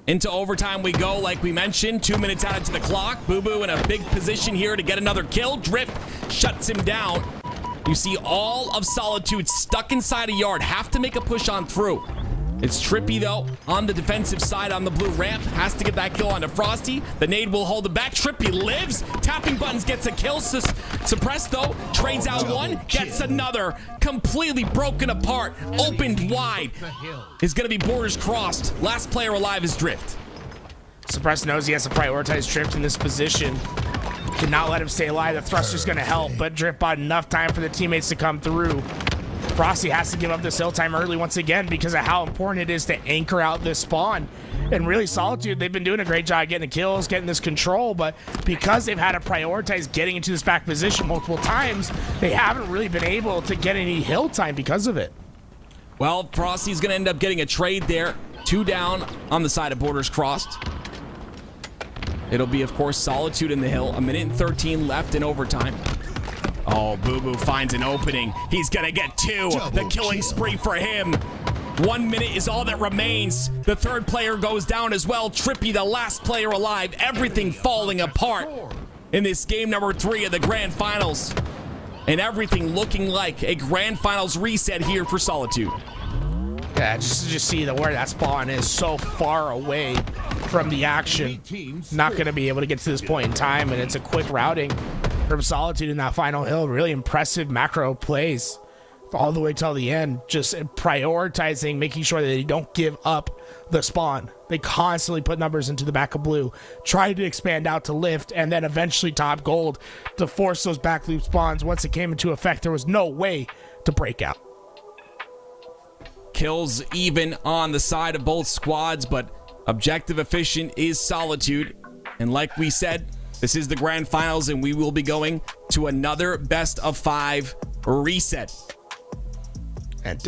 into overtime we go, like we mentioned. 2 minutes added to the clock. Boo Boo in a big position here to get another kill. Drift shuts him down. You see all of Solitude stuck inside a yard. Have to make a push on through. It's Trippy, though, on the defensive side on the blue ramp. Has to get that kill onto Frosty. The nade will hold it back. Trippy lives. Tapping buttons gets a kill. Suppressed, though. Trades out one. Gets another. Completely broken apart. Opened wide. Is going to be Borders Crossed. Last player alive is Drift. Suppressed knows he has to prioritize Drift in this position. Cannot let him stay alive. The thruster's going to help, but Drift bought enough time for the teammates to come through. Frosty has to give up this hill time early once again because of how important it is to anchor out this spawn. And really, Solitude, they've been doing a great job getting the kills, getting this control, but because they've had to prioritize getting into this back position multiple times, they haven't really been able to get any hill time because of it. Well, Frosty's going to end up getting a trade there. 2 down on the side of Borders Crossed. It'll be, of course, Solitude in the hill. 1 minute and 13 left in overtime. Oh, Boo Boo finds an opening. He's gonna get 2. The killing spree for him. 1 minute is all that remains. The third player goes down as well. Trippy, the last player alive. Everything falling apart in this game number 3 of the Grand Finals. And everything looking like a Grand Finals reset here for Solitude. Yeah, just see where that spawn is so far away from the action. Not going to be able to get to this point in time, and it's a quick routing from Solitude in that final hill. Really impressive macro plays all the way till the end. Just prioritizing, making sure that they don't give up the spawn. They constantly put numbers into the back of blue, try to expand out to lift, and then eventually top gold to force those back loop spawns. Once it came into effect, there was no way to break out. Kills even on the side of both squads, but objective efficient is Solitude. And like we said, this is the Grand Finals, and we will be going to another best of 5 reset. And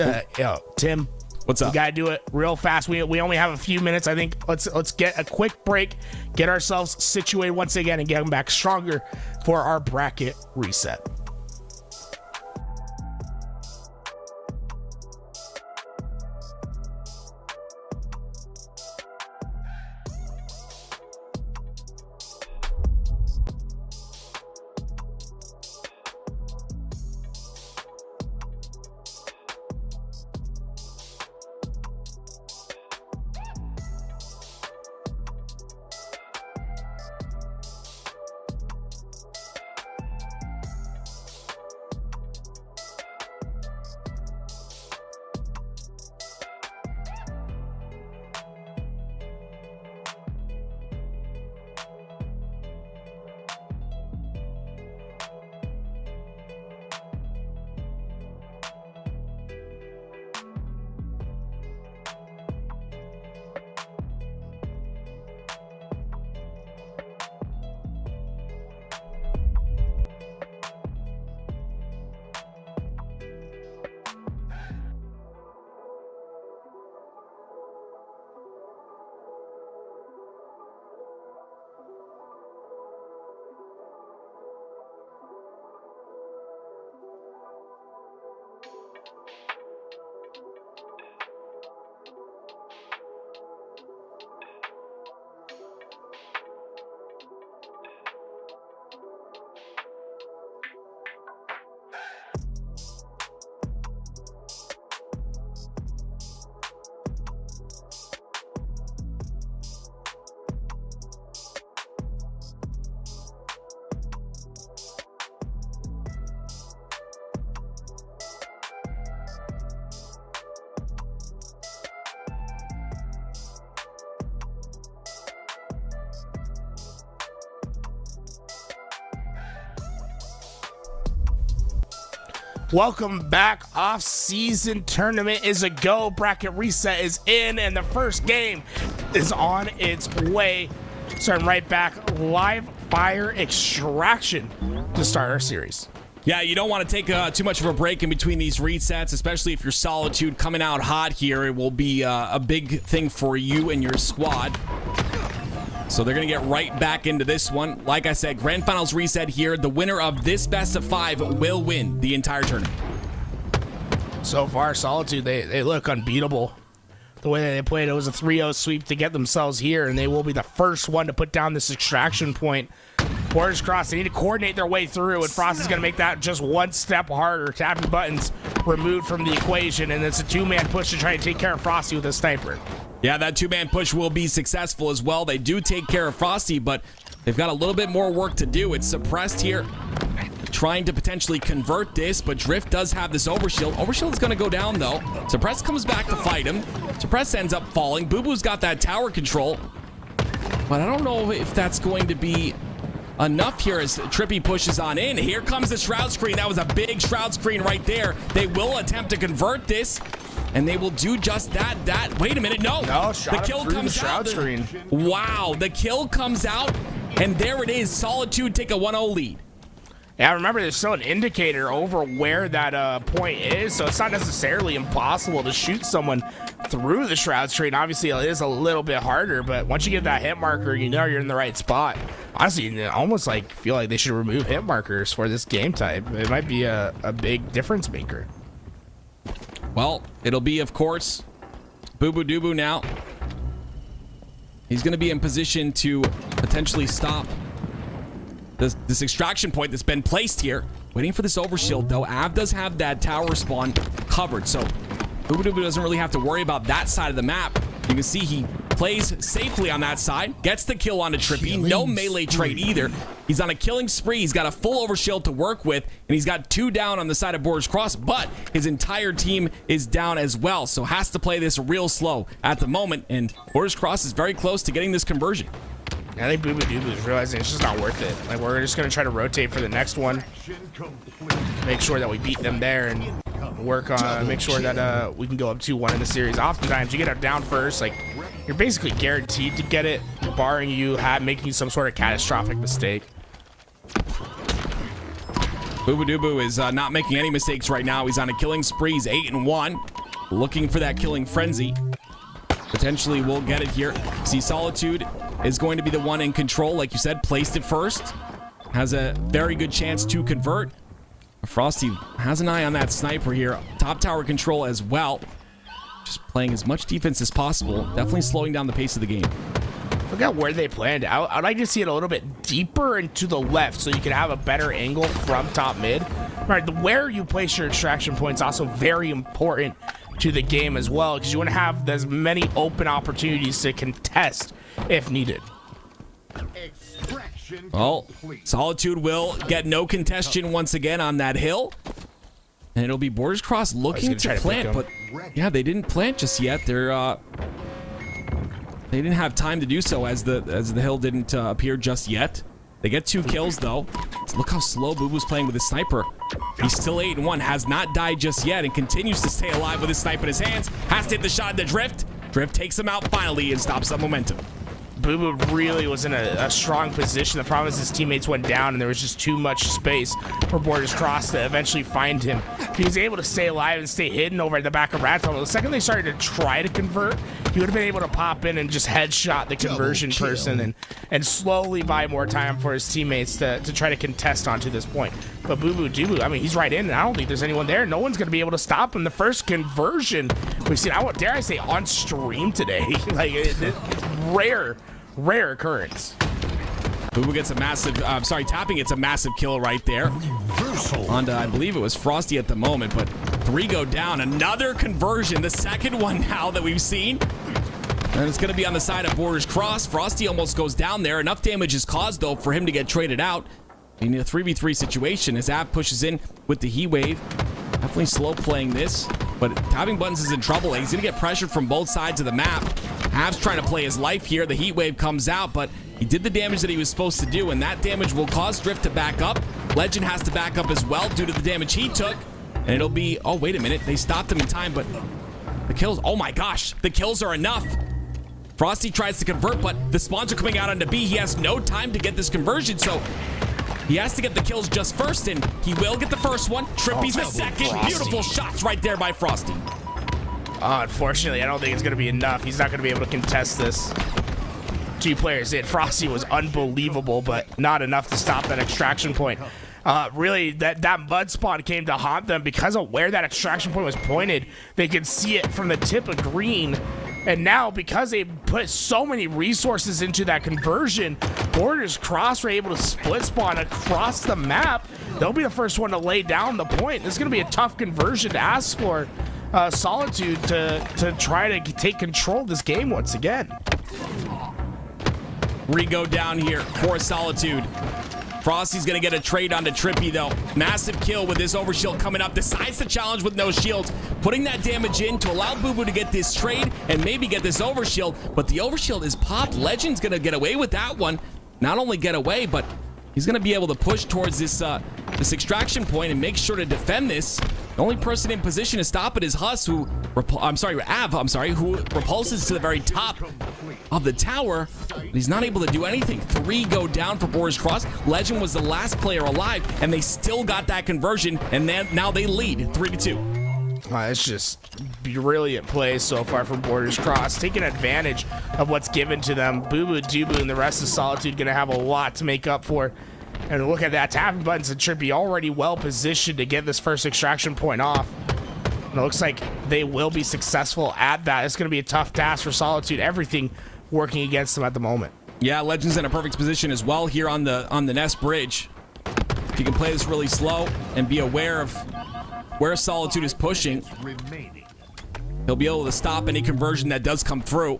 Tim, what's up? We gotta do it real fast. We only have a few minutes. I think let's get a quick break, get ourselves situated once again, and get them back stronger for our bracket reset. Welcome back. Off-season tournament is a go. Bracket reset is in, and the first game is on its way. Starting right back, live fire extraction to start our series. Yeah, you don't want to take too much of a break in between these resets, especially if you're Solitude coming out hot here. It will be a big thing for you and your squad. So they're going to get right back into this one. Like I said, Grand Finals reset here. The winner of this best of 5 will win the entire tournament. So far, Solitude, they look unbeatable. The way that they played, it was a 3-0 sweep to get themselves here, and they will be the first one to put down this extraction point. Borders Cross, they need to coordinate their way through, and Frost is going to make that just one step harder. Tapping buttons removed from the equation, and it's a 2-man push to try to take care of Frosty with a sniper. Yeah, that 2-man push will be successful as well. They do take care of Frosty, but they've got a little bit more work to do. It's suppressed here, trying to potentially convert this, but Drift does have this overshield. Overshield is going to go down, though. Suppress comes back to fight him. Suppress ends up falling. Boo Boo's got that tower control, but I don't know if that's going to be enough here as Trippy pushes on in. Here comes the Shroud Screen. That was a big Shroud Screen right there. They will attempt to convert this, and they will do just that. Wait a minute, no. The kill comes out. Screen. Wow, the kill comes out, and there it is. Solitude take a 1-0 lead. Yeah, remember, there's still an indicator over where that point is, so it's not necessarily impossible to shoot someone through the Shroud Screen. Obviously, it is a little bit harder, but once you get that hit marker, you know you're in the right spot. Honestly, almost like feel like they should remove hit markers for this game type. It might be a big difference maker. Well, it'll be, of course, Boo Boo Doo Boo now. He's going to be in position to potentially stop this extraction point that's been placed here. Waiting for this overshield, though. Av does have that tower spawn covered, so Boo Boo Doo Boo doesn't really have to worry about that side of the map. You can see he plays safely on that side, gets the kill onto Trippy. No melee trade either. He's on a killing spree. He's got a full overshield to work with, and he's got 2 down on the side of Borders Cross, but his entire team is down as well, so has to play this real slow at the moment, and Borders Cross is very close to getting this conversion. I think Boo Boo Doo Boo is realizing it's just not worth it. Like, we're just going to try to rotate for the next one. Make sure that we beat them there and work on, make sure that we can go up 2-1 in the series. Oftentimes, you get up down first, like, you're basically guaranteed to get it, barring you making some sort of catastrophic mistake. Boo Boo Doo Boo is not making any mistakes right now. He's on a killing spree. He's 8-1, looking for that killing frenzy. Potentially will get it here. See, Solitude is going to be the one in control. Like you said, placed it first. Has a very good chance to convert. Frosty has an eye on that sniper here. Top tower control as well. Just playing as much defense as possible. Definitely slowing down the pace of the game. Look at where they planned out. I'd like to see it a little bit deeper and to the left so you can have a better angle from top mid. All right, where you place your extraction points also very important to the game as well, because you want to have as many open opportunities to contest if needed. Well, Solitude will get no contestation once again on that hill. And it'll be Borders Cross looking to plant, but yeah, they didn't plant just yet. They didn't have time to do so as the hill didn't appear just yet. They get 2 kills though. Look how slow Boo Boo's playing with his sniper. He's still 8-1, has not died just yet, and continues to stay alive with his sniper in his hands. Has to hit the shot in the Drift. Drift takes him out finally and stops that momentum. Boo Boo really was in a strong position. The problem is his teammates went down and there was just too much space for Borders Cross to eventually find him. He was able to stay alive and stay hidden over at the back of Rat Tunnel. The second they started to try to convert, he would have been able to pop in and just headshot the conversion person and slowly buy more time for his teammates to try to contest onto this point. But Boo Boo Doo Boo, I mean, he's right in, and I don't think there's anyone there. No one's going to be able to stop him. The first conversion we've seen, dare I say, on stream today. Like, it's rare occurrence. Boo Boo gets a massive, Tapping gets a massive kill right there. On, I believe it was Frosty at the moment, but 3 go down. Another conversion, the second one now that we've seen. And it's going to be on the side of Borders Cross. Frosty almost goes down there. Enough damage is caused, though, for him to get traded out. In a 3v3 situation, as App pushes in with the Heat Wave. Definitely slow playing this, but Tapping Buttons is in trouble. He's going to get pressured from both sides of the map. Av's trying to play his life here. The Heat Wave comes out, but he did the damage that he was supposed to do, and that damage will cause Drift to back up. Legend has to back up as well due to the damage he took, and it'll be, oh, wait a minute. They stopped him in time, but the kills, oh my gosh, the kills are enough. Frosty tries to convert, but the spawns are coming out onto B. He has no time to get this conversion, so He has to get the kills just first, and he will get the first one. Trippy's the second. Frosty. Beautiful shots right there by Frosty. Unfortunately, I don't think it's going to be enough. He's not going to be able to contest this. 2 players in. Frosty was unbelievable, but not enough to stop that extraction point. Really, that mud spawn came to haunt them because of where that extraction point was pointed. They could see it from the tip of green. And now, because they put so many resources into that conversion, Borders Cross were able to split spawn across the map. They'll be the first one to lay down the point. This is going to be a tough conversion to ask for Solitude to try to take control of this game once again. Rego down here for Solitude. Frosty's going to get a trade onto Trippy, though. Massive kill with his overshield coming up. Decides to challenge with no shields. Putting that damage in to allow Boo Boo to get this trade and maybe get this overshield. But the overshield is popped. Legend's going to get away with that one. Not only get away, but he's going to be able to push towards this extraction point and make sure to defend this. The only person in position to stop it is Huss, who repulses to the very top of the tower. But he's not able to do anything. 3 go down for Borders Cross. Legend was the last player alive, and they still got that conversion, and now they lead 3-2. It's just brilliant play so far from Borders Cross, taking advantage of what's given to them. Boo Boo, Doo and the rest of Solitude going to have a lot to make up for. And look at that, tapping buttons and Trippy already well positioned to get this first extraction point off. And it looks like they will be successful at that. It's going to be a tough task for Solitude. Everything working against them at the moment. Yeah, Legend's in a perfect position as well here on the Nest Bridge. If you can play this really slow and be aware of where Solitude is pushing, he'll be able to stop any conversion that does come through.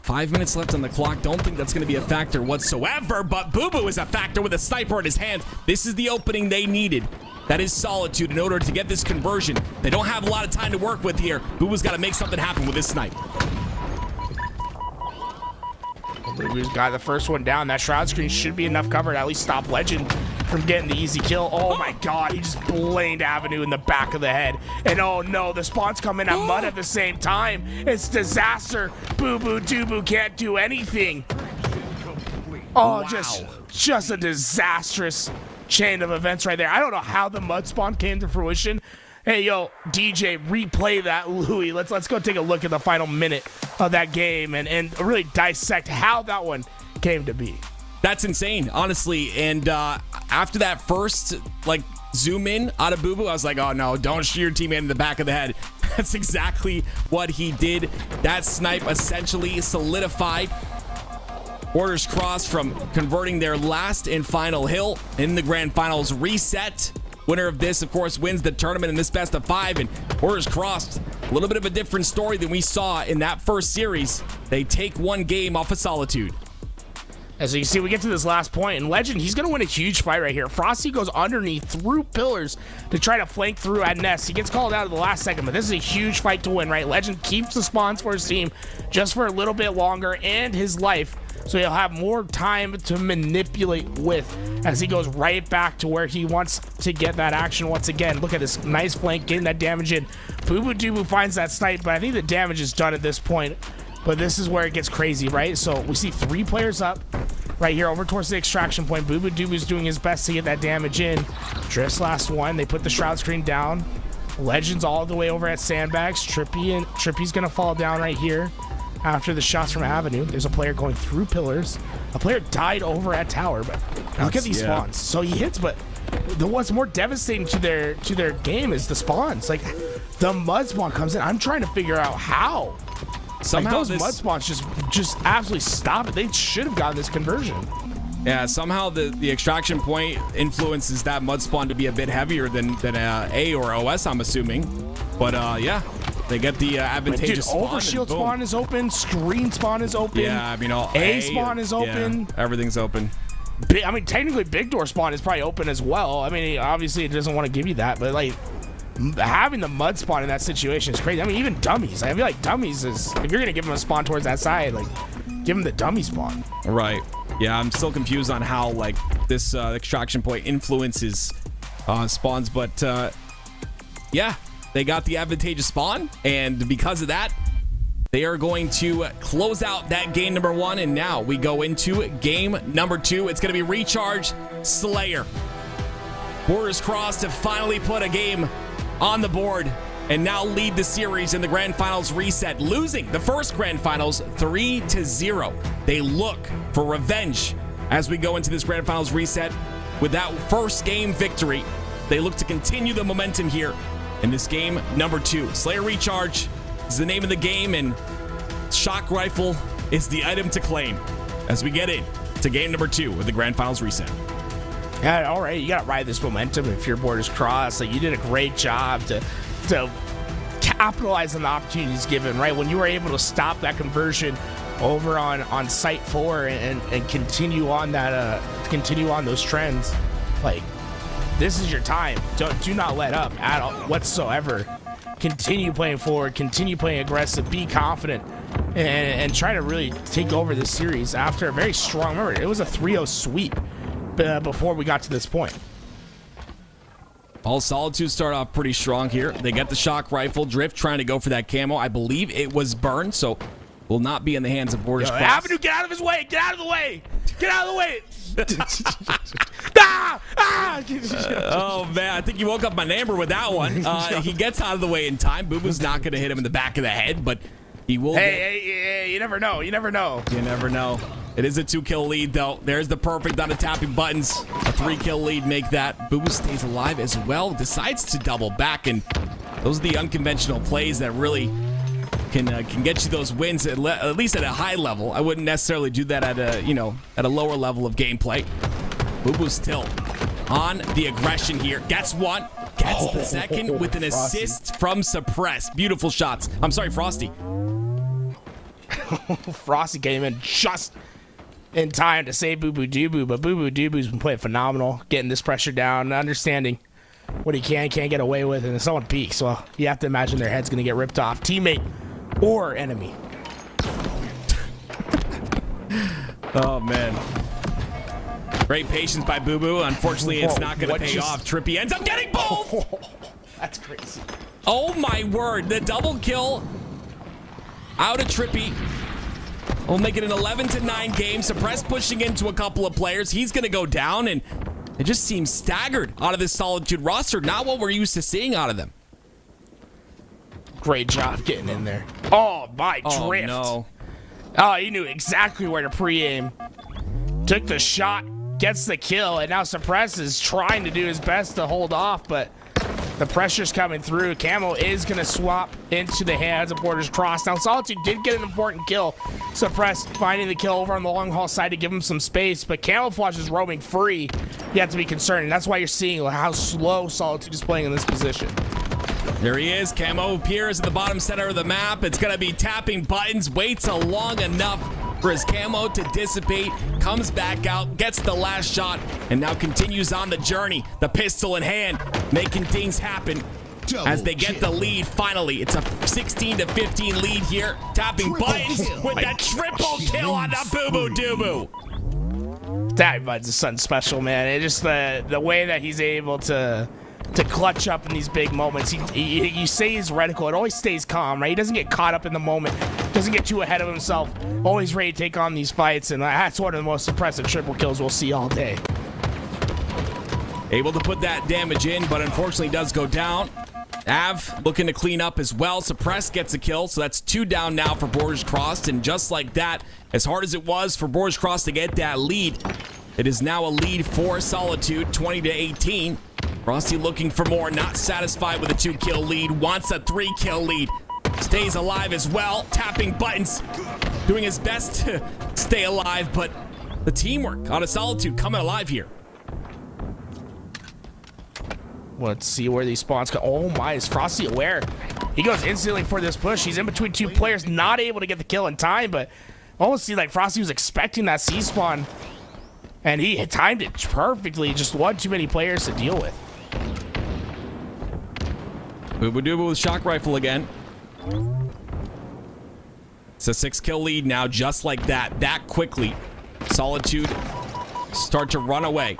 5 minutes left on the clock. Don't think that's going to be a factor whatsoever, but Boo Boo is a factor with a sniper in his hand. This is the opening they needed. That is Solitude in order to get this conversion. They don't have a lot of time to work with here. Boo Boo's got to make something happen with this snipe. Boo Boo's got the first one down. That shroud screen should be enough cover to at least stop Legend from getting the easy kill. Oh my god, he just blamed Avenue in the back of the head. And oh no, the spawns come in at mud at the same time. It's disaster. Boo Boo Doo Boo can't do anything. Oh, wow. just a disastrous chain of events right there. I don't know how the mud spawn came to fruition. Hey, yo, DJ, replay that, Louis. Let's go take a look at the final minute of that game and really dissect how that one came to be. That's insane, honestly. And after that first, zoom in out of Boo Boo, I was like, oh no, don't shoot your teammate in the back of the head. That's exactly what he did. That snipe essentially solidified Borders Cross from converting their last and final hill in the grand finals reset. Winner of this, of course, wins the tournament in this best of 5. And Borders Cross, a little bit of a different story than we saw in that first series. They take 1 game off of Solitude. As you can see, we get to this last point, and Legend, he's going to win a huge fight right here. Frosty goes underneath through pillars to try to flank through at Nest. He gets called out at the last second, but this is a huge fight to win, right? Legend keeps the spawns for his team just for a little bit longer and his life, so he'll have more time to manipulate with as he goes right back to where he wants to get that action once again. Look at this nice flank, getting that damage in. Boo Boo Doo Boo finds that snipe, but I think the damage is done at this point. But this is where it gets crazy, right? So we see 3 players up right here over towards the extraction point. Boo Boo Doo Boo's doing his best to get that damage in. Drift's last one. They put the shroud screen down. Legend's all the way over at sandbags. Trippy's gonna fall down right here after the shots from Avenue. There's a player going through pillars. A player died over at tower, but look at these spawns. So he hits, but what's more devastating to their game is the spawns. Like, the mud spawn comes in. I'm trying to figure out how. Somehow those mud spawns just absolutely stop it. They should have gotten this conversion. Yeah, somehow the extraction point influences that mud spawn to be a bit heavier than A or OS, I'm assuming. But yeah, they get the advantageous spawn. Overshield spawn is open. Screen spawn is open. Yeah, I mean, A spawn is open. Yeah, everything's open. I mean, technically, big door spawn is probably open as well. I mean, obviously, it doesn't want to give you that, but like, having the mud spawn in that situation is crazy. I mean, even dummies. I feel like dummies is, if you're gonna give them a spawn towards that side, like, give them the dummy spawn. Right. Yeah, I'm still confused on how like this extraction point influences spawns, but yeah, they got the advantageous spawn, and because of that, They are going to close out that game number 1, and now we go into game number 2. It's going to be Recharge Slayer. Borders crossed to finally put a game on the board and now lead the series in the Grand Finals reset, losing the first Grand Finals 3-0. They look for revenge as we go into this Grand Finals reset with that first game victory. They look to continue the momentum here in this game number 2. Slayer Recharge is the name of the game, and Shock Rifle is the item to claim as we get in to game number 2 with the Grand Finals reset. Yeah, all right, you got to ride this momentum if your Borders cross. Like, you did a great job to capitalize on the opportunities given, right? When you were able to stop that conversion over on Site 4 and continue on that, continue on those trends, like, this is your time. Do not let up at all whatsoever. Continue playing forward, continue playing aggressive, be confident, and try to really take over this series after a very strong, remember, it was a 3-0 sweep before we got to this point. All Solitude start off pretty strong here. They get the Shock Rifle. Drift trying to go for that camo. I believe it was burned, so will not be in the hands of Borders Cross. Avenue, get out of his way! Get out of the way! Get out of the way! Oh man, I think you woke up my neighbor with that one. He gets out of the way in time. Boo Boo's not going to hit him in the back of the head, but he will. Hey, you never know. You never know. You never know. It is a 2-kill lead, though. There's the perfect on the tapping buttons. A 3-kill lead, make that. Boo Boo stays alive as well. Decides to double back, and those are the unconventional plays that really can get you those wins at least at a high level. I wouldn't necessarily do that at a lower level of gameplay. Boo Boo still on the aggression here. Gets one, gets the second with an assist from Suppress. Beautiful shots. I'm sorry, Frosty. Frosty came in just in time to save Boo Boo Doo Boo, but Boo Boo Doo Boo's been playing phenomenal, getting this pressure down, understanding what he can't get away with, and if someone peeks, well, you have to imagine their head's gonna get ripped off, teammate or enemy. Oh man. Great patience by Boo Boo. Unfortunately, it's not going to pay off. Trippy ends up getting both. That's crazy. Oh my word. The double kill out of Trippy will make it an 11-9 game. Suppress pushing into a couple of players. He's going to go down, and it just seems staggered out of this Solitude roster. Not what we're used to seeing out of them. Great job getting in there. Oh, my drift. No. Oh, he knew exactly where to pre-aim. Took the shot, gets the kill, and now Suppress is trying to do his best to hold off, but the pressure's coming through. Camo is going to swap into the hands of Borders Cross. Now, Solitude did get an important kill. Suppress finding the kill over on the long haul side to give him some space, but Camouflage is roaming free. You have to be concerned, and that's why you're seeing how slow Solitude is playing in this position. There he is. Camo appears at the bottom center of the map. It's going to be tapping buttons. Waits long enough for his camo to dissipate. Comes back out. Gets the last shot. And now continues on the journey. The pistol in hand. Making things happen as they get the lead finally. It's a 16-15 lead here. Tapping buttons with that triple kill on the Boo Boo Doo Boo. Tapping buttons is something special, man. It's just the way that he's able to clutch up in these big moments. You say he's reticle, it always stays calm, right? He doesn't get caught up in the moment, doesn't get too ahead of himself, always ready to take on these fights, and that's one of the most impressive triple kills we'll see all day. Able to put that damage in, but unfortunately does go down. Av looking to clean up as well. Suppress gets a kill, so that's 2 down now for Borders Crossed, and just like that, as hard as it was for Borders Crossed to get that lead, it is now a lead for Solitude, 20-18. Frosty looking for more, not satisfied with a 2-kill lead, wants a 3-kill lead. Stays alive as well, tapping buttons, doing his best to stay alive, but the teamwork out of Solitude coming alive here. Let's see where these spawns go. Oh my, is Frosty aware? He goes instantly for this push. He's in between 2 players, not able to get the kill in time, but almost see like Frosty was expecting that C-spawn, and he timed it perfectly. Just one too many players to deal with. Boo Boo Doo Boo with Shock Rifle again. It's a 6-kill lead now, just like that. That quickly. Solitude start to run away.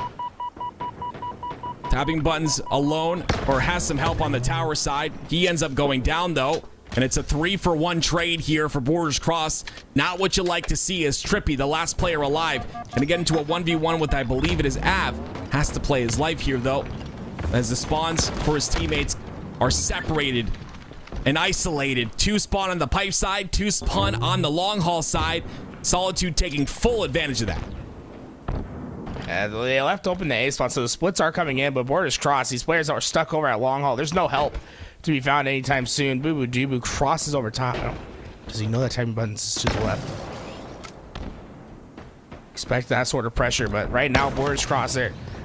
Tapping buttons alone, or has some help on the tower side. He ends up going down, though. And it's a 3-for-1 trade here for Borders Cross. Not what you like to see as Trippy, the last player alive, gonna get into a 1v1 with, I believe it is Av. Has to play his life here, though, as the spawns for his teammates are separated and isolated. 2 spawn on the pipe side, 2 spawn on the long haul side. Solitude taking full advantage of that. They left open the A spot, so the splits are coming in, but Borders Cross, these players are stuck over at long haul. There's no help to be found anytime soon. Boo Boo Jibu crosses over top. Does he know that timing button's to the left? Expect that sort of pressure, but right now Borders Cross,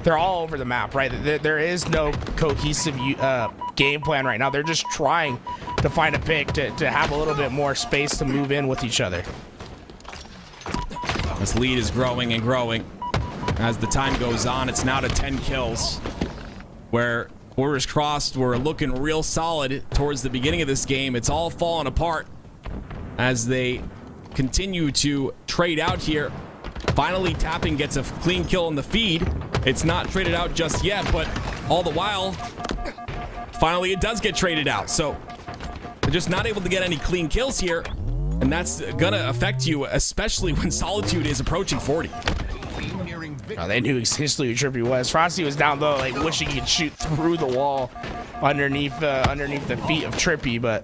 they're all over the map, right? There is no cohesive game plan right now. They're just trying to find a pick to have a little bit more space to move in with each other. This lead is growing and growing. As the time goes on, it's now to 10 kills, where Borders Crossed were looking real solid towards the beginning of this game. It's all falling apart as they continue to trade out here. Finally, Tapping gets a clean kill in the feed. It's not traded out just yet, but all the while, finally it does get traded out. So they're just not able to get any clean kills here, and that's gonna affect you, especially when Solitude is approaching 40. Oh, they knew essentially who Trippy was. Frosty was down low, like wishing he could shoot through the wall underneath the feet of Trippy, but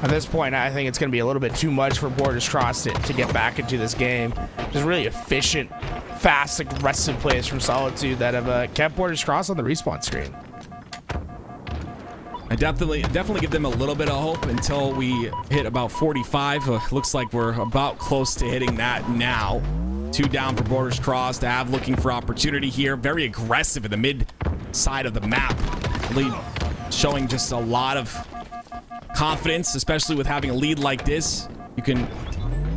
at this point, I think it's going to be a little bit too much for Borders Cross to get back into this game. Just really efficient, fast, aggressive plays from Solitude that have kept Borders Cross on the respawn screen. I definitely give them a little bit of hope until we hit about 45. Looks like we're about close to hitting that now. 2 down for Borders Crossed. Av looking for opportunity here. Very aggressive in the mid side of the map. Really showing just a lot of confidence, especially with having a lead like this. You can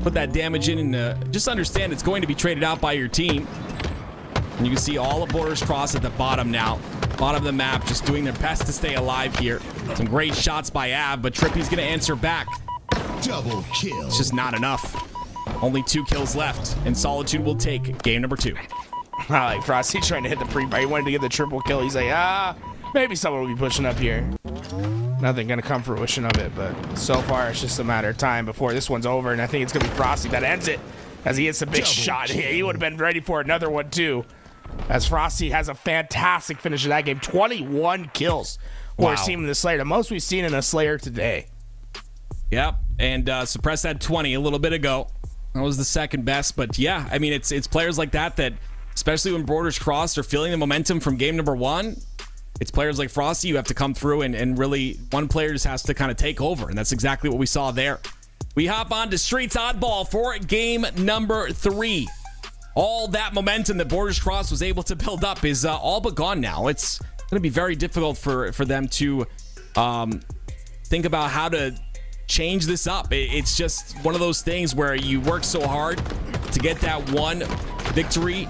put that damage in and just understand it's going to be traded out by your team. And you can see all of Borders Crossed at the bottom now. Bottom of the map, just doing their best to stay alive here. Some great shots by Av, but Trippy's going to answer back. Double kill. It's just not enough. Only 2 kills left, and Solitude will take game number 2. I like Frosty trying to hit the pre-buy. He wanted to get the triple kill. He's like, maybe someone will be pushing up here. Nothing gonna come fruition of it, but so far it's just a matter of time before this one's over, and I think it's gonna be Frosty that ends it as he hits a big shot here. He would have been ready for another one too, as Frosty has a fantastic finish in that game. 21 kills for a team in the Slayer, the most we've seen in a Slayer today. Yep, and Suppress had 20 a little bit ago. That was the second best, but yeah, I mean, it's players like that, especially when Borders Crossed are feeling the momentum from game number 1, it's players like Frosty you have to come through and really, one player just has to kind of take over, and that's exactly what we saw there. We hop on to Streets Oddball for game number 3. All that momentum that Borders Crossed was able to build up is all but gone now. It's going to be very difficult for them to think about how to change this up. It's just one of those things where you work so hard to get that one victory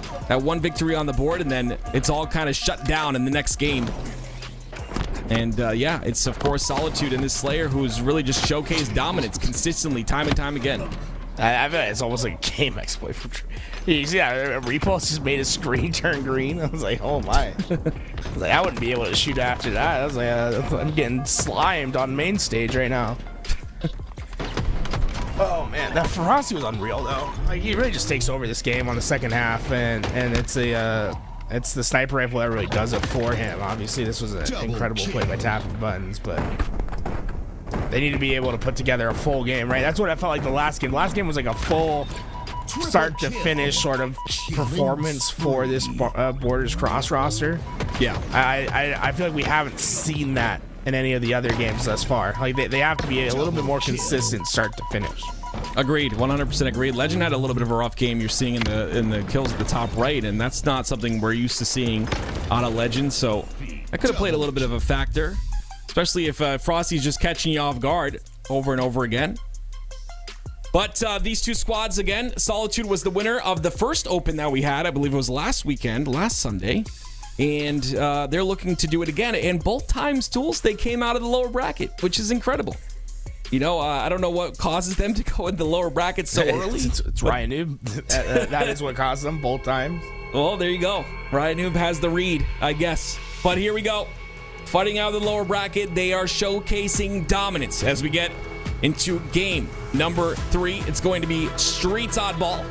on the board, and then it's all kind of shut down in the next game. And yeah, it's of course Solitude in this Slayer who's really just showcased dominance consistently time and time again. I feel like it's almost like a game exploit for yeah, Repost just made his screen turn green. I was like, oh my. I was like, I wouldn't be able to shoot after that. I was like, I'm getting slimed on main stage right now. Oh man, that Frosty was unreal though. Like, he really just takes over this game on the second half, and it's the sniper rifle that really does it for him. Obviously, this was an incredible play by tapping buttons, but they need to be able to put together a full game, right? That's what I felt like the last game. The last game was like a full start to finish sort of performance for this Borders Cross roster. Yeah, I feel like we haven't seen that in any of the other games thus far. Like they have to be a little bit more consistent start to finish. Agreed, 100% agreed. Legend had a little bit of a rough game. You're seeing in the kills at the top right, and that's not something we're used to seeing out of Legend. So that could have played a little bit of a factor, especially if Frosty's just catching you off guard over and over again. But these two squads again, Solitude was the winner of the first open that we had. I believe it was last Sunday. And they're looking to do it again. And both times, Tools, they came out of the lower bracket, which is incredible. You know, I don't know what causes them to go in the lower bracket so early. It's Ryan Noob. That is what caused them both times. Well, there you go. Ryan Noob has the read, I guess. But here we go. fighting out of the lower bracket. They are showcasing dominance as we get into game number 3. It's going to be Streets Oddball.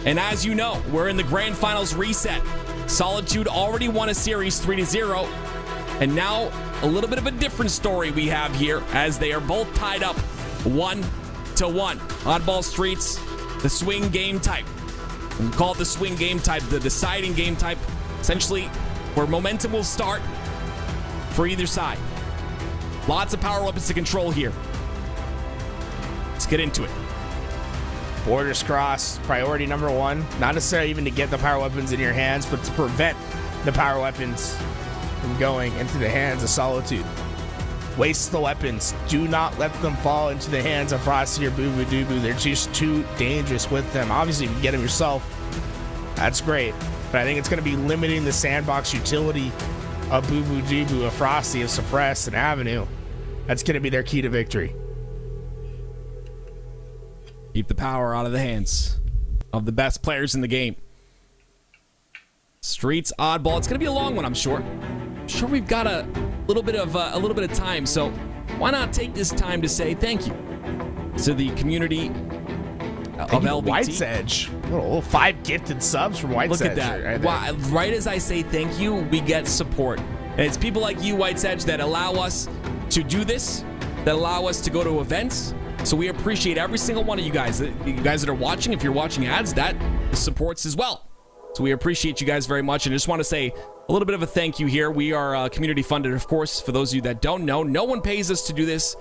And as you know, we're in the grand finals reset. Solitude already won a series 3-0. And now a little bit of a different story we have here as they are both tied up 1-1. Oddball Streets, the swing game type. We call it the swing game type, the deciding game type. Essentially, where momentum will start for either side. Lots of power weapons to control here. Let's get into it. Borders crossed, priority number 1. Not necessarily even to get the power weapons in your hands, but to prevent the power weapons from going into the hands of Solitude. Waste the weapons. Do not let them fall into the hands of Frosty or Boo Boo Doo Boo. They're just too dangerous with them. Obviously, if you get them yourself, that's great. But I think it's going to be limiting the sandbox utility of Boo Boo Doo Boo, of Frosty, of Suppress, and Avenue. That's going to be their key to victory. Keep the power out of the hands of the best players in the game. Streets Oddball. It's going to be a long one, I'm sure. I'm sure we've got a little bit of time, so why not take this time to say thank you to the community of LVT. White's Edge. Little 5 gifted subs from White's Edge. Look at that. Right as I say thank you, we get support. And it's people like you, White's Edge, that allow us to do this, that allow us to go to events. So we appreciate every single one of you guys. You guys that are watching, if you're watching ads, that supports as well. So we appreciate you guys very much. And I just want to say a little bit of a thank you here. We are community funded, of course. For those of you that don't know, no one pays us to do this.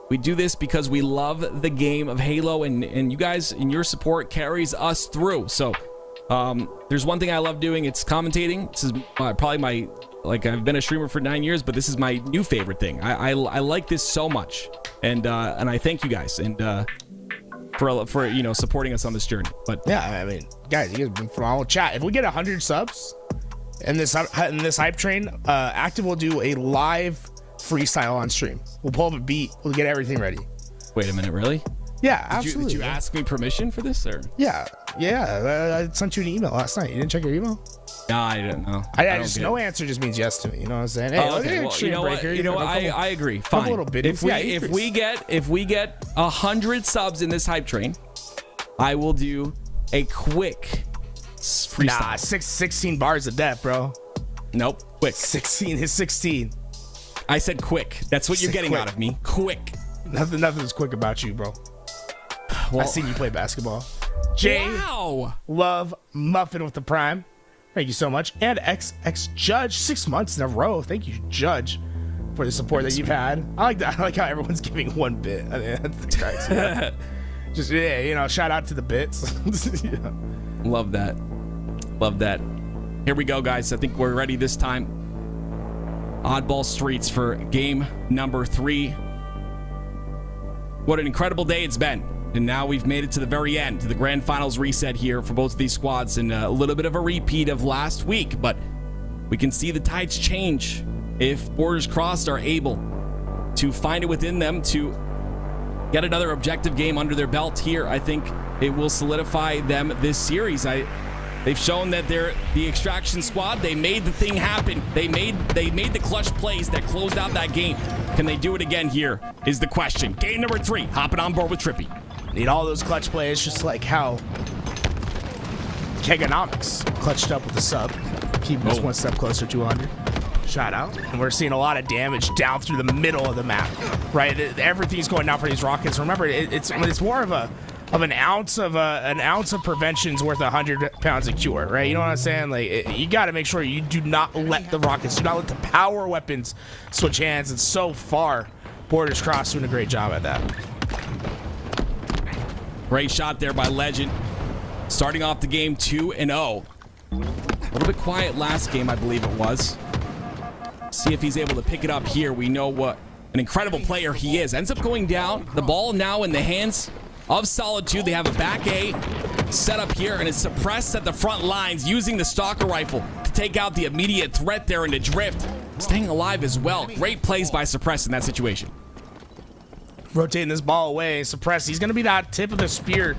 We do this because we love the game of Halo, and you guys and your support carries us through. So there's one thing I love doing. It's commentating. This is probably I've been a streamer for 9 years, but this is my new favorite thing. I like this so much, and I thank you guys and for supporting us on this journey. But yeah, I mean, guys, you guys have been phenomenal. Chat, if we get 100 subs in this hype train, Active will do a live freestyle on stream. We'll pull up a beat. We'll get everything ready. Wait a minute, really? Yeah, absolutely. Did you ask me permission for this, or? Yeah. I sent you an email last night. You didn't check your email? No, I didn't know. I just no answer just means yes to me. You know what I'm saying? Hey, okay. Well, you know what? I agree. Fine. A little bit. If we get 100 subs in this hype train, I will do a quick freestyle. Nah, 16 bars of depth, bro. Nope. Quick. 16 is 16. I said quick. That's what you're getting out of me. Quick. Nothing's quick about you, bro. Well, I've seen you play basketball. Jay, wow. Love Muffin with the Prime. Thank you so much. And XX Judge, 6 months in a row. Thank you, Judge, for the support that you've had. I like that. I like how everyone's giving one bit. I mean, that's cracks. Just shout out to the bits. Yeah. Love that. Here we go, guys. I think we're ready this time. Oddball Streets for game number 3. What an incredible day it's been. And now we've made it to the very end, to the grand finals reset here for both of these squads, and a little bit of a repeat of last week, but we can see the tides change if Borders Crossed are able to find it within them to get another objective game under their belt here. I think it will solidify them this series. They've shown that they're the extraction squad. They made the thing happen. They made the clutch plays that closed out that game. Can they do it again here is the question. Game number 3, hopping on board with Trippy. Need all those clutch plays, just like how Kegonomics clutched up with the sub, keeping us one step closer to 100. Shout out. And we're seeing a lot of damage down through the middle of the map, right? Everything's going down for these rockets. Remember, it's more of an ounce of prevention's worth 100 pounds of cure, right? You know what I'm saying? Like, you got to make sure you do not let the rockets, do not let the power weapons switch hands. And so far, Borders Crossed doing a great job at that. Great shot there by Legend. Starting off the game 2-0. A little bit quiet last game, I believe it was. See if he's able to pick it up here. We know what an incredible player he is. Ends up going down. The ball now in the hands of Solitude. They have a back A set up here, and it's Suppressed at the front lines using the Stalker Rifle to take out the immediate threat there into Drift. Staying alive as well. Great plays by Suppressed in that situation. Rotating this ball away. Suppressed. He's going to be that tip of the spear.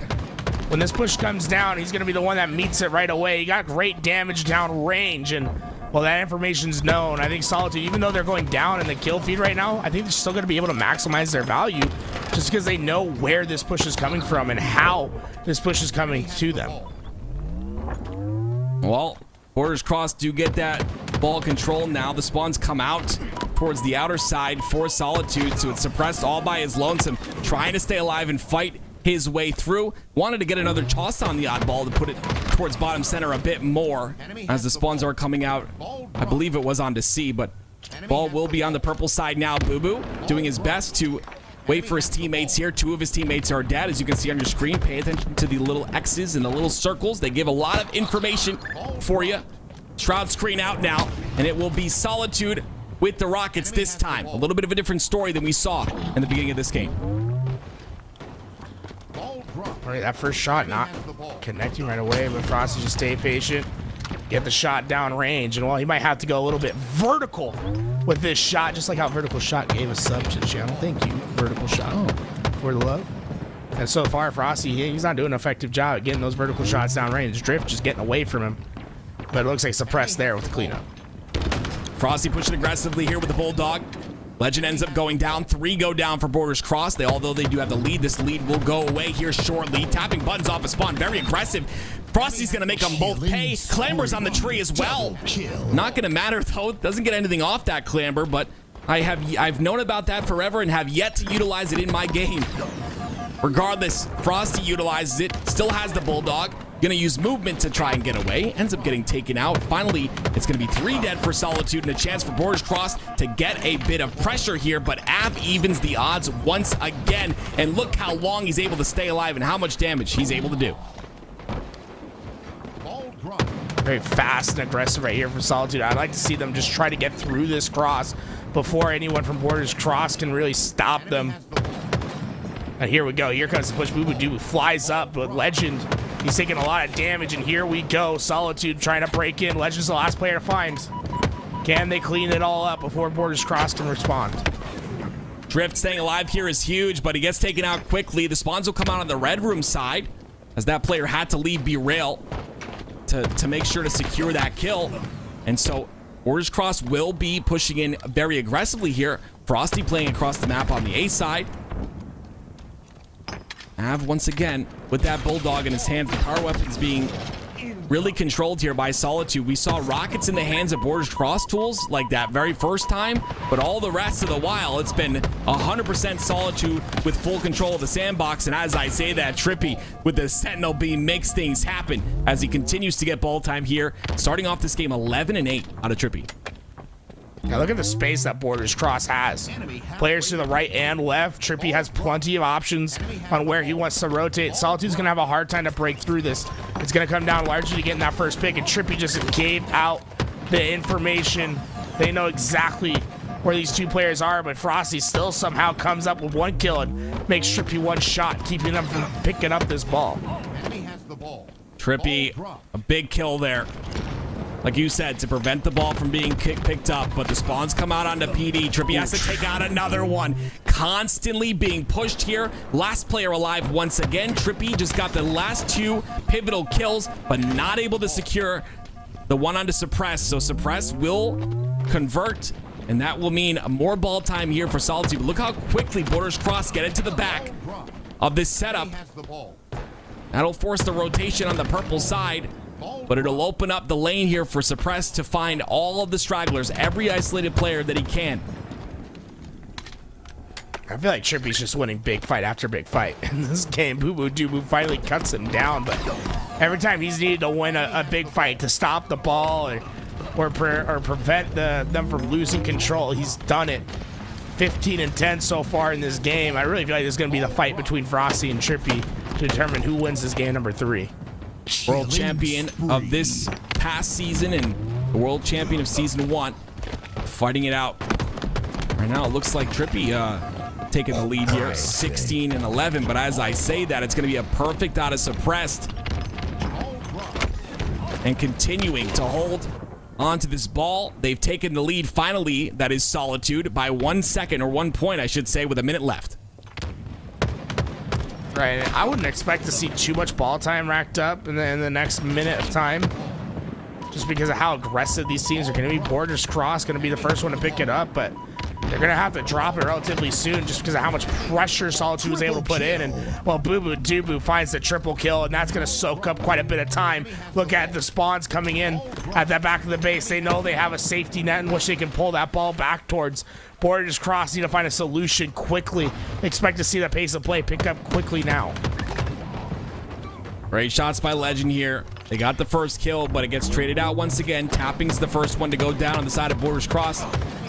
When this push comes down, he's going to be the one that meets it right away. He got great damage down range, and well, that information's known. I think Solitude, even though they're going down in the kill feed right now, I think they're still going to be able to maximize their value just because they know where this push is coming from and how this push is coming to them. Well, Borders Cross do get that ball control now. The spawns come out towards the outer side for Solitude, so it's suppressed all by his lonesome, trying to stay alive and fight his way through. Wanted to get another toss on the oddball to put it towards bottom center a bit more as the spawns are coming out. I believe it was onto C, but ball will be on the purple side now. Boo Boo doing his best to wait for his teammates here. 2 of his teammates are dead, as you can see on your screen. Pay attention to the little X's and the little circles. They give a lot of information for you. Shroud screen out now, and it will be Solitude with the Rockets this time. A little bit of a different story than we saw in the beginning of this game. All right, that first shot not connecting right away, but Frosty just stay patient, get the shot down range, and well, he might have to go a little bit vertical with this shot, just like how Vertical Shot gave a sub to the channel. Thank you, Vertical Shot, for the love. And so far, Frosty, he's not doing an effective job at getting those vertical shots down range. Drift just getting away from him, but it looks like suppressed there with the cleanup. Frosty pushing aggressively here with the Bulldog. Legend ends up going down. 3 go down for Borders Cross. Although they do have the lead, this lead will go away here shortly. Tapping buttons off a spawn, very aggressive. Frosty's gonna make them both pay. Clamber's on the tree as well. Not gonna matter though. Doesn't get anything off that Clamber, but I've known about that forever and have yet to utilize it in my game. Regardless, Frosty utilizes it. Still has the Bulldog. Gonna use movement to try and get away. Ends up getting taken out. Finally, it's gonna be 3 dead for Solitude and a chance for Borders Cross to get a bit of pressure here, but Av evens the odds once again. And look how long he's able to stay alive and how much damage he's able to do. Very fast and aggressive right here from Solitude. I'd like to see them just try to get through this cross before anyone from Borders Cross can really stop them. And here we go. Here comes the push. Boo Boo Doo flies up, but Legend, he's taking a lot of damage, and here we go. Solitude trying to break in. Legend's the last player to find. Can they clean it all up before Borders Cross can respond? Drift staying alive here is huge, but he gets taken out quickly. The spawns will come out on the red room side, as that player had to leave B-Rail to make sure to secure that kill. And so Borders Cross will be pushing in very aggressively here. Frosty playing across the map on the A side. Av once again with that Bulldog in his hand. The power weapons being really controlled here by Solitude. We saw rockets in the hands of Borders Cross tools like that very first time, but all the rest of the while it's been 100% Solitude with full control of the sandbox. And as I say that, Trippy with the Sentinel beam makes things happen as he continues to get ball time here, starting off this game 11-8 out of Trippy. Now look at the space that Borders Cross has. Players to the right and left. Trippy has plenty of options on where he wants to rotate. Solitude's going to have a hard time to break through this. It's going to come down largely to getting that first pick, and Trippy just gave out the information. They know exactly where these two players are, but Frosty still somehow comes up with 1 kill and makes Trippy 1 shot, keeping them from picking up this ball. Trippy, a big kill there. Like you said, to prevent the ball from being picked up, but the spawns come out onto PD. Trippy has to take out another one. Constantly being pushed here. Last player alive once again. Trippy just got the last 2 pivotal kills, but not able to secure the one onto Suppress. So Suppress will convert, and that will mean more ball time here for Solitude. But look how quickly Borders Cross get into the back of this setup. That'll force the rotation on the purple side, but it'll open up the lane here for Suppress to find all of the stragglers, every isolated player that he can. I feel like Trippy's just winning big fight after big fight in this game. Boo Boo Doo Boo finally cuts him down, but every time he's needed to win a big fight to stop the ball or prevent them from losing control, he's done it. 15-10 so far in this game. I really feel like this is going to be the fight between Frosty and Trippy to determine who wins this game number 3. World champion of this past season and the world champion of season 1, fighting it out. Right now it looks like Trippy taking the lead here, 16-11, but as I say that, it's going to be a perfect out of Suppressed and continuing to hold onto this ball. They've taken the lead finally, that is Solitude, by 1 second, or 1 point I should say, with a minute left. Right, I wouldn't expect to see too much ball time racked up in the next minute of time. just because of how aggressive these teams are going to be. Borders Cross going to be the first one to pick it up, but they're going to have to drop it relatively soon just because of how much pressure Solitude was able to put in. And, well, Boo Boo Doo finds the triple kill, and that's going to soak up quite a bit of time. Look at the spawns coming in at the back of the base. They know they have a safety net in which they can pull that ball back towards. Borders Cross need to find a solution quickly. Expect to see the pace of play pick up quickly now. Great shots by Legend here. They got the first kill, but it gets traded out once again. Tapping's the first one to go down on the side of Borders Cross,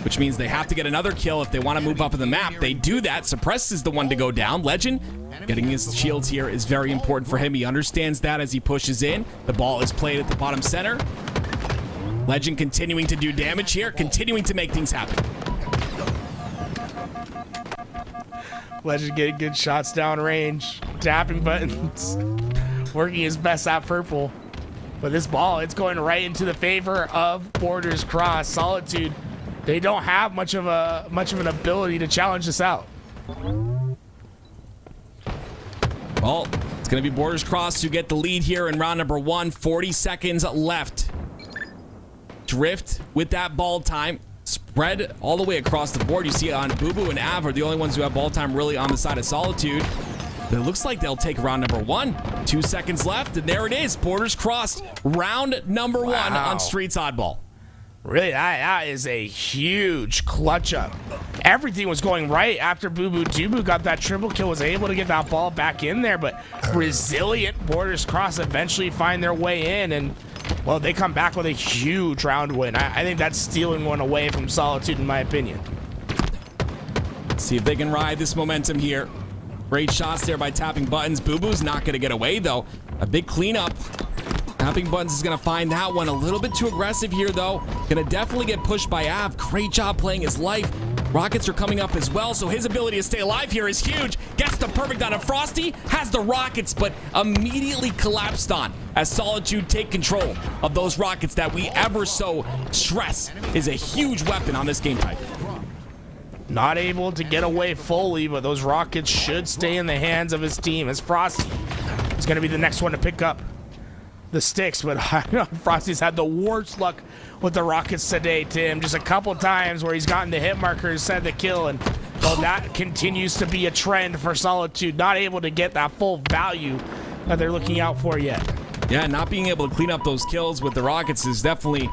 which means they have to get another kill if they want to move up in the map. They do that. Suppress is the one to go down. Legend getting his shields here is very important for him. He understands that as he pushes in. The ball is played at the bottom center. Legend continuing to do damage here, continuing to make things happen. Legend getting good shots down range. Tapping buttons. Working his best at purple. But this ball, it's going right into the favor of Borders Cross. Solitude, they don't have much of an ability to challenge this out. Well, it's going to be Borders Cross who get the lead here in round number 1. 40 seconds left. Drift with that ball time. Spread all the way across the board. You see on Boo Boo and Av are the only ones who have ball time really on the side of Solitude. But it looks like they'll take round number 1. 2 seconds left, and there it is. Borders crossed. Round number 1 on Streets Oddball. Really, that is a huge clutch up. Everything was going right after Boo Boo Doo got that triple kill, was able to get that ball back in there, but resilient Borders Cross eventually find their way in, and, well, they come back with a huge round win. I think that's stealing one away from Solitude, in my opinion. Let's see if they can ride this momentum here. Great shots there by Tapping Buttons. Boo Boo's not going to get away, though. A big cleanup. Tapping Buttons is going to find that one a little bit too aggressive here, though. Going to definitely get pushed by Av. Great job playing his life. Rockets are coming up as well, so his ability to stay alive here is huge. Gets the perfect on a Frosty. Has the rockets, but immediately collapsed on as Solitude take control of those rockets that we ever so stress is a huge weapon on this game type. Not able to get away fully, but those rockets should stay in the hands of his team, as Frosty is going to be the next one to pick up the sticks. But I know Frosty's had the worst luck with the rockets today, Tim. Just a couple times where he's gotten the hit markers, set the kill, and well, that continues to be a trend for Solitude. Not able to get that full value that they're looking out for yet. Yeah, not being able to clean up those kills with the rockets is definitely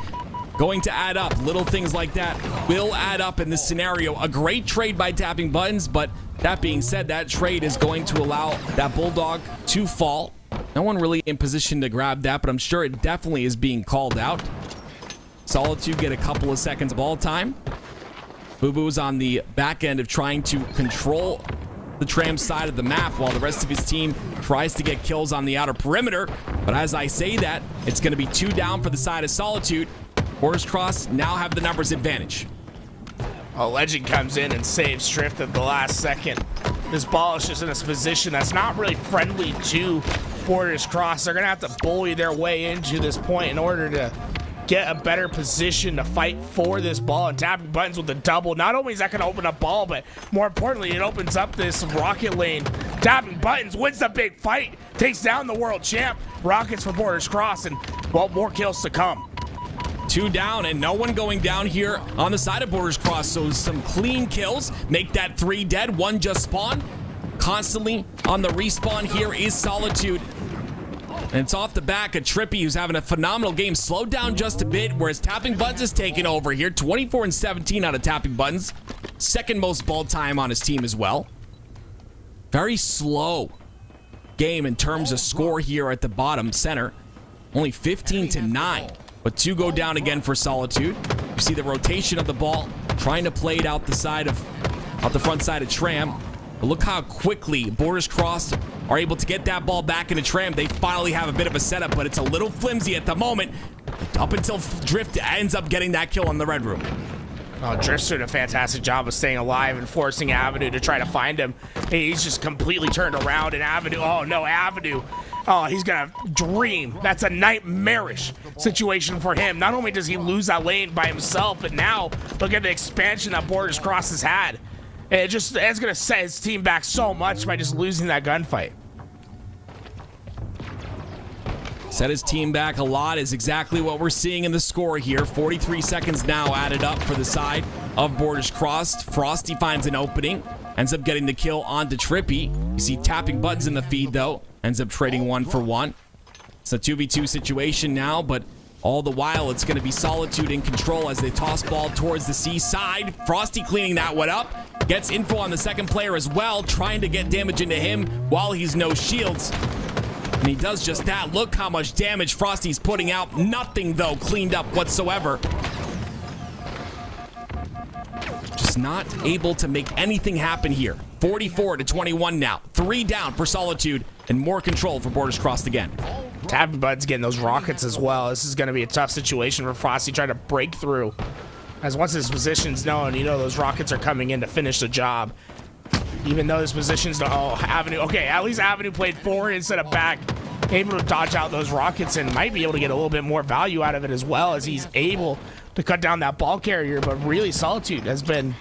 going to add up. Little things like that will add up in this scenario. A great trade by Tapping Buttons, but that being said, that trade is going to allow that Bulldog to fall. No one really in position to grab that, but I'm sure it definitely is being called out. Solitude get a couple of seconds of ball time. Boo Boo's on the back end of trying to control the tram side of the map while the rest of his team tries to get kills on the outer perimeter. But as I say that, it's going to be 2 down for the side of Solitude. Borders Cross now have the numbers advantage. A Legend comes in and saves Drift at the last second. This ball is just in a position that's not really friendly to Borders Cross. They're going to have to bully their way into this point in order to get a better position to fight for this ball. And Tapping Buttons with the double. Not only is that going to open up ball, but more importantly, it opens up this rocket lane. Tapping Buttons wins the big fight, takes down the world champ. Rockets for Borders Cross, and, well, more kills to come. 2 down and no one going down here on the side of Borders Cross. So some clean kills make that 3 dead. 1 just spawned. Constantly on the respawn here is Solitude. And it's off the back of Trippy, who's having a phenomenal game. Slowed down just a bit, whereas Tapping Buttons is taking over here. 24 and 17 out of Tapping Buttons. Second most ball time on his team as well. Very slow game in terms of score here at the bottom center. Only 15 to 9. But 2 go down again for Solitude. You see the rotation of the ball, trying to play it out the front side of Tram. But look how quickly Borders Cross are able to get that ball back into Tram. They finally have a bit of a setup, but it's a little flimsy at the moment. Up until Drift ends up getting that kill on the Red Room. Oh, Drift's doing a fantastic job of staying alive and forcing Avenue to try to find him. He's just completely turned around, and Avenue, oh no, Avenue. Oh, he's gonna dream. That's a nightmarish situation for him. Not only does he lose that lane by himself, but now look at the expansion that Borders Cross has had. It's gonna set his team back so much by just losing that gunfight. set his team back a lot is exactly what we're seeing in the score here. 43 seconds now added up for the side of Borders Crossed. Frosty finds an opening, ends up getting the kill onto Trippy. You see tapping buttons in the feed though, ends up trading 1 for 1. It's a 2v2 situation now, but all the while it's going to be Solitude in control as they toss ball towards the C side. Frosty cleaning that one up. Gets info on the second player as well, trying to get damage into him while he's no shields. And he does just that. Look how much damage Frosty's putting out. Nothing, though, cleaned up whatsoever. Just not able to make anything happen here. 44-21 now. 3 down for Solitude and more control for Borders Crossed again. Tapping Bud's getting those rockets as well. This is going to be a tough situation for Frosty trying to break through. As once his position's known, you know those rockets are coming in to finish the job. Even though his position's known, oh, Avenue. Okay, at least Avenue played forward instead of back. Able to dodge out those rockets and might be able to get a little bit more value out of it as well as he's able to cut down that ball carrier. But really, Solitude has been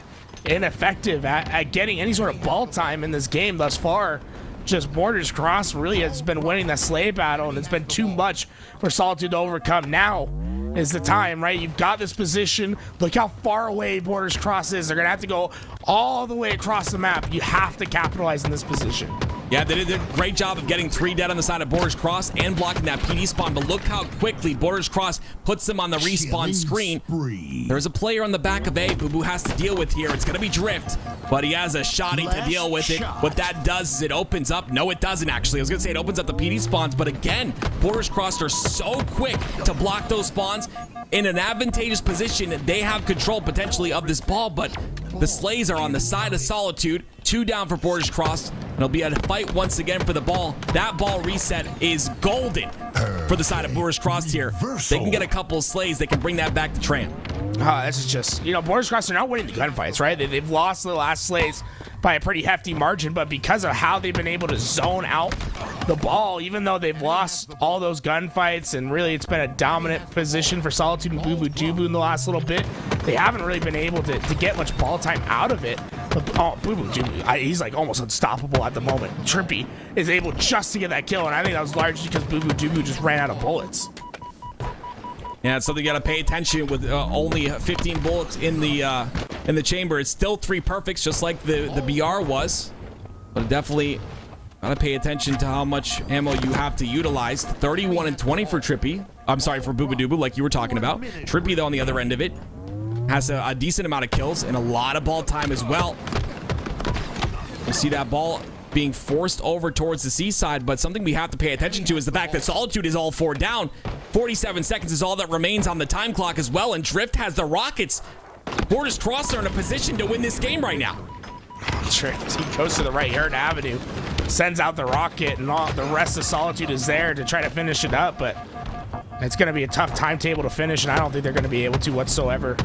ineffective at getting any sort of ball time in this game thus far. Just Borders Crossed really has been winning that slave battle, and it's been too much for Solitude to overcome. Now is the time, right? You've got this position. Look how far away Borders Crossed is. They're going to have to go all the way across the map. You have to capitalize in this position. Yeah, they did a great job of getting 3 dead on the side of Borders Crossed and blocking that PD spawn, but look how quickly Borders Crossed puts them on the respawn screen. There's a player on the back of A Boo Boo has to deal with here. It's going to be Drift, but he has a shotty to deal with it. What that does is it opens up. No, it doesn't actually. I was going to say it opens up the PD spawns, but again, Borders Crossed are so quick to block those spawns. In an advantageous position, they have control potentially of this ball, but the Slays are on the side of Solitude. 2 down for Borders Crossed. It'll be a fight once again for the ball. That ball reset is golden for the side of Borders Crossed here. They can get a couple of Slays. They can bring that back to Tram. This is just, you know, Borders Crossed are not winning the gunfights, right? They've lost the last Slays by a pretty hefty margin, but because of how they've been able to zone out the ball, even though they've lost all those gunfights, and really it's been a dominant position for Solitude and Boo Boo Doo-Boo in the last little bit, they haven't really been able to get much ball time out of it. But Boo Boo Doo-Boo, he's like almost unstoppable at the moment. Trippy is able just to get that kill, and I think that was largely because Boo Boo Doo-Boo just ran out of bullets. Yeah, it's something you got to pay attention with only 15 bullets in the chamber. It's still 3 perfects, just like the BR was. But definitely got to pay attention to how much ammo you have to utilize. 31 and 20 for Trippy. I'm sorry, for Boo Boo Doo Boo, like you were talking about. Trippy, though, on the other end of it, has a decent amount of kills and a lot of ball time as well. You see that ball being forced over towards the seaside, but something we have to pay attention to is the fact that Solitude is all 4 down. 47 seconds is all that remains on the time clock as well, and Drift has the rockets. Borders Crossed are in a position to win this game right now. Drift, he goes to the right here at Avenue, sends out the rocket, and all the rest of Solitude is there to try to finish it up, but it's going to be a tough timetable to finish, and I don't think they're going to be able to whatsoever.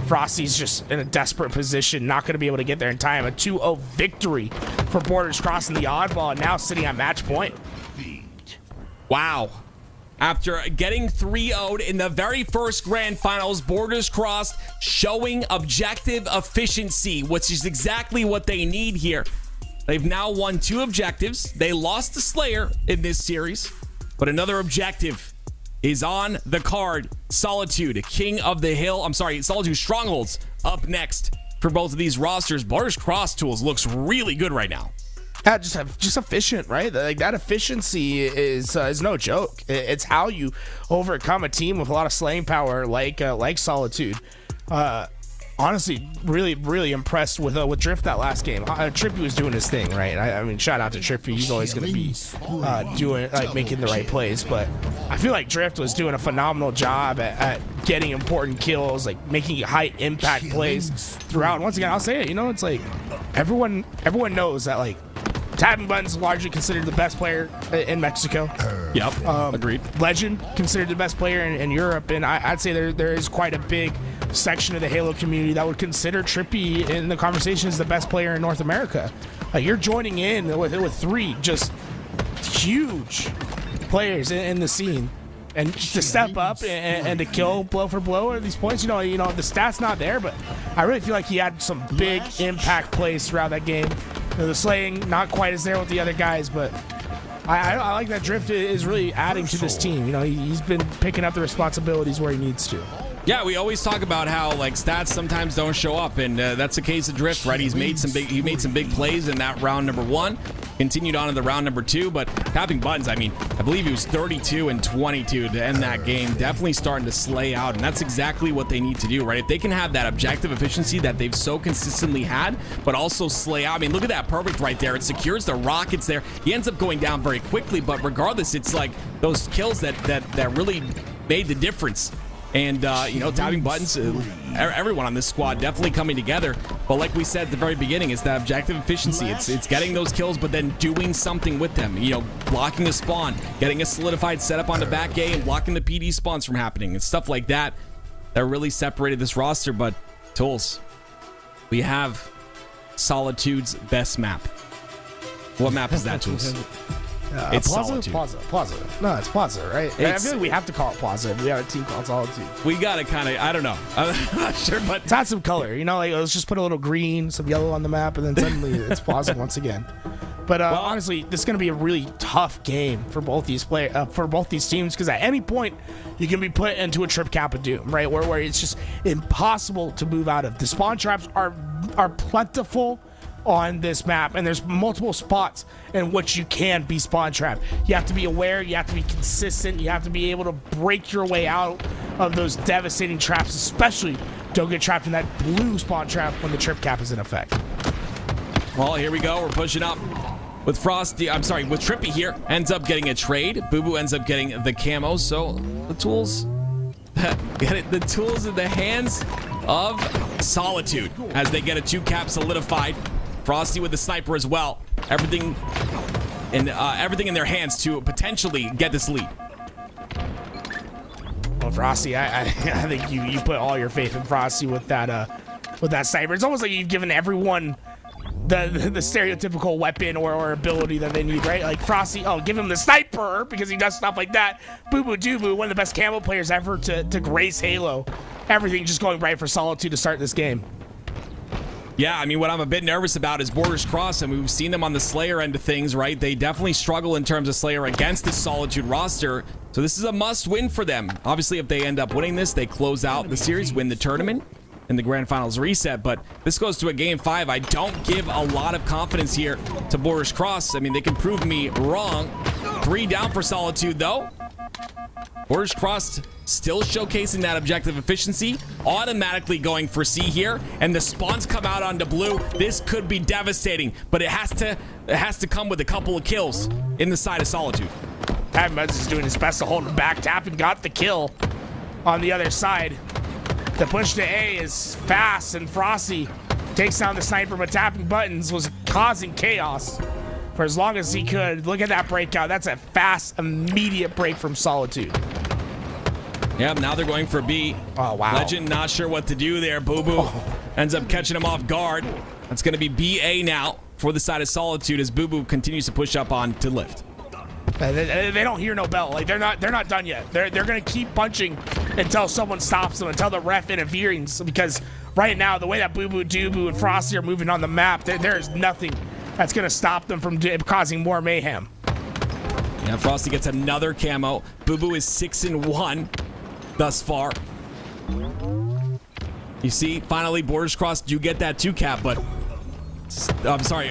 Frosty's just in a desperate position, not going to be able to get there in time. A 2-0 victory for Borders Crossed in the oddball, and now sitting at match point. Wow. After getting 3-0'd in the very first grand finals, Borders Crossed showing objective efficiency, which is exactly what they need here. They've now won 2 objectives. They lost to Slayer in this series, but another objective is on the card. Solitude, King of the Hill. I'm sorry, Solitude Strongholds up next for both of these rosters. Borders Crossed Tools looks really good right now. Yeah, just efficient, right? Like that efficiency is no joke. It's how you overcome a team with a lot of slaying power, like Solitude. Honestly, really impressed with Drift that last game. Trippy was doing his thing, right? I mean, shout out to Trippy. He's always going to be doing, like, making the right plays. But I feel like Drift was doing a phenomenal job at getting important kills, like making high impact plays throughout. And once again, I'll say it. You know, it's like everyone knows that, like, Tapping Button's largely considered the best player in Mexico. Yep, agreed. Legend considered the best player in Europe, and I'd say there is quite a big section of the Halo community that would consider Trippy in the conversation as the best player in North America. You're joining in with 3 just huge players in the scene, and to step up and to kill blow for blow at these points. You know the stats not there, but I really feel like he had some big impact plays throughout that game. The slaying not quite as there with the other guys, but I like that Drift is really adding to this team. You know, he's been picking up the responsibilities where he needs to. Yeah, we always talk about how like stats sometimes don't show up, and that's the case of Drift, right? He made some big plays in that round number 1, continued on in the round number 2, but tapping buttons, I mean, I believe he was 32 and 22 to end that game. Definitely starting to slay out, and that's exactly what they need to do, right? If they can have that objective efficiency that they've so consistently had, but also slay out. I mean, look at that, perfect right there. It secures the rockets there. He ends up going down very quickly, but regardless, it's like those kills that really made the difference. And, you know, tapping buttons, everyone on this squad definitely coming together. But like we said at the very beginning, it's that objective efficiency. It's getting those kills, but then doing something with them. You know, blocking a spawn, getting a solidified setup on the back A, and blocking the PD spawns from happening. And stuff like that really separated this roster. But, Tools, we have Solitude's best map. What map is that, Tools? It's Solitude. Plaza. No, it's Plaza, right? I feel like we have to call it Plaza if we have a team called Solitude. We gotta kind of, I don't know. I'm not sure, but it's had some color. You know, like let's just put a little green, some yellow on the map, and then suddenly it's Plaza once again. But honestly, this is going to be a really tough game for both these teams, because at any point you can be put into a trip cap of doom, right? Where it's just impossible to move out of. The spawn traps are plentiful on this map, and there's multiple spots in which you can be spawn trapped. You have to be aware, you have to be consistent, you have to be able to break your way out of those devastating traps, especially don't get trapped in that blue spawn trap when the trip cap is in effect. Well, here we go. We're pushing up with Frosty. I'm sorry, with Trippy here. Ends up getting a trade. Boo Boo ends up getting the camo. So the tools, the tools in the hands of Solitude as they get a 2-cap solidified. Frosty with the sniper as well. Everything in their hands to potentially get this lead. Well, Frosty, I think you put all your faith in Frosty with that sniper. It's almost like you've given everyone the stereotypical weapon or ability that they need, right? Like Frosty, give him the sniper because he does stuff like that. Boo Boo Doo Boo, one of the best camo players ever to grace Halo. Everything just going right for Solitude to start this game. Yeah, I mean, what I'm a bit nervous about is Borders Cross. I mean, we've seen them on the Slayer end of things, right? They definitely struggle in terms of Slayer against the Solitude roster. So this is a must-win for them. Obviously, if they end up winning this, they close out the series, win the tournament, and the Grand Finals reset. But this goes to a Game 5. I don't give a lot of confidence here to Borders Cross. I mean, they can prove me wrong. 3 down for Solitude, though. Borders Crossed still showcasing that objective efficiency, automatically going for C here, and the spawns come out onto blue. This could be devastating, but it has to come with a couple of kills in the side of Solitude. Tapping Buttons is doing his best to hold him back. Tapping got the kill on the other side. The push to A is fast, and Frosty takes down the sniper, but Tapping Buttons was causing chaos for as long as he could. Look at that breakout. That's a fast, immediate break from Solitude. Yeah, now they're going for B. Oh, wow. Legend not sure what to do there. Boo Boo ends up catching him off guard. That's going to be BA now for the side of Solitude as Boo Boo continues to push up on to lift. They don't hear no bell. Like they're not done yet. They're gonna keep punching until someone stops them, until the ref intervenes. Because right now, the way that Boo Boo, Doo Boo, and Frosty are moving on the map, there is nothing that's gonna stop them from causing more mayhem. Yeah, Frosty gets another camo. Boo Boo is 6-1 thus far. You see, finally, Borders Cross do get that 2-cap, but I'm sorry,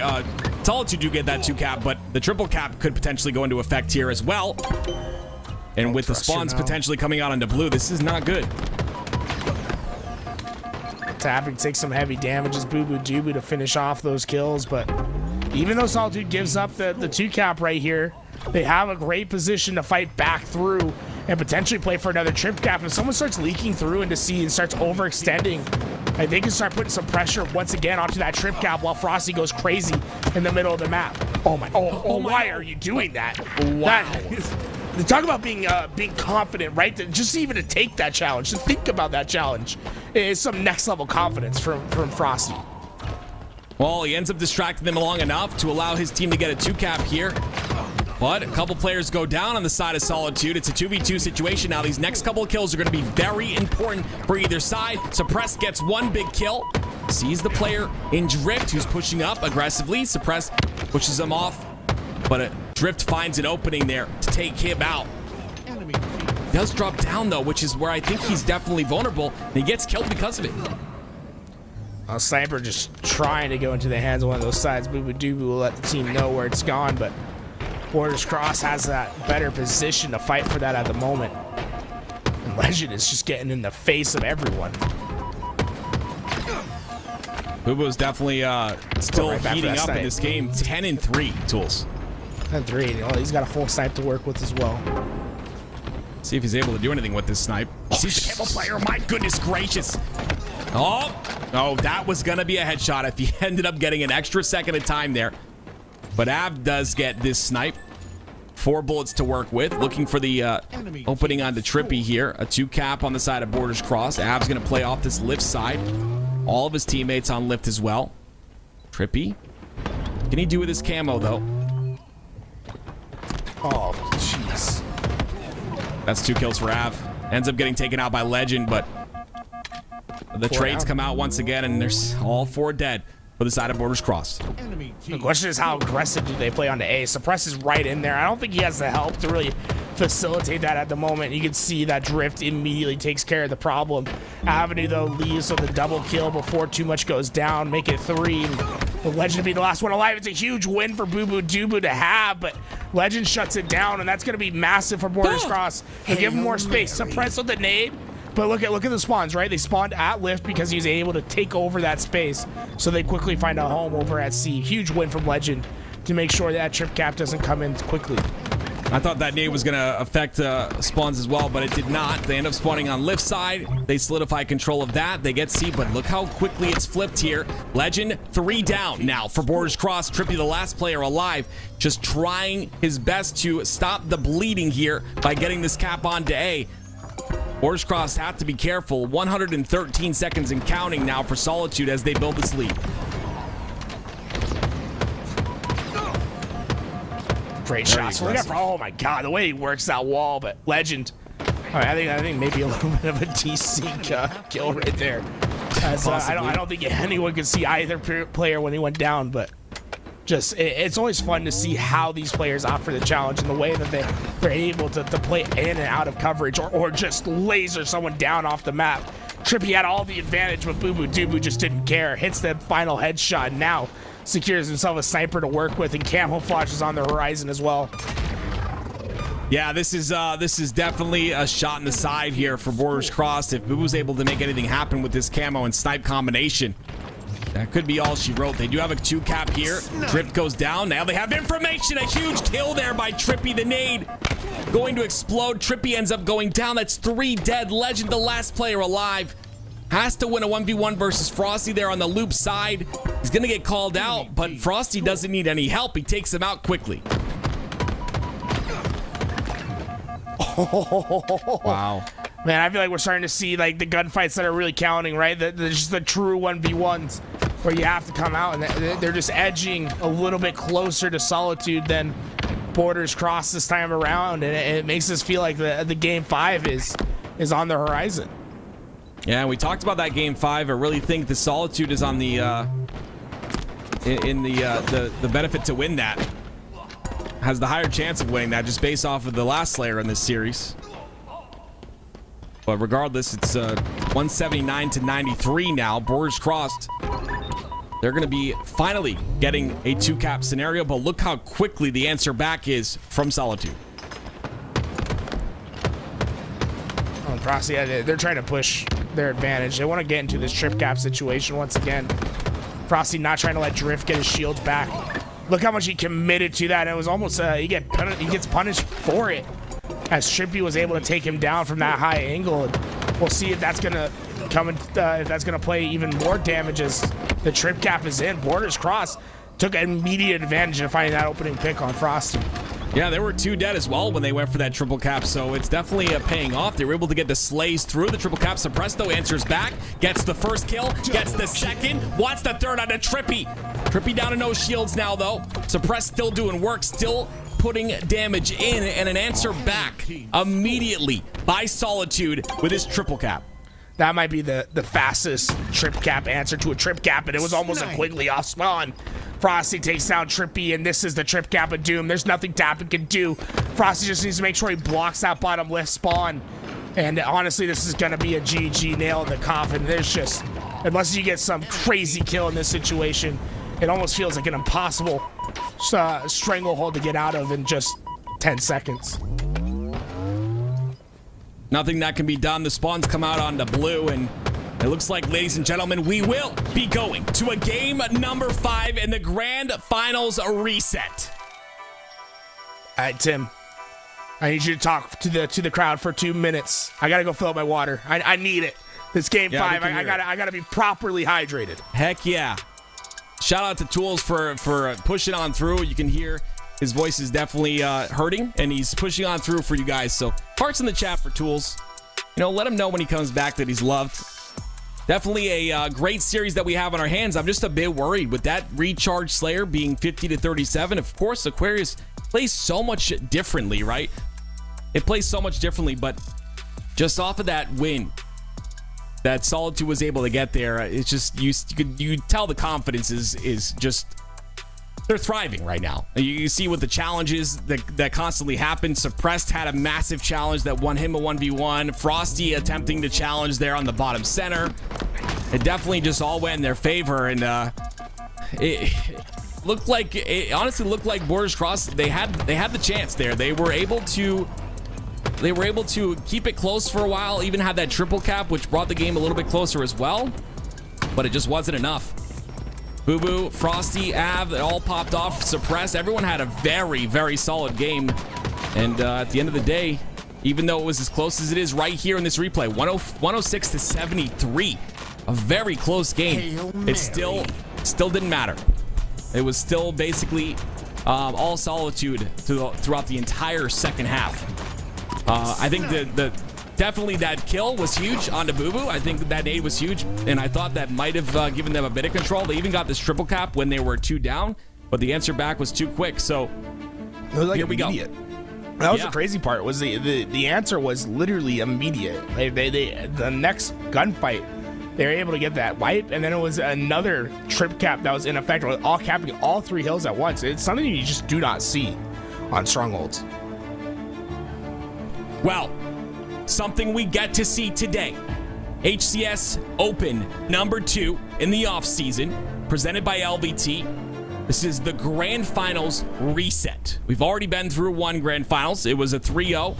Solitude do get that 2-cap, but the triple cap could potentially go into effect here as well. And with the spawns potentially coming out onto blue, this is not good. Tapping takes some heavy damages, Boo Boo Doo Boo to finish off those kills, but even though Solitude gives up the 2-cap right here, they have a great position to fight back through and potentially play for another trip cap. If someone starts leaking through into C and starts overextending, they can start putting some pressure once again onto that trip cap while Frosty goes crazy in the middle of the map. Why are you doing that? Wow. Talk about being confident, right? Just even to take that challenge, to think about that challenge is some next level confidence from Frosty. Well, he ends up distracting them long enough to allow his team to get a 2-cap here. But a couple players go down on the side of Solitude. It's a 2v2 situation now. These next couple of kills are going to be very important for either side. Suppress gets one big kill. Sees the player in Drift who's pushing up aggressively. Suppress pushes him off. But Drift finds an opening there to take him out. He does drop down, though, which is where I think he's definitely vulnerable, and he gets killed because of it. Sniper just trying to go into the hands of one of those sides. Boo Doo will let the team know where it's gone, but Borders Cross has that better position to fight for that at the moment. And Legend is just getting in the face of everyone. Boo-Boo's definitely still right heating up in this game. 10-3, Tools. 10-3. Well, he's got a full snipe to work with as well. See if he's able to do anything with this snipe. Sees the camo player. My goodness gracious. Oh, that was going to be a headshot if he ended up getting an extra second of time there. But Av does get this snipe. 4 bullets to work with. Looking for the opening onto Trippy here. A 2-cap on the side of Borders Cross. Av's going to play off this lift side. All of his teammates on lift as well. Trippy. What can he do with his camo, though? Oh, jeez. That's 2 kills for Av. Ends up getting taken out by Legend, but the trades come out once again, and there's all 4 dead for the side of Borders Crossed. The question is, how aggressive do they play on the A? Suppress is right in there. I don't think he has the help to really facilitate that at the moment. You can see that Drift immediately takes care of the problem. Avenue, though, leaves with a double kill before too much goes down, make it 3. The Legend be the last one alive. It's a huge win for Boo Boo Doo to have, but Legend shuts it down, and that's going to be massive for Borders Cross. They give him more space. Suppress with the nade. But look at the spawns, right? They spawned at lift because he was able to take over that space. So they quickly find a home over at C. Huge win from Legend to make sure that trip cap doesn't come in quickly. I thought that nade was going to affect spawns as well, but it did not. They end up spawning on lift side. They solidify control of that. They get C, but look how quickly it's flipped here. Legend 3 down now for Borders Cross. Trippy, the last player alive, just trying his best to stop the bleeding here by getting this cap onto A. Borders Cross have to be careful. 113 seconds and counting now for Solitude as they build this lead. Great shots. Look at, oh my god, the way he works that wall, but Legend. All right, I think maybe a little bit of a DC kill right there. As, I don't think anyone could see either player when he went down, but just it's always fun to see how these players opt for the challenge and the way that they're able to play in and out of coverage or just laser someone down off the map. Trippy had all the advantage, but Boo Boo Doo just didn't care. Hits the final headshot, now secures himself a sniper to work with, and camouflage is on the horizon as well. Yeah, this is definitely a shot in the side here for Borders Crossed. If Boo Boo's able to make anything happen with this camo and snipe combination, that could be all she wrote. They do have a 2-cap here. Drift goes down. Now they have information. A huge kill there by Trippy. The nade going to explode. Trippy ends up going down. That's 3 dead. Legend, the last player alive, has to win a 1v1 versus Frosty there on the loop side. He's going to get called out, but Frosty doesn't need any help. He takes him out quickly. Wow. Man, I feel like we're starting to see like the gunfights that are really counting, right? Just the true 1v1s where you have to come out, and they're just edging a little bit closer to Solitude than Borders Cross this time around, and it makes us feel like the game 5 is on the horizon. Yeah, we talked about that game 5. I really think the Solitude is on the the benefit to win that. Has the higher chance of winning that just based off of the last Slayer in this series. But regardless, it's 179 to 93 now. Borders Crossed. They're going to be finally getting a 2-cap scenario, but look how quickly the answer back is from Solitude. Oh, Frosty, they're trying to push their advantage. They want to get into this trip cap situation once again. Frosty not trying to let Drift get his shields back. Look how much he committed to that. It was almost he gets punished for it, as Trippy was able to take him down from that high angle. And we'll see if that's gonna come if that's gonna play even more damage as the trip cap is in. Borders Cross took immediate advantage of finding that opening pick on Frosty. Yeah, there were 2 dead as well when they went for that triple cap, so it's definitely paying off. They were able to get the slays through the triple cap. Suppresto answers back, gets the first kill, gets the second, wants the third on a Trippy. Trippy down to no shields now, though. Suppress still doing work, still putting damage in, and an answer back immediately by Solitude with his triple cap. That might be the fastest trip cap answer to a trip cap, and it was almost a quickly off spawn. Frosty takes down Trippy, and this is the Trip Cap of Doom. There's nothing Tappin can do. Frosty just needs to make sure he blocks that bottom left spawn. And honestly, this is going to be a GG, nail in the coffin. There's just, unless you get some crazy kill in this situation, it almost feels like an impossible stranglehold to get out of in just 10 seconds. Nothing that can be done. The spawns come out on the blue, and it looks like, ladies and gentlemen, we will be going to a game number 5 in the grand finals reset. All right, Tim, I need you to talk to the crowd for 2 minutes. I gotta go fill up my water. I need it. This game 5, I gotta be properly hydrated. Heck yeah! Shout out to Toolez for pushing on through. You can hear his voice is definitely hurting, and he's pushing on through for you guys. So hearts in the chat for Toolez. You know, let him know when he comes back that he's loved. Definitely a great series that we have on our hands. I'm just a bit worried with that recharge Slayer being 50-37. Of course, Aquarius plays so much differently, right? It plays so much differently, but just off of that win that Solitude was able to get there, it's just you tell the confidence is just, they're thriving right now. You see with the challenges that constantly happen. Suppressed had a massive challenge that won him a 1v1. Frosty attempting to challenge there on the bottom center. It definitely just all went in their favor, and it honestly looked like Borders Cross, they had the chance there. They were able to keep it close for a while, even had that triple cap, which brought the game a little bit closer as well, but it just wasn't enough. Boo Boo, Frosty, Av, it all popped off. Suppressed, everyone had a very, very solid game. And at the end of the day, even though it was as close as it is right here in this replay, 106-73, a very close game. It still didn't matter. It was still basically all Solitude throughout the entire second half. I think definitely that kill was huge on the Boo Boo. I think that nade was huge, and I thought that might have given them a bit of control. They even got this triple cap when they were 2 down, but the answer back was too quick. So here we go. That was the crazy part. Was the answer was literally immediate. The next gunfight, they were able to get that wipe, and then it was another trip cap that was in effect, all capping all 3 hills at once. It's something you just do not see on strongholds. Well, something we get to see today. HCS Open number 2 in the off season, presented by LVT. This is the Grand Finals reset. We've already been through 1 Grand Finals. It was a 3-0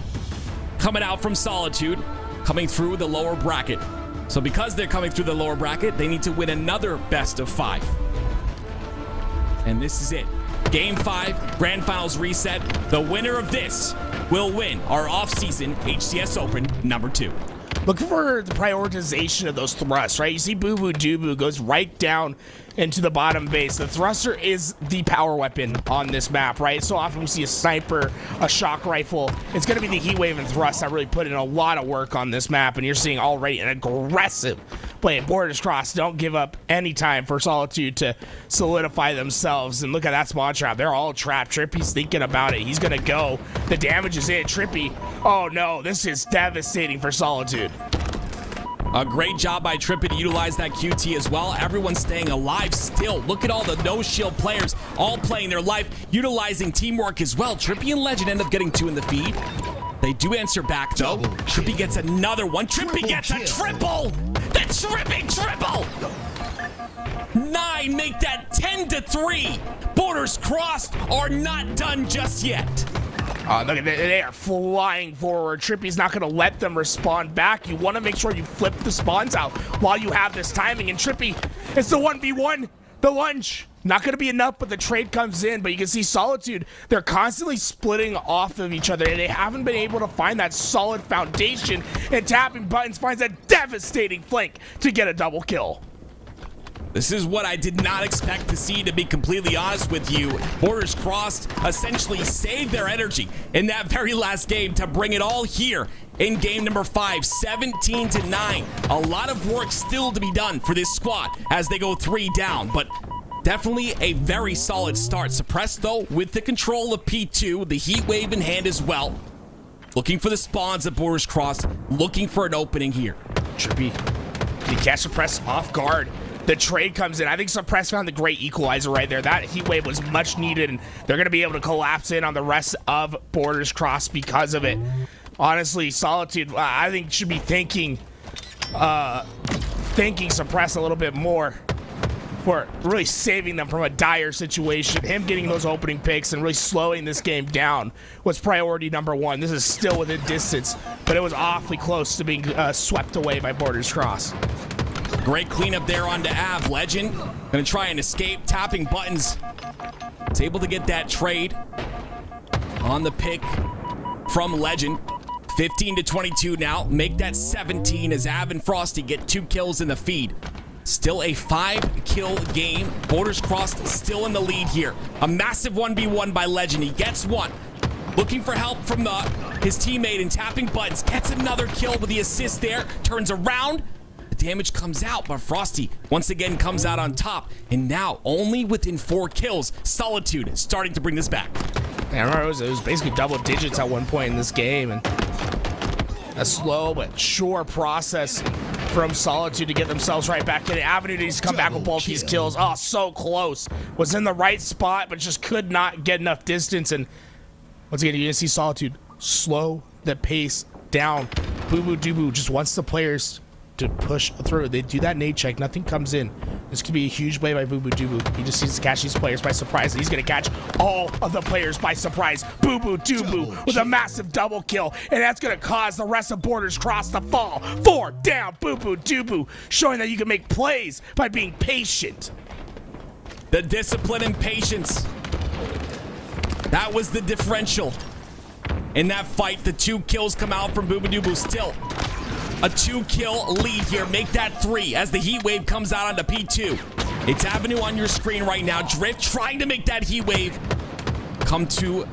coming out from Solitude, coming through the lower bracket. So because they're coming through the lower bracket, they need to win another best of 5. And this is it. Game 5, Grand Finals reset. The winner of this will win our off-season HCS Open number 2. Look for the prioritization of those thrusts, right? You see Boo Boo Doo goes right down into the bottom base. The thruster is the power weapon on this map, right? So often we see a sniper, a shock rifle. It's going to be the heat wave and thrust that really put in a lot of work on this map, and you're seeing already an aggressive play. Borders Cross don't give up any time for Solitude to solidify themselves. And look at that spawn trap. They're all trapped. Trippy's thinking about it. He's going to go. The damage is in. Trippy, oh no, this is devastating for Solitude. A great job by Trippy to utilize that QT as well. Everyone's staying alive still. Look at all the no-shield players all playing their life, utilizing teamwork as well. Trippy and Legend end up getting 2 in the feed. They do answer back, though. Trippy gets another one. Trippy gets a triple! The tripping triple! 9 make that 10-3. Borders Crossed are not done just yet. Look at they are flying forward. Trippy's not going to let them respond back. You want to make sure you flip the spawns out while you have this timing. And Trippy, it's the 1v1, the lunge. Not going to be enough, but the trade comes in. But you can see Solitude, they're constantly splitting off of each other, and they haven't been able to find that solid foundation. And tapping buttons finds a devastating flank to get a double kill. This is what I did not expect to see, to be completely honest with you. Borders Crossed essentially saved their energy in that very last game to bring it all here in game number 5, 17-9. A lot of work still to be done for this squad as they go 3 down, but definitely a very solid start. Suppressed, though, with the control of P2, the heat wave in hand as well. Looking for the spawns at Borders Crossed, looking for an opening here. Trippy, can he catch Suppressed off guard? the trade comes in. I think Suppress found the great equalizer right there. That heat wave was much needed, and they're going to be able to collapse in on the rest of Borders Cross because of it. Honestly, Solitude, I think, should be thanking Suppress a little bit more for really saving them from a dire situation. Him getting those opening picks and really slowing this game down was priority number one. This is still within distance, but it was awfully close to being swept away by Borders Cross. Great cleanup there onto Av. Legend gonna try and escape, tapping buttons. It's able to get that trade on the pick from Legend. 15 to 22 now. Make that 17 as Av and Frosty get 2 kills in the feed. Still a 5-kill game. Borders Crossed still in the lead here. A massive 1v1 by Legend. He gets one. Looking for help from his teammate and tapping buttons. Gets another kill with the assist there. Turns around. The damage comes out, but Frosty once again comes out on top. And now only within 4 kills. Solitude starting to bring this back. I remember it was basically double digits at one point in this game, and a slow but sure process from Solitude to get themselves right back in it. Avenue needs to come back with both these kills. Oh, so close. Was in the right spot, but just could not get enough distance. And once again, you're going to see Solitude slow the pace down. Boo Boo Doo just wants the players to push through. They do that nade check. Nothing comes in. This could be a huge play by Boo Boo Doo. He just needs to catch these players by surprise. He's going to catch all of the players by surprise. Boo Boo Doo with a massive double kill. And that's going to cause the rest of Borders Cross to fall. 4 down. Boo Boo Doo, showing that you can make plays by being patient. The discipline and patience. That was the differential. In that fight, the 2 kills come out from Boo Boo Doo. Still a 2-kill lead here. Make that 3 as the heat wave comes out onto P2. It's Avenue on your screen right now. Drift trying to make that heat wave come to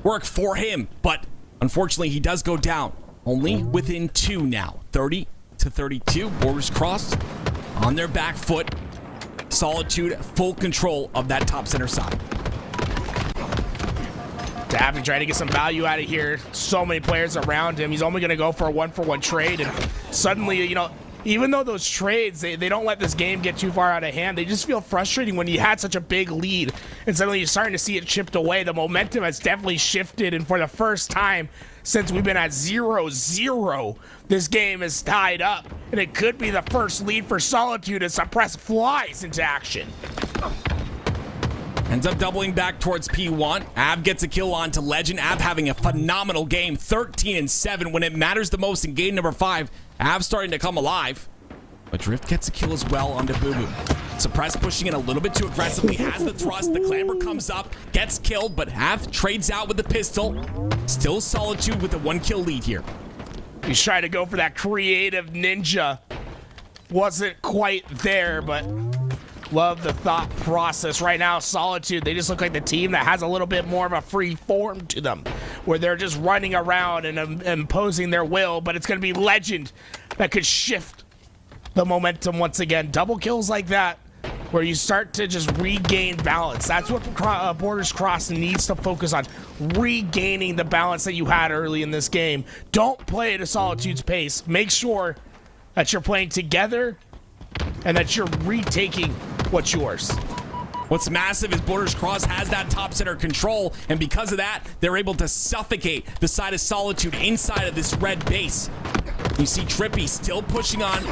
work for him, but unfortunately he does go down. Only within 2 now. 30 to 32. Borders Crossed on their back foot. Solitude full control of that top center side. Davin trying to get some value out of here. So many players around him. He's only going to go for a 1-for-1 trade. And suddenly, you know, even though those trades, they don't let this game get too far out of hand, they just feel frustrating when you had such a big lead. And suddenly you're starting to see it chipped away. The momentum has definitely shifted. And for the first time since we've been at 0-0, this game is tied up. And it could be the first lead for Solitude as Suppress flies into action. Ends up doubling back towards P1. Av gets a kill onto Legend. Av having a phenomenal game. 13-7 when it matters the most in game number 5. Av starting to come alive. But Drift gets a kill as well onto Boo Boo. Suppress pushing it a little bit too aggressively. Has the thrust. The clamber comes up. Gets killed, but Av trades out with the pistol. Still Solitude with a 1-kill lead here. He's trying to go for that creative ninja. Wasn't quite there, but love the thought process. Right now, Solitude, they just look like the team that has a little bit more of a free form to them, where they're just running around and imposing their will, but it's going to be Legend that could shift the momentum once again. Double kills like that, where you start to just regain balance. That's what Borders Cross needs to focus on, regaining the balance that you had early in this game. Don't play at a Solitude's pace. Make sure that you're playing together and that you're retaking what's yours. What's massive is Borders Cross has that top center control, and because of that, they're able to suffocate the side of Solitude inside of this red base. You see Trippy still pushing on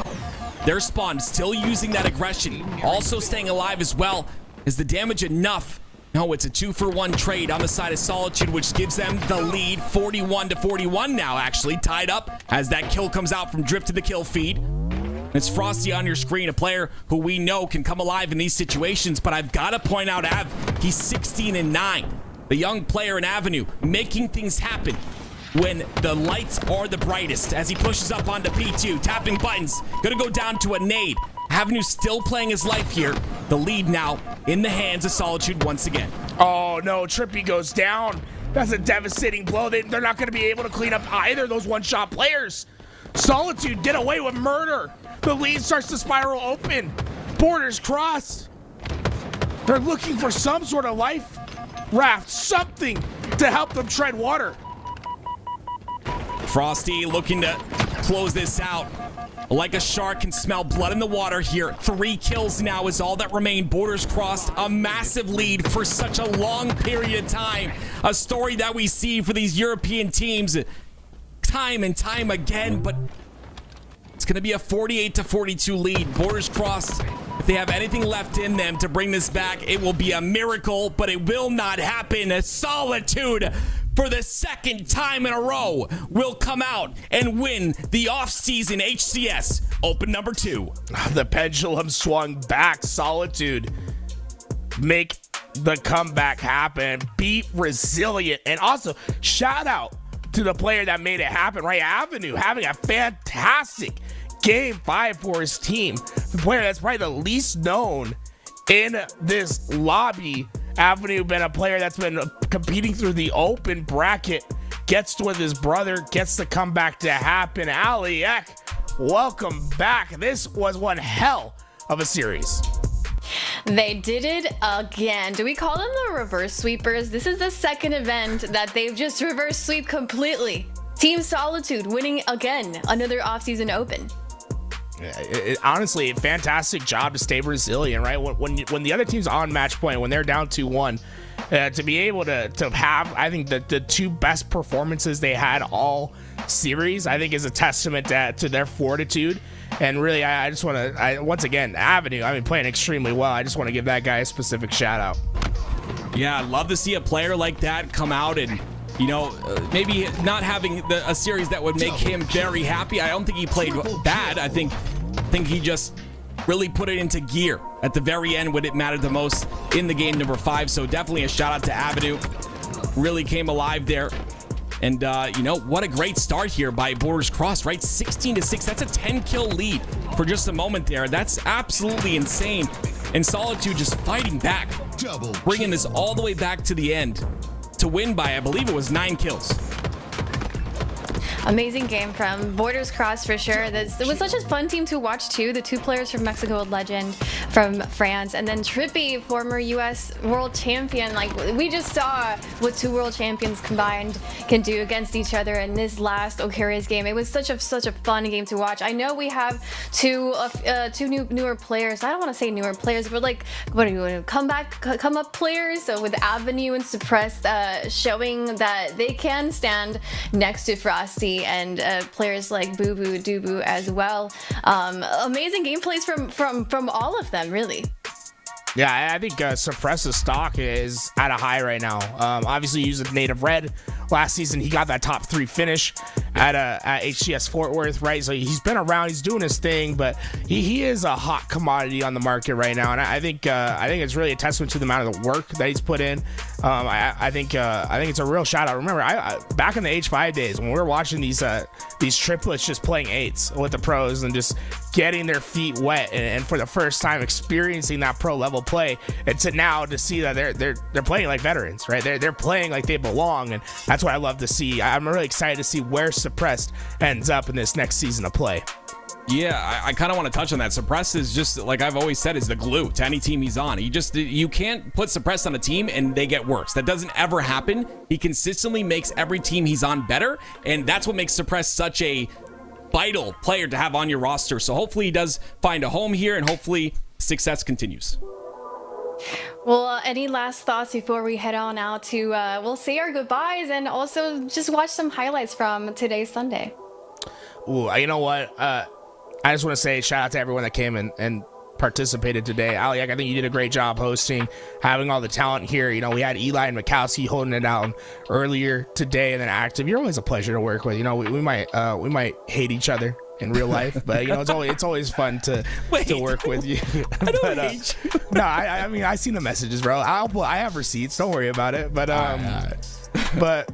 their spawn, still using that aggression, also staying alive as well. Is the damage enough? No, it's a 2-for-1 trade on the side of Solitude, which gives them the lead. 41-41 now, actually, tied up as that kill comes out from Drift to the kill feed. It's Frosty on your screen, a player who we know can come alive in these situations, but I've got to point out Av, he's 16-9. The young player in Avenue, making things happen when the lights are the brightest as he pushes up onto P2, tapping buttons, gonna go down to a nade. Avenue still playing his life here. The lead now in the hands of Solitude once again. Oh no, Trippy goes down. That's a devastating blow. They're not gonna be able to clean up either of those one-shot players. Solitude get away with murder. The lead starts to spiral open. Borders Cross. They're looking for some sort of life raft, something to help them tread water. Frosty looking to close this out. like a shark, can smell blood in the water here. 3 kills now is all that remain. Borders crossed, a massive lead for such a long period of time. A story that we see for these European teams time and time again, but it's going to be a 48-42 lead. Borders crossed. If they have anything left in them to bring this back, it will be a miracle, but it will not happen. A Solitude, for the second time in a row, will come out and win the off-season HCS Open number 2. The pendulum swung back. Solitude make the comeback happen. Beat Resilient. And also, shout out to the player that made it happen, right? Avenue having a fantastic Game 5 for his team. The player that's probably the least known in this lobby. Avenue been a player that's been competing through the open bracket, gets with his brother, gets the comeback to happen. Aliek, welcome back. This was one hell of a series. They did it again. Do we call them the reverse sweepers? This is the second event that they've just reverse sweep completely. Team Solitude winning again, another off-season open. Honestly, fantastic job to stay resilient, right? When the other team's on match point, when they're down 2-1, to be able to have, I think, the 2 best performances they had all series, I think is a testament to their fortitude. And really, I just want to, once again, Avenue, I mean, playing extremely well. I just want to give that guy a specific shout out. Yeah, I'd love to see a player like that come out and, you know, maybe not having a series that would make him very happy. I don't think he played bad. I think he just really put it into gear at the very end when it mattered the most in the game number 5. So definitely a shout out to Avenue. Really came alive there. And, you know, what a great start here by Borders Cross, right? 16-6. That's a 10-kill lead for just a moment there. That's absolutely insane. And Solitude just fighting back, bringing this all the way back to the end to win by, I believe it was 9 kills. Amazing game from Borders Cross for sure. It was such a fun team to watch too. The 2 players from Mexico, Legend from France, and then Trippy, former US world champion. Like, we just saw what 2 world champions combined can do against each other in this last Ocarius game. It was such a fun game to watch. I know we have two newer players. I don't want to say newer players, but like, what do you want to come up players? So with Avenue and Suppressed showing that they can stand next to Frosty and players like Boo Boo, Doo as well. Amazing gameplays from all of them, really. Yeah, I think Suppress's stock is at a high right now. Obviously, using Native Red last season, he got that top 3 finish at HCS Fort Worth, right? So he's been around, he's doing his thing, but he is a hot commodity on the market right now, and I think it's really a testament to the amount of the work that he's put in. I think it's a real shout out. Remember, I back in the H5 days when we were watching these triplets just playing 8s with the pros and just getting their feet wet and for the first time experiencing that pro level play, and to now to see that they're playing like veterans, right? They're playing like they belong, and that's what I love to see. I'm really excited to see where Suppressed ends up in this next season of play. Yeah, I kind of want to touch on that. Suppressed is just, like I've always said, is the glue to any team he's on. You can't put Suppressed on a team and they get worse. That doesn't ever happen. He consistently makes every team he's on better, and that's what makes Suppressed such a vital player to have on your roster. So hopefully he does find a home here, and hopefully success continues. Well, any last thoughts before we head on out to, we'll say our goodbyes and also just watch some highlights from today's Sunday? Ooh, you know what? I just want to say shout out to everyone that came and participated today. Aliek, I think you did a great job hosting, having all the talent here. You know, we had Eli and Mikowski holding it down earlier today, and then Active. You're always a pleasure to work with. You know, we might hate each other in real life, but you know, it's always fun to work with you. I don't hate you. No, I mean, I seen the messages, bro. I have receipts. Don't worry about it. But but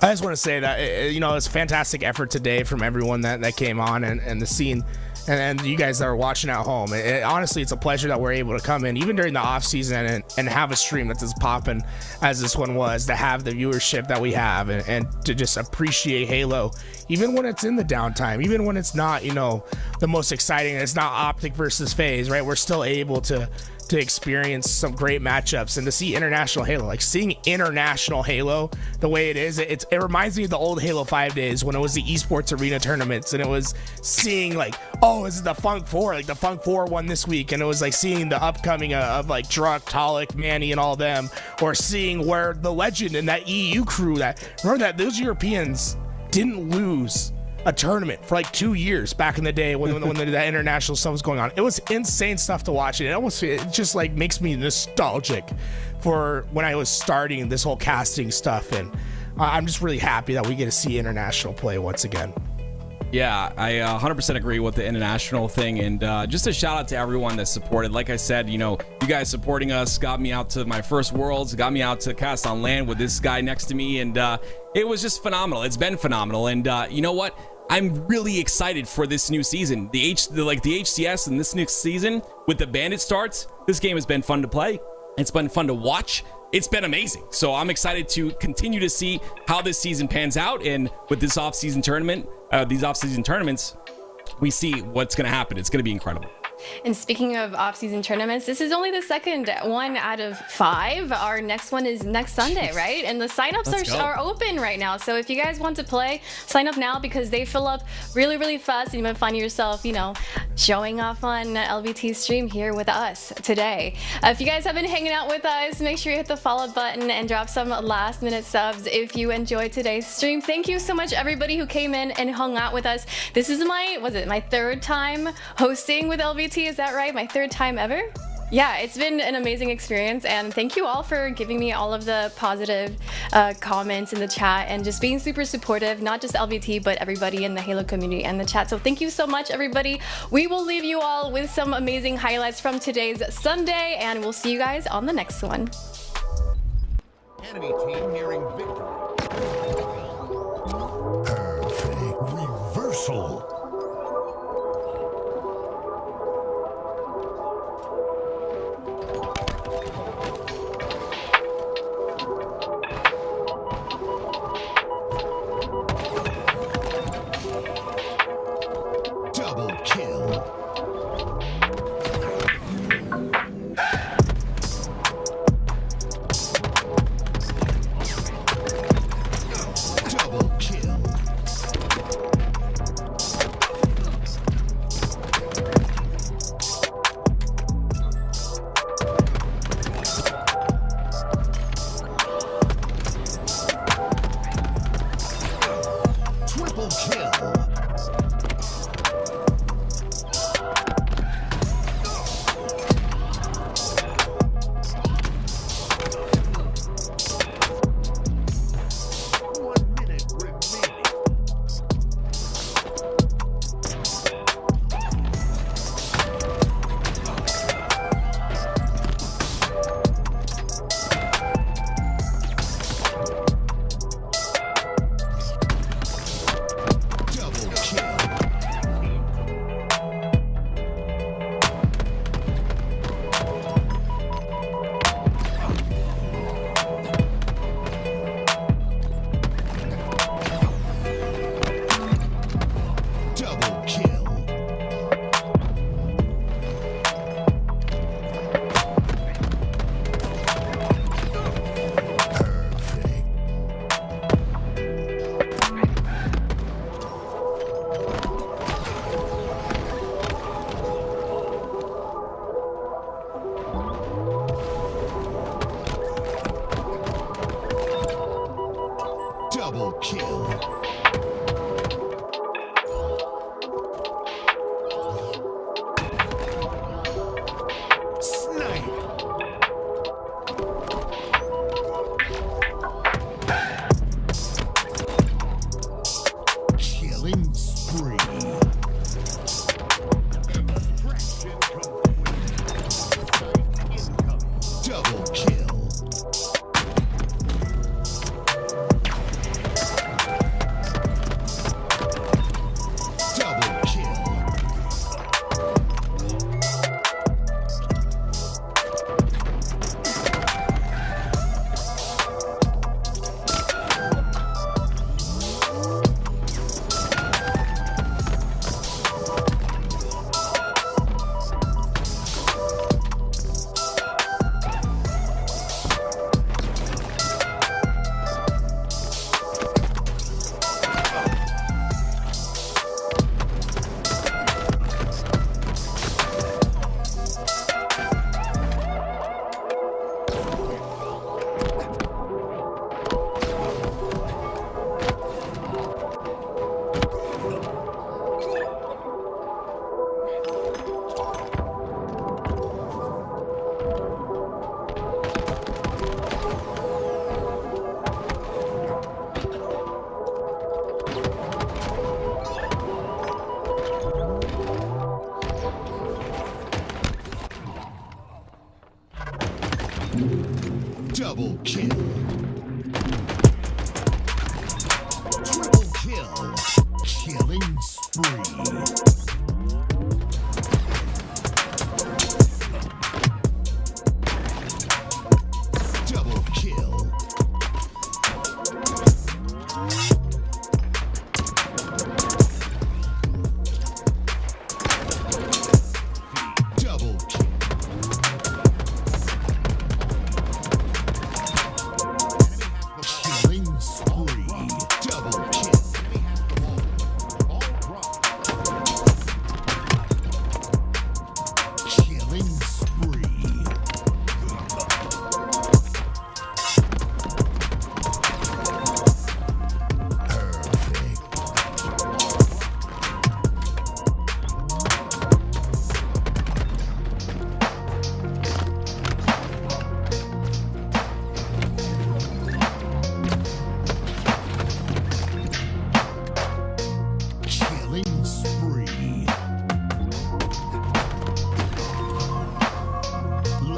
I just want to say that, you know, it's a fantastic effort today from everyone that came on and the scene. And you guys that are watching at home, honestly, it's a pleasure that we're able to come in, even during the off season, and have a stream that's as popping as this one was, to have the viewership that we have, and to just appreciate Halo, even when it's in the downtime, even when it's not, you know, the most exciting. It's not Optic versus FaZe, right? We're still able to to experience some great matchups and to see international Halo. Like seeing international Halo the way it is, it reminds me of the old Halo 5 days when it was the esports arena tournaments, and it was seeing like, oh, this is the Funk 4, like the Funk 4 won this week, and it was like seeing the upcoming of like Druk, Talik, Manny, and all them, or seeing where the Legend and that EU crew, remember that those Europeans didn't lose a tournament for like 2 years back in the day when that international stuff was going on. It was insane stuff to watch. It just like makes me nostalgic for when I was starting this whole casting stuff, and I'm just really happy that we get to see international play once again. Yeah, I 100% agree with the international thing, and just a shout out to everyone that supported. Like I said, you guys supporting us got me out to my first Worlds, got me out to cast on land with this guy next to me, and it was just phenomenal. It's been phenomenal, and you know what? I'm really excited for this new season. The HCS and this next season with the Bandit starts. This game has been fun to play. It's been fun to watch. It's been amazing. So I'm excited to continue to see how this season pans out. And with this off-season tournament, these off-season tournaments, we see what's going to happen. It's going to be incredible. And speaking of off-season tournaments, this is only the second one out of 5. Our next one is next Sunday, right? And the signups are open right now. So if you guys want to play, sign up now because they fill up really, really fast. And you might find yourself, showing off on LBT stream here with us today. If you guys have been hanging out with us, make sure you hit the follow button and drop some last-minute subs if you enjoyed today's stream. Thank you so much, everybody who came in and hung out with us. This is my 3rd time hosting with LBT. Is that right? My 3rd time ever? Yeah, it's been an amazing experience, and thank you all for giving me all of the positive comments in the chat and just being super supportive, not just LVT, but everybody in the Halo community and the chat. So thank you so much, everybody. We will leave you all with some amazing highlights from today's Sunday, and we'll see you guys on the next one. Enemy team nearing victory. Perfect reversal. Double kill. kill. Triple kill. Killing spree.